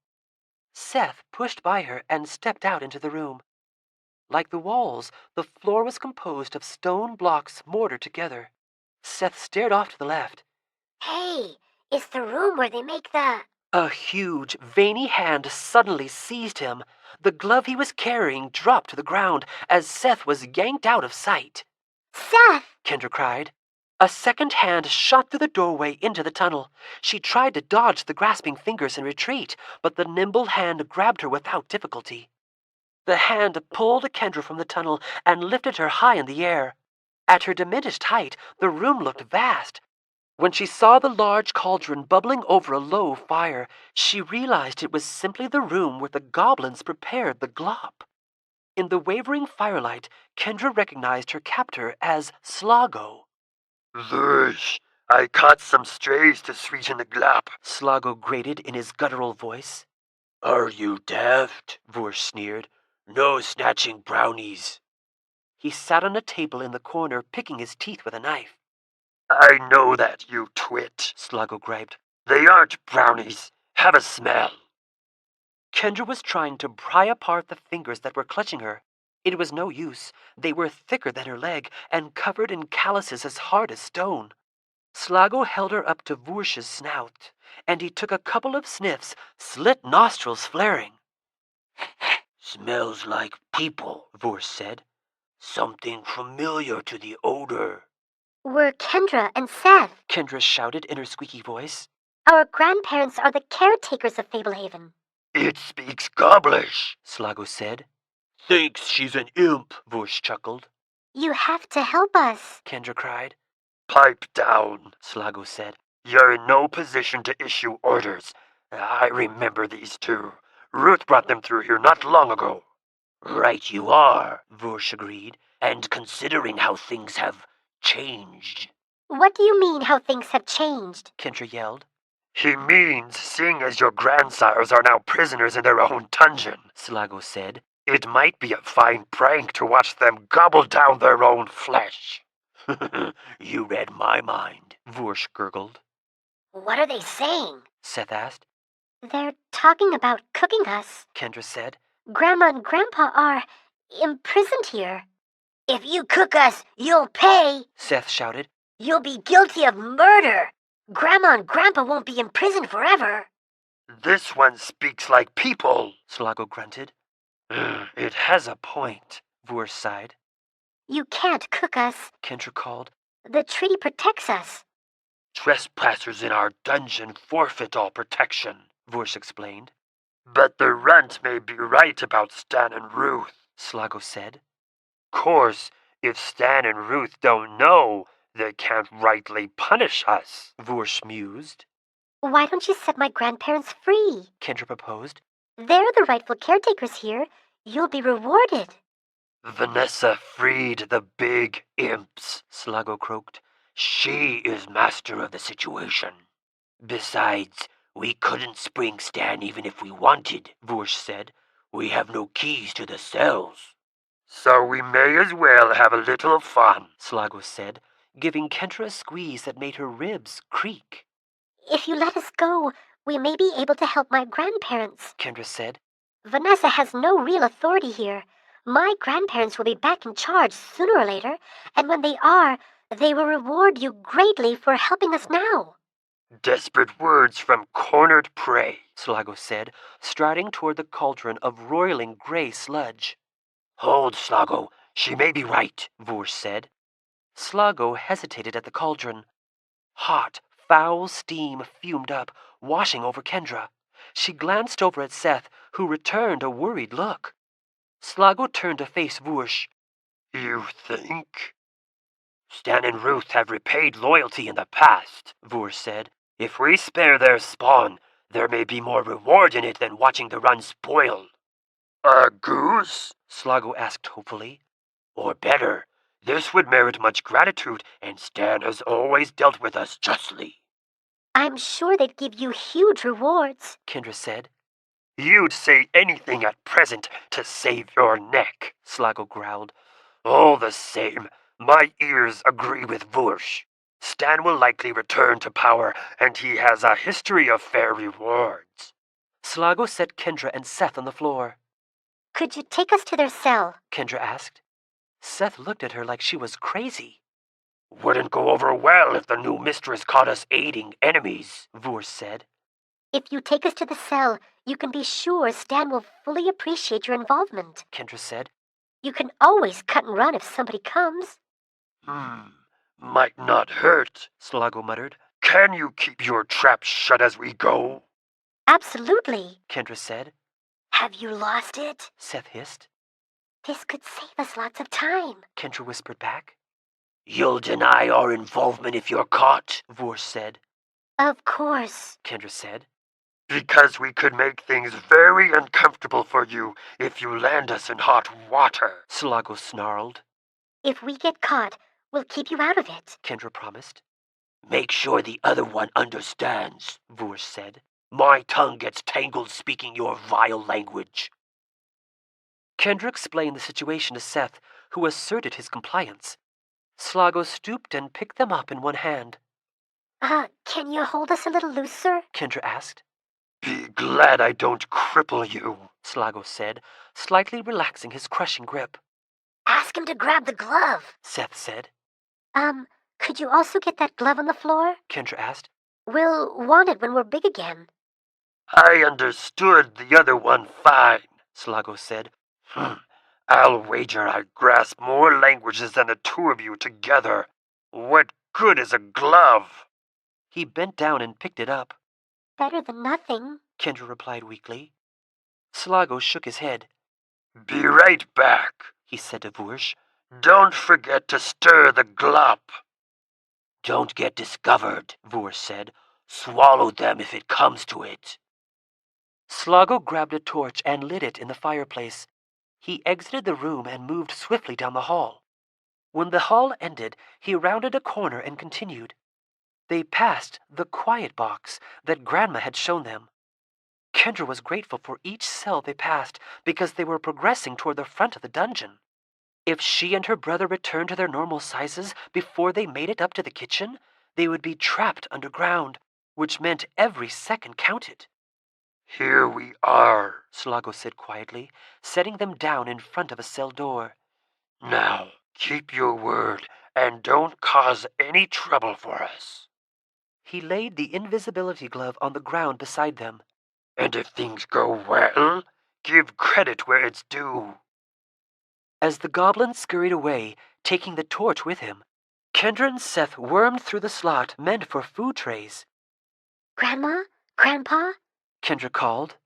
Seth pushed by her and stepped out into the room. Like the walls, the floor was composed of stone blocks mortared together. Seth stared off to the left. Hey, it's the room where they make the... A huge, veiny hand suddenly seized him. The glove he was carrying dropped to the ground as Seth was yanked out of sight. Seth! Kendra cried. A second hand shot through the doorway into the tunnel. She tried to dodge the grasping fingers and retreat, but the nimble hand grabbed her without difficulty. The hand pulled Kendra from the tunnel and lifted her high in the air. At her diminished height, the room looked vast. When she saw the large cauldron bubbling over a low fire, she realized it was simply the room where the goblins prepared the glop. In the wavering firelight, Kendra recognized her captor as Slago. "Vush, I caught some strays to sweeten the glop," Slago grated in his guttural voice. "Are you daft?" Vush sneered. "No snatching brownies." He sat on a table in the corner, picking his teeth with a knife. "I know that, you twit," Slago griped. "They aren't brownies. Have a smell." Kendra was trying to pry apart the fingers that were clutching her. It was no use. They were thicker than her leg and covered in calluses as hard as stone. Slago held her up to Vush's snout, and he took a couple of sniffs, slit nostrils flaring. "Smells like people," Vush said. "Something familiar to the odor." We're Kendra and Seth. Kendra shouted in her squeaky voice. Our grandparents are the caretakers of Fablehaven. "It speaks Gobblish," Slago said. "Thinks she's an imp," Vush chuckled. You have to help us. Kendra cried. "Pipe down," Slago said. "You're in no position to issue orders. I remember these two. Ruth brought them through here not long ago." "Right you are," Vush agreed. "And considering how things have changed." What do you mean how things have changed? Kendra yelled. "He means, seeing as your grandsires are now prisoners in their own dungeon," Slago said. "it might be a fine prank to watch them gobble down their own flesh." "You read my mind," Vush gurgled. What are they saying? Seth asked. They're talking about cooking us. Kendra said. Grandma and Grandpa are imprisoned here. If you cook us, you'll pay, Seth shouted. You'll be guilty of murder. Grandma and Grandpa won't be in prison forever. "This one speaks like people," Slago grunted. "It has a point," Vush sighed. You can't cook us. Kendra called. The treaty protects us. "Trespassers in our dungeon forfeit all protection," Vush explained. "But the runt may be right about Stan and Ruth," Slago said. "Course, if Stan and Ruth don't know, they can't rightly punish us," Vush mused. Why don't you set my grandparents free? Kendra proposed. They're the rightful caretakers here. You'll be rewarded. "Vanessa freed the big imps," Slago croaked. "She is master of the situation. Besides, we couldn't spring Stan even if we wanted," Vush said. "We have no keys to the cells." "So we may as well have a little fun," Slago said, giving Kendra a squeeze that made her ribs creak. If you let us go, we may be able to help my grandparents. Kendra said. Vanessa has no real authority here. My grandparents will be back in charge sooner or later, and when they are, they will reward you greatly for helping us now. "Desperate words from cornered prey," Slago said, striding toward the cauldron of roiling gray sludge. "Hold, Slago. She may be right," Vush said. Slago hesitated at the cauldron. Hot, foul steam fumed up, washing over Kendra. She glanced over at Seth, who returned a worried look. Slago turned to face Vush. "You think?" "Stan and Ruth have repaid loyalty in the past," Vush said. "If we spare their spawn, there may be more reward in it than watching the run spoil." "A goose?" Slago asked hopefully. "Or better, this would merit much gratitude, and Stan has always dealt with us justly." I'm sure they'd give you huge rewards. Kendra said. You'd say anything at present to save your neck, Slago growled. All the same, my ears agree with Vursh. Stan will likely return to power, and he has a history of fair rewards. Slago set Kendra and Seth on the floor. Could you take us to their cell? Kendra asked. Seth looked at her like she was crazy. Wouldn't go over well if the new mistress caught us aiding enemies, Vursh said. If you take us to the cell, you can be sure Stan will fully appreciate your involvement, Kendra said. You can always cut and run if somebody comes. Might not hurt, Slago muttered. Can you keep your trap shut as we go? Absolutely, Kendra said. Have you lost it? Seth hissed. This could save us lots of time, Kendra whispered back. You'll deny our involvement if you're caught, Vursh said. Of course, Kendra said. Because we could make things very uncomfortable for you if you land us in hot water, Slago snarled. If we get caught, we'll keep you out of it, Kendra promised. Make sure the other one understands, Vursh said. My tongue gets tangled speaking your vile language. Kendra explained the situation to Seth, who asserted his compliance. Slago stooped and picked them up in one hand. Can you hold us a little looser? Kendra asked. Be glad I don't cripple you, Slago said, slightly relaxing his crushing grip. Ask him to grab the glove, Seth said. Could you also get that glove on the floor? Kendra asked. We'll want it when we're big again. I understood the other one fine, Slago said. I'll wager I grasp more languages than the two of you together. What good is a glove? He bent down and picked it up. Better than nothing, Kendra replied weakly. Slago shook his head. Be right back, he said to Vursh. Don't forget to stir the glop. Don't get discovered, Vursh said. Swallow them if it comes to it. Slago grabbed a torch and lit it in the fireplace. He exited the room and moved swiftly down the hall. When the hall ended, he rounded a corner and continued. They passed the quiet box that Grandma had shown them. Kendra was grateful for each cell they passed because they were progressing toward the front of the dungeon. If she and her brother returned to their normal sizes before they made it up to the kitchen, they would be trapped underground, which meant every second counted. Here we are, Slago said quietly, setting them down in front of a cell door. Now, keep your word and don't cause any trouble for us. He laid the invisibility glove on the ground beside them. And if things go well, give credit where it's due. As the goblin scurried away, taking the torch with him, Kendra and Seth wormed through the slot meant for food trays. Grandma? Grandpa? Kendra called.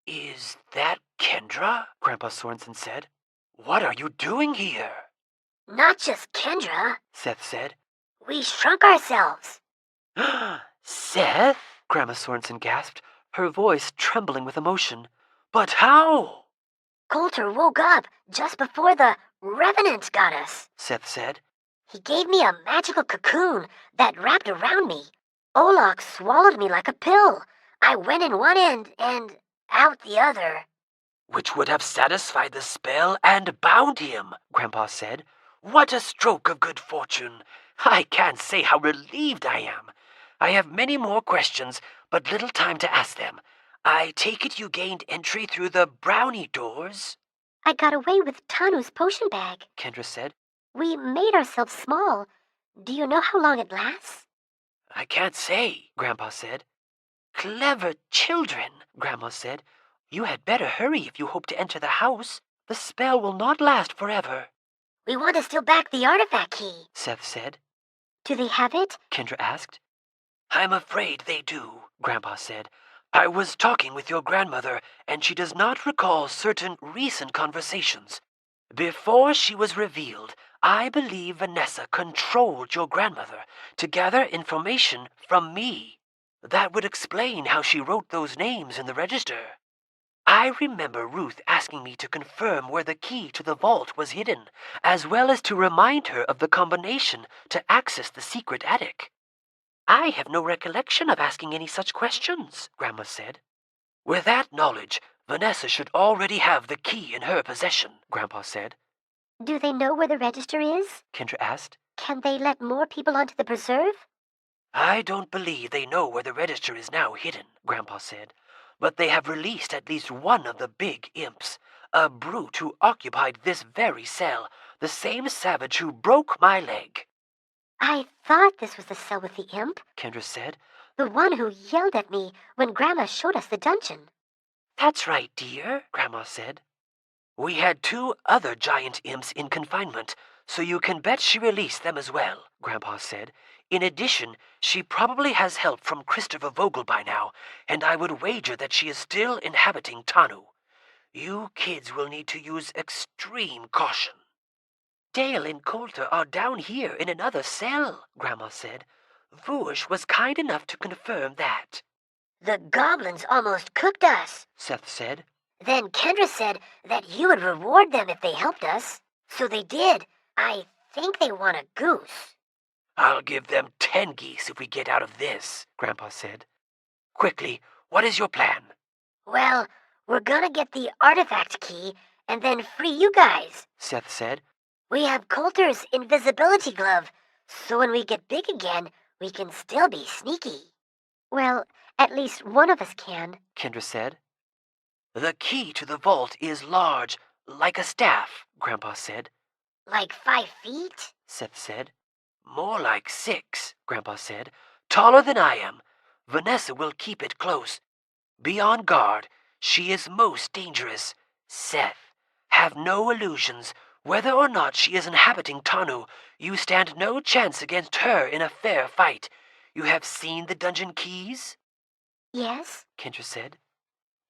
Is that Kendra? Grandpa Sorensen said. What are you doing here? Not just Kendra. Seth said. We shrunk ourselves. Seth? Grandma Sorensen gasped, her voice trembling with emotion. But how? Coulter woke up just before the Revenant got us, Seth said. He gave me a magical cocoon that wrapped around me. Olok swallowed me like a pill. I went in one end and out the other. Which would have satisfied the spell and bound him, Grandpa said. What a stroke of good fortune. I can't say how relieved I am. I have many more questions, but little time to ask them. I take it you gained entry through the brownie doors? I got away with Tanu's potion bag, Kendra said. We made ourselves small. Do you know how long it lasts? I can't say, Grandpa said. Clever children, Grandma said. You had better hurry if you hope to enter the house. The spell will not last forever. We want to steal back the artifact key, Seth said. Do they have it? Kendra asked. I'm afraid they do, Grandpa said. I was talking with your grandmother, and she does not recall certain recent conversations. Before she was revealed, I believe Vanessa controlled your grandmother to gather information from me. That would explain how she wrote those names in the register. I remember Ruth asking me to confirm where the key to the vault was hidden, as well as to remind her of the combination to access the secret attic. I have no recollection of asking any such questions, Grandma said. With that knowledge, Vanessa should already have the key in her possession, Grandpa said. Do they know where the register is? Kendra asked. Can they let more people onto the preserve? I don't believe they know where the register is now hidden, Grandpa said. But they have released at least one of the big imps, a brute who occupied this very cell, the same savage who broke my leg. I thought this was the cell with the imp. Kendra said. The one who yelled at me when Grandma showed us the dungeon. That's right, dear, Grandma said. We had 2 other giant imps in confinement, so you can bet she released them as well, Grandpa said. In addition, she probably has help from Christopher Vogel by now, and I would wager that she is still inhabiting Tanu. You kids will need to use extreme caution. Dale and Coulter are down here in another cell, Grandma said. Vush was kind enough to confirm that. The goblins almost cooked us, Seth said. Then Kendra said that you would reward them if they helped us. So they did. I think they want a goose. I'll give them 10 geese if we get out of this, Grandpa said. Quickly, what is your plan? Well, we're gonna get the artifact key and then free you guys, Seth said. We have Coulter's invisibility glove, so when we get big again, we can still be sneaky. Well, at least one of us can, Kendra said. The key to the vault is large, like a staff, Grandpa said. Like 5 feet? Seth said. More like 6, Grandpa said. Taller than I am. Vanessa will keep it close. Be on guard. She is most dangerous. Seth, have no illusions. Whether or not she is inhabiting Tanu, you stand no chance against her in a fair fight. You have seen the dungeon keys? Yes, Kendra said.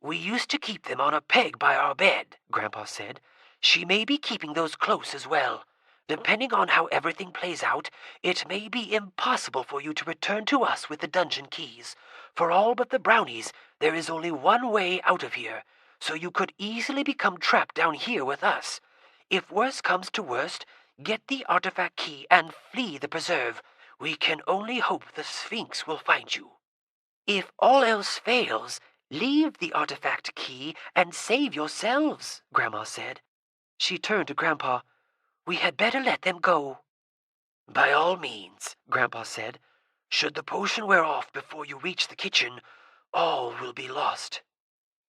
We used to keep them on a peg by our bed, Grandpa said. She may be keeping those close as well. Depending on how everything plays out, it may be impossible for you to return to us with the dungeon keys. For all but the brownies, there is only one way out of here, so you could easily become trapped down here with us. If worst comes to worst, get the artifact key and flee the preserve. We can only hope the Sphinx will find you. If all else fails, leave the artifact key and save yourselves, Grandma said. She turned to Grandpa. We had better let them go. By all means, Grandpa said. Should the potion wear off before you reach the kitchen, all will be lost.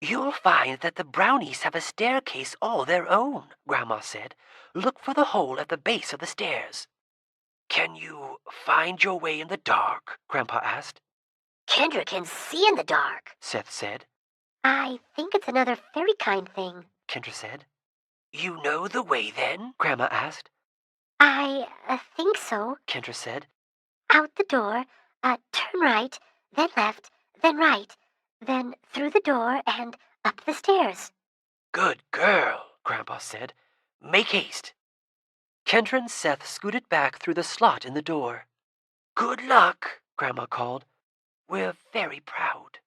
You'll find that the brownies have a staircase all their own, Grandma said. Look for the hole at the base of the stairs. Can you find your way in the dark? Grandpa asked. Kendra can see in the dark, Seth said. I think it's another fairy kind thing, Kendra said. You know the way then? Grandma asked. I think so. Kendra said. Out the door, turn right, then left, then right, then through the door and up the stairs. Good girl, Grandpa said. Make haste. Kendra and Seth scooted back through the slot in the door. Good luck, Grandma called. We're very proud.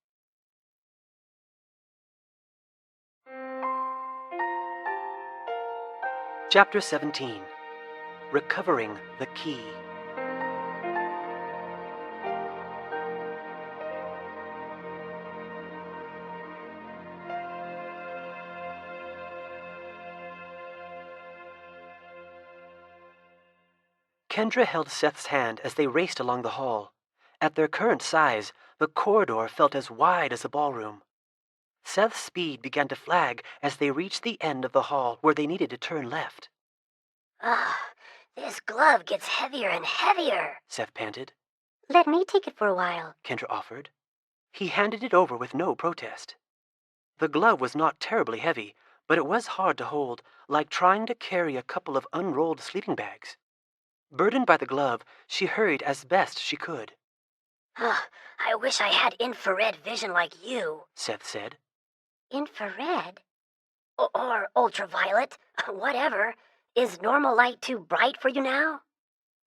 Chapter 17. Recovering the Key. Kendra held Seth's hand as they raced along the hall. At their current size, the corridor felt as wide as a ballroom. Seth's speed began to flag as they reached the end of the hall where they needed to turn left. Ugh, this glove gets heavier and heavier, Seth panted. Let me take it for a while. Kendra offered. He handed it over with no protest. The glove was not terribly heavy, but it was hard to hold, like trying to carry a couple of unrolled sleeping bags. Burdened by the glove, she hurried as best she could. I wish I had infrared vision like you, Seth said. Infrared? Or ultraviolet, whatever. Is normal light too bright for you now?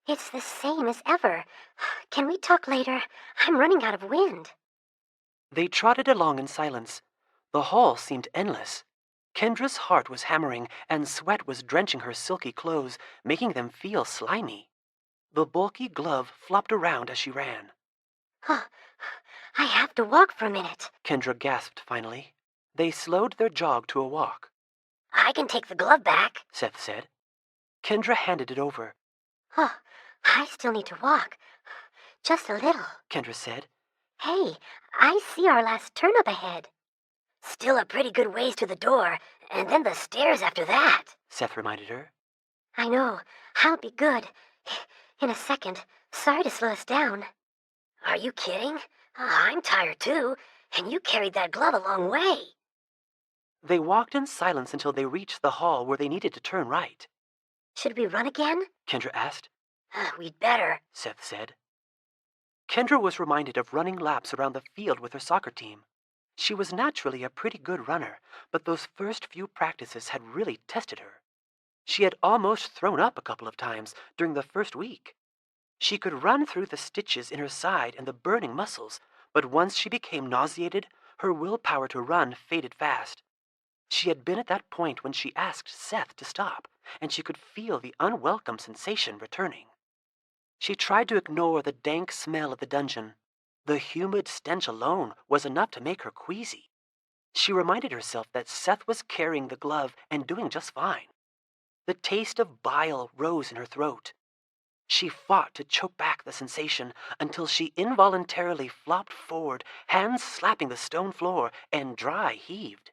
It's the same as ever. Can we talk later? I'm running out of wind. They trotted along in silence. The hall seemed endless. Kendra's heart was hammering, and sweat was drenching her silky clothes, making them feel slimy. The bulky glove flopped around as she ran. I have to walk for a minute. Kendra gasped finally. They slowed their jog to a walk. I can take the glove back. Seth said. Kendra handed it over. Oh, I still need to walk. Just a little. Kendra said. Hey, I see our last turn up ahead. Still a pretty good ways to the door, and then the stairs after that. Seth reminded her. I know. I'll be good. In a second. Sorry to slow us down. Are you kidding? I'm tired too, and you carried that glove a long way. They walked in silence until they reached the hall where they needed to turn right. Should we run again? Kendra asked. We'd better, Seth said. Kendra was reminded of running laps around the field with her soccer team. She was naturally a pretty good runner, but those first few practices had really tested her. She had almost thrown up a couple of times during the first week. She could run through the stitches in her side and the burning muscles, but once she became nauseated, her willpower to run faded fast. She had been at that point when she asked Seth to stop, and she could feel the unwelcome sensation returning. She tried to ignore the dank smell of the dungeon. The humid stench alone was enough to make her queasy. She reminded herself that Seth was carrying the glove and doing just fine. The taste of bile rose in her throat. She fought to choke back the sensation until she involuntarily flopped forward, hands slapping the stone floor, and dry heaved.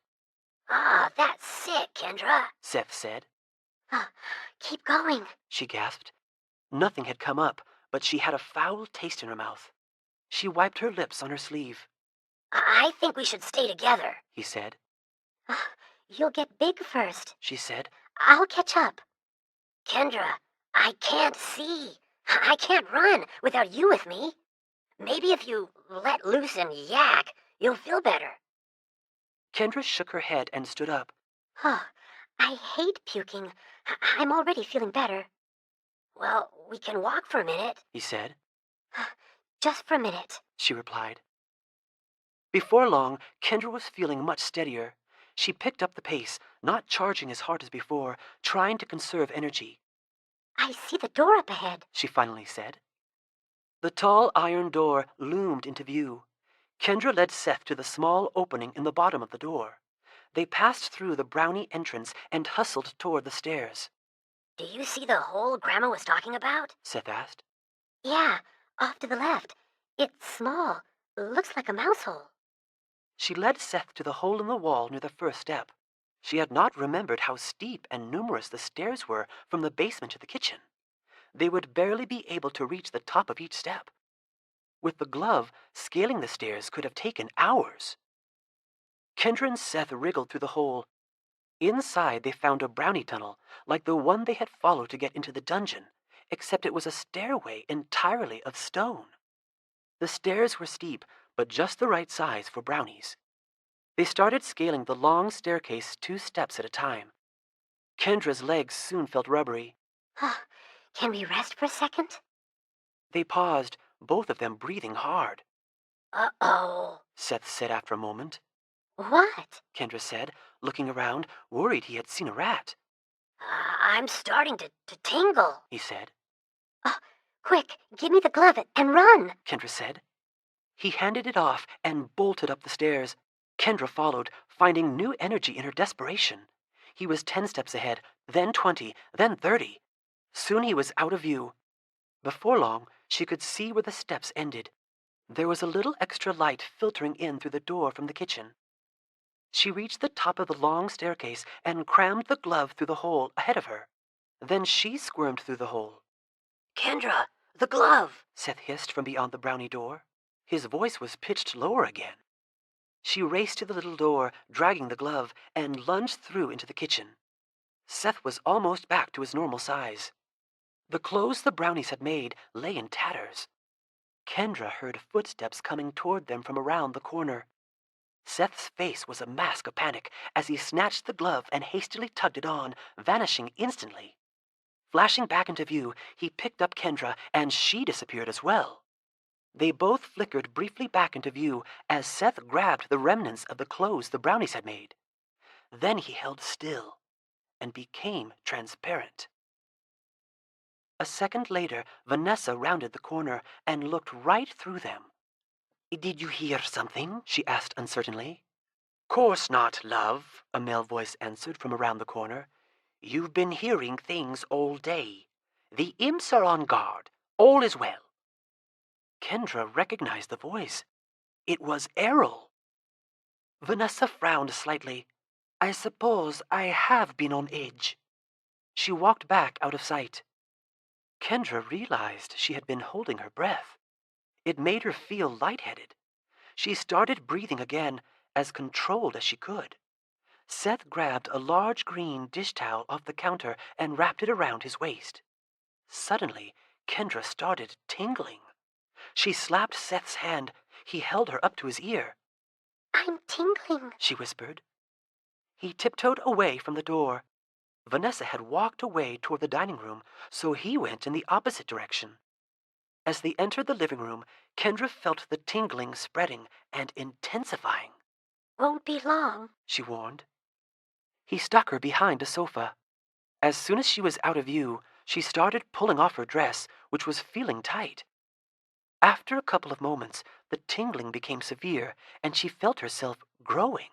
That's sick, Kendra. Seth said. Keep going. She gasped. Nothing had come up, but she had a foul taste in her mouth. She wiped her lips on her sleeve. I think we should stay together, he said. You'll get big first, she said. I'll catch up. Kendra, I can't see. I can't run without you with me. Maybe if you let loose and yak, you'll feel better. Kendra shook her head and stood up. I hate puking. I'm already feeling better. Well, we can walk for a minute, he said. Just for a minute, she replied. Before long, Kendra was feeling much steadier. She picked up the pace, not charging as hard as before, trying to conserve energy. I see the door up ahead, she finally said. The tall iron door loomed into view. Kendra led Seth to the small opening in the bottom of the door. They passed through the brownie entrance and hustled toward the stairs. Do you see the hole Grandma was talking about? Seth asked. Yeah, off to the left. It's small. Looks like a mouse hole. She led Seth to the hole in the wall near the first step. She had not remembered how steep and numerous the stairs were from the basement to the kitchen. They would barely be able to reach the top of each step. With the glove, scaling the stairs could have taken hours. Kendra and Seth wriggled through the hole. Inside, they found a brownie tunnel, like the one they had followed to get into the dungeon, except it was a stairway entirely of stone. The stairs were steep, but just the right size for brownies. They started scaling the long staircase 2 steps at a time. Kendra's legs soon felt rubbery. Can we rest for a second? They paused, both of them breathing hard. Uh-oh, Seth said after a moment. What? Kendra said, looking around, worried he had seen a rat. I'm starting to tingle, he said. Quick, give me the glove and run, Kendra said. He handed it off and bolted up the stairs. Kendra followed, finding new energy in her desperation. He was 10 steps ahead, then 20, then 30. Soon he was out of view. Before long, she could see where the steps ended. There was a little extra light filtering in through the door from the kitchen. She reached the top of the long staircase and crammed the glove through the hole ahead of her. Then she squirmed through the hole. Kendra, the glove, Seth hissed from beyond the brownie door. His voice was pitched lower again. She raced to the little door, dragging the glove, and lunged through into the kitchen. Seth was almost back to his normal size. The clothes the brownies had made lay in tatters. Kendra heard footsteps coming toward them from around the corner. Seth's face was a mask of panic as he snatched the glove and hastily tugged it on, vanishing instantly. Flashing back into view, he picked up Kendra, and she disappeared as well. They both flickered briefly back into view as Seth grabbed the remnants of the clothes the brownies had made. Then he held still and became transparent. A second later, Vanessa rounded the corner and looked right through them. Did you hear something? She asked uncertainly. Course not, love, a male voice answered from around the corner. You've been hearing things all day. The imps are on guard. All is well. Kendra recognized the voice. It was Errol. Vanessa frowned slightly. I suppose I have been on edge. She walked back out of sight. Kendra realized she had been holding her breath. It made her feel lightheaded. She started breathing again, as controlled as she could. Seth grabbed a large green dish towel off the counter and wrapped it around his waist. Suddenly, Kendra started tingling. She slapped Seth's hand. He held her up to his ear. I'm tingling, She whispered. He tiptoed away from the door. Vanessa had walked away toward the dining room, so he went in the opposite direction. As they entered the living room, Kendra felt the tingling spreading and intensifying. Won't be long, She warned. He stuck her behind a sofa. As soon as she was out of view, she started pulling off her dress, which was feeling tight. After a couple of moments, the tingling became severe, and she felt herself growing.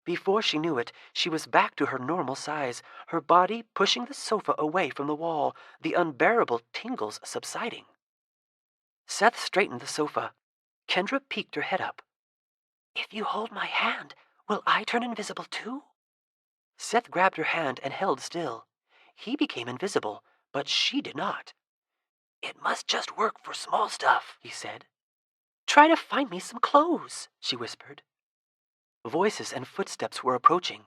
Before she knew it, she was back to her normal size, her body pushing the sofa away from the wall, the unbearable tingles subsiding. Seth straightened the sofa. Kendra peeked her head up. If you hold my hand, will I turn invisible too? Seth grabbed her hand and held still. He became invisible, but she did not. It must just work for small stuff, he said. Try to find me some clothes, she whispered. Voices and footsteps were approaching.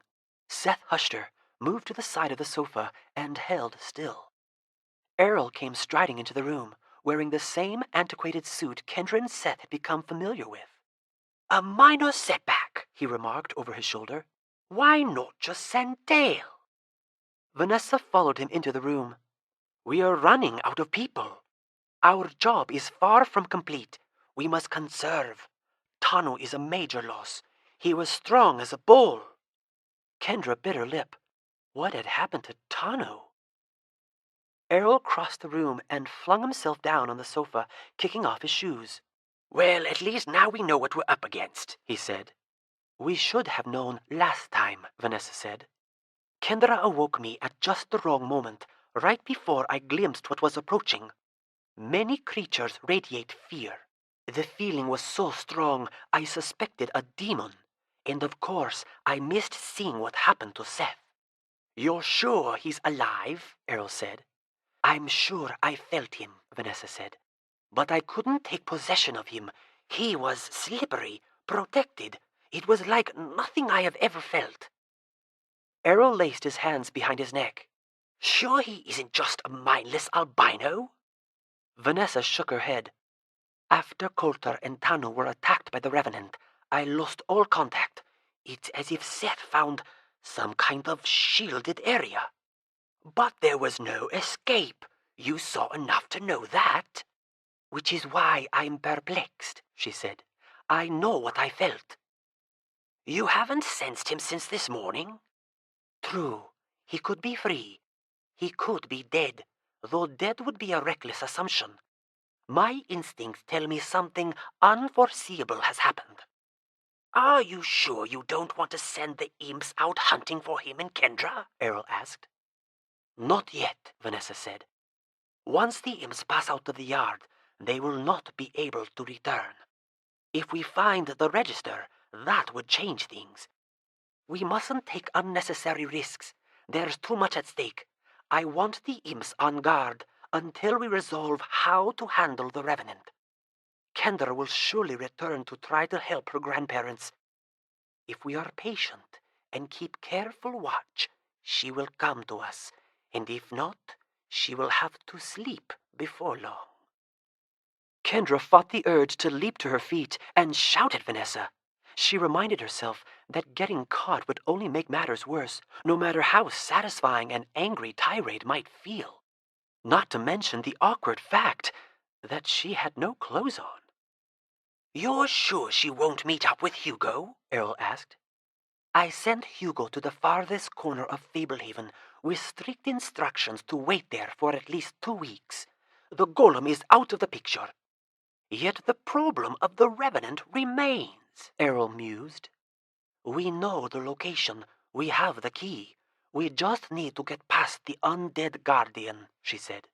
Seth hushed her, moved to the side of the sofa, and held still. Errol came striding into the room, wearing the same antiquated suit Kendra and Seth had become familiar with. A minor setback, he remarked over his shoulder. Why not just send Dale? Vanessa followed him into the room. We are running out of people. Our job is far from complete. We must conserve. Tanu is a major loss. He was strong as a bull. Kendra bit her lip. What had happened to Tanu? Errol crossed the room and flung himself down on the sofa, kicking off his shoes. Well, at least now we know what we're up against, he said. We should have known last time, Vanessa said. Kendra awoke me at just the wrong moment, right before I glimpsed what was approaching. Many creatures radiate fear. The feeling was so strong I suspected a demon. And of course, I missed seeing what happened to Seth. You're sure he's alive? Errol said. I'm sure I felt him, Vanessa said. But I couldn't take possession of him. He was slippery, protected. It was like nothing I have ever felt. Errol laced his hands behind his neck. Sure he isn't just a mindless albino? Vanessa shook her head. After Coulter and Tanu were attacked by the Revenant, I lost all contact. It's as if Seth found some kind of shielded area. But there was no escape. You saw enough to know that. Which is why I'm perplexed, she said. I know what I felt. You haven't sensed him since this morning? True. He could be free. He could be dead, though dead would be a reckless assumption. My instincts tell me something unforeseeable has happened. Are you sure you don't want to send the imps out hunting for him and Kendra? Errol asked. Not yet, Vanessa said. Once the imps pass out of the yard, they will not be able to return. If we find the register, that would change things. We mustn't take unnecessary risks. There's too much at stake. I want the imps on guard until we resolve how to handle the Revenant. Kendra will surely return to try to help her grandparents. If we are patient and keep careful watch, she will come to us, and if not, she will have to sleep before long. Kendra fought the urge to leap to her feet and shout at Vanessa. She reminded herself that getting caught would only make matters worse, no matter how satisfying an angry tirade might feel. Not to mention the awkward fact that she had no clothes on. You're sure she won't meet up with Hugo? Errol asked. I sent Hugo to the farthest corner of Fablehaven with strict instructions to wait there for at least 2 weeks. The golem is out of the picture. Yet the problem of the Revenant remains, Errol mused. We know the location. We have the key. We just need to get past the undead guardian, she said.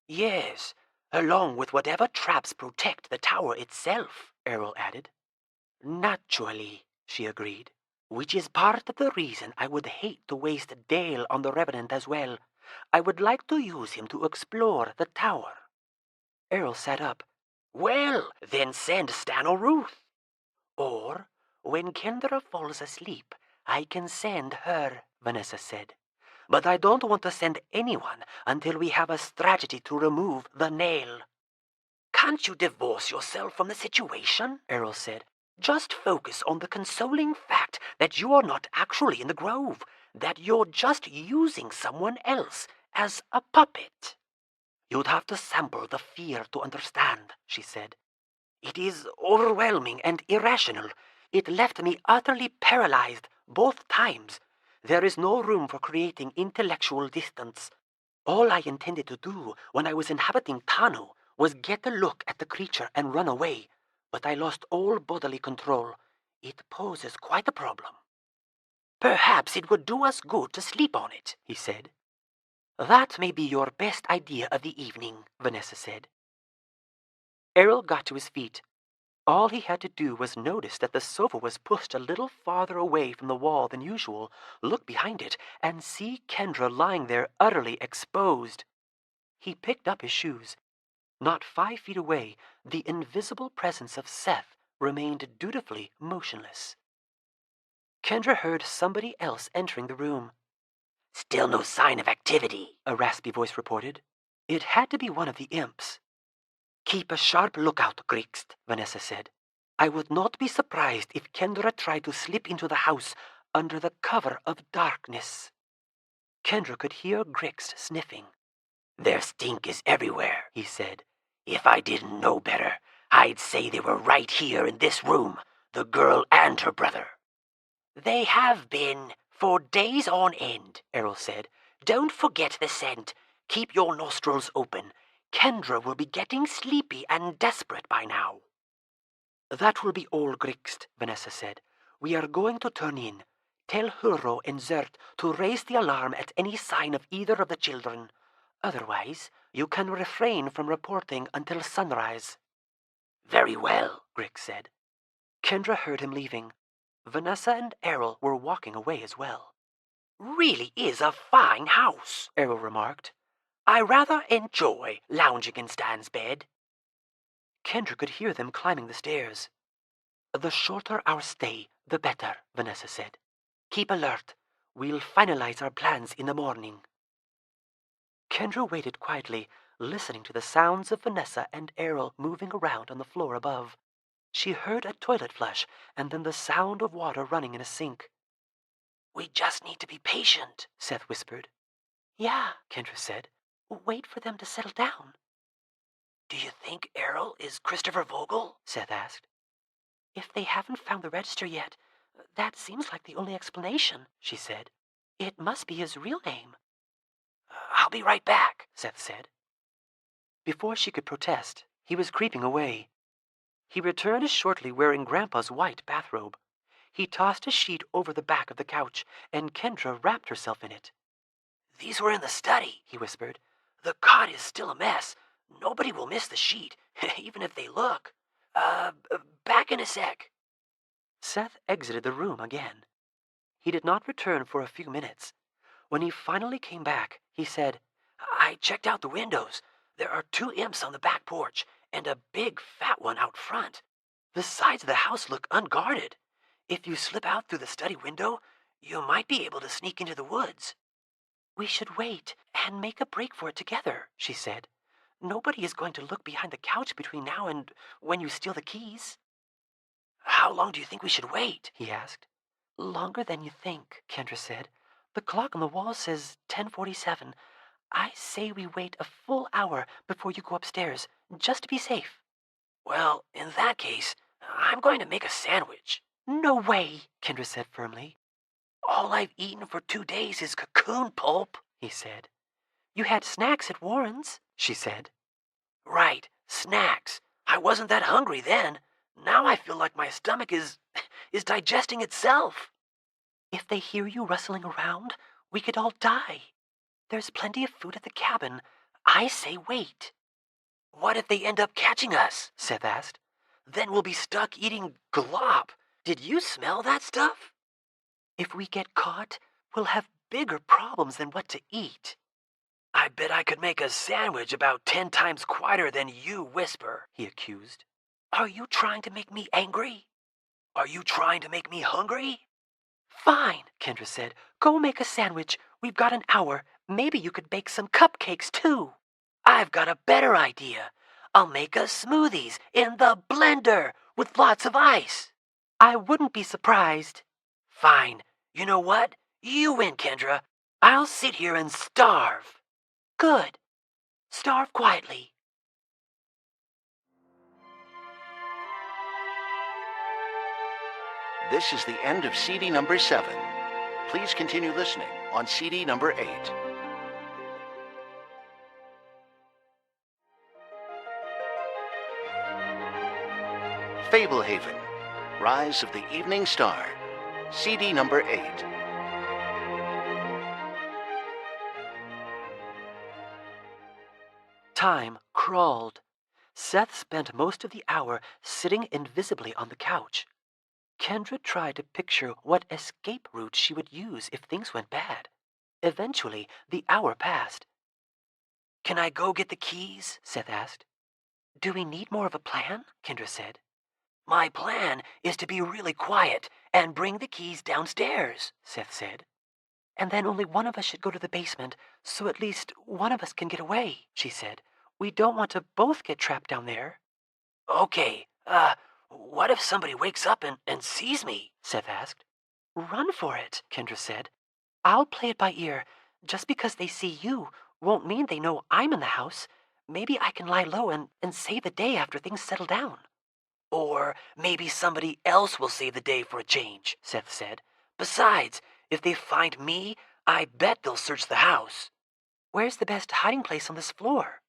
Yes, along with whatever traps protect the tower itself, Errol added. Naturally, she agreed, which is part of the reason I would hate to waste Dale on the Revenant as well. I would like to use him to explore the tower. Errol sat up. Well, then send Stan or Ruth. Or, when Kendra falls asleep, I can send her, Vanessa said. But I don't want to send anyone until we have a strategy to remove the nail. Can't you divorce yourself from the situation? Errol said. Just focus on the consoling fact that you are not actually in the grove, that you're just using someone else as a puppet. You'd have to sample the fear to understand, she said. It is overwhelming and irrational. It left me utterly paralyzed both times. There is no room for creating intellectual distance. All I intended to do when I was inhabiting Tanu was get a look at the creature and run away, but I lost all bodily control. It poses quite a problem. Perhaps it would do us good to sleep on it, he said. That may be your best idea of the evening, Vanessa said. Errol got to his feet. All he had to do was notice that the sofa was pushed a little farther away from the wall than usual, look behind it, and see Kendra lying there utterly exposed. He picked up his shoes. Not 5 feet away, the invisible presence of Seth remained dutifully motionless. Kendra heard somebody else entering the room. Still no sign of activity, a raspy voice reported. It had to be one of the imps. Keep a sharp lookout, Grixt, Vanessa said. I would not be surprised if Kendra tried to slip into the house under the cover of darkness. Kendra could hear Grixt sniffing. Their stink is everywhere, he said. If I didn't know better, I'd say they were right here in this room, the girl and her brother. They have been, for days on end, Errol said. Don't forget the scent. Keep your nostrils open. Kendra will be getting sleepy and desperate by now. That will be all, Grixt, Vanessa said. We are going to turn in. Tell Huro and Zert to raise the alarm at any sign of either of the children. Otherwise, you can refrain from reporting until sunrise. Very well, Grix said. Kendra heard him leaving. Vanessa and Errol were walking away as well. Really is a fine house, Errol remarked. I rather enjoy lounging in Stan's bed. Kendra could hear them climbing the stairs. The shorter our stay, the better, Vanessa said. Keep alert. We'll finalize our plans in the morning. Kendra waited quietly, listening to the sounds of Vanessa and Errol moving around on the floor above. She heard a toilet flush and then the sound of water running in a sink. We just need to be patient, Seth whispered. Yeah, Kendra said. Wait for them to settle down. Do you think Errol is Christopher Vogel? Seth asked. If they haven't found the register yet, that seems like the only explanation, she said. It must be his real name. I'll be right back, Seth said. Before she could protest, he was creeping away. He returned shortly wearing Grandpa's white bathrobe. He tossed a sheet over the back of the couch, and Kendra wrapped herself in it. These were in the study, he whispered. The cot is still a mess. Nobody will miss the sheet, even if they look. Back in a sec. Seth exited the room again. He did not return for a few minutes. When he finally came back, he said, I checked out the windows. There are 2 imps on the back porch, and a big fat one out front. The sides of the house look unguarded. If you slip out through the study window, you might be able to sneak into the woods. We should wait and make a break for it together, she said. Nobody is going to look behind the couch between now and when you steal the keys. How long do you think we should wait? He asked. Longer than you think, Kendra said. The clock on the wall says 10:47. I say we wait a full hour before you go upstairs, just to be safe. Well, in that case, I'm going to make a sandwich. No way, Kendra said firmly. All I've eaten for 2 days is cocoon pulp, he said. You had snacks at Warren's, she said. Right, snacks. I wasn't that hungry then. Now I feel like my stomach is digesting itself. If they hear you rustling around, we could all die. There's plenty of food at the cabin. I say wait. What if they end up catching us? Seth asked. Then we'll be stuck eating glop. Did you smell that stuff? If we get caught, we'll have bigger problems than what to eat. I bet I could make a sandwich about 10 times quieter than you whisper, he accused. Are you trying to make me angry? Are you trying to make me hungry? Fine, Kendra said. Go make a sandwich. We've got an hour. Maybe you could bake some cupcakes, too. I've got a better idea. I'll make us smoothies in the blender with lots of ice. I wouldn't be surprised. Fine. You know what? You win, Kendra. I'll sit here and starve. Good. Starve quietly. This is the end of CD number 7. Please continue listening on CD number 8. Fablehaven, Rise of the Evening Star, CD number 8. Time crawled. Seth spent most of the hour sitting invisibly on the couch. Kendra tried to picture what escape route she would use if things went bad. Eventually, the hour passed. Can I go get the keys? Seth asked. Do we need more of a plan? Kendra said. My plan is to be really quiet and bring the keys downstairs, Seth said. And then only one of us should go to the basement, so at least one of us can get away, she said. We don't want to both get trapped down there. Okay, what if somebody wakes up and sees me? Seth asked. Run for it, Kendra said. I'll play it by ear. Just because they see you won't mean they know I'm in the house. Maybe I can lie low and save the day after things settle down. Or maybe somebody else will save the day for a change, Seth said. Besides, if they find me, I bet they'll search the house. Where's the best hiding place on this floor?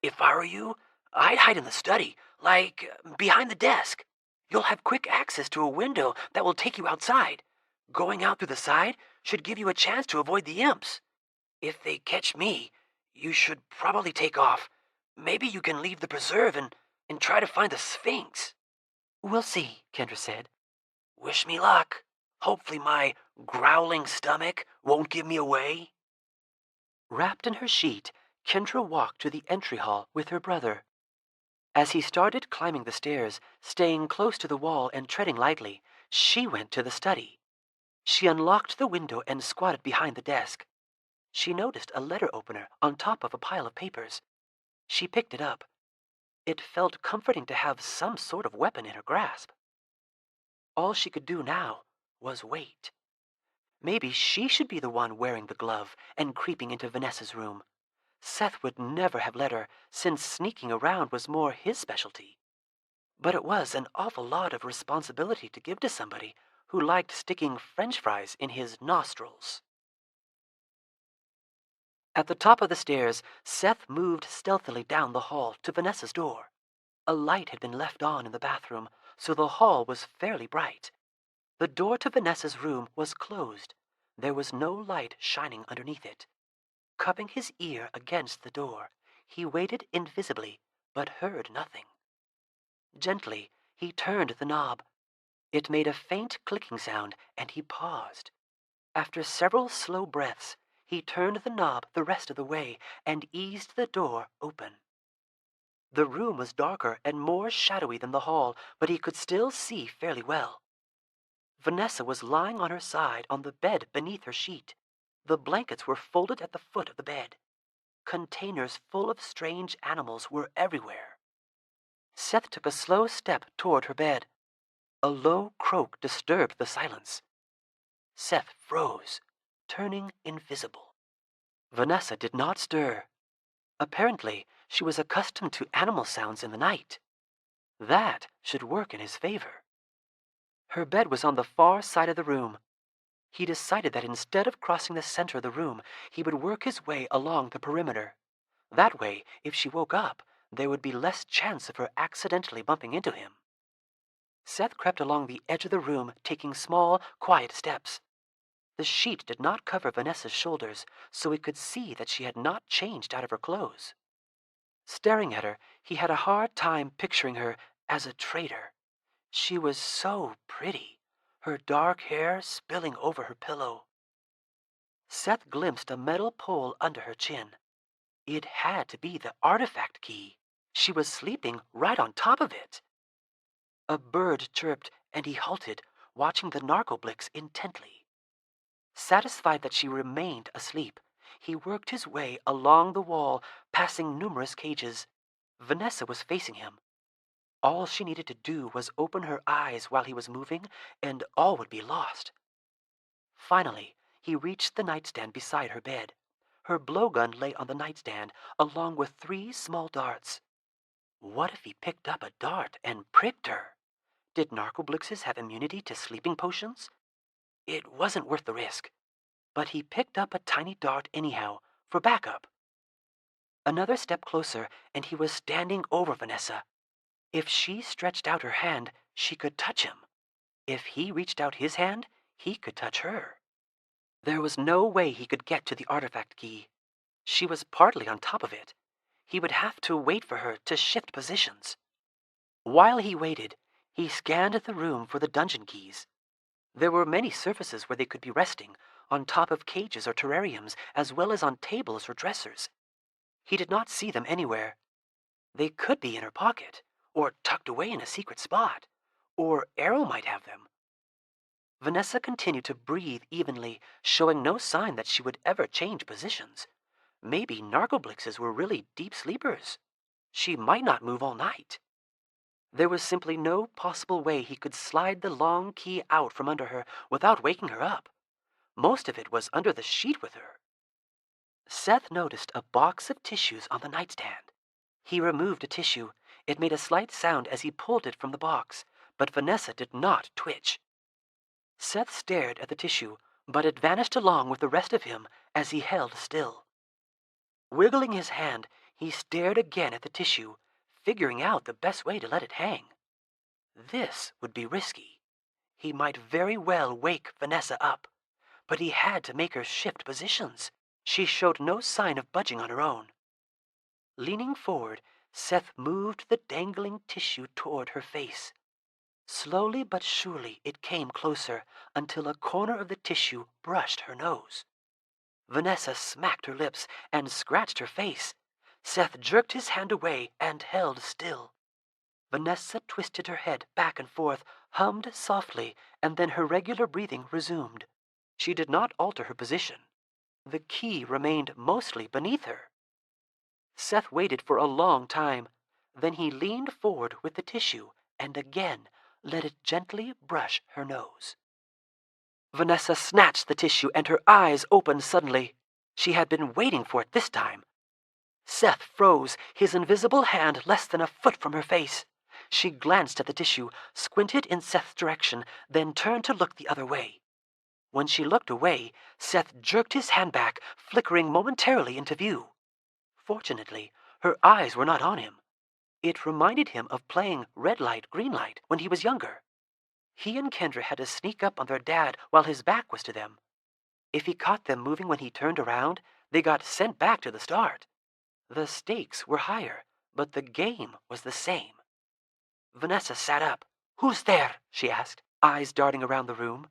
If I were you, I'd hide in the study, like behind the desk. You'll have quick access to a window that will take you outside. Going out through the side should give you a chance to avoid the imps. If they catch me, you should probably take off. Maybe you can leave the preserve and try to find the Sphinx. We'll see, Kendra said. Wish me luck. Hopefully my growling stomach won't give me away. Wrapped in her sheet, Kendra walked to the entry hall with her brother. As he started climbing the stairs, staying close to the wall and treading lightly, she went to the study. She unlocked the window and squatted behind the desk. She noticed a letter opener on top of a pile of papers. She picked it up. It felt comforting to have some sort of weapon in her grasp. All she could do now was wait. Maybe she should be the one wearing the glove and creeping into Vanessa's room. Seth would never have let her, since sneaking around was more his specialty. But it was an awful lot of responsibility to give to somebody who liked sticking French fries in his nostrils. At the top of the stairs, Seth moved stealthily down the hall to Vanessa's door. A light had been left on in the bathroom, so the hall was fairly bright. The door to Vanessa's room was closed. There was no light shining underneath it. Cupping his ear against the door, he waited invisibly, but heard nothing. Gently, he turned the knob. It made a faint clicking sound, and he paused. After several slow breaths, he turned the knob the rest of the way and eased the door open. The room was darker and more shadowy than the hall, but he could still see fairly well. Vanessa was lying on her side on the bed beneath her sheet. The blankets were folded at the foot of the bed. Containers full of strange animals were everywhere. Seth took a slow step toward her bed. A low croak disturbed the silence. Seth froze, turning invisible. Vanessa did not stir. Apparently, she was accustomed to animal sounds in the night. That should work in his favor. Her bed was on the far side of the room. He decided that instead of crossing the center of the room, he would work his way along the perimeter. That way, if she woke up, there would be less chance of her accidentally bumping into him. Seth crept along the edge of the room, taking small, quiet steps. The sheet did not cover Vanessa's shoulders, so he could see that she had not changed out of her clothes. Staring at her, he had a hard time picturing her as a traitor. She was so pretty, her dark hair spilling over her pillow. Seth glimpsed a metal pole under her chin. It had to be the artifact key. She was sleeping right on top of it. A bird chirped, and he halted, watching the narcoblix intently. Satisfied that she remained asleep, he worked his way along the wall, passing numerous cages. Vanessa was facing him. All she needed to do was open her eyes while he was moving, and all would be lost. Finally, he reached the nightstand beside her bed. Her blowgun lay on the nightstand, along with 3 small darts. What if he picked up a dart and pricked her? Did narcoblixes have immunity to sleeping potions? It wasn't worth the risk. But he picked up a tiny dart anyhow, for backup. Another step closer, and he was standing over Vanessa. If she stretched out her hand, she could touch him. If he reached out his hand, he could touch her. There was no way he could get to the artifact key. She was partly on top of it. He would have to wait for her to shift positions. While he waited, he scanned the room for the dungeon keys. There were many surfaces where they could be resting, on top of cages or terrariums, as well as on tables or dressers. He did not see them anywhere. They could be in her pocket, or tucked away in a secret spot, or Arrow might have them. Vanessa continued to breathe evenly, showing no sign that she would ever change positions. Maybe narcoblixes were really deep sleepers. She might not move all night. There was simply no possible way he could slide the long key out from under her without waking her up. Most of it was under the sheet with her. Seth noticed a box of tissues on the nightstand. He removed a tissue. It made a slight sound as he pulled it from the box, but Vanessa did not twitch. Seth stared at the tissue, but it vanished along with the rest of him as he held still. Wiggling his hand, he stared again at the tissue, figuring out the best way to let it hang. This would be risky. He might very well wake Vanessa up, but he had to make her shift positions. She showed no sign of budging on her own. Leaning forward, Seth moved the dangling tissue toward her face. Slowly but surely it came closer until a corner of the tissue brushed her nose. Vanessa smacked her lips and scratched her face. Seth jerked his hand away and held still. Vanessa twisted her head back and forth, hummed softly, and then her regular breathing resumed. She did not alter her position. The key remained mostly beneath her. Seth waited for a long time. Then he leaned forward with the tissue and again let it gently brush her nose. Vanessa snatched the tissue and her eyes opened suddenly. She had been waiting for it this time. Seth froze, his invisible hand less than a foot from her face. She glanced at the tissue, squinted in Seth's direction, then turned to look the other way. When she looked away, Seth jerked his hand back, flickering momentarily into view. Fortunately, her eyes were not on him. It reminded him of playing red light, green light when he was younger. He and Kendra had to sneak up on their dad while his back was to them. If he caught them moving when he turned around, they got sent back to the start. The stakes were higher, but the game was the same. Vanessa sat up. "Who's there?" she asked, eyes darting around the room.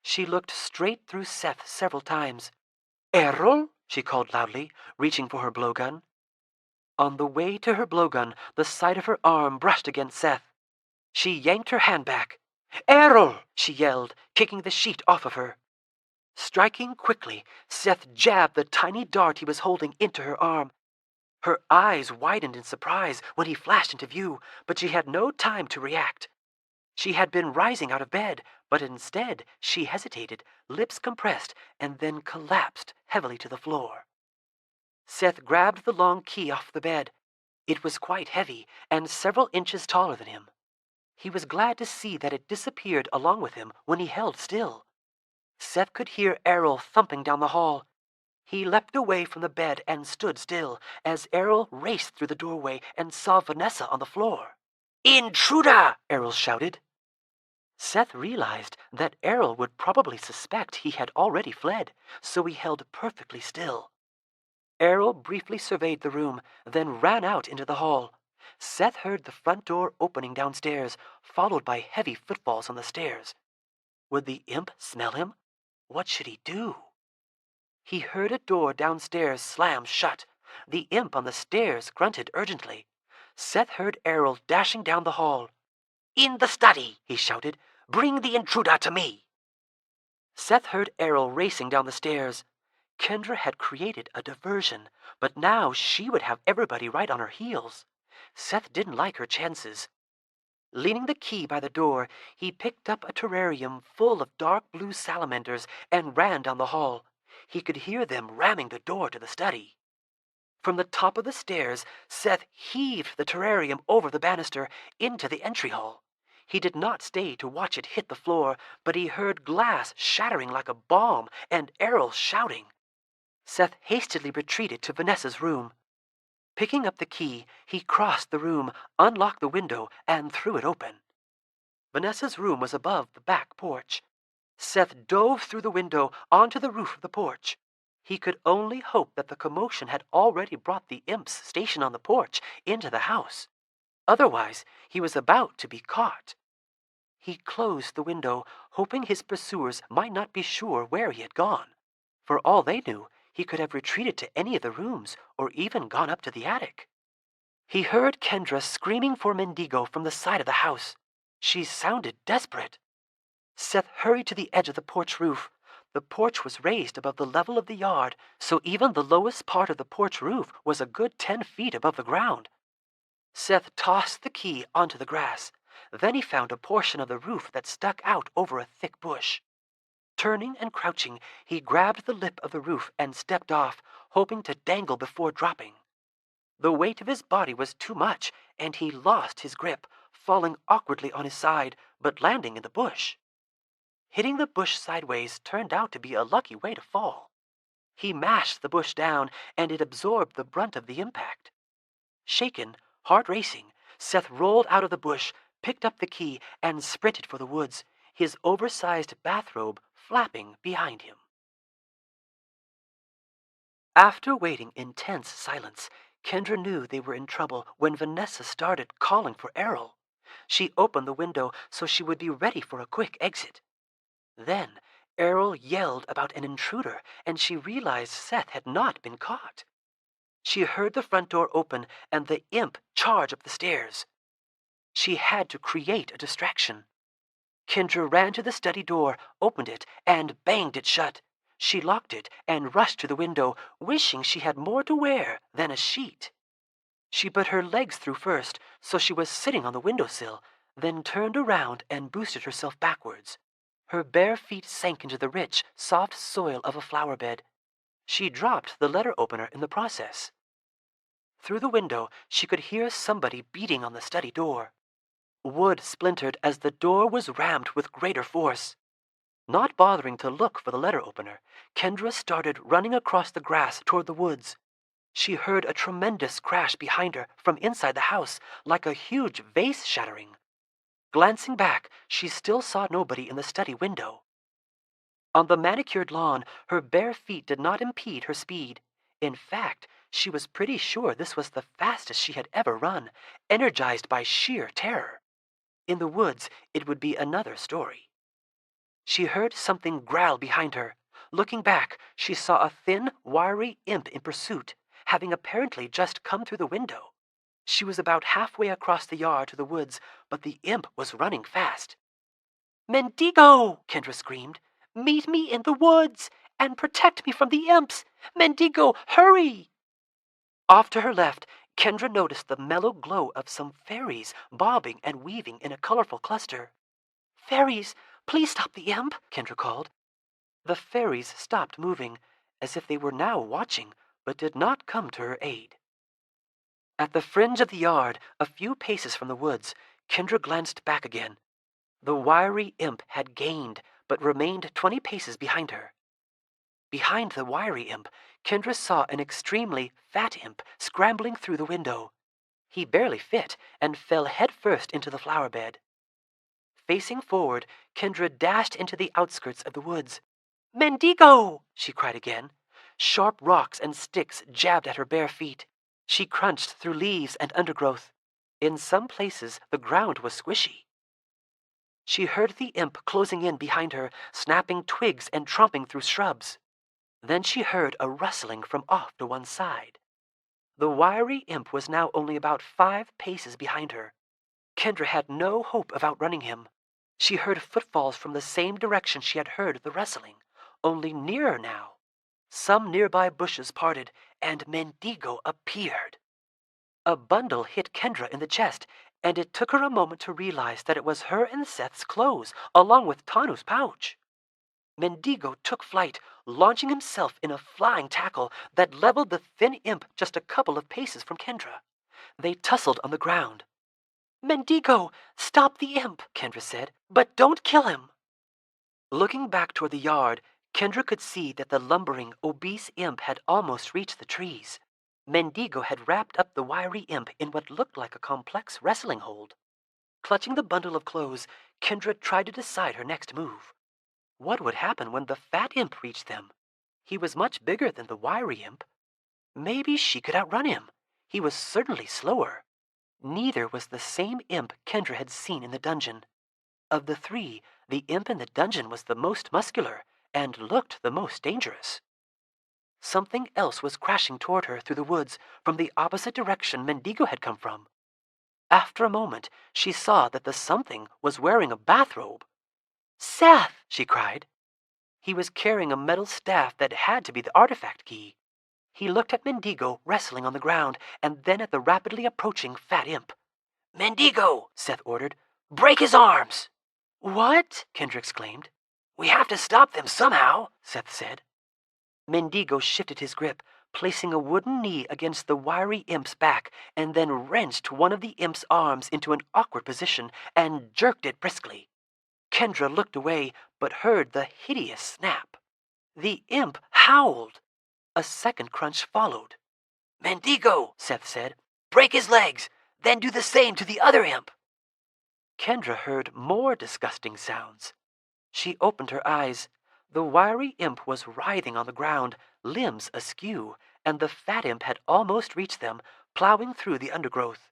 She looked straight through Seth several times. "Errol?" she called loudly, reaching for her blowgun. On the way to her blowgun, the side of her arm brushed against Seth. She yanked her hand back. "Errol!" she yelled, kicking the sheet off of her. Striking quickly, Seth jabbed the tiny dart he was holding into her arm. Her eyes widened in surprise when he flashed into view, but she had no time to react. She had been rising out of bed, but instead she hesitated, lips compressed, and then collapsed heavily to the floor. Seth grabbed the long key off the bed. It was quite heavy and several inches taller than him. He was glad to see that it disappeared along with him when he held still. Seth could hear Errol thumping down the hall. He leapt away from the bed and stood still as Errol raced through the doorway and saw Vanessa on the floor. "Intruder!" Errol shouted. Seth realized that Errol would probably suspect he had already fled, so he held perfectly still. Errol briefly surveyed the room, then ran out into the hall. Seth heard the front door opening downstairs, followed by heavy footfalls on the stairs. Would the imp smell him? What should he do? He heard a door downstairs slam shut. The imp on the stairs grunted urgently. Seth heard Errol dashing down the hall. "In the study!" he shouted. "Bring the intruder to me!" Seth heard Errol racing down the stairs. Kendra had created a diversion, but now she would have everybody right on her heels. Seth didn't like her chances. Leaning the key by the door, he picked up a terrarium full of dark blue salamanders and ran down the hall. He could hear them ramming the door to the study. From the top of the stairs, Seth heaved the terrarium over the banister into the entry hall. He did not stay to watch it hit the floor, but he heard glass shattering like a bomb and Errol shouting. Seth hastily retreated to Vanessa's room. Picking up the key, he crossed the room, unlocked the window, and threw it open. Vanessa's room was above the back porch. Seth dove through the window onto the roof of the porch. He could only hope that the commotion had already brought the imps stationed on the porch into the house. Otherwise, he was about to be caught. He closed the window, hoping his pursuers might not be sure where he had gone. For all they knew, he could have retreated to any of the rooms or even gone up to the attic. He heard Kendra screaming for Mendigo from the side of the house. She sounded desperate. Seth hurried to the edge of the porch roof. The porch was raised above the level of the yard, so even the lowest part of the porch roof was a good 10 feet above the ground. Seth tossed the key onto the grass. Then he found a portion of the roof that stuck out over a thick bush. Turning and crouching, he grabbed the lip of the roof and stepped off, hoping to dangle before dropping. The weight of his body was too much, and he lost his grip, falling awkwardly on his side, but landing in the bush. Hitting the bush sideways turned out to be a lucky way to fall. He mashed the bush down, and it absorbed the brunt of the impact. Shaken, heart racing, Seth rolled out of the bush, picked up the key, and sprinted for the woods, his oversized bathrobe flapping behind him. After waiting in tense silence, Kendra knew they were in trouble when Vanessa started calling for Errol. She opened the window so she would be ready for a quick exit. Then Errol yelled about an intruder, and she realized Seth had not been caught. She heard the front door open and the imp charge up the stairs. She had to create a distraction. Kendra ran to the study door, opened it, and banged it shut. She locked it and rushed to the window, wishing she had more to wear than a sheet. She put her legs through first, so she was sitting on the windowsill, then turned around and boosted herself backwards. Her bare feet sank into the rich, soft soil of a flower bed. She dropped the letter opener in the process. Through the window, she could hear somebody beating on the study door. Wood splintered as the door was rammed with greater force. Not bothering to look for the letter opener, Kendra started running across the grass toward the woods. She heard a tremendous crash behind her from inside the house, like a huge vase shattering. Glancing back, she still saw nobody in the study window. On the manicured lawn, her bare feet did not impede her speed. In fact, she was pretty sure this was the fastest she had ever run, energized by sheer terror. In the woods, it would be another story. She heard something growl behind her. Looking back, she saw a thin, wiry imp in pursuit, having apparently just come through the window. She was about halfway across the yard to the woods, but the imp was running fast. "Mendigo!" Kendra screamed. "Meet me in the woods and protect me from the imps! Mendigo, hurry!" Off to her left, Kendra noticed the mellow glow of some fairies bobbing and weaving in a colorful cluster. "Fairies, please stop the imp," Kendra called. The fairies stopped moving, as if they were now watching, but did not come to her aid. At the fringe of the yard, a few paces from the woods, Kendra glanced back again. The wiry imp had gained, but remained 20 paces behind her. Behind the wiry imp, Kendra saw an extremely fat imp scrambling through the window. He barely fit and fell headfirst into the flower bed. Facing forward, Kendra dashed into the outskirts of the woods. "Mendigo!" she cried again. Sharp rocks and sticks jabbed at her bare feet. She crunched through leaves and undergrowth. In some places, the ground was squishy. She heard the imp closing in behind her, snapping twigs and tromping through shrubs. Then she heard a rustling from off to one side. The wiry imp was now only about 5 paces behind her. Kendra had no hope of outrunning him. She heard footfalls from the same direction she had heard the rustling, only nearer now. Some nearby bushes parted, and Mendigo appeared. A bundle hit Kendra in the chest, and it took her a moment to realize that it was her and Seth's clothes, along with Tanu's pouch. Mendigo took flight, launching himself in a flying tackle that leveled the thin imp just a couple of paces from Kendra. They tussled on the ground. "Mendigo, stop the imp," Kendra said, "but don't kill him." Looking back toward the yard, Kendra could see that the lumbering, obese imp had almost reached the trees. Mendigo had wrapped up the wiry imp in what looked like a complex wrestling hold. Clutching the bundle of clothes, Kendra tried to decide her next move. What would happen when the fat imp reached them? He was much bigger than the wiry imp. Maybe she could outrun him. He was certainly slower. Neither was the same imp Kendra had seen in the dungeon. Of the 3, the imp in the dungeon was the most muscular and looked the most dangerous. Something else was crashing toward her through the woods from the opposite direction Mendigo had come from. After a moment, she saw that the something was wearing a bathrobe. "Seth!" she cried. He was carrying a metal staff that had to be the artifact key. He looked at Mendigo wrestling on the ground, and then at the rapidly approaching fat imp. "Mendigo!" Seth ordered. "Break his arms!" "What?" Kendra exclaimed. "We have to stop them somehow," Seth said. Mendigo shifted his grip, placing a wooden knee against the wiry imp's back, and then wrenched one of the imp's arms into an awkward position and jerked it briskly. Kendra looked away, but heard the hideous snap. The imp howled. A second crunch followed. "Mendigo," Seth said. "Break his legs, then do the same to the other imp." Kendra heard more disgusting sounds. She opened her eyes. The wiry imp was writhing on the ground, limbs askew, and the fat imp had almost reached them, plowing through the undergrowth.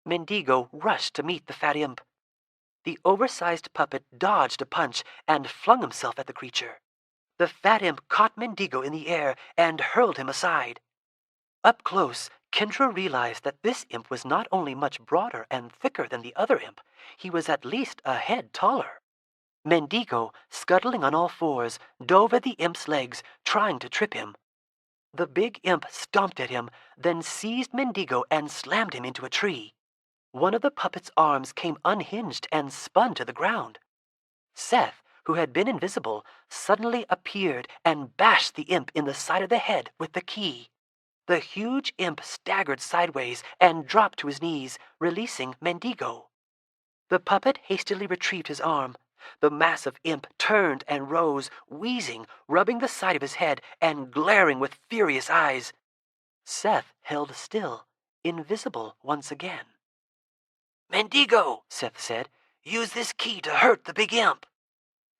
Mendigo rushed to meet the fat imp. The oversized puppet dodged a punch and flung himself at the creature. The fat imp caught Mendigo in the air and hurled him aside. Up close, Kendra realized that this imp was not only much broader and thicker than the other imp, he was at least a head taller. Mendigo, scuttling on all fours, dove at the imp's legs, trying to trip him. The big imp stomped at him, then seized Mendigo and slammed him into a tree. One of the puppet's arms came unhinged and spun to the ground. Seth, who had been invisible, suddenly appeared and bashed the imp in the side of the head with the key. The huge imp staggered sideways and dropped to his knees, releasing Mendigo. The puppet hastily retrieved his arm. The massive imp turned and rose, wheezing, rubbing the side of his head, and glaring with furious eyes. Seth held still, invisible once again. "Mendigo," Seth said. "Use this key to hurt the big imp."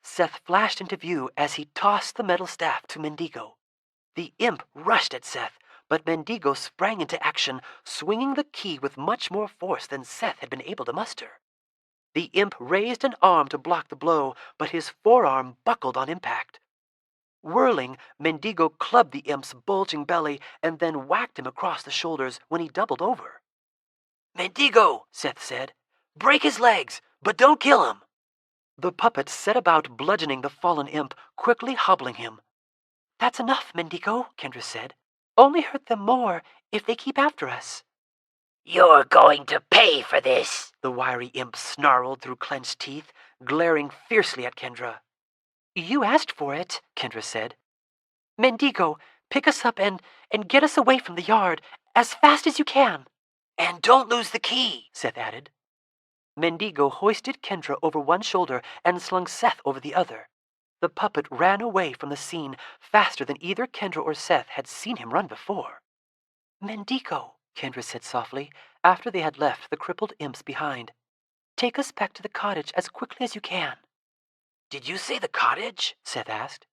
Seth flashed into view as he tossed the metal staff to Mendigo. The imp rushed at Seth, but Mendigo sprang into action, swinging the key with much more force than Seth had been able to muster. The imp raised an arm to block the blow, but his forearm buckled on impact. Whirling, Mendigo clubbed the imp's bulging belly and then whacked him across the shoulders when he doubled over. "Mendigo," Seth said. "Break his legs, but don't kill him." The puppet set about bludgeoning the fallen imp, quickly hobbling him. "That's enough, Mendigo," Kendra said. "Only hurt them more if they keep after us." "You're going to pay for this," the wiry imp snarled through clenched teeth, glaring fiercely at Kendra. "You asked for it," Kendra said. "Mendigo, pick us up and get us away from the yard as fast as you can." "And don't lose the key," Seth added. Mendigo hoisted Kendra over one shoulder and slung Seth over the other. The puppet ran away from the scene faster than either Kendra or Seth had seen him run before. "Mendigo," Kendra said softly, after they had left the crippled imps behind. "Take us back to the cottage as quickly as you can." "Did you say the cottage?" Seth asked.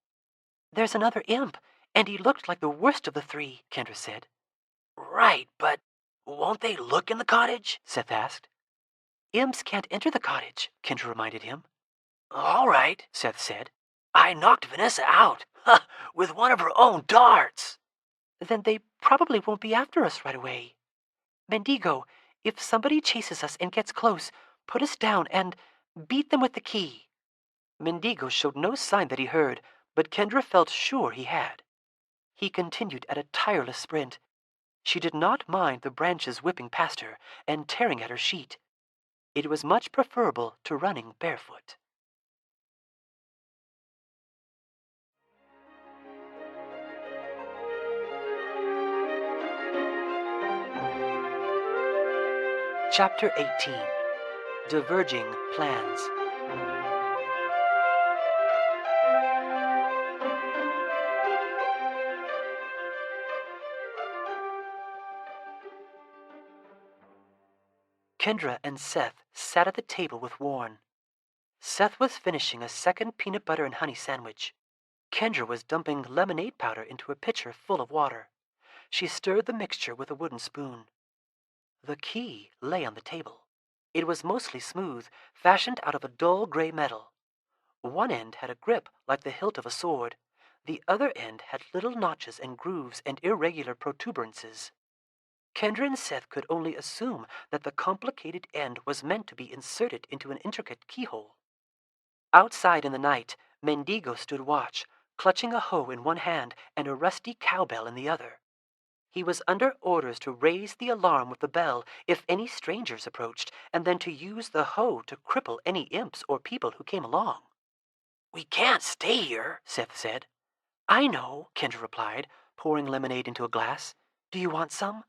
"There's another imp, and he looked like the worst of the three," Kendra said. "Right, but won't they look in the cottage?" Seth asked. "Imps can't enter the cottage," Kendra reminded him. "All right," Seth said. "I knocked Vanessa out with one of her own darts." "Then they probably won't be after us right away. Mendigo, if somebody chases us and gets close, put us down and beat them with the key." Mendigo showed no sign that he heard, but Kendra felt sure he had. He continued at a tireless sprint. She did not mind the branches whipping past her and tearing at her sheet. It was much preferable to running barefoot. Chapter 18. Diverging Plans. Kendra and Seth sat at the table with Warren. Seth was finishing a second peanut butter and honey sandwich. Kendra was dumping lemonade powder into a pitcher full of water. She stirred the mixture with a wooden spoon. The key lay on the table. It was mostly smooth, fashioned out of a dull gray metal. One end had a grip like the hilt of a sword. The other end had little notches and grooves and irregular protuberances. Kendra and Seth could only assume that the complicated end was meant to be inserted into an intricate keyhole. Outside in the night, Mendigo stood watch, clutching a hoe in one hand and a rusty cowbell in the other. He was under orders to raise the alarm with the bell if any strangers approached, and then to use the hoe to cripple any imps or people who came along. "We can't stay here," Seth said. "I know," Kendra replied, pouring lemonade into a glass. "Do you want some?"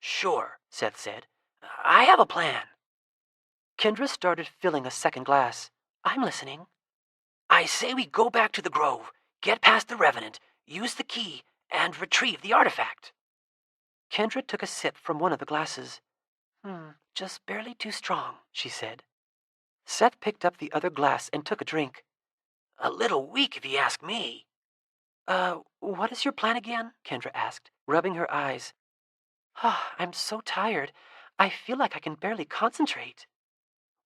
"Sure," Seth said. "I have a plan." Kendra started filling a second glass. "I'm listening." "I say we go back to the grove, get past the revenant, use the key, and retrieve the artifact." Kendra took a sip from one of the glasses. Just barely too strong," she said. Seth picked up the other glass and took a drink. "A little weak, if you ask me." What is your plan again?" Kendra asked, rubbing her eyes. "I'm so tired. I feel like I can barely concentrate."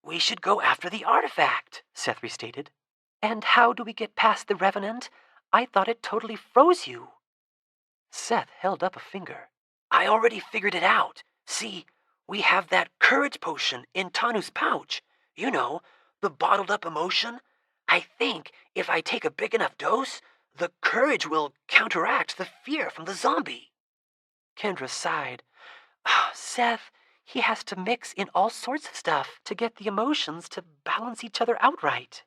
"We should go after the artifact," Seth restated. "And how do we get past the revenant? I thought it totally froze you." Seth held up a finger. "I already figured it out. See, we have that courage potion in Tanu's pouch. You know, the bottled up emotion. I think if I take a big enough dose, the courage will counteract the fear from the zombie." Kendra sighed. "Seth, he has to mix in all sorts of stuff to get the emotions to balance each other out right."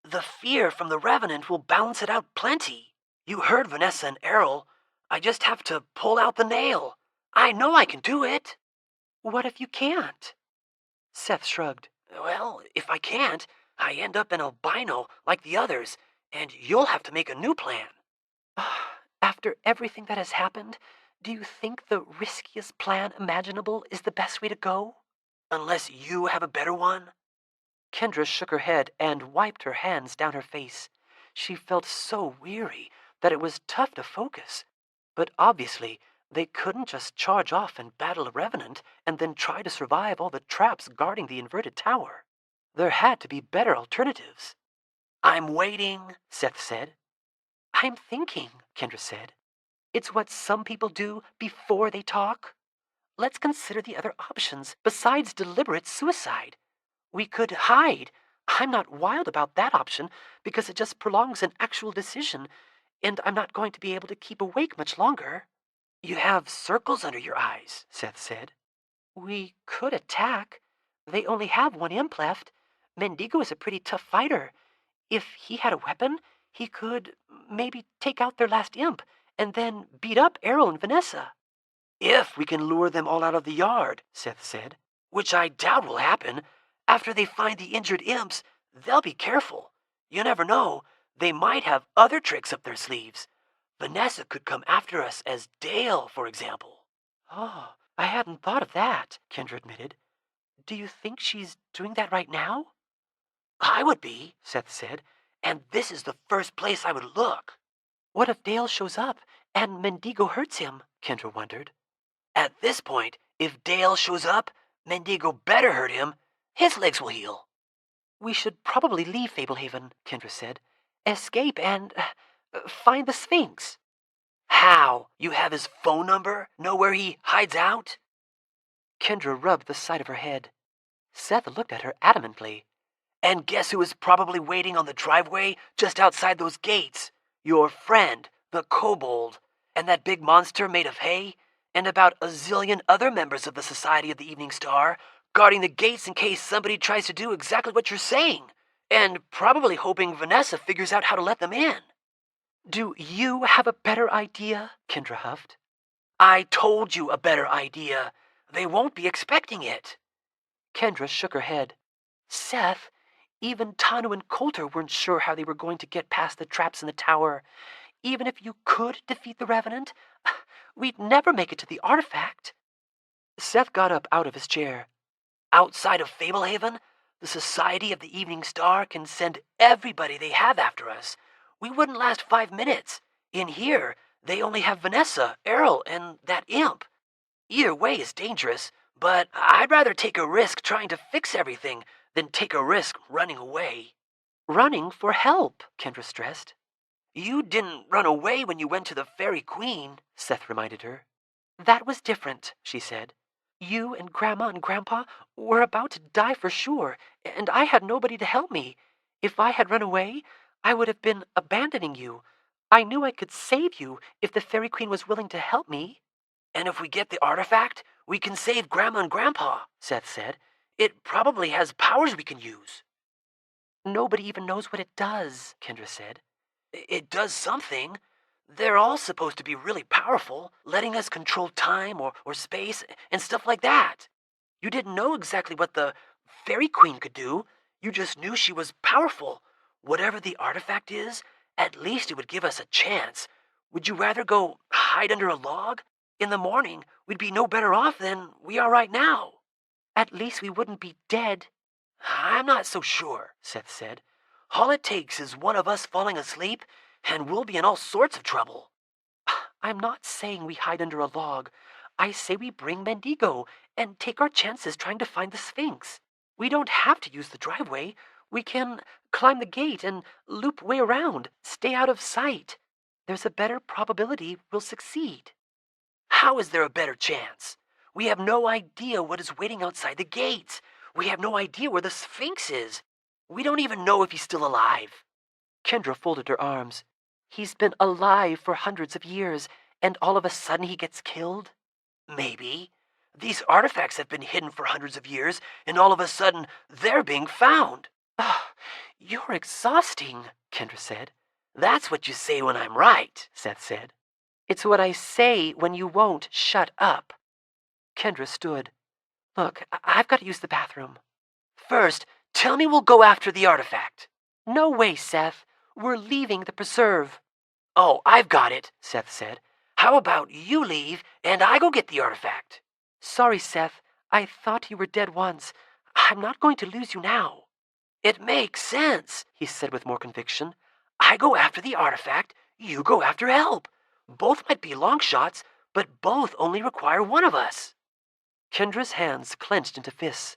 "The fear from the revenant will balance it out plenty. You heard Vanessa and Errol. I just have to pull out the nail. I know I can do it." "What if you can't?" Seth shrugged. "Well, if I can't, I end up an albino like the others, and you'll have to make a new plan." "After everything that has happened, do you think the riskiest plan imaginable is the best way to go?" "Unless you have a better one?" Kendra shook her head and wiped her hands down her face. She felt so weary that it was tough to focus. But obviously, they couldn't just charge off and battle a revenant and then try to survive all the traps guarding the inverted tower. There had to be better alternatives. "I'm waiting," Seth said. "I'm thinking," Kendra said. "It's what some people do before they talk. Let's consider the other options besides deliberate suicide. We could hide. I'm not wild about that option because it just prolongs an actual decision, and I'm not going to be able to keep awake much longer." "You have circles under your eyes," Seth said. "We could attack. They only have one imp left. Mendigo is a pretty tough fighter. If he had a weapon, he could maybe take out their last imp and then beat up Errol and Vanessa." "If we can lure them all out of the yard," Seth said, "which I doubt will happen. After they find the injured imps, they'll be careful. You never know. They might have other tricks up their sleeves. Vanessa could come after us as Dale, for example. Oh, I hadn't thought of that, Kendra admitted. Do you think she's doing that right now? I would be, Seth said. and this is the first place I would look. What if Dale shows up and Mendigo hurts him? Kendra wondered. At this point, if Dale shows up, Mendigo better hurt him. His legs will heal. We should probably leave Fablehaven, Kendra said. Escape and find the Sphinx. How? You have his phone number? Know where he hides out? Kendra rubbed the side of her head. Seth looked at her adamantly. And guess who is probably waiting on the driveway just outside those gates? Your friend, the kobold, and that big monster made of hay, and about a zillion other members of the Society of the Evening Star, guarding the gates in case somebody tries to do exactly what you're saying, and probably hoping Vanessa figures out how to let them in. Do you have a better idea? Kendra huffed. I told you a better idea. They won't be expecting it. Kendra shook her head. Seth, even Tanu and Coulter weren't sure how they were going to get past the traps in the tower. Even if you could defeat the Revenant, we'd never make it to the artifact. Seth got up out of his chair. Outside of Fablehaven, the Society of the Evening Star can send everybody they have after us. We wouldn't last 5 minutes. In here, they only have Vanessa, Errol, and that imp. Either way is dangerous, but I'd rather take a risk trying to fix everything than take a risk running away. Running for help, Kendra stressed. You didn't run away when you went to the Fairy Queen, Seth reminded her. That was different, she said. You and Grandma and Grandpa were about to die for sure, and I had nobody to help me. If I had run away, I would have been abandoning you. I knew I could save you if the Fairy Queen was willing to help me. And if we get the artifact, we can save Grandma and Grandpa, Seth said. It probably has powers we can use. Nobody even knows what it does, Kendra said. It does something. They're all supposed to be really powerful, letting us control time or space and stuff like that. You didn't know exactly what the Fairy Queen could do. You just knew she was powerful. Whatever the artifact is, at least it would give us a chance. Would you rather go hide under a log? In the morning, we'd be no better off than we are right now. At least we wouldn't be dead. I'm not so sure, Seth said. All it takes is one of us falling asleep, and we'll be in all sorts of trouble. I'm not saying we hide under a log. I say we bring Mendigo and take our chances trying to find the Sphinx. We don't have to use the driveway. We can climb the gate and loop way around, stay out of sight. There's a better probability we'll succeed. How is there a better chance? We have no idea what is waiting outside the gates. We have no idea where the Sphinx is. We don't even know if he's still alive. Kendra folded her arms. He's been alive for hundreds of years, and all of a sudden he gets killed? Maybe. These artifacts have been hidden for hundreds of years, and all of a sudden they're being found. You're exhausting, Kendra said. That's what you say when I'm right, Seth said. It's what I say when you won't shut up. Kendra stood. Look, I've got to use the bathroom. First, tell me we'll go after the artifact. No way, Seth. We're leaving the preserve. Oh, I've got it, Seth said. How about you leave and I go get the artifact? Sorry, Seth. I thought you were dead once. I'm not going to lose you now. It makes sense, he said with more conviction. I go after the artifact, you go after help. Both might be long shots, but both only require one of us. Kendra's hands clenched into fists.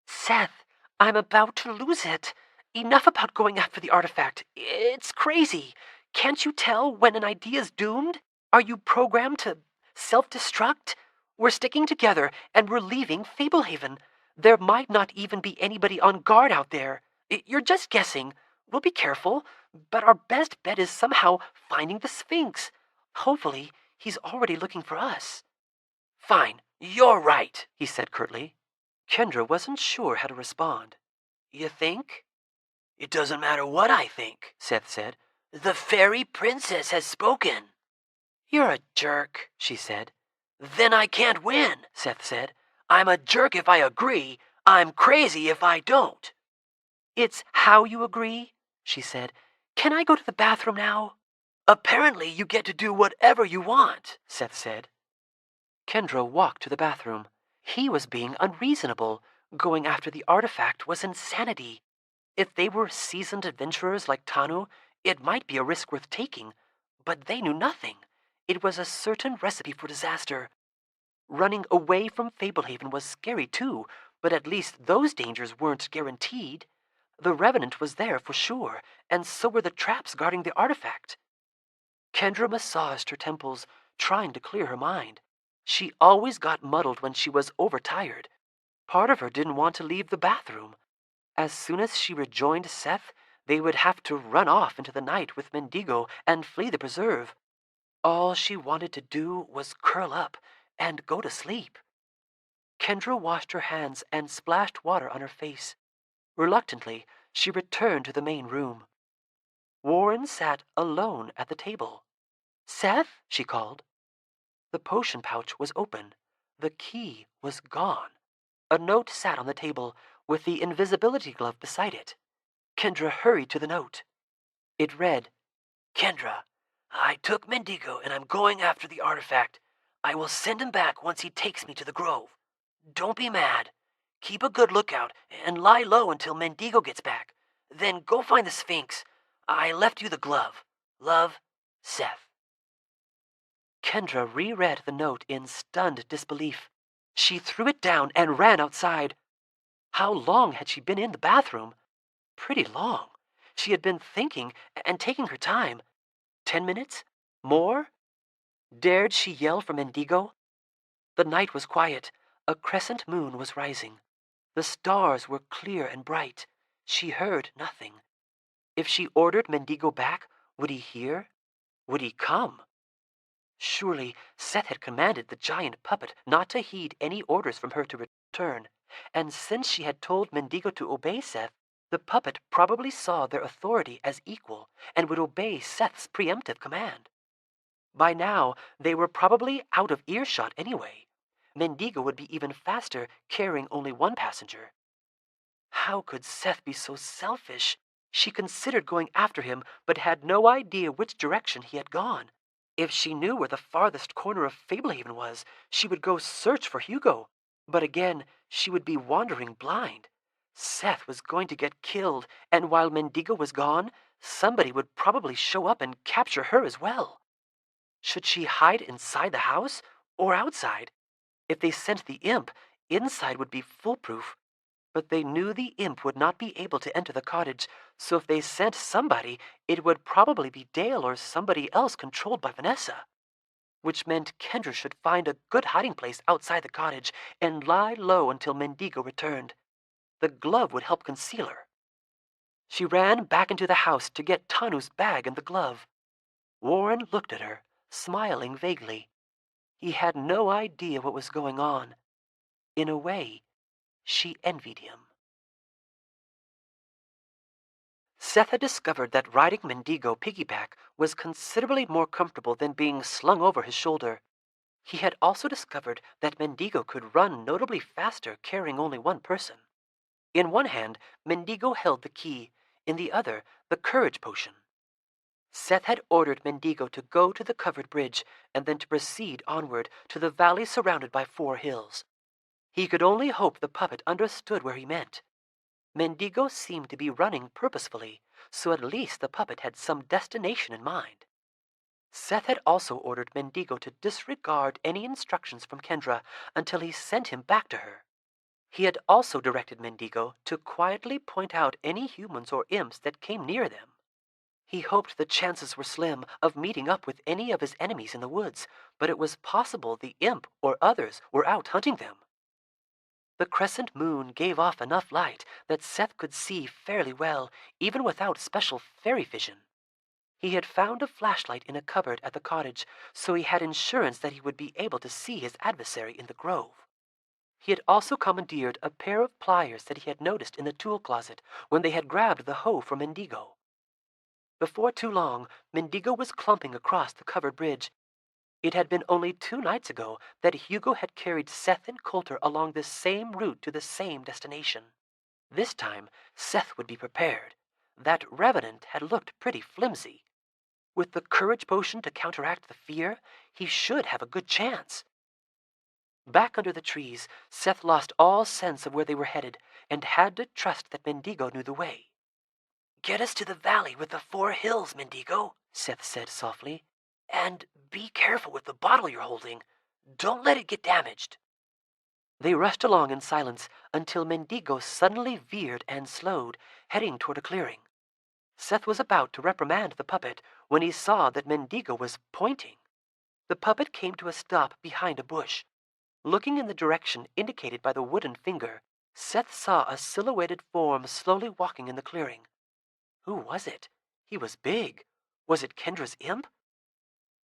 Seth, I'm about to lose it. Enough about going after the artifact. It's crazy. Can't you tell when an idea's doomed? Are you programmed to self-destruct? We're sticking together, and we're leaving Fablehaven. There might not even be anybody on guard out there. You're just guessing. We'll be careful, but our best bet is somehow finding the Sphinx. Hopefully, he's already looking for us. Fine, you're right, he said curtly. Kendra wasn't sure how to respond. You think? It doesn't matter what I think, Seth said. The fairy princess has spoken. You're a jerk, she said. Then I can't win, Seth said. I'm a jerk if I agree. I'm crazy if I don't. It's how you agree, she said. Can I go to the bathroom now? Apparently you get to do whatever you want, Seth said. Kendra walked to the bathroom. He was being unreasonable. Going after the artifact was insanity. If they were seasoned adventurers like Tanu, it might be a risk worth taking, but they knew nothing. It was a certain recipe for disaster. Running away from Fablehaven was scary too, but at least those dangers weren't guaranteed. The Revenant was there for sure, and so were the traps guarding the artifact. Kendra massaged her temples, trying to clear her mind. She always got muddled when she was overtired. Part of her didn't want to leave the bathroom. As soon as she rejoined Seth, they would have to run off into the night with Mendigo and flee the preserve. All she wanted to do was curl up and go to sleep. Kendra washed her hands and splashed water on her face. Reluctantly, she returned to the main room. Warren sat alone at the table. "Seth?" she called. The potion pouch was open. The key was gone. A note sat on the table, with the invisibility glove beside it. Kendra hurried to the note. It read, Kendra, I took Mendigo and I'm going after the artifact. I will send him back once he takes me to the grove. Don't be mad. Keep a good lookout and lie low until Mendigo gets back. Then go find the Sphinx. I left you the glove. Love, Seth. Kendra reread the note in stunned disbelief. She threw it down and ran outside. How long had she been in the bathroom? Pretty long. She had been thinking and taking her time. 10 minutes? More? Dared she yell for Mendigo? The night was quiet. A crescent moon was rising. The stars were clear and bright. She heard nothing. If she ordered Mendigo back, would he hear? Would he come? Surely Seth had commanded the giant puppet not to heed any orders from her to return, and since she had told Mendigo to obey Seth, the puppet probably saw their authority as equal and would obey Seth's preemptive command. By now, they were probably out of earshot anyway. Mendigo would be even faster, carrying only one passenger. How could Seth be so selfish? She considered going after him, but had no idea which direction he had gone. If she knew where the farthest corner of Fablehaven was, she would go search for Hugo. But again, she would be wandering blind. Seth was going to get killed, and while Mendigo was gone, somebody would probably show up and capture her as well. Should she hide inside the house or outside? If they sent the imp, inside would be foolproof. But they knew the imp would not be able to enter the cottage, so if they sent somebody, it would probably be Dale or somebody else controlled by Vanessa. Which meant Kendra should find a good hiding place outside the cottage and lie low until Mendigo returned. The glove would help conceal her. She ran back into the house to get Tanu's bag and the glove. Warren looked at her, smiling vaguely. He had no idea what was going on. In a way, she envied him. Seth had discovered that riding Mendigo piggyback was considerably more comfortable than being slung over his shoulder. He had also discovered that Mendigo could run notably faster carrying only one person. In one hand, Mendigo held the key, in the other, the courage potion. Seth had ordered Mendigo to go to the covered bridge and then to proceed onward to the valley surrounded by 4 hills. He could only hope the puppet understood where he meant. Mendigo seemed to be running purposefully, so at least the puppet had some destination in mind. Seth had also ordered Mendigo to disregard any instructions from Kendra until he sent him back to her. He had also directed Mendigo to quietly point out any humans or imps that came near them. He hoped the chances were slim of meeting up with any of his enemies in the woods, but it was possible the imp or others were out hunting them. The crescent moon gave off enough light that Seth could see fairly well, even without special fairy vision. He had found a flashlight in a cupboard at the cottage, so he had insurance that he would be able to see his adversary in the grove. He had also commandeered a pair of pliers that he had noticed in the tool closet when they had grabbed the hoe from Mendigo. Before too long, Mendigo was clumping across the covered bridge. It had been only 2 nights ago that Hugo had carried Seth and Coulter along this same route to the same destination. This time, Seth would be prepared. that revenant had looked pretty flimsy. With the courage potion to counteract the fear, he should have a good chance. Back under the trees, Seth lost all sense of where they were headed and had to trust that Mendigo knew the way. "Get us to the valley with the 4 hills, Mendigo," Seth said softly. "And be careful with the bottle you're holding. Don't let it get damaged." They rushed along in silence until Mendigo suddenly veered and slowed, heading toward a clearing. Seth was about to reprimand the puppet when he saw that Mendigo was pointing. The puppet came to a stop behind a bush. Looking in the direction indicated by the wooden finger, Seth saw a silhouetted form slowly walking in the clearing. Who was it? He was big. Was it Kendra's imp?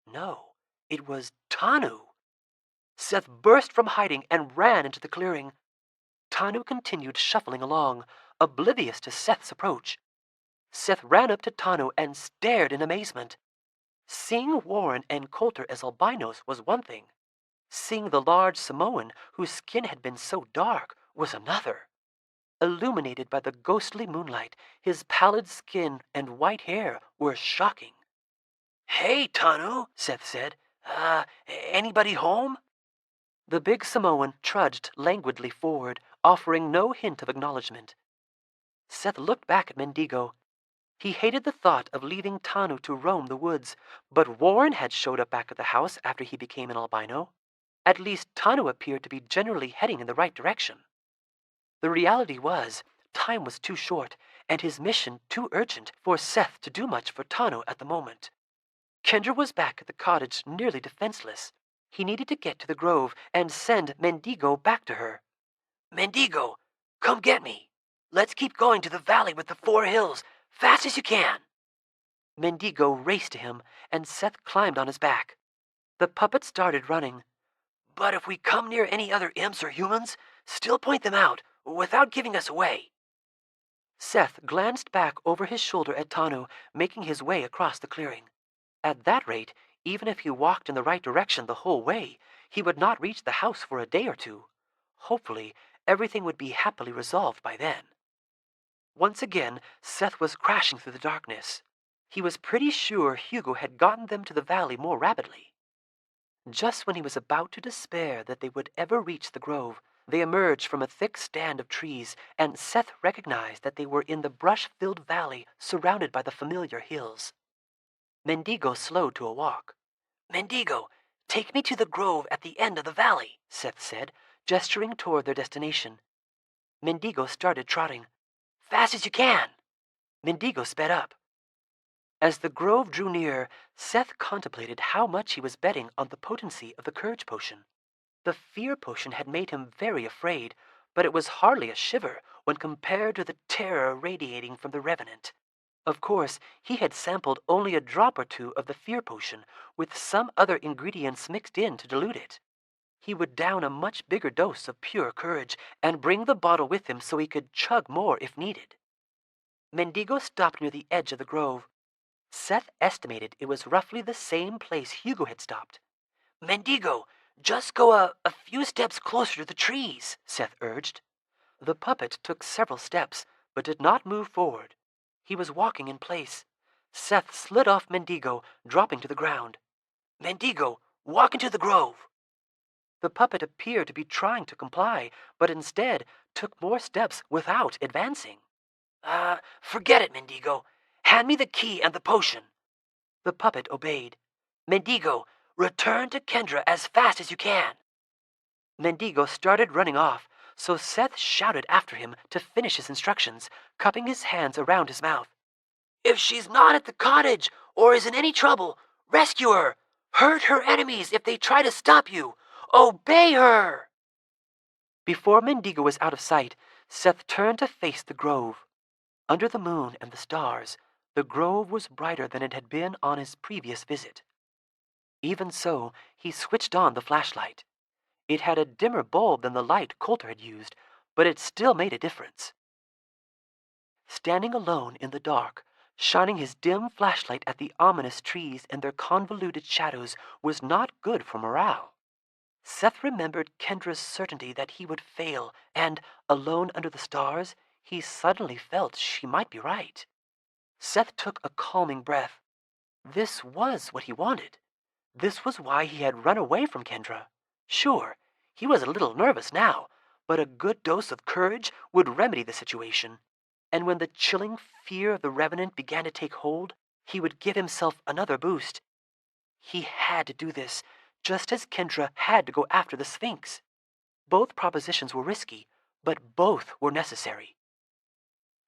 No, it was Tanu. Seth burst from hiding and ran into the clearing. Tanu continued shuffling along, oblivious to Seth's approach. Seth ran up to Tanu and stared in amazement. Seeing Warren and Coulter as albinos was one thing. Seeing the large Samoan, whose skin had been so dark, was another. Illuminated by the ghostly moonlight, his pallid skin and white hair were shocking. "Hey, Tanu," Seth said. Anybody home?" The big Samoan trudged languidly forward, offering no hint of acknowledgement. Seth looked back at Mendigo. He hated the thought of leaving Tanu to roam the woods, but Warren had showed up back at the house after he became an albino. At least Tanu appeared to be generally heading in the right direction. The reality was, time was too short, and his mission too urgent for Seth to do much for Tanu at the moment. Kendra was back at the cottage nearly defenseless. He needed to get to the grove and send Mendigo back to her. "Mendigo, come get me. Let's keep going to the valley with the 4 hills, fast as you can." Mendigo raced to him, and Seth climbed on his back. The puppet started running. "But if we come near any other imps or humans, still point them out, without giving us away." Seth glanced back over his shoulder at Tanu, making his way across the clearing. At that rate, even if he walked in the right direction the whole way, he would not reach the house for a day or 2. Hopefully, everything would be happily resolved by then. Once again, Seth was crashing through the darkness. He was pretty sure Hugo had gotten them to the valley more rapidly. Just when he was about to despair that they would ever reach the grove, they emerged from a thick stand of trees, and Seth recognized that they were in the brush-filled valley surrounded by the familiar hills. Mendigo slowed to a walk. "Mendigo, take me to the grove at the end of the valley," Seth said, gesturing toward their destination. Mendigo started trotting. "Fast as you can." Mendigo sped up. As the grove drew near, Seth contemplated how much he was betting on the potency of the courage potion. The fear potion had made him very afraid, but it was hardly a shiver when compared to the terror radiating from the revenant. Of course, he had sampled only a drop or 2 of the fear potion, with some other ingredients mixed in to dilute it. He would down a much bigger dose of pure courage and bring the bottle with him so he could chug more if needed. Mendigo stopped near the edge of the grove. Seth estimated it was roughly the same place Hugo had stopped. "Mendigo, just go a few steps closer to the trees," Seth urged. The puppet took several steps, but did not move forward. He was walking in place. Seth slid off Mendigo, dropping to the ground. "Mendigo, walk into the grove." The puppet appeared to be trying to comply, but instead took more steps without advancing. Forget it, Mendigo. Hand me the key and the potion." The puppet obeyed. "Mendigo, return to Kendra as fast as you can." Mendigo started running off, so Seth shouted after him to finish his instructions, cupping his hands around his mouth. "If she's not at the cottage or is in any trouble, rescue her. Hurt her enemies if they try to stop you. Obey her." Before Mendigo was out of sight, Seth turned to face the grove. Under the moon and the stars, the grove was brighter than it had been on his previous visit. Even so, he switched on the flashlight. It had a dimmer bulb than the light Coulter had used, but it still made a difference. Standing alone in the dark, shining his dim flashlight at the ominous trees and their convoluted shadows was not good for morale. Seth remembered Kendra's certainty that he would fail, and, alone under the stars, he suddenly felt she might be right. Seth took a calming breath. This was what he wanted. This was why he had run away from Kendra. Sure, he was a little nervous now, but a good dose of courage would remedy the situation. And when the chilling fear of the Revenant began to take hold, he would give himself another boost. He had to do this, just as Kendra had to go after the Sphinx. Both propositions were risky, but both were necessary.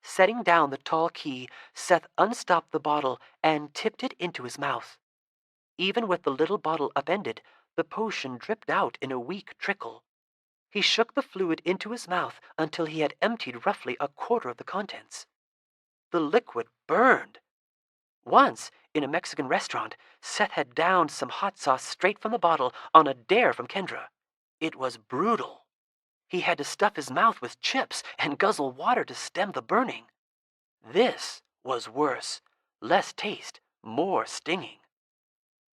Setting down the tall key, Seth unstopped the bottle and tipped it into his mouth. Even with the little bottle upended, the potion dripped out in a weak trickle. He shook the fluid into his mouth until he had emptied roughly a quarter of the contents. The liquid burned. Once, in a Mexican restaurant, Seth had downed some hot sauce straight from the bottle on a dare from Kendra. It was brutal. He had to stuff his mouth with chips and guzzle water to stem the burning. This was worse. Less taste, more stinging.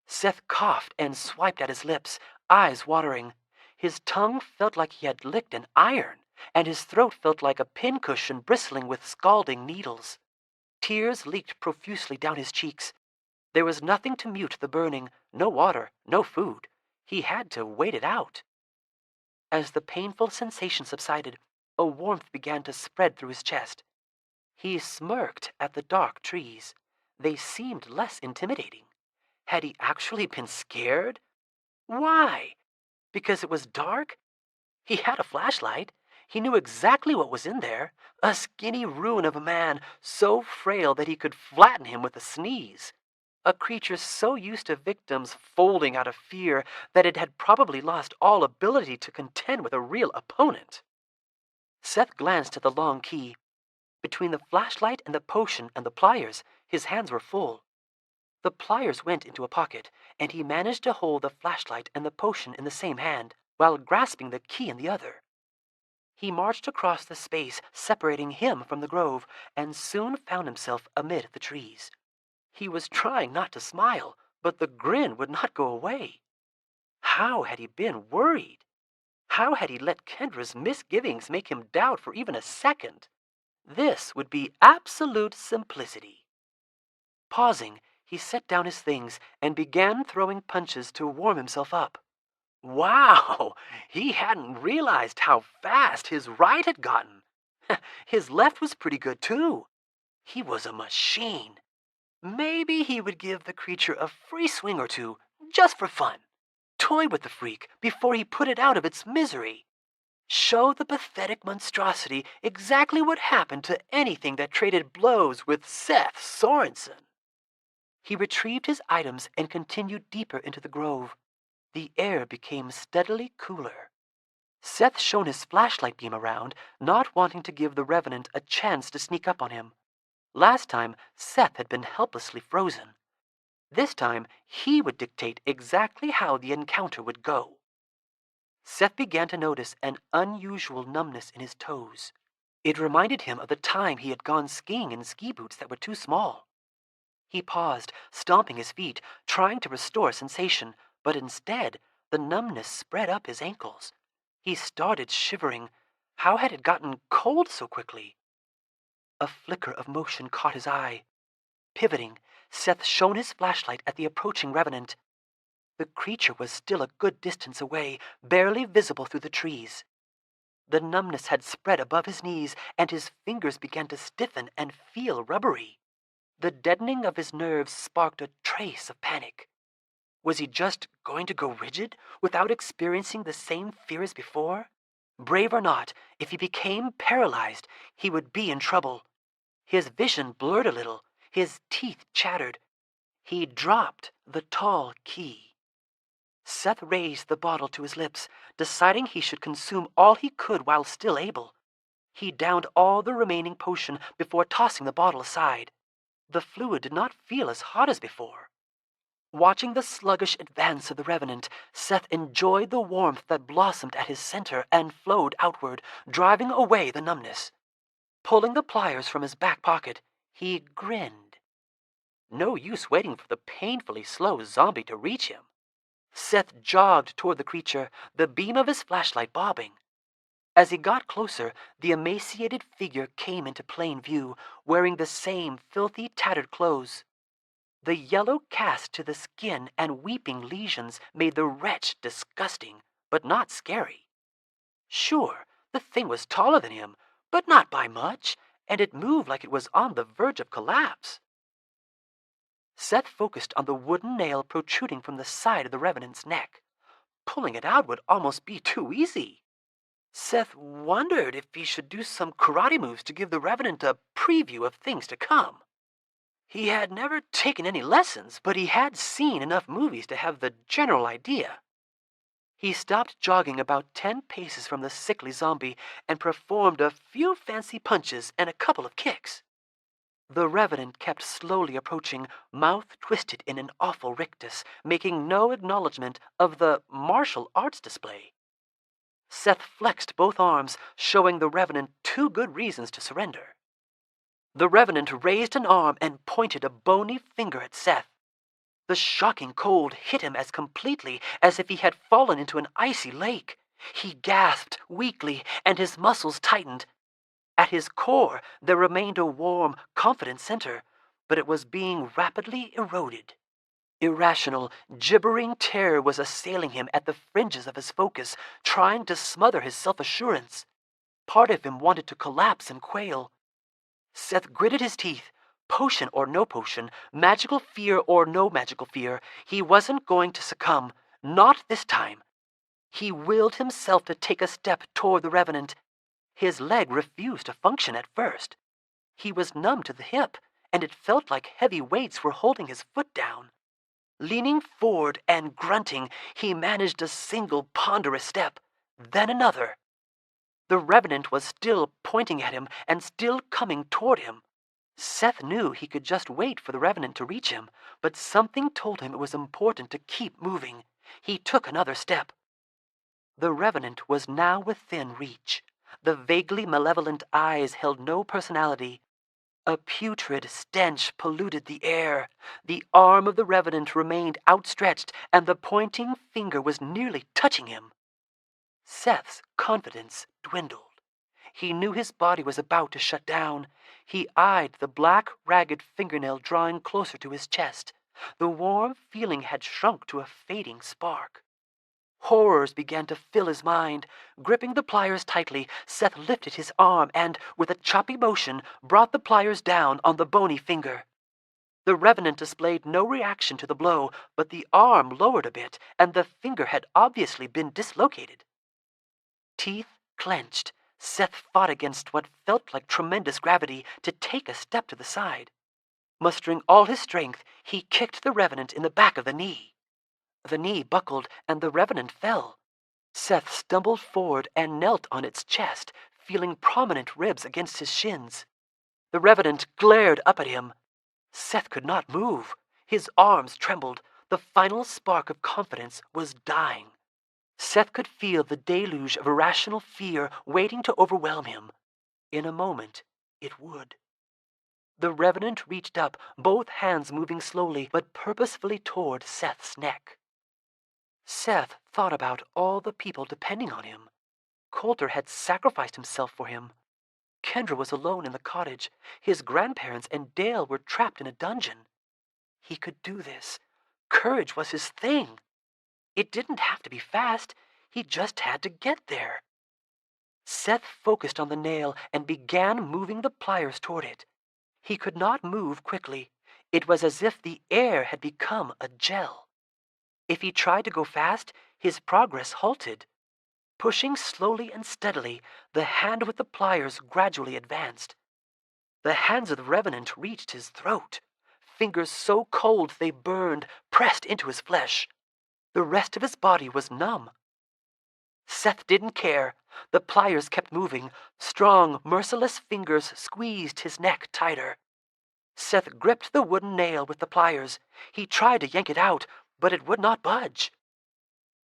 Seth coughed and swiped at his lips, eyes watering. His tongue felt like he had licked an iron, and his throat felt like a pincushion bristling with scalding needles. Tears leaked profusely down his cheeks. There was nothing to mute the burning, no water, no food. He had to wait it out. As the painful sensation subsided, a warmth began to spread through his chest. He smirked at the dark trees. They seemed less intimidating. Had he actually been scared? Why? Because it was dark? He had a flashlight. He knew exactly what was in there. A skinny ruin of a man, so frail that he could flatten him with a sneeze. A creature so used to victims folding out of fear that it had probably lost all ability to contend with a real opponent. Seth glanced at the long key. Between the flashlight and the potion and the pliers, his hands were full. The pliers went into a pocket, and he managed to hold the flashlight and the potion in the same hand, while grasping the key in the other. He marched across the space separating him from the grove, and soon found himself amid the trees. He was trying not to smile, but the grin would not go away. How had he been worried? How had he let Kendra's misgivings make him doubt for even a second? This would be absolute simplicity. Pausing, he set down his things and began throwing punches to warm himself up. Wow! He hadn't realized how fast his right had gotten. His left was pretty good, too. He was a machine. Maybe he would give the creature a free swing or two, just for fun. Toy with the freak before he put it out of its misery. Show the pathetic monstrosity exactly what happened to anything that traded blows with Seth Sorensen. He retrieved his items and continued deeper into the grove. The air became steadily cooler. Seth shone his flashlight beam around, not wanting to give the Revenant a chance to sneak up on him. Last time, Seth had been helplessly frozen. This time, he would dictate exactly how the encounter would go. Seth began to notice an unusual numbness in his toes. It reminded him of the time he had gone skiing in ski boots that were too small. He paused, stomping his feet, trying to restore sensation, but instead, the numbness spread up his ankles. He started shivering. How had it gotten cold so quickly? A flicker of motion caught his eye. Pivoting, Seth shone his flashlight at the approaching Revenant. The creature was still a good distance away, barely visible through the trees. The numbness had spread above his knees, and his fingers began to stiffen and feel rubbery. The deadening of his nerves sparked a trace of panic. Was he just going to go rigid without experiencing the same fear as before? Brave or not, if he became paralyzed, he would be in trouble. His vision blurred a little. His teeth chattered. He dropped the tall key. Seth raised the bottle to his lips, deciding he should consume all he could while still able. He downed all the remaining potion before tossing the bottle aside. The fluid did not feel as hot as before. Watching the sluggish advance of the Revenant, Seth enjoyed the warmth that blossomed at his center and flowed outward, driving away the numbness. Pulling the pliers from his back pocket, he grinned. No use waiting for the painfully slow zombie to reach him. Seth jogged toward the creature, the beam of his flashlight bobbing. As he got closer, the emaciated figure came into plain view, wearing the same filthy, tattered clothes. The yellow cast to the skin and weeping lesions made the wretch disgusting, but not scary. Sure, the thing was taller than him, but not by much, and it moved like it was on the verge of collapse. Seth focused on the wooden nail protruding from the side of the Revenant's neck. Pulling it out would almost be too easy. Seth wondered if he should do some karate moves to give the Revenant a preview of things to come. He had never taken any lessons, but he had seen enough movies to have the general idea. He stopped jogging about 10 paces from the sickly zombie and performed a few fancy punches and a couple of kicks. The Revenant kept slowly approaching, mouth twisted in an awful rictus, making no acknowledgement of the martial arts display. Seth flexed both arms, showing the Revenant 2 good reasons to surrender. The Revenant raised an arm and pointed a bony finger at Seth. The shocking cold hit him as completely as if he had fallen into an icy lake. He gasped weakly, and his muscles tightened. At his core, there remained a warm, confident center, but it was being rapidly eroded. Irrational, gibbering terror was assailing him at the fringes of his focus, trying to smother his self-assurance. Part of him wanted to collapse and quail. Seth gritted his teeth. Potion or no potion, magical fear or no magical fear, he wasn't going to succumb, not this time. He willed himself to take a step toward the Revenant. His leg refused to function at first. He was numb to the hip, and it felt like heavy weights were holding his foot down. Leaning forward and grunting, he managed a single ponderous step, then another. The Revenant was still pointing at him and still coming toward him. Seth knew he could just wait for the Revenant to reach him, but something told him it was important to keep moving. He took another step. The Revenant was now within reach. The vaguely malevolent eyes held no personality. A putrid stench polluted the air. The arm of the Revenant remained outstretched, and the pointing finger was nearly touching him. Seth's confidence dwindled. He knew his body was about to shut down. He eyed the black, ragged fingernail drawing closer to his chest. The warm feeling had shrunk to a fading spark. Horrors began to fill his mind. Gripping the pliers tightly, Seth lifted his arm and, with a choppy motion, brought the pliers down on the bony finger. The Revenant displayed no reaction to the blow, but the arm lowered a bit, and the finger had obviously been dislocated. Teeth clenched, Seth fought against what felt like tremendous gravity to take a step to the side. Mustering all his strength, he kicked the Revenant in the back of the knee. The knee buckled, and the Revenant fell. Seth stumbled forward and knelt on its chest, feeling prominent ribs against his shins. The Revenant glared up at him. Seth could not move. His arms trembled. The final spark of confidence was dying. Seth could feel the deluge of irrational fear waiting to overwhelm him. In a moment, it would. The Revenant reached up, both hands moving slowly but purposefully toward Seth's neck. Seth thought about all the people depending on him. Coulter had sacrificed himself for him. Kendra was alone in the cottage. His grandparents and Dale were trapped in a dungeon. He could do this. Courage was his thing. It didn't have to be fast. He just had to get there. Seth focused on the nail and began moving the pliers toward it. He could not move quickly. It was as if the air had become a gel. If he tried to go fast, his progress halted. Pushing slowly and steadily, the hand with the pliers gradually advanced. The hands of the Revenant reached his throat. Fingers so cold they burned, pressed into his flesh. The rest of his body was numb. Seth didn't care. The pliers kept moving. Strong, merciless fingers squeezed his neck tighter. Seth gripped the wooden nail with the pliers. He tried to yank it out, but it would not budge.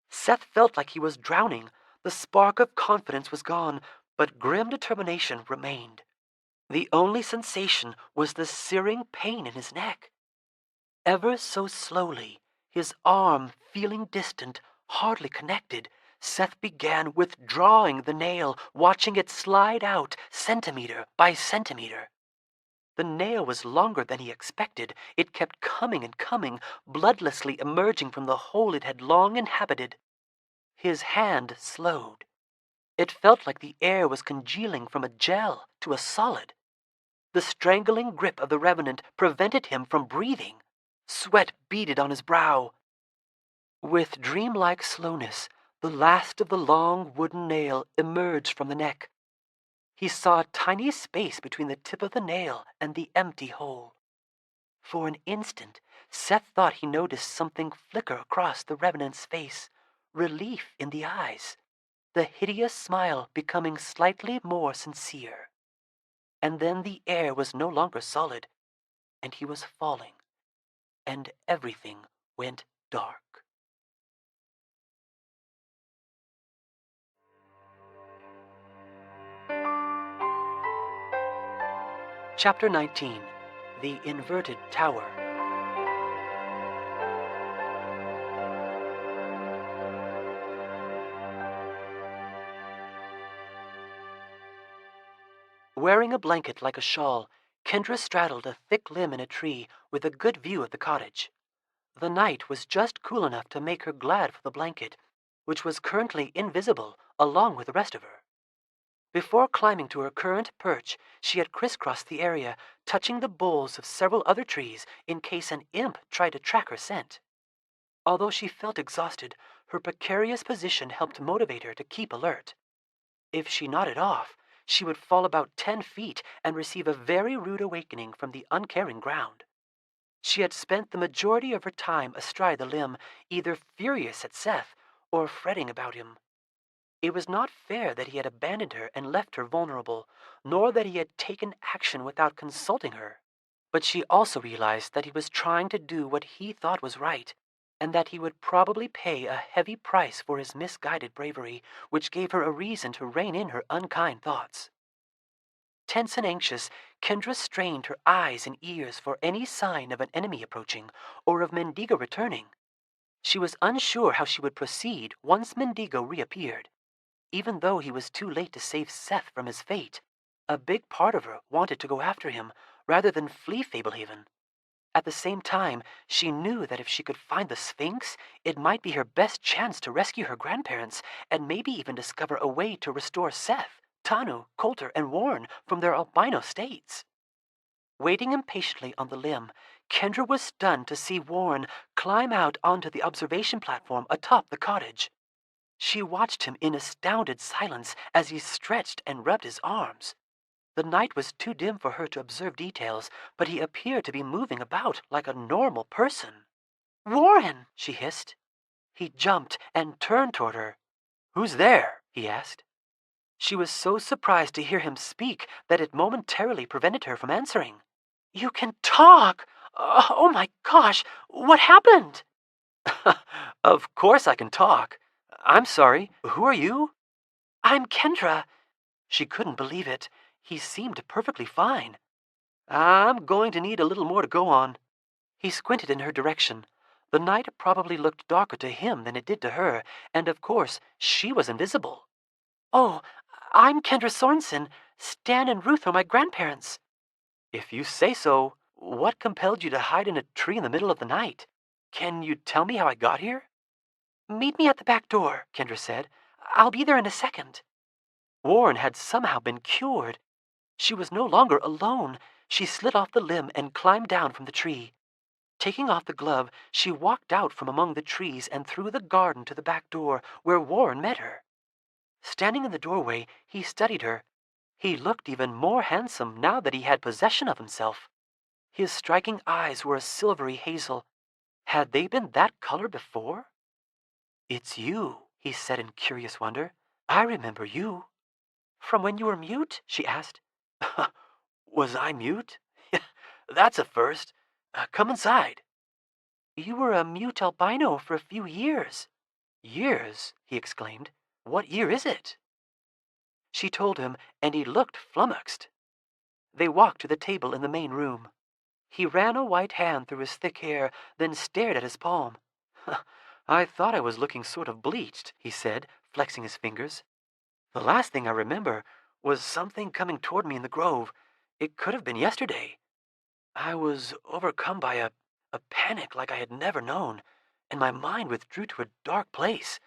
Seth felt like he was drowning. The spark of confidence was gone, but grim determination remained. The only sensation was the searing pain in his neck. Ever so slowly, his arm, feeling distant, hardly connected, Seth began withdrawing the nail, watching it slide out centimeter by centimeter. The nail was longer than he expected. It kept coming and coming, bloodlessly emerging from the hole it had long inhabited. His hand slowed. It felt like the air was congealing from a gel to a solid. The strangling grip of the revenant prevented him from breathing. Sweat beaded on his brow. With dreamlike slowness, the last of the long wooden nail emerged from the neck. He saw a tiny space between the tip of the nail and the empty hole. For an instant, Seth thought he noticed something flicker across the revenant's face, relief in the eyes, the hideous smile becoming slightly more sincere. And then the air was no longer solid, and he was falling, and everything went dark. Chapter 19, The Inverted Tower. Wearing a blanket like a shawl, Kendra straddled a thick limb in a tree with a good view of the cottage. The night was just cool enough to make her glad for the blanket, which was currently invisible along with the rest of her. Before climbing to her current perch, she had crisscrossed the area, touching the boles of several other trees in case an imp tried to track her scent. Although she felt exhausted, her precarious position helped motivate her to keep alert. If she nodded off, she would fall about 10 feet and receive a very rude awakening from the uncaring ground. She had spent the majority of her time astride the limb, either furious at Seth or fretting about him. It was not fair that he had abandoned her and left her vulnerable, nor that he had taken action without consulting her. But she also realized that he was trying to do what he thought was right, and that he would probably pay a heavy price for his misguided bravery, which gave her a reason to rein in her unkind thoughts. Tense and anxious, Kendra strained her eyes and ears for any sign of an enemy approaching or of Mendigo returning. She was unsure how she would proceed once Mendigo reappeared. Even though he was too late to save Seth from his fate, a big part of her wanted to go after him rather than flee Fablehaven. At the same time, she knew that if she could find the Sphinx, it might be her best chance to rescue her grandparents and maybe even discover a way to restore Seth, Tanu, Coulter, and Warren from their albino states. Waiting impatiently on the limb, Kendra was stunned to see Warren climb out onto the observation platform atop the cottage. She watched him in astounded silence as he stretched and rubbed his arms. The night was too dim for her to observe details, but he appeared to be moving about like a normal person. "Warren!" she hissed. He jumped and turned toward her. "Who's there?" he asked. She was so surprised to hear him speak that it momentarily prevented her from answering. "You can talk! Oh my gosh, what happened?" "Of course I can talk. I'm sorry. Who are you?" "I'm Kendra." She couldn't believe it. He seemed perfectly fine. "I'm going to need a little more to go on." He squinted in her direction. The night probably looked darker to him than it did to her, and of course she was invisible. "Oh, I'm Kendra Sorensen. Stan and Ruth are my grandparents." "If you say so. What compelled you to hide in a tree in the middle of the night? Can you tell me how I got here?" "Meet me at the back door," Kendra said. "I'll be there in a second." Warren had somehow been cured. She was no longer alone. She slid off the limb and climbed down from the tree. Taking off the glove, she walked out from among the trees and through the garden to the back door, where Warren met her. Standing in the doorway, he studied her. He looked even more handsome now that he had possession of himself. His striking eyes were a silvery hazel. Had they been that color before? "It's you," he said in curious wonder. "I remember you." "From when you were mute?" she asked. "Was I mute? That's a first. Come inside." "You were a mute albino for a few years." "Years?" he exclaimed. "What year is it?" She told him, and he looked flummoxed. They walked to the table in the main room. He ran a white hand through his thick hair, then stared at his palm. "I thought I was looking sort of bleached," he said, flexing his fingers. "The last thing I remember was something coming toward me in the grove. It could have been yesterday. I was overcome by a panic like I had never known, and my mind withdrew to a dark place.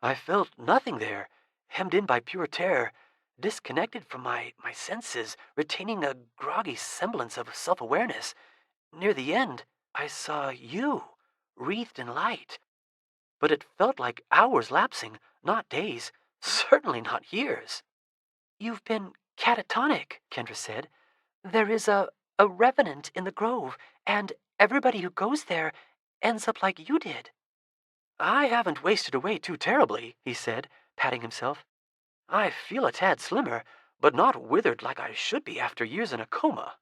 I felt nothing there, hemmed in by pure terror, disconnected from my senses, retaining a groggy semblance of self-awareness. Near the end, I saw you, wreathed in light. But it felt like hours lapsing, not days, certainly not years." "You've been catatonic," Kendra said. "There is a revenant in the grove, and everybody who goes there ends up like you did." "I haven't wasted away too terribly," he said, patting himself. "I feel a tad slimmer, but not withered like I should be after years in a coma."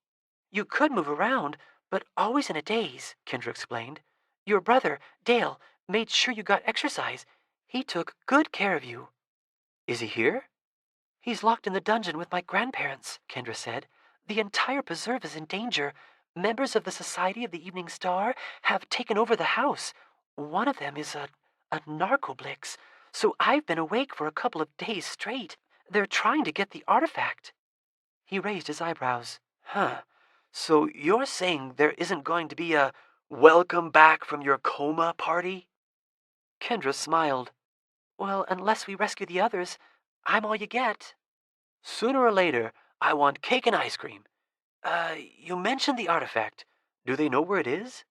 "You could move around, but always in a daze," Kendra explained. "Your brother, Dale, made sure you got exercise. He took good care of you." "Is he here?" "He's locked in the dungeon with my grandparents," Kendra said. "The entire preserve is in danger. Members of the Society of the Evening Star have taken over the house. One of them is a narcoblix, so I've been awake for a couple of days straight. They're trying to get the artifact." He raised his eyebrows. "Huh. So you're saying there isn't going to be a welcome back from your coma party?" Kendra smiled. "Well, unless we rescue the others, I'm all you get." "Sooner or later, I want cake and ice cream. You mentioned the artifact. Do they know where it is?"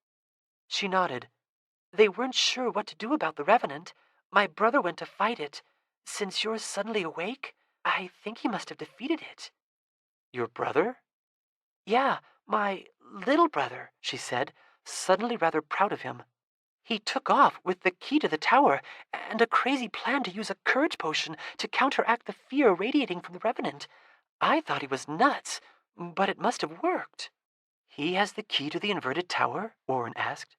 She nodded. "They weren't sure what to do about the revenant. My brother went to fight it. Since you're suddenly awake, I think he must have defeated it." "Your brother?" "Yeah, my little brother," she said, suddenly rather proud of him. "He took off with the key to the tower and a crazy plan to use a courage potion to counteract the fear radiating from the revenant. I thought he was nuts, but it must have worked." "He has the key to the inverted tower?" Warren asked.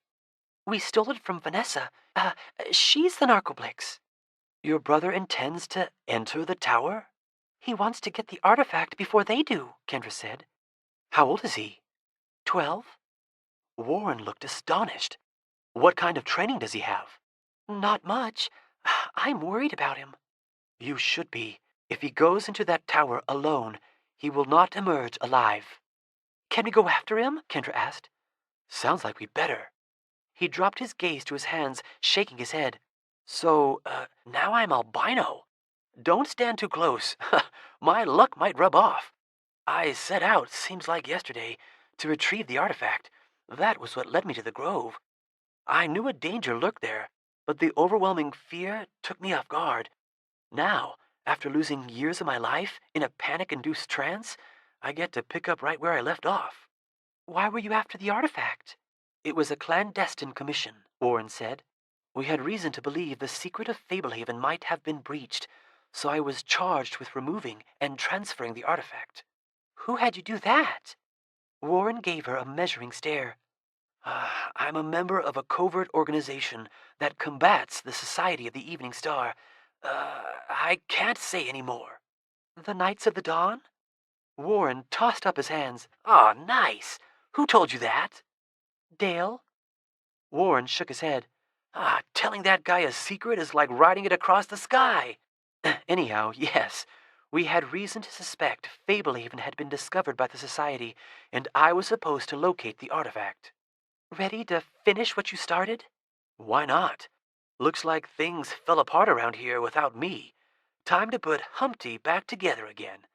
"We stole it from Vanessa. She's the narcoblix." "Your brother intends to enter the tower?" "He wants to get the artifact before they do," Kendra said. "How old is he?" 12. Warren looked astonished. "What kind of training does he have?" "Not much. I'm worried about him." "You should be. If he goes into that tower alone, he will not emerge alive." "Can we go after him?" Kendra asked. "Sounds like we better." He dropped his gaze to his hands, shaking his head. "So, now I'm albino. Don't stand too close. My luck might rub off. I set out, seems like yesterday, to retrieve the artifact. That was what led me to the grove. I knew a danger lurked there, but the overwhelming fear took me off guard. Now, after losing years of my life in a panic-induced trance, I get to pick up right where I left off." "Why were you after the artifact?" "It was a clandestine commission," Warren said. "We had reason to believe the secret of Fablehaven might have been breached, so I was charged with removing and transferring the artifact." "Who had you do that?" Warren gave her a measuring stare. "I'm a member of a covert organization that combats the Society of the Evening Star. I can't say any more." "The Knights of the Dawn?" Warren tossed up his hands. "Aw, nice. Who told you that?" "Dale." Warren shook his head. Telling that guy a secret is like riding it across the sky." "Anyhow, yes. We had reason to suspect Fablehaven had been discovered by the Society, and I was supposed to locate the artifact." "Ready to finish what you started?" "Why not? Looks like things fell apart around here without me. Time to put Humpty back together again.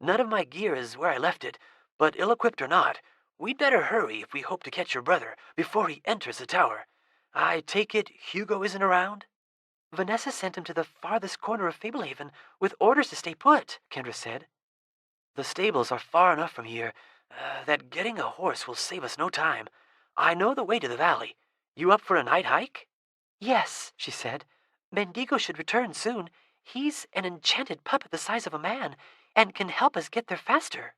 None of my gear is where I left it, but ill-equipped or not, we'd better hurry if we hope to catch your brother before he enters the tower. I take it Hugo isn't around?" "Vanessa sent him to the farthest corner of Fablehaven with orders to stay put," Kendra said. "The stables are far enough from here that getting a horse will save us no time. I know the way to the valley. You up for a night hike?" "Yes," she said. "Mendigo should return soon. He's an enchanted puppet the size of a man and can help us get there faster."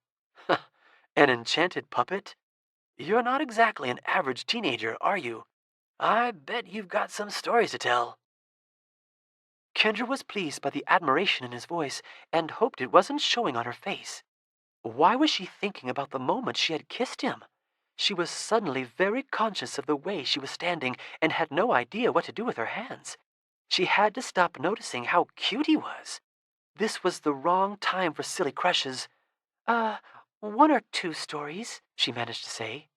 "An enchanted puppet? You're not exactly an average teenager, are you? I bet you've got some stories to tell." Kendra was pleased by the admiration in his voice and hoped it wasn't showing on her face. Why was she thinking about the moment she had kissed him? She was suddenly very conscious of the way she was standing and had no idea what to do with her hands. She had to stop noticing how cute he was. This was the wrong time for silly crushes. One or two stories, she managed to say.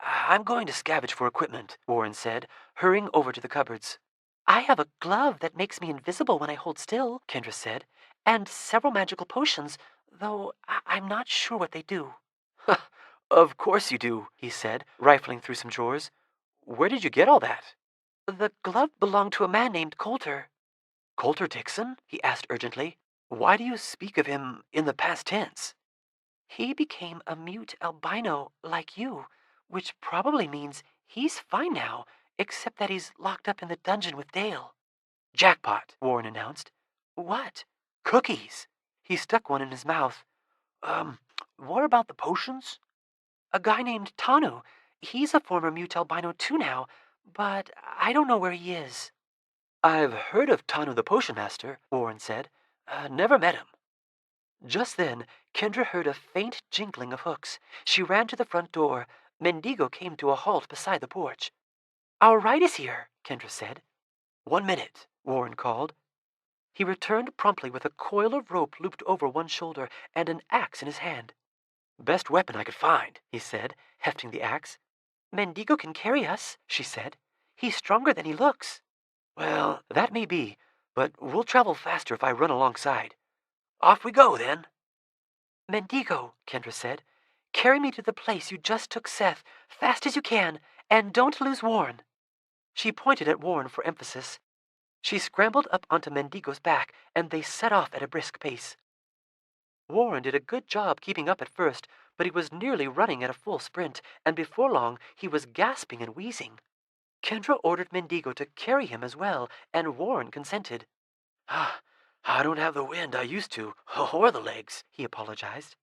I'm going to scavenge for equipment, Warren said, hurrying over to the cupboards. I have a glove that makes me invisible when I hold still, Kendra said, and several magical potions, though I'm not sure what they do. Of course you do, he said, rifling through some drawers. Where did you get all that? The glove belonged to a man named Coulter. Coulter Dixon? He asked urgently. Why do you speak of him in the past tense? He became a mute albino like you, which probably means he's fine now, except that he's locked up in the dungeon with Dale. Jackpot, Warren announced. What? Cookies. He stuck one in his mouth. What about the potions? A guy named Tanu. He's a former mute albino too now, but I don't know where he is. I've heard of Tanu the Potion Master, Warren said. Never met him. Just then, Kendra heard a faint jingling of hooks. She ran to the front door. Mendigo came to a halt beside the porch. Our ride is here, Kendra said. 1 minute, Warren called. He returned promptly with a coil of rope looped over one shoulder and an axe in his hand. Best weapon I could find, he said, hefting the axe. Mendigo can carry us, she said. He's stronger than he looks. Well, that may be, but we'll travel faster if I run alongside. Off we go, then. Mendigo, Kendra said, carry me to the place you just took Seth, fast as you can, and don't lose Warren. She pointed at Warren for emphasis. She scrambled up onto Mendigo's back, and they set off at a brisk pace. Warren did a good job keeping up at first, but he was nearly running at a full sprint, and before long he was gasping and wheezing. Kendra ordered Mendigo to carry him as well, and Warren consented. I don't have the wind I used to, or the legs, he apologized.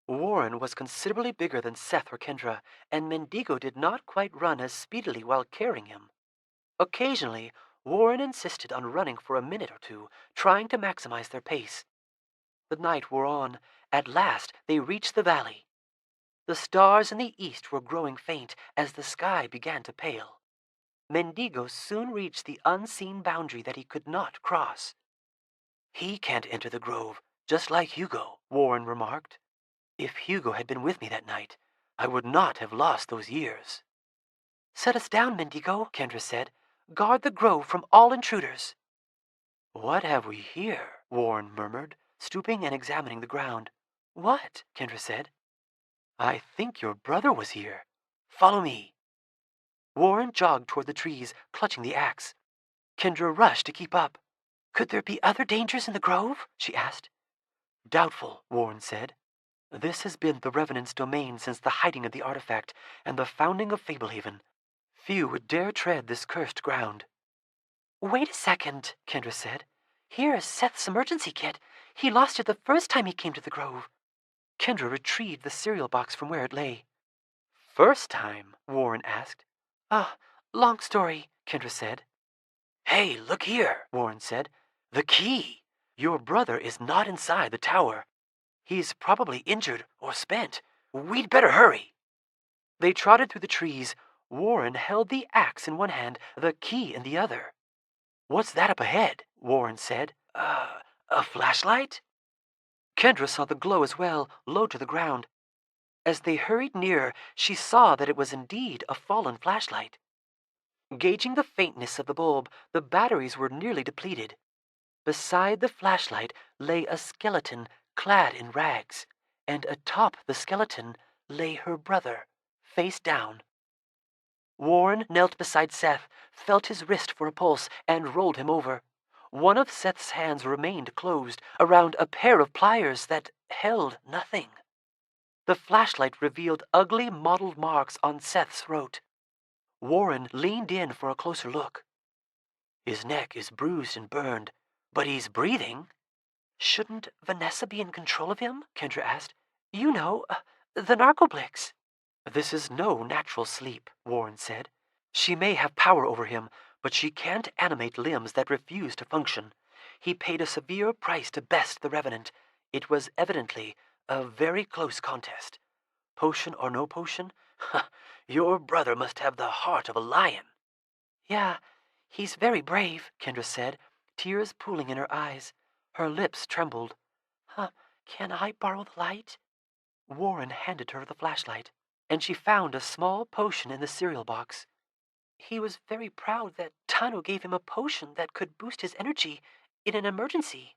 Warren was considerably bigger than Seth or Kendra, and Mendigo did not quite run as speedily while carrying him. Occasionally, Warren insisted on running for a minute or two, trying to maximize their pace. The night wore on. At last, they reached the valley. The stars in the east were growing faint as the sky began to pale. Mendigo soon reached the unseen boundary that he could not cross. He can't enter the grove, just like Hugo, Warren remarked. If Hugo had been with me that night, I would not have lost those years. Set us down, Mendigo, Kendra said. Guard the grove from all intruders. What have we here? Warren murmured, stooping and examining the ground. What? Kendra said. I think your brother was here. Follow me. Warren jogged toward the trees, clutching the axe. Kendra rushed to keep up. Could there be other dangers in the grove? She asked. Doubtful, Warren said. This has been the Revenant's domain since the hiding of the artifact and the founding of Fablehaven. Few would dare tread this cursed ground. Wait a second, Kendra said. Here is Seth's emergency kit. He lost it the first time he came to the grove. Kendra retrieved the cereal box from where it lay. First time? Warren asked. Long story, Kendra said. Hey, look here, Warren said. The key. Your brother is not inside the tower. He's probably injured or spent. We'd better hurry. They trotted through the trees. Warren held the axe in one hand, the key in the other. What's that up ahead? Warren said. A flashlight? Kendra saw the glow as well, low to the ground. As they hurried nearer, she saw that it was indeed a fallen flashlight. Gauging the faintness of the bulb, the batteries were nearly depleted. Beside the flashlight lay a skeleton clad in rags, and atop the skeleton lay her brother, face down. Warren knelt beside Seth, felt his wrist for a pulse, and rolled him over. One of Seth's hands remained closed around a pair of pliers that held nothing. The flashlight revealed ugly mottled marks on Seth's throat. Warren leaned in for a closer look. His neck is bruised and burned, but he's breathing. Shouldn't Vanessa be in control of him? Kendra asked. You know, the narcoblix. This is no natural sleep, Warren said. She may have power over him, but she can't animate limbs that refuse to function. He paid a severe price to best the Revenant. It was evidently a very close contest. Potion or no potion? Your brother must have the heart of a lion. Yeah, He's very brave, Kendra said, tears pooling in her eyes. Her lips trembled. Can I borrow the light? Warren handed her the flashlight, and she found a small potion in the cereal box. He was very proud that Tano gave him a potion that could boost his energy in an emergency.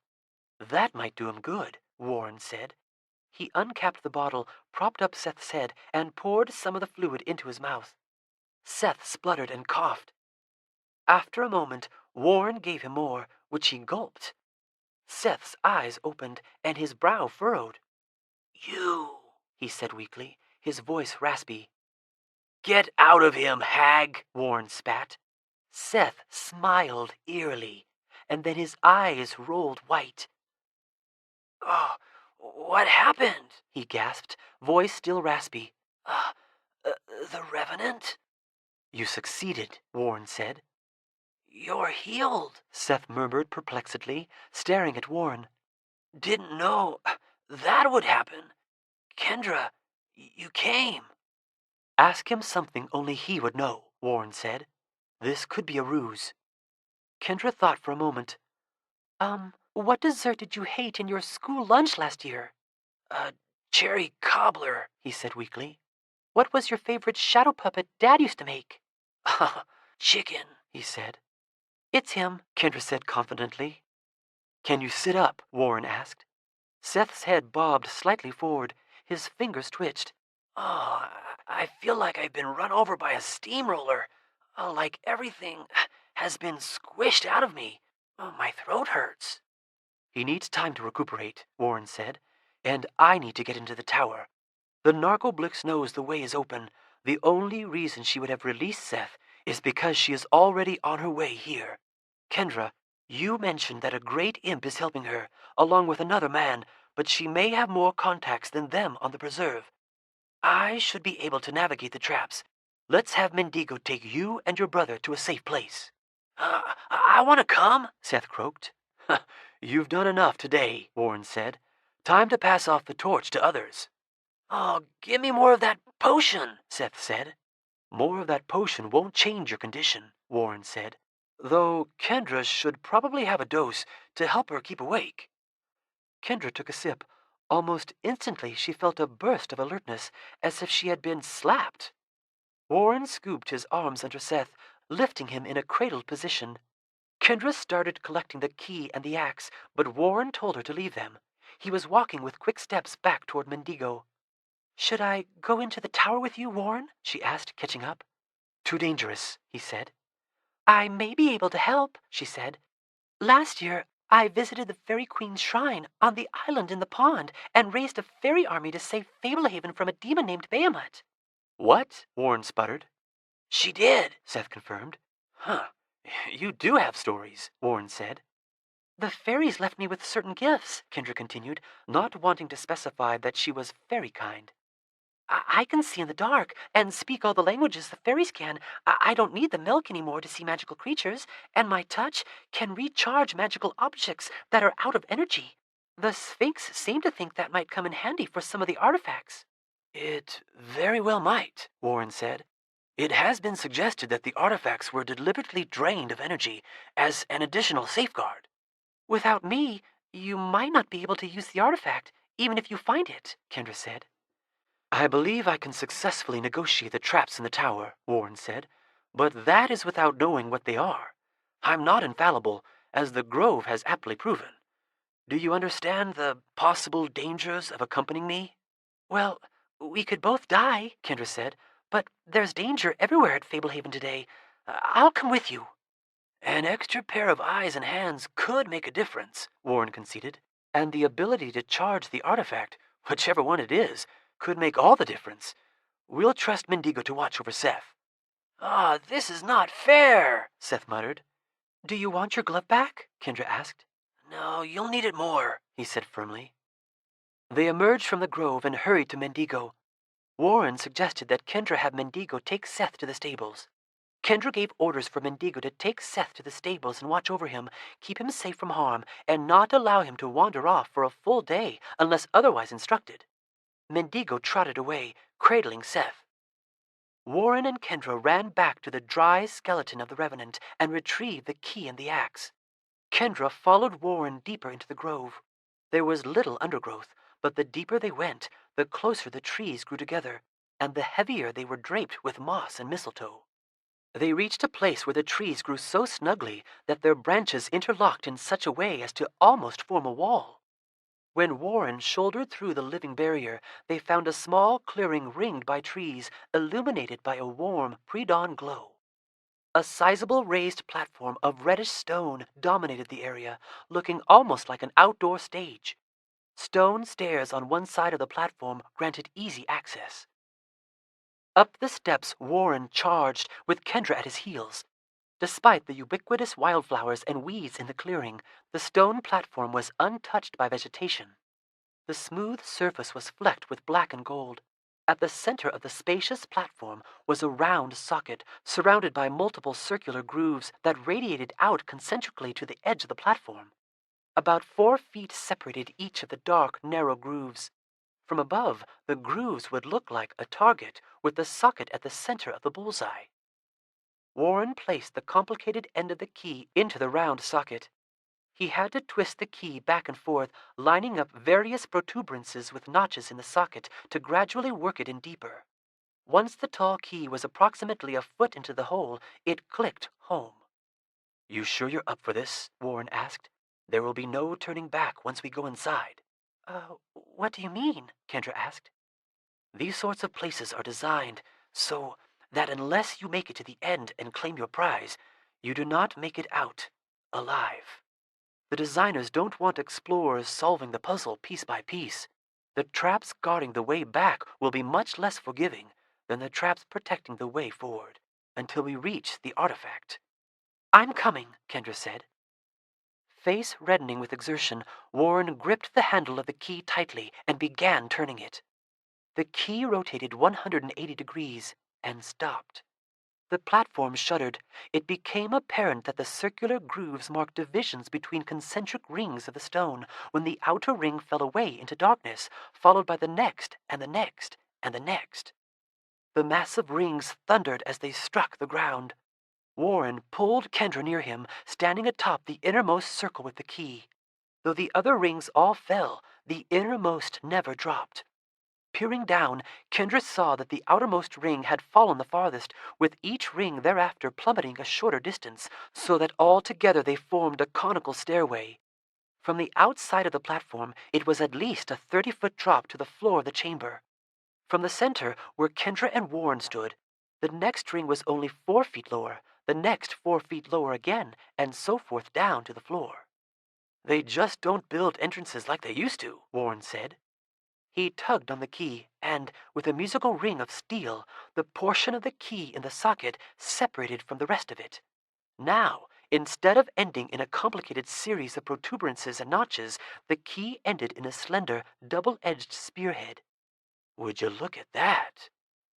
That might do him good, Warren said. He uncapped the bottle, propped up Seth's head, and poured some of the fluid into his mouth. Seth spluttered and coughed. After a moment, Warren gave him more, which he gulped. Seth's eyes opened, and his brow furrowed. You, he said weakly, his voice raspy. Get out of him, hag, Warren spat. Seth smiled eerily, and then his eyes rolled white. Oh, what happened? He gasped, voice still raspy. The Revenant? You succeeded, Warren said. You're healed, Seth murmured perplexedly, staring at Warren. Didn't know that would happen. Kendra, you came. Ask him something only he would know, Warren said. This could be a ruse. Kendra thought for a moment. What dessert did you hate in your school lunch last year? Cherry cobbler, he said weakly. What was your favorite shadow puppet Dad used to make? Chicken, he said. It's him, Kendra said confidently. Can you sit up? Warren asked. Seth's head bobbed slightly forward. His fingers twitched. Oh, I feel like I've been run over by a steamroller. Like everything has been squished out of me. My throat hurts. He needs time to recuperate, Warren said, and I need to get into the tower. The Narcoblix knows the way is open. The only reason she would have released Seth is because she is already on her way here. Kendra, you mentioned that a great imp is helping her, along with another man, but she may have more contacts than them on the preserve. I should be able to navigate the traps. Let's have Mendigo take you and your brother to a safe place. I want to come, Seth croaked. You've done enough today, Warren said. Time to pass off the torch to others. Oh, give me more of that potion, Seth said. More of that potion won't change your condition, Warren said. Though Kendra should probably have a dose to help her keep awake. Kendra took a sip. Almost instantly she felt a burst of alertness, as if she had been slapped. Warren scooped his arms under Seth, lifting him in a cradled position. Kendra started collecting the key and the axe, but Warren told her to leave them. He was walking with quick steps back toward Mendigo. Should I go into the tower with you, Warren? She asked, catching up. Too dangerous, he said. I may be able to help, she said. Last year, I visited the Fairy Queen's shrine on the island in the pond and raised a fairy army to save Fablehaven from a demon named Bahamut. What? Warren sputtered. She did, Seth confirmed. You do have stories, Warren said. The fairies left me with certain gifts, Kendra continued, not wanting to specify that she was fairy kind. I can see in the dark and speak all the languages the fairies can. I don't need the milk anymore to see magical creatures, and my touch can recharge magical objects that are out of energy. The Sphinx seemed to think that might come in handy for some of the artifacts. It very well might, Warren said. It has been suggested that the artifacts were deliberately drained of energy as an additional safeguard. Without me, you might not be able to use the artifact, even if you find it, Kendra said. I believe I can successfully negotiate the traps in the tower, Warren said, but that is without knowing what they are. I'm not infallible, as the Grove has aptly proven. Do you understand the possible dangers of accompanying me? Well, we could both die, Kendra said, but there's danger everywhere at Fablehaven today. I'll come with you. An extra pair of eyes and hands could make a difference, Warren conceded, and the ability to charge the artifact, whichever one it is, could make all the difference. We'll trust Mendigo to watch over Seth. This is not fair, Seth muttered. Do you want your glove back? Kendra asked. No, you'll need it more, he said firmly. They emerged from the grove and hurried to Mendigo. Warren suggested that Kendra have Mendigo take Seth to the stables. Kendra gave orders for Mendigo to take Seth to the stables and watch over him, keep him safe from harm, and not allow him to wander off for a full day unless otherwise instructed. Mendigo trotted away, cradling Seth. Warren and Kendra ran back to the dry skeleton of the revenant and retrieved the key and the axe. Kendra followed Warren deeper into the grove. There was little undergrowth, but the deeper they went, the closer the trees grew together, and the heavier they were draped with moss and mistletoe. They reached a place where the trees grew so snugly that their branches interlocked in such a way as to almost form a wall. When Warren shouldered through the living barrier, they found a small clearing ringed by trees, illuminated by a warm, pre-dawn glow. A sizable raised platform of reddish stone dominated the area, looking almost like an outdoor stage. Stone stairs on one side of the platform granted easy access. Up the steps Warren charged, with Kendra at his heels. Despite the ubiquitous wildflowers and weeds in the clearing, the stone platform was untouched by vegetation. The smooth surface was flecked with black and gold. At the center of the spacious platform was a round socket surrounded by multiple circular grooves that radiated out concentrically to the edge of the platform. About 4 feet separated each of the dark, narrow grooves. From above, the grooves would look like a target, with the socket at the center of the bullseye. Warren placed the complicated end of the key into the round socket. He had to twist the key back and forth, lining up various protuberances with notches in the socket to gradually work it in deeper. Once the tall key was approximately a foot into the hole, it clicked home. "You sure you're up for this?" Warren asked. "There will be no turning back once we go inside." What do you mean?" Kendra asked. "These sorts of places are designed so that unless you make it to the end and claim your prize, you do not make it out alive. The designers don't want explorers solving the puzzle piece by piece. The traps guarding the way back will be much less forgiving than the traps protecting the way forward, until we reach the artifact." "I'm coming," Kendra said. Face reddening with exertion, Warren gripped the handle of the key tightly and began turning it. The key rotated 180 degrees and stopped. The platform shuddered. It became apparent that the circular grooves marked divisions between concentric rings of the stone when the outer ring fell away into darkness, followed by the next and the next and the next. The massive rings thundered as they struck the ground. Warren pulled Kendra near him, standing atop the innermost circle with the key. Though the other rings all fell, the innermost never dropped. Peering down, Kendra saw that the outermost ring had fallen the farthest, with each ring thereafter plummeting a shorter distance, so that all together they formed a conical stairway. From the outside of the platform, it was at least a 30-foot drop to the floor of the chamber. From the center, where Kendra and Warren stood, the next ring was only 4 feet lower, the next 4 feet lower again, and so forth down to the floor. "They just don't build entrances like they used to," Warren said. He tugged on the key, and, with a musical ring of steel, the portion of the key in the socket separated from the rest of it. Now, instead of ending in a complicated series of protuberances and notches, the key ended in a slender, double-edged spearhead. "Would you look at that?"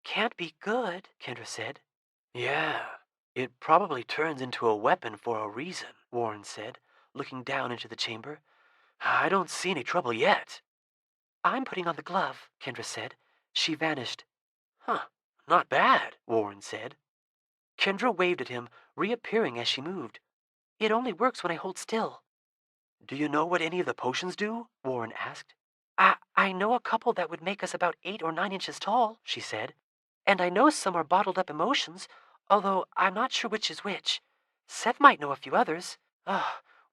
"Can't be good," Kendra said. Yeah. "It probably turns into a weapon for a reason," Warren said, looking down into the chamber. "I don't see any trouble yet." "I'm putting on the glove," Kendra said. She vanished. Not bad," Warren said. Kendra waved at him, reappearing as she moved. "It only works when I hold still." "Do you know what any of the potions do?" Warren asked. I know a couple that would make us about 8 or 9 inches tall," she said. "And I know some are bottled up emotions, although I'm not sure which is which. Seth might know a few others.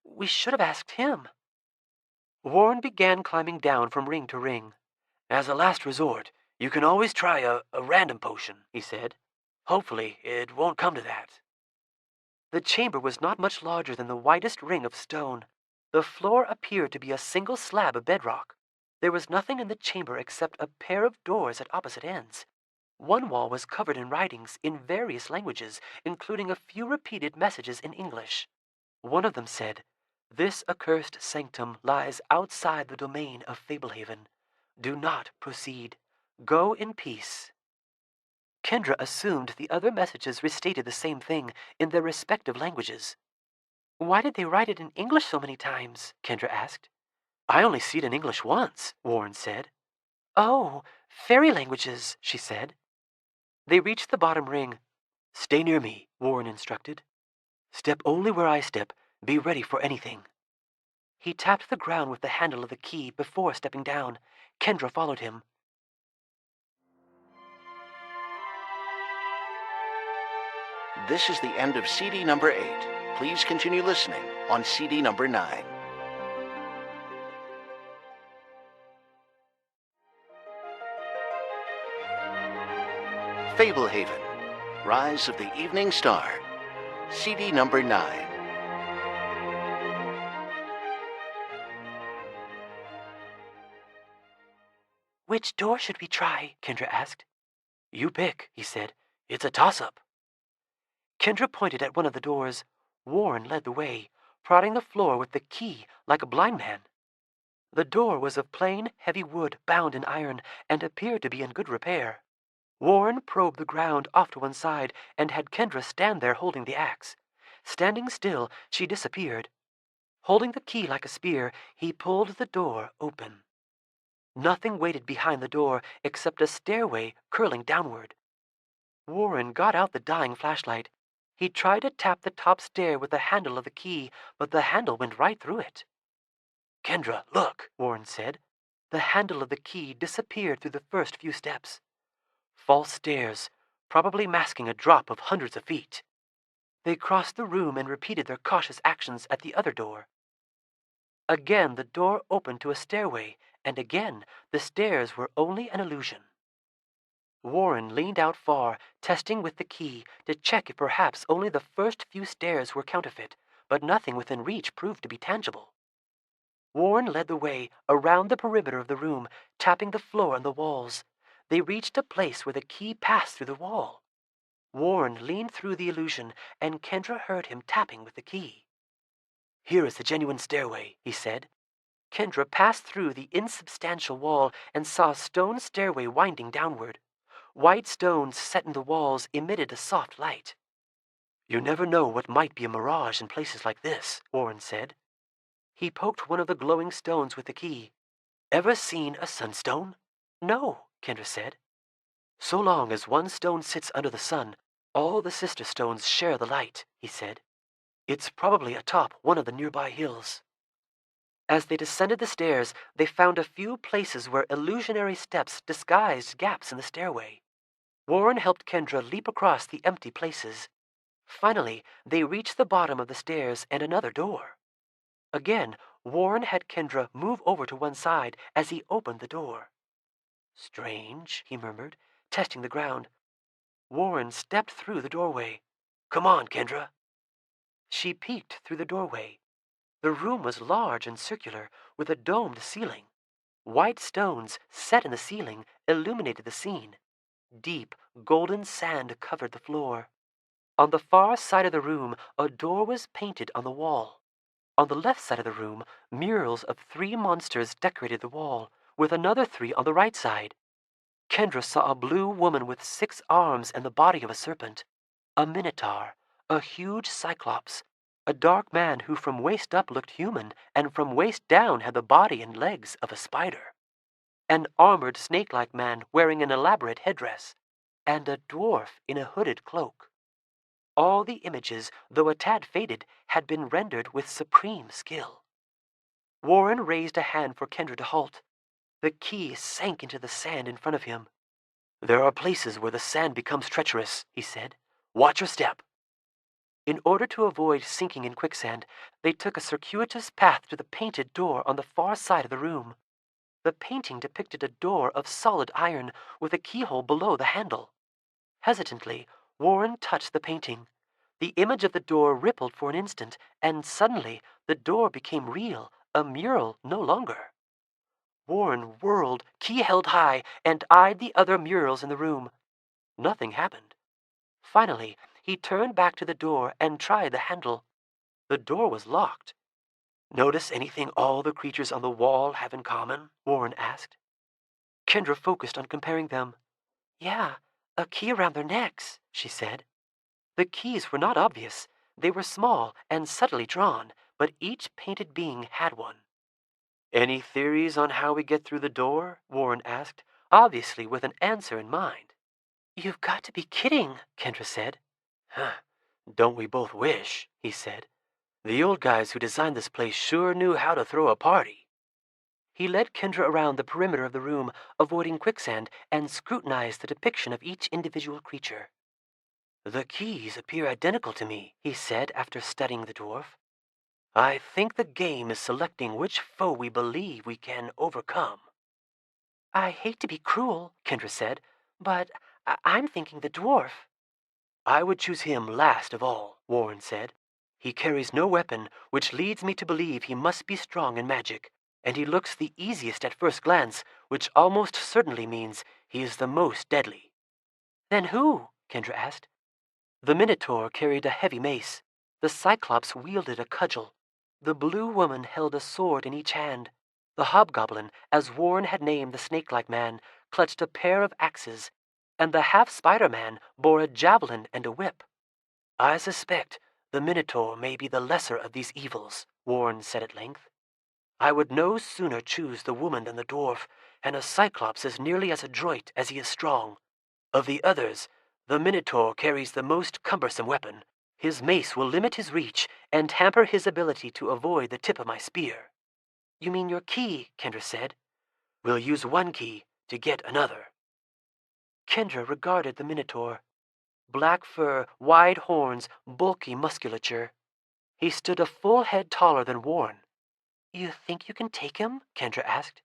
We should have asked him." Warren began climbing down from ring to ring. "As a last resort, you can always try a random potion," he said. "Hopefully, it won't come to that." The chamber was not much larger than the widest ring of stone. The floor appeared to be a single slab of bedrock. There was nothing in the chamber except a pair of doors at opposite ends. One wall was covered in writings in various languages, including a few repeated messages in English. One of them said, "This accursed sanctum lies outside the domain of Fablehaven. Do not proceed. Go in peace." Kendra assumed the other messages restated the same thing in their respective languages. "Why did they write it in English so many times?" Kendra asked. "I only see it in English once," Warren said. "Oh, fairy languages," she said. They reached the bottom ring. "Stay near me," Warren instructed. "Step only where I step. Be ready for anything." He tapped the ground with the handle of the key before stepping down. Kendra followed him. This is the end of CD number 8. Please continue listening on CD number 9. Fablehaven, Rise of the Evening Star, CD number 9. "Which door should we try?" Kendra asked. "You pick," he said. "It's a toss-up." Kendra pointed at one of the doors. Warren led the way, prodding the floor with the key like a blind man. The door was of plain, heavy wood bound in iron and appeared to be in good repair. Warren probed the ground off to one side and had Kendra stand there holding the axe. Standing still, she disappeared. Holding the key like a spear, he pulled the door open. Nothing waited behind the door except a stairway curling downward. Warren got out the dying flashlight. He tried to tap the top stair with the handle of the key, but the handle went right through it. "Kendra, look," Warren said. The handle of the key disappeared through the first few steps. False stairs, probably masking a drop of hundreds of feet. They crossed the room and repeated their cautious actions at the other door. Again the door opened to a stairway, and again the stairs were only an illusion. Warren leaned out far, testing with the key to check if perhaps only the first few stairs were counterfeit, but nothing within reach proved to be tangible. Warren led the way around the perimeter of the room, tapping the floor and the walls. They reached a place where the key passed through the wall. Warren leaned through the illusion, and Kendra heard him tapping with the key. "Here is the genuine stairway," he said. Kendra passed through the insubstantial wall and saw a stone stairway winding downward. White stones set in the walls emitted a soft light. "You never know what might be a mirage in places like this," Warren said. He poked one of the glowing stones with the key. "Ever seen a sunstone?" "No," Kendra said. "So long as one stone sits under the sun, all the sister stones share the light," he said. "It's probably atop one of the nearby hills." As they descended the stairs, they found a few places where illusionary steps disguised gaps in the stairway. Warren helped Kendra leap across the empty places. Finally, they reached the bottom of the stairs and another door. Again, Warren had Kendra move over to one side as he opened the door. "Strange," he murmured, testing the ground. Warren stepped through the doorway. "Come on, Kendra." She peeked through the doorway. The room was large and circular, with a domed ceiling. White stones set in the ceiling illuminated the scene. Deep, golden sand covered the floor. On the far side of the room, a door was painted on the wall. On the left side of the room, murals of 3 monsters decorated the wall, with another 3 on the right side. Kendra saw a blue woman with 6 arms and the body of a serpent, a minotaur, a huge cyclops, a dark man who from waist up looked human and from waist down had the body and legs of a spider, an armored snake-like man wearing an elaborate headdress, and a dwarf in a hooded cloak. All the images, though a tad faded, had been rendered with supreme skill. Warren raised a hand for Kendra to halt. The key sank into the sand in front of him. "There are places where the sand becomes treacherous," he said. "Watch your step." In order to avoid sinking in quicksand, they took a circuitous path to the painted door on the far side of the room. The painting depicted a door of solid iron with a keyhole below the handle. Hesitantly, Warren touched the painting. The image of the door rippled for an instant, and suddenly the door became real, a mural no longer. Warren whirled, key held high, and eyed the other murals in the room. Nothing happened. Finally, he turned back to the door and tried the handle. The door was locked. "Notice anything all the creatures on the wall have in common?" Warren asked. Kendra focused on comparing them. "Yeah, a key around their necks," she said. The keys were not obvious. They were small and subtly drawn, but each painted being had one. "Any theories on how we get through the door?" Warren asked, obviously with an answer in mind. You've got to be kidding, Kendra said. Huh. Don't we both wish, he said. The old guys who designed this place sure knew how to throw a party. He led Kendra around the perimeter of the room, avoiding quicksand, and scrutinized the depiction of each individual creature. The keys appear identical to me, he said after studying the dwarf. I think the game is selecting which foe we believe we can overcome. I hate to be cruel, Kendra said, but I'm thinking the dwarf. I would choose him last of all, Warren said. He carries no weapon, which leads me to believe he must be strong in magic, and he looks the easiest at first glance, which almost certainly means he is the most deadly. Then who? Kendra asked. The Minotaur carried a heavy mace. The Cyclops wielded a cudgel. The Blue Woman held a sword in each hand. The Hobgoblin, as Warren had named the snake-like man, clutched a pair of axes, and the half-Spider-Man bore a javelin and a whip. I suspect the Minotaur may be the lesser of these evils, Warren said at length. I would no sooner choose the woman than the dwarf, and a Cyclops is nearly as adroit as he is strong. Of the others, the Minotaur carries the most cumbersome weapon. His mace will limit his reach and hamper his ability to avoid the tip of my spear. You mean your key, Kendra said. We'll use one key to get another. Kendra regarded the Minotaur. Black fur, wide horns, bulky musculature. He stood a full head taller than Warren. You think you can take him? Kendra asked.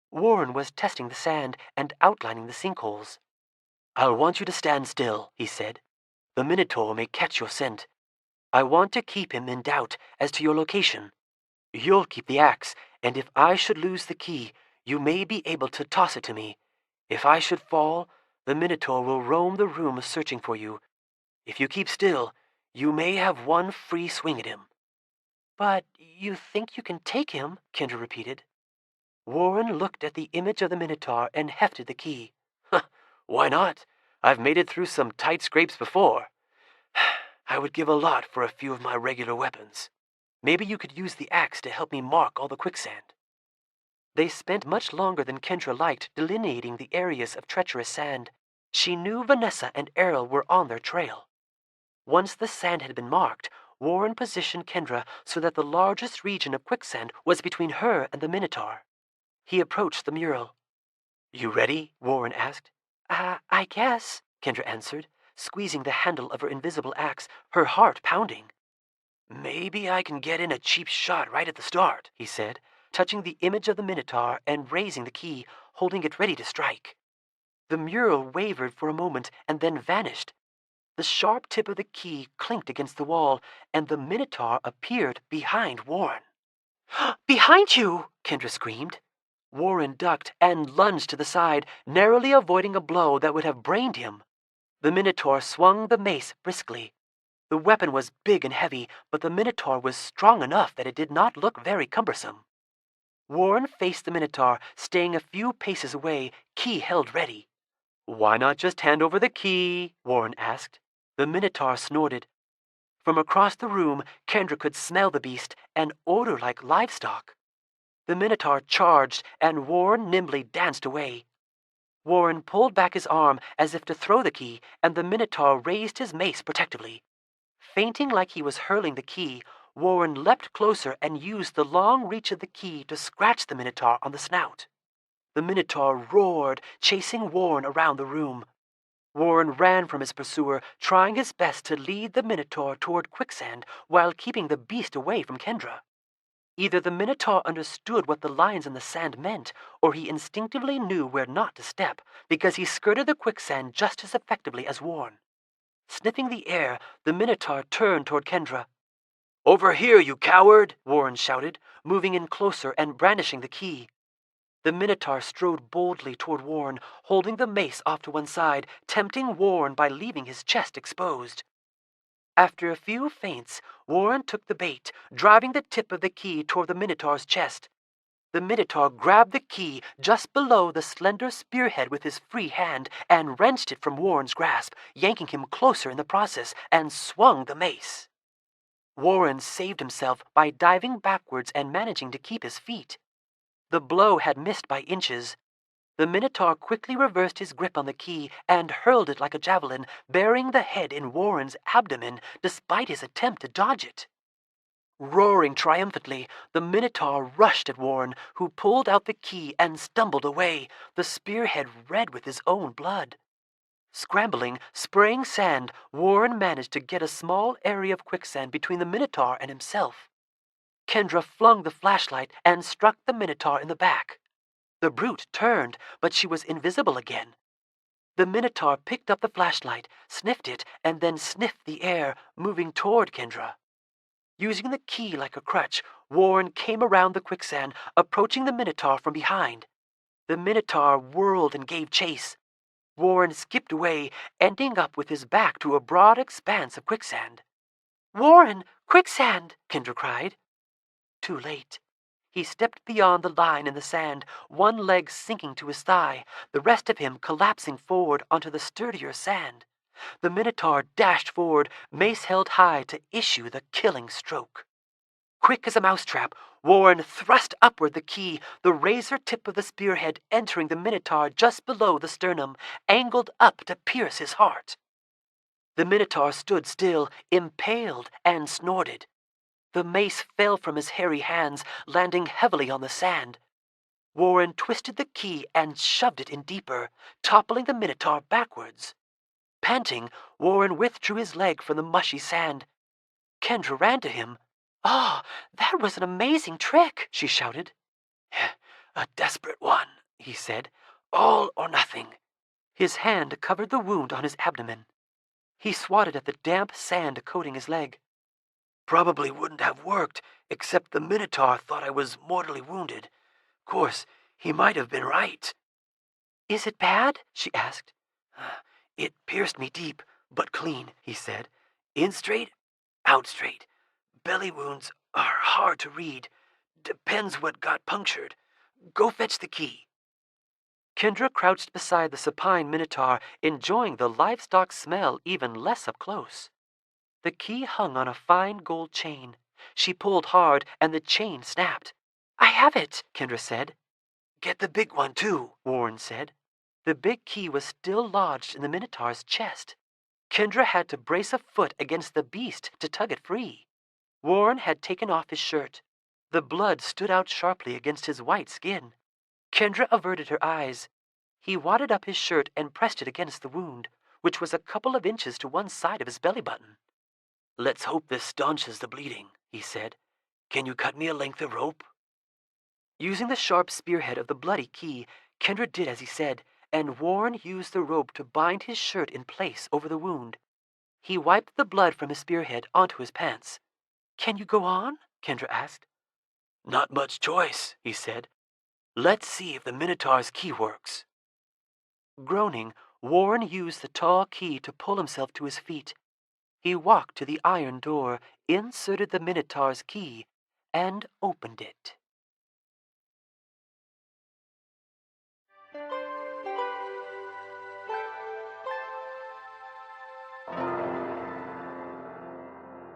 Warren was testing the sand and outlining the sinkholes. I'll want you to stand still, he said. The Minotaur may catch your scent. I want to keep him in doubt as to your location. You'll keep the axe, and if I should lose the key, you may be able to toss it to me. If I should fall, the Minotaur will roam the room searching for you. If you keep still, you may have one free swing at him. But you think you can take him? Kendra repeated. Warren looked at the image of the Minotaur and hefted the key. Why not? I've made it through some tight scrapes before. I would give a lot for a few of my regular weapons. Maybe you could use the axe to help me mark all the quicksand. They spent much longer than Kendra liked delineating the areas of treacherous sand. She knew Vanessa and Errol were on their trail. Once the sand had been marked, Warren positioned Kendra so that the largest region of quicksand was between her and the Minotaur. He approached the mural. You ready? Warren asked. I guess, Kendra answered, squeezing the handle of her invisible axe, her heart pounding. Maybe I can get in a cheap shot right at the start, he said, touching the image of the Minotaur and raising the key, holding it ready to strike. The mural wavered for a moment and then vanished. The sharp tip of the key clinked against the wall, and the Minotaur appeared behind Warren. Behind you! Kendra screamed. Warren ducked and lunged to the side, narrowly avoiding a blow that would have brained him. The Minotaur swung the mace briskly. The weapon was big and heavy, but the Minotaur was strong enough that it did not look very cumbersome. Warren faced the Minotaur, staying a few paces away, key held ready. Why not just hand over the key? Warren asked. The Minotaur snorted. From across the room, Kendra could smell the beast, an odor like livestock. The Minotaur charged, and Warren nimbly danced away. Warren pulled back his arm as if to throw the key, and the Minotaur raised his mace protectively. Fainting like he was hurling the key, Warren leapt closer and used the long reach of the key to scratch the Minotaur on the snout. The Minotaur roared, chasing Warren around the room. Warren ran from his pursuer, trying his best to lead the Minotaur toward quicksand while keeping the beast away from Kendra. Either the Minotaur understood what the lines in the sand meant, or he instinctively knew where not to step, because he skirted the quicksand just as effectively as Warren. Sniffing the air, the Minotaur turned toward Kendra. "Over here, you coward!" Warren shouted, moving in closer and brandishing the key. The Minotaur strode boldly toward Warren, holding the mace off to one side, tempting Warren by leaving his chest exposed. After a few feints, Warren took the bait, driving the tip of the key toward the Minotaur's chest. The Minotaur grabbed the key just below the slender spearhead with his free hand and wrenched it from Warren's grasp, yanking him closer in the process, and swung the mace. Warren saved himself by diving backwards and managing to keep his feet. The blow had missed by inches. The Minotaur quickly reversed his grip on the key and hurled it like a javelin, burying the head in Warren's abdomen despite his attempt to dodge it. Roaring triumphantly, the Minotaur rushed at Warren, who pulled out the key and stumbled away, the spearhead red with his own blood. Scrambling, spraying sand, Warren managed to get a small area of quicksand between the Minotaur and himself. Kendra flung the flashlight and struck the Minotaur in the back. The brute turned, but she was invisible again. The Minotaur picked up the flashlight, sniffed it, and then sniffed the air, moving toward Kendra. Using the key like a crutch, Warren came around the quicksand, approaching the Minotaur from behind. The Minotaur whirled and gave chase. Warren skipped away, ending up with his back to a broad expanse of quicksand. "Warren, quicksand!" Kendra cried. Too late. He stepped beyond the line in the sand, one leg sinking to his thigh, the rest of him collapsing forward onto the sturdier sand. The Minotaur dashed forward, mace held high to issue the killing stroke. Quick as a mousetrap, Warren thrust upward the key, the razor tip of the spearhead entering the Minotaur just below the sternum, angled up to pierce his heart. The Minotaur stood still, impaled, and snorted. The mace fell from his hairy hands, landing heavily on the sand. Warren twisted the key and shoved it in deeper, toppling the Minotaur backwards. Panting, Warren withdrew his leg from the mushy sand. Kendra ran to him. "Oh, that was an amazing trick," she shouted. "A desperate one," he said. "All or nothing." His hand covered the wound on his abdomen. He swatted at the damp sand coating his leg. "Probably wouldn't have worked, except the Minotaur thought I was mortally wounded. Course, he might have been right." "Is it bad?" she asked. "It pierced me deep, but clean," he said. "In straight, out straight. Belly wounds are hard to read. Depends what got punctured. Go fetch the key." Kendra crouched beside the supine Minotaur, enjoying the livestock smell even less up close. The key hung on a fine gold chain. She pulled hard, and the chain snapped. "I have it," Kendra said. "Get the big one, too," Warren said. The big key was still lodged in the Minotaur's chest. Kendra had to brace a foot against the beast to tug it free. Warren had taken off his shirt. The blood stood out sharply against his white skin. Kendra averted her eyes. He wadded up his shirt and pressed it against the wound, which was a couple of inches to one side of his belly button. "Let's hope this staunches the bleeding," he said. "Can you cut me a length of rope?" Using the sharp spearhead of the bloody key, Kendra did as he said, and Warren used the rope to bind his shirt in place over the wound. He wiped the blood from his spearhead onto his pants. "Can you go on?" Kendra asked. "Not much choice," he said. "Let's see if the Minotaur's key works." Groaning, Warren used the tall key to pull himself to his feet. He walked to the iron door, inserted the Minotaur's key, and opened it.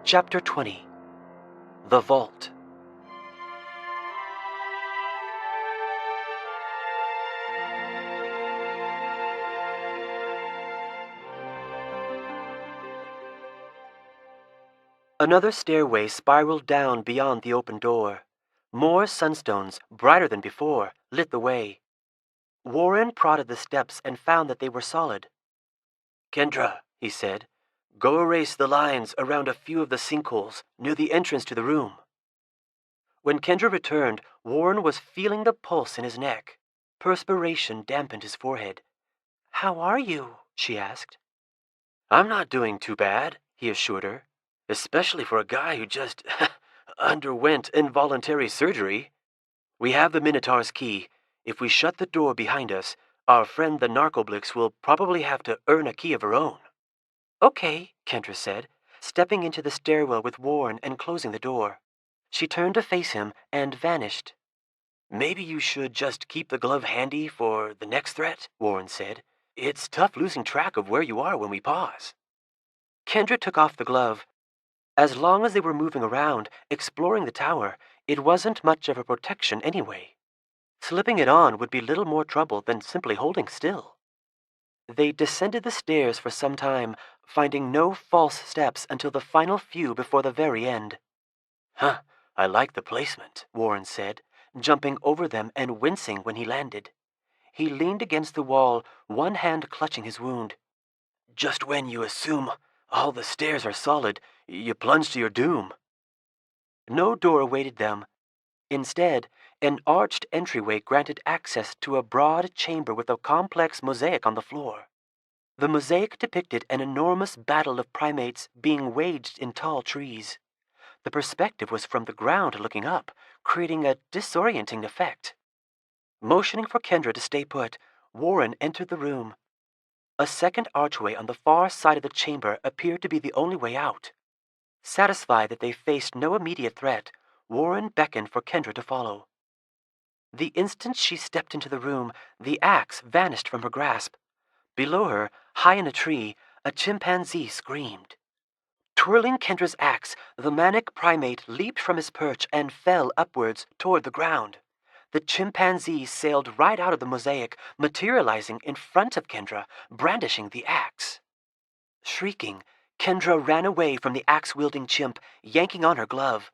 Chapter 20. The Vault. Another stairway spiraled down beyond the open door. More sunstones, brighter than before, lit the way. Warren prodded the steps and found that they were solid. "Kendra," he said, "go erase the lines around a few of the sinkholes near the entrance to the room." When Kendra returned, Warren was feeling the pulse in his neck. Perspiration dampened his forehead. "How are you?" she asked. "I'm not doing too bad," he assured her. "Especially for a guy who just underwent involuntary surgery. We have the Minotaur's key. If we shut the door behind us, our friend the Narcoblix will probably have to earn a key of her own." "Okay," Kendra said, stepping into the stairwell with Warren and closing the door. She turned to face him and vanished. "Maybe you should just keep the glove handy for the next threat," Warren said. "It's tough losing track of where you are when we pause." Kendra took off the glove. As long as they were moving around, exploring the tower, it wasn't much of a protection anyway. Slipping it on would be little more trouble than simply holding still. They descended the stairs for some time, finding no false steps until the final few before the very end. Huh, I like the placement, Warren said, jumping over them and wincing when he landed. He leaned against the wall, one hand clutching his wound. Just when you assume all the stairs are solid, you plunge to your doom. No door awaited them. Instead, an arched entryway granted access to a broad chamber with a complex mosaic on the floor. The mosaic depicted an enormous battle of primates being waged in tall trees. The perspective was from the ground looking up, creating a disorienting effect. Motioning for Kendra to stay put, Warren entered the room. A second archway on the far side of the chamber appeared to be the only way out. Satisfied that they faced no immediate threat, Warren beckoned for Kendra to follow. The instant she stepped into the room, the axe vanished from her grasp. Below her, high in a tree, a chimpanzee screamed. Twirling Kendra's axe, the manic primate leaped from his perch and fell upwards toward the ground. The chimpanzee sailed right out of the mosaic, materializing in front of Kendra, brandishing the axe. Shrieking, Kendra ran away from the axe-wielding chimp, yanking on her glove.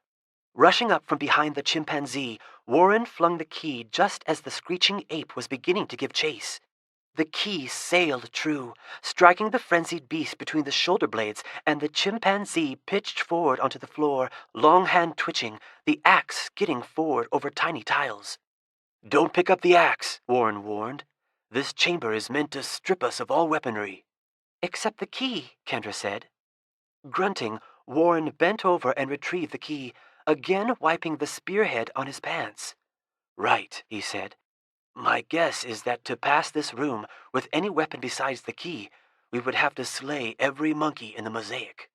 Rushing up from behind the chimpanzee, Warren flung the key just as the screeching ape was beginning to give chase. The key sailed true, striking the frenzied beast between the shoulder blades, and the chimpanzee pitched forward onto the floor, long hand twitching, the axe skidding forward over tiny tiles. Don't pick up the axe, Warren warned. This chamber is meant to strip us of all weaponry. Except the key, Kendra said. Grunting, Warren bent over and retrieved the key, again wiping the spearhead on his pants. Right, he said. My guess is that to pass this room with any weapon besides the key, we would have to slay every monkey in the mosaic.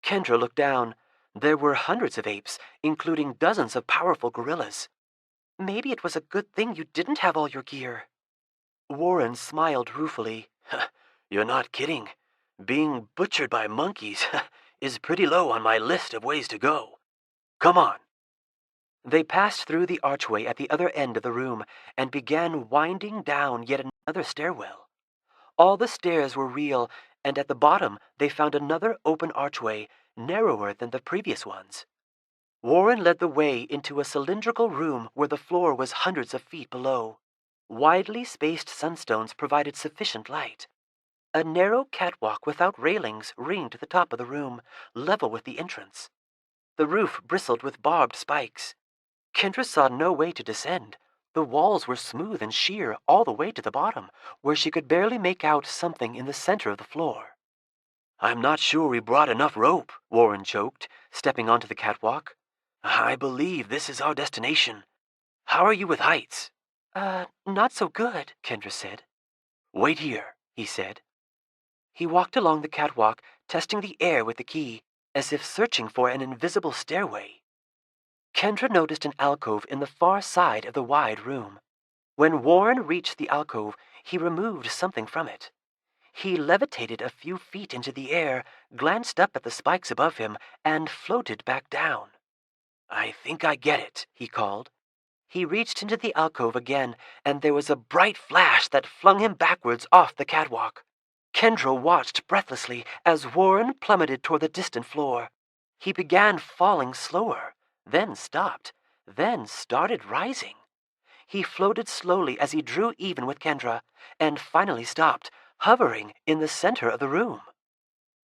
Kendra looked down. There were hundreds of apes, including dozens of powerful gorillas. Maybe it was a good thing you didn't have all your gear. Warren smiled ruefully. You're not kidding. Being butchered by monkeys is pretty low on my list of ways to go. Come on. They passed through the archway at the other end of the room and began winding down yet another stairwell. All the stairs were real, and at the bottom they found another open archway, narrower than the previous ones. Warren led the way into a cylindrical room where the floor was hundreds of feet below. Widely spaced sunstones provided sufficient light. A narrow catwalk without railings ringed the top of the room, level with the entrance. The roof bristled with barbed spikes. Kendra saw no way to descend. The walls were smooth and sheer all the way to the bottom, where she could barely make out something in the center of the floor. I'm not sure we brought enough rope, Warren choked, stepping onto the catwalk. I believe this is our destination. How are you with heights? Not so good, Kendra said. Wait here, he said. He walked along the catwalk, testing the air with the key, as if searching for an invisible stairway. Kendra noticed an alcove in the far side of the wide room. When Warren reached the alcove, he removed something from it. He levitated a few feet into the air, glanced up at the spikes above him, and floated back down. I think I get it, he called. He reached into the alcove again, and there was a bright flash that flung him backwards off the catwalk. Kendra watched breathlessly as Warren plummeted toward the distant floor. He began falling slower, then stopped, then started rising. He floated slowly as he drew even with Kendra, and finally stopped, hovering in the center of the room.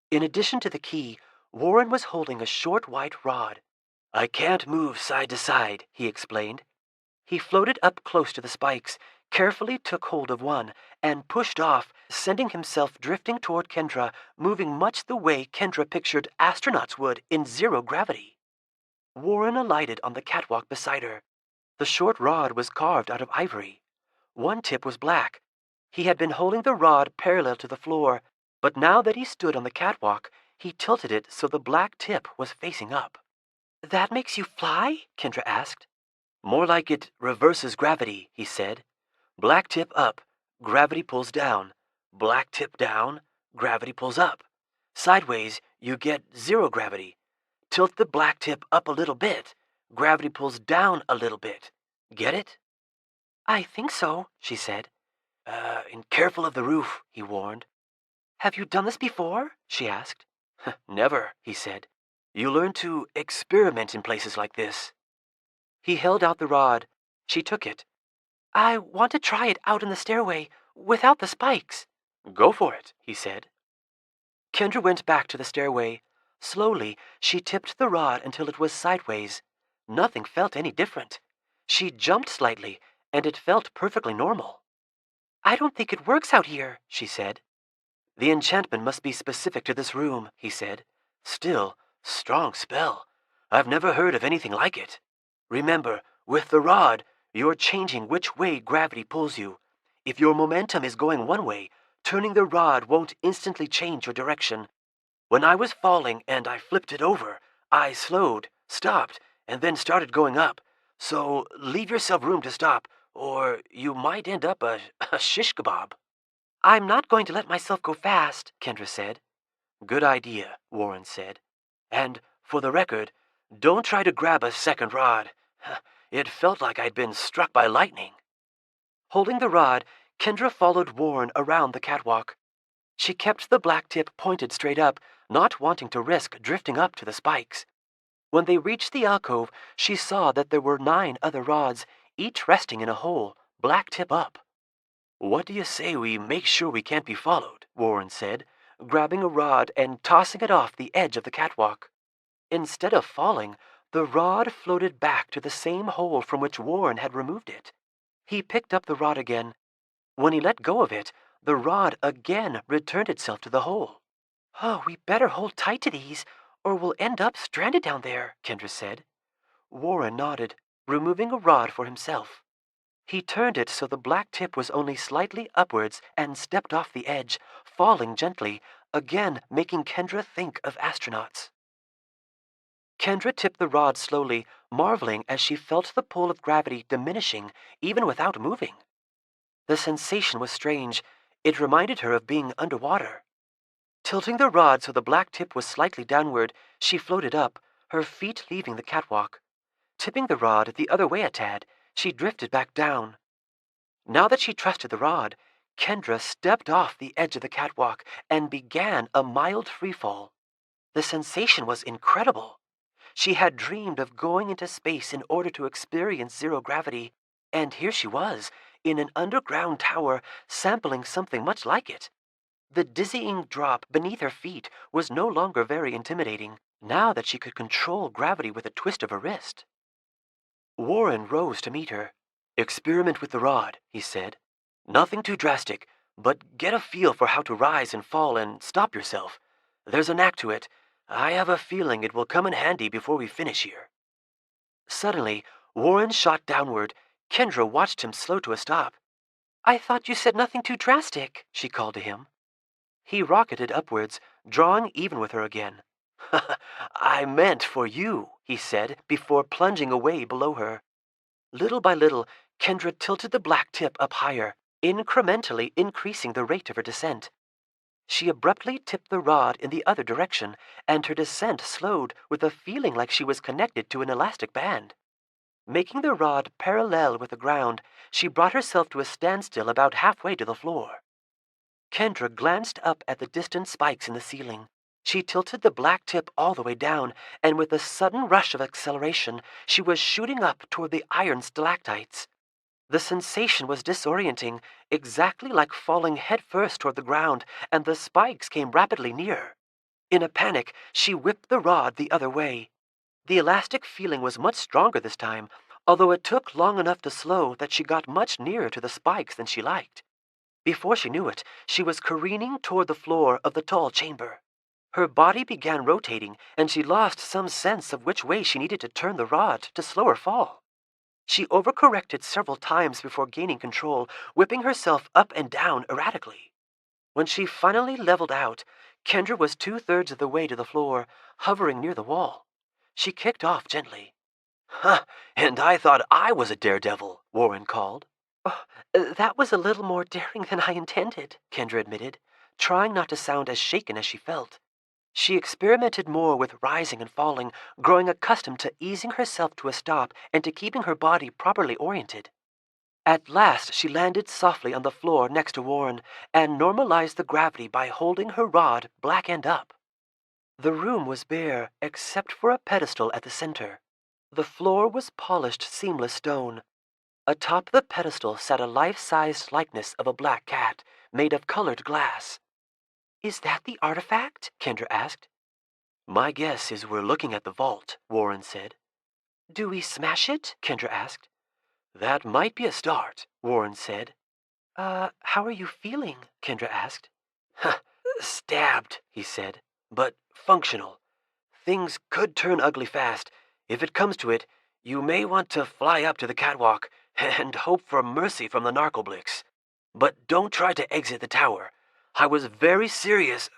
In addition to the key, Warren was holding a short white rod. I can't move side to side, he explained. He floated up close to the spikes, carefully took hold of one, and pushed off, sending himself drifting toward Kendra, moving much the way Kendra pictured astronauts would in zero gravity. Warren alighted on the catwalk beside her. The short rod was carved out of ivory. One tip was black. He had been holding the rod parallel to the floor, but now that he stood on the catwalk, he tilted it so the black tip was facing up. That makes you fly? Kendra asked. More like it reverses gravity, he said. Black tip up, gravity pulls down. Black tip down, gravity pulls up. Sideways, you get zero gravity. Tilt the black tip up a little bit. Gravity pulls down a little bit. Get it? I think so, she said. And careful of the roof, he warned. Have you done this before? She asked. Never, he said. You learn to experiment in places like this. He held out the rod. She took it. I want to try it out in the stairway, without the spikes. Go for it, he said. Kendra went back to the stairway. Slowly, she tipped the rod until it was sideways. Nothing felt any different. She jumped slightly, and it felt perfectly normal. I don't think it works out here, she said. The enchantment must be specific to this room, he said. Still, strong spell. I've never heard of anything like it. Remember, with the rod, you're changing which way gravity pulls you. If your momentum is going one way, turning the rod won't instantly change your direction. When I was falling and I flipped it over, I slowed, stopped, and then started going up. So leave yourself room to stop, or you might end up a shish kebab. I'm not going to let myself go fast, Kendra said. Good idea, Warren said. And, for the record, don't try to grab a second rod. It felt like I'd been struck by lightning. Holding the rod, Kendra followed Warren around the catwalk. She kept the black tip pointed straight up, not wanting to risk drifting up to the spikes. When they reached the alcove, she saw that there were 9 other rods, each resting in a hole, black tip up. What do you say we make sure we can't be followed? Warren said, grabbing a rod and tossing it off the edge of the catwalk. Instead of falling, the rod floated back to the same hole from which Warren had removed it. He picked up the rod again. When he let go of it, the rod again returned itself to the hole. Oh, we better hold tight to these, or we'll end up stranded down there, Kendra said. Warren nodded, removing a rod for himself. He turned it so the black tip was only slightly upwards and stepped off the edge, falling gently, again making Kendra think of astronauts. Kendra tipped the rod slowly, marveling as she felt the pull of gravity diminishing, even without moving. The sensation was strange. It reminded her of being underwater. Tilting the rod so the black tip was slightly downward, she floated up, her feet leaving the catwalk. Tipping the rod the other way a tad, she drifted back down. Now that she trusted the rod, Kendra stepped off the edge of the catwalk and began a mild freefall. The sensation was incredible. She had dreamed of going into space in order to experience zero gravity, and here she was, in an underground tower, sampling something much like it. The dizzying drop beneath her feet was no longer very intimidating, now that she could control gravity with a twist of her wrist. Warren rose to meet her. Experiment with the rod, he said. Nothing too drastic, but get a feel for how to rise and fall and stop yourself. There's a knack to it. I have a feeling it will come in handy before we finish here. Suddenly, Warren shot downward. Kendra watched him slow to a stop. I thought you said nothing too drastic, she called to him. He rocketed upwards, drawing even with her again. I meant for you, he said, before plunging away below her. Little by little, Kendra tilted the black tip up higher, incrementally increasing the rate of her descent. She abruptly tipped the rod in the other direction, and her descent slowed with a feeling like she was connected to an elastic band. Making the rod parallel with the ground, she brought herself to a standstill about halfway to the floor. Kendra glanced up at the distant spikes in the ceiling. She tilted the black tip all the way down, and with a sudden rush of acceleration, she was shooting up toward the iron stalactites. The sensation was disorienting, exactly like falling headfirst toward the ground, and the spikes came rapidly nearer. In a panic, she whipped the rod the other way. The elastic feeling was much stronger this time, although it took long enough to slow that she got much nearer to the spikes than she liked. Before she knew it, she was careening toward the floor of the tall chamber. Her body began rotating, and she lost some sense of which way she needed to turn the rod to slow her fall. She overcorrected several times before gaining control, whipping herself up and down erratically. When she finally leveled out, Kendra was 2/3 of the way to the floor, hovering near the wall. She kicked off gently. And I thought I was a daredevil, Warren called. Oh, that was a little more daring than I intended, Kendra admitted, trying not to sound as shaken as she felt. She experimented more with rising and falling, growing accustomed to easing herself to a stop and to keeping her body properly oriented. At last she landed softly on the floor next to Warren and normalized the gravity by holding her rod black end up. The room was bare except for a pedestal at the center. The floor was polished seamless stone. Atop the pedestal sat a life-sized likeness of a black cat made of colored glass. "Is that the artifact?" Kendra asked. "My guess is we're looking at the vault," Warren said. "Do we smash it?" Kendra asked. "That might be a start," Warren said. How are you feeling?" Kendra asked. "Stabbed," he said, "but functional. Things could turn ugly fast. If it comes to it, you may want to fly up to the catwalk and hope for mercy from the narcoblics. But don't try to exit the tower. I was very serious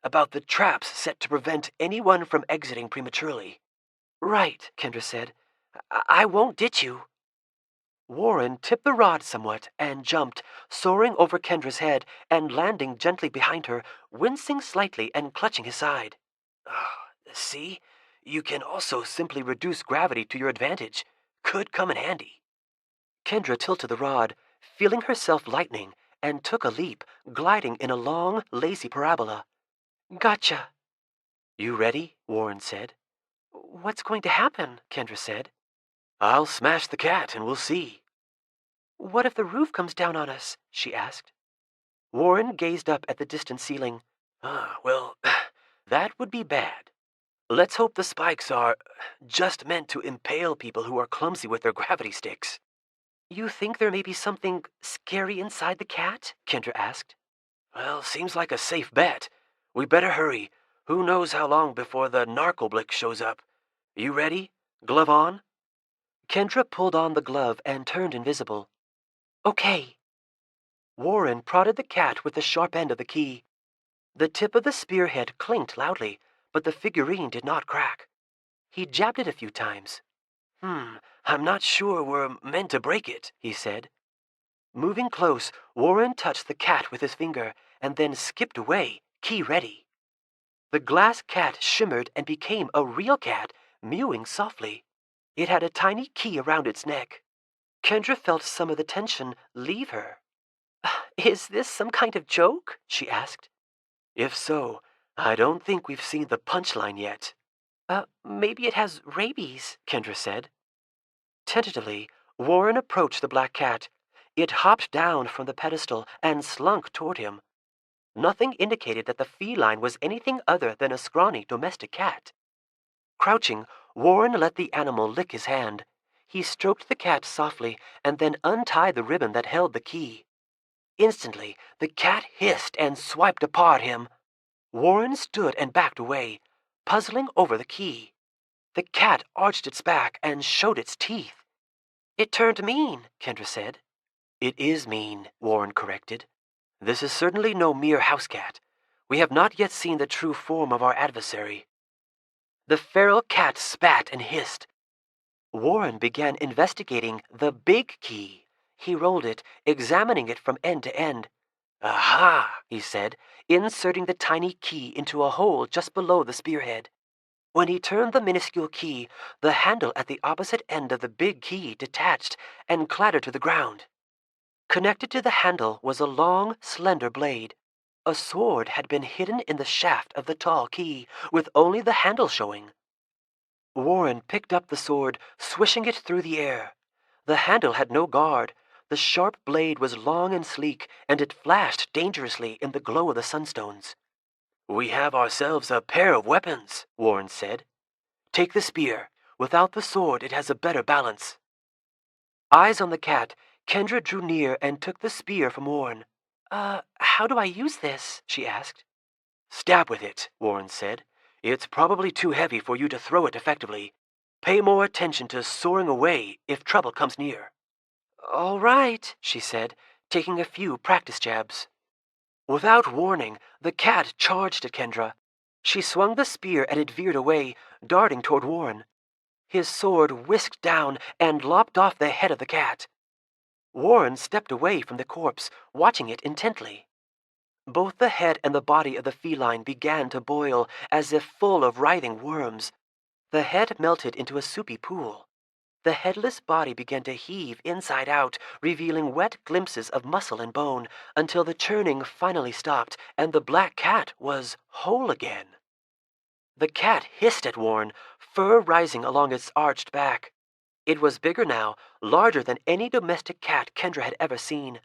about the traps set to prevent anyone from exiting prematurely." "Right," Kendra said. I won't ditch you." Warren tipped the rod somewhat and jumped, soaring over Kendra's head and landing gently behind her, wincing slightly and clutching his side. "See? You can also simply reduce gravity to your advantage. Could come in handy." Kendra tilted the rod, feeling herself lightening, and took a leap, gliding in a long, lazy parabola. "Gotcha." "You ready?" Warren said. "What's going to happen?" Kendra said. "I'll smash the cat and we'll see." "What if the roof comes down on us?" she asked. Warren gazed up at the distant ceiling. Well, that would be bad. Let's hope the spikes are just meant to impale people who are clumsy with their gravity sticks." "You think there may be something scary inside the cat?" Kendra asked. "Well, seems like a safe bet. We better hurry. Who knows how long before the narcoblick shows up. You ready? Glove on?" Kendra pulled on the glove and turned invisible. "Okay." Warren prodded the cat with the sharp end of the key. The tip of the spearhead clinked loudly, but the figurine did not crack. He jabbed it a few times. I'm not sure we're meant to break it," he said. Moving close, Warren touched the cat with his finger and then skipped away, key ready. The glass cat shimmered and became a real cat, mewing softly. It had a tiny key around its neck. Kendra felt some of the tension leave her. "Is this some kind of joke?" she asked. "If so, I don't think we've seen the punchline yet." Maybe it has rabies," Kendra said. Tentatively, Warren approached the black cat. It hopped down from the pedestal and slunk toward him. Nothing indicated that the feline was anything other than a scrawny domestic cat. Crouching, Warren let the animal lick his hand. He stroked the cat softly and then untied the ribbon that held the key. Instantly, the cat hissed and swiped upon him. Warren stood and backed away, puzzling over the key. The cat arched its back and showed its teeth. "It turned mean," Kendra said. "It is mean," Warren corrected. "This is certainly no mere house cat. We have not yet seen the true form of our adversary." The feral cat spat and hissed. Warren began investigating the big key. He rolled it, examining it from end to end. "Aha," he said, inserting the tiny key into a hole just below the spearhead. When he turned the minuscule key, the handle at the opposite end of the big key detached and clattered to the ground. Connected to the handle was a long, slender blade. A sword had been hidden in the shaft of the tall key, with only the handle showing. Warren picked up the sword, swishing it through the air. The handle had no guard. The sharp blade was long and sleek, and it flashed dangerously in the glow of the sunstones. "We have ourselves a pair of weapons," Warren said. "Take the spear. Without the sword, it has a better balance." Eyes on the cat, Kendra drew near and took the spear from Warren. How do I use this?" she asked. "Stab with it," Warren said. "It's probably too heavy for you to throw it effectively. Pay more attention to soaring away if trouble comes near." "All right," she said, taking a few practice jabs. Without warning, the cat charged at Kendra. She swung the spear and it veered away, darting toward Warren. His sword whisked down and lopped off the head of the cat. Warren stepped away from the corpse, watching it intently. Both the head and the body of the feline began to boil, as if full of writhing worms. The head melted into a soupy pool. The headless body began to heave inside out, revealing wet glimpses of muscle and bone, until the churning finally stopped and the black cat was whole again. The cat hissed at Warren, fur rising along its arched back. It was bigger now, larger than any domestic cat Kendra had ever seen.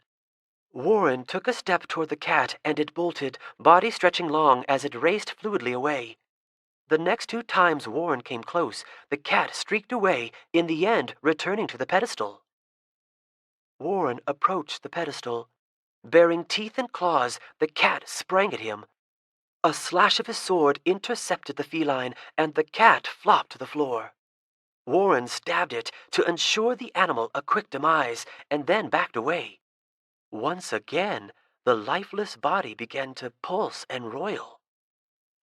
Warren took a step toward the cat, and it bolted, body stretching long as it raced fluidly away. The next 2 times Warren came close, the cat streaked away, in the end returning to the pedestal. Warren approached the pedestal. Bearing teeth and claws, the cat sprang at him. A slash of his sword intercepted the feline, and the cat flopped to the floor. Warren stabbed it to ensure the animal a quick demise, and then backed away. Once again, the lifeless body began to pulse and roil.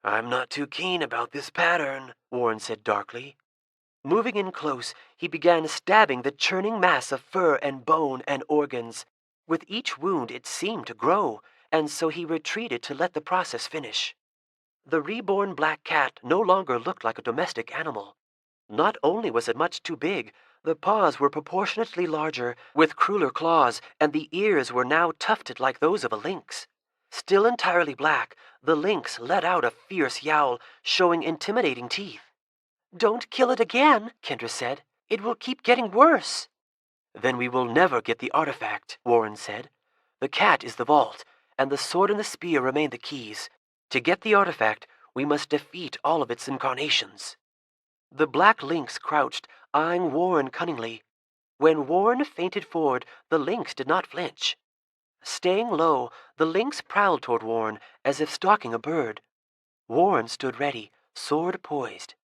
"I'm not too keen about this pattern," Warren said darkly. Moving in close, he began stabbing the churning mass of fur and bone and organs. With each wound it seemed to grow, and so he retreated to let the process finish. The reborn black cat no longer looked like a domestic animal. Not only was it much too big, the paws were proportionately larger, with crueler claws, and the ears were now tufted like those of a lynx. Still entirely black, the lynx let out a fierce yowl, showing intimidating teeth. "Don't kill it again," Kendra said. "It will keep getting worse." "Then we will never get the artifact," Warren said. "The cat is the vault, and the sword and the spear remain the keys. To get the artifact, we must defeat all of its incarnations." The black lynx crouched, eyeing Warren cunningly. When Warren feinted forward, the lynx did not flinch. Staying low, the lynx prowled toward Warren as if stalking a bird. Warren stood ready, sword poised.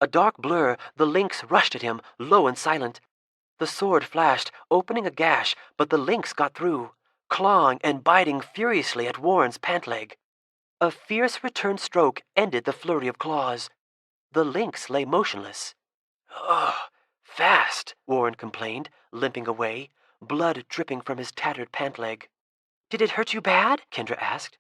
A dark blur, the lynx rushed at him, low and silent. The sword flashed, opening a gash, but the lynx got through, clawing and biting furiously at Warren's pant leg. A fierce return stroke ended the flurry of claws. The lynx lay motionless. "Ugh, fast," Warren complained, limping away, blood dripping from his tattered pant leg. "Did it hurt you bad?" Kendra asked.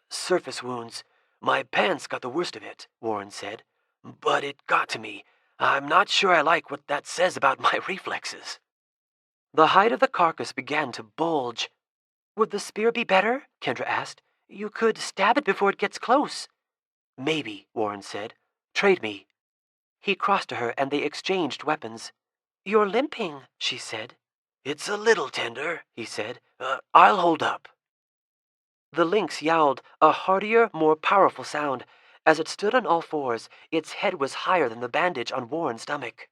"Surface wounds. My pants got the worst of it," Warren said. "But it got to me. I'm not sure I like what that says about my reflexes." The hide of the carcass began to bulge. "Would the spear be better?" Kendra asked. "You could stab it before it gets close." "Maybe," Warren said. "Trade me." He crossed to her and they exchanged weapons. "You're limping," she said. "It's a little tender," he said. "I'll hold up." The lynx yowled, a heartier, more powerful sound. As it stood on all fours, its head was higher than the bandage on Warren's stomach.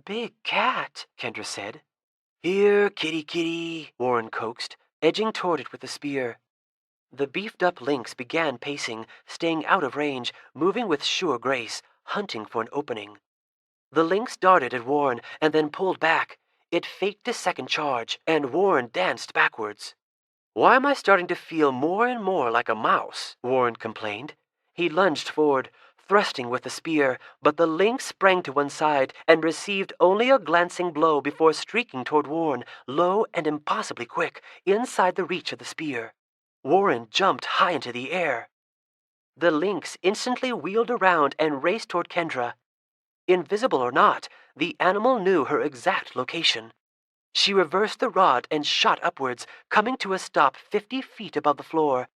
"Big cat," Kendra said. "Here, kitty kitty," Warren coaxed, edging toward it with the spear. The beefed-up lynx began pacing, staying out of range, moving with sure grace, hunting for an opening. The lynx darted at Warren and then pulled back. It faked a second charge, and Warren danced backwards. "Why am I starting to feel more and more like a mouse?" Warren complained. He lunged forward, thrusting with the spear, but the lynx sprang to one side and received only a glancing blow before streaking toward Warren, low and impossibly quick, inside the reach of the spear. Warren jumped high into the air. The lynx instantly wheeled around and raced toward Kendra. Invisible or not, the animal knew her exact location. She reversed the rod and shot upwards, coming to a stop 50 feet above the floor.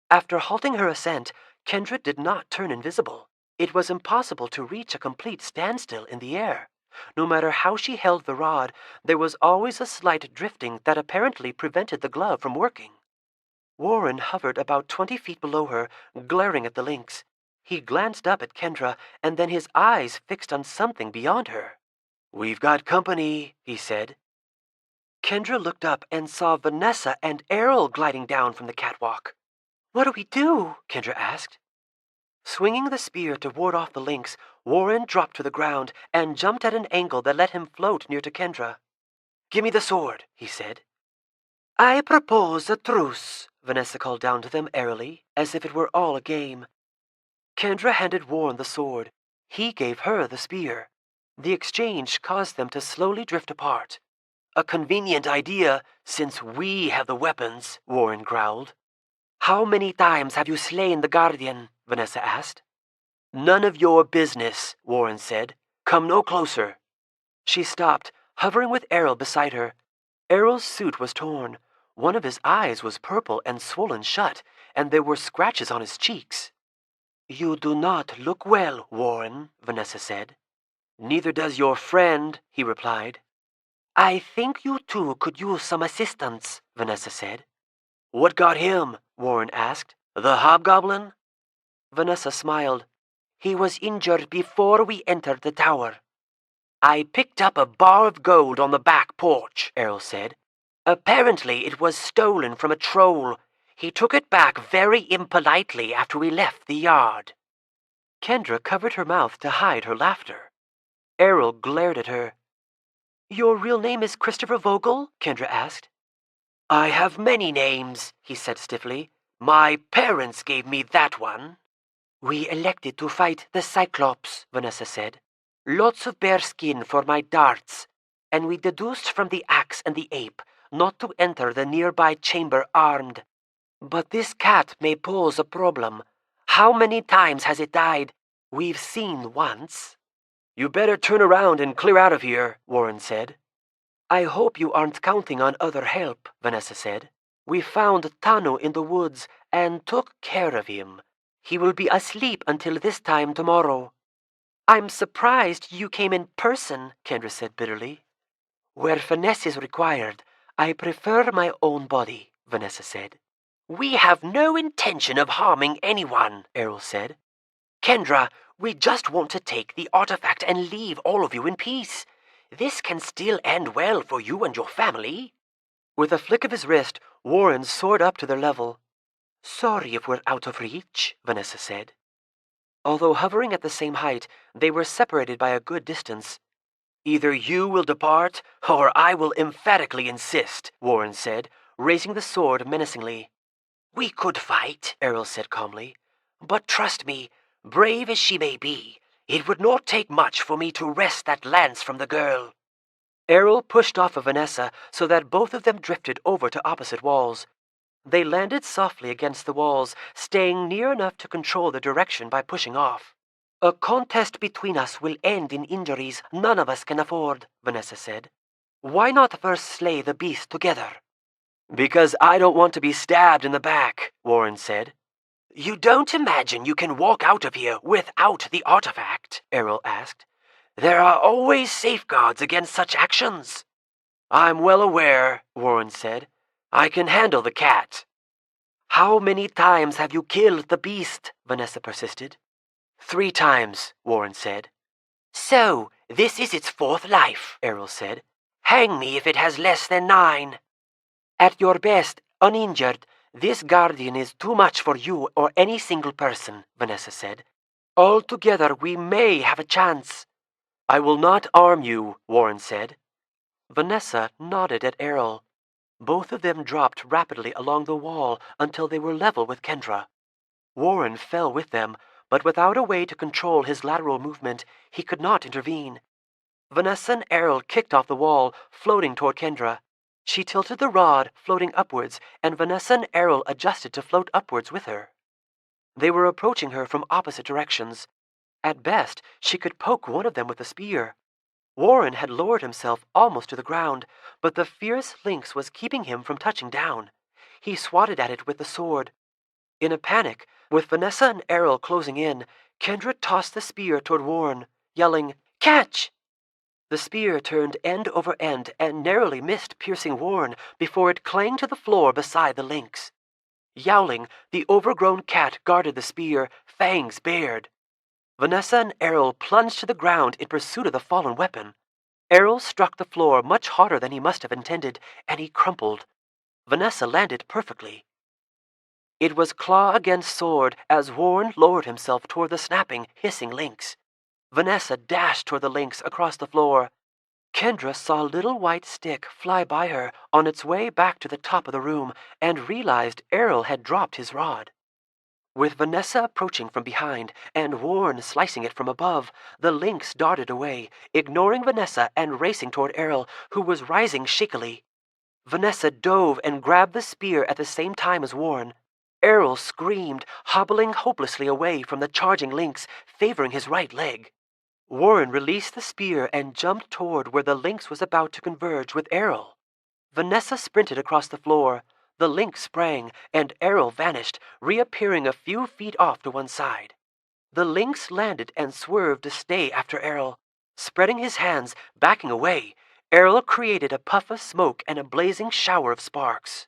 After halting her ascent, Kendra did not turn invisible. It was impossible to reach a complete standstill in the air. No matter how she held the rod, there was always a slight drifting that apparently prevented the glove from working. Warren hovered about 20 feet below her, glaring at the lynx. He glanced up at Kendra, and then his eyes fixed on something beyond her. "We've got company," he said. Kendra looked up and saw Vanessa and Errol gliding down from the catwalk. "What do we do?" Kendra asked. Swinging the spear to ward off the lynx, Warren dropped to the ground and jumped at an angle that let him float near to Kendra. "Give me the sword," he said. "I propose a truce," Vanessa called down to them airily, as if it were all a game. Kendra handed Warren the sword. He gave her the spear. The exchange caused them to slowly drift apart. "A convenient idea, since we have the weapons," Warren growled. "How many times have you slain the Guardian?" Vanessa asked. "None of your business," Warren said. "Come no closer." She stopped, hovering with Errol beside her. Errol's suit was torn. One of his eyes was purple and swollen shut, and there were scratches on his cheeks. "You do not look well, Warren," Vanessa said. "Neither does your friend," he replied. "I think you two could use some assistance," Vanessa said. "What got him?" Warren asked. "The hobgoblin?" Vanessa smiled. "He was injured before we entered the tower." "I picked up a bar of gold on the back porch," Errol said. "Apparently it was stolen from a troll. He took it back very impolitely after we left the yard." Kendra covered her mouth to hide her laughter. Errol glared at her. "Your real name is Christopher Vogel?" Kendra asked. "I have many names," he said stiffly. "My parents gave me that one." "We elected to fight the Cyclops," Vanessa said. "Lots of bear skin for my darts, and we deduced from the axe and the ape not to enter the nearby chamber armed. But this cat may pose a problem. How many times has it died? We've seen once." "You better turn around and clear out of here," Warren said. "I hope you aren't counting on other help," Vanessa said. "We found Tanu in the woods and took care of him. He will be asleep until this time tomorrow." "I'm surprised you came in person," Kendra said bitterly. "Where finesse is required, I prefer my own body," Vanessa said. "We have no intention of harming anyone," Errol said. "Kendra, we just want to take the artifact and leave all of you in peace. This can still end well for you and your family." With a flick of his wrist, Warren soared up to their level. "Sorry if we're out of reach," Vanessa said. Although hovering at the same height, they were separated by a good distance. "Either you will depart, or I will emphatically insist," Warren said, raising the sword menacingly. "We could fight," Errol said calmly. "But trust me, brave as she may be, it would not take much for me to wrest that lance from the girl." Errol pushed off of Vanessa so that both of them drifted over to opposite walls. They landed softly against the walls, staying near enough to control the direction by pushing off. "A contest between us will end in injuries none of us can afford," Vanessa said. "Why not first slay the beast together?" "Because I don't want to be stabbed in the back," Warren said. "You don't imagine you can walk out of here without the artifact?" Errol asked. "There are always safeguards against such actions." "I'm well aware," Warren said. "I can handle the cat." "How many times have you killed the beast?" Vanessa persisted. 3 times, Warren said. "So, this is its 4th life," Errol said. "Hang me if it has less than 9. At your best, uninjured, this guardian is too much for you or any single person," Vanessa said. "Altogether, we may have a chance." "I will not arm you," Warren said. Vanessa nodded at Errol. Both of them dropped rapidly along the wall until they were level with Kendra. Warren fell with them, but without a way to control his lateral movement, he could not intervene. Vanessa and Errol kicked off the wall, floating toward Kendra. She tilted the rod, floating upwards, and Vanessa and Errol adjusted to float upwards with her. They were approaching her from opposite directions. At best, she could poke one of them with a spear. Warren had lowered himself almost to the ground, but the fierce lynx was keeping him from touching down. He swatted at it with the sword. In a panic, with Vanessa and Errol closing in, Kendra tossed the spear toward Warren, yelling, "Catch!" The spear turned end over end and narrowly missed piercing Warren before it clanged to the floor beside the lynx. Yowling, the overgrown cat guarded the spear, fangs bared. Vanessa and Errol plunged to the ground in pursuit of the fallen weapon. Errol struck the floor much harder than he must have intended, and he crumpled. Vanessa landed perfectly. It was claw against sword as Warren lowered himself toward the snapping, hissing lynx. Vanessa dashed toward the lynx across the floor. Kendra saw a little white stick fly by her on its way back to the top of the room and realized Errol had dropped his rod. With Vanessa approaching from behind and Warren slicing it from above, the lynx darted away, ignoring Vanessa and racing toward Errol, who was rising shakily. Vanessa dove and grabbed the spear at the same time as Warren. Errol screamed, hobbling hopelessly away from the charging lynx, favoring his right leg. Warren released the spear and jumped toward where the lynx was about to converge with Errol. Vanessa sprinted across the floor. The lynx sprang, and Errol vanished, reappearing a few feet off to one side. The lynx landed and swerved to stay after Errol. Spreading his hands, backing away, Errol created a puff of smoke and a blazing shower of sparks.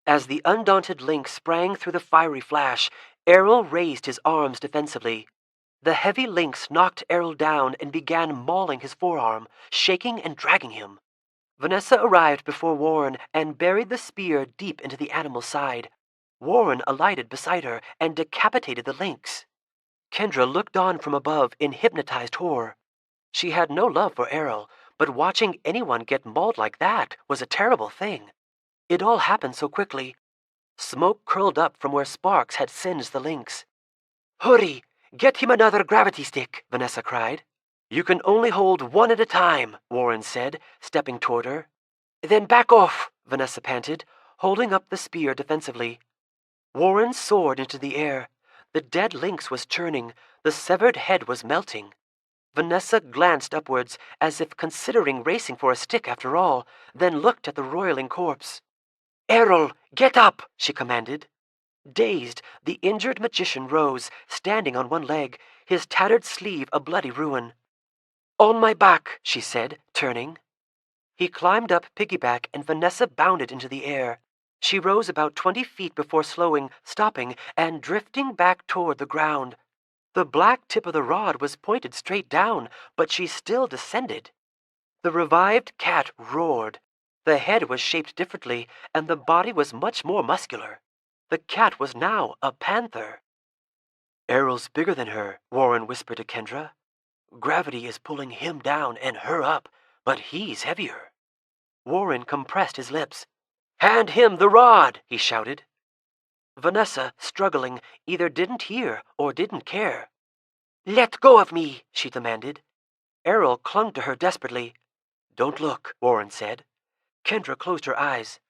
As the undaunted lynx sprang through the fiery flash, Errol raised his arms defensively. The heavy lynx knocked Errol down and began mauling his forearm, shaking and dragging him. Vanessa arrived before Warren and buried the spear deep into the animal's side. Warren alighted beside her and decapitated the lynx. Kendra looked on from above in hypnotized horror. She had no love for Errol, but watching anyone get mauled like that was a terrible thing. It all happened so quickly. Smoke curled up from where sparks had singed the lynx. "Hurry! Get him another gravity stick," Vanessa cried. "You can only hold one at a time," Warren said, stepping toward her. "Then back off," Vanessa panted, holding up the spear defensively. Warren soared into the air. The dead lynx was churning. The severed head was melting. Vanessa glanced upwards, as if considering racing for a stick after all, then looked at the roiling corpse. "Errol, get up!" she commanded. Dazed, the injured magician rose, standing on one leg, his tattered sleeve a bloody ruin. "On my back," she said, turning. He climbed up piggyback, and Vanessa bounded into the air. She rose about 20 feet before slowing, stopping, and drifting back toward the ground. The black tip of the rod was pointed straight down, but she still descended. The revived cat roared. The head was shaped differently, and the body was much more muscular. The cat was now a panther. "Errol's bigger than her," Warren whispered to Kendra. "Gravity is pulling him down and her up, but he's heavier." Warren compressed his lips. "Hand him the rod!" he shouted. Vanessa, struggling, either didn't hear or didn't care. "Let go of me!" she demanded. Errol clung to her desperately. "Don't look," Warren said. Kendra closed her eyes.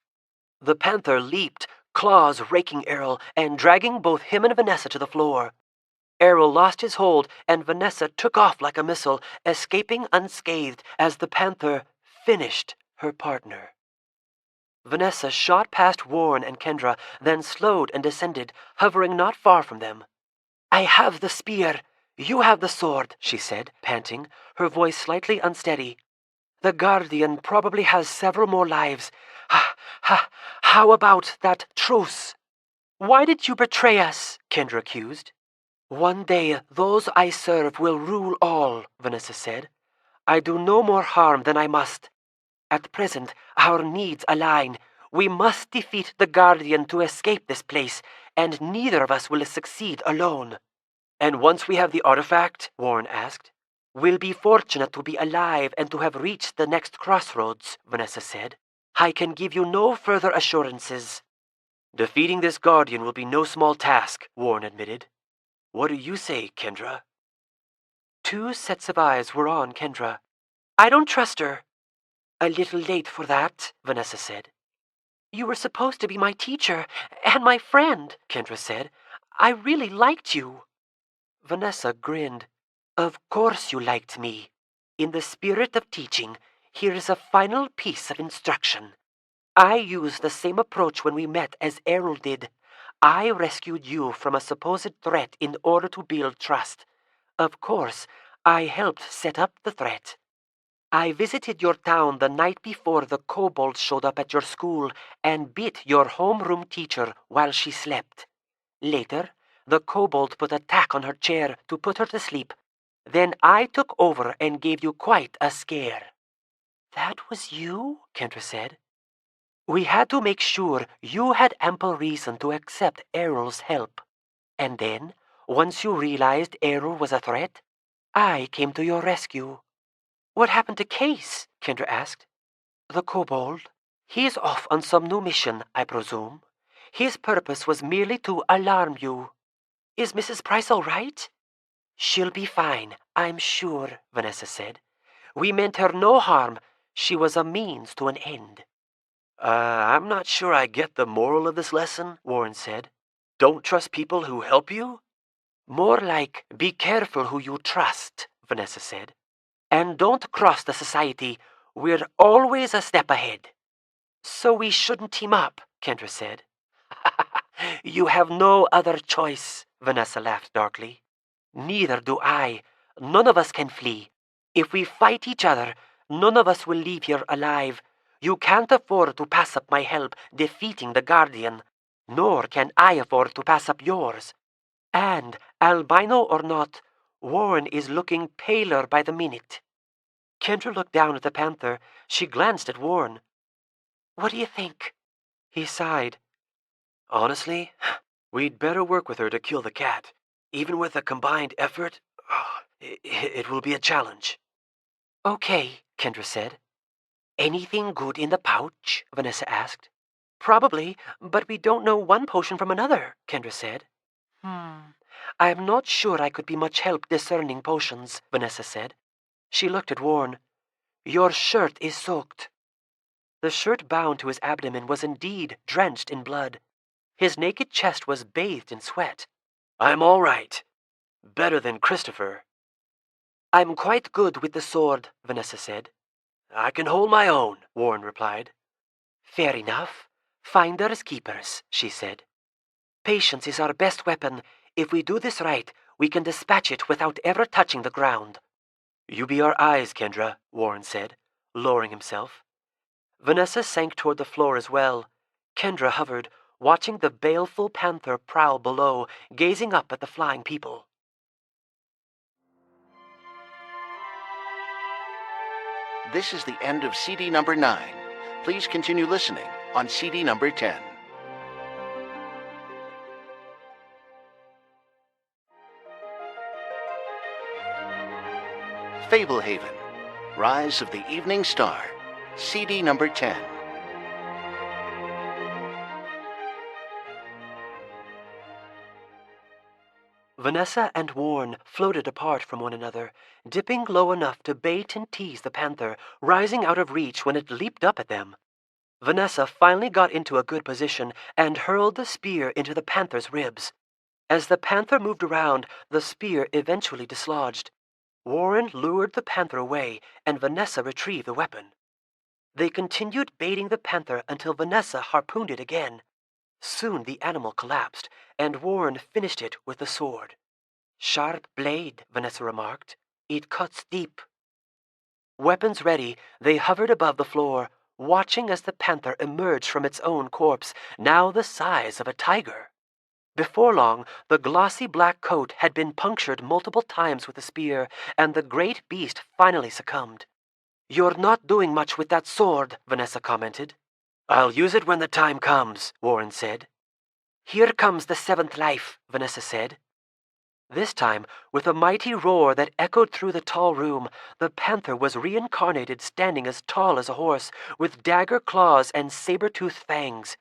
The panther leaped, claws raking Errol and dragging both him and Vanessa to the floor. Errol lost his hold, and Vanessa took off like a missile, escaping unscathed as the panther finished her partner. Vanessa shot past Warren and Kendra, then slowed and descended, hovering not far from them. "I have the spear. You have the sword," she said, panting, her voice slightly unsteady. "The Guardian probably has several more lives. How about that truce?" "Why did you betray us?" Kendra accused. "One day those I serve will rule all," Vanessa said. "I do no more harm than I must. At present, our needs align. We must defeat the Guardian to escape this place, and neither of us will succeed alone." "And once we have the artifact?" Warren asked. "We'll be fortunate to be alive and to have reached the next crossroads," Vanessa said. "I can give you no further assurances." "Defeating this Guardian will be no small task," Warren admitted. "What do you say, Kendra?" Two sets of eyes were on Kendra. "I don't trust her." "A little late for that," Vanessa said. "You were supposed to be my teacher and my friend," Kendra said. "I really liked you." Vanessa grinned. "Of course you liked me. In the spirit of teaching, here is a final piece of instruction. I used the same approach when we met as Errol did. I rescued you from a supposed threat in order to build trust. Of course, I helped set up the threat. I visited your town the night before the kobolds showed up at your school and beat your homeroom teacher while she slept. Later, the kobold put a tack on her chair to put her to sleep. Then I took over and gave you quite a scare." "That was you?" Kendra said. "We had to make sure you had ample reason to accept Errol's help. And then, once you realized Errol was a threat, I came to your rescue." "What happened to Case?" Kendra asked. "The kobold. He's off on some new mission, I presume. His purpose was merely to alarm you." "Is Mrs. Price all right?" "She'll be fine, I'm sure," Vanessa said. "We meant her no harm. She was a means to an end." I'm not sure I get the moral of this lesson," Warren said. "Don't trust people who help you?" "More like, be careful who you trust," Vanessa said. And don't cross the society. We're always a step ahead. So we shouldn't team up, Kendra said. You have no other choice, Vanessa laughed darkly. Neither do I. None of us can flee. If we fight each other, none of us will leave here alive. You can't afford to pass up my help defeating the Guardian, nor can I afford to pass up yours. And, albino or not, Warren is looking paler by the minute. Kendra looked down at the panther. She glanced at Warren. What do you think? He sighed. Honestly, we'd better work with her to kill the cat. Even with a combined effort, it will be a challenge. Okay, Kendra said. Anything good in the pouch? Vanessa asked. Probably, but we don't know one potion from another, Kendra said. I'm not sure I could be much help discerning potions, Vanessa said. She looked at Warren. Your shirt is soaked. The shirt bound to his abdomen was indeed drenched in blood. His naked chest was bathed in sweat. I'm all right. Better than Christopher. I'm quite good with the sword, Vanessa said. I can hold my own, Warren replied. Fair enough. Finders keepers, she said. Patience is our best weapon. If we do this right, we can dispatch it without ever touching the ground. You be our eyes, Kendra, Warren said, lowering himself. Vanessa sank toward the floor as well. Kendra hovered, watching the baleful panther prowl below, gazing up at the flying people. This is the end of CD number 9. Please continue listening on CD number 10. Fablehaven, Rise of the Evening Star, CD number 10. Vanessa and Warren floated apart from one another, dipping low enough to bait and tease the panther, rising out of reach when it leaped up at them. Vanessa finally got into a good position and hurled the spear into the panther's ribs. As the panther moved around, the spear eventually dislodged. Warren lured the panther away, and Vanessa retrieved the weapon. They continued baiting the panther until Vanessa harpooned it again. Soon the animal collapsed, and Warren finished it with the sword. Sharp blade, Vanessa remarked. It cuts deep. Weapons ready, they hovered above the floor, watching as the panther emerged from its own corpse, now the size of a tiger. Before long, the glossy black coat had been punctured multiple times with a spear, and the great beast finally succumbed. You're not doing much with that sword, Vanessa commented. I'll use it when the time comes, Warren said. Here comes the 7th life, Vanessa said. This time, with a mighty roar that echoed through the tall room, the panther was reincarnated standing as tall as a horse, with dagger claws and saber-toothed fangs.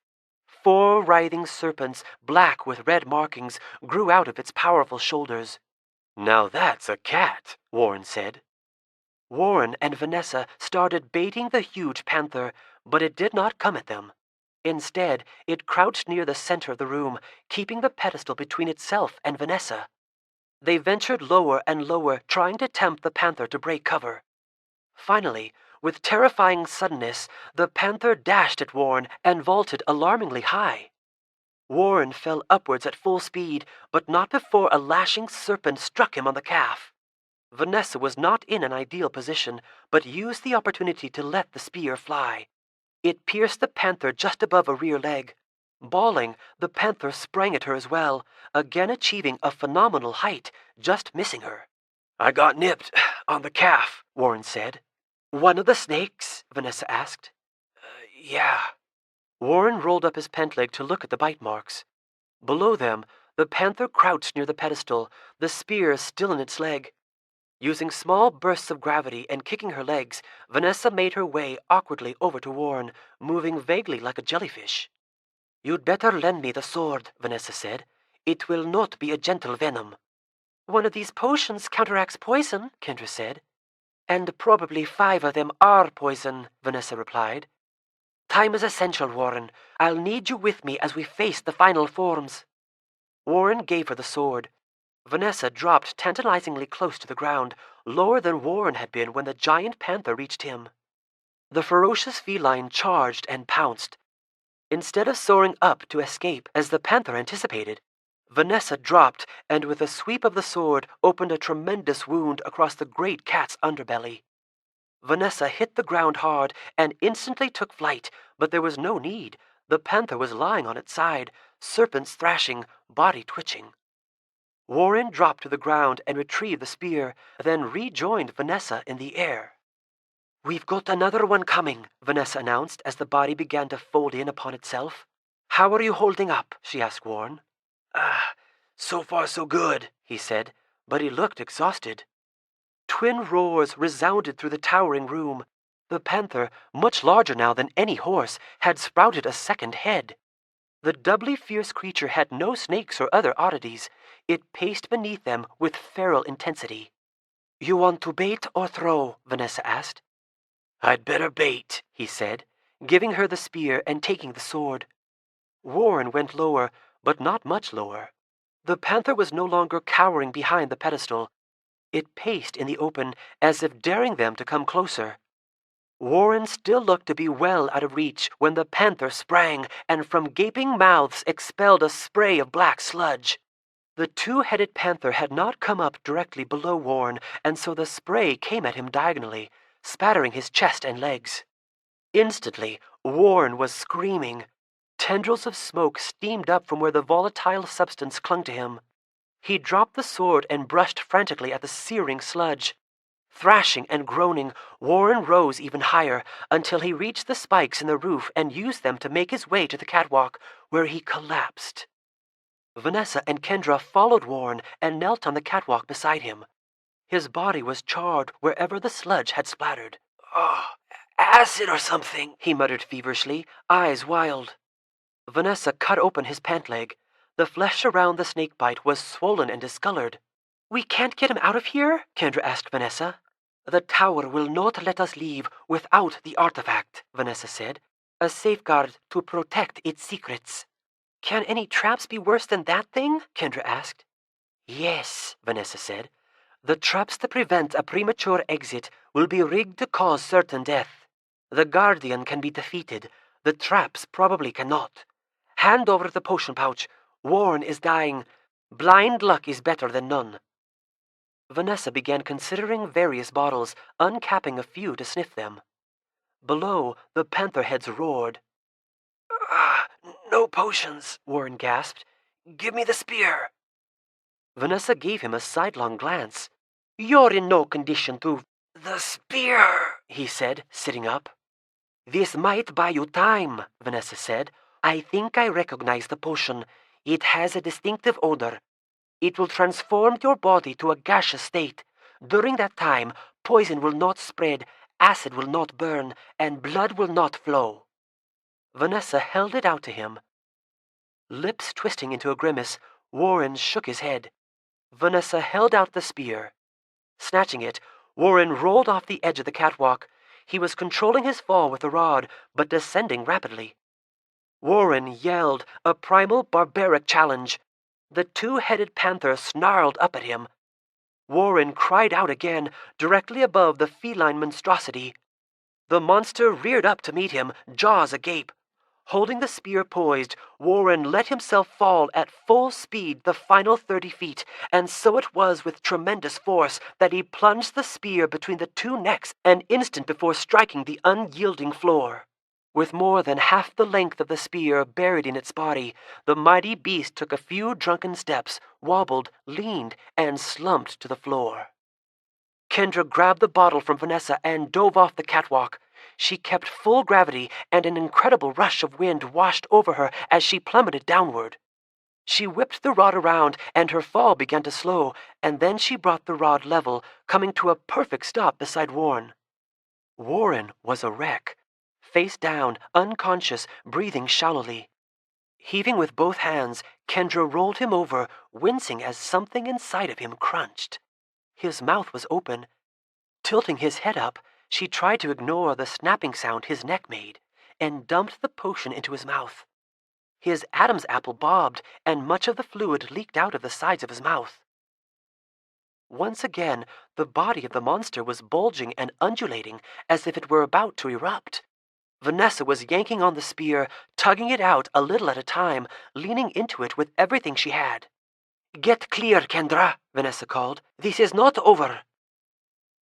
4 writhing serpents, black with red markings, grew out of its powerful shoulders. Now that's a cat, Warren said. Warren and Vanessa started baiting the huge panther, but it did not come at them. Instead, it crouched near the center of the room, keeping the pedestal between itself and Vanessa. They ventured lower and lower, trying to tempt the panther to break cover. Finally, with terrifying suddenness, the panther dashed at Warren and vaulted alarmingly high. Warren fell upwards at full speed, but not before a lashing serpent struck him on the calf. Vanessa was not in an ideal position, but used the opportunity to let the spear fly. It pierced the panther just above a rear leg. Bawling, the panther sprang at her as well, again achieving a phenomenal height, just missing her. I got nipped on the calf, Warren said. One of the snakes? Vanessa asked. Yeah. Warren rolled up his pant leg to look at the bite marks. Below them, the panther crouched near the pedestal, the spear still in its leg. Using small bursts of gravity and kicking her legs, Vanessa made her way awkwardly over to Warren, moving vaguely like a jellyfish. You'd better lend me the sword, Vanessa said. It will not be a gentle venom. One of these potions counteracts poison, Kendra said. And probably 5 of them are poison, Vanessa replied. Time is essential, Warren. I'll need you with me as we face the final forms. Warren gave her the sword. Vanessa dropped tantalizingly close to the ground, lower than Warren had been when the giant panther reached him. The ferocious feline charged and pounced. Instead of soaring up to escape, as the panther anticipated, Vanessa dropped and with a sweep of the sword opened a tremendous wound across the great cat's underbelly. Vanessa hit the ground hard and instantly took flight, but there was no need. The panther was lying on its side, serpents thrashing, body twitching. Warren dropped to the ground and retrieved the spear, then rejoined Vanessa in the air. "We've got another one coming," Vanessa announced as the body began to fold in upon itself. "How are you holding up?" she asked Warren. So far so good," he said, but he looked exhausted. Twin roars resounded through the towering room. The panther, much larger now than any horse, had sprouted a second head. The doubly fierce creature had no snakes or other oddities. It paced beneath them with feral intensity. "You want to bait or throw?" Vanessa asked. "I'd better bait," he said, giving her the spear and taking the sword. Warren went lower, but not much lower. The panther was no longer cowering behind the pedestal. It paced in the open, as if daring them to come closer. Warren still looked to be well out of reach when the panther sprang, and from gaping mouths expelled a spray of black sludge. The two-headed panther had not come up directly below Warren, and so the spray came at him diagonally, spattering his chest and legs. Instantly, Warren was screaming. Tendrils of smoke steamed up from where the volatile substance clung to him. He dropped the sword and brushed frantically at the searing sludge. Thrashing and groaning, Warren rose even higher until he reached the spikes in the roof and used them to make his way to the catwalk, where he collapsed. Vanessa and Kendra followed Warren and knelt on the catwalk beside him. His body was charred wherever the sludge had splattered. "Oh, acid or something," he muttered feverishly, eyes wild. Vanessa cut open his pant leg. The flesh around the snakebite was swollen and discolored. "We can't get him out of here?" Kendra asked Vanessa. "The tower will not let us leave without the artifact," Vanessa said. "A safeguard to protect its secrets." "Can any traps be worse than that thing?" Kendra asked. "Yes," Vanessa said. "The traps that prevent a premature exit will be rigged to cause certain death. The Guardian can be defeated. The traps probably cannot. Hand over the potion pouch. Warren is dying. Blind luck is better than none." Vanessa began considering various bottles, uncapping a few to sniff them. Below, the panther heads roared. "No potions," Warren gasped. "Give me the spear." Vanessa gave him a sidelong glance. "You're in no condition to—" "The spear," he said, sitting up. "This might buy you time," Vanessa said. "I think I recognize the potion. It has a distinctive odor. It will transform your body to a gaseous state. During that time, poison will not spread, acid will not burn, and blood will not flow." Vanessa held it out to him. Lips twisting into a grimace, Warren shook his head. Vanessa held out the spear. Snatching it, Warren rolled off the edge of the catwalk. He was controlling his fall with the rod, but descending rapidly. Warren yelled, a primal barbaric challenge. The two-headed panther snarled up at him. Warren cried out again, directly above the feline monstrosity. The monster reared up to meet him, jaws agape. Holding the spear poised, Warren let himself fall at full speed the final 30 feet, and so it was with tremendous force that he plunged the spear between the two necks an instant before striking the unyielding floor. With more than half the length of the spear buried in its body, the mighty beast took a few drunken steps, wobbled, leaned, and slumped to the floor. Kendra grabbed the bottle from Vanessa and dove off the catwalk. She kept full gravity, and an incredible rush of wind washed over her as she plummeted downward. She whipped the rod around, and her fall began to slow, and then she brought the rod level, coming to a perfect stop beside Warren. Warren was a wreck. Face down, unconscious, breathing shallowly. Heaving with both hands, Kendra rolled him over, wincing as something inside of him crunched. His mouth was open. Tilting his head up, she tried to ignore the snapping sound his neck made, and dumped the potion into his mouth. His Adam's apple bobbed, and much of the fluid leaked out of the sides of his mouth. Once again, the body of the monster was bulging and undulating as if it were about to erupt. Vanessa was yanking on the spear, tugging it out a little at a time, leaning into it with everything she had. "Get clear, Kendra," Vanessa called. "This is not over."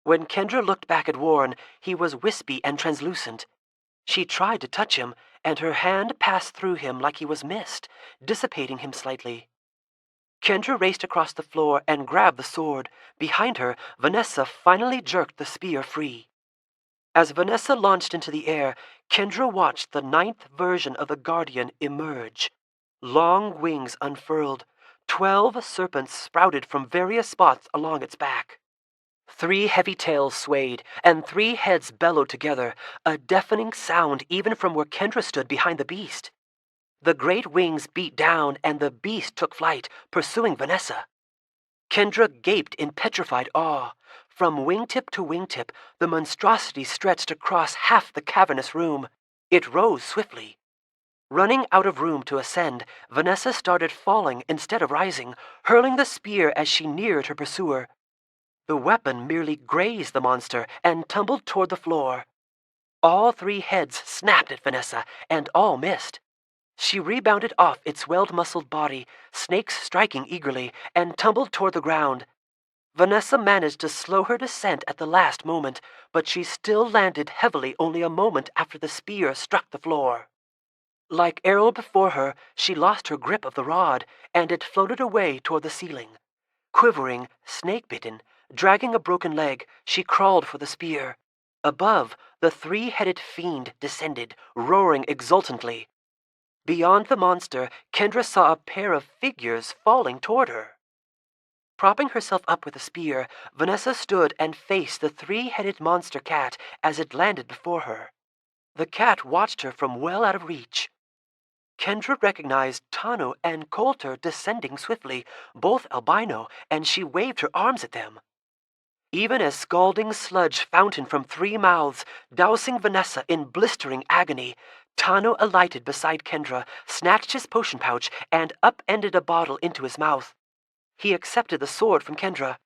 When Kendra looked back at Warren, he was wispy and translucent. She tried to touch him, and her hand passed through him like he was mist, dissipating him slightly. Kendra raced across the floor and grabbed the sword. Behind her, Vanessa finally jerked the spear free. As Vanessa launched into the air, Kendra watched the 9th version of the Guardian emerge. Long wings unfurled. 12 serpents sprouted from various spots along its back. 3 heavy tails swayed, and 3 heads bellowed together, a deafening sound even from where Kendra stood behind the beast. The great wings beat down, and the beast took flight, pursuing Vanessa. Kendra gaped in petrified awe. From wingtip to wingtip, the monstrosity stretched across half the cavernous room. It rose swiftly. Running out of room to ascend, Vanessa started falling instead of rising, hurling the spear as she neared her pursuer. The weapon merely grazed the monster and tumbled toward the floor. All 3 heads snapped at Vanessa, and all missed. She rebounded off its well-muscled body, snakes striking eagerly, and tumbled toward the ground. Vanessa managed to slow her descent at the last moment, but she still landed heavily only a moment after the spear struck the floor. Like Errol before her, she lost her grip of the rod, and it floated away toward the ceiling. Quivering, snake-bitten, dragging a broken leg, she crawled for the spear. Above, the 3-headed fiend descended, roaring exultantly. Beyond the monster, Kendra saw a pair of figures falling toward her. Propping herself up with a spear, Vanessa stood and faced the 3-headed monster cat as it landed before her. The cat watched her from well out of reach. Kendra recognized Tanu and Coulter descending swiftly, both albino, and she waved her arms at them. Even as scalding sludge fountained from 3 mouths, dousing Vanessa in blistering agony, Tanu alighted beside Kendra, snatched his potion pouch, and upended a bottle into his mouth. He accepted the sword from Kendra.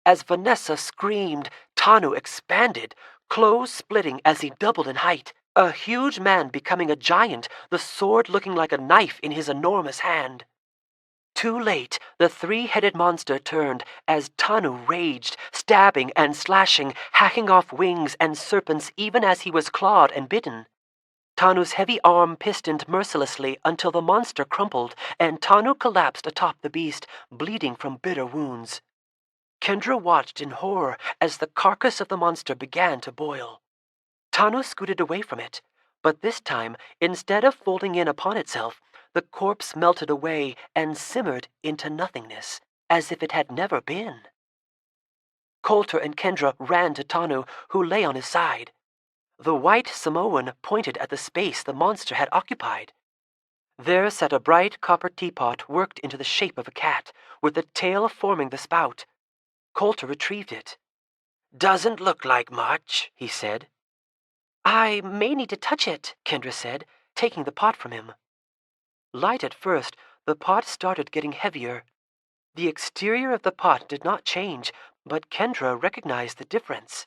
As Vanessa screamed, Tanu expanded, clothes splitting as he doubled in height, a huge man becoming a giant, the sword looking like a knife in his enormous hand. Too late, the 3-headed monster turned as Tanu raged, stabbing and slashing, hacking off wings and serpents even as he was clawed and bitten. Tanu's heavy arm pistoned mercilessly until the monster crumpled, and Tanu collapsed atop the beast, bleeding from bitter wounds. Kendra watched in horror as the carcass of the monster began to boil. Tanu scooted away from it, but this time, instead of folding in upon itself, the corpse melted away and simmered into nothingness, as if it had never been. Coulter and Kendra ran to Tanu, who lay on his side. The white Samoan pointed at the space the monster had occupied. There sat a bright copper teapot worked into the shape of a cat, with the tail forming the spout. Coulter retrieved it. "Doesn't look like much," he said. "I may need to touch it," Kendra said, taking the pot from him. Light at first, the pot started getting heavier. The exterior of the pot did not change, but Kendra recognized the difference.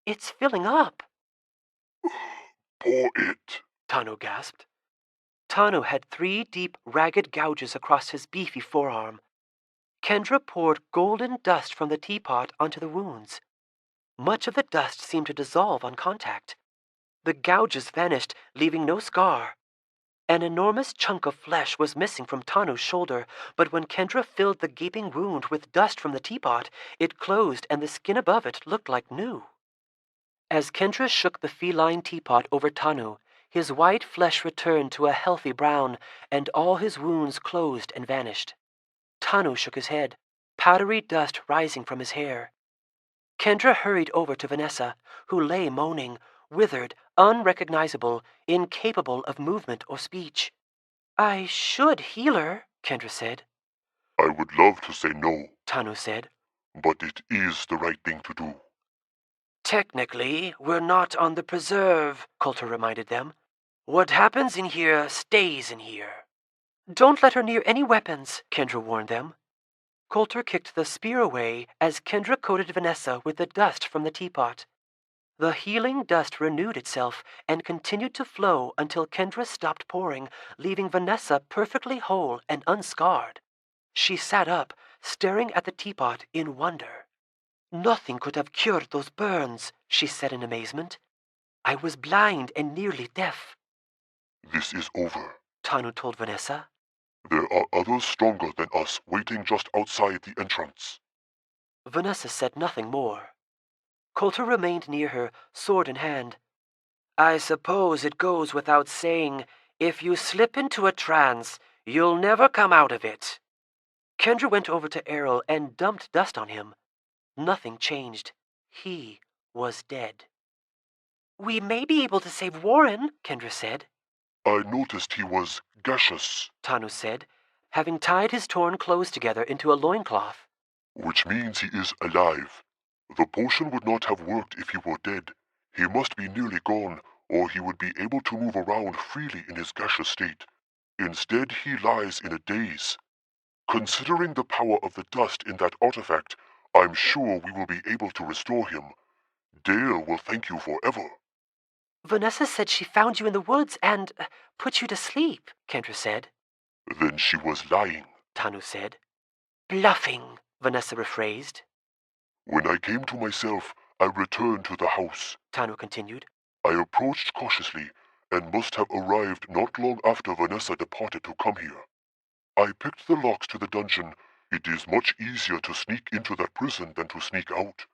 "It's filling up." Pour it, Tanu gasped. Tanu had 3 deep, ragged gouges across his beefy forearm. Kendra poured golden dust from the teapot onto the wounds. Much of the dust seemed to dissolve on contact. The gouges vanished, leaving no scar. An enormous chunk of flesh was missing from Tanu's shoulder, but when Kendra filled the gaping wound with dust from the teapot, it closed and the skin above it looked like new. As Kendra shook the feline teapot over Tanu, his white flesh returned to a healthy brown, and all his wounds closed and vanished. Tanu shook his head, powdery dust rising from his hair. Kendra hurried over to Vanessa, who lay moaning, withered, unrecognizable, incapable of movement or speech. "I should heal her," Kendra said. I would love to say no, Tanu said. but it is the right thing to do. "Technically, we're not on the preserve," Coulter reminded them. "What happens in here stays in here." "Don't let her near any weapons," Kendra warned them. Coulter kicked the spear away as Kendra coated Vanessa with the dust from the teapot. The healing dust renewed itself and continued to flow until Kendra stopped pouring, leaving Vanessa perfectly whole and unscarred. She sat up, staring at the teapot in wonder. "Nothing could have cured those burns," she said in amazement. "I was blind and nearly deaf." This is over. Tanu told Vanessa. There are others stronger than us waiting just outside the entrance. Vanessa said nothing more. Coulter remained near her, sword in hand. "I suppose it goes without saying, if you slip into a trance, you'll never come out of it." Kendra went over to Errol and dumped dust on him. Nothing changed. He was dead. "We may be able to save Warren," Kendra said. I noticed he was gaseous, Tanu said, having tied his torn clothes together into a loincloth. which means he is alive. The potion would not have worked if he were dead. He must be nearly gone, or he would be able to move around freely in his gaseous state. Instead, he lies in a daze. Considering the power of the dust in that artifact, I'm sure we will be able to restore him. Dale will thank you forever. "Vanessa said she found you in the woods and put you to sleep," Kendra said. Then she was lying. Tanu said. "Bluffing," Vanessa rephrased. When I came to myself, I returned to the house. Tanu continued. I approached cautiously and must have arrived not long after Vanessa departed to come here. I picked the locks to the dungeon. It is much easier to sneak into that prison than to sneak out.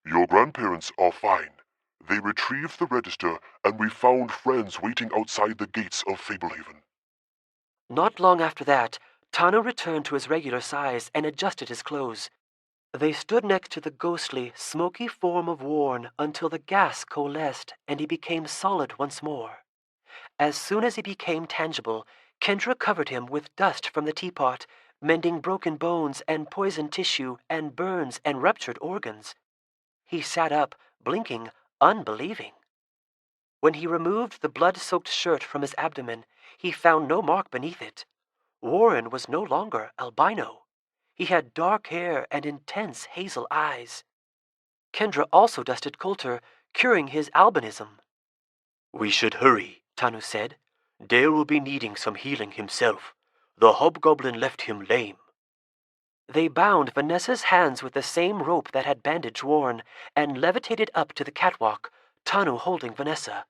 Your grandparents are fine. They retrieved the register, and we found friends waiting outside the gates of Fablehaven. Not long after that, Tanu returned to his regular size and adjusted his clothes. They stood next to the ghostly, smoky form of Warren until the gas coalesced and he became solid once more. As soon as he became tangible, Kendra covered him with dust from the teapot, mending broken bones and poisoned tissue and burns and ruptured organs. He sat up, blinking, unbelieving. When he removed the blood-soaked shirt from his abdomen, he found no mark beneath it. Warren was no longer albino. He had dark hair and intense hazel eyes. Kendra also dusted Coulter, curing his albinism. "We should hurry," Tanu said. "Dale will be needing some healing himself. The hobgoblin left him lame." They bound Vanessa's hands with the same rope that had bandaged Warren and levitated up to the catwalk, Tanu holding Vanessa.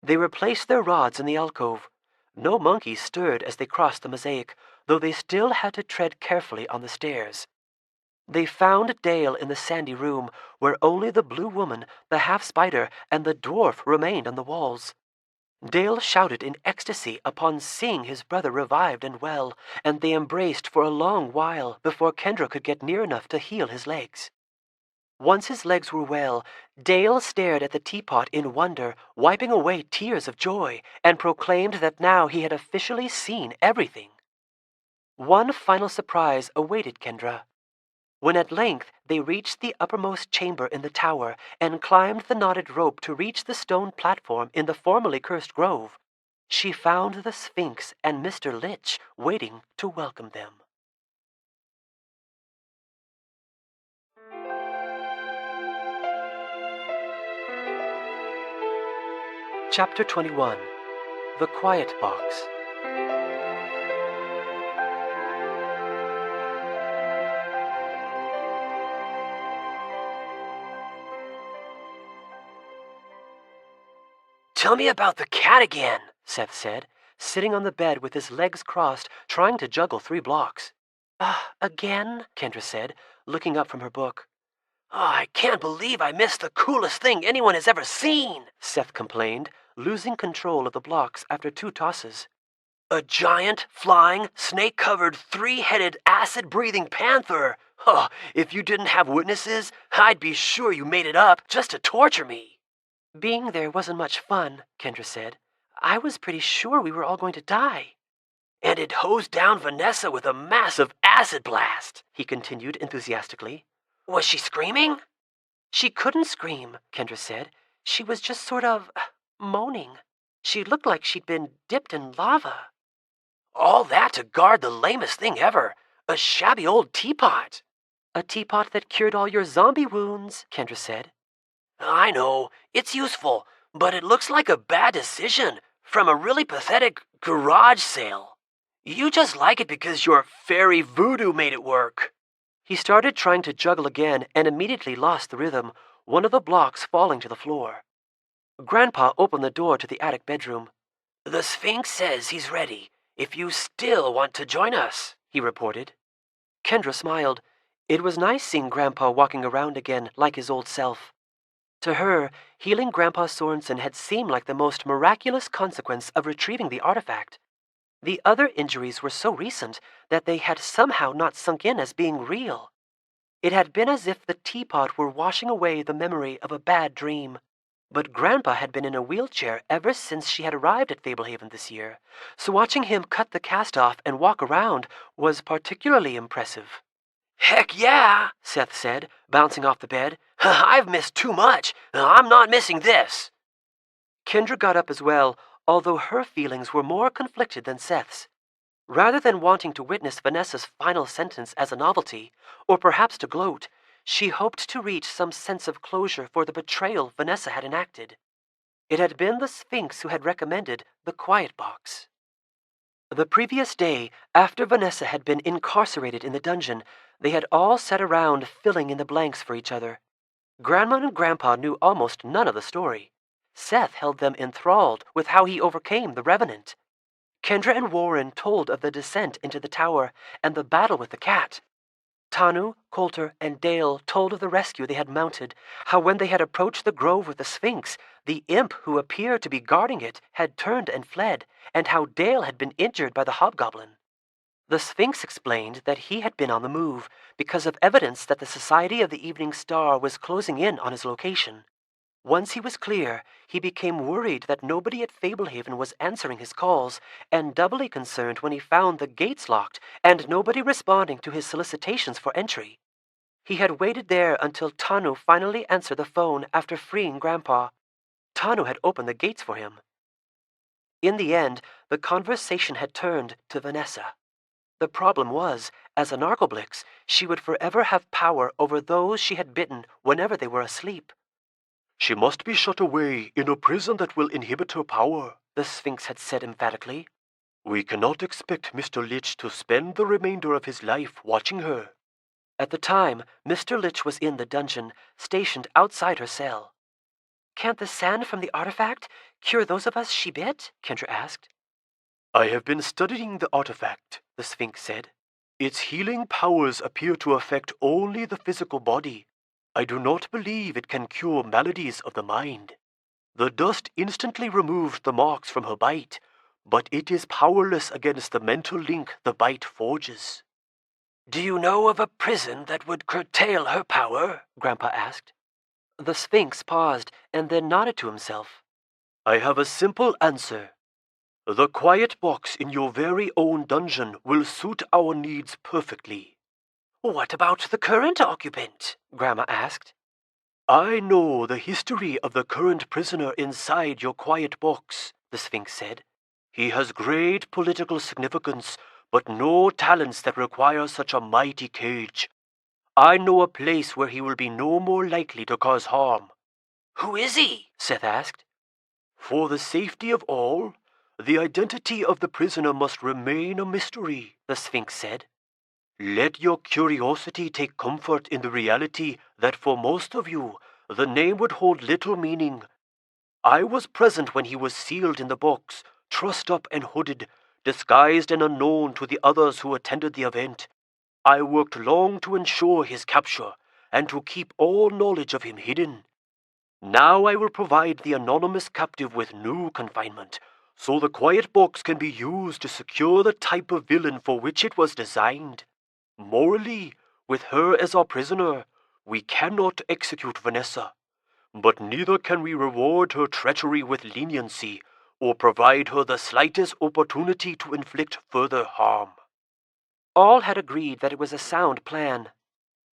They replaced their rods in the alcove. No monkeys stirred as they crossed the mosaic, though they still had to tread carefully on the stairs. They found Dale in the sandy room, where only the blue woman, the half-spider, and the dwarf remained on the walls. Dale shouted in ecstasy upon seeing his brother revived and well, and they embraced for a long while before Kendra could get near enough to heal his legs. Once his legs were well, Dale stared at the teapot in wonder, wiping away tears of joy, and proclaimed that now he had officially seen everything. One final surprise awaited Kendra. When at length they reached the uppermost chamber in the tower and climbed the knotted rope to reach the stone platform in the formerly cursed grove, she found the Sphinx and Mr. Lich waiting to welcome them. Chapter 21. The Quiet Box. Tell me about the cat again, Seth said, sitting on the bed with his legs crossed, trying to juggle 3 blocks. Again? Kendra said, looking up from her book. Oh, I can't believe I missed the coolest thing anyone has ever seen, Seth complained, losing control of the blocks after 2 tosses. A giant, flying, snake-covered, 3-headed, acid-breathing panther. Oh, if you didn't have witnesses, I'd be sure you made it up just to torture me. Being there wasn't much fun, Kendra said. I was pretty sure we were all going to die. And it hosed down Vanessa with a massive acid blast, he continued enthusiastically. Was she screaming? She couldn't scream, Kendra said. She was just sort of moaning. She looked like she'd been dipped in lava. All that to guard the lamest thing ever. A shabby old teapot. A teapot that cured all your zombie wounds, Kendra said. I know, it's useful, but it looks like a bad decision from a really pathetic garage sale. You just like it because your fairy voodoo made it work. He started trying to juggle again and immediately lost the rhythm, one of the blocks falling to the floor. Grandpa opened the door to the attic bedroom. The Sphinx says he's ready, if you still want to join us, he reported. Kendra smiled. It was nice seeing Grandpa walking around again like his old self. To her, healing Grandpa Sorensen had seemed like the most miraculous consequence of retrieving the artifact. The other injuries were so recent that they had somehow not sunk in as being real. It had been as if the teapot were washing away the memory of a bad dream. But Grandpa had been in a wheelchair ever since she had arrived at Fablehaven this year, so watching him cut the cast off and walk around was particularly impressive. Heck yeah, Seth said, bouncing off the bed. I've missed too much. I'm not missing this. Kendra got up as well, although her feelings were more conflicted than Seth's. Rather than wanting to witness Vanessa's final sentence as a novelty, or perhaps to gloat, she hoped to reach some sense of closure for the betrayal Vanessa had enacted. It had been the Sphinx who had recommended the quiet box. The previous day, after Vanessa had been incarcerated in the dungeon, they had all sat around filling in the blanks for each other. Grandma and Grandpa knew almost none of the story. Seth held them enthralled with how he overcame the Revenant. Kendra and Warren told of the descent into the tower and the battle with the cat. Tanu, Coulter, and Dale told of the rescue they had mounted, how when they had approached the grove with the Sphinx, the imp who appeared to be guarding it had turned and fled, and how Dale had been injured by the hobgoblin. The Sphinx explained that he had been on the move because of evidence that the Society of the Evening Star was closing in on his location. Once he was clear, he became worried that nobody at Fablehaven was answering his calls, and doubly concerned when he found the gates locked and nobody responding to his solicitations for entry. He had waited there until Tanu finally answered the phone after freeing Grandpa. Tanu had opened the gates for him. In the end, the conversation had turned to Vanessa. The problem was, as a Narcoblix, she would forever have power over those she had bitten whenever they were asleep. She must be shut away in a prison that will inhibit her power, the Sphinx had said emphatically. We cannot expect Mr. Lich to spend the remainder of his life watching her. At the time, Mr. Lich was in the dungeon, stationed outside her cell. Can't the sand from the artifact cure those of us she bit? Kendra asked. I have been studying the artifact, the Sphinx said. Its healing powers appear to affect only the physical body. I do not believe it can cure maladies of the mind. The dust instantly removed the marks from her bite, but it is powerless against the mental link the bite forges. Do you know of a prison that would curtail her power? Grandpa asked. The Sphinx paused and then nodded to himself. I have a simple answer. The quiet box in your very own dungeon will suit our needs perfectly. What about the current occupant? Grandma asked. I know the history of the current prisoner inside your quiet box, the Sphinx said. He has great political significance, but no talents that require such a mighty cage. I know a place where he will be no more likely to cause harm. Who is he? Seth asked. For the safety of all, the identity of the prisoner must remain a mystery, the Sphinx said. Let your curiosity take comfort in the reality that for most of you, the name would hold little meaning. I was present when he was sealed in the box, trussed up and hooded, disguised and unknown to the others who attended the event. I worked long to ensure his capture and to keep all knowledge of him hidden. Now I will provide the anonymous captive with new confinement, so the quiet box can be used to secure the type of villain for which it was designed. Morally, with her as our prisoner, we cannot execute Vanessa, but neither can we reward her treachery with leniency or provide her the slightest opportunity to inflict further harm. All had agreed that it was a sound plan.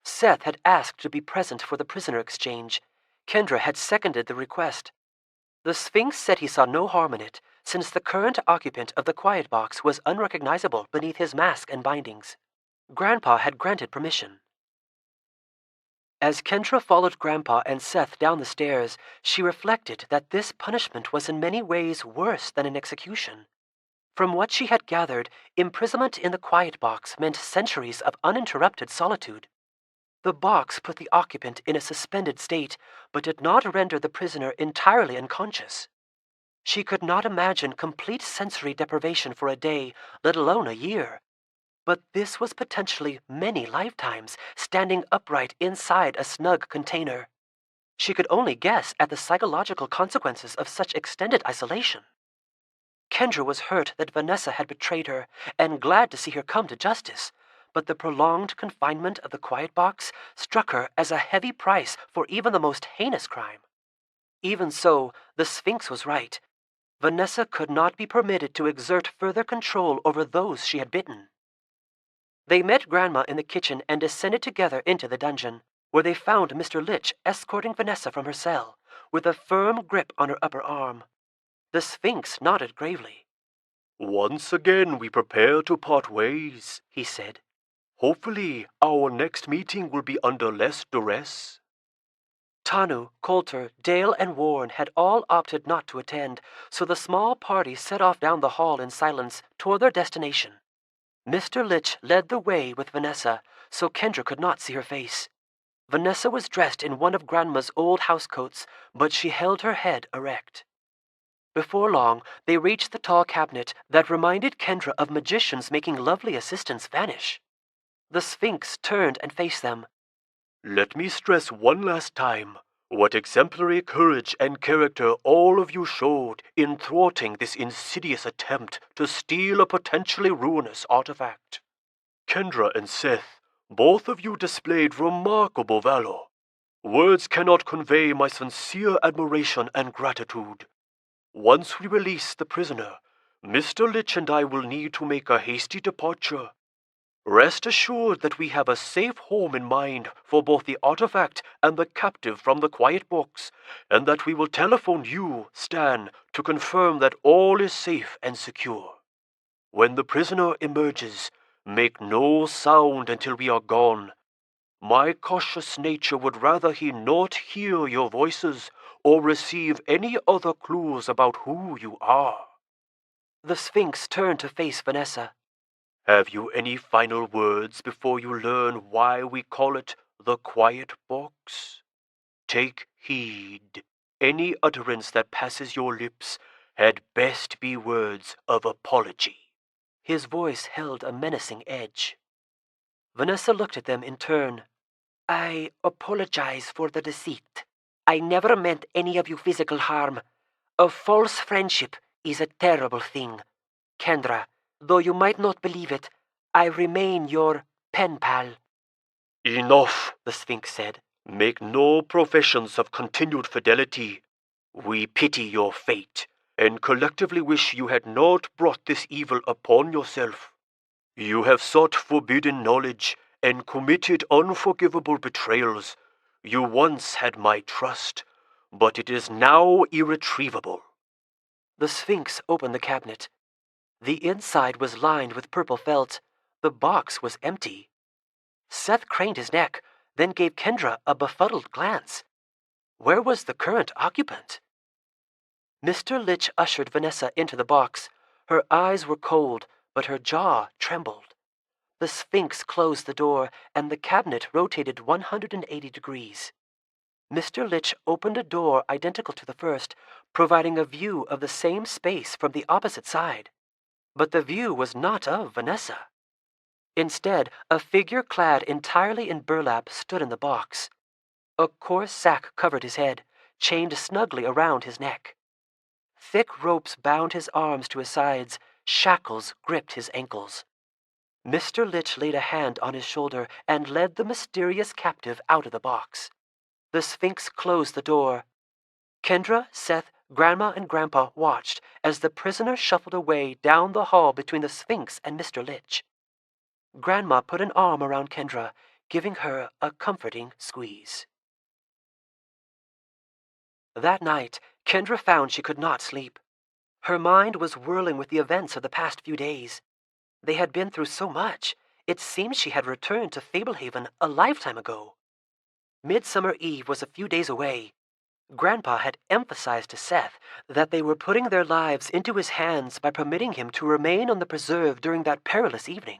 Seth had asked to be present for the prisoner exchange. Kendra had seconded the request. The Sphinx said he saw no harm in it, since the current occupant of the quiet box was unrecognizable beneath his mask and bindings. Grandpa had granted permission. As Kendra followed Grandpa and Seth down the stairs, she reflected that this punishment was in many ways worse than an execution. From what she had gathered, imprisonment in the quiet box meant centuries of uninterrupted solitude. The box put the occupant in a suspended state, but did not render the prisoner entirely unconscious. She could not imagine complete sensory deprivation for a day, let alone a year. But this was potentially many lifetimes, standing upright inside a snug container. She could only guess at the psychological consequences of such extended isolation. Kendra was hurt that Vanessa had betrayed her, and glad to see her come to justice, but the prolonged confinement of the quiet box struck her as a heavy price for even the most heinous crime. Even so, the Sphinx was right. Vanessa could not be permitted to exert further control over those she had bitten. They met Grandma in the kitchen and descended together into the dungeon, where they found Mr. Litch escorting Vanessa from her cell, with a firm grip on her upper arm. The Sphinx nodded gravely. "Once again we prepare to part ways," he said. "Hopefully our next meeting will be under less duress." Tanu, Coulter, Dale, and Warren had all opted not to attend, so the small party set off down the hall in silence toward their destination. Mr. Litch led the way with Vanessa, so Kendra could not see her face. Vanessa was dressed in one of Grandma's old housecoats, but she held her head erect. Before long, they reached the tall cabinet that reminded Kendra of magicians making lovely assistants vanish. The Sphinx turned and faced them. "Let me stress one last time what exemplary courage and character all of you showed in thwarting this insidious attempt to steal a potentially ruinous artifact. Kendra and Seth, both of you displayed remarkable valor. Words cannot convey my sincere admiration and gratitude. Once we release the prisoner, Mr. Litch and I will need to make a hasty departure. Rest assured that we have a safe home in mind for both the artifact and the captive from the quiet box, and that we will telephone you, Stan, to confirm that all is safe and secure. When the prisoner emerges, make no sound until we are gone. My cautious nature would rather he not hear your voices or receive any other clues about who you are." The Sphinx turned to face Vanessa. "Have you any final words before you learn why we call it the quiet box? Take heed. Any utterance that passes your lips had best be words of apology." His voice held a menacing edge. Vanessa looked at them in turn. "I apologize for the deceit. I never meant any of you physical harm. A false friendship is a terrible thing. Kendra, though you might not believe it, I remain your pen pal." "Enough," the Sphinx said. "Make no professions of continued fidelity. We pity your fate, and collectively wish you had not brought this evil upon yourself. You have sought forbidden knowledge and committed unforgivable betrayals. You once had my trust, but it is now irretrievable." The Sphinx opened the cabinet. The inside was lined with purple felt. The box was empty. Seth craned his neck, then gave Kendra a befuddled glance. Where was the current occupant? Mr. Litch ushered Vanessa into the box. Her eyes were cold, but her jaw trembled. The Sphinx closed the door, and the cabinet rotated 180 degrees. Mr. Litch opened a door identical to the first, providing a view of the same space from the opposite side. But the view was not of Vanessa. Instead, a figure clad entirely in burlap stood in the box. A coarse sack covered his head, chained snugly around his neck. Thick ropes bound his arms to his sides, shackles gripped his ankles. Mr. Litch laid a hand on his shoulder and led the mysterious captive out of the box. The Sphinx closed the door. Kendra, Seth, Grandma, and Grandpa watched as the prisoner shuffled away down the hall between the Sphinx and Mr. Litch. Grandma put an arm around Kendra, giving her a comforting squeeze. That night, Kendra found she could not sleep. Her mind was whirling with the events of the past few days. They had been through so much. It seemed she had returned to Fablehaven a lifetime ago. Midsummer Eve was a few days away. Grandpa had emphasized to Seth that they were putting their lives into his hands by permitting him to remain on the preserve during that perilous evening.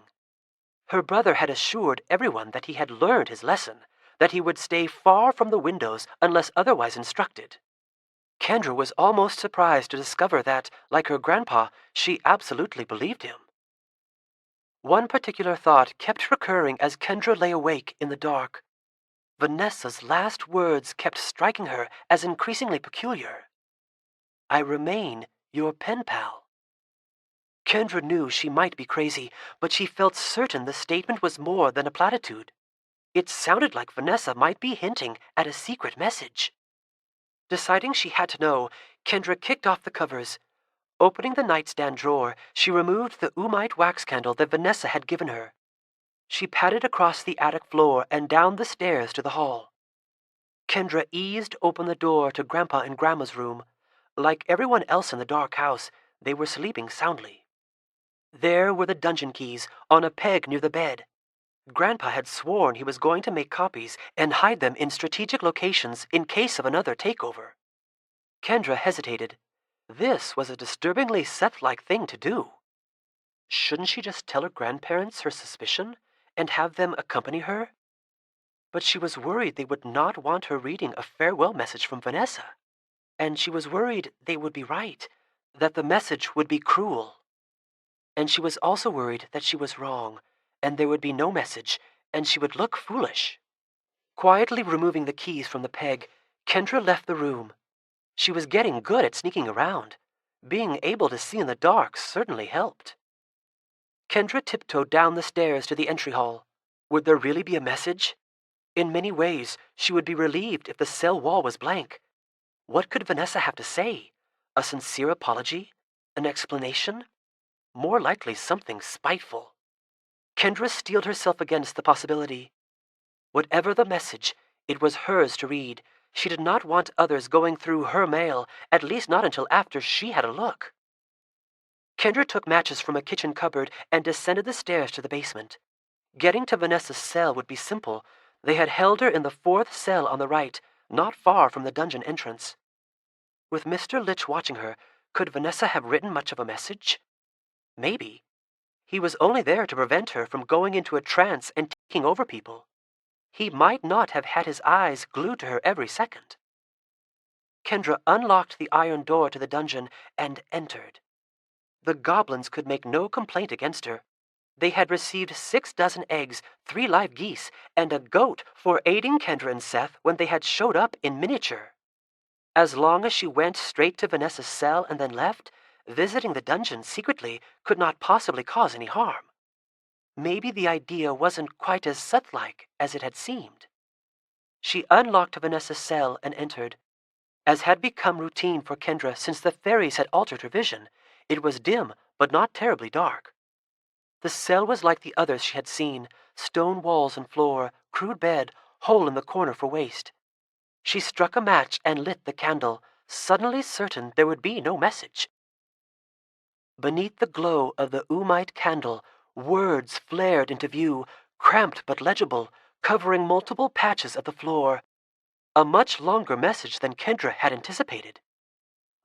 Her brother had assured everyone that he had learned his lesson, that he would stay far from the windows unless otherwise instructed. Kendra was almost surprised to discover that, like her grandpa, she absolutely believed him. One particular thought kept recurring as Kendra lay awake in the dark. Vanessa's last words kept striking her as increasingly peculiar. "I remain your pen pal." Kendra knew she might be crazy, but she felt certain the statement was more than a platitude. It sounded like Vanessa might be hinting at a secret message. Deciding she had to know, Kendra kicked off the covers. Opening the nightstand drawer, she removed the oomite wax candle that Vanessa had given her. She padded across the attic floor and down the stairs to the hall. Kendra eased open the door to Grandpa and Grandma's room. Like everyone else in the dark house, they were sleeping soundly. There were the dungeon keys on a peg near the bed. Grandpa had sworn he was going to make copies and hide them in strategic locations in case of another takeover. Kendra hesitated. This was a disturbingly Seth-like thing to do. Shouldn't she just tell her grandparents her suspicion and have them accompany her? But she was worried they would not want her reading a farewell message from Vanessa. And she was worried they would be right, that the message would be cruel. And she was also worried that she was wrong, and there would be no message, and she would look foolish. Quietly removing the keys from the peg, Kendra left the room. She was getting good at sneaking around. Being able to see in the dark certainly helped. Kendra tiptoed down the stairs to the entry hall. Would there really be a message? In many ways, she would be relieved if the cell wall was blank. What could Vanessa have to say? A sincere apology? An explanation? More likely something spiteful. Kendra steeled herself against the possibility. Whatever the message, it was hers to read. She did not want others going through her mail, at least not until after she had a look. Kendra took matches from a kitchen cupboard and descended the stairs to the basement. Getting to Vanessa's cell would be simple. They had held her in the fourth cell on the right, not far from the dungeon entrance. With Mr. Litch watching her, could Vanessa have written much of a message? Maybe. He was only there to prevent her from going into a trance and taking over people. He might not have had his eyes glued to her every second. Kendra unlocked the iron door to the dungeon and entered. The goblins could make no complaint against her. They had received 6 dozen eggs, 3 live geese, and a goat for aiding Kendra and Seth when they had showed up in miniature. As long as she went straight to Vanessa's cell and then left, visiting the dungeon secretly could not possibly cause any harm. Maybe the idea wasn't quite as Seth-like as it had seemed. She unlocked Vanessa's cell and entered. As had become routine for Kendra since the fairies had altered her vision, it was dim but not terribly dark. The cell was like the others she had seen, stone walls and floor, crude bed, hole in the corner for waste. She struck a match and lit the candle, suddenly certain there would be no message. Beneath the glow of the oomite candle, words flared into view, cramped but legible, covering multiple patches of the floor. A much longer message than Kendra had anticipated.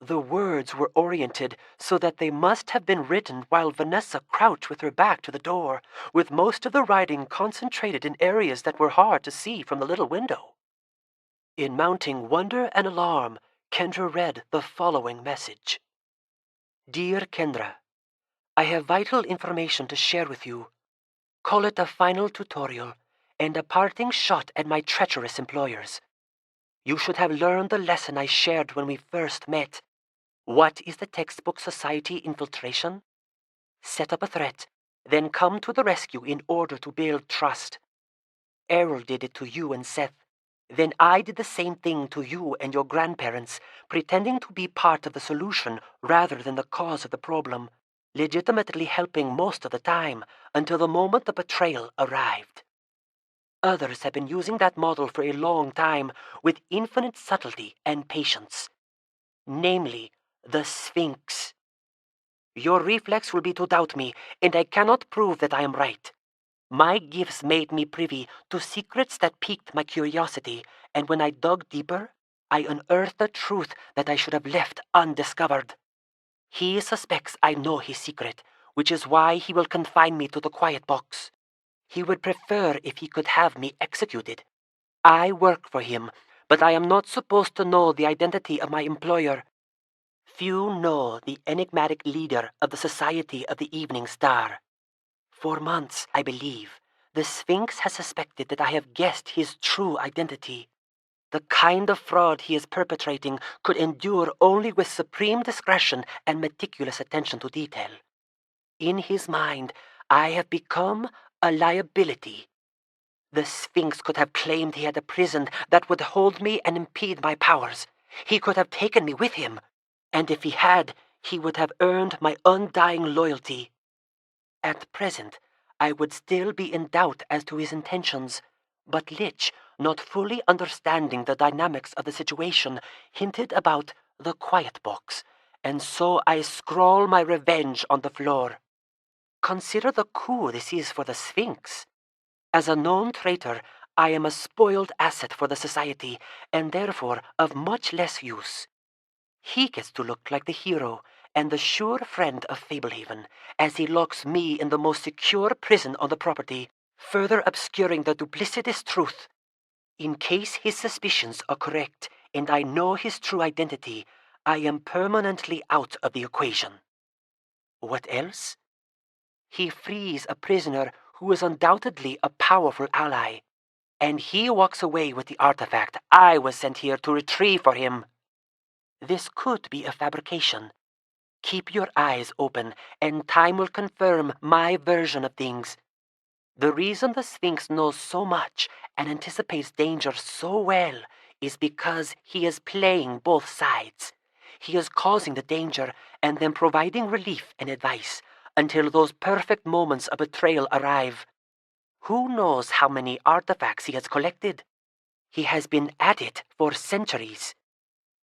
The words were oriented so that they must have been written while Vanessa crouched with her back to the door, with most of the writing concentrated in areas that were hard to see from the little window. In mounting wonder and alarm, Kendra read the following message. Dear Kendra, I have vital information to share with you. Call it a final tutorial and a parting shot at my treacherous employers. You should have learned the lesson I shared when we first met. What is the textbook society infiltration? Set up a threat, then come to the rescue in order to build trust. Errol did it to you and Seth. Then I did the same thing to you and your grandparents, pretending to be part of the solution rather than the cause of the problem, legitimately helping most of the time until the moment the betrayal arrived. Others have been using that model for a long time with infinite subtlety and patience. Namely, the Sphinx. Your reflex will be to doubt me, and I cannot prove that I am right. My gifts made me privy to secrets that piqued my curiosity, and when I dug deeper, I unearthed a truth that I should have left undiscovered. He suspects I know his secret, which is why he will confine me to the quiet box. He would prefer if he could have me executed. I work for him, but I am not supposed to know the identity of my employer. Few know the enigmatic leader of the Society of the Evening Star. For months, I believe, the Sphinx has suspected that I have guessed his true identity. The kind of fraud he is perpetrating could endure only with supreme discretion and meticulous attention to detail. In his mind, I have become a liability. The Sphinx could have claimed he had a prison that would hold me and impede my powers. He could have taken me with him, and if he had, he would have earned my undying loyalty. At present, I would still be in doubt as to his intentions, but Lich, not fully understanding the dynamics of the situation, hinted about the quiet box, and so I scrawl my revenge on the floor. Consider the coup this is for the Sphinx. As a known traitor, I am a spoiled asset for the Society, and therefore of much less use. He gets to look like the hero and the sure friend of Fablehaven, as he locks me in the most secure prison on the property, further obscuring the duplicitous truth. In case his suspicions are correct, and I know his true identity, I am permanently out of the equation. What else? He frees a prisoner who is undoubtedly a powerful ally, and he walks away with the artifact I was sent here to retrieve for him. This could be a fabrication. Keep your eyes open, and time will confirm my version of things. The reason the Sphinx knows so much and anticipates danger so well is because he is playing both sides. He is causing the danger and then providing relief and advice until those perfect moments of betrayal arrive. Who knows how many artifacts he has collected? He has been at it for centuries.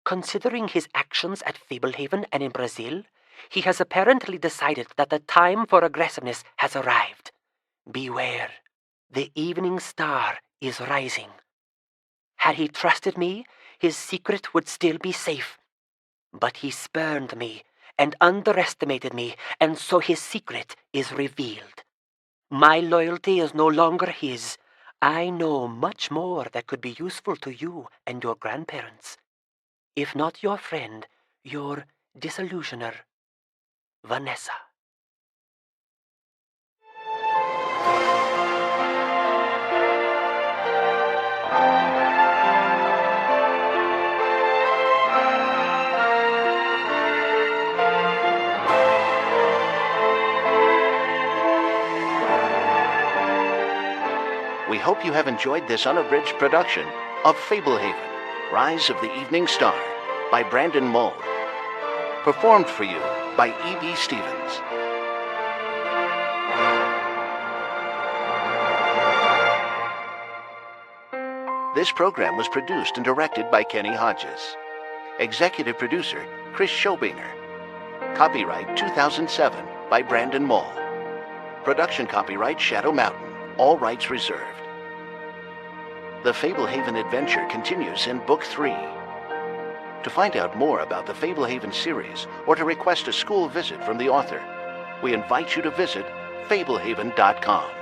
Considering his actions at Fablehaven and in Brazil, he has apparently decided that the time for aggressiveness has arrived. Beware. The evening star is rising. Had he trusted me, his secret would still be safe. But he spurned me and underestimated me, and so his secret is revealed. My loyalty is no longer his. I know much more that could be useful to you and your grandparents. If not your friend, your disillusioner, Vanessa. We hope you have enjoyed this unabridged production of Fablehaven, Rise of the Evening Star by Brandon Mull. Performed for you by E.B. Stevens. This program was produced and directed by Kenny Hodges. Executive producer, Chris Schobinger. Copyright 2007 by Brandon Mull. Production copyright Shadow Mountain. All rights reserved. The Fablehaven adventure continues in Book 3. To find out more about the Fablehaven series or to request a school visit from the author, we invite you to visit Fablehaven.com.